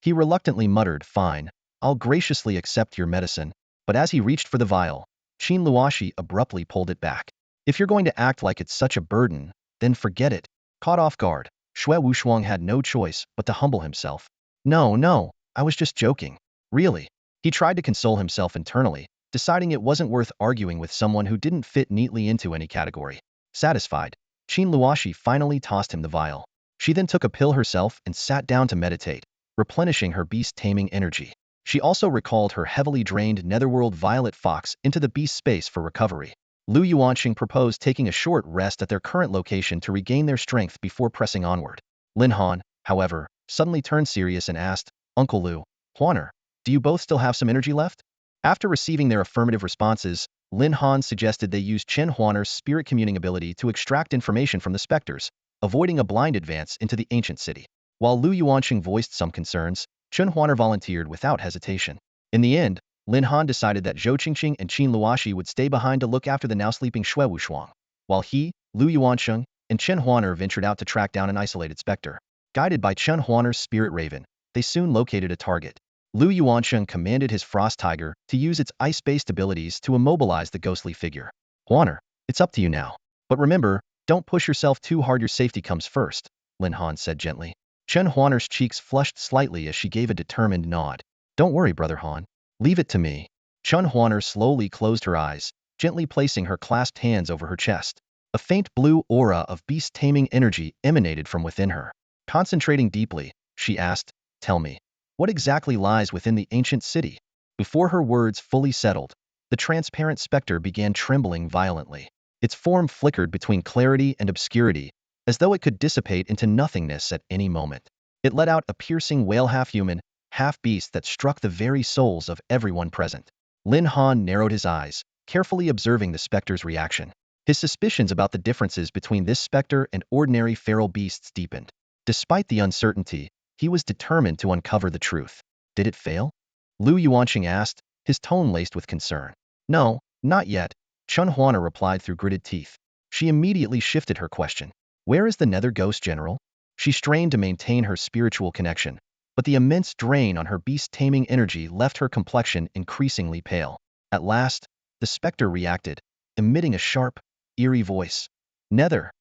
He reluctantly muttered, fine, I'll graciously accept your medicine, but as he reached for the vial, Qin Luoshi abruptly pulled it back. If you're going to act like it's such a burden, then forget it. Caught off guard, Xue Wushuang had no choice but to humble himself. No, I was just joking. Really. He tried to console himself internally, deciding it wasn't worth arguing with someone who didn't fit neatly into any category. Satisfied, Qin Luoshi finally tossed him the vial. She then took a pill herself and sat down to meditate, replenishing her beast-taming energy. She also recalled her heavily drained netherworld violet fox into the beast space for recovery. Lu Yuansheng proposed taking a short rest at their current location to regain their strength before pressing onward. Lin Han, however, suddenly turned serious and asked, Uncle Lu, Huaner, do you both still have some energy left? After receiving their affirmative responses, Lin Han suggested they use Chen Huaner's spirit communing ability to extract information from the specters, avoiding a blind advance into the ancient city. While Lu Yuansheng voiced some concerns, Chen Huaner volunteered without hesitation. In the end, Lin Han decided that Zhou Qingqing and Qin Luoshi would stay behind to look after the now-sleeping Xue Wushuang, while he, Lu Yuansheng, and Chen Huaner ventured out to track down an isolated specter. Guided by Chen Huaner's spirit raven, they soon located a target. Lu Yuansheng commanded his frost tiger to use its ice-based abilities to immobilize the ghostly figure. Huaner, it's up to you now. But remember, don't push yourself too hard, your safety comes first, Lin Han said gently. Chen Huaner's cheeks flushed slightly as she gave a determined nod. Don't worry, Brother Han. Leave it to me. Chen Huaner slowly closed her eyes, gently placing her clasped hands over her chest. A faint blue aura of beast-taming energy emanated from within her. Concentrating deeply, she asked, tell me, what exactly lies within the ancient city? Before her words fully settled, the transparent specter began trembling violently. Its form flickered between clarity and obscurity, as though it could dissipate into nothingness at any moment. It let out a piercing wail, half-human, half-beast that struck the very souls of everyone present. Lin Han narrowed his eyes, carefully observing the specter's reaction. His suspicions about the differences between this specter and ordinary feral beasts deepened. Despite the uncertainty, he was determined to uncover the truth. Did it fail? Lu Yuansheng asked, his tone laced with concern. No, not yet, Chen Huaner replied through gritted teeth. She immediately shifted her question. Where is the Nether Ghost General? She strained to maintain her spiritual connection, but the immense drain on her beast-taming energy left her complexion increasingly pale. At last, the specter reacted, emitting a sharp, eerie voice. Nether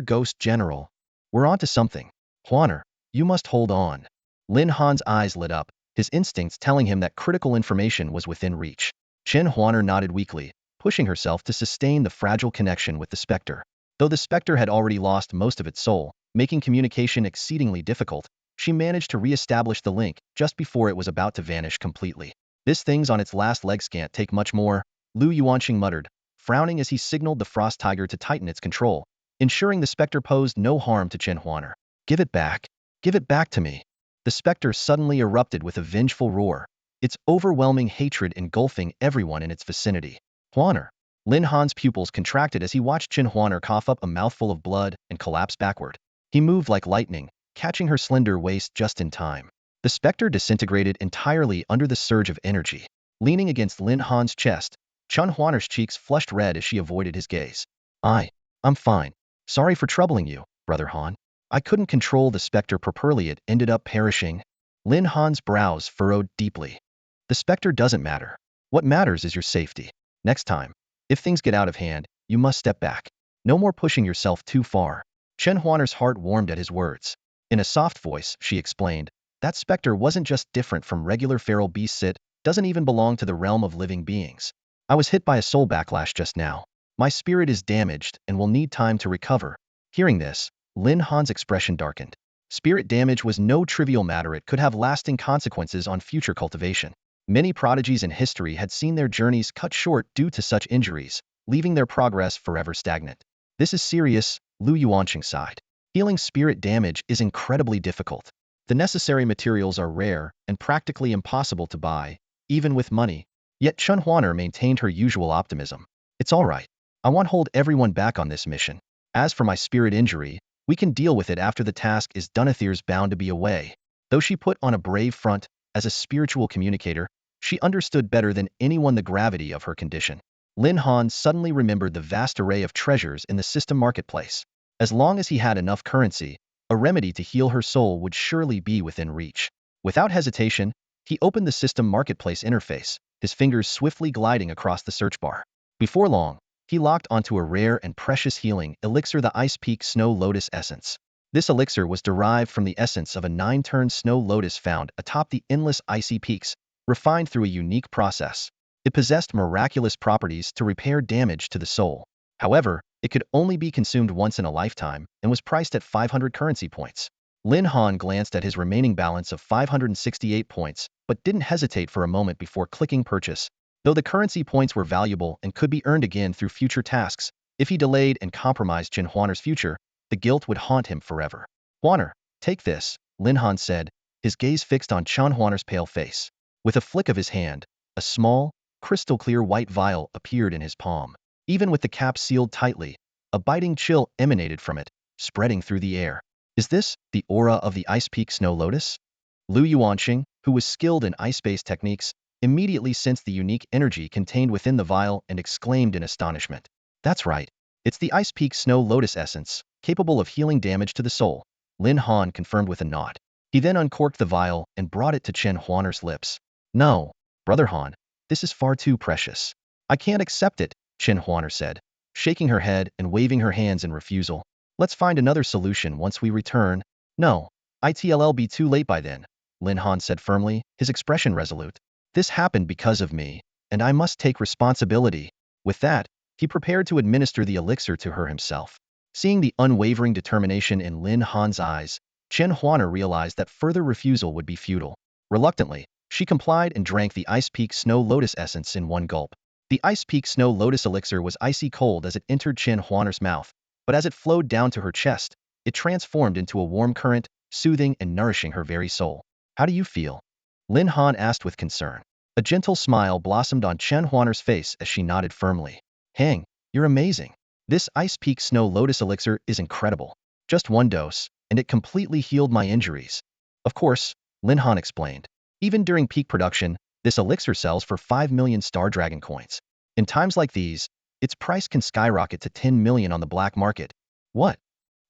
Ghost General. We're onto something. Huaner, you must hold on. Lin Han's eyes lit up, his instincts telling him that critical information was within reach. Chen Huaner nodded weakly, pushing herself to sustain the fragile connection with the specter. Though the specter had already lost most of its soul, making communication exceedingly difficult, she managed to re-establish the link just before it was about to vanish completely. This thing's on its last legs can't take much more, Lu Yuanqing muttered, frowning as he signaled the frost tiger to tighten its control, ensuring the specter posed no harm to Chen Huaner. Give it back. Give it back to me. The specter suddenly erupted with a vengeful roar, its overwhelming hatred engulfing everyone in its vicinity. Huaner. Lin Han's pupils contracted as he watched Chen Huaner cough up a mouthful of blood and collapse backward. He moved like lightning, catching her slender waist just in time. The specter disintegrated entirely under the surge of energy. Leaning against Lin Han's chest, Chen Huaner's cheeks flushed red as she avoided his gaze. I'm fine. Sorry for troubling you, Brother Han. I couldn't control the specter properly, it ended up perishing. Lin Han's brows furrowed deeply. The specter doesn't matter. What matters is your safety. Next time, if things get out of hand, you must step back. No more pushing yourself too far. Chen Huaner's heart warmed at his words. In a soft voice, she explained, that specter wasn't just different from regular feral beasts, it doesn't even belong to the realm of living beings. I was hit by a soul backlash just now. My spirit is damaged and will need time to recover. Hearing this, Lin Han's expression darkened. Spirit damage was no trivial matter, it could have lasting consequences on future cultivation. Many prodigies in history had seen their journeys cut short due to such injuries, leaving their progress forever stagnant. This is serious, Lu Yuanqing sighed. Healing spirit damage is incredibly difficult. The necessary materials are rare and practically impossible to buy, even with money. Yet Chen Huaner maintained her usual optimism. It's all right. I won't hold everyone back on this mission. As for my spirit injury, we can deal with it after the task is done. There's bound to be a way. Though she put on a brave front, as a spiritual communicator, she understood better than anyone the gravity of her condition. Lin Han suddenly remembered the vast array of treasures in the system marketplace. As long as he had enough currency, a remedy to heal her soul would surely be within reach. Without hesitation, he opened the system marketplace interface, his fingers swiftly gliding across the search bar. Before long, he locked onto a rare and precious healing elixir, the Ice Peak Snow Lotus Essence. This elixir was derived from the essence of a 9-turn snow lotus found atop the endless icy peaks, refined through a unique process. It possessed miraculous properties to repair damage to the soul. However, it could only be consumed once in a lifetime and was priced at 500 currency points. Lin Han glanced at his remaining balance of 568 points, but didn't hesitate for a moment before clicking purchase. Though the currency points were valuable and could be earned again through future tasks, if he delayed and compromised Chen Huaner's future, the guilt would haunt him forever. Huaner, take this, Lin Han said, his gaze fixed on Chen Huaner's pale face. With a flick of his hand, a small, crystal-clear white vial appeared in his palm. Even with the cap sealed tightly, a biting chill emanated from it, spreading through the air. Is this the aura of the Ice Peak Snow Lotus? Lu Yuanqing, who was skilled in ice-based techniques, immediately sensed the unique energy contained within the vial and exclaimed in astonishment. That's right. It's the Ice Peak Snow Lotus Essence, capable of healing damage to the soul. Lin Han confirmed with a nod. He then uncorked the vial and brought it to Chen Huaner's lips. No, Brother Han, this is far too precious. I can't accept it, Chen Huaner said, shaking her head and waving her hands in refusal. Let's find another solution once we return. No, it'll be too late by then, Lin Han said firmly, his expression resolute. This happened because of me, and I must take responsibility. With that, he prepared to administer the elixir to her himself. Seeing the unwavering determination in Lin Han's eyes, Chen Huaner realized that further refusal would be futile. Reluctantly, she complied and drank the Ice Peak Snow Lotus Essence in one gulp. The Ice Peak Snow Lotus elixir was icy cold as it entered Chen Huaner's mouth, but as it flowed down to her chest, it transformed into a warm current, soothing and nourishing her very soul. How do you feel? Lin Han asked with concern. A gentle smile blossomed on Chen Huaner's face as she nodded firmly. Hang, you're amazing. This Ice Peak Snow Lotus elixir is incredible. Just one dose, and it completely healed my injuries. Of course, Lin Han explained. Even during peak production, this elixir sells for 5 million Star Dragon coins. In times like these, its price can skyrocket to 10 million on the black market. What?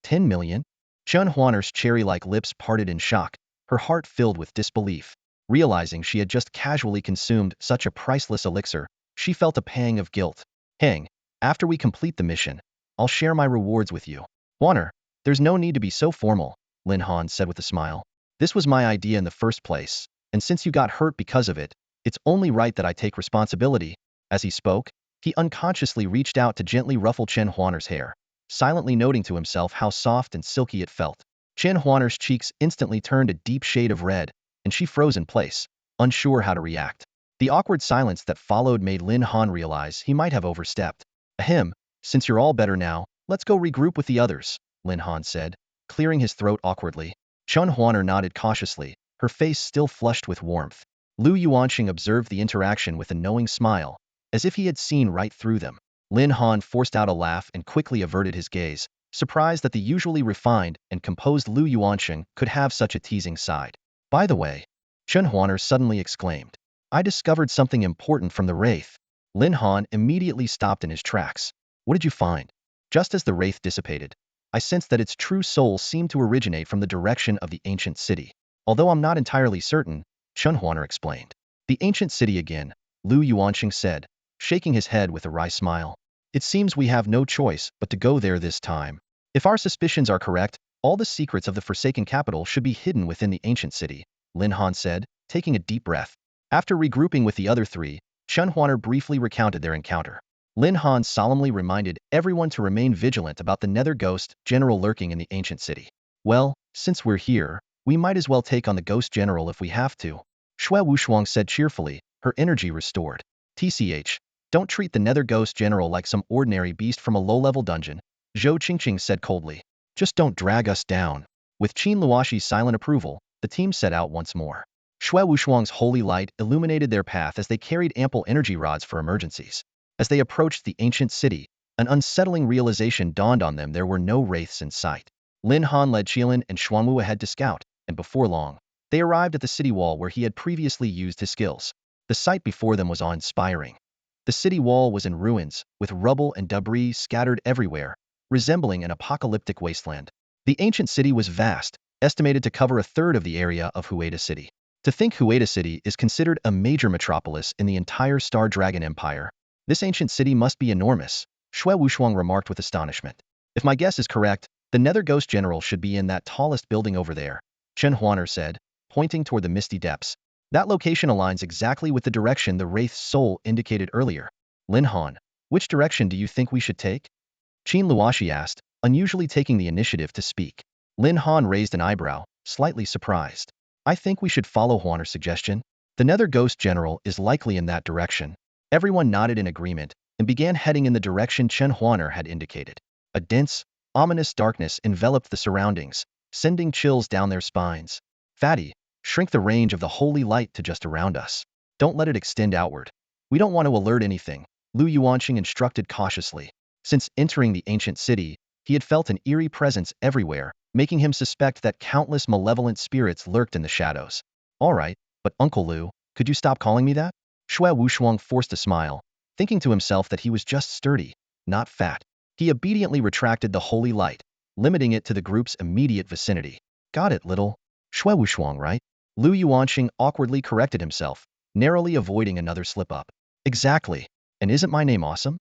10 million? Chen Huaner's cherry-like lips parted in shock, her heart filled with disbelief. Realizing she had just casually consumed such a priceless elixir, she felt a pang of guilt. Hang, after we complete the mission, I'll share my rewards with you. Huaner, there's no need to be so formal, Lin Han said with a smile. This was my idea in the first place, and since you got hurt because of it, it's only right that I take responsibility. As he spoke, he unconsciously reached out to gently ruffle Chen Huaner's hair, silently noting to himself how soft and silky it felt. Chen Huaner's cheeks instantly turned a deep shade of red, and she froze in place, unsure how to react. The awkward silence that followed made Lin Han realize he might have overstepped. Ahem, since you're all better now, let's go regroup with the others, Lin Han said, clearing his throat awkwardly. Chen Huaner nodded cautiously, her face still flushed with warmth. Lu Yuanqing observed the interaction with a knowing smile, as if he had seen right through them. Lin Han forced out a laugh and quickly averted his gaze, surprised that the usually refined and composed Lu Yuanqing could have such a teasing side. By the way, Chen Huaner suddenly exclaimed, I discovered something important from the wraith. Lin Han immediately stopped in his tracks. What did you find? Just as the wraith dissipated, I sensed that its true soul seemed to originate from the direction of the ancient city. Although I'm not entirely certain, Chen Huaner explained. The ancient city again, Lu Yuanqing said, shaking his head with a wry smile. It seems we have no choice but to go there this time. If our suspicions are correct, all the secrets of the Forsaken capital should be hidden within the ancient city, Lin Han said, taking a deep breath. After regrouping with the other three, Chen Huaner briefly recounted their encounter. Lin Han solemnly reminded everyone to remain vigilant about the Nether Ghost General lurking in the ancient city. Well, since we're here, we might as well take on the Ghost General if we have to, Xue Wushuang said cheerfully, her energy restored. TCH, don't treat the Nether Ghost General like some ordinary beast from a low-level dungeon, Zhou Qingqing said coldly. Just don't drag us down. With Qin Luoxi's silent approval, the team set out once more. Xue Wushuang's holy light illuminated their path as they carried ample energy rods for emergencies. As they approached the ancient city, an unsettling realization dawned on them: there were no wraiths in sight. Lin Han led Qilin and Xuanwu ahead to scout, and before long, they arrived at the city wall where he had previously used his skills. The sight before them was awe-inspiring. The city wall was in ruins, with rubble and debris scattered everywhere, resembling an apocalyptic wasteland. The ancient city was vast, estimated to cover a third of the area of Hueda City. To think Hueda City is considered a major metropolis in the entire Star Dragon Empire. This ancient city must be enormous, Xue Wushuang remarked with astonishment. If my guess is correct, the Nether Ghost General should be in that tallest building over there, Chen Huaner said, pointing toward the misty depths. That location aligns exactly with the direction the Wraith's soul indicated earlier. Lin Han, which direction do you think we should take? Qin Luoxi asked, unusually taking the initiative to speak. Lin Han raised an eyebrow, slightly surprised. I think we should follow Huaner's suggestion. The Nether Ghost General is likely in that direction. Everyone nodded in agreement and began heading in the direction Chen Huaner had indicated. A dense, ominous darkness enveloped the surroundings, sending chills down their spines. Fatty, shrink the range of the holy light to just around us. Don't let it extend outward. We don't want to alert anything, Lu Yuanqing instructed cautiously. Since entering the ancient city, he had felt an eerie presence everywhere, making him suspect that countless malevolent spirits lurked in the shadows. All right, but Uncle Lu, could you stop calling me that? Xue Wushuang forced a smile, thinking to himself that he was just sturdy, not fat. He obediently retracted the holy light, limiting it to the group's immediate vicinity. Got it, little Xue Wushuang, right? Lu Yuanqing awkwardly corrected himself, narrowly avoiding another slip-up. Exactly. And isn't my name awesome?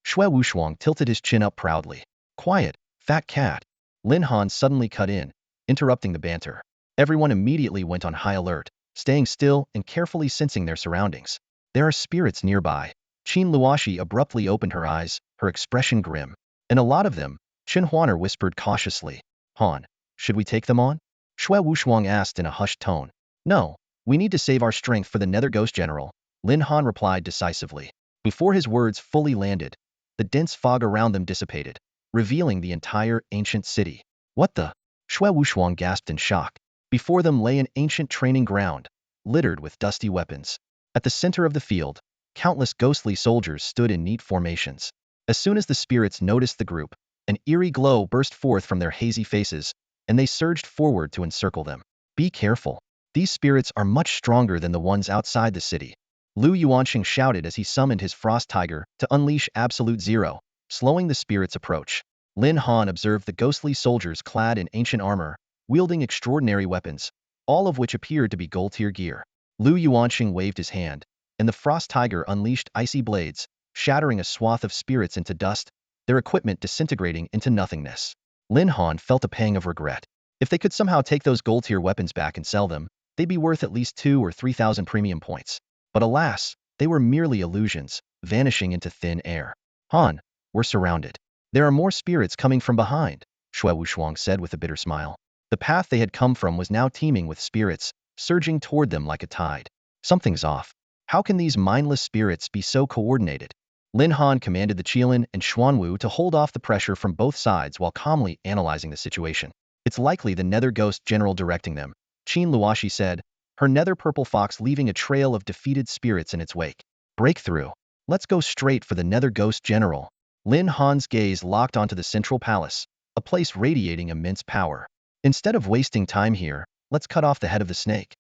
Xue Wushuang tilted his chin up proudly. Quiet, fat cat. Lin Han suddenly cut in, interrupting the banter. Everyone immediately went on high alert, staying still and carefully sensing their surroundings. There are spirits nearby. Qin Luoxi abruptly opened her eyes, her expression grim. And a lot of them, Chen Huaner whispered cautiously. Han, should we take them on? Xue Wushuang asked in a hushed tone. No, we need to save our strength for the Nether Ghost General, Lin Han replied decisively. Before his words fully landed, the dense fog around them dissipated, revealing the entire ancient city. What the? Xue Wushuang gasped in shock. Before them lay an ancient training ground, littered with dusty weapons. At the center of the field, countless ghostly soldiers stood in neat formations. As soon as the spirits noticed the group, an eerie glow burst forth from their hazy faces, and they surged forward to encircle them. Be careful. These spirits are much stronger than the ones outside the city, Lu Yuanqing shouted as he summoned his Frost Tiger to unleash Absolute Zero, slowing the spirit's approach. Lin Han observed the ghostly soldiers clad in ancient armor, wielding extraordinary weapons, all of which appeared to be gold-tier gear. Lu Yuanqing waved his hand, and the Frost Tiger unleashed icy blades, shattering a swath of spirits into dust, their equipment disintegrating into nothingness. Lin Han felt a pang of regret. If they could somehow take those gold-tier weapons back and sell them, they'd be worth at least 2,000 or 3,000 premium points. But alas, they were merely illusions, vanishing into thin air. Han, we're surrounded. There are more spirits coming from behind, Shui Wuxuang said with a bitter smile. The path they had come from was now teeming with spirits, surging toward them like a tide. Something's off. How can these mindless spirits be so coordinated? Lin Han commanded the Qilin and Xuanwu to hold off the pressure from both sides while calmly analyzing the situation. It's likely the Nether Ghost General directing them, Qin Luoshi said, her nether purple fox leaving a trail of defeated spirits in its wake. Breakthrough. Let's go straight for the Nether Ghost General. Lin Han's gaze locked onto the central palace, a place radiating immense power. Instead of wasting time here, let's cut off the head of the snake.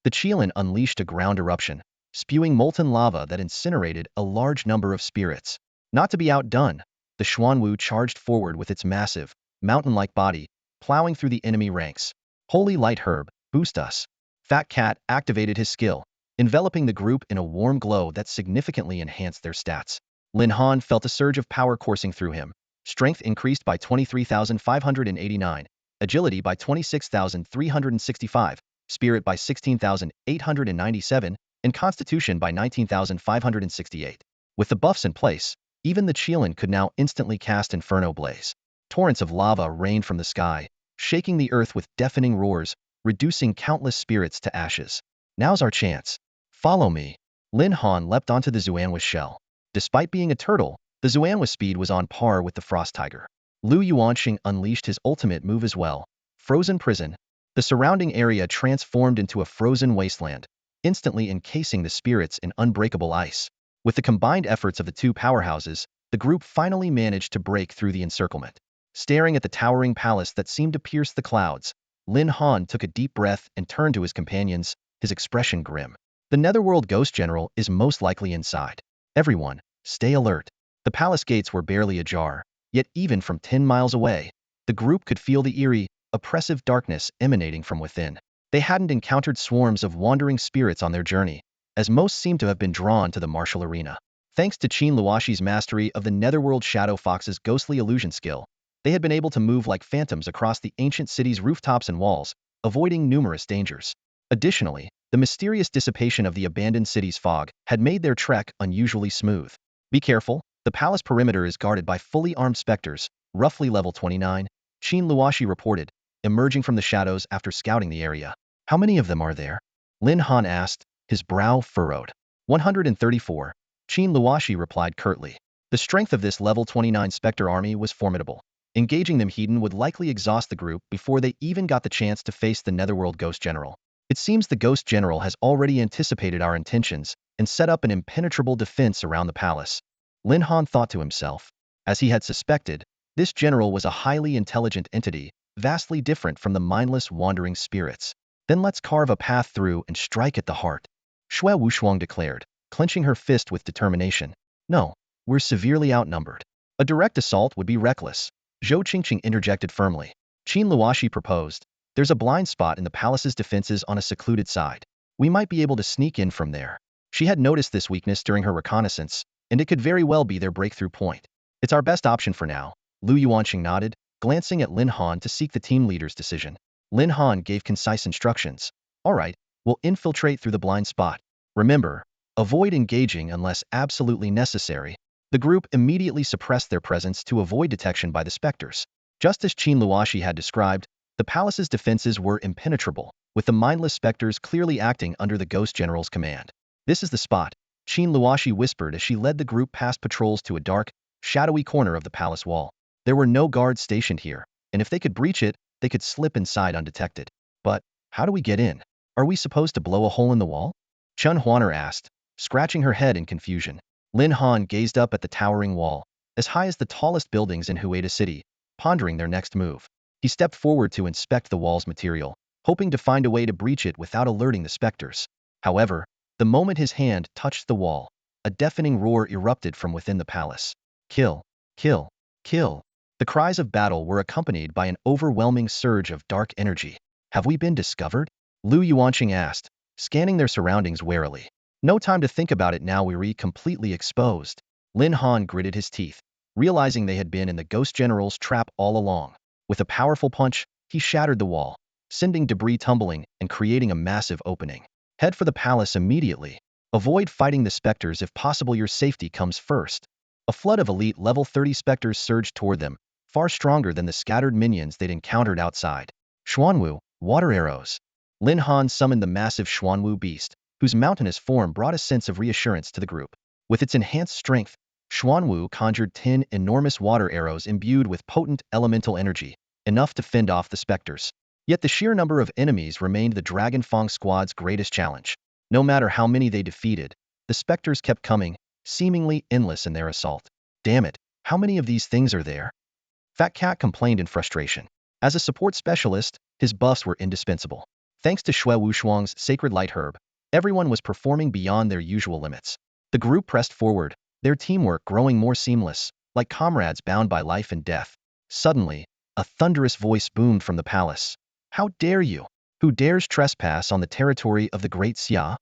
The Qilin unleashed a ground eruption, spewing molten lava that incinerated a large number of spirits. Not to be outdone, the Xuanwu charged forward with its massive, mountain-like body, plowing through the enemy ranks. Holy Light Herb, boost us. Fat Cat activated his skill, enveloping the group in a warm glow that significantly enhanced their stats. Lin Han felt a surge of power coursing through him. Strength increased by 23,589, agility by 26,365, spirit by 16,897, and constitution by 19,568. With the buffs in place, even the Qilin could now instantly cast Inferno Blaze. Torrents of lava rained from the sky, shaking the earth with deafening roars, reducing countless spirits to ashes. Now's our chance. Follow me. Lin Han leapt onto the Xuanwa's shell. Despite being a turtle, the Xuanwa's speed was on par with the Frost Tiger. Lu Yuanxing unleashed his ultimate move as well. Frozen Prison. The surrounding area transformed into a frozen wasteland, instantly encasing the spirits in unbreakable ice. With the combined efforts of the two powerhouses, the group finally managed to break through the encirclement. Staring at the towering palace that seemed to pierce the clouds, Lin Han took a deep breath and turned to his companions, his expression grim. The Netherworld Ghost General is most likely inside. Everyone, stay alert. The palace gates were barely ajar, yet even from 10 miles away, the group could feel the eerie, oppressive darkness emanating from within. They hadn't encountered swarms of wandering spirits on their journey, as most seemed to have been drawn to the martial arena. Thanks to Qin Luoshi's mastery of the Netherworld Shadow Fox's ghostly illusion skill, they had been able to move like phantoms across the ancient city's rooftops and walls, avoiding numerous dangers. Additionally, the mysterious dissipation of the abandoned city's fog had made their trek unusually smooth. Be careful, the palace perimeter is guarded by fully armed specters, roughly level 29, Qin Luoshi reported, emerging from the shadows after scouting the area. How many of them are there? Lin Han asked, his brow furrowed. 134, Qin Luoshi replied curtly. The strength of this level 29 specter army was formidable. Engaging them Hedon would likely exhaust the group before they even got the chance to face the Netherworld Ghost General. It seems the Ghost General has already anticipated our intentions and set up an impenetrable defense around the palace. Lin Han thought to himself. As he had suspected, this general was a highly intelligent entity, vastly different from the mindless wandering spirits. Then let's carve a path through and strike at the heart, Shui Wuxuang declared, clenching her fist with determination. No, we're severely outnumbered. A direct assault would be reckless, Zhou Qingqing interjected firmly. Qin Luoshi proposed. There's a blind spot in the palace's defenses on a secluded side. We might be able to sneak in from there. She had noticed this weakness during her reconnaissance, and it could very well be their breakthrough point. It's our best option for now, Lu Yuanxing nodded, glancing at Lin Han to seek the team leader's decision. Lin Han gave concise instructions. All right, we'll infiltrate through the blind spot. Remember, avoid engaging unless absolutely necessary. The group immediately suppressed their presence to avoid detection by the specters. Just as Qin Luoshi had described, the palace's defenses were impenetrable, with the mindless specters clearly acting under the Ghost General's command. This is the spot, Qin Luoshi whispered as she led the group past patrols to a dark, shadowy corner of the palace wall. There were no guards stationed here, and if they could breach it, they could slip inside undetected. But, how do we get in? Are we supposed to blow a hole in the wall? Chun Huaner asked, scratching her head in confusion. Lin Han gazed up at the towering wall, as high as the tallest buildings in Hueda City, pondering their next move. He stepped forward to inspect the wall's material, hoping to find a way to breach it without alerting the specters. However, the moment his hand touched the wall, a deafening roar erupted from within the palace. Kill! Kill! Kill! The cries of battle were accompanied by an overwhelming surge of dark energy. Have we been discovered? Lu Yuanxing asked, scanning their surroundings warily. No time to think about it now, we're completely exposed. Lin Han gritted his teeth, realizing they had been in the Ghost General's trap all along. With a powerful punch, he shattered the wall, sending debris tumbling and creating a massive opening. Head for the palace immediately. Avoid fighting the specters if possible, your safety comes first. A flood of elite level 30 specters surged toward them, far stronger than the scattered minions they'd encountered outside. Xuanwu, water arrows. Lin Han summoned the massive Xuanwu beast, whose mountainous form brought a sense of reassurance to the group. With its enhanced strength, Xuanwu conjured 10 enormous water arrows imbued with potent elemental energy, enough to fend off the specters. Yet the sheer number of enemies remained the Dragon Fong squad's greatest challenge. No matter how many they defeated, the specters kept coming, seemingly endless in their assault. Damn it, how many of these things are there? Fat Cat complained in frustration. As a support specialist, his buffs were indispensable. Thanks to Shui Wushuang's sacred light herb, everyone was performing beyond their usual limits. The group pressed forward, their teamwork growing more seamless, like comrades bound by life and death. Suddenly, a thunderous voice boomed from the palace. How dare you? Who dares trespass on the territory of the great Xiao?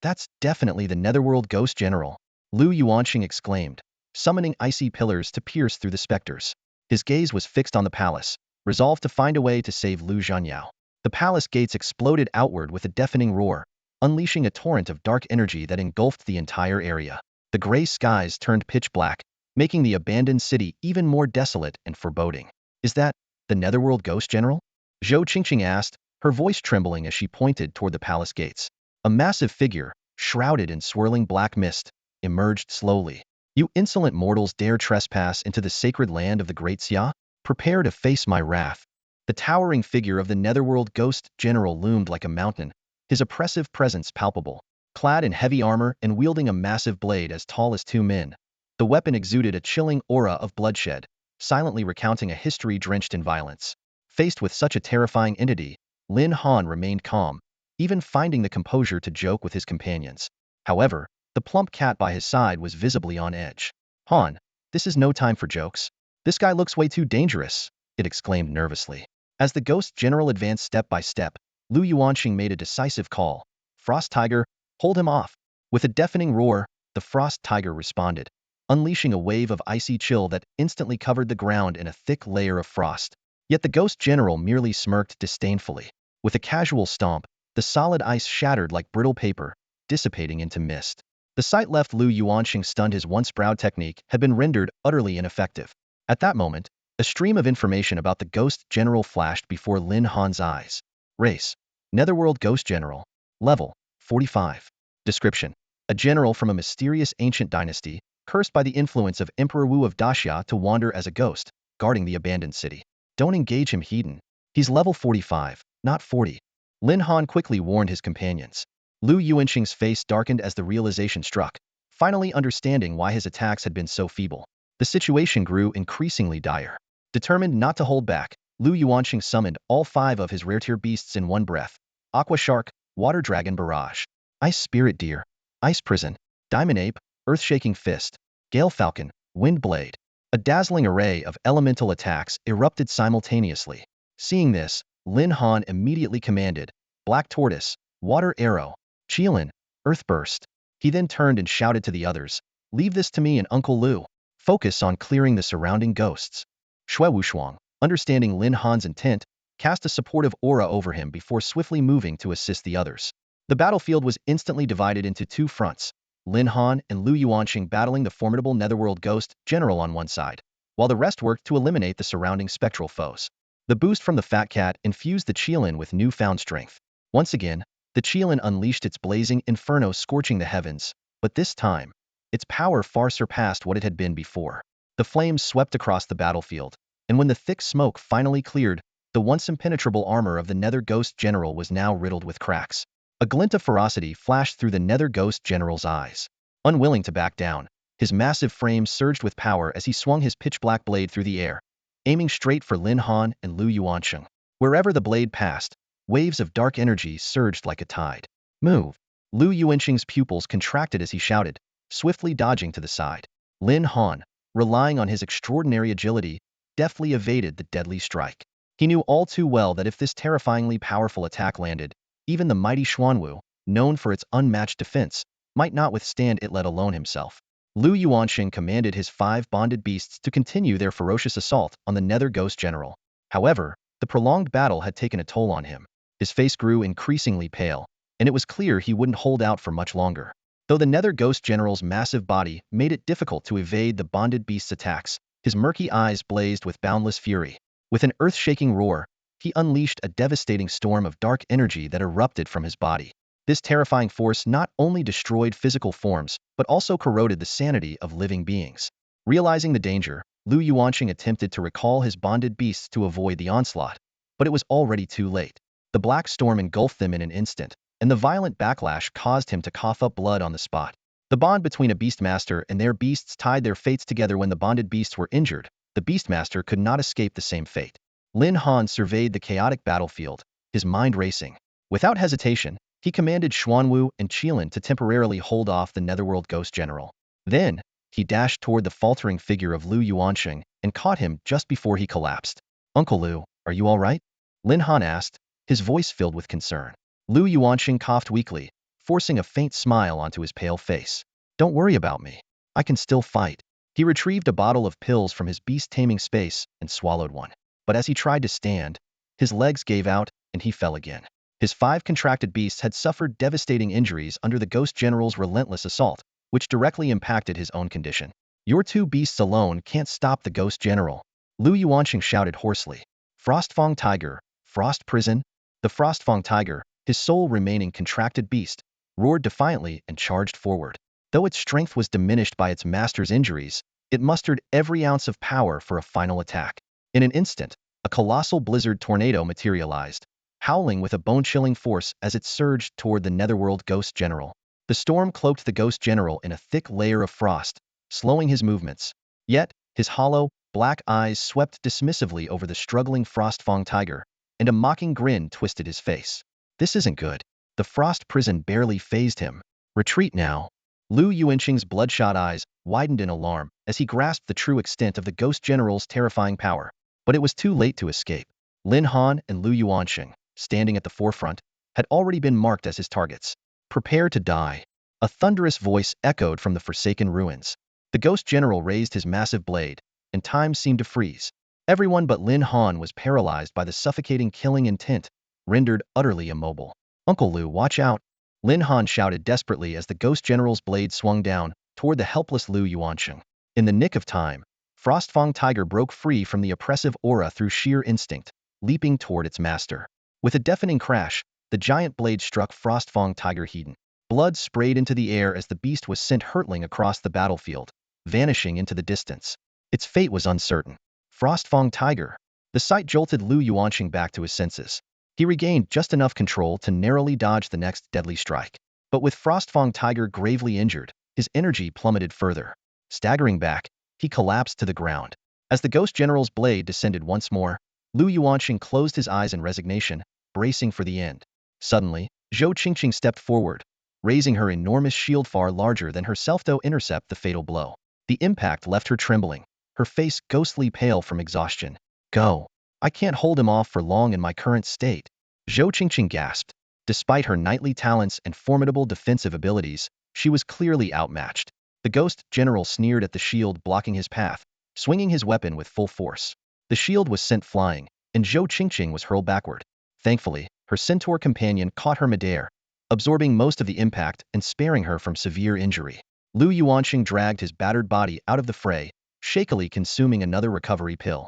That's definitely the Netherworld Ghost General, Lu Yuanqing exclaimed, summoning icy pillars to pierce through the specters. His gaze was fixed on the palace, resolved to find a way to save Lu Zhanyao. The palace gates exploded outward with a deafening roar, unleashing a torrent of dark energy that engulfed the entire area. The gray skies turned pitch black, making the abandoned city even more desolate and foreboding. Is that the Netherworld Ghost General? Zhou Qingqing asked, her voice trembling as she pointed toward the palace gates. A massive figure, shrouded in swirling black mist, emerged slowly. You insolent mortals dare trespass into the sacred land of the great Xia? Prepare to face my wrath. The towering figure of the Netherworld Ghost General loomed like a mountain, his oppressive presence palpable. Clad in heavy armor and wielding a massive blade as tall as 2 men, the weapon exuded a chilling aura of bloodshed, silently recounting a history drenched in violence. Faced with such a terrifying entity, Lin Han remained calm, even finding the composure to joke with his companions. However, the plump cat by his side was visibly on edge. Han, this is no time for jokes. This guy looks way too dangerous, it exclaimed nervously. As the Ghost General advanced step by step, Lu Yuanqing made a decisive call. Frost Tiger, hold him off. With a deafening roar, the Frost Tiger responded, unleashing a wave of icy chill that instantly covered the ground in a thick layer of frost. Yet the Ghost General merely smirked disdainfully. With a casual stomp, the solid ice shattered like brittle paper, dissipating into mist. The sight left Lu Yuanqing stunned. His once proud technique had been rendered utterly ineffective. At that moment, a stream of information about the Ghost General flashed before Lin Han's eyes. Race: Netherworld Ghost General. Level: 45. Description: a general from a mysterious ancient dynasty, cursed by the influence of Emperor Wu of Daxia to wander as a ghost, guarding the abandoned city. Don't engage him, Heaton. He's level 45, not 40. Lin Han quickly warned his companions. Lu Yuanqing's face darkened as the realization struck, finally understanding why his attacks had been so feeble. The situation grew increasingly dire. Determined not to hold back, Lu Yuanqing summoned all 5 of his rare-tier beasts in one breath. Aqua Shark, Water Dragon Barrage, Ice Spirit Deer, Ice Prison, Diamond Ape, Earth-Shaking Fist, Gale Falcon, Wind Blade. A dazzling array of elemental attacks erupted simultaneously. Seeing this, Lin Han immediately commanded, Black Tortoise, Water Arrow, Qilin, Earth Burst. He then turned and shouted to the others, leave this to me and Uncle Lu. Focus on clearing the surrounding ghosts. Shui Wushuang, understanding Lin Han's intent, cast a supportive aura over him before swiftly moving to assist the others. The battlefield was instantly divided into 2 fronts, Lin Han and Lu Yuanqing battling the formidable Netherworld Ghost General on one side, while the rest worked to eliminate the surrounding spectral foes. The boost from the Fat Cat infused the Qilin with newfound strength. Once again, the Qilin unleashed its blazing inferno, scorching the heavens, but this time, its power far surpassed what it had been before. The flames swept across the battlefield, and when the thick smoke finally cleared, the once impenetrable armor of the Nether Ghost General was now riddled with cracks. A glint of ferocity flashed through the Nether Ghost General's eyes. Unwilling to back down, his massive frame surged with power as he swung his pitch-black blade through the air, aiming straight for Lin Han and Lu Yuanqing. Wherever the blade passed, waves of dark energy surged like a tide. Move! Lu Yuanqing's pupils contracted as he shouted, swiftly dodging to the side. Lin Han, relying on his extraordinary agility, deftly evaded the deadly strike. He knew all too well that if this terrifyingly powerful attack landed, even the mighty Xuanwu, known for its unmatched defense, might not withstand it, let alone himself. Lu Yuanqing commanded his 5 bonded beasts to continue their ferocious assault on the Nether Ghost General. However, the prolonged battle had taken a toll on him. His face grew increasingly pale, and it was clear he wouldn't hold out for much longer. Though the Nether Ghost General's massive body made it difficult to evade the bonded beast's attacks, his murky eyes blazed with boundless fury. With an earth-shaking roar, he unleashed a devastating storm of dark energy that erupted from his body. This terrifying force not only destroyed physical forms, but also corroded the sanity of living beings. Realizing the danger, Lu Yuanqing attempted to recall his bonded beasts to avoid the onslaught, but it was already too late. The black storm engulfed them in an instant, and the violent backlash caused him to cough up blood on the spot. The bond between a beastmaster and their beasts tied their fates together. When the bonded beasts were injured, the beastmaster could not escape the same fate. Lin Han surveyed the chaotic battlefield, his mind racing. Without hesitation, he commanded Xuanwu and Qilin to temporarily hold off the Netherworld Ghost General. Then, he dashed toward the faltering figure of Lu Yuanqing and caught him just before he collapsed. "Uncle Lu, are you all right?" Lin Han asked, his voice filled with concern. Lu Yuanqing coughed weakly, forcing a faint smile onto his pale face. "Don't worry about me. I can still fight." He retrieved a bottle of pills from his beast-taming space and swallowed one. But as he tried to stand, his legs gave out and he fell again. His 5 contracted beasts had suffered devastating injuries under the Ghost General's relentless assault, which directly impacted his own condition. "Your 2 beasts alone can't stop the Ghost General," Lu Yuanqing shouted hoarsely. "Frostfang Tiger, Frost Prison." The Frostfang Tiger, his sole remaining contracted beast, roared defiantly and charged forward. Though its strength was diminished by its master's injuries, it mustered every ounce of power for a final attack. In an instant, a colossal blizzard tornado materialized, howling with a bone-chilling force as it surged toward the Netherworld Ghost General. The storm cloaked the Ghost General in a thick layer of frost, slowing his movements. Yet, his hollow, black eyes swept dismissively over the struggling Frostfang Tiger, and a mocking grin twisted his face. "This isn't good." The frost prison barely fazed him. "Retreat now." Lu Yuanqing's bloodshot eyes widened in alarm as he grasped the true extent of the Ghost General's terrifying power. But it was too late to escape. Lin Han and Lu Yuanqing, standing at the forefront, had already been marked as his targets. "Prepare to die." A thunderous voice echoed from the forsaken ruins. The Ghost General raised his massive blade, and time seemed to freeze. Everyone but Lin Han was paralyzed by the suffocating killing intent, rendered utterly immobile. "Uncle Lu, watch out!" Lin Han shouted desperately as the Ghost General's blade swung down toward the helpless Lu Yuanqing. In the nick of time, Frostfang Tiger broke free from the oppressive aura through sheer instinct, leaping toward its master. With a deafening crash, the giant blade struck Frostfang Tiger Hedon. Blood sprayed into the air as the beast was sent hurtling across the battlefield, vanishing into the distance. Its fate was uncertain. Frostfang Tiger. The sight jolted Lu Yuanqing back to his senses. He regained just enough control to narrowly dodge the next deadly strike. But with Frostfang Tiger gravely injured, his energy plummeted further. Staggering back, he collapsed to the ground. As the Ghost General's blade descended once more, Lu Yuanqing closed his eyes in resignation, bracing for the end. Suddenly, Zhou Qingqing stepped forward, raising her enormous shield far larger than herself to intercept the fatal blow. The impact left her trembling, her face ghostly pale from exhaustion. "Go. I can't hold him off for long in my current state." Zhou Qingqing gasped. Despite her knightly talents and formidable defensive abilities, she was clearly outmatched. The Ghost General sneered at the shield blocking his path, swinging his weapon with full force. The shield was sent flying, and Zhou Qingqing was hurled backward. Thankfully, her centaur companion caught her midair, absorbing most of the impact and sparing her from severe injury. Lu Yuanqing dragged his battered body out of the fray, shakily consuming another recovery pill.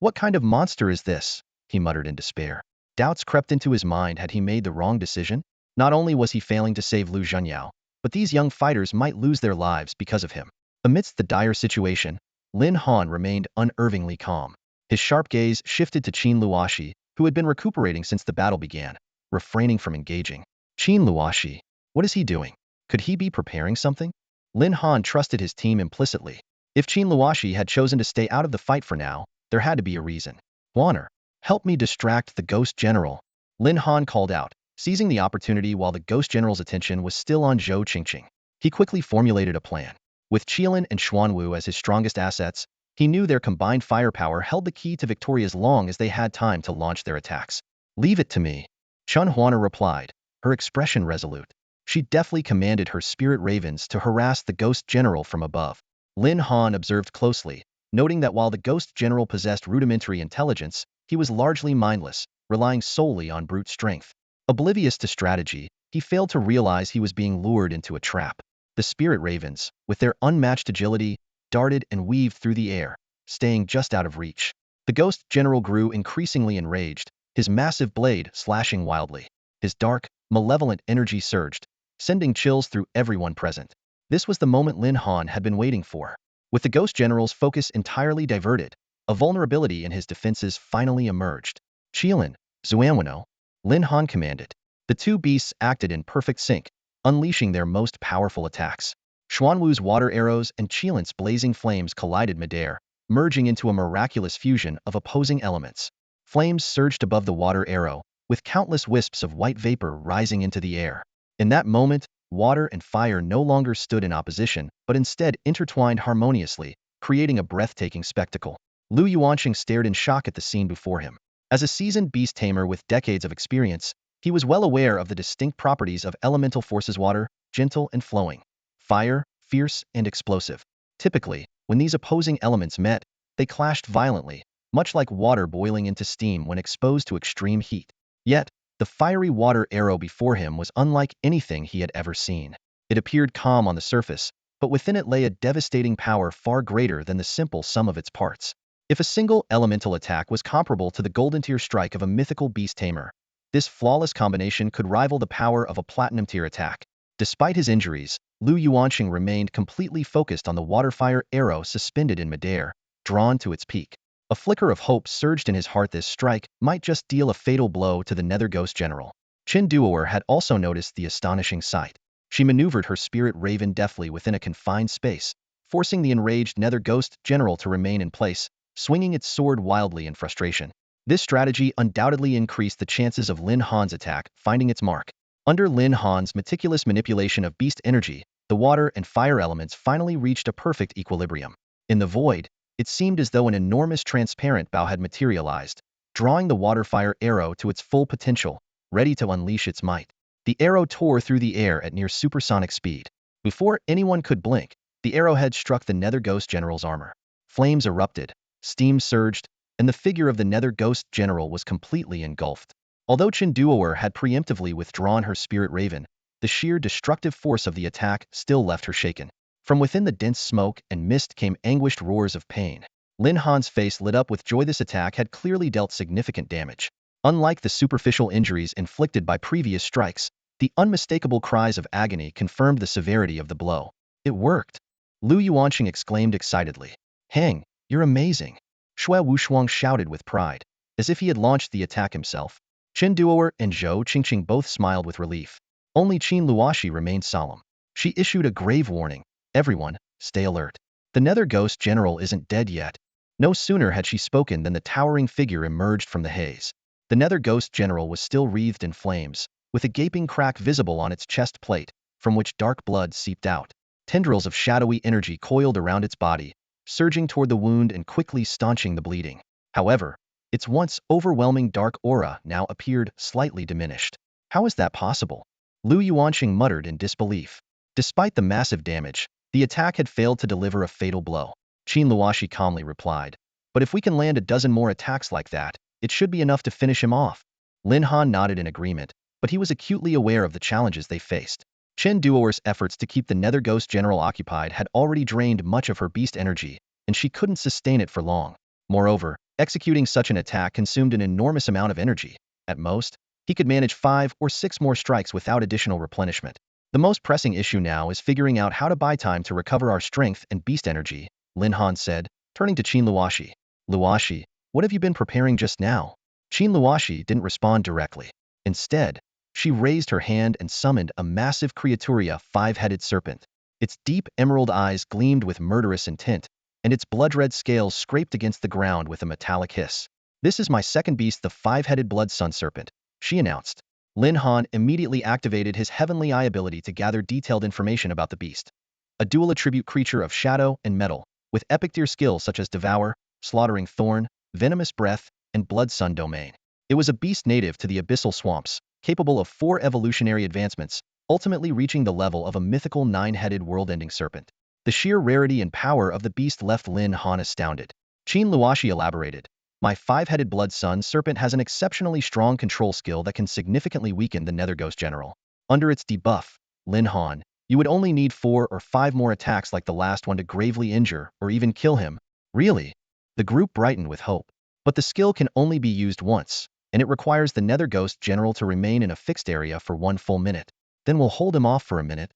What kind of monster is this?" he muttered in despair. Doubts crept into his mind. Had he made the wrong decision? Not only was he failing to save Lu Zhenyao, but these young fighters might lose their lives because of him. Amidst the dire situation, Lin Han remained unervingly calm. His sharp gaze shifted to Qin Luoshi, who had been recuperating since the battle began, refraining from engaging. Qin Luoshi, what is he doing? Could he be preparing something? Lin Han trusted his team implicitly. If Qin Luoshi had chosen to stay out of the fight for now, there had to be a reason. "Huaner, help me distract the Ghost General," Lin Han called out, seizing the opportunity while the Ghost General's attention was still on Zhou Qingqing. He quickly formulated a plan. With Qilin and Xuanwu as his strongest assets, he knew their combined firepower held the key to victory as long as they had time to launch their attacks. "Leave it to me," Chun Huaner replied, her expression resolute. She deftly commanded her spirit ravens to harass the Ghost General from above. Lin Han observed closely, noting that while the Ghost General possessed rudimentary intelligence, he was largely mindless, relying solely on brute strength. Oblivious to strategy, he failed to realize he was being lured into a trap. The spirit ravens, with their unmatched agility, darted and weaved through the air, staying just out of reach. The ghost general grew increasingly enraged, his massive blade slashing wildly. His dark, malevolent energy surged, sending chills through everyone present. This was the moment Lin Han had been waiting for. With the ghost general's focus entirely diverted, a vulnerability in his defenses finally emerged. Qilin, Zuanwano, Lin Han commanded. The two beasts acted in perfect sync, unleashing their most powerful attacks. Xuanwu's water arrows and Qilin's blazing flames collided midair, merging into a miraculous fusion of opposing elements. Flames surged above the water arrow, with countless wisps of white vapor rising into the air. In that moment, water and fire no longer stood in opposition, but instead intertwined harmoniously, creating a breathtaking spectacle. Lu Yuanqing stared in shock at the scene before him. As a seasoned beast tamer with decades of experience, he was well aware of the distinct properties of elemental forces: water, gentle and flowing; fire, fierce and explosive. Typically, when these opposing elements met, they clashed violently, much like water boiling into steam when exposed to extreme heat. Yet, the fiery water arrow before him was unlike anything he had ever seen. It appeared calm on the surface, but within it lay a devastating power far greater than the simple sum of its parts. If a single elemental attack was comparable to the golden-tier strike of a mythical beast tamer, this flawless combination could rival the power of a platinum-tier attack. Despite his injuries, Lu Yuanqing remained completely focused on the water-fire arrow suspended in midair, drawn to its peak. A flicker of hope surged in his heart. This strike might just deal a fatal blow to the Nether Ghost General. Qin Duoer had also noticed the astonishing sight. She maneuvered her spirit raven deftly within a confined space, forcing the enraged Nether Ghost General to remain in place, swinging its sword wildly in frustration. This strategy undoubtedly increased the chances of Lin Han's attack finding its mark. Under Lin Han's meticulous manipulation of beast energy, the water and fire elements finally reached a perfect equilibrium. In the void, it seemed as though an enormous transparent bow had materialized, drawing the water-fire arrow to its full potential, ready to unleash its might. The arrow tore through the air at near supersonic speed. Before anyone could blink, the arrowhead struck the Nether Ghost General's armor. Flames erupted, steam surged, and the figure of the Nether Ghost General was completely engulfed. Although Qin Duoer had preemptively withdrawn her spirit raven, the sheer destructive force of the attack still left her shaken. From within the dense smoke and mist came anguished roars of pain. Lin Han's face lit up with joy. This attack had clearly dealt significant damage. Unlike the superficial injuries inflicted by previous strikes, the unmistakable cries of agony confirmed the severity of the blow. It worked! Lu Yuanqing exclaimed excitedly. Hang, you're amazing! Xue Wushuang shouted with pride, as if he had launched the attack himself. Qin Duoer and Zhou Qingqing both smiled with relief. Only Qin Luoxi remained solemn. She issued a grave warning. Everyone, stay alert. The Nether Ghost General isn't dead yet. No sooner had she spoken than the towering figure emerged from the haze. The Nether Ghost General was still wreathed in flames, with a gaping crack visible on its chest plate, from which dark blood seeped out. Tendrils of shadowy energy coiled around its body, surging toward the wound and quickly staunching the bleeding. However, its once overwhelming dark aura now appeared slightly diminished. How is that possible? Lu Yuanqing muttered in disbelief. Despite the massive damage, the attack had failed to deliver a fatal blow. Qin Luoxi calmly replied, but if we can land a dozen more attacks like that, it should be enough to finish him off. Lin Han nodded in agreement, but he was acutely aware of the challenges they faced. Qin Duoer's efforts to keep the Nether Ghost General occupied had already drained much of her beast energy, and she couldn't sustain it for long. Moreover, executing such an attack consumed an enormous amount of energy. At most, he could manage 5 or 6 more strikes without additional replenishment. The most pressing issue now is figuring out how to buy time to recover our strength and beast energy, Lin Han said, turning to Qin Luoxi. Luoxi, what have you been preparing just now? Qin Luoxi didn't respond directly. Instead, she raised her hand and summoned a massive creaturia 5-headed serpent. Its deep emerald eyes gleamed with murderous intent, and its blood-red scales scraped against the ground with a metallic hiss. This is my second beast, the 5-headed blood sun serpent, she announced. Lin Han immediately activated his heavenly eye ability to gather detailed information about the beast. A dual attribute creature of shadow and metal, with epic tier skills such as Devour, Slaughtering Thorn, Venomous Breath, and Blood Sun domain. It was a beast native to the abyssal swamps, capable of 4 evolutionary advancements, ultimately reaching the level of a mythical 9-headed world-ending serpent. The sheer rarity and power of the beast left Lin Han astounded. Qin Luoxi elaborated. My 5-headed blood sun serpent has an exceptionally strong control skill that can significantly weaken the Nether Ghost General. Under its debuff, Lin Han, you would only need 4 or 5 more attacks like the last one to gravely injure or even kill him. Really? The group brightened with hope. But the skill can only be used once, and it requires the Nether Ghost General to remain in a fixed area for 1 full minute. Then we'll hold him off for a minute,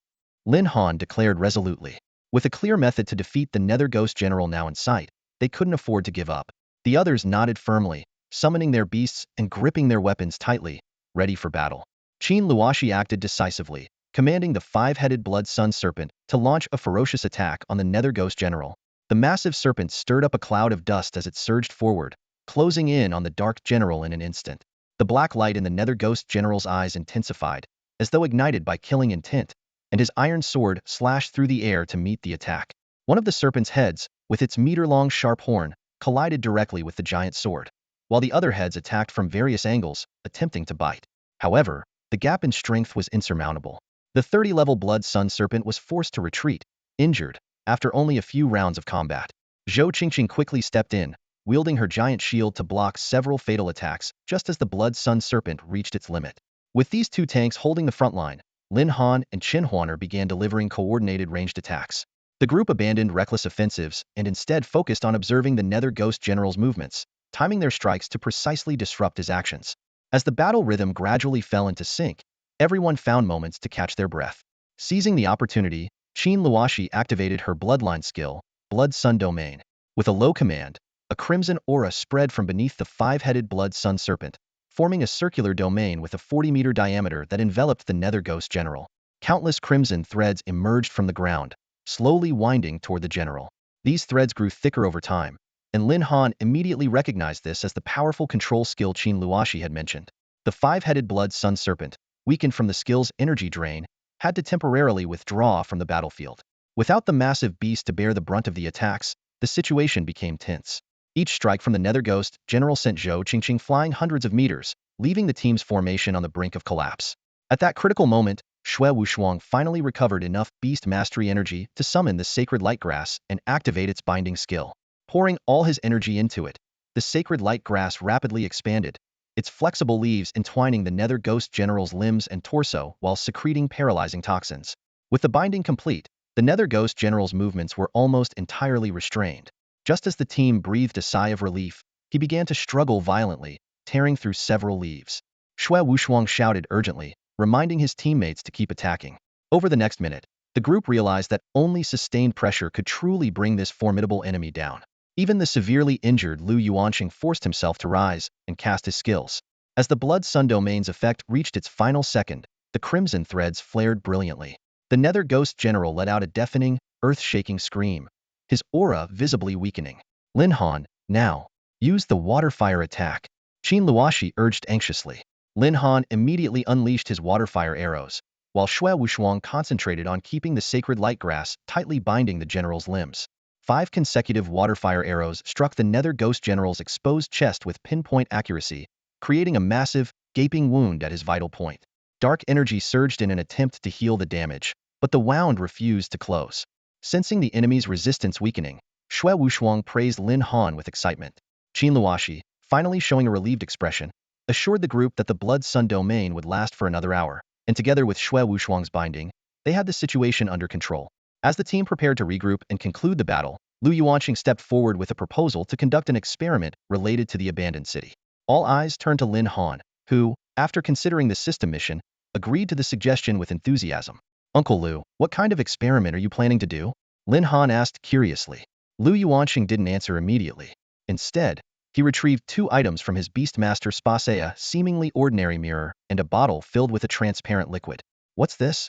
Lin Han declared resolutely. With a clear method to defeat the Nether Ghost General now in sight, they couldn't afford to give up. The others nodded firmly, summoning their beasts and gripping their weapons tightly, ready for battle. Qin Luoshi acted decisively, commanding the 5-headed Blood Sun Serpent to launch a ferocious attack on the Nether Ghost General. The massive serpent stirred up a cloud of dust as it surged forward, closing in on the Dark General in an instant. The black light in the Nether Ghost General's eyes intensified, as though ignited by killing intent, and his iron sword slashed through the air to meet the attack. One of the serpent's heads, with its meter-long sharp horn, collided directly with the giant sword, while the other heads attacked from various angles, attempting to bite. However, the gap in strength was insurmountable. The 30-level Blood Sun Serpent was forced to retreat, injured, after only a few rounds of combat. Zhou Qingqing quickly stepped in, wielding her giant shield to block several fatal attacks just as the Blood Sun Serpent reached its limit. With these two tanks holding the front line, Lin Han and Qin Huaner began delivering coordinated ranged attacks. The group abandoned reckless offensives and instead focused on observing the Nether Ghost General's movements, timing their strikes to precisely disrupt his actions. As the battle rhythm gradually fell into sync, everyone found moments to catch their breath. Seizing the opportunity, Qin Luoshi activated her bloodline skill, Blood Sun Domain. With a low command, a crimson aura spread from beneath the 5-headed Blood Sun Serpent, forming a circular domain with a 40-meter diameter that enveloped the Nether Ghost General. Countless crimson threads emerged from the ground, slowly winding toward the general. These threads grew thicker over time, and Lin Han immediately recognized this as the powerful control skill Qin Luoshi had mentioned. The 5-headed Blood Sun Serpent, weakened from the skill's energy drain, had to temporarily withdraw from the battlefield. Without the massive beast to bear the brunt of the attacks, the situation became tense. Each strike from the Nether Ghost General sent Zhou Qingqing flying hundreds of meters, leaving the team's formation on the brink of collapse. At that critical moment, Xue Wushuang finally recovered enough beast mastery energy to summon the sacred light grass and activate its binding skill. Pouring all his energy into it, the sacred light grass rapidly expanded, its flexible leaves entwining the Nether Ghost General's limbs and torso while secreting paralyzing toxins. With the binding complete, the Nether Ghost General's movements were almost entirely restrained. Just as the team breathed a sigh of relief, he began to struggle violently, tearing through several leaves. Xue Wushuang shouted urgently, reminding his teammates to keep attacking. Over the next minute, the group realized that only sustained pressure could truly bring this formidable enemy down. Even the severely injured Lu Yuanqing forced himself to rise and cast his skills. As the Blood Sun Domain's effect reached its final second, the crimson threads flared brilliantly. The Nether Ghost General let out a deafening, earth-shaking scream, his aura visibly weakening. Lin Han, now, use the water-fire attack, Qin Luoshi urged anxiously. Lin Han immediately unleashed his water-fire arrows, while Xue Wushuang concentrated on keeping the sacred light grass tightly binding the general's limbs. 5 consecutive water-fire arrows struck the Nether Ghost General's exposed chest with pinpoint accuracy, creating a massive, gaping wound at his vital point. Dark energy surged in an attempt to heal the damage, but the wound refused to close. Sensing the enemy's resistance weakening, Xue Wushuang praised Lin Han with excitement. Qin Luoshi, finally showing a relieved expression, assured the group that the Blood Sun Domain would last for another hour, and together with Xue Wushuang's binding, they had the situation under control. As the team prepared to regroup and conclude the battle, Lu Yuanqing stepped forward with a proposal to conduct an experiment related to the abandoned city. All eyes turned to Lin Han, who, after considering the system mission, agreed to the suggestion with enthusiasm. Uncle Lu, what kind of experiment are you planning to do? Lin Han asked curiously. Lu Yuanqing didn't answer immediately. Instead, he retrieved 2 items from his Beastmaster Spasea, seemingly ordinary mirror, and a bottle filled with a transparent liquid. What's this?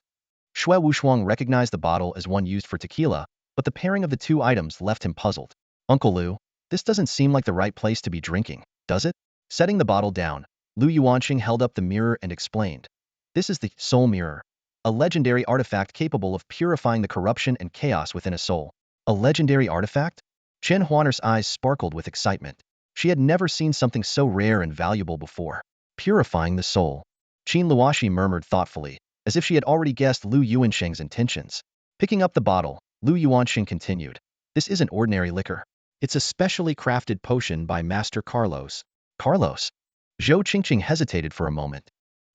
Xue Wushuang recognized the bottle as one used for tequila, but the pairing of the 2 items left him puzzled. Uncle Lu, this doesn't seem like the right place to be drinking, does it? Setting the bottle down, Lu Yuanqing held up the mirror and explained. This is the Soul Mirror, a legendary artifact capable of purifying the corruption and chaos within a soul. A legendary artifact? Qin Huaner's eyes sparkled with excitement. She had never seen something so rare and valuable before. Purifying the soul. Qin Luoshi murmured thoughtfully, as if she had already guessed Lu Yuanqing's intentions. Picking up the bottle, Lu Yuanqing continued. This isn't ordinary liquor. It's a specially crafted potion by Master Carlos. Carlos? Zhou Qingqing hesitated for a moment.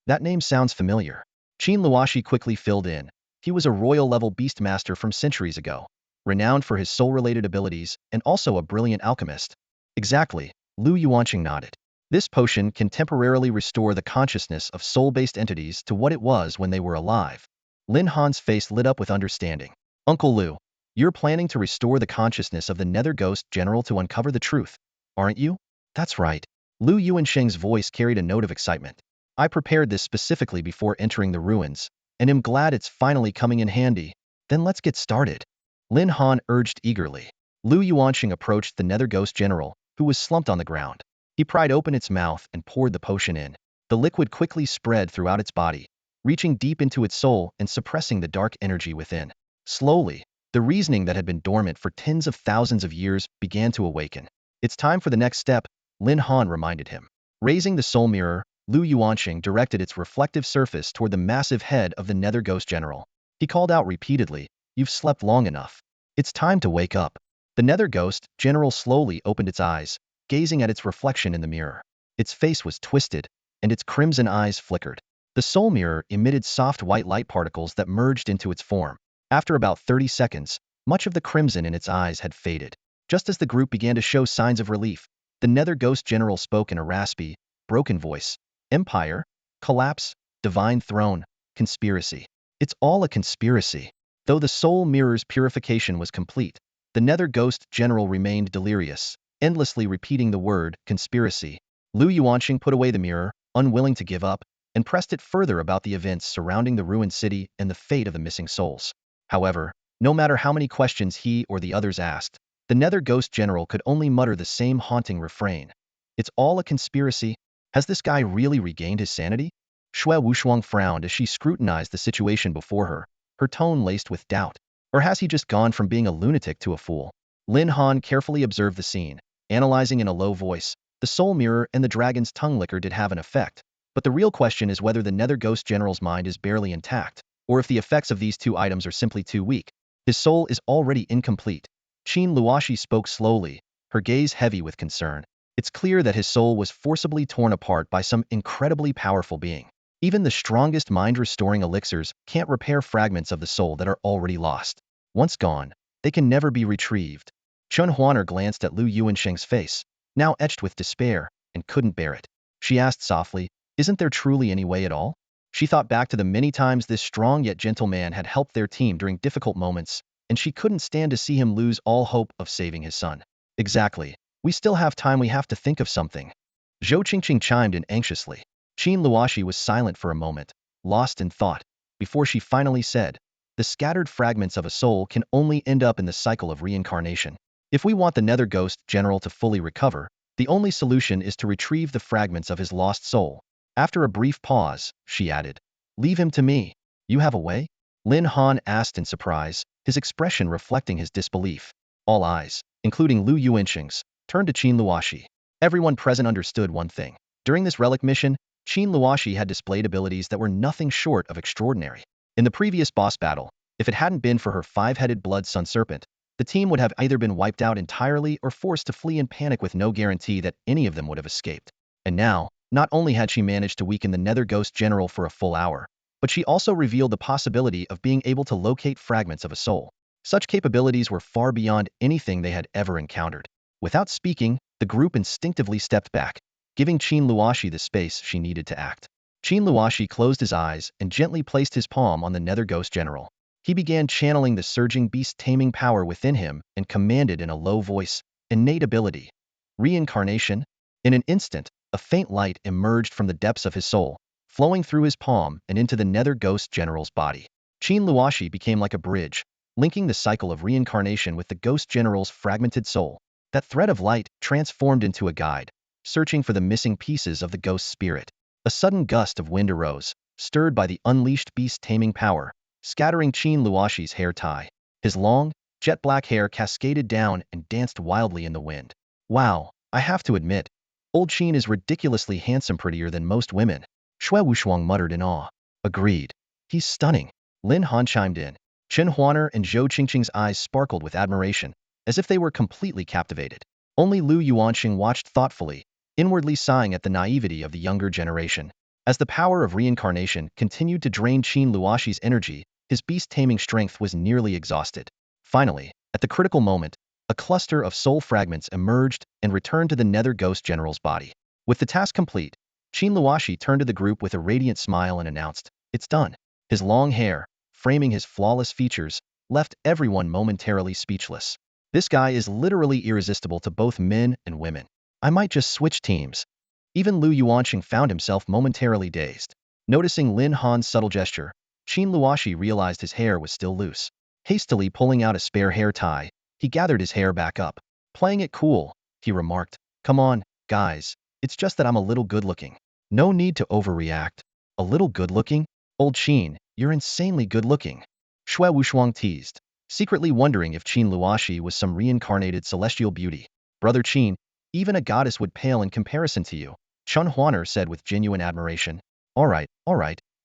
That name sounds familiar. Qin Luoshi quickly filled in. He was a royal-level beastmaster from centuries ago, renowned for his soul-related abilities and also a brilliant alchemist. Exactly, Lu Yuanqing nodded. This potion can temporarily restore the consciousness of soul-based entities to what it was when they were alive. Lin Han's face lit up with understanding. Uncle Lu, you're planning to restore the consciousness of the Nether Ghost General to uncover the truth, aren't you? That's right. Lu Yuanqing's voice carried a note of excitement. I prepared this specifically before entering the ruins, and am glad it's finally coming in handy. Then let's get started. Lin Han urged eagerly. Lu Yuanqing approached the Nether Ghost General, who was slumped on the ground. He pried open its mouth and poured the potion in. The liquid quickly spread throughout its body, reaching deep into its soul and suppressing the dark energy within. Slowly, the reasoning that had been dormant for tens of thousands of years began to awaken. It's time for the next step, Lin Han reminded him. Raising the soul mirror, Lu Yuanqing directed its reflective surface toward the massive head of the Nether Ghost General. He called out repeatedly, "You've slept long enough. It's time to wake up." The Nether Ghost General slowly opened its eyes, gazing at its reflection in the mirror. Its face was twisted, and its crimson eyes flickered. The soul mirror emitted soft white light particles that merged into its form. After about 30 seconds, much of the crimson in its eyes had faded. Just as the group began to show signs of relief, the Nether Ghost General spoke in a raspy, broken voice. "Empire, collapse, divine throne, conspiracy. It's all a conspiracy." Though the soul mirror's purification was complete, the Nether Ghost General remained delirious, endlessly repeating the word conspiracy. Lu Yuanqing put away the mirror, unwilling to give up, and pressed it further about the events surrounding the ruined city and the fate of the missing souls. However, no matter how many questions he or the others asked, the Nether Ghost General could only mutter the same haunting refrain. "It's all a conspiracy. Has this guy really regained his sanity?" Xue Wushuang frowned as she scrutinized the situation before her, her tone laced with doubt. Or has he just gone from being a lunatic to a fool? Lin Han carefully observed the scene, analyzing in a low voice. The soul mirror and the dragon's tongue liquor did have an effect, but the real question is whether the Nether Ghost General's mind is barely intact, or if the effects of these two items are simply too weak. His soul is already incomplete. Qin Luoshi spoke slowly, her gaze heavy with concern. It's clear that his soul was forcibly torn apart by some incredibly powerful being. Even the strongest mind-restoring elixirs can't repair fragments of the soul that are already lost. Once gone, they can never be retrieved. Chun Huaner glanced at Lu Yuanqing's face, now etched with despair, and couldn't bear it. She asked softly, "Isn't there truly any way at all?" She thought back to the many times this strong yet gentle man had helped their team during difficult moments, and she couldn't stand to see him lose all hope of saving his son. "Exactly. We still have time. We have to think of something." Zhou Qingqing chimed in anxiously. Qin Luoshi was silent for a moment, lost in thought, before she finally said, "The scattered fragments of a soul can only end up in the cycle of reincarnation. If we want the Nether Ghost General to fully recover, the only solution is to retrieve the fragments of his lost soul." After a brief pause, she added, "Leave him to me. You have a way?" Lin Han asked in surprise, his expression reflecting his disbelief. All eyes, including Lu Yuanqing's, turned to Qin Luoshi. Everyone present understood one thing. During this relic mission, Qin Luoshi had displayed abilities that were nothing short of extraordinary. In the previous boss battle, if it hadn't been for her five-headed blood sun serpent, the team would have either been wiped out entirely or forced to flee in panic with no guarantee that any of them would have escaped. And now, not only had she managed to weaken the Nether Ghost General for a full hour, but she also revealed the possibility of being able to locate fragments of a soul. Such capabilities were far beyond anything they had ever encountered. Without speaking, the group instinctively stepped back, giving Qin Luoshi the space she needed to act. Qin Luoshi closed his eyes and gently placed his palm on the Nether Ghost General. He began channeling the surging beast-taming power within him and commanded in a low voice, "Innate ability. Reincarnation." In an instant, a faint light emerged from the depths of his soul, flowing through his palm and into the Nether Ghost General's body. Qin Luoshi became like a bridge, linking the cycle of reincarnation with the Ghost General's fragmented soul. That thread of light transformed into a guide, searching for the missing pieces of the ghost spirit. A sudden gust of wind arose, stirred by the unleashed beast-taming power, scattering Qin Luoshi's hair tie. His long, jet-black hair cascaded down and danced wildly in the wind. "Wow, I have to admit, old Qin is ridiculously handsome, prettier than most women," Xue Wushuang muttered in awe. "Agreed. He's stunning." Lin Han chimed in. Chen Huaner and Zhou Qingqing's eyes sparkled with admiration, as if they were completely captivated. Only Lu Yuanqing watched thoughtfully, inwardly sighing at the naivety of the younger generation. As the power of reincarnation continued to drain Qin Luoshi's energy, his beast-taming strength was nearly exhausted. Finally, at the critical moment, a cluster of soul fragments emerged and returned to the Nether Ghost General's body. With the task complete, Qin Luoshi turned to the group with a radiant smile and announced, "It's done." His long hair, framing his flawless features, left everyone momentarily speechless. This guy is literally irresistible to both men and women. I might just switch teams. Even Lu Yuanqing found himself momentarily dazed. Noticing Lin Han's subtle gesture, Qin Luoshi realized his hair was still loose. Hastily pulling out a spare hair tie, he gathered his hair back up. "Playing it cool," he remarked. "Come on, guys. It's just that I'm a little good-looking. No need to overreact." "A little good-looking? Old Qin, you're insanely good-looking," Shui Wushuang teased, secretly wondering if Qin Luoshi was some reincarnated celestial beauty. "Brother Qin, even a goddess would pale in comparison to you," Chen Huaner said with genuine admiration. All right,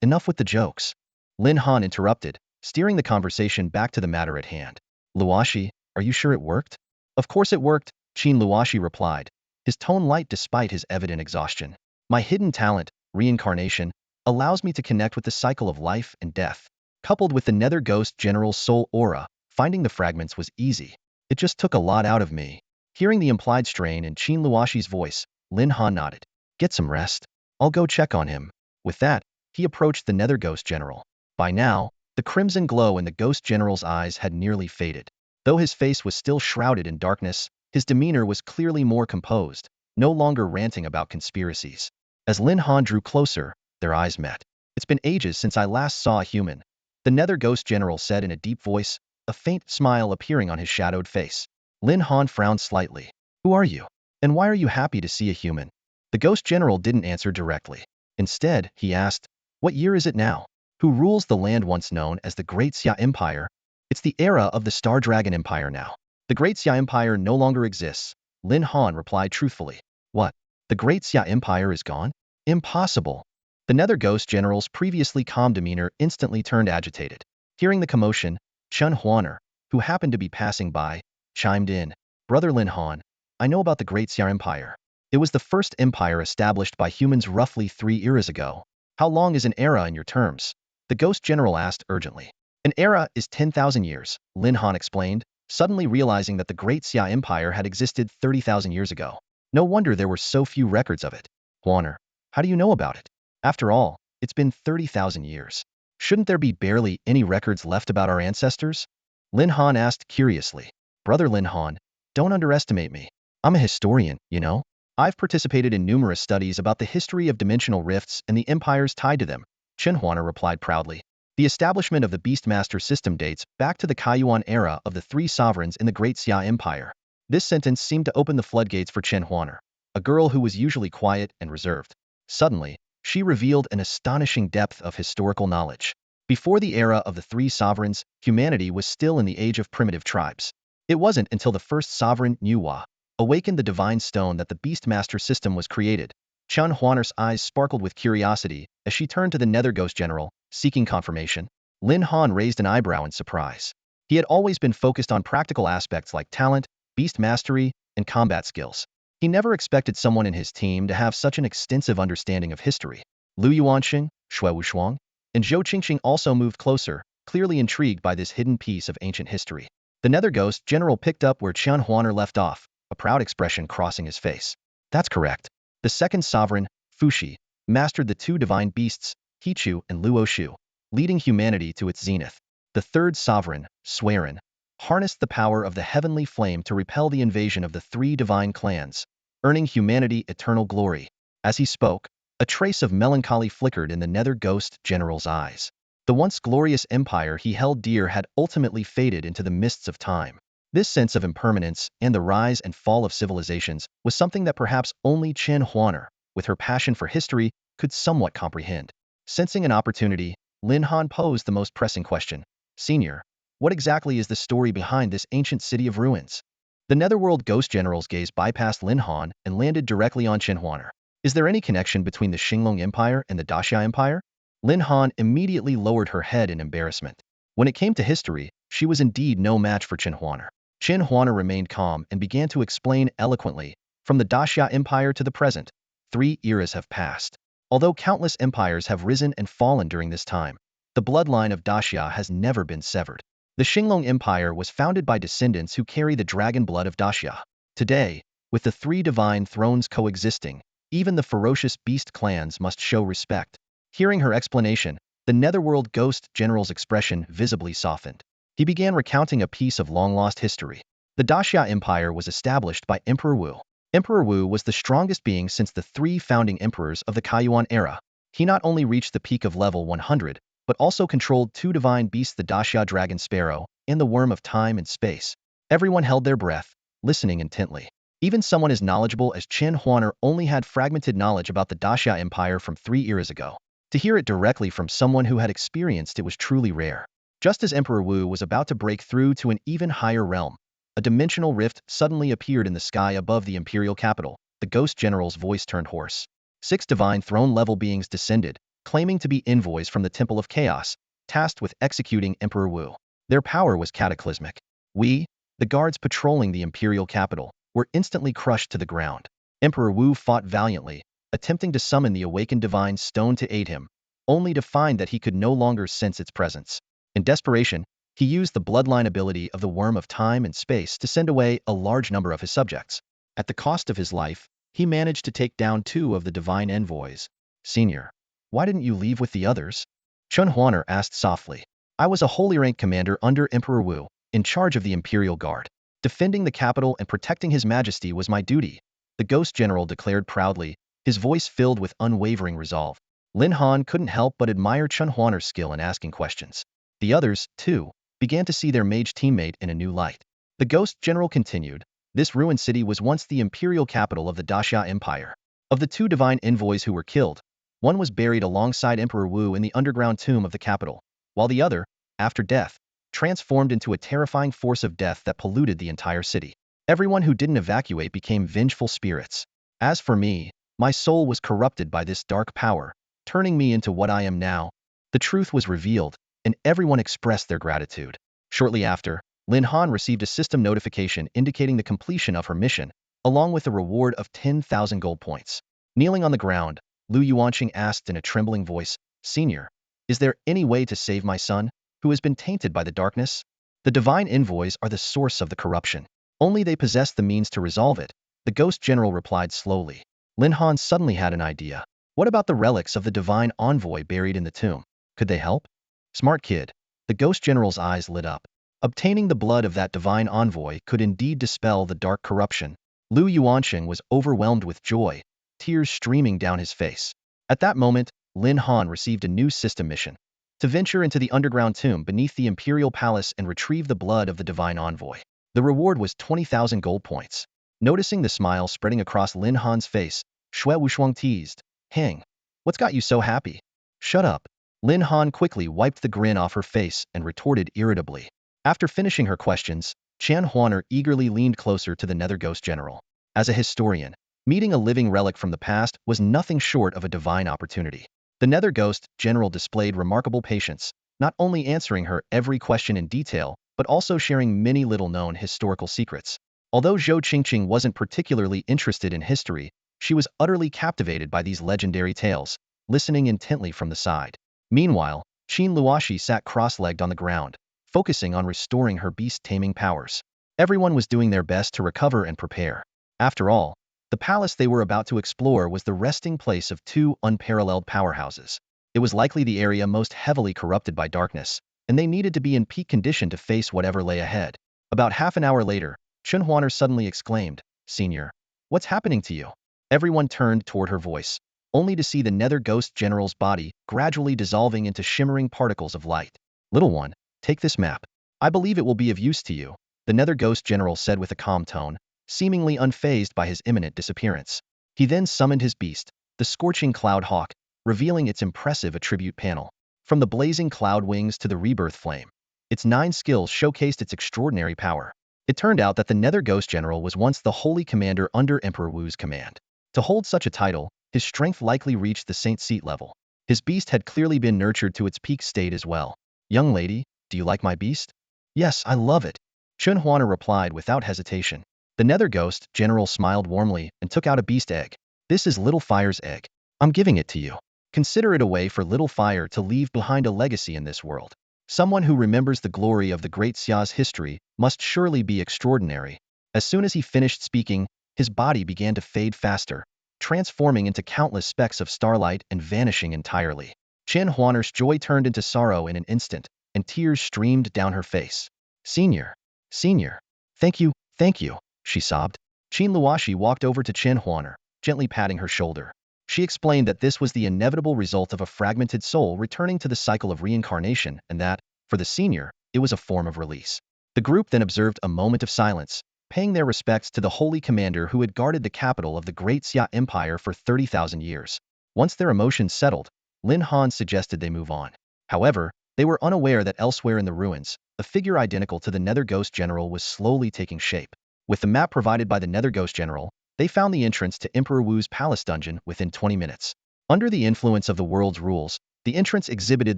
enough with the jokes." Lin Han interrupted, steering the conversation back to the matter at hand. "Luoshi, are you sure it worked?" "Of course it worked," Qin Luoshi replied, his tone light despite his evident exhaustion. "My hidden talent, reincarnation, allows me to connect with the cycle of life and death. Coupled with the Nether Ghost General's soul aura, finding the fragments was easy. It just took a lot out of me." Hearing the implied strain in Qin Luoshi's voice, Lin Han nodded. "Get some rest. I'll go check on him." With that, he approached the Nether Ghost General. By now, the crimson glow in the Ghost General's eyes had nearly faded. Though his face was still shrouded in darkness, his demeanor was clearly more composed, no longer ranting about conspiracies. As Lin Han drew closer, their eyes met. "It's been ages since I last saw a human," the Nether Ghost General said in a deep voice, a faint smile appearing on his shadowed face. Lin Han frowned slightly. "Who are you? And why are you happy to see a human?" The Ghost General didn't answer directly. Instead, he asked, "What year is it now? Who rules the land once known as the Great Xia Empire?" "It's the era of the Star Dragon Empire now. The Great Xia Empire no longer exists," Lin Han replied truthfully. "What? The Great Xia Empire is gone? Impossible." The Nether Ghost General's previously calm demeanor instantly turned agitated. Hearing the commotion, Chen Huaner, who happened to be passing by, chimed in. "Brother Lin Han, I know about the Great Xia Empire. It was the first empire established by humans roughly 3 eras ago. How long is an era in your terms?" The Ghost General asked urgently. "An era is 10,000 years, Lin Han explained, suddenly realizing that the Great Xia Empire had existed 30,000 years ago. No wonder there were so few records of it. Huaner, how do you know about it? After all, it's been 30,000 years. Shouldn't there be barely any records left about our ancestors?" Lin Han asked curiously. "Brother Lin Han, don't underestimate me. I'm a historian, you know? I've participated in numerous studies about the history of dimensional rifts and the empires tied to them," Chen Huaner replied proudly. "The establishment of the Beastmaster system dates back to the Kaiyuan era of the 3 sovereigns in the Great Xia Empire." This sentence seemed to open the floodgates for Chen Huaner, a girl who was usually quiet and reserved. Suddenly, she revealed an astonishing depth of historical knowledge. Before the era of the 3 sovereigns, humanity was still in the age of primitive tribes. It wasn't until the first sovereign, Nuwa, awakened the divine stone that the Beastmaster system was created. Chen Huaner's eyes sparkled with curiosity as she turned to the Nether Ghost General, seeking confirmation. Lin Han raised an eyebrow in surprise. He had always been focused on practical aspects like talent, beast mastery, and combat skills. He never expected someone in his team to have such an extensive understanding of history. Lu Yuanqing, Shui Wushuang, and Zhou Qingqing also moved closer, clearly intrigued by this hidden piece of ancient history. The Nether Ghost General picked up where Chen Huaner left off, a proud expression crossing his face. "That's correct. The second sovereign, Fuxi, mastered the 2 divine beasts, Hichu and Luoshu, leading humanity to its zenith. The third sovereign, Swerin, harnessed the power of the heavenly flame to repel the invasion of the 3 divine clans, earning humanity eternal glory." As he spoke, a trace of melancholy flickered in the Nether Ghost General's eyes. The once glorious empire he held dear had ultimately faded into the mists of time. This sense of impermanence and the rise and fall of civilizations was something that perhaps only Chen Huaner, with her passion for history, could somewhat comprehend. Sensing an opportunity, Lin Han posed the most pressing question. "Senior, what exactly is the story behind this ancient city of ruins?" The Netherworld Ghost General's gaze bypassed Lin Han and landed directly on Chen Huaner. "Is there any connection between the Xinglong Empire and the Daxia Empire?" Lin Han immediately lowered her head in embarrassment. When it came to history, she was indeed no match for Chen Huaner. Chen Huaner remained calm and began to explain eloquently. "From the Daxia Empire to the present, 3 eras have passed. Although countless empires have risen and fallen during this time, the bloodline of Daxia has never been severed. The Xinglong Empire was founded by descendants who carry the dragon blood of Daxia. Today, with the three divine thrones coexisting, even the ferocious beast clans must show respect. Hearing her explanation, the Netherworld Ghost General's expression visibly softened. He began recounting a piece of long-lost history. The Daxia Empire was established by Emperor Wu. Emperor Wu was the strongest being since the three founding emperors of the Kaiyuan era. He not only reached the peak of level 100, but also controlled two divine beasts, the Daxia Dragon Sparrow and the Worm of Time and Space. Everyone held their breath, listening intently. Even someone as knowledgeable as Chen Huaner only had fragmented knowledge about the Daxia Empire from 3 eras ago. To hear it directly from someone who had experienced it was truly rare. Just as Emperor Wu was about to break through to an even higher realm, a dimensional rift suddenly appeared in the sky above the imperial capital. The Ghost General's voice turned hoarse. 6 divine throne-level beings descended, claiming to be envoys from the Temple of Chaos, tasked with executing Emperor Wu. Their power was cataclysmic. We, the guards patrolling the imperial capital, were instantly crushed to the ground. Emperor Wu fought valiantly, attempting to summon the awakened divine stone to aid him, only to find that he could no longer sense its presence. In desperation, he used the bloodline ability of the Worm of Time and Space to send away a large number of his subjects. At the cost of his life, he managed to take down 2 of the divine envoys. Senior, why didn't you leave with the others? Chen Huaner asked softly. I was a holy rank commander under Emperor Wu, in charge of the Imperial Guard. Defending the capital and protecting His Majesty was my duty, the Ghost General declared proudly, his voice filled with unwavering resolve. Lin Han couldn't help but admire Chen Huaner's skill in asking questions. The others, too, began to see their mage teammate in a new light. The Ghost General continued, this ruined city was once the imperial capital of the Daxia Empire. Of the 2 divine envoys who were killed, one was buried alongside Emperor Wu in the underground tomb of the capital, while the other, after death, transformed into a terrifying force of death that polluted the entire city. Everyone who didn't evacuate became vengeful spirits. As for me, my soul was corrupted by this dark power, turning me into what I am now. The truth was revealed, and everyone expressed their gratitude. Shortly after, Lin Han received a system notification indicating the completion of her mission, along with a reward of 10,000 gold points. Kneeling on the ground, Lu Yuanqing asked in a trembling voice, Senior, is there any way to save my son, who has been tainted by the darkness? The divine envoys are the source of the corruption. Only they possess the means to resolve it, the Ghost General replied slowly. Lin Han suddenly had an idea. What about the relics of the divine envoy buried in the tomb? Could they help? Smart kid. The Ghost General's eyes lit up. Obtaining the blood of that divine envoy could indeed dispel the dark corruption. Lu Yuanqing was overwhelmed with joy, tears streaming down his face. At that moment, Lin Han received a new system mission. To venture into the underground tomb beneath the imperial palace and retrieve the blood of the divine envoy. The reward was 20,000 gold points. Noticing the smile spreading across Lin Han's face, Xue Wushuang teased, Heng, what's got you so happy? Shut up. Lin Han quickly wiped the grin off her face and retorted irritably. After finishing her questions, Chen Huaner eagerly leaned closer to the Nether Ghost General. As a historian, meeting a living relic from the past was nothing short of a divine opportunity. The Nether Ghost General displayed remarkable patience, not only answering her every question in detail, but also sharing many little-known historical secrets. Although Zhou Qingqing wasn't particularly interested in history, she was utterly captivated by these legendary tales, listening intently from the side. Meanwhile, Qin Luoxi sat cross-legged on the ground, focusing on restoring her beast-taming powers. Everyone was doing their best to recover and prepare. After all, the palace they were about to explore was the resting place of 2 unparalleled powerhouses. It was likely the area most heavily corrupted by darkness, and they needed to be in peak condition to face whatever lay ahead. About half an hour later, Chen Huaner suddenly exclaimed, Senior, what's happening to you? Everyone turned toward her voice, only to see the Nether Ghost General's body gradually dissolving into shimmering particles of light. Little one, take this map. I believe it will be of use to you, the Nether Ghost General said with a calm tone, seemingly unfazed by his imminent disappearance. He then summoned his beast, the Scorching Cloud Hawk, revealing its impressive attribute panel. From the blazing cloud wings to the rebirth flame, its 9 skills showcased its extraordinary power. It turned out that the Nether Ghost General was once the holy commander under Emperor Wu's command. To hold such a title, his strength likely reached the Saint Seat level. His beast had clearly been nurtured to its peak state as well. Young lady, do you like my beast? Yes, I love it. Chen Huaner replied without hesitation. The Nether Ghost General smiled warmly and took out a beast egg. This is Little Fire's egg. I'm giving it to you. Consider it a way for little fire to leave behind a legacy in this world. Someone who remembers the glory of the great Xiao's history must surely be extraordinary. As soon as he finished speaking, his body began to fade faster, transforming into countless specks of starlight and vanishing entirely. Chen Huaner's joy turned into sorrow in an instant, and tears streamed down her face. Senior, senior, thank you, she sobbed. Qin Luoxi walked over to Chen Huaner, gently patting her shoulder. She explained that this was the inevitable result of a fragmented soul returning to the cycle of reincarnation and that, for the senior, it was a form of release. The group then observed a moment of silence, paying their respects to the holy commander who had guarded the capital of the great Xia Empire for 30,000 years. Once their emotions settled, Lin Han suggested they move on. However, they were unaware that elsewhere in the ruins, a figure identical to the Nether Ghost General was slowly taking shape. With the map provided by the Nether Ghost General, they found the entrance to Emperor Wu's palace dungeon within 20 minutes. Under the influence of the world's rules, the entrance exhibited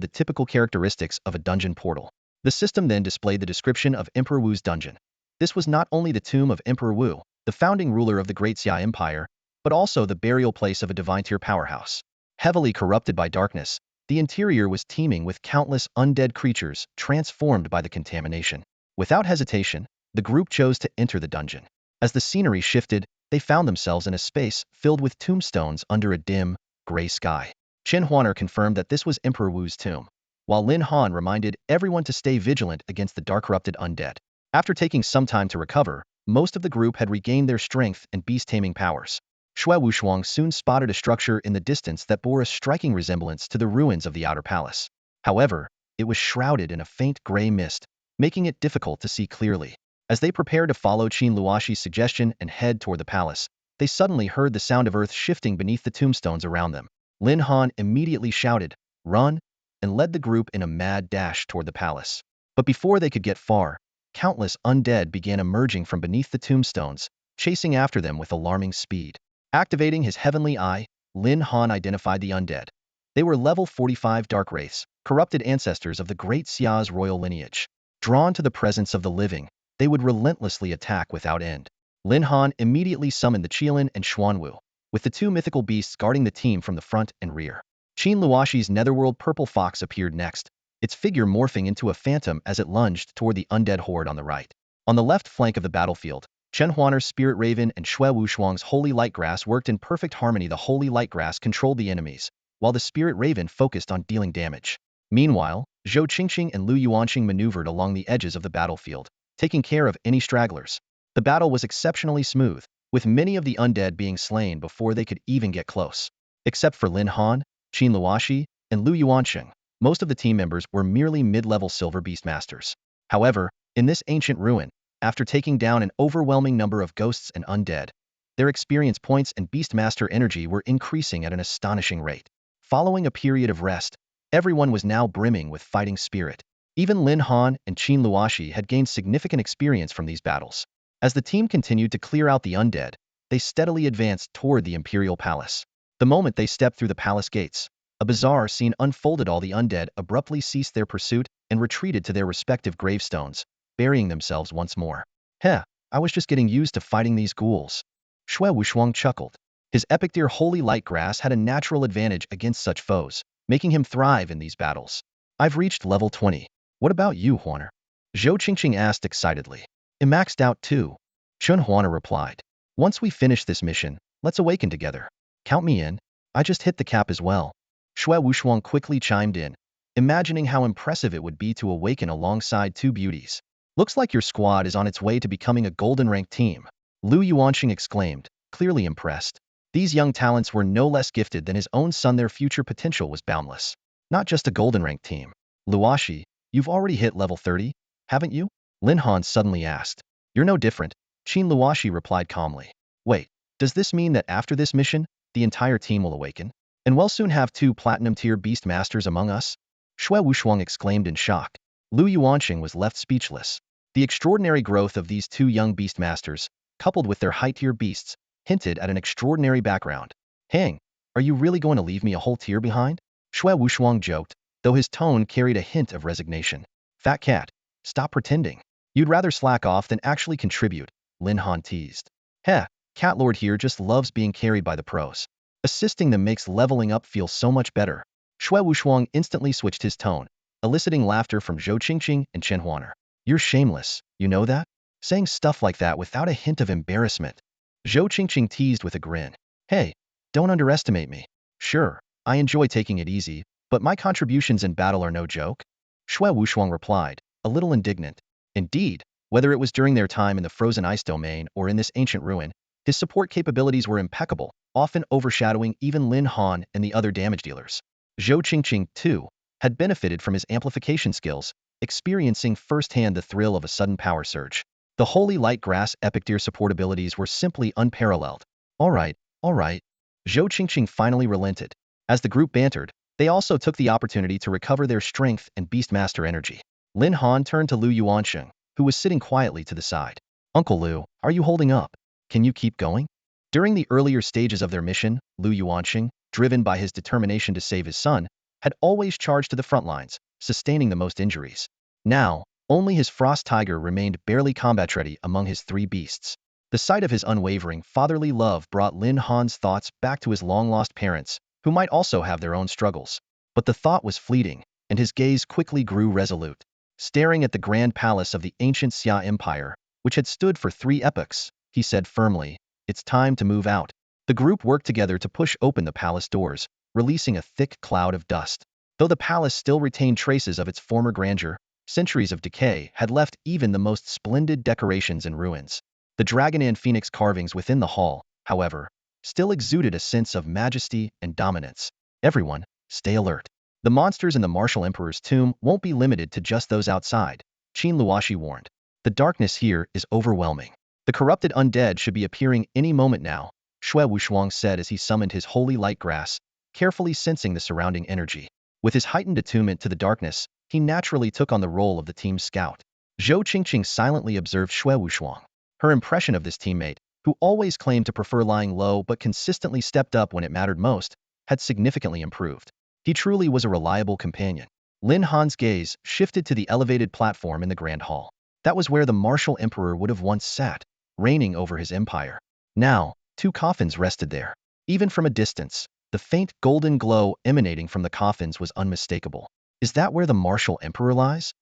the typical characteristics of a dungeon portal. The system then displayed the description of Emperor Wu's dungeon. This was not only the tomb of Emperor Wu, the founding ruler of the Great Xia Empire, but also the burial place of a divine-tier powerhouse. Heavily corrupted by darkness, the interior was teeming with countless undead creatures transformed by the contamination. Without hesitation, the group chose to enter the dungeon. As the scenery shifted, they found themselves in a space filled with tombstones under a dim, gray sky. Chen Huaner confirmed that this was Emperor Wu's tomb, while Lin Han reminded everyone to stay vigilant against the dark-corrupted undead. After taking some time to recover, most of the group had regained their strength and beast-taming powers. Shui Wushuang soon spotted a structure in the distance that bore a striking resemblance to the ruins of the outer palace. However, it was shrouded in a faint gray mist, making it difficult to see clearly. As they prepared to follow Qin Luoxi's suggestion and head toward the palace, they suddenly heard the sound of earth shifting beneath the tombstones around them. Lin Han immediately shouted, "Run!" and led the group in a mad dash toward the palace. But before they could get far, countless undead began emerging from beneath the tombstones, chasing after them with alarming speed. Activating his heavenly eye, Lin Han identified the undead. They were level 45 dark wraiths, corrupted ancestors of the great Xia's royal lineage. Drawn to the presence of the living, they would relentlessly attack without end. Lin Han immediately summoned the Qilin and Xuanwu, with the two mythical beasts guarding the team from the front and rear. Qin Luoxi's netherworld purple fox appeared next, its figure morphing into a phantom as it lunged toward the undead horde on the right. On the left flank of the battlefield, Chen Huaner's spirit raven and Shui Wushuang's holy light grass worked in perfect harmony. The holy light grass controlled the enemies, while the spirit raven focused on dealing damage. Meanwhile, Zhou Qingqing and Lu Yuanqing maneuvered along the edges of the battlefield, taking care of any stragglers. The battle was exceptionally smooth, with many of the undead being slain before they could even get close. Except for Lin Han, Qin Luoxi, and Lu Yuanqing, most of the team members were merely mid-level silver beastmasters. However, in this ancient ruin, after taking down an overwhelming number of ghosts and undead, their experience points and beastmaster energy were increasing at an astonishing rate. Following a period of rest, everyone was now brimming with fighting spirit. Even Lin Han and Qin Luoxi had gained significant experience from these battles. As the team continued to clear out the undead, they steadily advanced toward the imperial palace. The moment they stepped through the palace gates, a bizarre scene unfolded. All the undead abruptly ceased their pursuit and retreated to their respective gravestones, burying themselves once more. Heh, I was just getting used to fighting these ghouls. Shui Wushuang chuckled. His epic deer holy light grass had a natural advantage against such foes, making him thrive in these battles. I've reached level 20. What about you, Huaner? Zhou Qingqing asked excitedly. I'm maxed out too. Chen Huaner replied. Once we finish this mission, let's awaken together. Count me in. I just hit the cap as well. Shui Wushuang quickly chimed in, imagining how impressive it would be to awaken alongside two beauties. Looks like your squad is on its way to becoming a golden rank team. Lu Yuanqing exclaimed, clearly impressed. These young talents were no less gifted than his own son. Their future potential was boundless. Not just a golden rank team. Luoxi, you've already hit level 30, haven't you? Lin Han suddenly asked. You're no different, Qin Luoxi replied calmly. Wait, does this mean that after this mission, the entire team will awaken? And we'll soon have 2 platinum-tier beast masters among us? Shui Wushuang exclaimed in shock. Lu Yuanqing was left speechless. The extraordinary growth of these 2 young beast masters, coupled with their high-tier beasts, hinted at an extraordinary background. Hang, are you really going to leave me a whole tier behind? Shui Wushuang joked, though his tone carried a hint of resignation. Fat cat, stop pretending. You'd rather slack off than actually contribute, Lin Han teased. Heh, Cat Lord here just loves being carried by the pros. Assisting them makes leveling up feel so much better. Shui Wushuang instantly switched his tone, eliciting laughter from Zhou Qingqing and Chen Huaner. You're shameless, you know that? Saying stuff like that without a hint of embarrassment. Zhou Qingqing teased with a grin. Hey, don't underestimate me. Sure, I enjoy taking it easy, but my contributions in battle are no joke. Shui Wushuang replied, a little indignant. Indeed, whether it was during their time in the frozen ice domain or in this ancient ruin, his support capabilities were impeccable, often overshadowing even Lin Han and the other damage dealers. Zhou Qingqing, too, had benefited from his amplification skills, experiencing firsthand the thrill of a sudden power surge. The Holy Light Grass epic deer support abilities were simply unparalleled. All right. Zhou Qingqing finally relented. As the group bantered, they also took the opportunity to recover their strength and Beastmaster energy. Lin Han turned to Lu Yuansheng, who was sitting quietly to the side. Uncle Lu, are you holding up? Can you keep going? During the earlier stages of their mission, Lu Yuansheng, driven by his determination to save his son, had always charged to the front lines, sustaining the most injuries. Now, only his frost tiger remained barely combat-ready among his three beasts. The sight of his unwavering fatherly love brought Lin Han's thoughts back to his long-lost parents, who might also have their own struggles. But the thought was fleeting, and his gaze quickly grew resolute. Staring at the grand palace of the ancient Xia Empire, which had stood for 3 epochs, he said firmly, it's time to move out. The group worked together to push open the palace doors, releasing a thick cloud of dust. Though the palace still retained traces of its former grandeur, centuries of decay had left even the most splendid decorations in ruins. The dragon and phoenix carvings within the hall, however, still exuded a sense of majesty and dominance. Everyone, stay alert. The monsters in the Mythical Emperor's tomb won't be limited to just those outside, Qin Luoxi warned. The darkness here is overwhelming. The corrupted undead should be appearing any moment now, Shui Wushuang said as he summoned his holy light grass, carefully sensing the surrounding energy. With his heightened attunement to the darkness, he naturally took on the role of the team's scout. Zhou Qingqing silently observed Shui Wushuang. Her impression of this teammate, who always claimed to prefer lying low but consistently stepped up when it mattered most, had significantly improved. He truly was a reliable companion. Lin Han's gaze shifted to the elevated platform in the Grand Hall. That was where the Mythical Emperor would have once sat, reigning over his empire. Now, 2 coffins rested there. Even from a distance, the faint golden glow emanating from the coffins was unmistakable. Is that where the Mythical Emperor lies?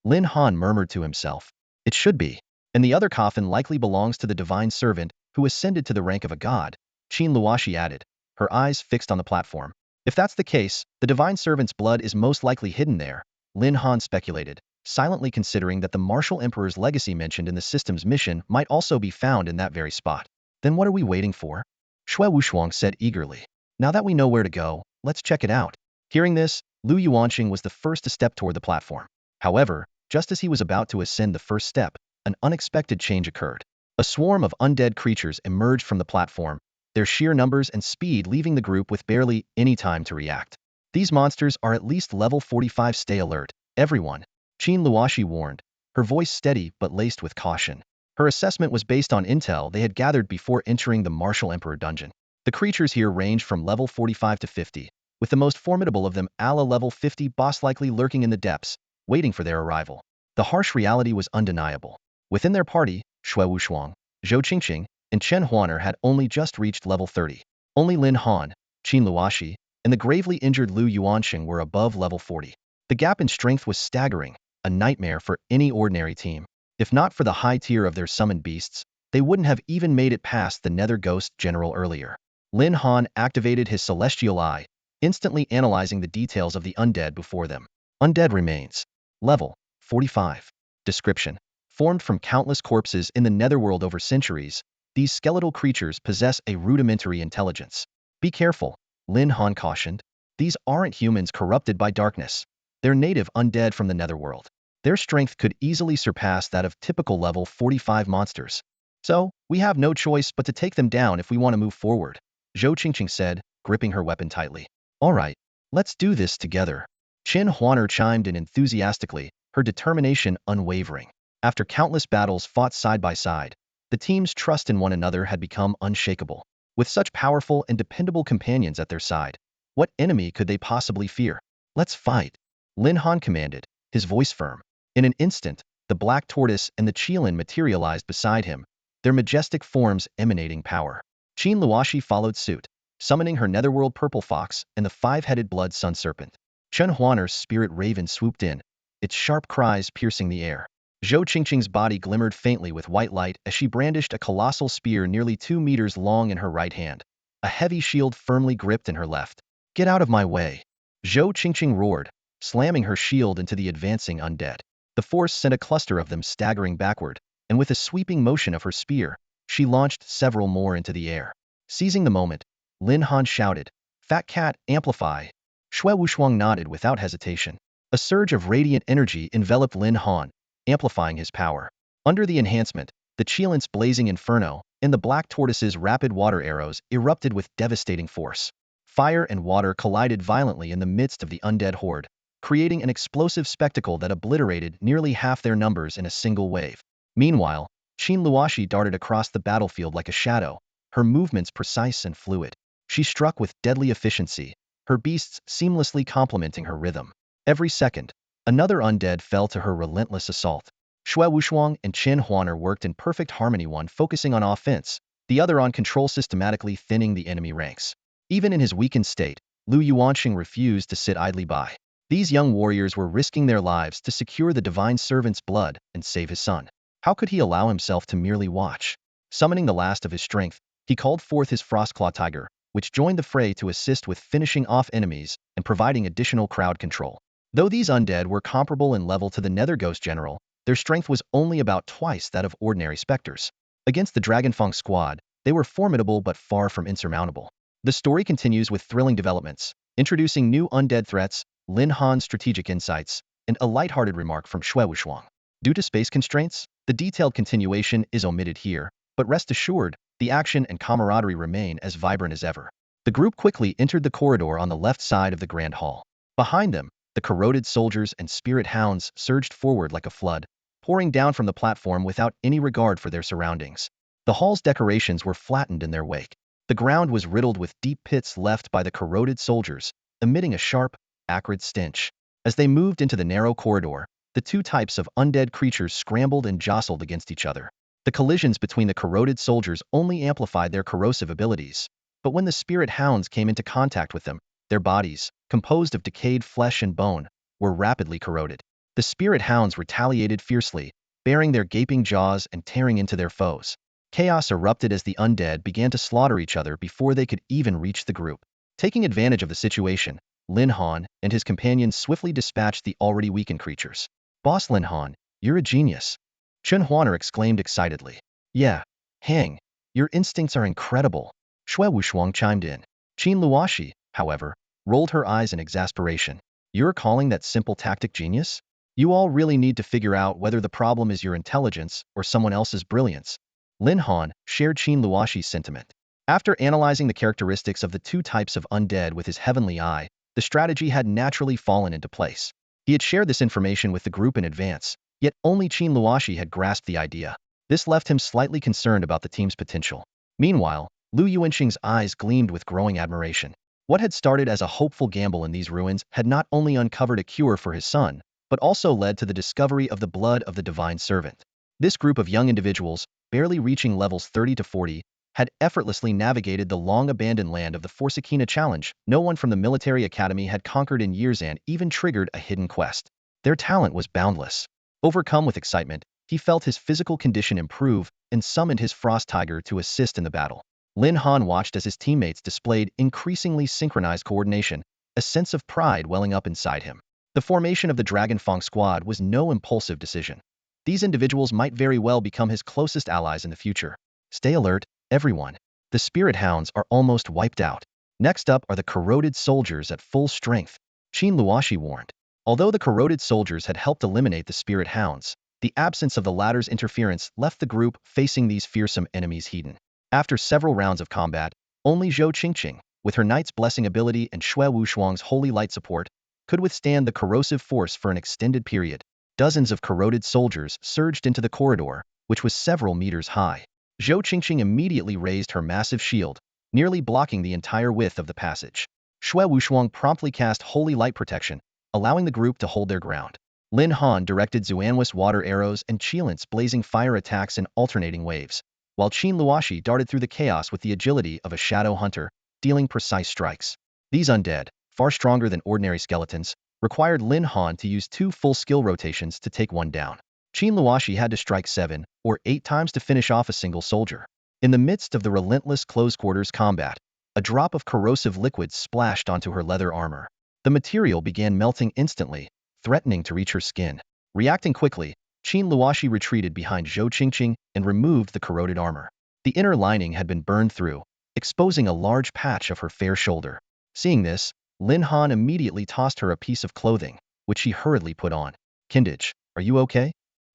Lin Han murmured to himself. It should be. And the other coffin likely belongs to the divine servant who ascended to the rank of a god, Qin Luoxi added, her eyes fixed on the platform. If that's the case, the divine servant's blood is most likely hidden there, Lin Han speculated, silently considering that the Mythical Emperor's legacy mentioned in the system's mission might also be found in that very spot. Then what are we waiting for? Shui Wushuang said eagerly. Now that we know where to go, let's check it out. Hearing this, Lu Yuanqing was the first to step toward the platform. However, just as he was about to ascend the first step, an unexpected change occurred. A swarm of undead creatures emerged from the platform, their sheer numbers and speed leaving the group with barely any time to react. These monsters are at least level 45. Stay alert, everyone, Qin Luoxi warned, her voice steady but laced with caution. Her assessment was based on intel they had gathered before entering the Mythical Emperor dungeon. The creatures here ranged from level 45 to 50, with the most formidable of them a level 50 boss likely lurking in the depths, waiting for their arrival. The harsh reality was undeniable. Within their party, Shui Wushuang, Zhou Qingqing, and Chen Huaner had only just reached level 30. Only Lin Han, Qin Luoxi, and the gravely injured Lu Yuansheng were above level 40. The gap in strength was staggering, a nightmare for any ordinary team. If not for the high tier of their summoned beasts, they wouldn't have even made it past the Nether Ghost General earlier. Lin Han activated his celestial eye, instantly analyzing the details of the undead before them. Undead remains. Level 45. Description. Formed from countless corpses in the netherworld over centuries, these skeletal creatures possess a rudimentary intelligence. Be careful, Lin Han cautioned. These aren't humans corrupted by darkness. They're native undead from the netherworld. Their strength could easily surpass that of typical level 45 monsters. So, we have no choice but to take them down if we want to move forward, Zhou Qingqing said, gripping her weapon tightly. All right, let's do this together. Chen Huaner chimed in enthusiastically, her determination unwavering. After countless battles fought side by side, the team's trust in one another had become unshakable. With such powerful and dependable companions at their side, what enemy could they possibly fear? Let's fight, Lin Han commanded, his voice firm. In an instant, the black tortoise and the Qilin materialized beside him, their majestic forms emanating power. Qin Luoxi followed suit. summoning her netherworld purple fox and the five-headed blood sun serpent. Chen Huaner's spirit raven swooped in, its sharp cries piercing the air. Zhou Qingqing's body glimmered faintly with white light as she brandished a colossal spear nearly 2 meters long in her right hand, a heavy shield firmly gripped in her left. "Get out of my way!" Zhou Qingqing roared, slamming her shield into the advancing undead. The force sent a cluster of them staggering backward, and with a sweeping motion of her spear, she launched several more into the air. Seizing the moment, Lin Han shouted, "Fat cat, amplify!" Xue Wushuang nodded without hesitation. A surge of radiant energy enveloped Lin Han, amplifying his power. Under the enhancement, the Qilin's blazing inferno and the Black Tortoise's rapid water arrows erupted with devastating force. Fire and water collided violently in the midst of the undead horde, creating an explosive spectacle that obliterated nearly half their numbers in a single wave. Meanwhile, Qin Luoxi darted across the battlefield like a shadow, her movements precise and fluid. She struck with deadly efficiency, her beasts seamlessly complementing her rhythm. Every second, another undead fell to her relentless assault. Xue Wushuang and Chen Huaner worked in perfect harmony, one focusing on offense, the other on control, systematically thinning the enemy ranks. Even in his weakened state, Lu Yuanxing refused to sit idly by. These young warriors were risking their lives to secure the divine servant's blood and save his son. How could he allow himself to merely watch? Summoning the last of his strength, he called forth his Frostclaw Tiger, which joined the fray to assist with finishing off enemies and providing additional crowd control. Though these undead were comparable in level to the Nether Ghost General, their strength was only about twice that of ordinary specters. Against the Dragon Fong squad, they were formidable but far from insurmountable. The story continues with thrilling developments, introducing new undead threats, Lin Han's strategic insights, and a lighthearted remark from Xue Wushuang. Due to space constraints, the detailed continuation is omitted here, but rest assured, the action and camaraderie remain as vibrant as ever. The group quickly entered the corridor on the left side of the Grand Hall. Behind them, the corroded soldiers and spirit hounds surged forward like a flood, pouring down from the platform without any regard for their surroundings. The hall's decorations were flattened in their wake. The ground was riddled with deep pits left by the corroded soldiers, emitting a sharp, acrid stench. As they moved into the narrow corridor, the two types of undead creatures scrambled and jostled against each other. The collisions between the corroded soldiers only amplified their corrosive abilities, but when the spirit hounds came into contact with them, their bodies, composed of decayed flesh and bone, were rapidly corroded. The spirit hounds retaliated fiercely, baring their gaping jaws and tearing into their foes. Chaos erupted as the undead began to slaughter each other before they could even reach the group. Taking advantage of the situation, Lin Han and his companions swiftly dispatched the already weakened creatures. "Boss Lin Han, you're a genius," Chen Huaner exclaimed excitedly. "Yeah, Hang, your instincts are incredible," Xue Wushuang chimed in. Qin Luoxi, however, rolled her eyes in exasperation. "You're calling that simple tactic genius? You all really need to figure out whether the problem is your intelligence or someone else's brilliance." Lin Han shared Qin Luoxi's sentiment. After analyzing the characteristics of the two types of undead with his heavenly eye, the strategy had naturally fallen into place. He had shared this information with the group in advance, yet only Qin Luoxi had grasped the idea. This left him slightly concerned about the team's potential. Meanwhile, Lu Yuanxing's eyes gleamed with growing admiration. What had started as a hopeful gamble in these ruins had not only uncovered a cure for his son, but also led to the discovery of the blood of the divine servant. This group of young individuals, barely reaching levels 30 to 40, had effortlessly navigated the long-abandoned land of the Forsakina challenge no one from the military academy had conquered in years and even triggered a hidden quest. Their talent was boundless. Overcome with excitement, he felt his physical condition improve and summoned his Frost Tiger to assist in the battle. Lin Han watched as his teammates displayed increasingly synchronized coordination, a sense of pride welling up inside him. The formation of the Dragon Fong squad was no impulsive decision. These individuals might very well become his closest allies in the future. Stay alert, everyone. The spirit hounds are almost wiped out. Next up are the corroded soldiers at full strength, Qin Luoxi warned. Although the corroded soldiers had helped eliminate the spirit hounds, the absence of the latter's interference left the group facing these fearsome enemies hidden. After several rounds of combat, only Zhou Qingqing, with her Knight's Blessing ability and Xue Wushuang's Holy Light support, could withstand the corrosive force for an extended period. Dozens of corroded soldiers surged into the corridor, which was several meters high. Zhou Qingqing immediately raised her massive shield, nearly blocking the entire width of the passage. Xue Wushuang promptly cast Holy Light Protection, allowing the group to hold their ground. Lin Han directed Xuanhua's water arrows and Qilin's blazing fire attacks in alternating waves, while Qin Luoxi darted through the chaos with the agility of a shadow hunter, dealing precise strikes. These undead, far stronger than ordinary skeletons, required Lin Han to use 2 full skill rotations to take one down. Qin Luoshi had to strike 7 or 8 times to finish off a single soldier. In the midst of the relentless close-quarters combat, a drop of corrosive liquid splashed onto her leather armor. The material began melting instantly, threatening to reach her skin. Reacting quickly, Qin Luoshi retreated behind Zhou Qingqing and removed the corroded armor. The inner lining had been burned through, exposing a large patch of her fair shoulder. Seeing this, Lin Han immediately tossed her a piece of clothing, which she hurriedly put on. "Kindage, are you okay?"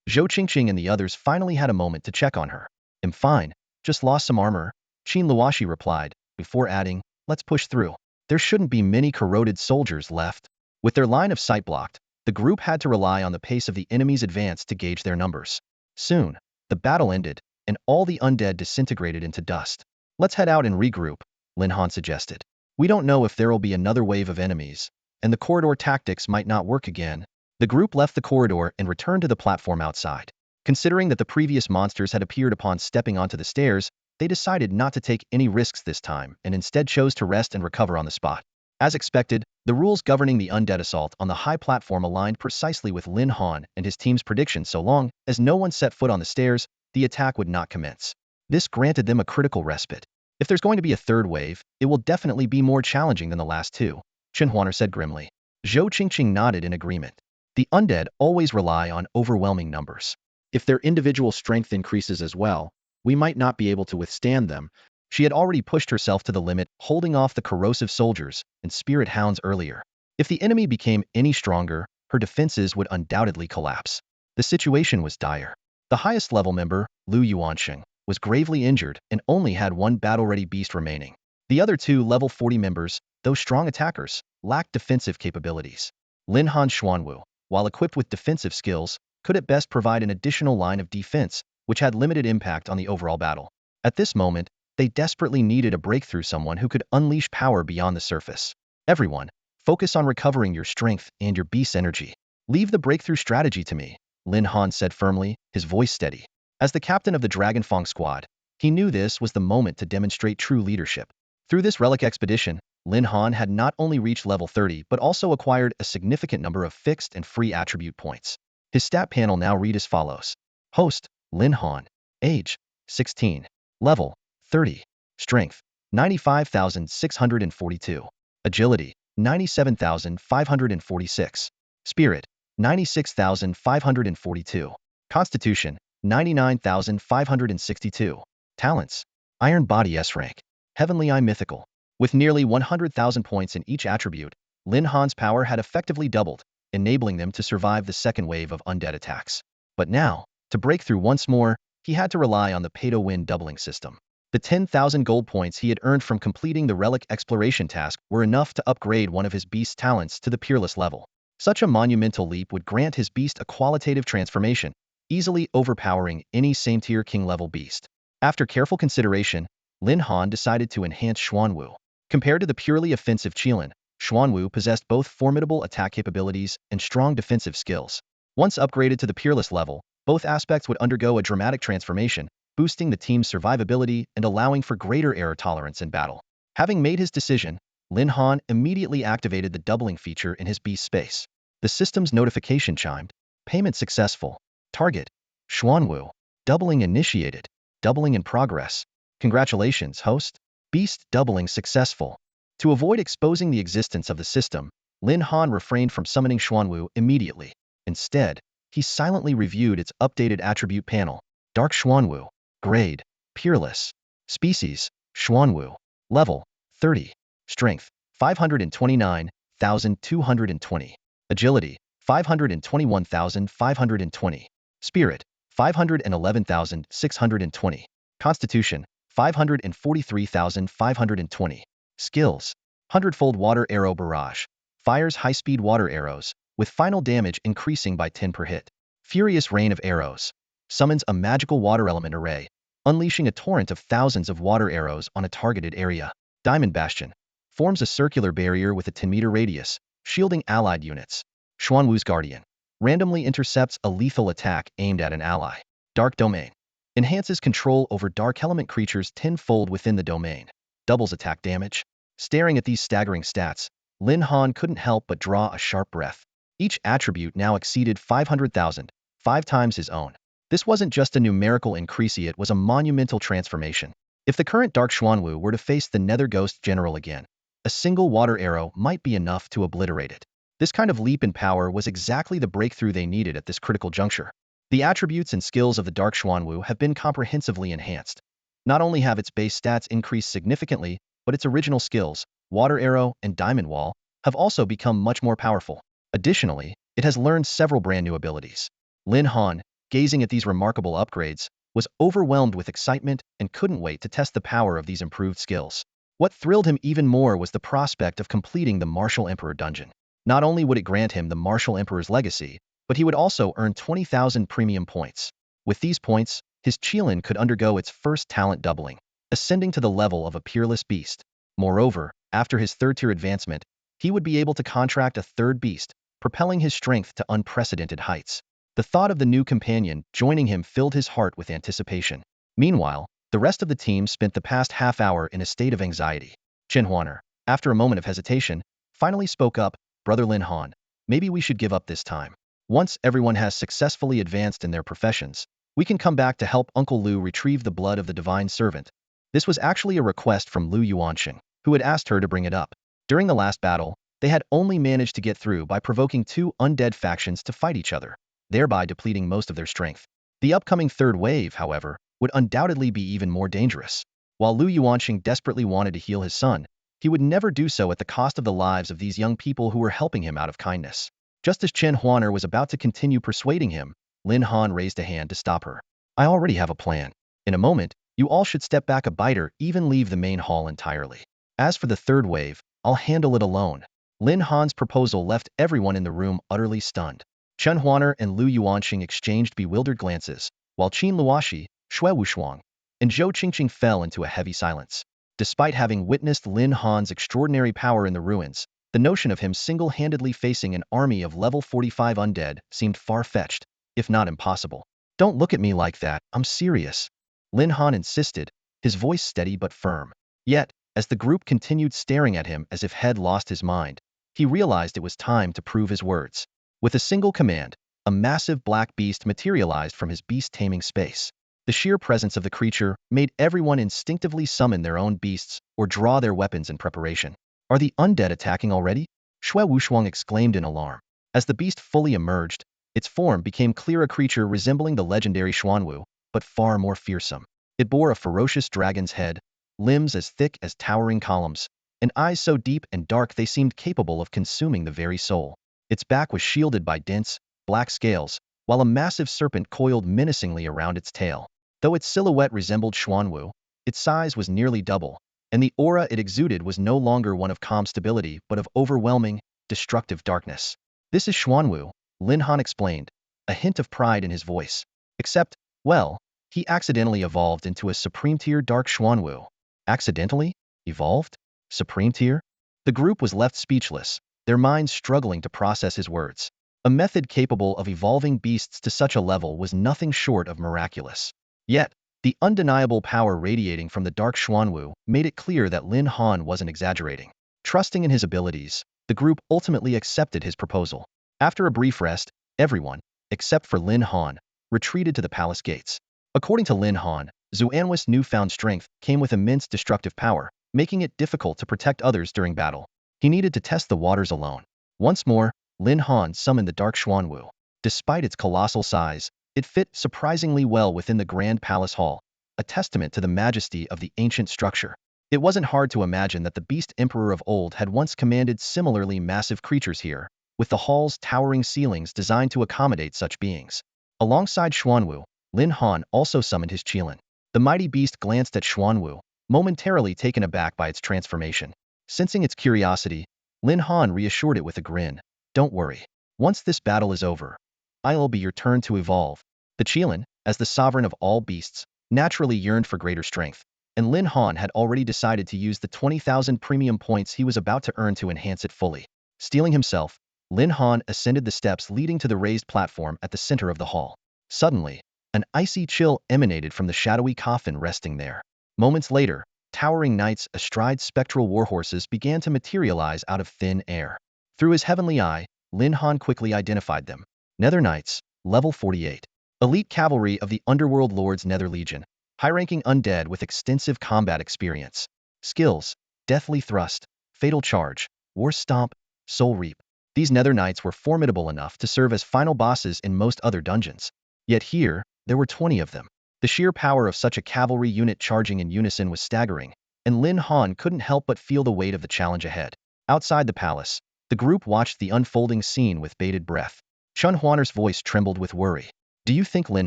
Zhou Qingqing and the others finally had a moment to check on her. "I'm fine, just lost some armor," Qin Luoshi replied, before adding, "Let's push through. There shouldn't be many corroded soldiers left." With their line of sight blocked, the group had to rely on the pace of the enemy's advance to gauge their numbers. Soon, the battle ended, and all the undead disintegrated into dust. "Let's head out and regroup," Lin Han suggested. "We don't know if there'll be another wave of enemies, and the corridor tactics might not work again." The group left the corridor and returned to the platform outside. Considering that the previous monsters had appeared upon stepping onto the stairs, they decided not to take any risks this time and instead chose to rest and recover on the spot. As expected, the rules governing the undead assault on the high platform aligned precisely with Lin Han and his team's predictions. So long as no one set foot on the stairs, the attack would not commence. This granted them a critical respite. "If there's going to be a third wave, it will definitely be more challenging than the last two," Chen Huaner said grimly. Zhou Qingqing nodded in agreement. The undead always rely on overwhelming numbers. If their individual strength increases as well, we might not be able to withstand them. She had already pushed herself to the limit, holding off the corrosive soldiers and spirit hounds earlier. If the enemy became any stronger, her defenses would undoubtedly collapse. The situation was dire. The highest level member, Lu Yuansheng, was gravely injured and only had one battle-ready beast remaining. The other 2 level 40 members, though strong attackers, lacked defensive capabilities. Lin Han Xuanwu, while equipped with defensive skills, could at best provide an additional line of defense, which had limited impact on the overall battle. At this moment, they desperately needed a breakthrough, someone who could unleash power beyond the surface. "Everyone, focus on recovering your strength and your beast's energy. Leave the breakthrough strategy to me," Lin Han said firmly, his voice steady. As the captain of the Dragon Fong squad, he knew this was the moment to demonstrate true leadership. Through this relic expedition, Lin Han had not only reached level 30 but also acquired a significant number of fixed and free attribute points. His stat panel now read as follows. Host, Lin Han. Age, 16. Level, 30. Strength, 95,642. Agility, 97,546. Spirit, 96,542. Constitution, 99,562. Talents, Iron Body S rank. Heavenly Eye Mythical. With nearly 100,000 points in each attribute, Lin Han's power had effectively doubled, enabling them to survive the second wave of undead attacks. But now, to break through once more, he had to rely on the pay-to-win doubling system. The 10,000 gold points he had earned from completing the relic exploration task were enough to upgrade one of his beast's talents to the peerless level. Such a monumental leap would grant his beast a qualitative transformation, easily overpowering any same-tier king-level beast. After careful consideration, Lin Han decided to enhance Xuanwu. Compared to the purely offensive Qilin, Xuanwu possessed both formidable attack capabilities and strong defensive skills. Once upgraded to the peerless level, both aspects would undergo a dramatic transformation, boosting the team's survivability and allowing for greater error tolerance in battle. Having made his decision, Lin Han immediately activated the doubling feature in his beast space. The system's notification chimed. Payment successful. Target, Xuanwu. Doubling initiated. Doubling in progress. Congratulations, host. Beast doubling successful. To avoid exposing the existence of the system, Lin Han refrained from summoning Xuanwu immediately. Instead, he silently reviewed its updated attribute panel. Dark Xuanwu. Grade, Peerless. Species, Xuanwu. Level, 30. Strength, 529,220. Agility, 521,520. Spirit, 511,620. Constitution, 543,520. Skills, 100-fold water arrow barrage. Fires high-speed water arrows, with final damage increasing by 10 per hit. Furious rain of arrows. Summons a magical water element array, unleashing a torrent of thousands of water arrows on a targeted area. Diamond Bastion. Forms a circular barrier with a 10-meter radius, shielding allied units. Xuanwu's Guardian. Randomly intercepts a lethal attack aimed at an ally. Dark Domain. Enhances control over dark element creatures tenfold within the domain. Doubles attack damage. Staring at these staggering stats, Lin Han couldn't help but draw a sharp breath. Each attribute now exceeded 500,000, 5 times his own. This wasn't just a numerical increase, it was a monumental transformation. If the current Dark Xuanwu were to face the Nether Ghost General again, a single water arrow might be enough to obliterate it. This kind of leap in power was exactly the breakthrough they needed at this critical juncture. The attributes and skills of the Dark Xuanwu have been comprehensively enhanced. Not only have its base stats increased significantly, but its original skills, Water Arrow and Diamond Wall, have also become much more powerful. Additionally, it has learned several brand new abilities. Lin Han, gazing at these remarkable upgrades, was overwhelmed with excitement and couldn't wait to test the power of these improved skills. What thrilled him even more was the prospect of completing the Martial Emperor dungeon. Not only would it grant him the Martial Emperor's legacy, but he would also earn 20,000 premium points. With these points, his Qilin could undergo its first talent doubling, ascending to the level of a peerless beast. Moreover, after his third-tier advancement, he would be able to contract a third beast, propelling his strength to unprecedented heights. The thought of the new companion joining him filled his heart with anticipation. Meanwhile, the rest of the team spent the past half hour in a state of anxiety. Chen Huaner, after a moment of hesitation, finally spoke up, "Brother Lin Han, maybe we should give up this time. Once everyone has successfully advanced in their professions, we can come back to help Uncle Lu retrieve the blood of the divine servant." This was actually a request from Lu Yuanxing, who had asked her to bring it up. During the last battle, they had only managed to get through by provoking two undead factions to fight each other, thereby depleting most of their strength. The upcoming third wave, however, would undoubtedly be even more dangerous. While Lu Yuanxing desperately wanted to heal his son, he would never do so at the cost of the lives of these young people who were helping him out of kindness. Just as Chen Huaner was about to continue persuading him, Lin Han raised a hand to stop her. "I already have a plan. In a moment, you all should step back a bite or even leave the main hall entirely. As for the third wave, I'll handle it alone." Lin Han's proposal left everyone in the room utterly stunned. Chen Huaner and Lu Yuanxing exchanged bewildered glances, while Qin Luoxi, Shui Wushuang, and Zhou Qingqing fell into a heavy silence. Despite having witnessed Lin Han's extraordinary power in the ruins, the notion of him single-handedly facing an army of level 45 undead seemed far-fetched, if not impossible. "Don't look at me like that, I'm serious," Lin Han insisted, his voice steady but firm. Yet, as the group continued staring at him as if he'd lost his mind, he realized it was time to prove his words. With a single command, a massive black beast materialized from his beast-taming space. The sheer presence of the creature made everyone instinctively summon their own beasts or draw their weapons in preparation. "Are the undead attacking already?" Shui Wushuang exclaimed in alarm. As the beast fully emerged, its form became clear, a creature resembling the legendary Xuanwu, but far more fearsome. It bore a ferocious dragon's head, limbs as thick as towering columns, and eyes so deep and dark they seemed capable of consuming the very soul. Its back was shielded by dense, black scales, while a massive serpent coiled menacingly around its tail. Though its silhouette resembled Xuanwu, its size was nearly double, and the aura it exuded was no longer one of calm stability but of overwhelming, destructive darkness. "This is Xuanwu," Lin Han explained, a hint of pride in his voice. "Except, well, he accidentally evolved into a supreme-tier Dark Xuanwu." Accidentally? Evolved? Supreme-tier? The group was left speechless, their minds struggling to process his words. A method capable of evolving beasts to such a level was nothing short of miraculous. Yet, the undeniable power radiating from the Dark Xuanwu made it clear that Lin Han wasn't exaggerating. Trusting in his abilities, the group ultimately accepted his proposal. After a brief rest, everyone, except for Lin Han, retreated to the palace gates. According to Lin Han, Xuanwu's newfound strength came with immense destructive power, making it difficult to protect others during battle. He needed to test the waters alone. Once more, Lin Han summoned the Dark Xuanwu. Despite its colossal size, it fit surprisingly well within the Grand Palace Hall, a testament to the majesty of the ancient structure. It wasn't hard to imagine that the Beast Emperor of old had once commanded similarly massive creatures here, with the hall's towering ceilings designed to accommodate such beings. Alongside Xuanwu, Lin Han also summoned his Qilin. The mighty beast glanced at Xuanwu, momentarily taken aback by its transformation. Sensing its curiosity, Lin Han reassured it with a grin. "Don't worry. Once this battle is over, I'll be your turn to evolve." The Qilin, as the sovereign of all beasts, naturally yearned for greater strength, and Lin Han had already decided to use the 20,000 premium points he was about to earn to enhance it fully. Steeling himself, Lin Han ascended the steps leading to the raised platform at the center of the hall. Suddenly, an icy chill emanated from the shadowy coffin resting there. Moments later, towering knights astride spectral warhorses began to materialize out of thin air. Through his heavenly eye, Lin Han quickly identified them. Nether Knights, level 48. Elite cavalry of the Underworld Lord's Nether Legion, high-ranking undead with extensive combat experience. Skills: Deathly Thrust, Fatal Charge, War Stomp, Soul Reap. These Nether Knights were formidable enough to serve as final bosses in most other dungeons. Yet here, there were 20 of them. The sheer power of such a cavalry unit charging in unison was staggering, and Lin Han couldn't help but feel the weight of the challenge ahead. Outside the palace, the group watched the unfolding scene with bated breath. Chun Huaner's voice trembled with worry. Do you think Lin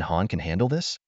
Han can handle this?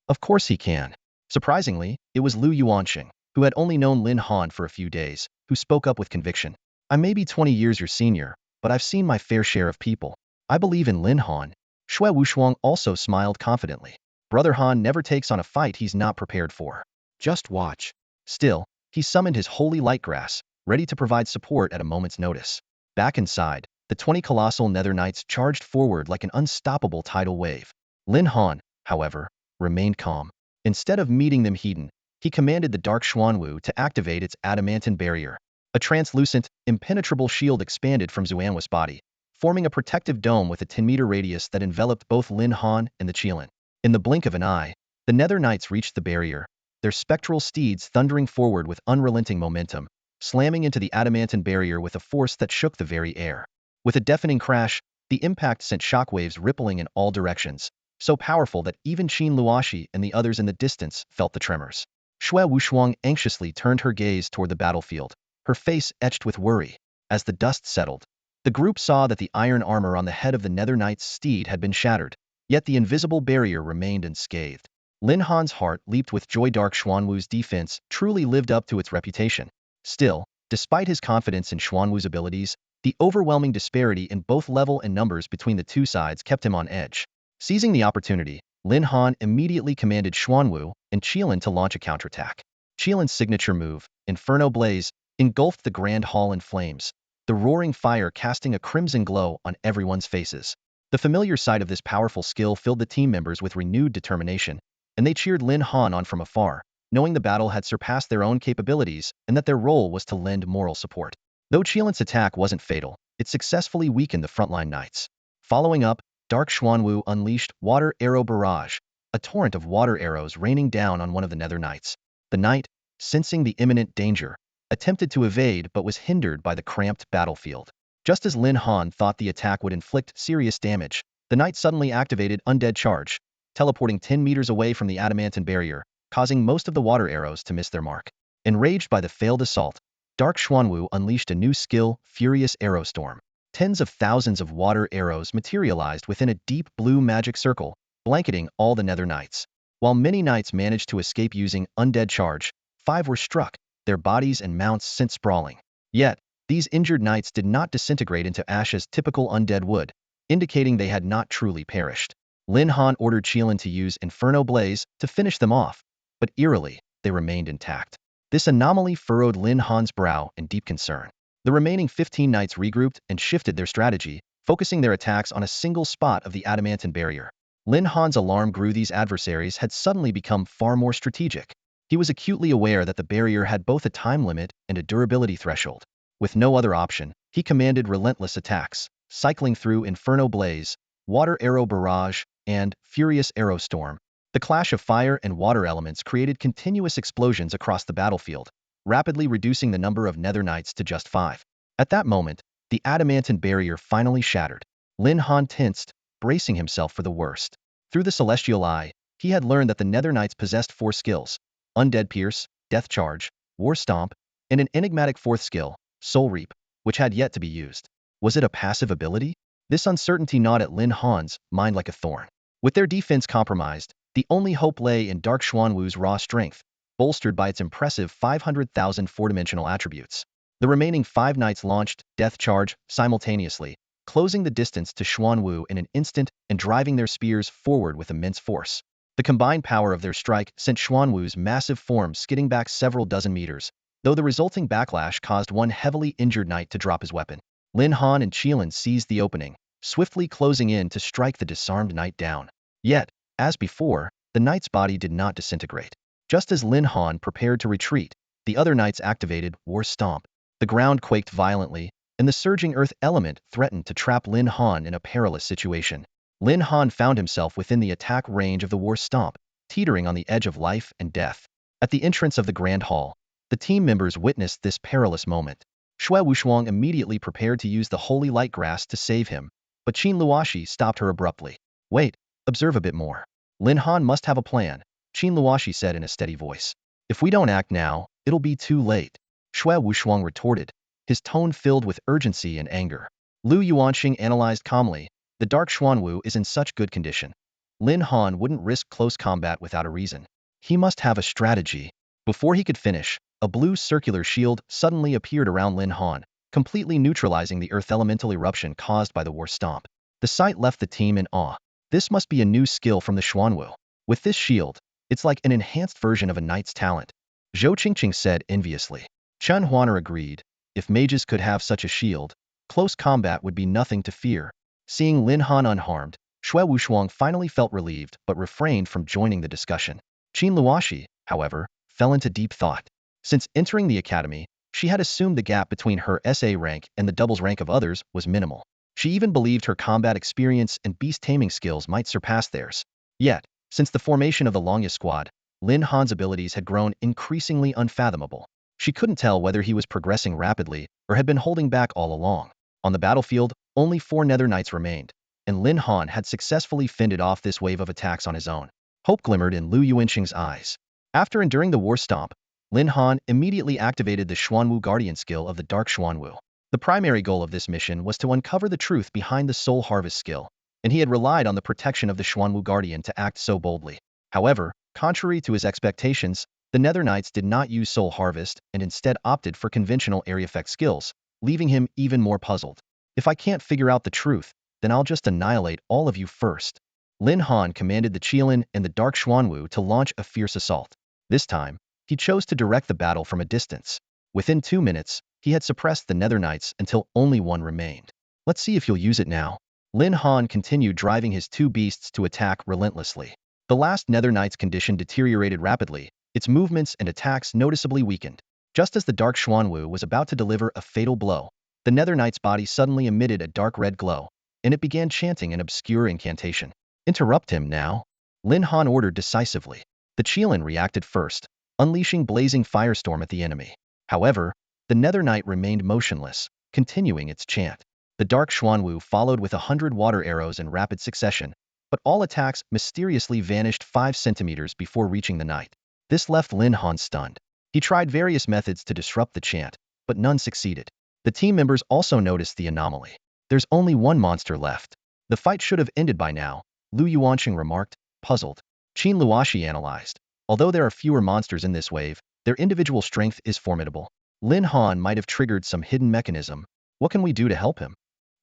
Of course he can. Surprisingly, it was Lu Yuanxing, who had only known Lin Han for a few days, who spoke up with conviction. I may be 20 years your senior, but I've seen my fair share of people. I believe in Lin Han. Shui Wushuang also smiled confidently. Brother Han never takes on a fight he's not prepared for. Just watch. Still, he summoned his holy light grass, ready to provide support at a moment's notice. Back inside, the 20 colossal Nether Knights charged forward like an unstoppable tidal wave. Lin Han, however, remained calm. Instead of meeting them heat, he commanded the Dark Xuanwu to activate its adamantine barrier. A translucent, impenetrable shield expanded from Xuanwu's body, forming a protective dome with a 10-meter radius that enveloped both Lin Han and the Qilin. In the blink of an eye, the Nether Knights reached the barrier, their spectral steeds thundering forward with unrelenting momentum, slamming into the adamantine barrier with a force that shook the very air. With a deafening crash, the impact sent shockwaves rippling in all directions, so powerful that even Qin Luoxi and the others in the distance felt the tremors. Shui Wushuang anxiously turned her gaze toward the battlefield, her face etched with worry. As the dust settled, the group saw that the iron armor on the head of the Nether Knight's steed had been shattered, yet the invisible barrier remained unscathed. Lin Han's heart leaped with joy. Dark Xuanwu's defense truly lived up to its reputation. Still, despite his confidence in Xuanwu's abilities, the overwhelming disparity in both level and numbers between the two sides kept him on edge. Seizing the opportunity, Lin Han immediately commanded Xuanwu and Qilin to launch a counterattack. Qilin's signature move, Inferno Blaze, engulfed the Grand Hall in flames, the roaring fire casting a crimson glow on everyone's faces. The familiar sight of this powerful skill filled the team members with renewed determination, and they cheered Lin Han on from afar, knowing the battle had surpassed their own capabilities and that their role was to lend moral support. Though Qilin's attack wasn't fatal, it successfully weakened the frontline knights. Following up, Dark Xuanwu unleashed Water Arrow Barrage, a torrent of water arrows raining down on one of the Nether Knights. The knight, sensing the imminent danger, attempted to evade but was hindered by the cramped battlefield. Just as Lin Han thought the attack would inflict serious damage, the knight suddenly activated Undead Charge, teleporting 10 meters away from the adamantine barrier, causing most of the water arrows to miss their mark. Enraged by the failed assault, Dark Xuanwu unleashed a new skill, Furious Arrow Storm. Tens of thousands of water arrows materialized within a deep blue magic circle, blanketing all the Nether Knights. While many knights managed to escape using Undead Charge, 5 were struck, their bodies and mounts sent sprawling. Yet, these injured knights did not disintegrate into ashes typical undead would, indicating they had not truly perished. Lin Han ordered Qilin to use Inferno Blaze to finish them off, but eerily, they remained intact. This anomaly furrowed Lin Han's brow in deep concern. The remaining 15 knights regrouped and shifted their strategy, focusing their attacks on a single spot of the adamantine barrier. Lin Han's alarm grew. These adversaries had suddenly become far more strategic. He was acutely aware that the barrier had both a time limit and a durability threshold. With no other option, he commanded relentless attacks, cycling through Inferno Blaze, Water Arrow Barrage, and Furious Arrow Storm. The clash of fire and water elements created continuous explosions across the battlefield, rapidly reducing the number of Nether Knights to just 5. At that moment, the adamantine barrier finally shattered. Lin Han tensed, bracing himself for the worst. Through the celestial eye, he had learned that the Nether Knights possessed 4 skills: Undead Pierce, Death Charge, War Stomp, and an enigmatic 4th skill, Soul Reap, which had yet to be used. Was it a passive ability? This uncertainty gnawed at Lin Han's mind like a thorn. With their defense compromised, the only hope lay in Dark Xuanwu's raw strength, bolstered by its impressive 500,000 four-dimensional attributes. The remaining 5 knights launched Death Charge simultaneously, closing the distance to Xuanwu in an instant and driving their spears forward with immense force. The combined power of their strike sent Xuanwu's massive form skidding back several dozen meters, though the resulting backlash caused one heavily injured knight to drop his weapon. Lin Han and Qilin seized the opening, swiftly closing in to strike the disarmed knight down. Yet, as before, the knight's body did not disintegrate. Just as Lin Han prepared to retreat, The other knights activated War Stomp. The ground quaked violently, and the surging earth element threatened to trap Lin Han in a perilous situation. Lin Han found himself within the attack range of the War Stomp, teetering on the edge of life and death. At the entrance of the Grand Hall, the team members witnessed this perilous moment. Xue Wushuang immediately prepared to use the Holy Light Grass to save him, but Qin Luoxi stopped her abruptly. Wait, observe a bit more. Lin Han must have a plan, Qin Luoxi said in a steady voice. If we don't act now, it'll be too late. Xue Wushuang retorted, his tone filled with urgency and anger. Lu Yuanxing analyzed calmly, the Dark Xuanwu is in such good condition. Lin Han wouldn't risk close combat without a reason. He must have a strategy. Before he could finish, a blue circular shield suddenly appeared around Lin Han, completely neutralizing the earth elemental eruption caused by the War Stomp. The sight left the team in awe. This must be a new skill from the Xuanwu. With this shield, it's like an enhanced version of a knight's talent, Zhou Qingqing said enviously. Chen Huaner agreed. If mages could have such a shield, close combat would be nothing to fear. Seeing Lin Han unharmed, Xue Wushuang finally felt relieved but refrained from joining the discussion. Qin Luoxi, however, fell into deep thought. Since entering the academy, she had assumed the gap between her SA rank and the doubles rank of others was minimal. She even believed her combat experience and beast taming skills might surpass theirs. Yet, since the formation of the longest squad, Lin Han's abilities had grown increasingly unfathomable. She couldn't tell whether he was progressing rapidly or had been holding back all along. On the battlefield, only 4 Nether Knights remained, and Lin Han had successfully fended off this wave of attacks on his own. Hope glimmered in Lu Yuanxing's eyes. After enduring the War Stomp, Lin Han immediately activated the Xuanwu Guardian skill of the Dark Xuanwu. The primary goal of this mission was to uncover the truth behind the Soul Harvest skill, and he had relied on the protection of the Xuanwu Guardian to act so boldly. However, contrary to his expectations, the Nether Knights did not use Soul Harvest and instead opted for conventional area effect skills, leaving him even more puzzled. If I can't figure out the truth, then I'll just annihilate all of you first. Lin Han commanded the Qilin and the Dark Xuanwu to launch a fierce assault. This time, he chose to direct the battle from a distance. Within 2 minutes, he had suppressed the Nether Knights until only one remained. Let's see if you'll use it now. Lin Han continued driving his 2 beasts to attack relentlessly. The last Nether Knight's condition deteriorated rapidly, its movements and attacks noticeably weakened. Just as the Dark Xuanwu was about to deliver a fatal blow, the Nether Knight's body suddenly emitted a dark red glow, and it began chanting an obscure incantation. Interrupt him now, Lin Han ordered decisively. The Qilin reacted first, unleashing blazing firestorm at the enemy. However, the Nether Knight remained motionless, continuing its chant. The Dark Xuanwu followed with 100 water arrows in rapid succession, but all attacks mysteriously vanished 5 centimeters before reaching the knight. This left Lin Han stunned. He tried various methods to disrupt the chant, but none succeeded. The team members also noticed the anomaly. There's only one monster left. The fight should have ended by now, Lu Yuanxing remarked, puzzled. Qin Luoxi analyzed. Although there are fewer monsters in this wave, their individual strength is formidable. Lin Han might have triggered some hidden mechanism. What can we do to help him?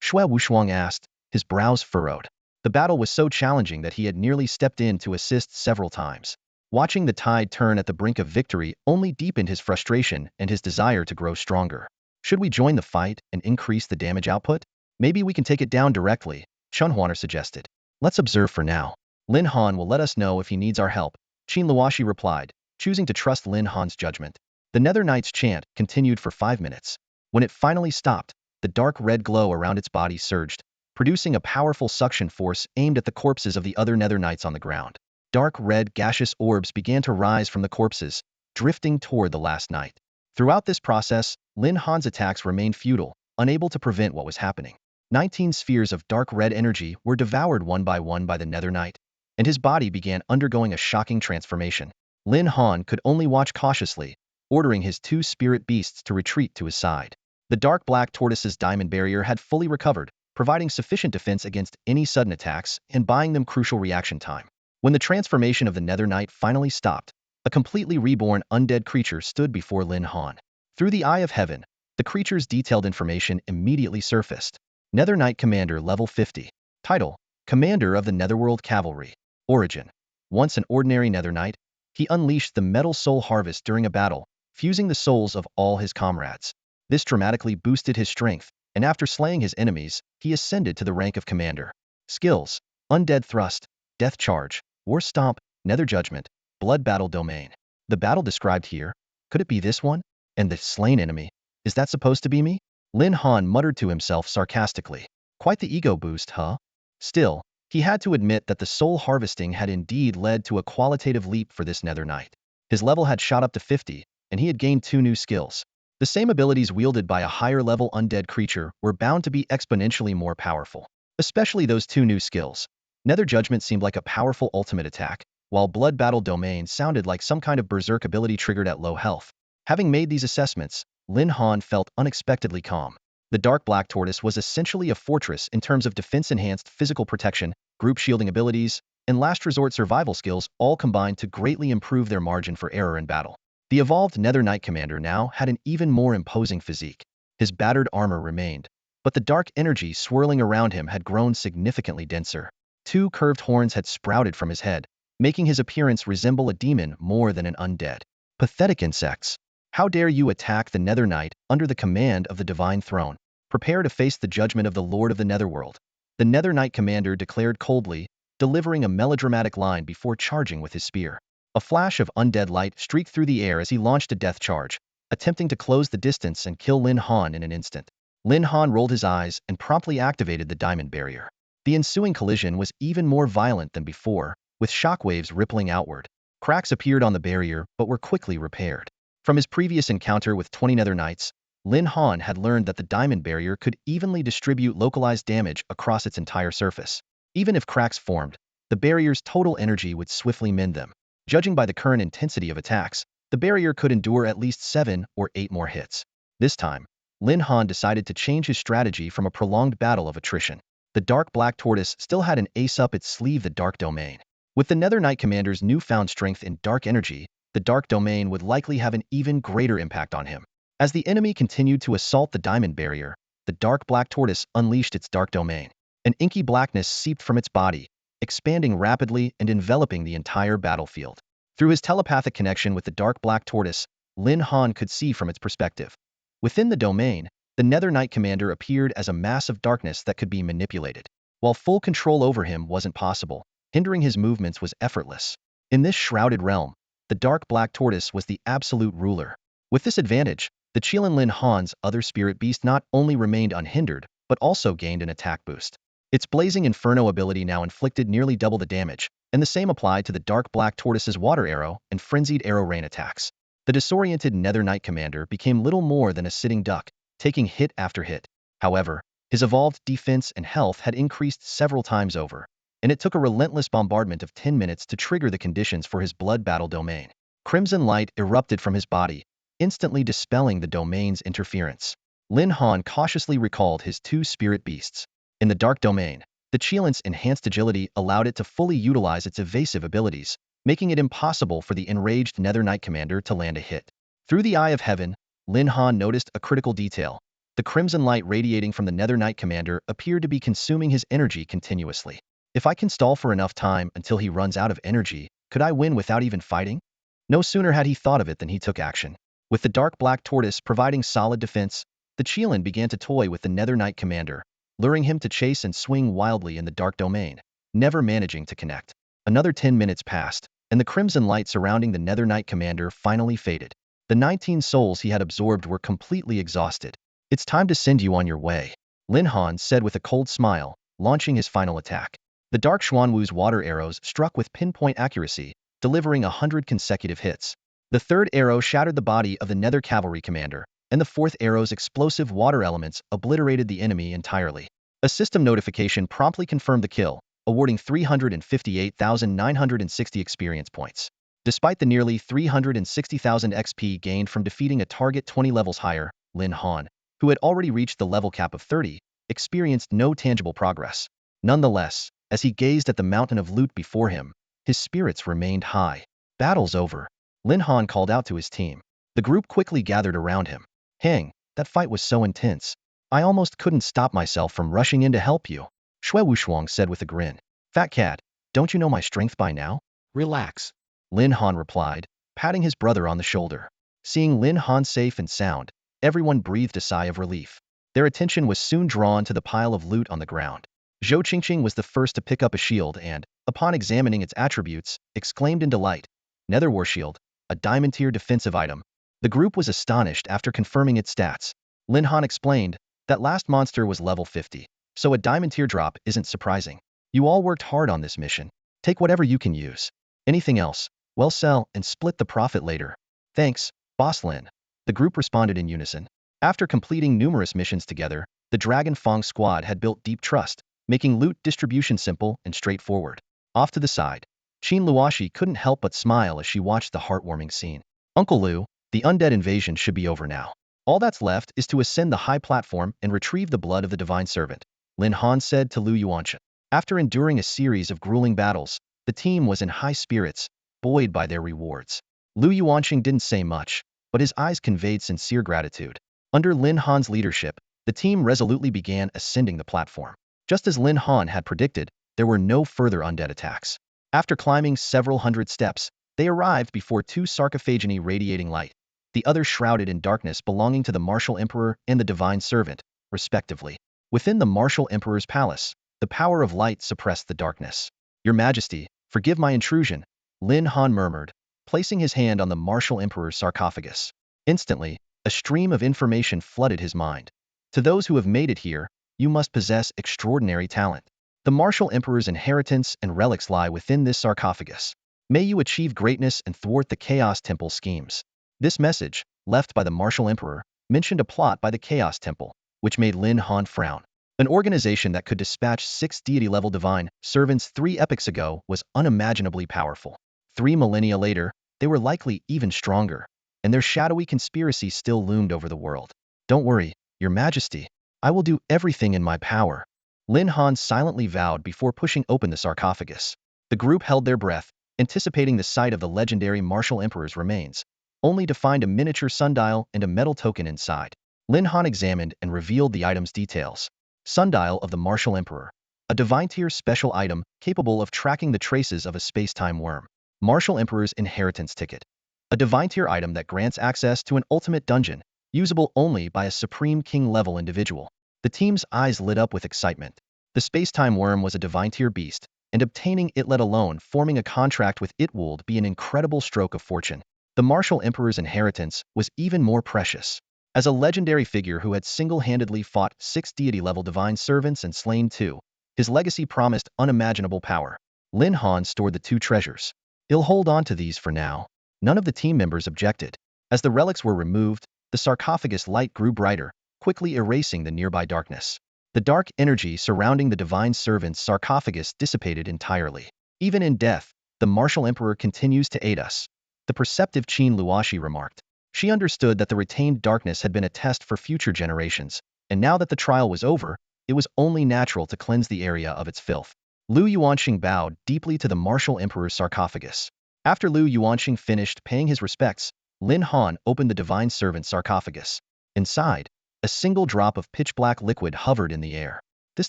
Xue Wushuang asked, his brows furrowed. The battle was so challenging that he had nearly stepped in to assist several times. Watching the tide turn at the brink of victory only deepened his frustration and his desire to grow stronger. Should we join the fight and increase the damage output? Maybe we can take it down directly, Chen Huaner suggested. Let's observe for now. Lin Han will let us know if he needs our help, Qin Luoxi replied, choosing to trust Lin Han's judgment. The Nether Knight's chant continued for 5 minutes. When it finally stopped, the dark red glow around its body surged, producing a powerful suction force aimed at the corpses of the other Nether Knights on the ground. Dark red gaseous orbs began to rise from the corpses, drifting toward the last knight. Throughout this process, Lin Han's attacks remained futile, unable to prevent what was happening. 19 spheres of dark red energy were devoured one by the Nether Knight, and his body began undergoing a shocking transformation. Lin Han could only watch cautiously, ordering his 2 spirit beasts to retreat to his side. The dark Black Tortoise's diamond barrier had fully recovered, providing sufficient defense against any sudden attacks and buying them crucial reaction time. When the transformation of the Nether Knight finally stopped, a completely reborn undead creature stood before Lin Han. Through the eye of heaven, the creature's detailed information immediately surfaced. Nether Knight Commander level 50. Title: Commander of the Netherworld Cavalry. Origin: once an ordinary Nether Knight, he unleashed the Metal Soul Harvest during a battle, fusing the souls of all his comrades. This dramatically boosted his strength, and after slaying his enemies, he ascended to the rank of Commander. Skills: Undead Thrust, Death Charge, War Stomp, Nether Judgment, Blood Battle Domain. The battle described here, Could it be this one? And the slain enemy? Is that supposed to be me? Lin Han muttered to himself sarcastically. Quite the ego boost, huh? Still, he had to admit that the soul harvesting had indeed led to a qualitative leap for this Nether Knight. His level had shot up to 50, and he had gained 2 new skills. The same abilities wielded by a higher-level undead creature were bound to be exponentially more powerful. Especially those 2 new skills. Nether Judgment seemed like a powerful ultimate attack, while Blood Battle Domain sounded like some kind of berserk ability triggered at low health. Having made these assessments, Lin Han felt unexpectedly calm. The Dark Black Tortoise was essentially a fortress in terms of defense-enhanced physical protection, group shielding abilities, and last resort survival skills all combined to greatly improve their margin for error in battle. The evolved Nether Knight commander now had an even more imposing physique. His battered armor remained, but the dark energy swirling around him had grown significantly denser. 2 curved horns had sprouted from his head, making his appearance resemble a demon more than an undead. Pathetic insects. How dare you attack the Nether Knight under the command of the Divine Throne? Prepare to face the judgment of the Lord of the Netherworld. The Nether Knight commander declared coldly, delivering a melodramatic line before charging with his spear. A flash of undead light streaked through the air as he launched a death charge, attempting to close the distance and kill Lin Han in an instant. Lin Han rolled his eyes and promptly activated the diamond barrier. The ensuing collision was even more violent than before, with shockwaves rippling outward. Cracks appeared on the barrier but were quickly repaired. From his previous encounter with 20 Nether Knights, Lin Han had learned that the diamond barrier could evenly distribute localized damage across its entire surface. Even if cracks formed, the barrier's total energy would swiftly mend them. Judging by the current intensity of attacks, the barrier could endure at least 7 or 8 more hits. This time, Lin Han decided to change his strategy from a prolonged battle of attrition. The Dark Black Tortoise still had an ace up its sleeve, the Dark Domain. With the Nether Knight commander's newfound strength in dark energy, the Dark Domain would likely have an even greater impact on him. As the enemy continued to assault the diamond barrier, the Dark Black Tortoise unleashed its Dark Domain. An inky blackness seeped from its body, expanding rapidly and enveloping the entire battlefield. Through his telepathic connection with the Dark Black Tortoise, Lin Han could see from its perspective. Within the domain, the Nether Knight commander appeared as a mass of darkness that could be manipulated. While full control over him wasn't possible, hindering his movements was effortless. In this shrouded realm, the Dark Black Tortoise was the absolute ruler. With this advantage, the Qilin Lin Han's other spirit beast not only remained unhindered, but also gained an attack boost. Its Blazing Inferno ability now inflicted nearly double the damage, and the same applied to the Dark Black Tortoise's Water Arrow and Frenzied Arrow Rain attacks. The disoriented Nether Knight commander became little more than a sitting duck, taking hit after hit. However, his evolved defense and health had increased several times over, and it took a relentless bombardment of 10 minutes to trigger the conditions for his blood battle domain. Crimson light erupted from his body, instantly dispelling the domain's interference. Lin Han cautiously recalled his 2 spirit beasts. In the dark domain, the Qilin's enhanced agility allowed it to fully utilize its evasive abilities, making it impossible for the enraged Nether Knight commander to land a hit. Through the Eye of Heaven, Lin Han noticed a critical detail. The crimson light radiating from the Nether Knight commander appeared to be consuming his energy continuously. If I can stall for enough time until he runs out of energy, could I win without even fighting? No sooner had he thought of it than he took action. With the Dark Black Tortoise providing solid defense, the Qilin began to toy with the Nether Knight commander, luring him to chase and swing wildly in the dark domain, never managing to connect. Another 10 minutes passed, and the crimson light surrounding the Nether Knight commander finally faded. The 19 souls he had absorbed were completely exhausted. It's time to send you on your way, Lin Han said with a cold smile, launching his final attack. The Dark Xuanwu's water arrows struck with pinpoint accuracy, delivering 100 consecutive hits. The 3rd arrow shattered the body of the Nether Cavalry commander, and the 4th arrow's explosive water elements obliterated the enemy entirely. A system notification promptly confirmed the kill, awarding 358,960 experience points. Despite the nearly 360,000 XP gained from defeating a target 20 levels higher, Lin Han, who had already reached the level cap of 30, experienced no tangible progress. Nonetheless, as he gazed at the mountain of loot before him, his spirits remained high. Battle's over, Lin Han called out to his team. The group quickly gathered around him. Hang, that fight was so intense. I almost couldn't stop myself from rushing in to help you, Shui Wushuang said with a grin. Fat cat, don't you know my strength by now? Relax, Lin Han replied, patting his brother on the shoulder. Seeing Lin Han safe and sound, everyone breathed a sigh of relief. Their attention was soon drawn to the pile of loot on the ground. Zhou Qingqing was the first to pick up a shield and, upon examining its attributes, exclaimed in delight. Nether War Shield, a diamond-tier defensive item. The group was astonished after confirming its stats. Lin Han explained, that last monster was level 50, so a diamond tier drop isn't surprising. You all worked hard on this mission. Take whatever you can use. Anything else, well, sell and split the profit later. Thanks, Boss Lin. The group responded in unison. After completing numerous missions together, the Dragon Fong squad had built deep trust, making loot distribution simple and straightforward. Off to the side, Qin Luoshi couldn't help but smile as she watched the heartwarming scene. Uncle Lu, the undead invasion should be over now. All that's left is to ascend the high platform and retrieve the blood of the divine servant, Lin Han said to Lu Yuanchen. After enduring a series of grueling battles, the team was in high spirits, buoyed by their rewards. Lu Yuanqing didn't say much, but his eyes conveyed sincere gratitude. Under Lin Han's leadership, the team resolutely began ascending the platform. Just as Lin Han had predicted, there were no further undead attacks. After climbing several hundred steps, they arrived before two sarcophagi radiating light, the others shrouded in darkness belonging to the Martial Emperor and the Divine Servant, respectively. Within the Martial Emperor's palace, the power of light suppressed the darkness. Your Majesty, forgive my intrusion, Lin Han murmured, placing his hand on the Martial Emperor's sarcophagus. Instantly, a stream of information flooded his mind. To those who have made it here, you must possess extraordinary talent. The Martial Emperor's inheritance and relics lie within this sarcophagus. May you achieve greatness and thwart the Chaos Temple schemes. This message, left by the Martial Emperor, mentioned a plot by the Chaos Temple, which made Lin Han frown. An organization that could dispatch 6 deity-level divine servants 3 epochs ago was unimaginably powerful. 3 millennia later, they were likely even stronger, and their shadowy conspiracy still loomed over the world. Don't worry, Your Majesty. I will do everything in my power. Lin Han silently vowed before pushing open the sarcophagus. The group held their breath, anticipating the sight of the legendary Martial Emperor's remains, only to find a miniature sundial and a metal token inside. Lin Han examined and revealed the item's details. Sundial of the Martial Emperor. A divine-tier special item capable of tracking the traces of a space-time worm. Martial Emperor's inheritance ticket. A divine-tier item that grants access to an ultimate dungeon, usable only by a Supreme King-level individual. The team's eyes lit up with excitement. The space-time worm was a divine-tier beast, and obtaining it let alone forming a contract with it would be an incredible stroke of fortune. The Martial Emperor's inheritance was even more precious. As a legendary figure who had single-handedly fought 6 deity-level divine servants and slain 2, his legacy promised unimaginable power. Lin Han stored the 2 treasures. He'll hold on to these for now. None of the team members objected. As the relics were removed, the sarcophagus light grew brighter, quickly erasing the nearby darkness. The dark energy surrounding the divine servant's sarcophagus dissipated entirely. Even in death, the Martial Emperor continues to aid us, the perceptive Qin Luoshi remarked. She understood that the retained darkness had been a test for future generations, and now that the trial was over, it was only natural to cleanse the area of its filth. Lu Yuanqing bowed deeply to the Martial Emperor's sarcophagus. After Lu Yuanqing finished paying his respects, Lin Han opened the divine servant's sarcophagus. Inside, a single drop of pitch-black liquid hovered in the air. This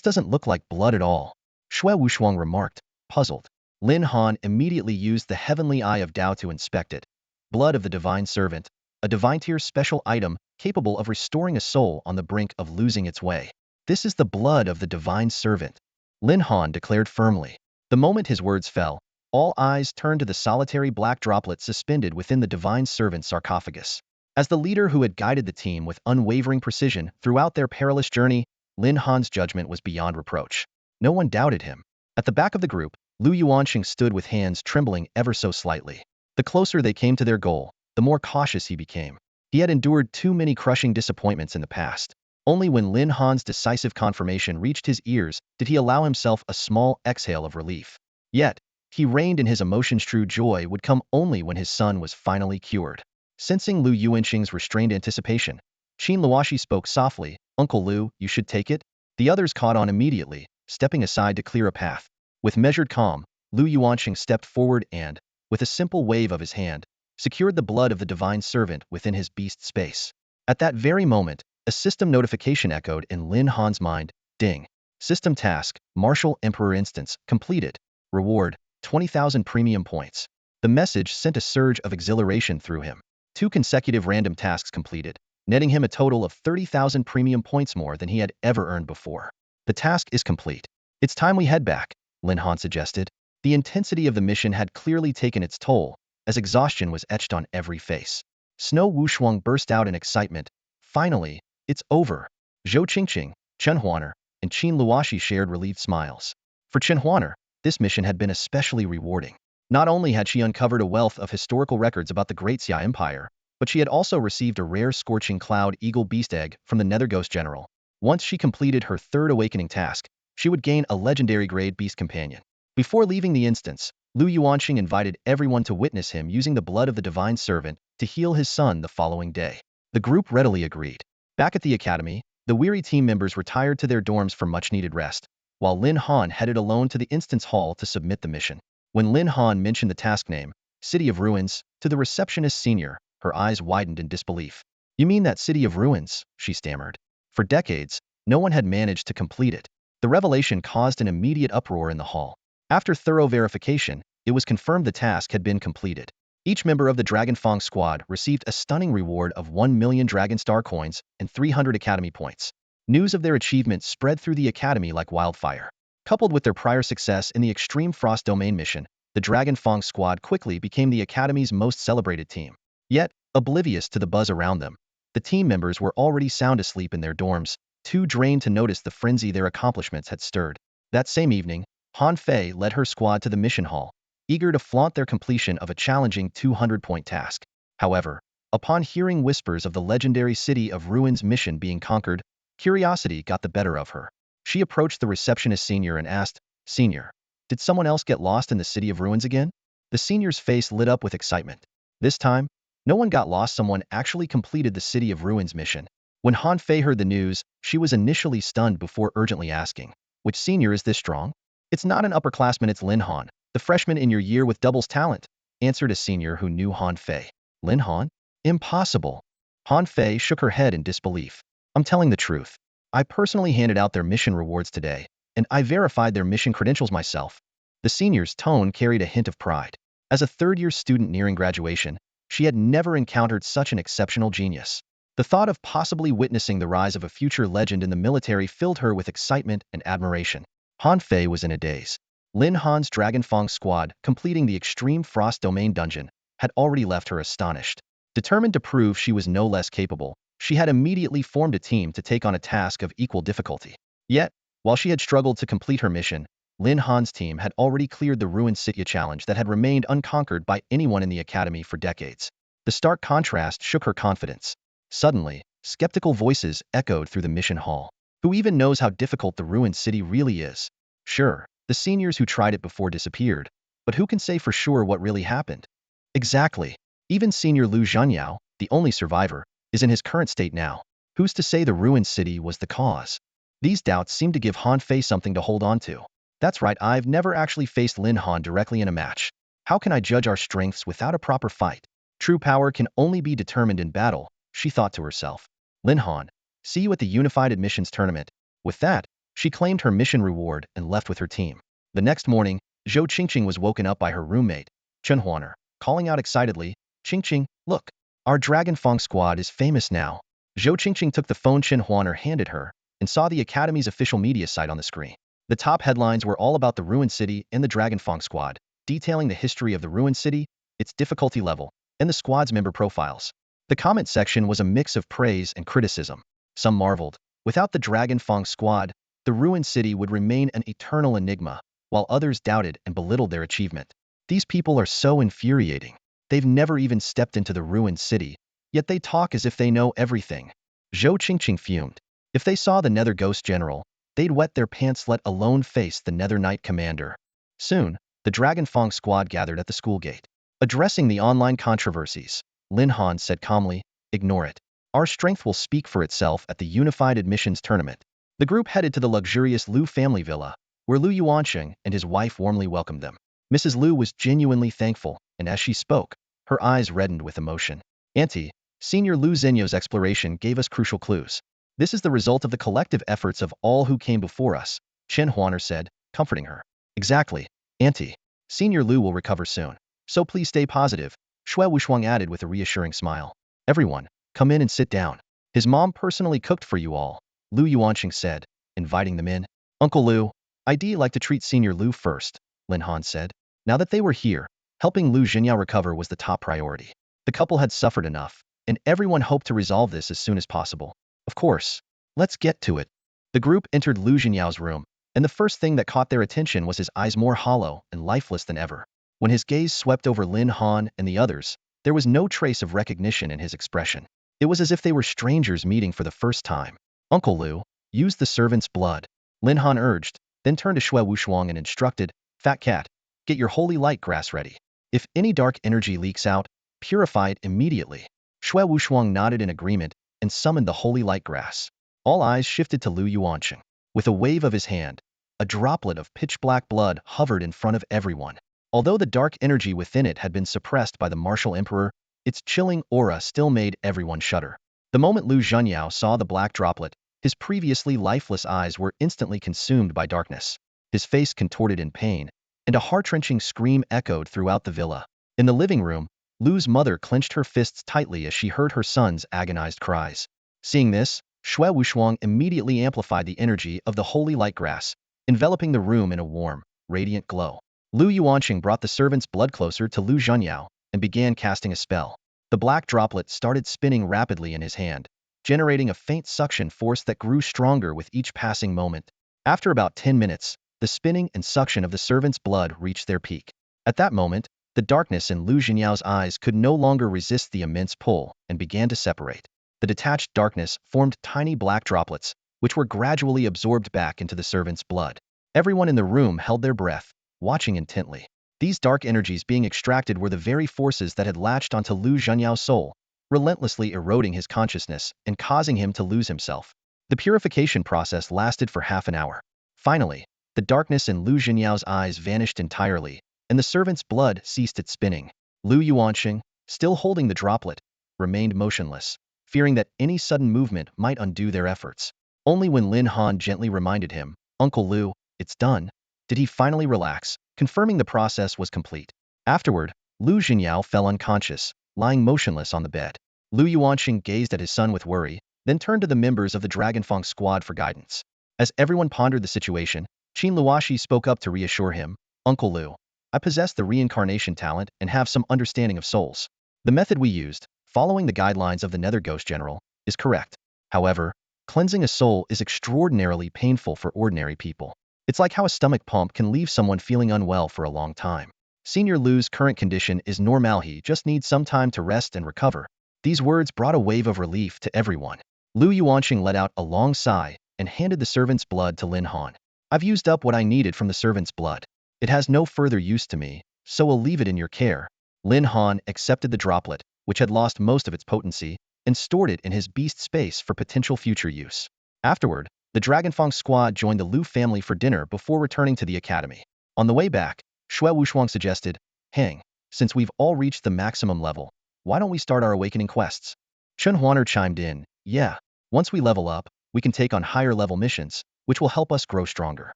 doesn't look like blood at all, Shui Wushuang remarked, puzzled. Lin Han immediately used the heavenly eye of Dao to inspect it. Blood of the divine servant, a divine-tier special item capable of restoring a soul on the brink of losing its way. This is the blood of the divine servant, Lin Han declared firmly. The moment his words fell, all eyes turned to the solitary black droplet suspended within the divine servant's sarcophagus. As the leader who had guided the team with unwavering precision throughout their perilous journey, Lin Han's judgment was beyond reproach. No one doubted him. At the back of the group, Lu Yuanqing stood with hands trembling ever so slightly. The closer they came to their goal, the more cautious he became. He had endured too many crushing disappointments in the past. Only when Lin Han's decisive confirmation reached his ears did he allow himself a small exhale of relief. Yet, he reigned in his emotions. True joy would come only when his son was finally cured. Sensing Lu Yuanqing's restrained anticipation, Qin Luoshi spoke softly, "Uncle Lu, you should take it." The others caught on immediately, stepping aside to clear a path. With measured calm, Lu Yuanqing stepped forward and, with a simple wave of his hand, secured the blood of the divine servant within his beast space. At that very moment, a system notification echoed in Lin Han's mind. Ding. System task, Martial Emperor instance, completed. Reward, 20,000 premium points. The message sent a surge of exhilaration through him. 2 consecutive random tasks completed, netting him a total of 30,000 premium points more than he had ever earned before. The task is complete. It's time we head back, Lin Han suggested. The intensity of the mission had clearly taken its toll, as exhaustion was etched on every face. Snow Wushuang burst out in excitement. Finally, it's over. Zhou Qingqing, Chen Huaner, and Qin Luoxi shared relieved smiles. For Chen Huaner, this mission had been especially rewarding. Not only had she uncovered a wealth of historical records about the Great Xia Empire, but she had also received a rare Scorching Cloud Eagle Beast Egg from the Nether Ghost General. Once she completed her third awakening task, she would gain a legendary grade beast companion. Before leaving the instance, Lu Yuanqing invited everyone to witness him using the blood of the divine servant to heal his son the following day. The group readily agreed. Back at the academy, the weary team members retired to their dorms for much-needed rest, while Lin Han headed alone to the instance hall to submit the mission. When Lin Han mentioned the task name, City of Ruins, to the receptionist senior, her eyes widened in disbelief. "You mean that City of Ruins?" she stammered. For decades, no one had managed to complete it. The revelation caused an immediate uproar in the hall. After thorough verification, it was confirmed the task had been completed. Each member of the Dragon Fong squad received a stunning reward of 1 million Dragon Star coins and 300 Academy points. News of their achievement spread through the Academy like wildfire. Coupled with their prior success in the Extreme Frost Domain mission, the Dragon Fong squad quickly became the Academy's most celebrated team. Yet, oblivious to the buzz around them, the team members were already sound asleep in their dorms, too drained to notice the frenzy their accomplishments had stirred. That same evening, Han Fei led her squad to the mission hall, eager to flaunt their completion of a challenging 200-point task. However, upon hearing whispers of the legendary City of Ruins mission being conquered, curiosity got the better of her. She approached the receptionist senior and asked, "Senior, did someone else get lost in the City of Ruins again?" The senior's face lit up with excitement. This time, no one got lost, someone actually completed the City of Ruins mission. When Han Fei heard the news, she was initially stunned before urgently asking, "Which senior is this strong?" "It's not an upperclassman, it's Lin Han, the freshman in your year with doubles talent," answered a senior who knew Han Fei. "Lin Han? Impossible." Han Fei shook her head in disbelief. "I'm telling the truth. I personally handed out their mission rewards today, and I verified their mission credentials myself." The senior's tone carried a hint of pride. As a third-year student nearing graduation, she had never encountered such an exceptional genius. The thought of possibly witnessing the rise of a future legend in the military filled her with excitement and admiration. Han Fei was in a daze. Lin Han's Dragon Fong squad, completing the Extreme Frost Domain dungeon, had already left her astonished. Determined to prove she was no less capable, she had immediately formed a team to take on a task of equal difficulty. Yet, while she had struggled to complete her mission, Lin Han's team had already cleared the Ruined City challenge that had remained unconquered by anyone in the academy for decades. The stark contrast shook her confidence. Suddenly, skeptical voices echoed through the mission hall. "Who even knows how difficult the Ruined City really is?" Sure, the seniors who tried it before disappeared, but who can say for sure what really happened? Exactly. Even senior Lu Zhanyao, the only survivor, is in his current state now. Who's to say the Ruined City was the cause? These doubts seemed to give Han Fei something to hold on to. "That's right, I've never actually faced Lin Han directly in a match. How can I judge our strengths without a proper fight? True power can only be determined in battle," she thought to herself. "Lin Han, see you at the Unified Admissions Tournament." With that, she claimed her mission reward and left with her team. The next morning, Zhou Qingqing was woken up by her roommate, Chen Huaner, calling out excitedly, "Qingqing, look! Our Dragon Fong squad is famous now." Zhou Qingqing took the phone Chen Huaner handed her and saw the Academy's official media site on the screen. The top headlines were all about the Ruined City and the Dragon Fong squad, detailing the history of the Ruined City, its difficulty level, and the squad's member profiles. The comment section was a mix of praise and criticism. Some marveled. Without the Dragon Fong squad, the Ruined City would remain an eternal enigma, while others doubted and belittled their achievement. These people are so infuriating. They've never even stepped into the Ruined City, yet they talk as if they know everything. Zhou Qingqing fumed. If they saw the Nether Ghost General, they'd wet their pants, let alone face the Nether Knight Commander. Soon, the Dragon Fong squad gathered at the school gate. Addressing the online controversies, Lin Han said calmly, "Ignore it. Our strength will speak for itself at the Unified Admissions Tournament." The group headed to the luxurious Lu family villa, where Lu Yuanqing and his wife warmly welcomed them. Mrs. Lu was genuinely thankful, and as she spoke, her eyes reddened with emotion. "Auntie, Senior Lu Zhenyo's exploration gave us crucial clues. This is the result of the collective efforts of all who came before us," Chen Huaner said, comforting her. "Exactly, Auntie. Senior Lu will recover soon. So please stay positive," Shui Wushuang added with a reassuring smile. "Everyone, come in and sit down. His mom personally cooked for you all," Lu Yuanqing said, inviting them in. "Uncle Lu, I'd like to treat Senior Lu first," Lin Han said. Now that they were here, helping Lu Zhenyao recover was the top priority. The couple had suffered enough, and everyone hoped to resolve this as soon as possible. Of course. Let's get to it. The group entered Lu Jinyao's room, and the first thing that caught their attention was his eyes more hollow and lifeless than ever. When his gaze swept over Lin Han and the others, there was no trace of recognition in his expression. It was as if they were strangers meeting for the first time. Uncle Lu, use the servant's blood, Lin Han urged, then turned to Xue Wushuang and instructed, Fat Cat, get your holy light grass ready. If any dark energy leaks out, purify it immediately. Xue Wushuang nodded in agreement and summoned the holy light grass. All eyes shifted to Lu Yuanqing. With a wave of his hand, a droplet of pitch-black blood hovered in front of everyone. Although the dark energy within it had been suppressed by the martial emperor, its chilling aura still made everyone shudder. The moment Lu Zhenyao saw the black droplet, his previously lifeless eyes were instantly consumed by darkness. His face contorted in pain, and a heart-wrenching scream echoed throughout the villa. In the living room, Lu's mother clenched her fists tightly as she heard her son's agonized cries. Seeing this, Xue Wushuang immediately amplified the energy of the holy light grass, enveloping the room in a warm, radiant glow. Lu Yuanqing brought the servant's blood closer to Lu Zhenyao and began casting a spell. The black droplet started spinning rapidly in his hand, generating a faint suction force that grew stronger with each passing moment. After about 10 minutes, the spinning and suction of the servant's blood reached their peak. At that moment, the darkness in Lu Zhenyao's eyes could no longer resist the immense pull and began to separate. The detached darkness formed tiny black droplets, which were gradually absorbed back into the servant's blood. Everyone in the room held their breath, watching intently. These dark energies being extracted were the very forces that had latched onto Lu Zhenyao's soul, relentlessly eroding his consciousness and causing him to lose himself. The purification process lasted for half an hour. Finally, the darkness in Lu Zhenyao's eyes vanished entirely, and the servant's blood ceased its spinning. Lu Yuanqing, still holding the droplet, remained motionless, fearing that any sudden movement might undo their efforts. Only when Lin Han gently reminded him, Uncle Lu, it's done, did he finally relax, confirming the process was complete. Afterward, Lu Zhenyao fell unconscious, lying motionless on the bed. Lu Yuanqing gazed at his son with worry, then turned to the members of the Dragon Fong squad for guidance. As everyone pondered the situation, Qin Luoshi spoke up to reassure him, Uncle Lu, I possess the reincarnation talent and have some understanding of souls. The method we used, following the guidelines of the Nether Ghost General, is correct. However, cleansing a soul is extraordinarily painful for ordinary people. It's like how a stomach pump can leave someone feeling unwell for a long time. Senior Lu's current condition is normal, he just needs some time to rest and recover. These words brought a wave of relief to everyone. Lu Yuanqing let out a long sigh and handed the servant's blood to Lin Han. I've used up what I needed from the servant's blood. It has no further use to me, so we'll leave it in your care. Lin Han accepted the droplet, which had lost most of its potency, and stored it in his beast space for potential future use. Afterward, the Dragon Fong squad joined the Lu family for dinner before returning to the academy. On the way back, Xue Wushuang suggested, Hang, since we've all reached the maximum level, why don't we start our awakening quests? Chen Huaner chimed in, yeah, once we level up, we can take on higher level missions, which will help us grow stronger.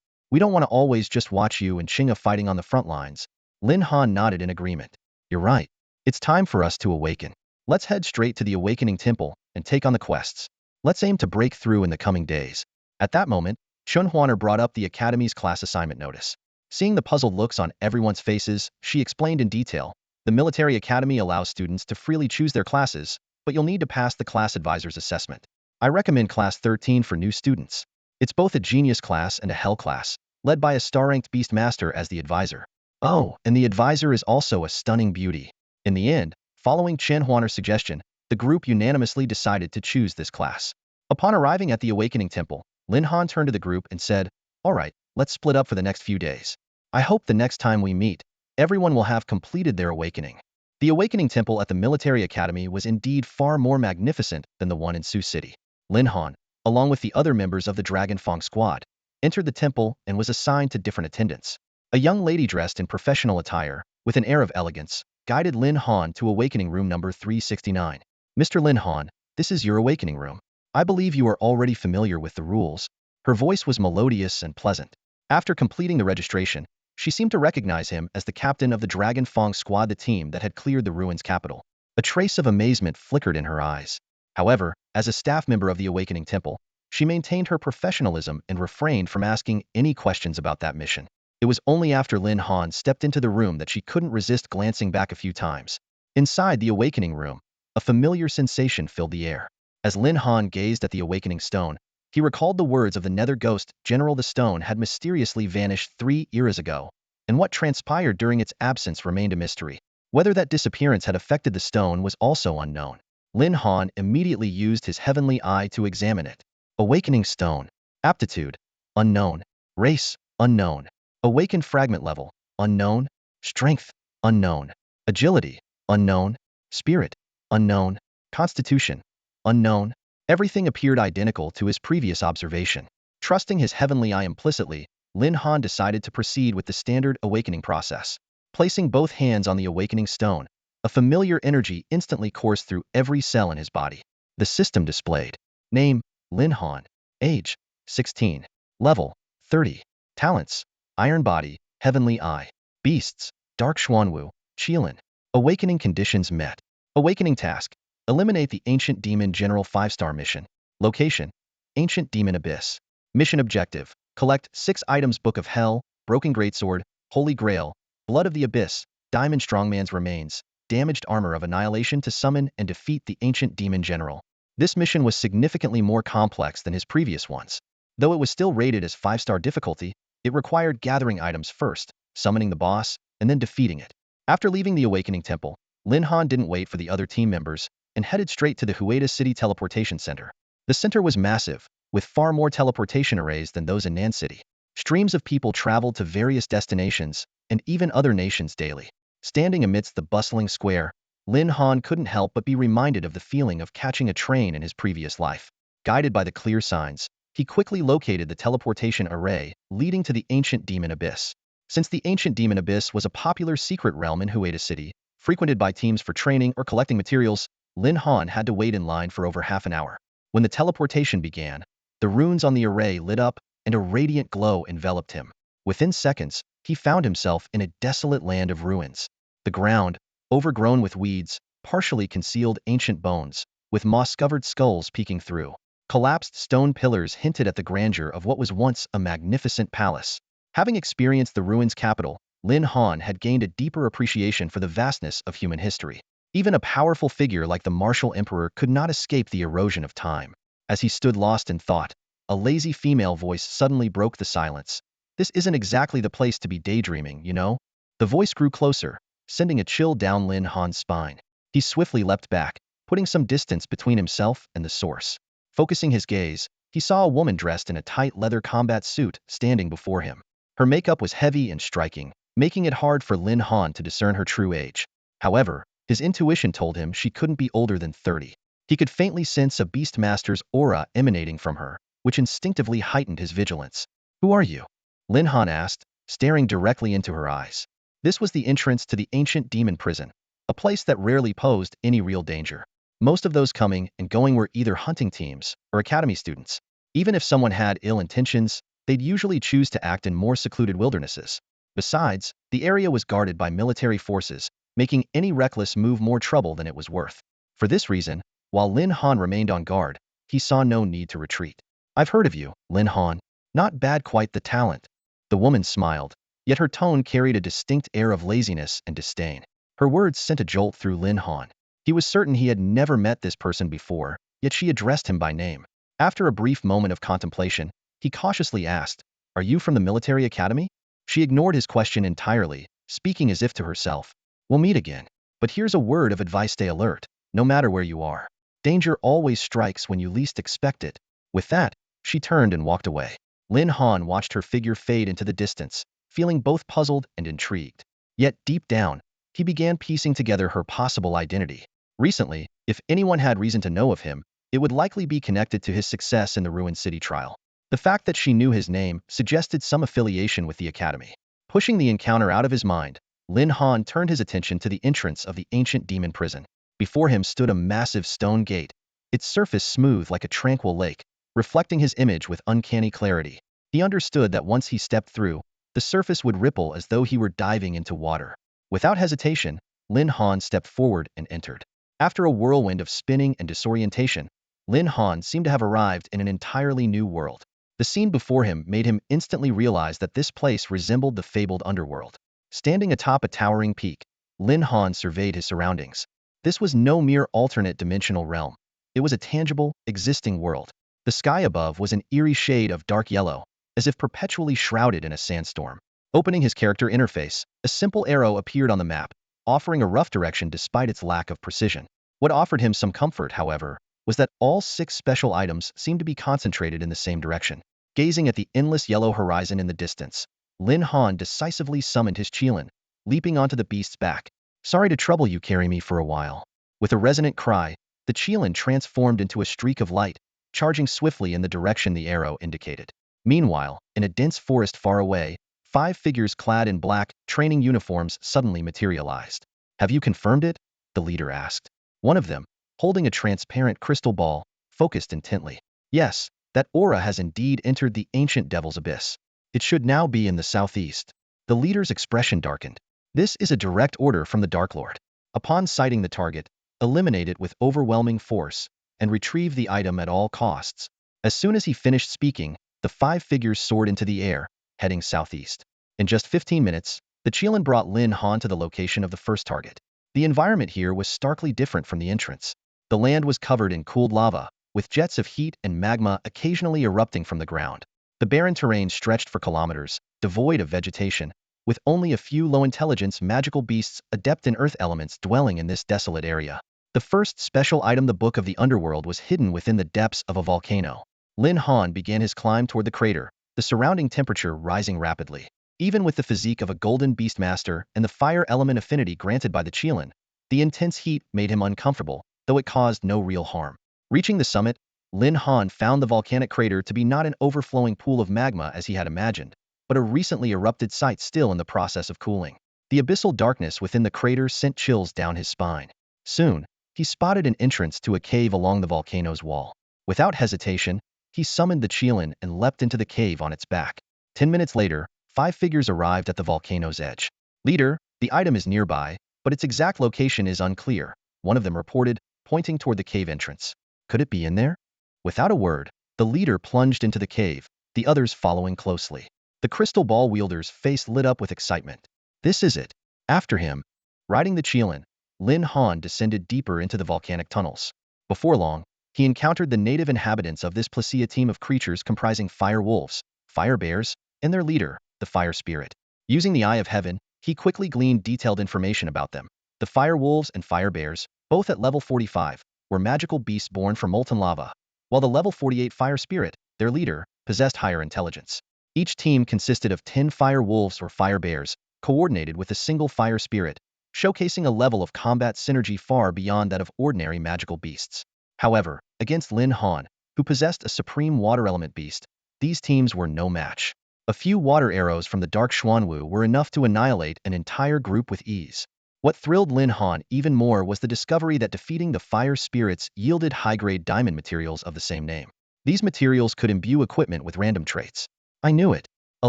We don't want to always just watch you and Qing'e fighting on the front lines. Lin Han nodded in agreement. You're right. It's time for us to awaken. Let's head straight to the Awakening Temple and take on the quests. Let's aim to break through in the coming days. At that moment, Chen Huaner brought up the Academy's class assignment notice. Seeing the puzzled looks on everyone's faces, she explained in detail, the Military Academy allows students to freely choose their classes, but you'll need to pass the class advisor's assessment. I recommend Class 13 for new students. It's both a genius class and a hell class, led by a star-ranked beast master as the advisor. Oh, and the advisor is also a stunning beauty. In the end, following Chen Huaner's suggestion, the group unanimously decided to choose this class. Upon arriving at the Awakening Temple, Lin Han turned to the group and said, All right, let's split up for the next few days. I hope the next time we meet, everyone will have completed their awakening. The Awakening Temple at the Military Academy was indeed far more magnificent than the one in Sioux City. Lin Han, along with the other members of the Dragon Fong squad, entered the temple and was assigned to different attendants. A young lady dressed in professional attire, with an air of elegance, guided Lin Han to Awakening Room number 369. Mr. Lin Han, this is your Awakening Room. I believe you are already familiar with the rules. Her voice was melodious and pleasant. After completing the registration, she seemed to recognize him as the captain of the Dragon Fong squad, the team that had cleared the ruins capital. A trace of amazement flickered in her eyes. However, as a staff member of the Awakening Temple, she maintained her professionalism and refrained from asking any questions about that mission. It was only after Lin Han stepped into the room that she couldn't resist glancing back a few times. Inside the Awakening Room, A familiar sensation filled the air. As Lin Han gazed at the awakening stone, he recalled the words of the Nether Ghost General. The stone had mysteriously vanished 3 eras ago, and what transpired during its absence remained a mystery. Whether that disappearance had affected the stone was also unknown. Lin Han immediately used his heavenly eye to examine it. Awakening stone. Aptitude. Unknown. Race. Unknown. Awakened fragment level. Unknown. Strength. Unknown. Agility. Unknown. Spirit. Unknown. Constitution. Unknown. Everything appeared identical to his previous observation. Trusting his heavenly eye implicitly, Lin Han decided to proceed with the standard awakening process. Placing both hands on the awakening stone, a familiar energy instantly coursed through every cell in his body. The system displayed. Name, Lin Han. Age, 16. Level, 30. Talents, Iron Body, Heavenly Eye. Beasts, Dark Xuanwu, Qilin. Awakening conditions met. Awakening task. Eliminate the Ancient Demon General 5-star mission. Location, Ancient Demon Abyss. Mission objective. Collect 6 items: Book of Hell, Broken Greatsword, Holy Grail, Blood of the Abyss, Diamond Strongman's Remains, Damaged Armor of Annihilation to summon and defeat the Ancient Demon General. This mission was significantly more complex than his previous ones. Though it was still rated as 5-star difficulty, it required gathering items first, summoning the boss, and then defeating it. After leaving the Awakening Temple, Lin Han didn't wait for the other team members and headed straight to the Hueda City Teleportation Center. The center was massive, with far more teleportation arrays than those in Nan City. Streams of people traveled to various destinations and even other nations daily. Standing amidst the bustling square, Lin Han couldn't help but be reminded of the feeling of catching a train in his previous life. Guided by the clear signs, he quickly located the teleportation array leading to the Ancient Demon Abyss. Since the Ancient Demon Abyss was a popular secret realm in Hueda City, frequented by teams for training or collecting materials, Lin Han had to wait in line for over half an hour. When the teleportation began, the runes on the array lit up and a radiant glow enveloped him. Within seconds, he found himself in a desolate land of ruins. The ground, overgrown with weeds, partially concealed ancient bones, with moss-covered skulls peeking through. Collapsed stone pillars hinted at the grandeur of what was once a magnificent palace. Having experienced the ruins' capital, Lin Han had gained a deeper appreciation for the vastness of human history. Even a powerful figure like the martial emperor could not escape the erosion of time. As he stood lost in thought, a lazy female voice suddenly broke the silence. "This isn't exactly the place to be daydreaming, you know?" The voice grew closer, sending a chill down Lin Han's spine. He swiftly leapt back, putting some distance between himself and the source. Focusing his gaze, he saw a woman dressed in a tight leather combat suit standing before him. Her makeup was heavy and striking, making it hard for Lin Han to discern her true age. However, his intuition told him she couldn't be older than 30. He could faintly sense a Beastmaster's aura emanating from her, which instinctively heightened his vigilance. "Who are you?" Lin Han asked, staring directly into her eyes. This was the entrance to the ancient demon prison, a place that rarely posed any real danger. Most of those coming and going were either hunting teams or academy students. Even if someone had ill intentions, they'd usually choose to act in more secluded wildernesses. Besides, the area was guarded by military forces, making any reckless move more trouble than it was worth. For this reason, while Lin Han remained on guard, he saw no need to retreat. "I've heard of you, Lin Han. Not bad, quite the talent." The woman smiled, yet her tone carried a distinct air of laziness and disdain. Her words sent a jolt through Lin Han. He was certain he had never met this person before, yet she addressed him by name. After a brief moment of contemplation, he cautiously asked, "Are you from the military academy?" She ignored his question entirely, speaking as if to herself. "We'll meet again. But here's a word of advice: stay alert, no matter where you are. Danger always strikes when you least expect it." With that, she turned and walked away. Lin Han watched her figure fade into the distance, feeling both puzzled and intrigued. Yet deep down, he began piecing together her possible identity. Recently, if anyone had reason to know of him, it would likely be connected to his success in the Ruined City trial. The fact that she knew his name suggested some affiliation with the academy. Pushing the encounter out of his mind, Lin Han turned his attention to the entrance of the ancient demon prison. Before him stood a massive stone gate, its surface smooth like a tranquil lake, reflecting his image with uncanny clarity. He understood that once he stepped through, the surface would ripple as though he were diving into water. Without hesitation, Lin Han stepped forward and entered. After a whirlwind of spinning and disorientation, Lin Han seemed to have arrived in an entirely new world. The scene before him made him instantly realize that this place resembled the fabled underworld. Standing atop a towering peak, Lin Han surveyed his surroundings. This was no mere alternate dimensional realm. It was a tangible, existing world. The sky above was an eerie shade of dark yellow, as if perpetually shrouded in a sandstorm. Opening his character interface, a simple arrow appeared on the map, offering a rough direction despite its lack of precision. What offered him some comfort, however, was that all 6 special items seemed to be concentrated in the same direction. Gazing at the endless yellow horizon in the distance, Lin Han decisively summoned his Qilin, leaping onto the beast's back. "Sorry to trouble you, carry me for a while." With a resonant cry, the Qilin transformed into a streak of light, charging swiftly in the direction the arrow indicated. Meanwhile, in a dense forest far away, 5 figures clad in black, training uniforms suddenly materialized. "Have you confirmed it?" the leader asked. One of them, holding a transparent crystal ball, focused intently. "Yes, that aura has indeed entered the ancient devil's abyss. It should now be in the southeast." The leader's expression darkened. "This is a direct order from the Dark Lord. Upon sighting the target, eliminate it with overwhelming force, and retrieve the item at all costs." As soon as he finished speaking, the 5 figures soared into the air, heading southeast. In just 15 minutes, the Qilin brought Lin Han to the location of the first target. The environment here was starkly different from the entrance. The land was covered in cooled lava, with jets of heat and magma occasionally erupting from the ground. The barren terrain stretched for kilometers, devoid of vegetation, with only a few low-intelligence magical beasts adept in earth elements dwelling in this desolate area. The first special item, the Book of the Underworld, was hidden within the depths of a volcano. Lin Han began his climb toward the crater, the surrounding temperature rising rapidly. Even with the physique of a golden beastmaster and the fire element affinity granted by the Qilin, the intense heat made him uncomfortable, though it caused no real harm. Reaching the summit, Lin Han found the volcanic crater to be not an overflowing pool of magma as he had imagined, but a recently erupted site still in the process of cooling. The abyssal darkness within the crater sent chills down his spine. Soon, he spotted an entrance to a cave along the volcano's wall. Without hesitation, he summoned the Qilin and leapt into the cave on its back. 10 minutes later, 5 figures arrived at the volcano's edge. "Leader, the item is nearby, but its exact location is unclear," one of them reported, pointing toward the cave entrance. "Could it be in there?" Without a word, the leader plunged into the cave, the others following closely. The crystal ball wielder's face lit up with excitement. "This is it." After him, riding the Qilin, Lin Han descended deeper into the volcanic tunnels. Before long, he encountered the native inhabitants of this Placia team of creatures comprising fire wolves, fire bears, and their leader, the fire spirit. Using the Eye of Heaven, he quickly gleaned detailed information about them. The fire wolves and fire bears, both at level 45, were magical beasts born from molten lava, while the level 48 fire spirit, their leader, possessed higher intelligence. Each team consisted of 10 fire wolves or fire bears, coordinated with a single fire spirit, showcasing a level of combat synergy far beyond that of ordinary magical beasts. However, against Lin Han, who possessed a supreme water element beast, these teams were no match. A few water arrows from the Dark Xuanwu were enough to annihilate an entire group with ease. What thrilled Lin Han even more was the discovery that defeating the fire spirits yielded high-grade diamond materials of the same name. These materials could imbue equipment with random traits. I knew it. A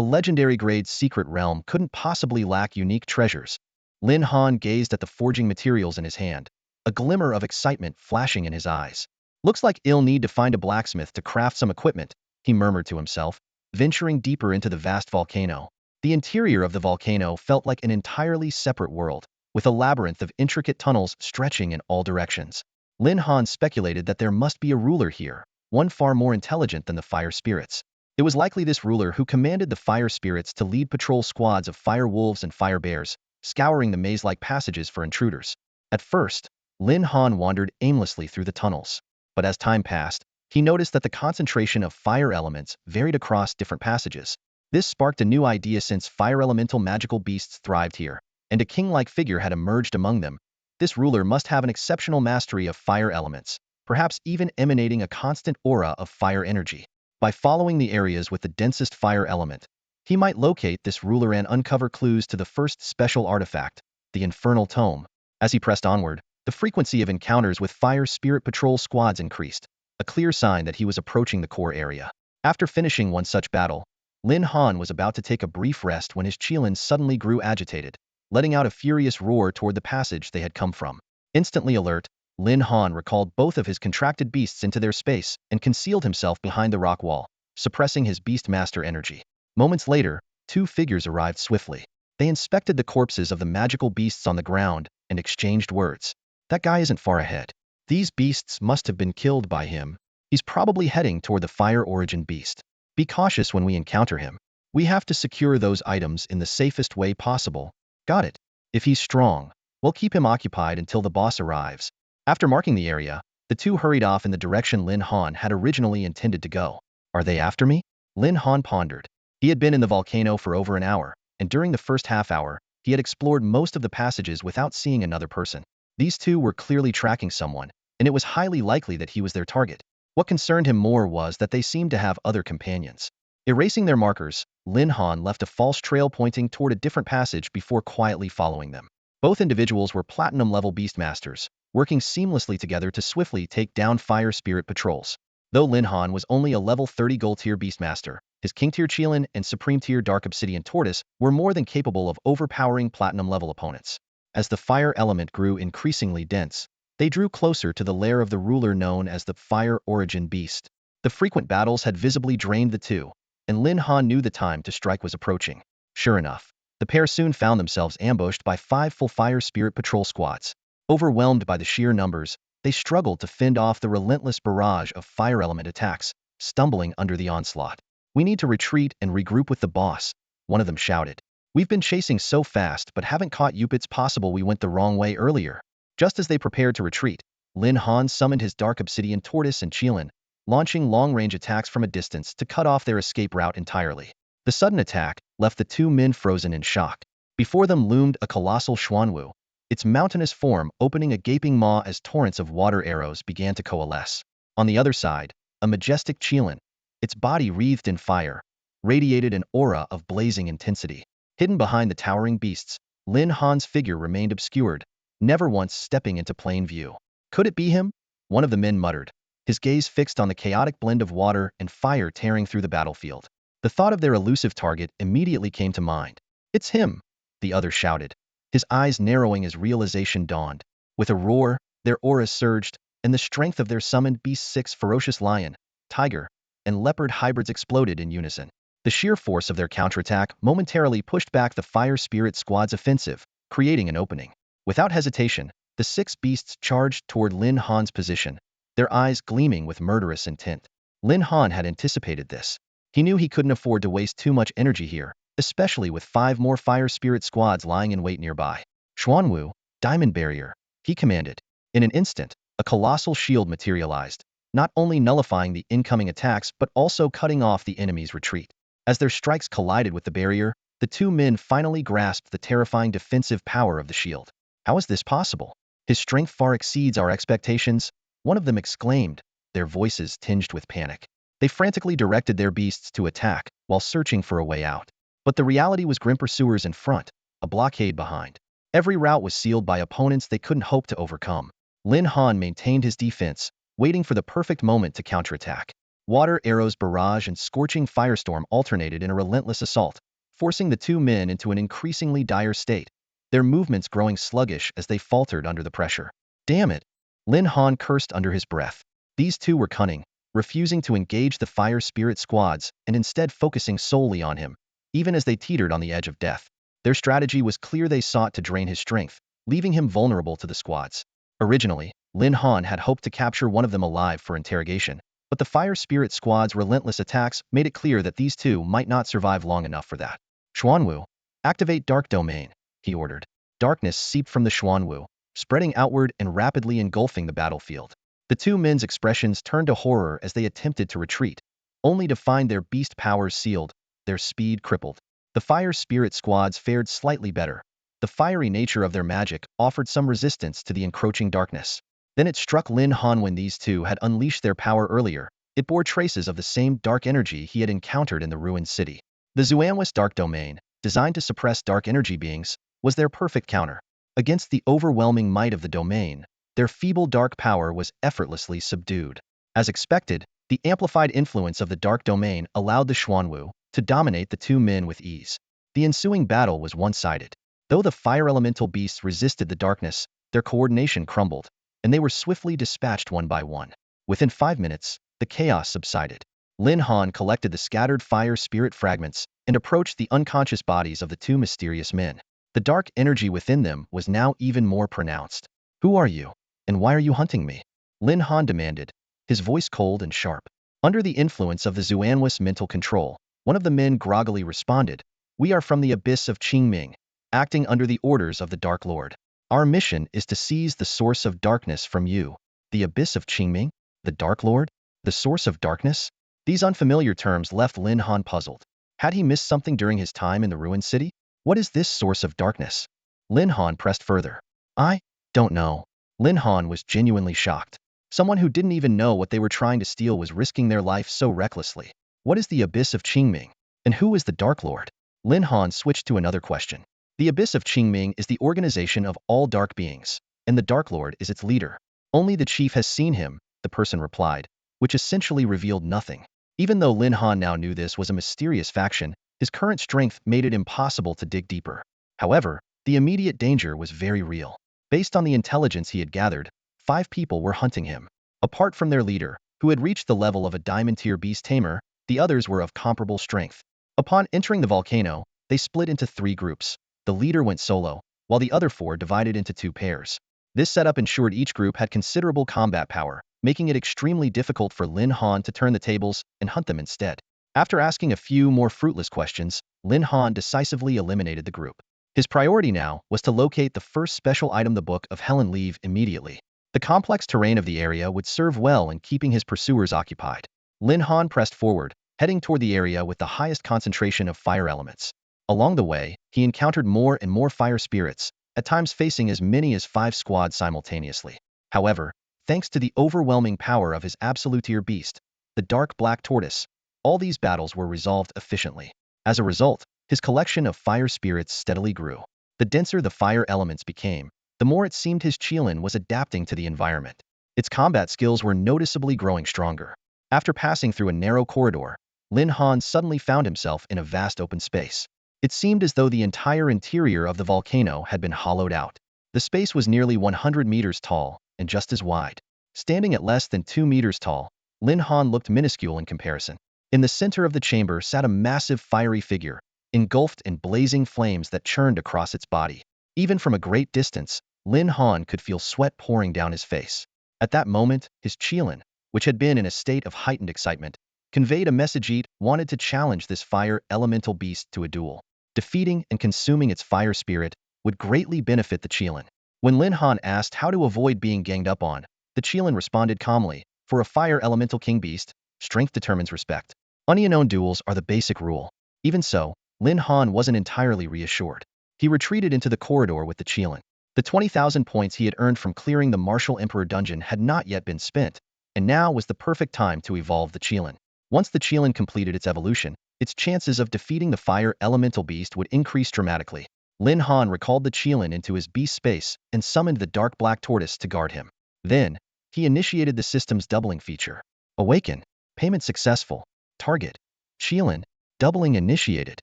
legendary-grade secret realm couldn't possibly lack unique treasures. Lin Han gazed at the forging materials in his hand, a glimmer of excitement flashing in his eyes. "Looks like I'll need to find a blacksmith to craft some equipment," he murmured to himself, venturing deeper into the vast volcano. The interior of the volcano felt like an entirely separate world, with a labyrinth of intricate tunnels stretching in all directions. Lin Han speculated that there must be a ruler here, one far more intelligent than the fire spirits. It was likely this ruler who commanded the fire spirits to lead patrol squads of fire wolves and fire bears, scouring the maze-like passages for intruders. At first, Lin Han wandered aimlessly through the tunnels, but as time passed, he noticed that the concentration of fire elements varied across different passages. This sparked a new idea since fire elemental magical beasts thrived here, and a king-like figure had emerged among them. This ruler must have an exceptional mastery of fire elements, perhaps even emanating a constant aura of fire energy. By following the areas with the densest fire element, he might locate this ruler and uncover clues to the first special artifact, the Infernal Tome. As he pressed onward, the frequency of encounters with fire spirit patrol squads increased, a clear sign that he was approaching the core area. After finishing one such battle, Lin Han was about to take a brief rest when his Qilin suddenly grew agitated, letting out a furious roar toward the passage they had come from. Instantly alert, Lin Han recalled both of his contracted beasts into their space and concealed himself behind the rock wall, suppressing his beastmaster energy. Moments later, 2 figures arrived swiftly. They inspected the corpses of the magical beasts on the ground and exchanged words. That guy isn't far ahead. These beasts must have been killed by him. He's probably heading toward the fire origin beast. Be cautious when we encounter him. We have to secure those items in the safest way possible. Got it. If he's strong, we'll keep him occupied until the boss arrives. After marking the area, the two hurried off in the direction Lin Han had originally intended to go. Are they after me? Lin Han pondered. He had been in the volcano for over an hour, and during the first half hour, he had explored most of the passages without seeing another person. These two were clearly tracking someone, and it was highly likely that he was their target. What concerned him more was that they seemed to have other companions. Erasing their markers, Lin Han left a false trail pointing toward a different passage before quietly following them. Both individuals were platinum-level beastmasters, working seamlessly together to swiftly take down fire spirit patrols. Though Lin Han was only a level 30 gold-tier beastmaster, his king-tier Qilin and supreme-tier dark obsidian tortoise were more than capable of overpowering platinum-level opponents. As the fire element grew increasingly dense, they drew closer to the lair of the ruler known as the fire origin beast. The frequent battles had visibly drained the two, and Lin Han knew the time to strike was approaching. Sure enough, the pair soon found themselves ambushed by 5 full fire spirit patrol squads. Overwhelmed by the sheer numbers, they struggled to fend off the relentless barrage of fire element attacks, stumbling under the onslaught. We need to retreat and regroup with the boss, one of them shouted. We've been chasing so fast but haven't caught you. It's possible we went the wrong way earlier. Just as they prepared to retreat, Lin Han summoned his dark obsidian tortoise and Qilin, launching long-range attacks from a distance to cut off their escape route entirely. The sudden attack left the two men frozen in shock. Before them loomed a colossal Xuanwu, its mountainous form opening a gaping maw as torrents of water arrows began to coalesce. On the other side, a majestic Qilin, its body wreathed in fire, radiated an aura of blazing intensity. Hidden behind the towering beasts, Lin Han's figure remained obscured, never once stepping into plain view. Could it be him? One of the men muttered, his gaze fixed on the chaotic blend of water and fire tearing through the battlefield. The thought of their elusive target immediately came to mind. It's him, the other shouted, his eyes narrowing as realization dawned. With a roar, their auras surged, and the strength of their summoned beasts, 6 ferocious lion, tiger, and leopard hybrids exploded in unison. The sheer force of their counterattack momentarily pushed back the fire spirit squad's offensive, creating an opening. Without hesitation, the 6 beasts charged toward Lin Han's position, their eyes gleaming with murderous intent. Lin Han had anticipated this. He knew he couldn't afford to waste too much energy here, especially with 5 more fire spirit squads lying in wait nearby. Xuanwu, diamond barrier, he commanded. In an instant, a colossal shield materialized, not only nullifying the incoming attacks but also cutting off the enemy's retreat. As their strikes collided with the barrier, the two men finally grasped the terrifying defensive power of the shield. How is this possible? His strength far exceeds our expectations, one of them exclaimed, their voices tinged with panic. They frantically directed their beasts to attack, while searching for a way out. But the reality was grim pursuers in front, a blockade behind. Every route was sealed by opponents they couldn't hope to overcome. Lin Han maintained his defense, waiting for the perfect moment to counterattack. Water arrows barrage and scorching firestorm alternated in a relentless assault, forcing the two men into an increasingly dire state, their movements growing sluggish as they faltered under the pressure. Damn it! Lin Han cursed under his breath. These two were cunning, refusing to engage the fire spirit squads and instead focusing solely on him, even as they teetered on the edge of death. Their strategy was clear: they sought to drain his strength, leaving him vulnerable to the squads. Originally, Lin Han had hoped to capture one of them alive for interrogation, but the fire spirit squad's relentless attacks made it clear that these two might not survive long enough for that. Xuanwu, activate dark domain, he ordered. Darkness seeped from the Xuanwu, spreading outward and rapidly engulfing the battlefield. The two men's expressions turned to horror as they attempted to retreat, only to find their beast powers sealed, their speed crippled. The fire spirit squads fared slightly better. The fiery nature of their magic offered some resistance to the encroaching darkness. Then it struck Lin Han: when these two had unleashed their power earlier, it bore traces of the same dark energy he had encountered in the ruined city. The Xuanwu's dark domain, designed to suppress dark energy beings, was their perfect counter. Against the overwhelming might of the domain, their feeble dark power was effortlessly subdued. As expected, the amplified influence of the dark domain allowed the Xuanwu to dominate the two men with ease. The ensuing battle was one-sided. Though the fire elemental beasts resisted the darkness, their coordination crumbled, and they were swiftly dispatched one by one. Within 5 minutes, the chaos subsided. Lin Han collected the scattered fire spirit fragments and approached the unconscious bodies of the two mysterious men. The dark energy within them was now even more pronounced. Who are you? And why are you hunting me? Lin Han demanded, his voice cold and sharp. Under the influence of the Xuanwu's mental control, one of the men groggily responded, "We are from the abyss of Ming, acting under the orders of the Dark Lord. Our mission is to seize the source of darkness from you." The abyss of Ming? The Dark Lord? The source of darkness? These unfamiliar terms left Lin Han puzzled. Had he missed something during his time in the ruined city? What is this source of darkness? Lin Han pressed further. I don't know. Lin Han was genuinely shocked. Someone who didn't even know what they were trying to steal was risking their life so recklessly. What is the abyss of Ming? And who is the Dark Lord? Lin Han switched to another question. The abyss of Ming is the organization of all dark beings, and the Dark Lord is its leader. Only the chief has seen him, the person replied, which essentially revealed nothing. Even though Lin Han now knew this was a mysterious faction, his current strength made it impossible to dig deeper. However, the immediate danger was very real. Based on the intelligence he had gathered, 5 people were hunting him. Apart from their leader, who had reached the level of a diamond-tier beast tamer, the others were of comparable strength. Upon entering the volcano, they split into 3 groups. The leader went solo, while the other 4 divided into 2 pairs. This setup ensured each group had considerable combat power, making it extremely difficult for Lin Han to turn the tables and hunt them instead. After asking a few more fruitless questions, Lin Han decisively eliminated the group. His priority now was to locate the first special item, the Book of Helen Leave, immediately. The complex terrain of the area would serve well in keeping his pursuers occupied. Lin Han pressed forward, heading toward the area with the highest concentration of fire elements. Along the way, he encountered more and more fire spirits, at times facing as many as 5 squads simultaneously. However, thanks to the overwhelming power of his absolute-tier beast, the Dark Black Tortoise, all these battles were resolved efficiently. As a result, his collection of fire spirits steadily grew. The denser the fire elements became, the more it seemed his Qilin was adapting to the environment. Its combat skills were noticeably growing stronger. After passing through a narrow corridor, Lin Han suddenly found himself in a vast open space. It seemed as though the entire interior of the volcano had been hollowed out. The space was nearly 100 meters tall and just as wide. Standing at less than 2 meters tall, Lin Han looked minuscule in comparison. In the center of the chamber sat a massive fiery figure, engulfed in blazing flames that churned across its body. Even from a great distance, Lin Han could feel sweat pouring down his face. At that moment, his Qilin, which had been in a state of heightened excitement, conveyed a message: it wanted to challenge this fire elemental beast to a duel. Defeating and consuming its fire spirit would greatly benefit the Qilin. When Lin Han asked how to avoid being ganged up on, the Qilin responded calmly, "For a fire elemental king beast, strength determines respect. Unknown duels are the basic rule." Even so, Lin Han wasn't entirely reassured. He retreated into the corridor with the Qilin. The 20,000 points he had earned from clearing the Mythical Emperor dungeon had not yet been spent, and now was the perfect time to evolve the Qilin. Once the Qilin completed its evolution, its chances of defeating the fire elemental beast would increase dramatically. Lin Han recalled the Qilin into his beast space and summoned the Dark Black Tortoise to guard him. Then, he initiated the system's doubling feature. Awaken. Payment successful. Target. Qilin. Doubling initiated.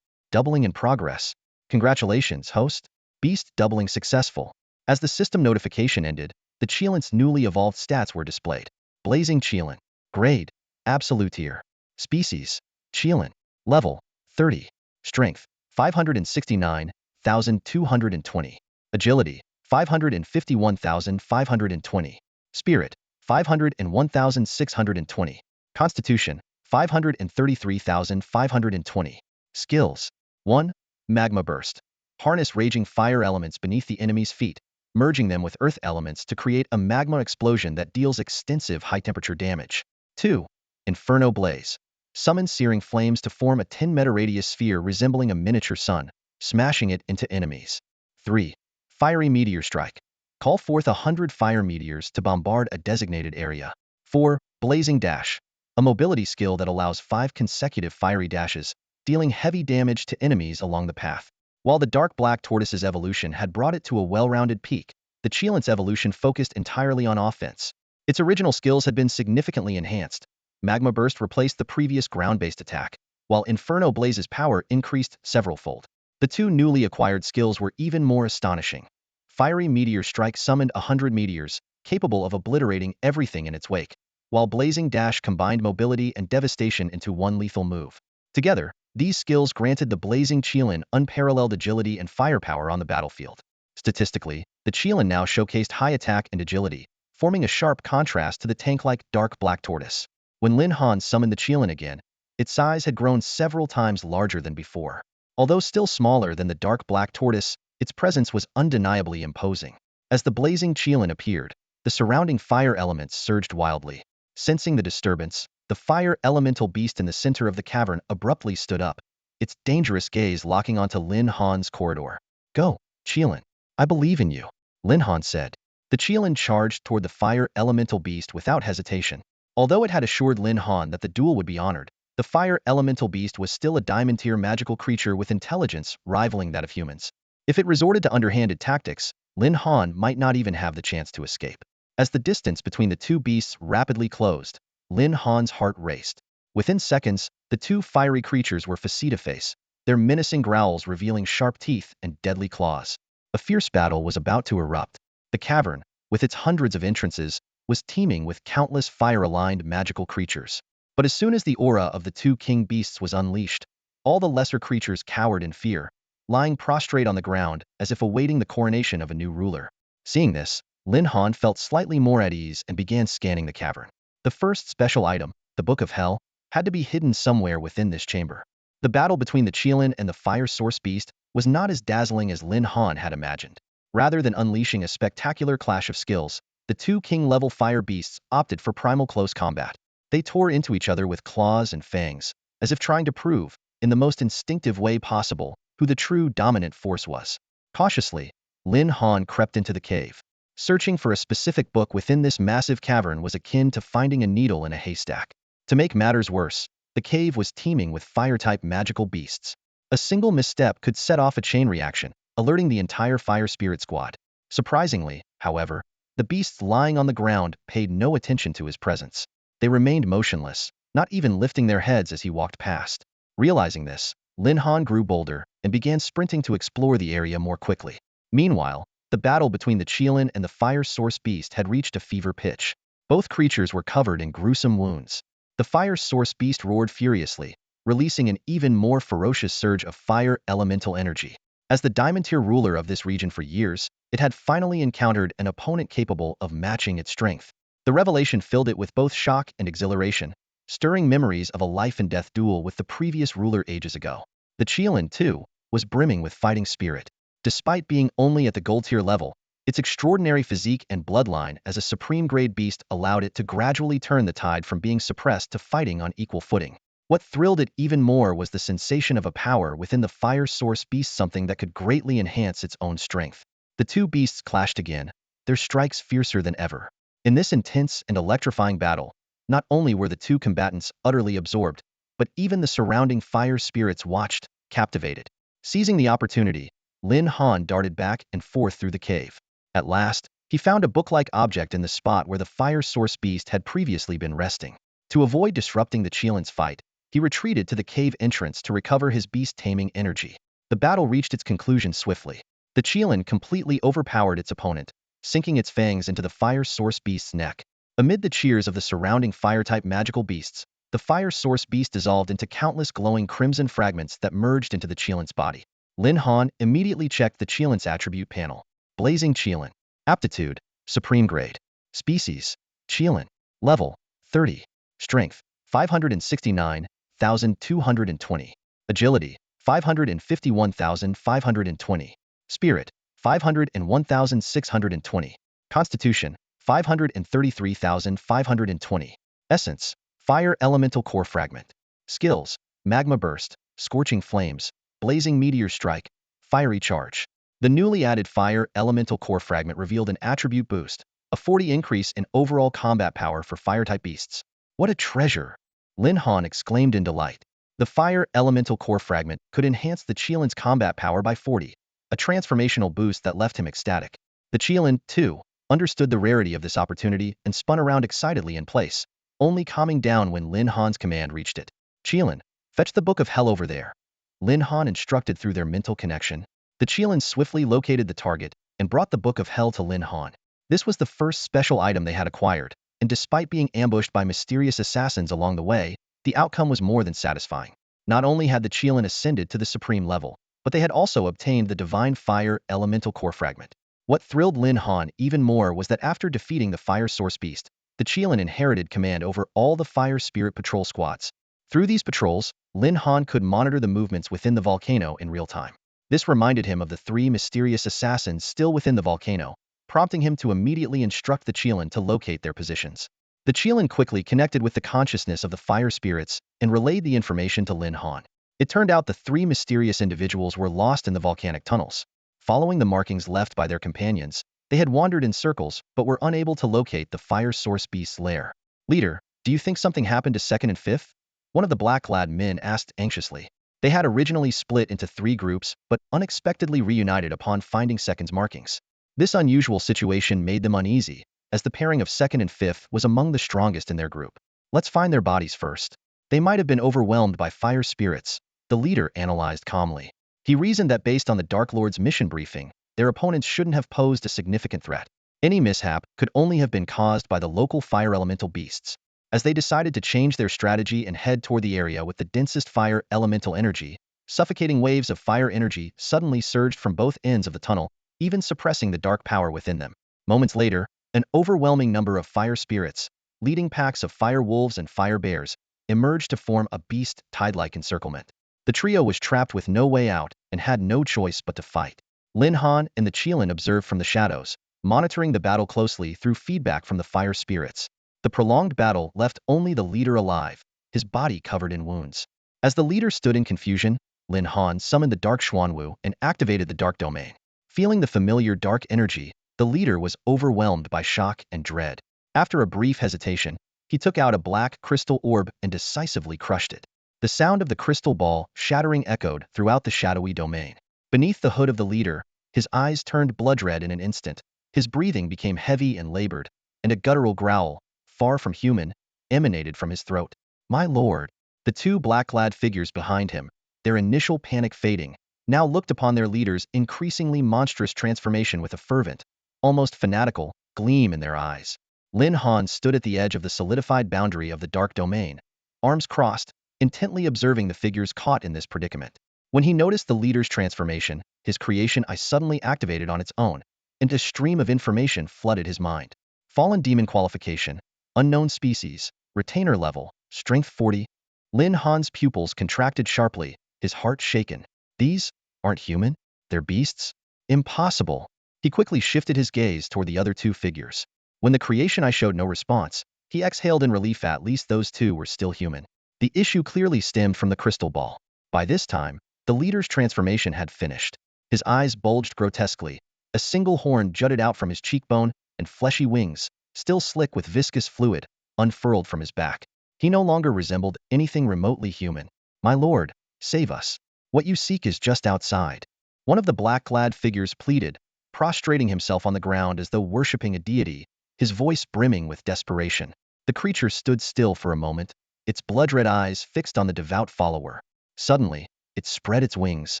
Doubling in progress. Congratulations, host. Beast doubling successful. As the system notification ended, the Qilin's newly evolved stats were displayed. Blazing Qilin. Grade. Absolute tier. Species. Qilin. Level. 30. Strength. 569,220. Agility. 551,520. Spirit. 501,620. Constitution. 533,520. Skills. 1. Magma Burst. Harness raging fire elements beneath the enemy's feet, merging them with earth elements to create a magma explosion that deals extensive high-temperature damage. 2. Inferno Blaze. Summon searing flames to form a 10-meter radius sphere resembling a miniature sun, smashing it into enemies. 3. Fiery Meteor Strike. Call forth 100 fire meteors to bombard a designated area. 4. Blazing Dash. A mobility skill that allows 5 consecutive fiery dashes, dealing heavy damage to enemies along the path. While the Dark Black Tortoise's evolution had brought it to a well-rounded peak, the Qilin's evolution focused entirely on offense. Its original skills had been significantly enhanced. Magma Burst replaced the previous ground-based attack, while Inferno Blaze's power increased several-fold. The 2 newly acquired skills were even more astonishing. Fiery Meteor Strike summoned 100 meteors, capable of obliterating everything in its wake, while Blazing Dash combined mobility and devastation into one lethal move. Together, these skills granted the Blazing Qilin unparalleled agility and firepower on the battlefield. Statistically, the Qilin now showcased high attack and agility, forming a sharp contrast to the tank-like dark black tortoise. When Lin Han summoned the Qilin again, its size had grown several times larger than before. Although still smaller than the dark black tortoise, its presence was undeniably imposing. As the blazing Qilin appeared, the surrounding fire elements surged wildly. Sensing the disturbance, the fire elemental beast in the center of the cavern abruptly stood up, its dangerous gaze locking onto Lin Han's corridor. "Go, Qilin. I believe in you," Lin Han said. The Qilin charged toward the fire elemental beast without hesitation. Although it had assured Lin Han that the duel would be honored, the fire elemental beast was still a diamond-tier magical creature with intelligence rivaling that of humans. If it resorted to underhanded tactics, Lin Han might not even have the chance to escape. As the distance between the two beasts rapidly closed, Lin Han's heart raced. Within seconds, the two fiery creatures were face-to-face, their menacing growls revealing sharp teeth and deadly claws. A fierce battle was about to erupt. The cavern, with its hundreds of entrances, was teeming with countless fire-aligned magical creatures. But as soon as the aura of the two king beasts was unleashed, all the lesser creatures cowered in fear, lying prostrate on the ground as if awaiting the coronation of a new ruler. Seeing this, Lin Han felt slightly more at ease and began scanning the cavern. The first special item, the Book of Hell, had to be hidden somewhere within this chamber. The battle between the Qilin and the fire source beast was not as dazzling as Lin Han had imagined. Rather than unleashing a spectacular clash of skills, the two king-level fire beasts opted for primal close combat. They tore into each other with claws and fangs, as if trying to prove, in the most instinctive way possible, who the true dominant force was. Cautiously, Lin Han crept into the cave. Searching for a specific book within this massive cavern was akin to finding a needle in a haystack. To make matters worse, the cave was teeming with fire-type magical beasts. A single misstep could set off a chain reaction, alerting the entire fire spirit squad. Surprisingly, however, the beasts lying on the ground paid no attention to his presence. They remained motionless, not even lifting their heads as he walked past. Realizing this, Lin Han grew bolder and began sprinting to explore the area more quickly. Meanwhile, the battle between the Qilin and the fire source beast had reached a fever pitch. Both creatures were covered in gruesome wounds. The fire source beast roared furiously, releasing an even more ferocious surge of fire elemental energy. As the diamond-tier ruler of this region for years, it had finally encountered an opponent capable of matching its strength. The revelation filled it with both shock and exhilaration, stirring memories of a life-and-death duel with the previous ruler ages ago. The Qilin, too, was brimming with fighting spirit. Despite being only at the gold-tier level, its extraordinary physique and bloodline as a supreme-grade beast allowed it to gradually turn the tide from being suppressed to fighting on equal footing. What thrilled it even more was the sensation of a power within the fire source beast, something that could greatly enhance its own strength. The two beasts clashed again, their strikes fiercer than ever. In this intense and electrifying battle, not only were the two combatants utterly absorbed, but even the surrounding fire spirits watched, captivated. Seizing the opportunity, Lin Han darted back and forth through the cave. At last, he found a book-like object in the spot where the fire source beast had previously been resting. To avoid disrupting the Qilin's fight, he retreated to the cave entrance to recover his beast-taming energy. The battle reached its conclusion swiftly. The Qilin completely overpowered its opponent, sinking its fangs into the fire source beast's neck. Amid the cheers of the surrounding fire-type magical beasts, the fire source beast dissolved into countless glowing crimson fragments that merged into the Qilin's body. Lin Han immediately checked the Qilin's attribute panel. Blazing Qilin. Aptitude, Supreme Grade. Species, Qilin. Level, 30. Strength, 569,220. Agility, 551,520. Spirit, 501,620. Constitution, 533,520. Essence, Fire Elemental Core Fragment. Skills, Magma Burst, Scorching Flames, Blazing Meteor Strike, Fiery Charge. The newly added Fire Elemental Core Fragment revealed an attribute boost, a 40 increase in overall combat power for fire-type beasts. What a treasure! Lin Han exclaimed in delight. The Fire Elemental Core Fragment could enhance the Qilin's combat power by 40, a transformational boost that left him ecstatic. The Qilin, too, understood the rarity of this opportunity and spun around excitedly in place, only calming down when Lin Han's command reached it. Qilin, fetch the Book of Hell over there. Lin Han instructed through their mental connection. The Qilin swiftly located the target and brought the Book of Hell to Lin Han. This was the first special item they had acquired, and despite being ambushed by mysterious assassins along the way, the outcome was more than satisfying. Not only had the Qilin ascended to the supreme level, but they had also obtained the Divine Fire Elemental Core Fragment. What thrilled Lin Han even more was that after defeating the fire source beast, the Qilin inherited command over all the fire spirit patrol squads. Through these patrols, Lin Han could monitor the movements within the volcano in real time. This reminded him of the three mysterious assassins still within the volcano, prompting him to immediately instruct the Qilin to locate their positions. The Qilin quickly connected with the consciousness of the fire spirits and relayed the information to Lin Han. It turned out the three mysterious individuals were lost in the volcanic tunnels. Following the markings left by their companions, they had wandered in circles but were unable to locate the fire source beast's lair. "Leader, do you think something happened to second and fifth?" one of the black-clad men asked anxiously. They had originally split into three groups but unexpectedly reunited upon finding second's markings. This unusual situation made them uneasy, as the pairing of second and fifth was among the strongest in their group. "Let's find their bodies first. They might have been overwhelmed by fire spirits," the leader analyzed calmly. He reasoned that based on the Dark Lord's mission briefing, their opponents shouldn't have posed a significant threat. Any mishap could only have been caused by the local fire elemental beasts. As they decided to change their strategy and head toward the area with the densest fire elemental energy, suffocating waves of fire energy suddenly surged from both ends of the tunnel, even suppressing the dark power within them. Moments later, an overwhelming number of fire spirits, leading packs of fire wolves and fire bears, emerged to form a beast tide-like encirclement. The trio was trapped with no way out and had no choice but to fight. Lin Han and the Qilin observed from the shadows, monitoring the battle closely through feedback from the fire spirits. The prolonged battle left only the leader alive, his body covered in wounds. As the leader stood in confusion, Lin Han summoned the Dark Xuanwu and activated the Dark Domain. Feeling the familiar dark energy, the leader was overwhelmed by shock and dread. After a brief hesitation, he took out a black crystal orb and decisively crushed it. The sound of the crystal ball shattering echoed throughout the shadowy domain. Beneath the hood of the leader, his eyes turned blood red in an instant, his breathing became heavy and labored, and a guttural growl, far from human, emanated from his throat. "My lord!" The two black-clad figures behind him, their initial panic fading, now looked upon their leader's increasingly monstrous transformation with a fervent, almost fanatical, gleam in their eyes. Lin Han stood at the edge of the solidified boundary of the dark domain, arms crossed, intently observing the figures caught in this predicament. When he noticed the leader's transformation, his creation eye suddenly activated on its own, and a stream of information flooded his mind. Fallen demon qualification, unknown species, retainer level, strength 40. Lin Han's pupils contracted sharply, his heart shaken. These aren't human? They're beasts? Impossible. He quickly shifted his gaze toward the other two figures. When the creation eye showed no response, he exhaled in relief. At least those two were still human. The issue clearly stemmed from the crystal ball. By this time, the leader's transformation had finished. His eyes bulged grotesquely, a single horn jutted out from his cheekbone, and fleshy wings, still slick with viscous fluid, unfurled from his back. He no longer resembled anything remotely human. "My lord, save us. What you seek is just outside," one of the black-clad figures pleaded, prostrating himself on the ground as though worshipping a deity, his voice brimming with desperation. The creature stood still for a moment, its blood-red eyes fixed on the devout follower. Suddenly, it spread its wings,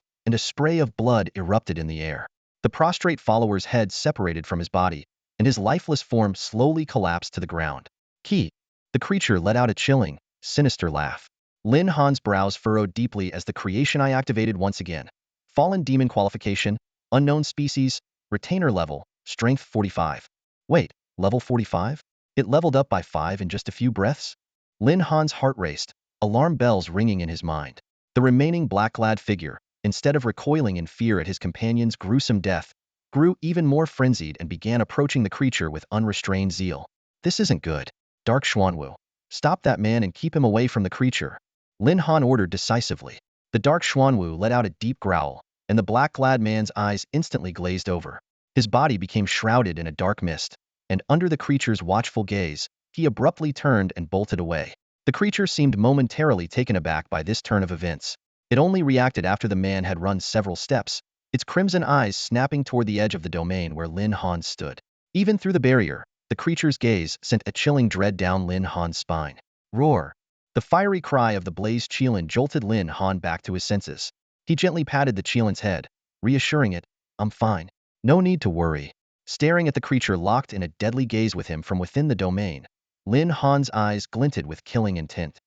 and a spray of blood erupted in the air. The prostrate follower's head separated from his body, and his lifeless form slowly collapsed to the ground. "Key!" The creature let out a chilling, sinister laugh. Lin Han's brows furrowed deeply as the creation eye activated once again. Fallen demon qualification, unknown species, retainer level, strength 45. Wait, level 45? It leveled up by 5 in just a few breaths? Lin Han's heart raced, alarm bells ringing in his mind. The remaining black-clad figure, instead of recoiling in fear at his companion's gruesome death, grew even more frenzied and began approaching the creature with unrestrained zeal. "This isn't good. Dark Xuanwu, stop that man and keep him away from the creature," Lin Han ordered decisively. The Dark Xuanwu let out a deep growl, and the black-clad man's eyes instantly glazed over. His body became shrouded in a dark mist, and under the creature's watchful gaze, he abruptly turned and bolted away. The creature seemed momentarily taken aback by this turn of events. It only reacted after the man had run several steps, its crimson eyes snapping toward the edge of the domain where Lin Han stood. Even through the barrier, the creature's gaze sent a chilling dread down Lin Han's spine. Roar! The fiery cry of the blazed Qilin jolted Lin Han back to his senses. He gently patted the Qilin's head, reassuring it, "I'm fine. No need to worry." Staring at the creature locked in a deadly gaze with him from within the domain, Lin Han's eyes glinted with killing intent.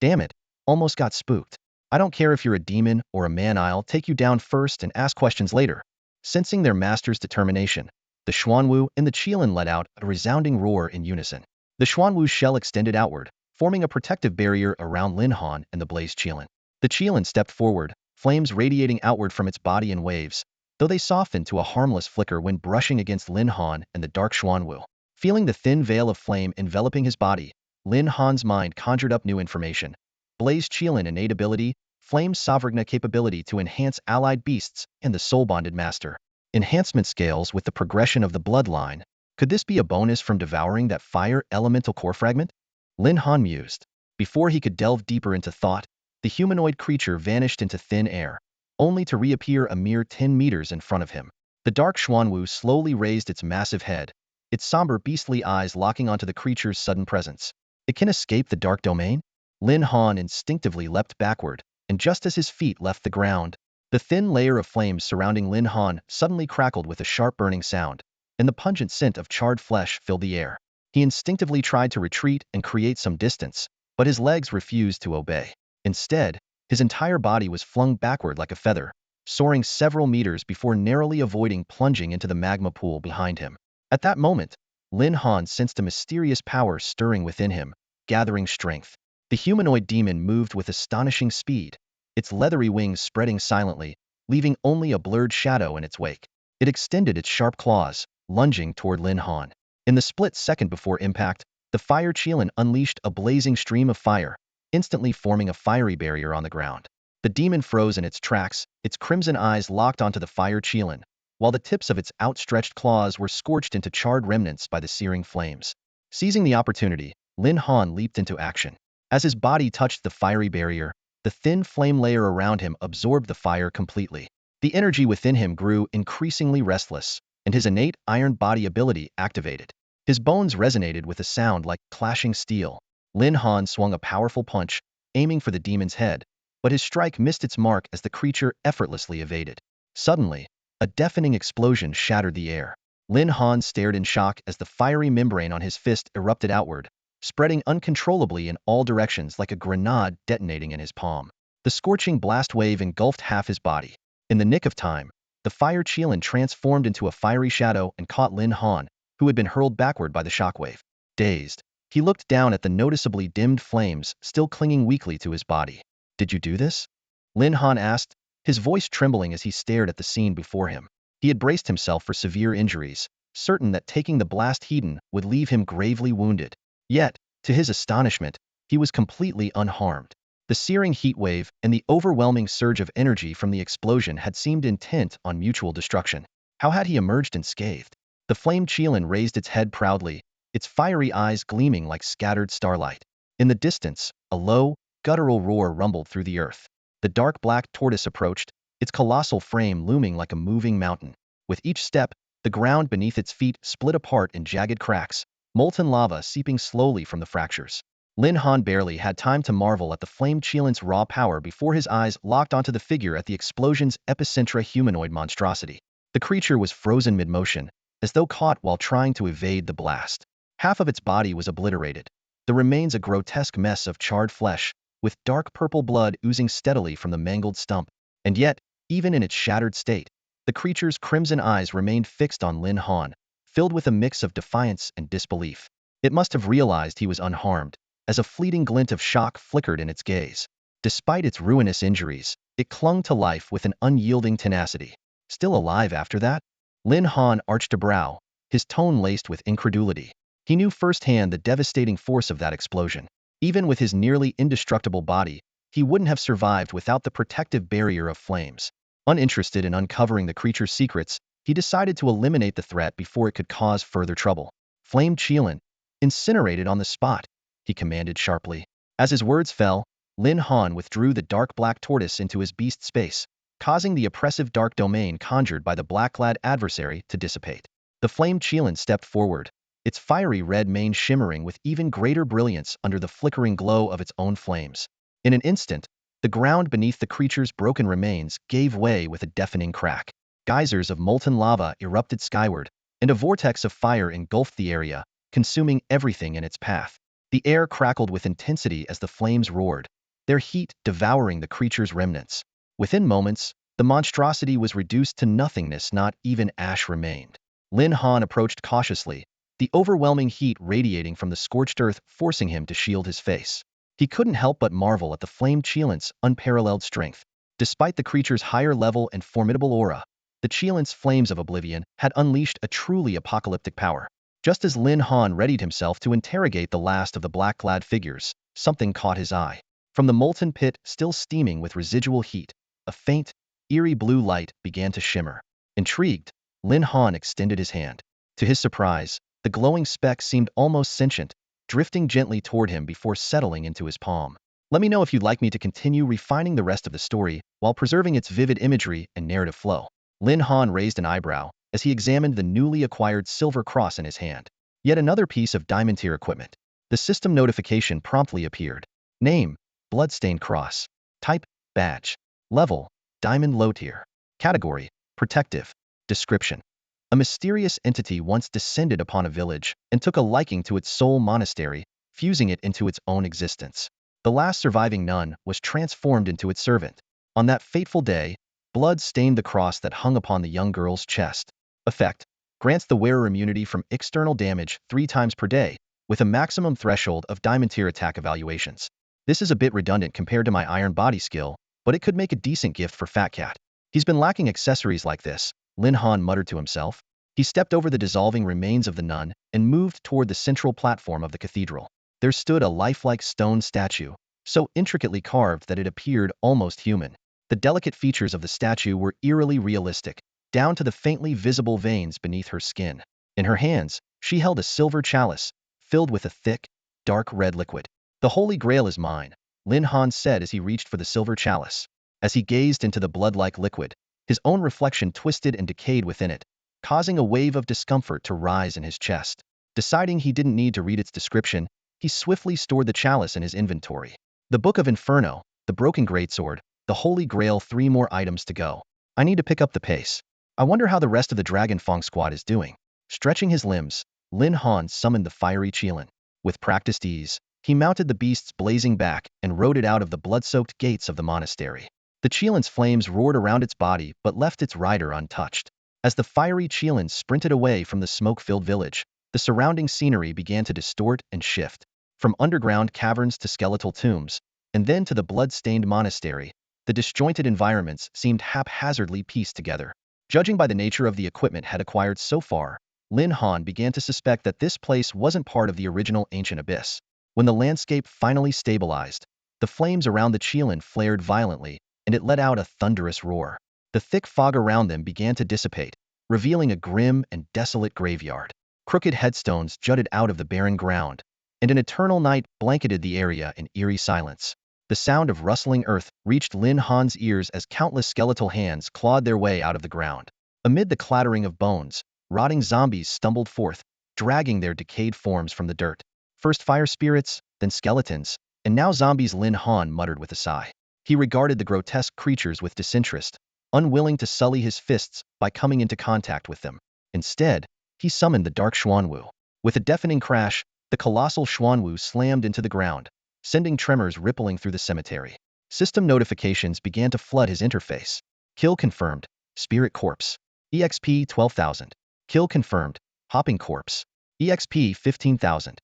"Damn it, almost got spooked. I don't care if you're a demon or a man, I'll take you down first and ask questions later." Sensing their master's determination, The Xuanwu and the Qilin let out a resounding roar in unison. The Xuanwu's shell extended outward, forming a protective barrier around Lin Han and the blazed Qilin. The Qilin stepped forward, flames radiating outward from its body in waves, though they softened to a harmless flicker when brushing against Lin Han and the dark Xuanwu. Feeling the thin veil of flame enveloping his body, Lin Han's mind conjured up new information. Blazed Qilin innate ability, Flame's sovereign capability to enhance allied beasts, and the soul-bonded master. Enhancement scales with the progression of the bloodline. Could this be a bonus from devouring that fire elemental core fragment? Lin Han mused. Before he could delve deeper into thought, the humanoid creature vanished into thin air, only to reappear a mere 10 meters in front of him. The dark Xuanwu slowly raised its massive head, its somber beastly eyes locking onto the creature's sudden presence. It can escape the dark domain? Lin Han instinctively leapt backward, and just as his feet left the ground, the thin layer of flames surrounding Lin Han suddenly crackled with a sharp burning sound, and the pungent scent of charred flesh filled the air. He instinctively tried to retreat and create some distance, but his legs refused to obey. Instead, his entire body was flung backward like a feather, soaring several meters before narrowly avoiding plunging into the magma pool behind him. At that moment, Lin Han sensed a mysterious power stirring within him, gathering strength. The humanoid demon moved with astonishing speed, its leathery wings spreading silently, leaving only a blurred shadow in its wake. It extended its sharp claws, lunging toward Lin Han. In the split second before impact, the fire Qilin unleashed a blazing stream of fire, instantly forming a fiery barrier on the ground. The demon froze in its tracks, its crimson eyes locked onto the fire Qilin, while the tips of its outstretched claws were scorched into charred remnants by the searing flames. Seizing the opportunity, Lin Han leaped into action. As his body touched the fiery barrier, the thin flame layer around him absorbed the fire completely. The energy within him grew increasingly restless, and his innate iron body ability activated. His bones resonated with a sound like clashing steel. Lin Han swung a powerful punch, aiming for the demon's head, but his strike missed its mark as the creature effortlessly evaded. Suddenly, a deafening explosion shattered the air. Lin Han stared in shock as the fiery membrane on his fist erupted outward, spreading uncontrollably in all directions like a grenade detonating in his palm. The scorching blast wave engulfed half his body. In the nick of time, the fire Qilin transformed into a fiery shadow and caught Lin Han, who had been hurled backward by the shockwave. Dazed, he looked down at the noticeably dimmed flames still clinging weakly to his body. "Did you do this?" Lin Han asked, his voice trembling as he stared at the scene before him. He had braced himself for severe injuries, certain that taking the blast Hedon would leave him gravely wounded. Yet, to his astonishment, he was completely unharmed. The searing heat wave and the overwhelming surge of energy from the explosion had seemed intent on mutual destruction. How had he emerged unscathed? The flame Qilin raised its head proudly, its fiery eyes gleaming like scattered starlight. In the distance, a low, guttural roar rumbled through the earth. The dark black tortoise approached, its colossal frame looming like a moving mountain. With each step, the ground beneath its feet split apart in jagged cracks, molten lava seeping slowly from the fractures. Lin Han barely had time to marvel at the flame Qilin's raw power before his eyes locked onto the figure at the explosion's epicenter, humanoid monstrosity. The creature was frozen mid-motion, as though caught while trying to evade the blast. Half of its body was obliterated, the remains a grotesque mess of charred flesh, with dark purple blood oozing steadily from the mangled stump. And yet, even in its shattered state, the creature's crimson eyes remained fixed on Lin Han, filled with a mix of defiance and disbelief. It must have realized he was unharmed, as a fleeting glint of shock flickered in its gaze. Despite its ruinous injuries, it clung to life with an unyielding tenacity. Still alive after that? Lin Han arched a brow, his tone laced with incredulity. He knew firsthand the devastating force of that explosion. Even with his nearly indestructible body, he wouldn't have survived without the protective barrier of flames. Uninterested in uncovering the creature's secrets, he decided to eliminate the threat before it could cause further trouble. "Flame Qilin, incinerated on the spot," he commanded sharply. As his words fell, Lin Han withdrew the dark black tortoise into his beast space, causing the oppressive dark domain conjured by the black-clad adversary to dissipate. The flame Qilin stepped forward, its fiery red mane shimmering with even greater brilliance under the flickering glow of its own flames. In an instant, the ground beneath the creature's broken remains gave way with a deafening crack. Geysers of molten lava erupted skyward, and a vortex of fire engulfed the area, consuming everything in its path. The air crackled with intensity as the flames roared, their heat devouring the creature's remnants. Within moments, the monstrosity was reduced to nothingness, not even ash remained. Lin Han approached cautiously, the overwhelming heat radiating from the scorched earth forcing him to shield his face. He couldn't help but marvel at the flame Cheelant's unparalleled strength. Despite the creature's higher level and formidable aura, the Cheelant's flames of oblivion had unleashed a truly apocalyptic power. Just as Lin Han readied himself to interrogate the last of the black-clad figures, something caught his eye. From the molten pit still steaming with residual heat, a faint, eerie blue light began to shimmer. Intrigued, Lin Han extended his hand. To his surprise, the glowing speck seemed almost sentient, drifting gently toward him before settling into his palm. Let me know if you'd like me to continue refining the rest of the story while preserving its vivid imagery and narrative flow. Lin Han raised an eyebrow as he examined the newly acquired silver cross in his hand. Yet another piece of diamond-tier equipment. The system notification promptly appeared. Name: Bloodstained Cross. Type: Badge. Level: Diamond Low Tier. Category: Protective. Description: a mysterious entity once descended upon a village and took a liking to its sole monastery, fusing it into its own existence. The last surviving nun was transformed into its servant. On that fateful day, blood stained the cross that hung upon the young girl's chest. Effect: grants the wearer immunity from external damage 3 times per day, with a maximum threshold of diamond-tier attack evaluations. This is a bit redundant compared to my iron body skill, but it could make a decent gift for Fat Cat. He's been lacking accessories like this, Lin Han muttered to himself. He stepped over the dissolving remains of the nun and moved toward the central platform of the cathedral. There stood a lifelike stone statue, so intricately carved that it appeared almost human. The delicate features of the statue were eerily realistic, down to the faintly visible veins beneath her skin. In her hands, she held a silver chalice, filled with a thick, dark red liquid. "The Holy Grail is mine," Lin Han said as he reached for the silver chalice. As he gazed into the blood-like liquid, his own reflection twisted and decayed within it, causing a wave of discomfort to rise in his chest. Deciding he didn't need to read its description, he swiftly stored the chalice in his inventory. The Book of Inferno, the Broken Greatsword, the Holy Grail, 3 more items to go. I need to pick up the pace. I wonder how the rest of the Dragon Fong squad is doing. Stretching his limbs, Lin Han summoned the fiery Cheelan. With practiced ease, he mounted the beast's blazing back and rode it out of the blood-soaked gates of the monastery. The Cheelan's flames roared around its body but left its rider untouched. As the fiery Cheelan sprinted away from the smoke-filled village, the surrounding scenery began to distort and shift. From underground caverns to skeletal tombs, and then to the blood-stained monastery, the disjointed environments seemed haphazardly pieced together. Judging by the nature of the equipment had acquired so far, Lin Han began to suspect that this place wasn't part of the original ancient abyss. When the landscape finally stabilized, the flames around the Cheelan flared violently, and it let out a thunderous roar. The thick fog around them began to dissipate, revealing a grim and desolate graveyard. Crooked headstones jutted out of the barren ground, and an eternal night blanketed the area in eerie silence. The sound of rustling earth reached Lin Han's ears as countless skeletal hands clawed their way out of the ground. Amid the clattering of bones, rotting zombies stumbled forth, dragging their decayed forms from the dirt. First fire spirits, then skeletons, and now zombies, Lin Han muttered with a sigh. He regarded the grotesque creatures with disinterest, unwilling to sully his fists by coming into contact with them. Instead, he summoned the dark Xuanwu. With a deafening crash, the colossal Xuanwu slammed into the ground, sending tremors rippling through the cemetery. System notifications began to flood his interface. Kill confirmed. Spirit Corpse. EXP 12,000. Kill confirmed. Hopping Corpse. EXP 15,000.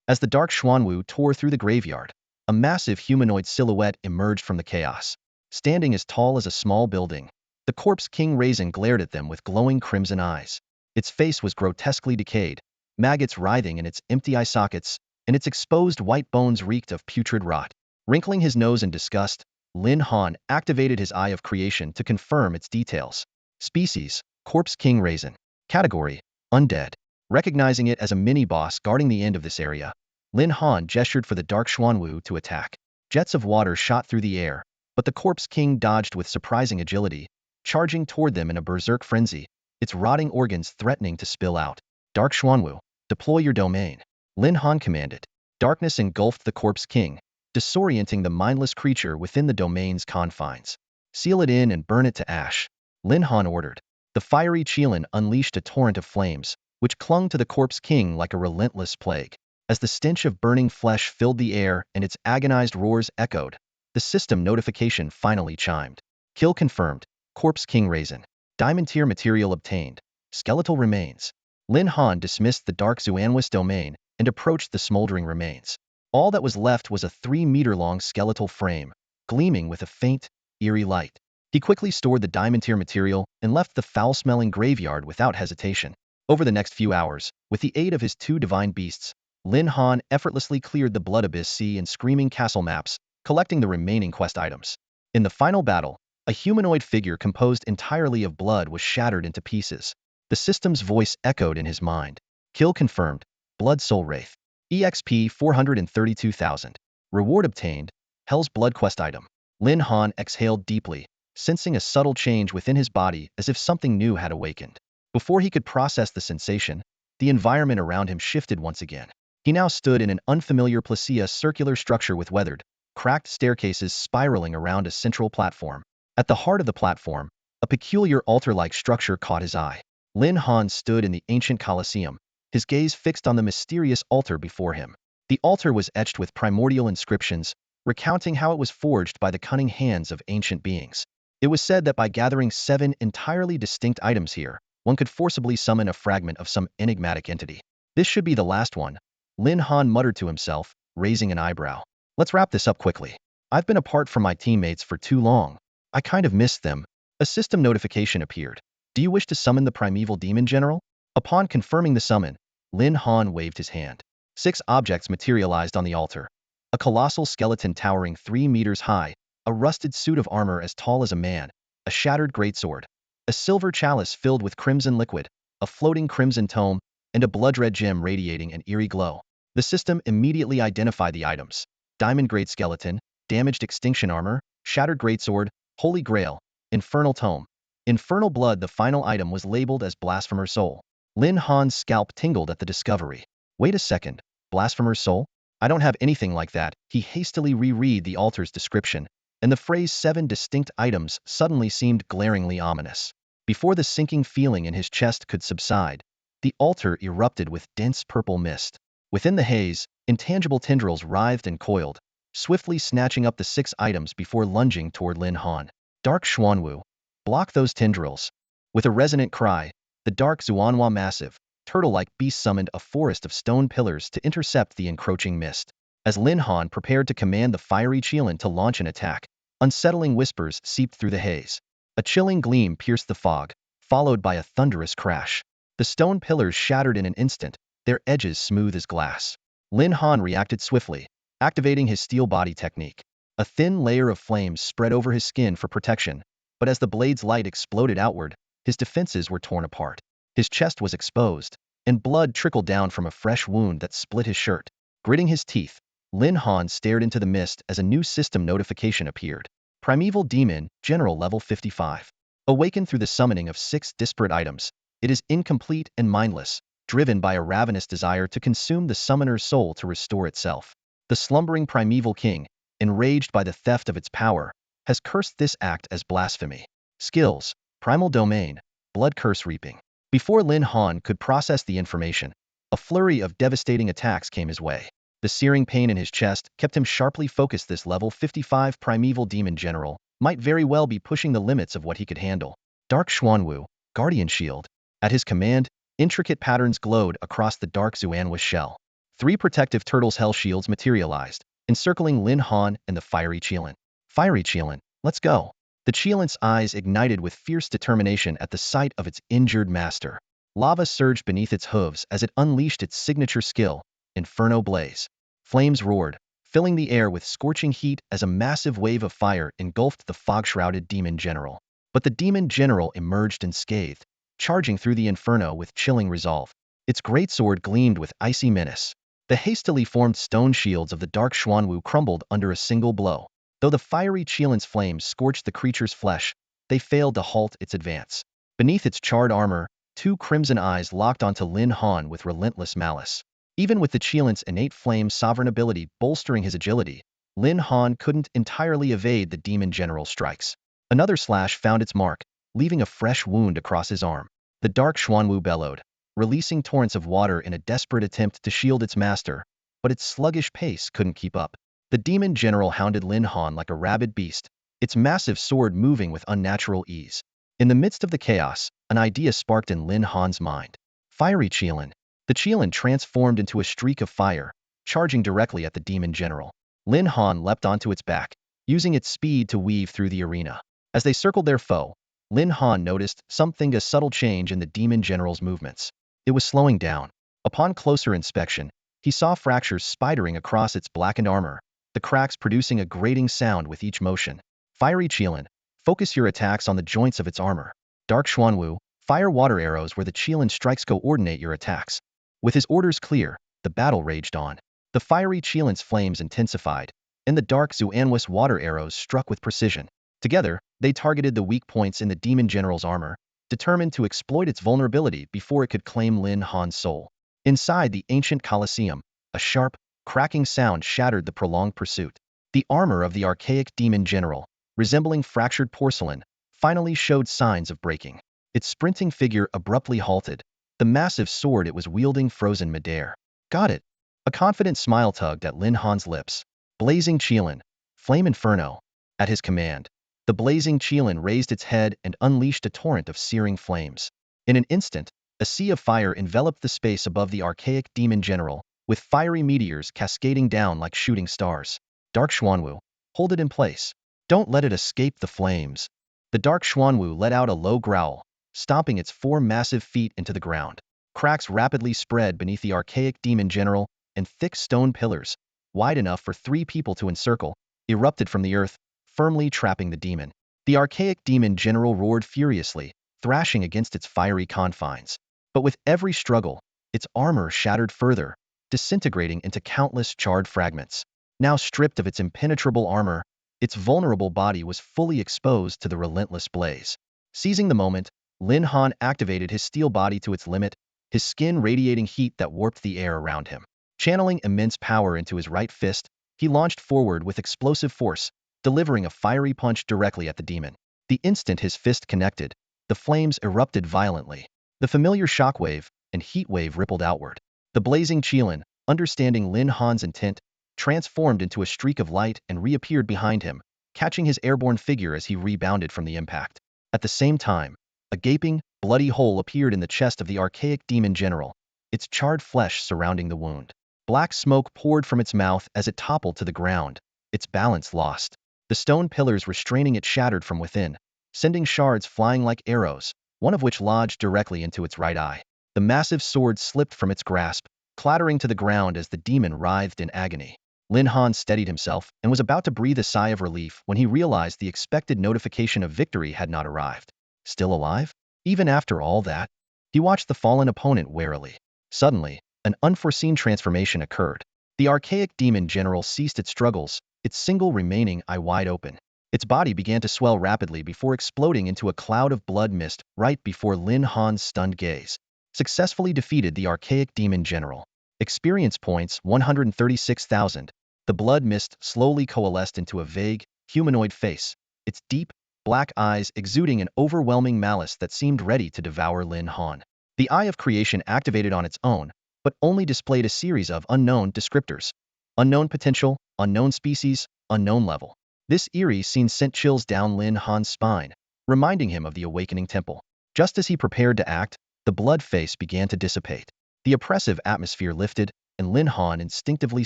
As the dark Xuanwu tore through the graveyard, a massive humanoid silhouette emerged from the chaos. Standing as tall as a small building, the corpse king Raisin glared at them with glowing crimson eyes. Its face was grotesquely decayed, maggots writhing in its empty eye sockets, and its exposed white bones reeked of putrid rot. Wrinkling his nose in disgust, Lin Han activated his Eye of Creation to confirm its details. Species: Corpse King Raisin. Category: Undead. Recognizing it as a mini-boss guarding the end of this area, Lin Han gestured for the dark Xuanwu to attack. Jets of water shot through the air, but the Corpse King dodged with surprising agility, charging toward them in a berserk frenzy, its rotting organs threatening to spill out. Dark Xuanwu, deploy your domain, Lin Han commanded. Darkness engulfed the Corpse King, disorienting the mindless creature within the domain's confines. Seal it in and burn it to ash, Lin Han ordered. The fiery Cheelan unleashed a torrent of flames, which clung to the Corpse King like a relentless plague. As the stench of burning flesh filled the air and its agonized roars echoed, the system notification finally chimed. Kill confirmed. Corpse King Raisin. Diamond tier material obtained. Skeletal remains. Lin Han dismissed the dark Xuanwis domain and approached the smoldering remains. All that was left was a 3-meter-long skeletal frame, gleaming with a faint, eerie light. He quickly stored the diamond-tier material and left the foul-smelling graveyard without hesitation. Over the next few hours, with the aid of his 2 divine beasts, Lin Han effortlessly cleared the Blood Abyss Sea and Screaming Castle maps, collecting the remaining quest items. In the final battle, a humanoid figure composed entirely of blood was shattered into pieces. The system's voice echoed in his mind. Kill confirmed. Blood Soul Wraith. EXP 432,000. Reward obtained. Hell's Blood quest item. Lin Han exhaled deeply, sensing a subtle change within his body as if something new had awakened. Before he could process the sensation, the environment around him shifted once again. He now stood in an unfamiliar placia circular structure with weathered, cracked staircases spiraling around a central platform. At the heart of the platform, a peculiar altar-like structure caught his eye. Lin Han stood in the ancient Colosseum, his gaze fixed on the mysterious altar before him. The altar was etched with primordial inscriptions, recounting how it was forged by the cunning hands of ancient beings. It was said that by gathering 7 entirely distinct items here, one could forcibly summon a fragment of some enigmatic entity. This should be the last one, Lin Han muttered to himself, raising an eyebrow. Let's wrap this up quickly. I've been apart from my teammates for too long. I kind of missed them. A system notification appeared. Do you wish to summon the primeval demon general? Upon confirming the summon, Lin Han waved his hand. 6 objects materialized on the altar. A colossal skeleton towering 3 meters high, a rusted suit of armor as tall as a man, a shattered greatsword, a silver chalice filled with crimson liquid, a floating crimson tome, and a blood-red gem radiating an eerie glow. The system immediately identified the items. Diamond Great Skeleton, damaged extinction armor, shattered greatsword, Holy Grail, Infernal Tome. Infernal Blood, the final item, was labeled as Blasphemer's Soul. Lin Han's scalp tingled at the discovery. Wait a second, Blasphemer's Soul? I don't have anything like that. He hastily reread the altar's description, and the phrase 7 distinct items suddenly seemed glaringly ominous. Before the sinking feeling in his chest could subside, the altar erupted with dense purple mist. Within the haze, intangible tendrils writhed and coiled, swiftly snatching up the 6 items before lunging toward Lin Han. Dark Xuanwu, block those tendrils. With a resonant cry, the dark Xuanhua massive, turtle-like beast summoned a forest of stone pillars to intercept the encroaching mist. As Lin Han prepared to command the fiery Qilin to launch an attack, unsettling whispers seeped through the haze. A chilling gleam pierced the fog, followed by a thunderous crash. The stone pillars shattered in an instant, their edges smooth as glass. Lin Han reacted swiftly, activating his steel body technique. A thin layer of flames spread over his skin for protection, but as the blade's light exploded outward, his defenses were torn apart. His chest was exposed, and blood trickled down from a fresh wound that split his shirt. Gritting his teeth, Lin Han stared into the mist as a new system notification appeared. Primeval Demon, General Level 55. Awakened through the summoning of 6 disparate items, it is incomplete and mindless, driven by a ravenous desire to consume the summoner's soul to restore itself. The slumbering primeval king, enraged by the theft of its power, has cursed this act as blasphemy. Skills: Primal Domain, Blood Curse Reaping. Before Lin Han could process the information, a flurry of devastating attacks came his way. The searing pain in his chest kept him sharply focused. This level 55 primeval demon general might very well be pushing the limits of what he could handle. Dark Xuanwu, Guardian Shield. At his command, intricate patterns glowed across the dark Xuanhua shell. 3 protective turtle's hell shields materialized, encircling Lin Han and the fiery Qilin. Fiery Qilin, let's go. The Qilin's eyes ignited with fierce determination at the sight of its injured master. Lava surged beneath its hooves as it unleashed its signature skill, Inferno Blaze. Flames roared, filling the air with scorching heat as a massive wave of fire engulfed the fog-shrouded demon general. But the demon general emerged unscathed, charging through the inferno with chilling resolve. Its greatsword gleamed with icy menace. The hastily formed stone shields of the dark Xuanwu crumbled under a single blow. Though the fiery Qilin's flames scorched the creature's flesh, they failed to halt its advance. Beneath its charred armor, 2 crimson eyes locked onto Lin Han with relentless malice. Even with the Qilin's innate flame sovereign ability bolstering his agility, Lin Han couldn't entirely evade the demon general's strikes. Another slash found its mark, leaving a fresh wound across his arm. The dark Xuanwu bellowed, releasing torrents of water in a desperate attempt to shield its master, but its sluggish pace couldn't keep up. The demon general hounded Lin Han like a rabid beast, its massive sword moving with unnatural ease. In the midst of the chaos, an idea sparked in Lin Han's mind. Fiery Qilin. The Qilin transformed into a streak of fire, charging directly at the demon general. Lin Han leapt onto its back, using its speed to weave through the arena. As they circled their foe, Lin Han noticed a subtle change in the demon general's movements. It was slowing down. Upon closer inspection, he saw fractures spidering across its blackened armor, the cracks producing a grating sound with each motion. Fiery Qilin. Focus your attacks on the joints of its armor. Dark Xuanwu. Fire water arrows where the Qilin strikes coordinate your attacks. With his orders clear, the battle raged on. The fiery Qilin's flames intensified, and the dark Xuanwu's water arrows struck with precision. Together, they targeted the weak points in the demon general's armor, determined to exploit its vulnerability before it could claim Lin Han's soul. Inside the ancient Colosseum, a sharp, cracking sound shattered the prolonged pursuit. The armor of the archaic demon general, resembling fractured porcelain, finally showed signs of breaking. Its sprinting figure abruptly halted, the massive sword it was wielding frozen midair. Got it. A confident smile tugged at Lin Han's lips. Blazing Qilin. Flame Inferno. At his command, the blazing Qilin raised its head and unleashed a torrent of searing flames. In an instant, a sea of fire enveloped the space above the archaic demon general, with fiery meteors cascading down like shooting stars. Dark Xuanwu. Hold it in place. Don't let it escape the flames. The dark Xuanwu let out a low growl, stomping its 4 massive feet into the ground. Cracks rapidly spread beneath the archaic demon general, and thick stone pillars, wide enough for 3 people to encircle, erupted from the earth, firmly trapping the demon. The archaic demon general roared furiously, thrashing against its fiery confines. But with every struggle, its armor shattered further, disintegrating into countless charred fragments. Now stripped of its impenetrable armor, its vulnerable body was fully exposed to the relentless blaze. Seizing the moment, Lin Han activated his steel body to its limit, his skin radiating heat that warped the air around him. Channeling immense power into his right fist, he launched forward with explosive force, delivering a fiery punch directly at the demon. The instant his fist connected, the flames erupted violently. The familiar shockwave and heat wave rippled outward. The blazing Qilin, understanding Lin Han's intent, transformed into a streak of light and reappeared behind him, catching his airborne figure as he rebounded from the impact. At the same time, a gaping, bloody hole appeared in the chest of the archaic demon general, its charred flesh surrounding the wound. Black smoke poured from its mouth as it toppled to the ground, its balance lost. The stone pillars restraining it shattered from within, sending shards flying like arrows, one of which lodged directly into its right eye. The massive sword slipped from its grasp, clattering to the ground as the demon writhed in agony. Lin Han steadied himself and was about to breathe a sigh of relief when he realized the expected notification of victory had not arrived. Still alive? Even after all that? He watched the fallen opponent warily. Suddenly, an unforeseen transformation occurred. The archaic demon general ceased its struggles, its single remaining eye wide open. Its body began to swell rapidly before exploding into a cloud of blood mist right before Lin Han's stunned gaze. Successfully defeated the archaic demon general. Experience points 136,000. The blood mist slowly coalesced into a vague, humanoid face, its deep, black eyes exuding an overwhelming malice that seemed ready to devour Lin Han. The Eye of Creation activated on its own, but only displayed a series of unknown descriptors. Unknown potential, unknown species, unknown level. This eerie scene sent chills down Lin Han's spine, reminding him of the awakening temple. Just as he prepared to act, the blood face began to dissipate. The oppressive atmosphere lifted, and Lin Han instinctively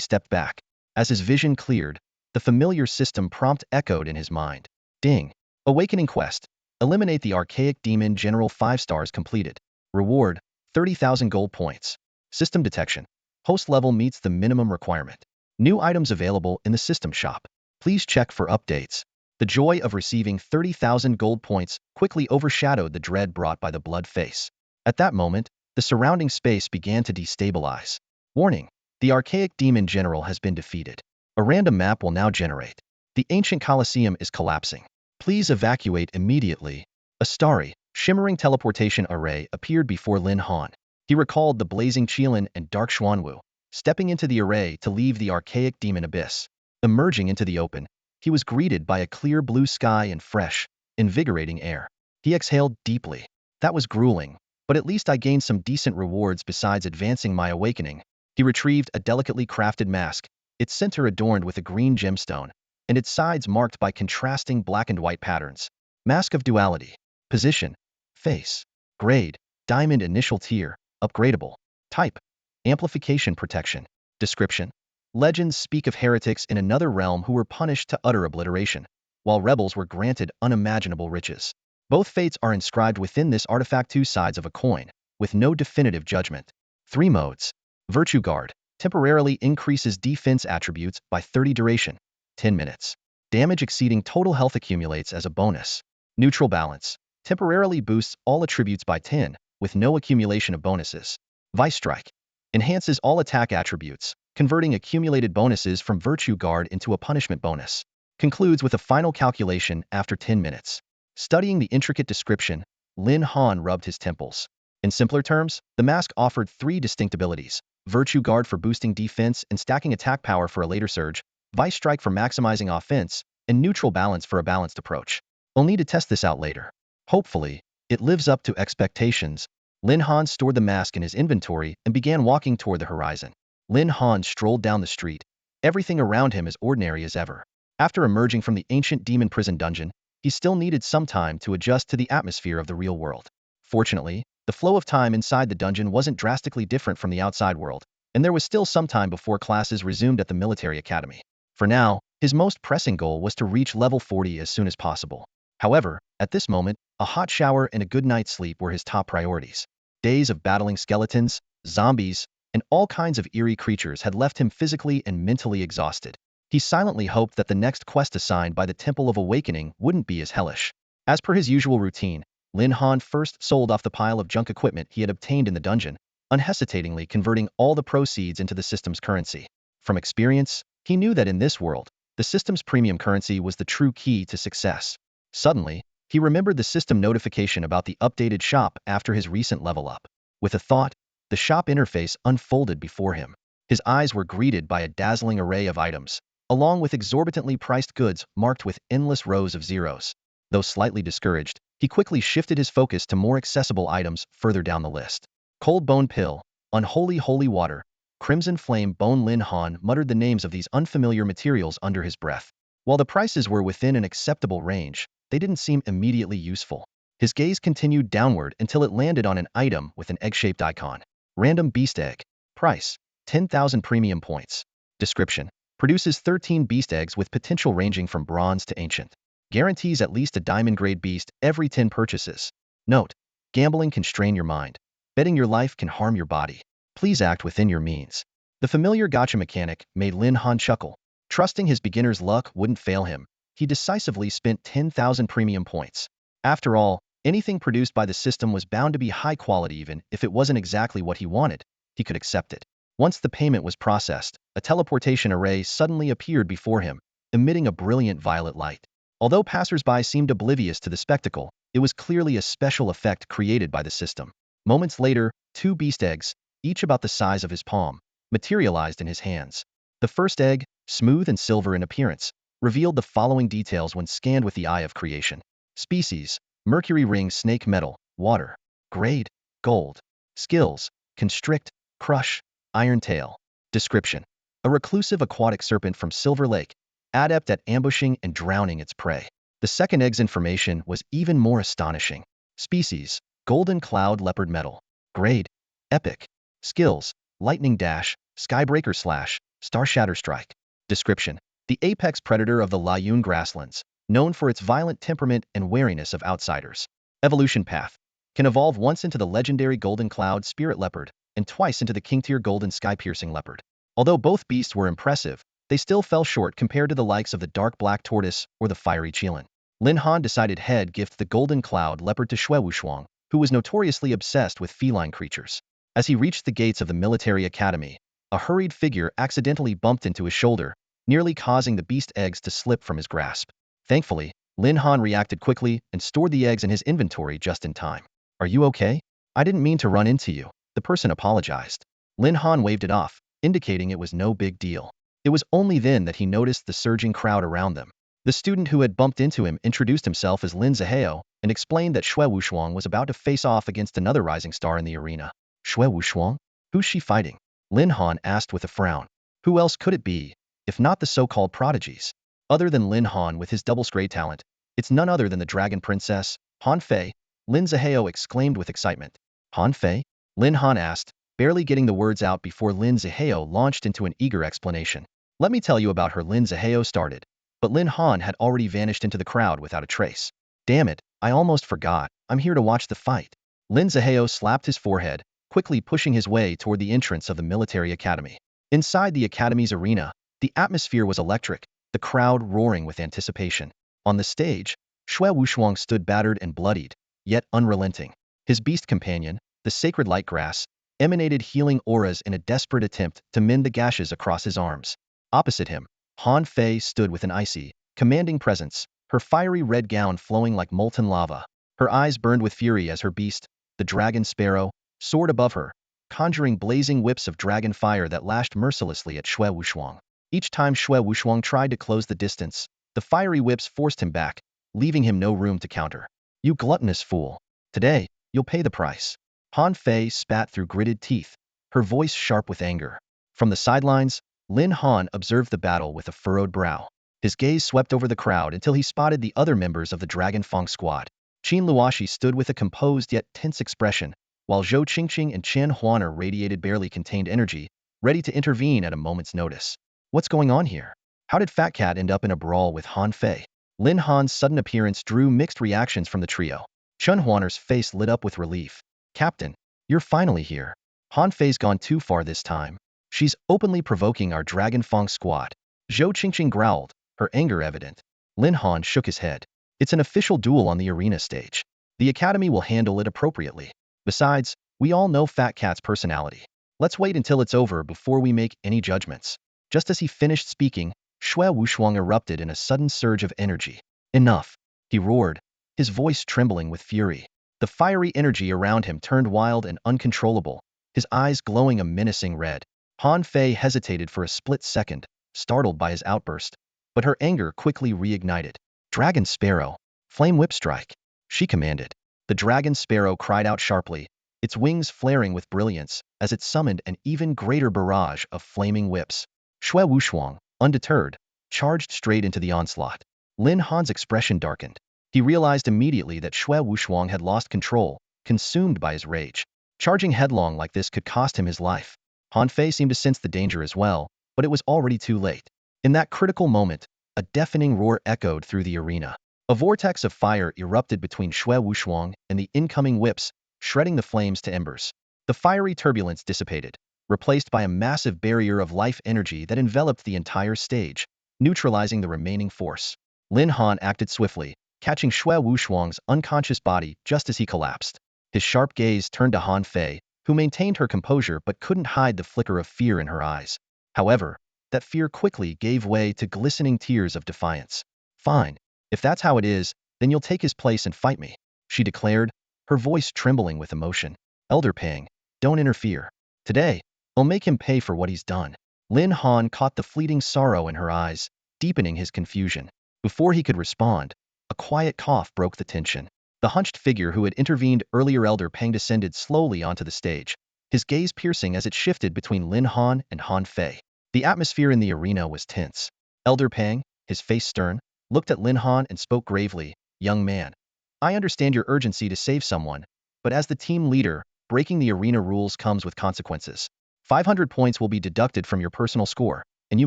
stepped back. As his vision cleared, the familiar system prompt echoed in his mind. Ding. Awakening quest. Eliminate the archaic demon general 5 stars completed. Reward, 30,000 gold points. System detection. Host level meets the minimum requirement. New items available in the system shop. Please check for updates. The joy of receiving 30,000 gold points quickly overshadowed the dread brought by the blood face. At that moment, the surrounding space began to destabilize. Warning. The archaic demon general has been defeated. A random map will now generate. The ancient Colosseum is collapsing. Please evacuate immediately. A starry, shimmering teleportation array appeared before Lin Han. He recalled the blazing Qilin and dark Xuanwu, stepping into the array to leave the archaic demon abyss. Emerging into the open, he was greeted by a clear blue sky and fresh, invigorating air. He exhaled deeply. That was grueling, but at least I gained some decent rewards besides advancing my awakening. He retrieved a delicately crafted mask, its center adorned with a green gemstone, and its sides marked by contrasting black and white patterns. Mask of duality. Position. Face. Grade, Diamond Initial Tier, Upgradable. Type, Amplification Protection. Description, legends speak of heretics in another realm who were punished to utter obliteration, while rebels were granted unimaginable riches. Both fates are inscribed within this artifact, two sides of a coin, with no definitive judgment. 3 modes. Virtue Guard, temporarily increases defense attributes by 30 duration, 10 minutes. Damage exceeding total health accumulates as a bonus. Neutral Balance, temporarily boosts all attributes by 10, with no accumulation of bonuses. Vice Strike, enhances all attack attributes, converting accumulated bonuses from Virtue Guard into a punishment bonus. Concludes with a final calculation after 10 minutes. Studying the intricate description, Lin Han rubbed his temples. In simpler terms, the mask offered 3 distinct abilities: Virtue Guard for boosting defense and stacking attack power for a later surge, Vice Strike for maximizing offense, and Neutral Balance for a balanced approach. I'll need to test this out later. Hopefully, it lives up to expectations. Lin Han stored the mask in his inventory and began walking toward the horizon. Lin Han strolled down the street. Everything around him as ordinary as ever. After emerging from the ancient demon prison dungeon, he still needed some time to adjust to the atmosphere of the real world. Fortunately, the flow of time inside the dungeon wasn't drastically different from the outside world, and there was still some time before classes resumed at the military academy. For now, his most pressing goal was to reach level 40 as soon as possible. However, at this moment, a hot shower and a good night's sleep were his top priorities. Days of battling skeletons, zombies, and all kinds of eerie creatures had left him physically and mentally exhausted. He silently hoped that the next quest assigned by the Temple of Awakening wouldn't be as hellish. As per his usual routine, Lin Han first sold off the pile of junk equipment he had obtained in the dungeon, unhesitatingly converting all the proceeds into the system's currency. From experience, he knew that in this world, the system's premium currency was the true key to success. Suddenly, he remembered the system notification about the updated shop after his recent level up. With a thought, the shop interface unfolded before him. His eyes were greeted by a dazzling array of items, along with exorbitantly priced goods marked with endless rows of zeros. Though slightly discouraged, he quickly shifted his focus to more accessible items further down the list. Cold Bone Pill, Unholy Holy Water, Crimson Flame Bone. Lin Han muttered the names of these unfamiliar materials under his breath. While the prices were within an acceptable range, they didn't seem immediately useful. His gaze continued downward until it landed on an item with an egg-shaped icon. Random Beast Egg. Price, 10,000 premium points. Description, produces 13 beast eggs with potential ranging from bronze to ancient. Guarantees at least a diamond-grade beast every 10 purchases. Note, gambling can strain your mind. Betting your life can harm your body. Please act within your means. The familiar gacha mechanic made Lin Han chuckle. Trusting his beginner's luck wouldn't fail him, he decisively spent 10,000 premium points. After all, anything produced by the system was bound to be high quality. Even if it wasn't exactly what he wanted, he could accept it. Once the payment was processed, a teleportation array suddenly appeared before him, emitting a brilliant violet light. Although passersby seemed oblivious to the spectacle, it was clearly a special effect created by the system. Moments later, 2 beast eggs, each about the size of his palm, materialized in his hands. The first egg, smooth and silver in appearance, revealed the following details when scanned with the eye of creation. Species, Mercury Ring Snake Metal, Water. Grade, Gold. Skills, Constrict, Crush, Iron Tail. Description, a reclusive aquatic serpent from Silver Lake, adept at ambushing and drowning its prey. The second egg's information was even more astonishing. Species, Golden Cloud Leopard Metal. Grade, Epic. Skills, Lightning Dash, Skybreaker Slash, Star Shatter Strike. Description, the apex predator of the Layun grasslands, known for its violent temperament and wariness of outsiders. Evolution path, can evolve once into the legendary Golden Cloud Spirit Leopard and twice into the king-tier Golden Sky-Piercing Leopard. Although both beasts were impressive, they still fell short compared to the likes of the Dark Black Tortoise or the Fiery Qilin. Lin Han decided he'd gift the Golden Cloud Leopard to Shuewushuang, who was notoriously obsessed with feline creatures. As he reached the gates of the military academy, a hurried figure accidentally bumped into his shoulder, nearly causing the beast eggs to slip from his grasp. Thankfully, Lin Han reacted quickly and stored the eggs in his inventory just in time. Are you okay? I didn't mean to run into you, the person apologized. Lin Han waved it off, indicating it was no big deal. It was only then that he noticed the surging crowd around them. The student who had bumped into him introduced himself as Lin Zaheo and explained that Shuewushuang was about to face off against another rising star in the arena. Shuewushuang? Who's she fighting? Lin Han asked with a frown. Who else could it be, if not the so-called prodigies? Other than Lin Han with his double-scrade talent, it's none other than the Dragon Princess, Han Fei, Lin Zihao exclaimed with excitement. Han Fei? Lin Han asked, barely getting the words out before Lin Zihao launched into an eager explanation. Let me tell you about her. Lin Zihao started, but Lin Han had already vanished into the crowd without a trace. Damn it, I almost forgot. I'm here to watch the fight. Lin Zihao slapped his forehead, quickly pushing his way toward the entrance of the military academy. Inside the academy's arena, the atmosphere was electric, the crowd roaring with anticipation. On the stage, Xue Wushuang stood battered and bloodied, yet unrelenting. His beast companion, the sacred light grass, emanated healing auras in a desperate attempt to mend the gashes across his arms. Opposite him, Han Fei stood with an icy, commanding presence, her fiery red gown flowing like molten lava. Her eyes burned with fury as her beast, the dragon sparrow, soared above her, conjuring blazing whips of dragon fire that lashed mercilessly at Xue Wushuang. Each time Xue Wushuang tried to close the distance, the fiery whips forced him back, leaving him no room to counter. You gluttonous fool. Today, you'll pay the price. Han Fei spat through gritted teeth, her voice sharp with anger. From the sidelines, Lin Han observed the battle with a furrowed brow. His gaze swept over the crowd until he spotted the other members of the Dragon Fong squad. Qin Luoshi stood with a composed yet tense expression, while Zhou Qingqing and Chen Huaner radiated barely contained energy, ready to intervene at a moment's notice. What's going on here? How did Fat Cat end up in a brawl with Han Fei? Lin Han's sudden appearance drew mixed reactions from the trio. Chen Huaner's face lit up with relief. Captain, you're finally here. Han Fei's gone too far this time. She's openly provoking our Dragon Fong squad. Zhou Qingqing growled, her anger evident. Lin Han shook his head. It's an official duel on the arena stage. The academy will handle it appropriately. Besides, we all know Fat Cat's personality. Let's wait until it's over before we make any judgments. Just as he finished speaking, Xue Wushuang erupted in a sudden surge of energy. Enough, he roared, his voice trembling with fury. The fiery energy around him turned wild and uncontrollable, his eyes glowing a menacing red. Han Fei hesitated for a split second, startled by his outburst, but her anger quickly reignited. Dragon Sparrow, flame whip strike, she commanded. The dragon sparrow cried out sharply, its wings flaring with brilliance as it summoned an even greater barrage of flaming whips. Xue Wushuang, undeterred, charged straight into the onslaught. Lin Han's expression darkened. He realized immediately that Xue Wushuang had lost control, consumed by his rage. Charging headlong like this could cost him his life. Han Fei seemed to sense the danger as well, but it was already too late. In that critical moment, a deafening roar echoed through the arena. A vortex of fire erupted between Xue Wushuang and the incoming whips, shredding the flames to embers. The fiery turbulence dissipated, replaced by a massive barrier of life energy that enveloped the entire stage, neutralizing the remaining force. Lin Han acted swiftly, catching Xue Wushuang's unconscious body just as he collapsed. His sharp gaze turned to Han Fei, who maintained her composure but couldn't hide the flicker of fear in her eyes. However, that fear quickly gave way to glistening tears of defiance. Fine. If that's how it is, then you'll take his place and fight me, she declared, her voice trembling with emotion. Elder Pang, don't interfere. Today, I'll make him pay for what he's done. Lin Han caught the fleeting sorrow in her eyes, deepening his confusion. Before he could respond, a quiet cough broke the tension. The hunched figure who had intervened earlier, Elder Pang, descended slowly onto the stage, his gaze piercing as it shifted between Lin Han and Han Fei. The atmosphere in the arena was tense. Elder Pang, his face stern, looked at Lin Han and spoke gravely, "Young man, I understand your urgency to save someone, but as the team leader, breaking the arena rules comes with consequences. 500 points will be deducted from your personal score, and you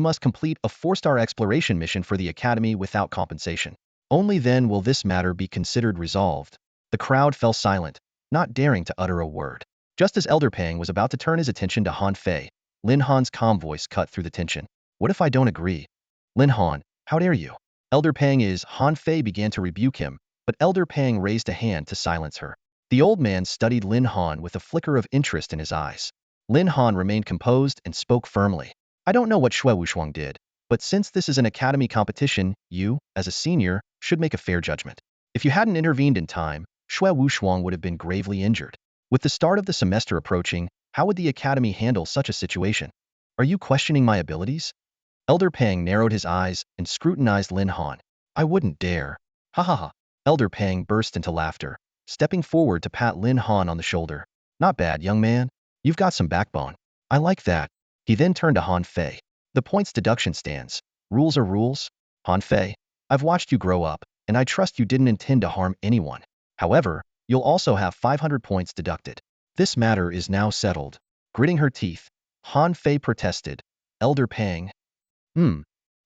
must complete a 4-star exploration mission for the academy without compensation. Only then will this matter be considered resolved." The crowd fell silent, not daring to utter a word. Just as Elder Pang was about to turn his attention to Han Fei, Lin Han's calm voice cut through the tension. "What if I don't agree? Lin Han, how dare you?" Elder Pang is Han Fei began to rebuke him, but Elder Pang raised a hand to silence her. The old man studied Lin Han with a flicker of interest in his eyes. Lin Han remained composed and spoke firmly. "I don't know what Xue Wushuang did, but since this is an academy competition, you, as a senior, should make a fair judgment. If you hadn't intervened in time, Xue Wushuang would have been gravely injured. With the start of the semester approaching, how would the academy handle such a situation? Are you questioning my abilities?" Elder Pang narrowed his eyes and scrutinized Lin Han. "I wouldn't dare." "Ha ha ha." Elder Pang burst into laughter, stepping forward to pat Lin Han on the shoulder. "Not bad, young man. You've got some backbone. I like that." He then turned to Han Fei. "The points deduction stands. Rules are rules. Han Fei, I've watched you grow up, and I trust you didn't intend to harm anyone. However, You'll also have 500 points deducted. This matter is now settled. Gritting her teeth, Han Fei protested. Elder Pang.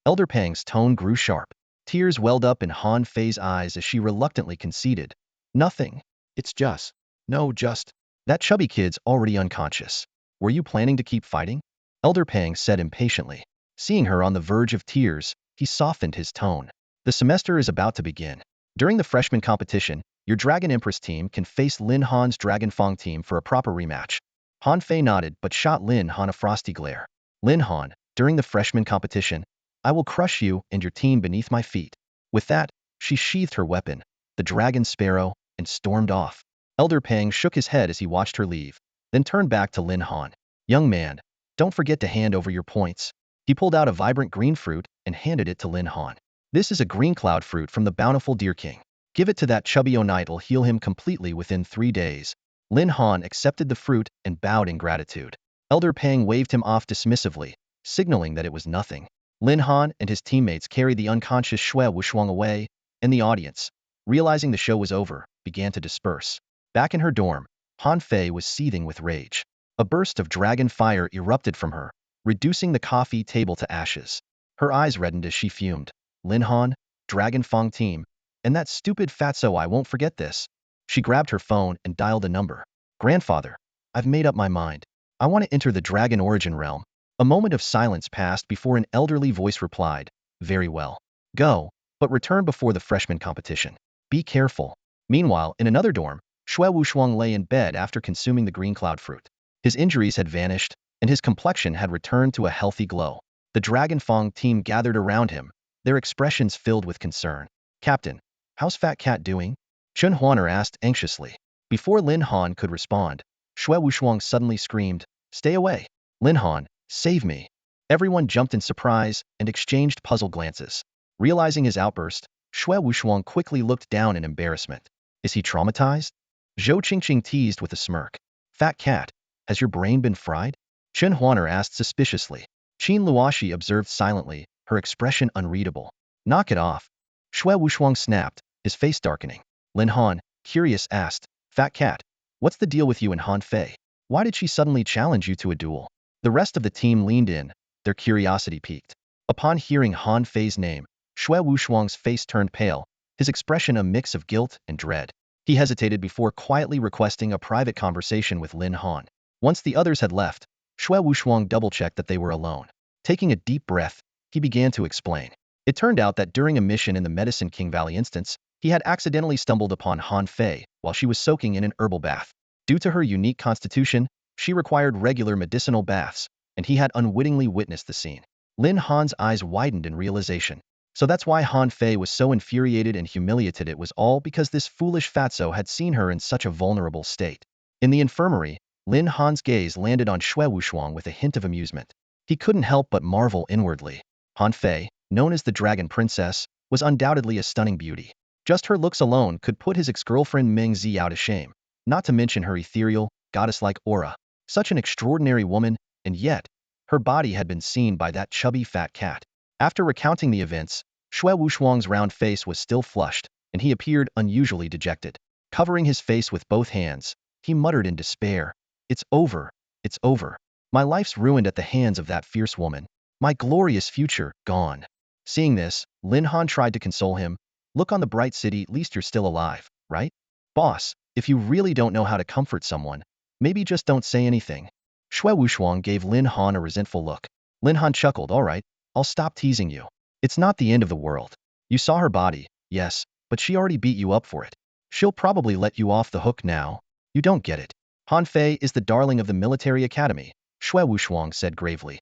Elder Pang's tone grew sharp. Tears welled up in Han Fei's eyes as she reluctantly conceded. Nothing. It's just. No, just. That chubby kid's already unconscious. Were you planning to keep fighting? Elder Pang said impatiently. Seeing her on the verge of tears, he softened his tone. The semester is about to begin. During the freshman competition, your Dragon Empress team can face Lin Han's Dragon Fong team for a proper rematch. Han Fei nodded but shot Lin Han a frosty glare. Lin Han, during the freshman competition, I will crush you and your team beneath my feet. With that, she sheathed her weapon, the dragon sparrow, and stormed off. Elder Pang shook his head as he watched her leave, then turned back to Lin Han. Young man, don't forget to hand over your points. He pulled out a vibrant green fruit and handed it to Lin Han. This is a green cloud fruit from the bountiful Deer King. Give it to that chubby O'Knight'll heal him completely within 3 days. Lin Han accepted the fruit and bowed in gratitude. Elder Pang waved him off dismissively, signaling that it was nothing. Lin Han and his teammates carried the unconscious Xue Wushuang away, and the audience, realizing the show was over, began to disperse. Back in her dorm, Han Fei was seething with rage. A burst of dragon fire erupted from her, reducing the coffee table to ashes. Her eyes reddened as she fumed. Lin Han, Dragon Fong team, and that stupid fatso, I won't forget this. She grabbed her phone and dialed a number. Grandfather, I've made up my mind. I want to enter the dragon origin realm. A moment of silence passed before an elderly voice replied, very well. Go, but return before the freshman competition. Be careful. Meanwhile, in another dorm, Xue Wushuang lay in bed after consuming the green cloud fruit. His injuries had vanished, and his complexion had returned to a healthy glow. The Dragon Fong team gathered around him, their expressions filled with concern. Captain, how's Fat Cat doing? Chun Huaner asked anxiously. Before Lin Han could respond, Xue Wushuang suddenly screamed, Stay away. Lin Han, save me. Everyone jumped in surprise and exchanged puzzled glances. Realizing his outburst, Xue Wushuang quickly looked down in embarrassment. Is he traumatized? Zhou Qingqing teased with a smirk. Fat Cat, has your brain been fried? Chun Huaner asked suspiciously. Qin Luoshi observed silently, her expression unreadable. Knock it off. Xue Wushuang snapped, his face darkening. Lin Han, curious, asked, Fat Cat, what's the deal with you and Han Fei? Why did she suddenly challenge you to a duel? The rest of the team leaned in, their curiosity piqued. Upon hearing Han Fei's name, Xue Wushuang's face turned pale, his expression a mix of guilt and dread. He hesitated before quietly requesting a private conversation with Lin Han. Once the others had left, Xue Wushuang double-checked that they were alone. Taking a deep breath, he began to explain. It turned out that during a mission in the Medicine King Valley instance, he had accidentally stumbled upon Han Fei while she was soaking in an herbal bath. Due to her unique constitution, she required regular medicinal baths, and he had unwittingly witnessed the scene. Lin Han's eyes widened in realization. So that's why Han Fei was so infuriated and humiliated. It was all because this foolish fatso had seen her in such a vulnerable state. In the infirmary, Lin Han's gaze landed on Xue Wushuang with a hint of amusement. He couldn't help but marvel inwardly. Han Fei, known as the Dragon Princess, was undoubtedly a stunning beauty. Just her looks alone could put his ex-girlfriend Meng out of shame, not to mention her ethereal, goddess-like aura. Such an extraordinary woman, and yet, her body had been seen by that chubby fat cat. After recounting the events, Xue Wushuang's round face was still flushed, and he appeared unusually dejected. Covering his face with both hands, he muttered in despair, It's over, it's over. My life's ruined at the hands of that fierce woman. My glorious future, gone. Seeing this, Lin Han tried to console him. Look on the bright city, at least you're still alive, right? Boss, if you really don't know how to comfort someone, maybe just don't say anything. Xue Wushuang gave Lin Han a resentful look. Lin Han chuckled, all right, I'll stop teasing you. It's not the end of the world. You saw her body, yes, but she already beat you up for it. She'll probably let you off the hook now. You don't get it. Han Fei is the darling of the military academy, Xue Wushuang said gravely.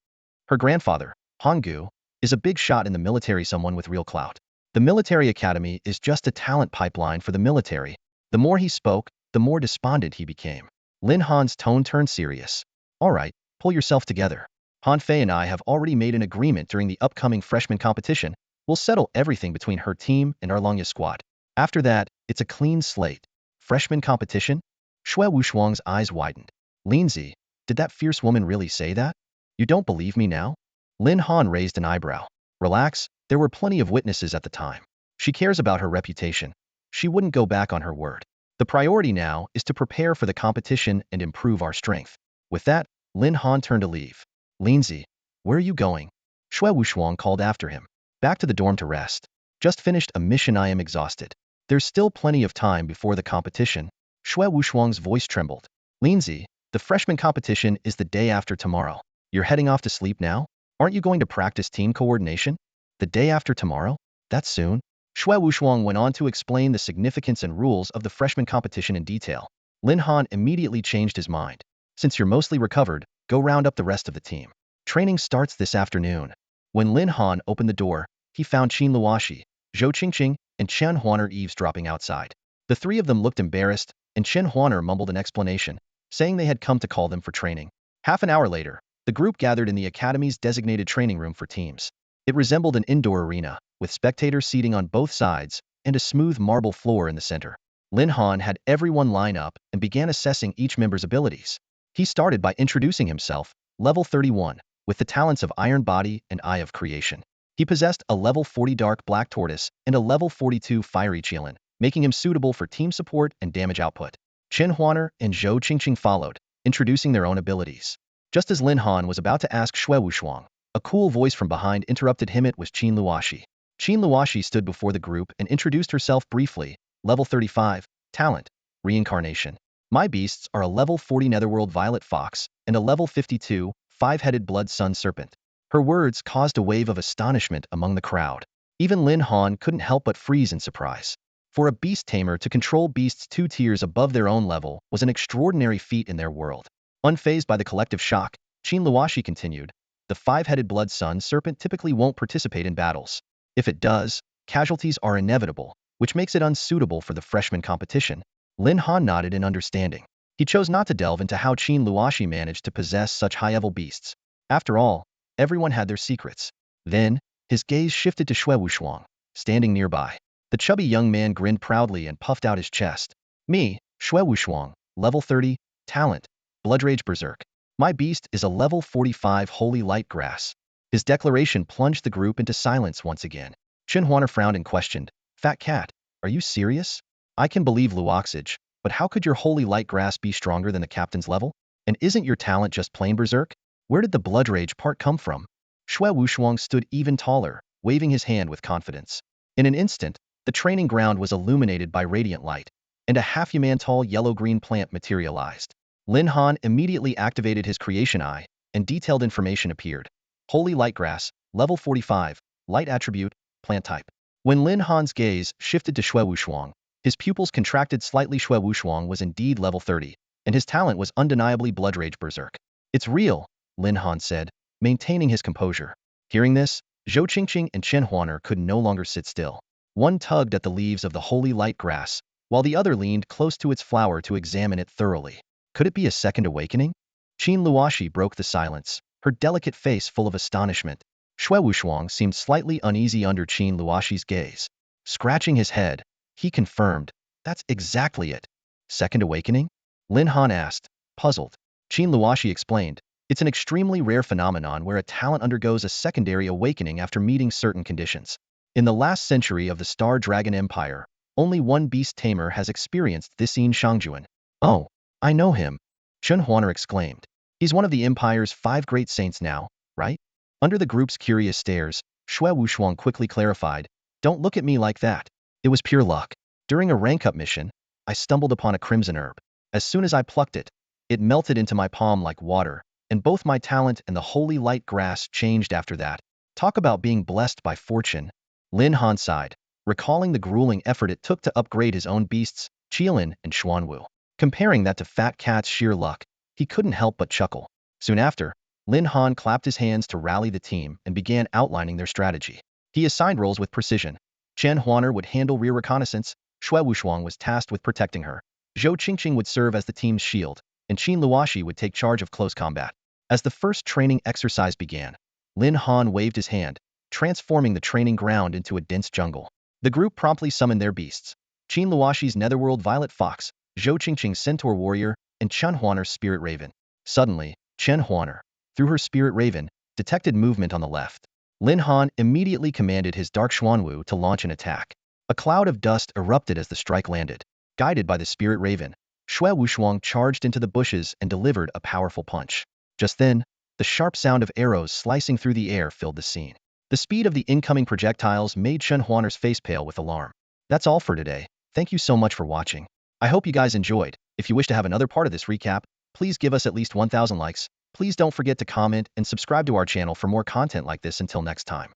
Her grandfather, Han Gu, is a big shot in the military, someone with real clout. The military academy is just a talent pipeline for the military. The more he spoke, the more despondent he became. Lin Han's tone turned serious. All right, pull yourself together. Han Fei and I have already made an agreement during the upcoming freshman competition. We'll settle everything between her team and our Longya squad. After that, it's a clean slate. Freshman competition? Xue Wushuang's eyes widened. Linzi, did that fierce woman really say that? You don't believe me now? Lin Han raised an eyebrow. Relax, there were plenty of witnesses at the time. She cares about her reputation. She wouldn't go back on her word. The priority now is to prepare for the competition and improve our strength. With that, Lin Han turned to leave. Linzi, where are you going? Shui Wushuang called after him. Back to the dorm to rest. Just finished a mission, I am exhausted. There's still plenty of time before the competition. Shui Wushuang's voice trembled. Linzi, the freshman competition is the day after tomorrow. You're heading off to sleep now? Aren't you going to practice team coordination? The day after tomorrow? That's soon. Shui Wushuang went on to explain the significance and rules of the freshman competition in detail. Lin Han immediately changed his mind. Since you're mostly recovered, go round up the rest of the team. Training starts this afternoon. When Lin Han opened the door, he found Qin Luoxi, Zhou Qingqing, and Chen Huaner eavesdropping outside. The three of them looked embarrassed, and Chen Huaner mumbled an explanation, saying they had come to call them for training. Half an hour later, the group gathered in the academy's designated training room for teams. It resembled an indoor arena, with spectators seating on both sides and a smooth marble floor in the center. Lin Han had everyone line up and began assessing each member's abilities. He started by introducing himself, level 31, with the talents of Iron Body and Eye of Creation. He possessed a level 40 Dark Black Tortoise and a level 42 Fiery Qiaolin, making him suitable for team support and damage output. Chen Huaner and Zhou Qingqing followed, introducing their own abilities. Just as Lin Han was about to ask Shui Wushuang, a cool voice from behind interrupted him. It was Qin Luoxi. Qin Luoxi stood before the group and introduced herself briefly. Level 35, Talent, Reincarnation. My beasts are a level 40 Netherworld Violet Fox and a level 52, Five-Headed Blood Sun Serpent. Her words caused a wave of astonishment among the crowd. Even Lin Han couldn't help but freeze in surprise. For a beast tamer to control beasts 2 tiers above their own level was an extraordinary feat in their world. Unfazed by the collective shock, Qin Luoxi continued, the Five-Headed Blood Sun Serpent typically won't participate in battles. If it does, casualties are inevitable, which makes it unsuitable for the freshman competition. Lin Han nodded in understanding. He chose not to delve into how Qin Luoxi managed to possess such high-level beasts. After all, everyone had their secrets. Then, his gaze shifted to Shui Wushuang, standing nearby. The chubby young man grinned proudly and puffed out his chest. Me, Shui Wushuang, level 30, Talent, Bloodrage Berserk. My beast is a level 45 Holy Light Grass. His declaration plunged the group into silence once again. Chen Huaner frowned and questioned, Fat Cat, are you serious? I can believe Luoxage, but how could your Holy Light Grass be stronger than the captain's level? And isn't your talent just plain berserk? Where did the blood rage part come from? Shui Wushuang stood even taller, waving his hand with confidence. In an instant, the training ground was illuminated by radiant light, and a half-human-tall yellow-green plant materialized. Lin Han immediately activated his creation eye, and detailed information appeared. Holy Light Grass, level 45, light attribute, plant type. When Lin Han's gaze shifted to Shui Wushuang, his pupils contracted slightly. Shui Wushuang was indeed level 30, and his talent was undeniably Bloodrage Berserk. It's real, Lin Han said, maintaining his composure. Hearing this, Zhou Qingqing and Chen Huaner could no longer sit still. One tugged at the leaves of the Holy Light Grass, while the other leaned close to its flower to examine it thoroughly. Could it be a second awakening? Qin Luoxi broke the silence, her delicate face full of astonishment. Shui Wushuang seemed slightly uneasy under Qin Luoxi's gaze. Scratching his head, he confirmed, that's exactly it. Second awakening? Lin Han asked, puzzled. Qin Luoxi explained, it's an extremely rare phenomenon where a talent undergoes a secondary awakening after meeting certain conditions. In the last century of the Star Dragon Empire, only one beast tamer has experienced this. In Shangjuan. Oh, I know him, Chen Huaner exclaimed. He's one of the Empire's 5 great saints now, right? Under the group's curious stares, Shui Wushuang quickly clarified, don't look at me like that. It was pure luck. During a rank-up mission, I stumbled upon a crimson herb. As soon as I plucked it, it melted into my palm like water, and both my talent and the Holy Light Grass changed after that. Talk about being blessed by fortune. Lin Han sighed, recalling the grueling effort it took to upgrade his own beasts, Qiaolin and Xuanwu. Comparing that to Fat Cat's sheer luck, he couldn't help but chuckle. Soon after, Lin Han clapped his hands to rally the team and began outlining their strategy. He assigned roles with precision. Chen Huaner would handle rear reconnaissance, Shui Wushuang was tasked with protecting her. Zhou Qingqing would serve as the team's shield, and Qin Luoxi would take charge of close combat. As the first training exercise began, Lin Han waved his hand, transforming the training ground into a dense jungle. The group promptly summoned their beasts. Qin Luoxi's Netherworld Violet Fox, Zhou Qingqing's Centaur Warrior, and Chen Huaner's Spirit Raven. Suddenly, Chen Huaner, through her Spirit Raven, detected movement on the left. Lin Han immediately commanded his Dark Xuanwu to launch an attack. A cloud of dust erupted as the strike landed. Guided by the spirit raven, Shui Wushuang charged into the bushes and delivered a powerful punch. Just then, the sharp sound of arrows slicing through the air filled the scene. The speed of the incoming projectiles made Shen Huaner's face pale with alarm. That's all for today. Thank you so much for watching. I hope you guys enjoyed. If you wish to have another part of this recap, please give us at least 1,000 likes. Please don't forget to comment and subscribe to our channel for more content like this. Until next time.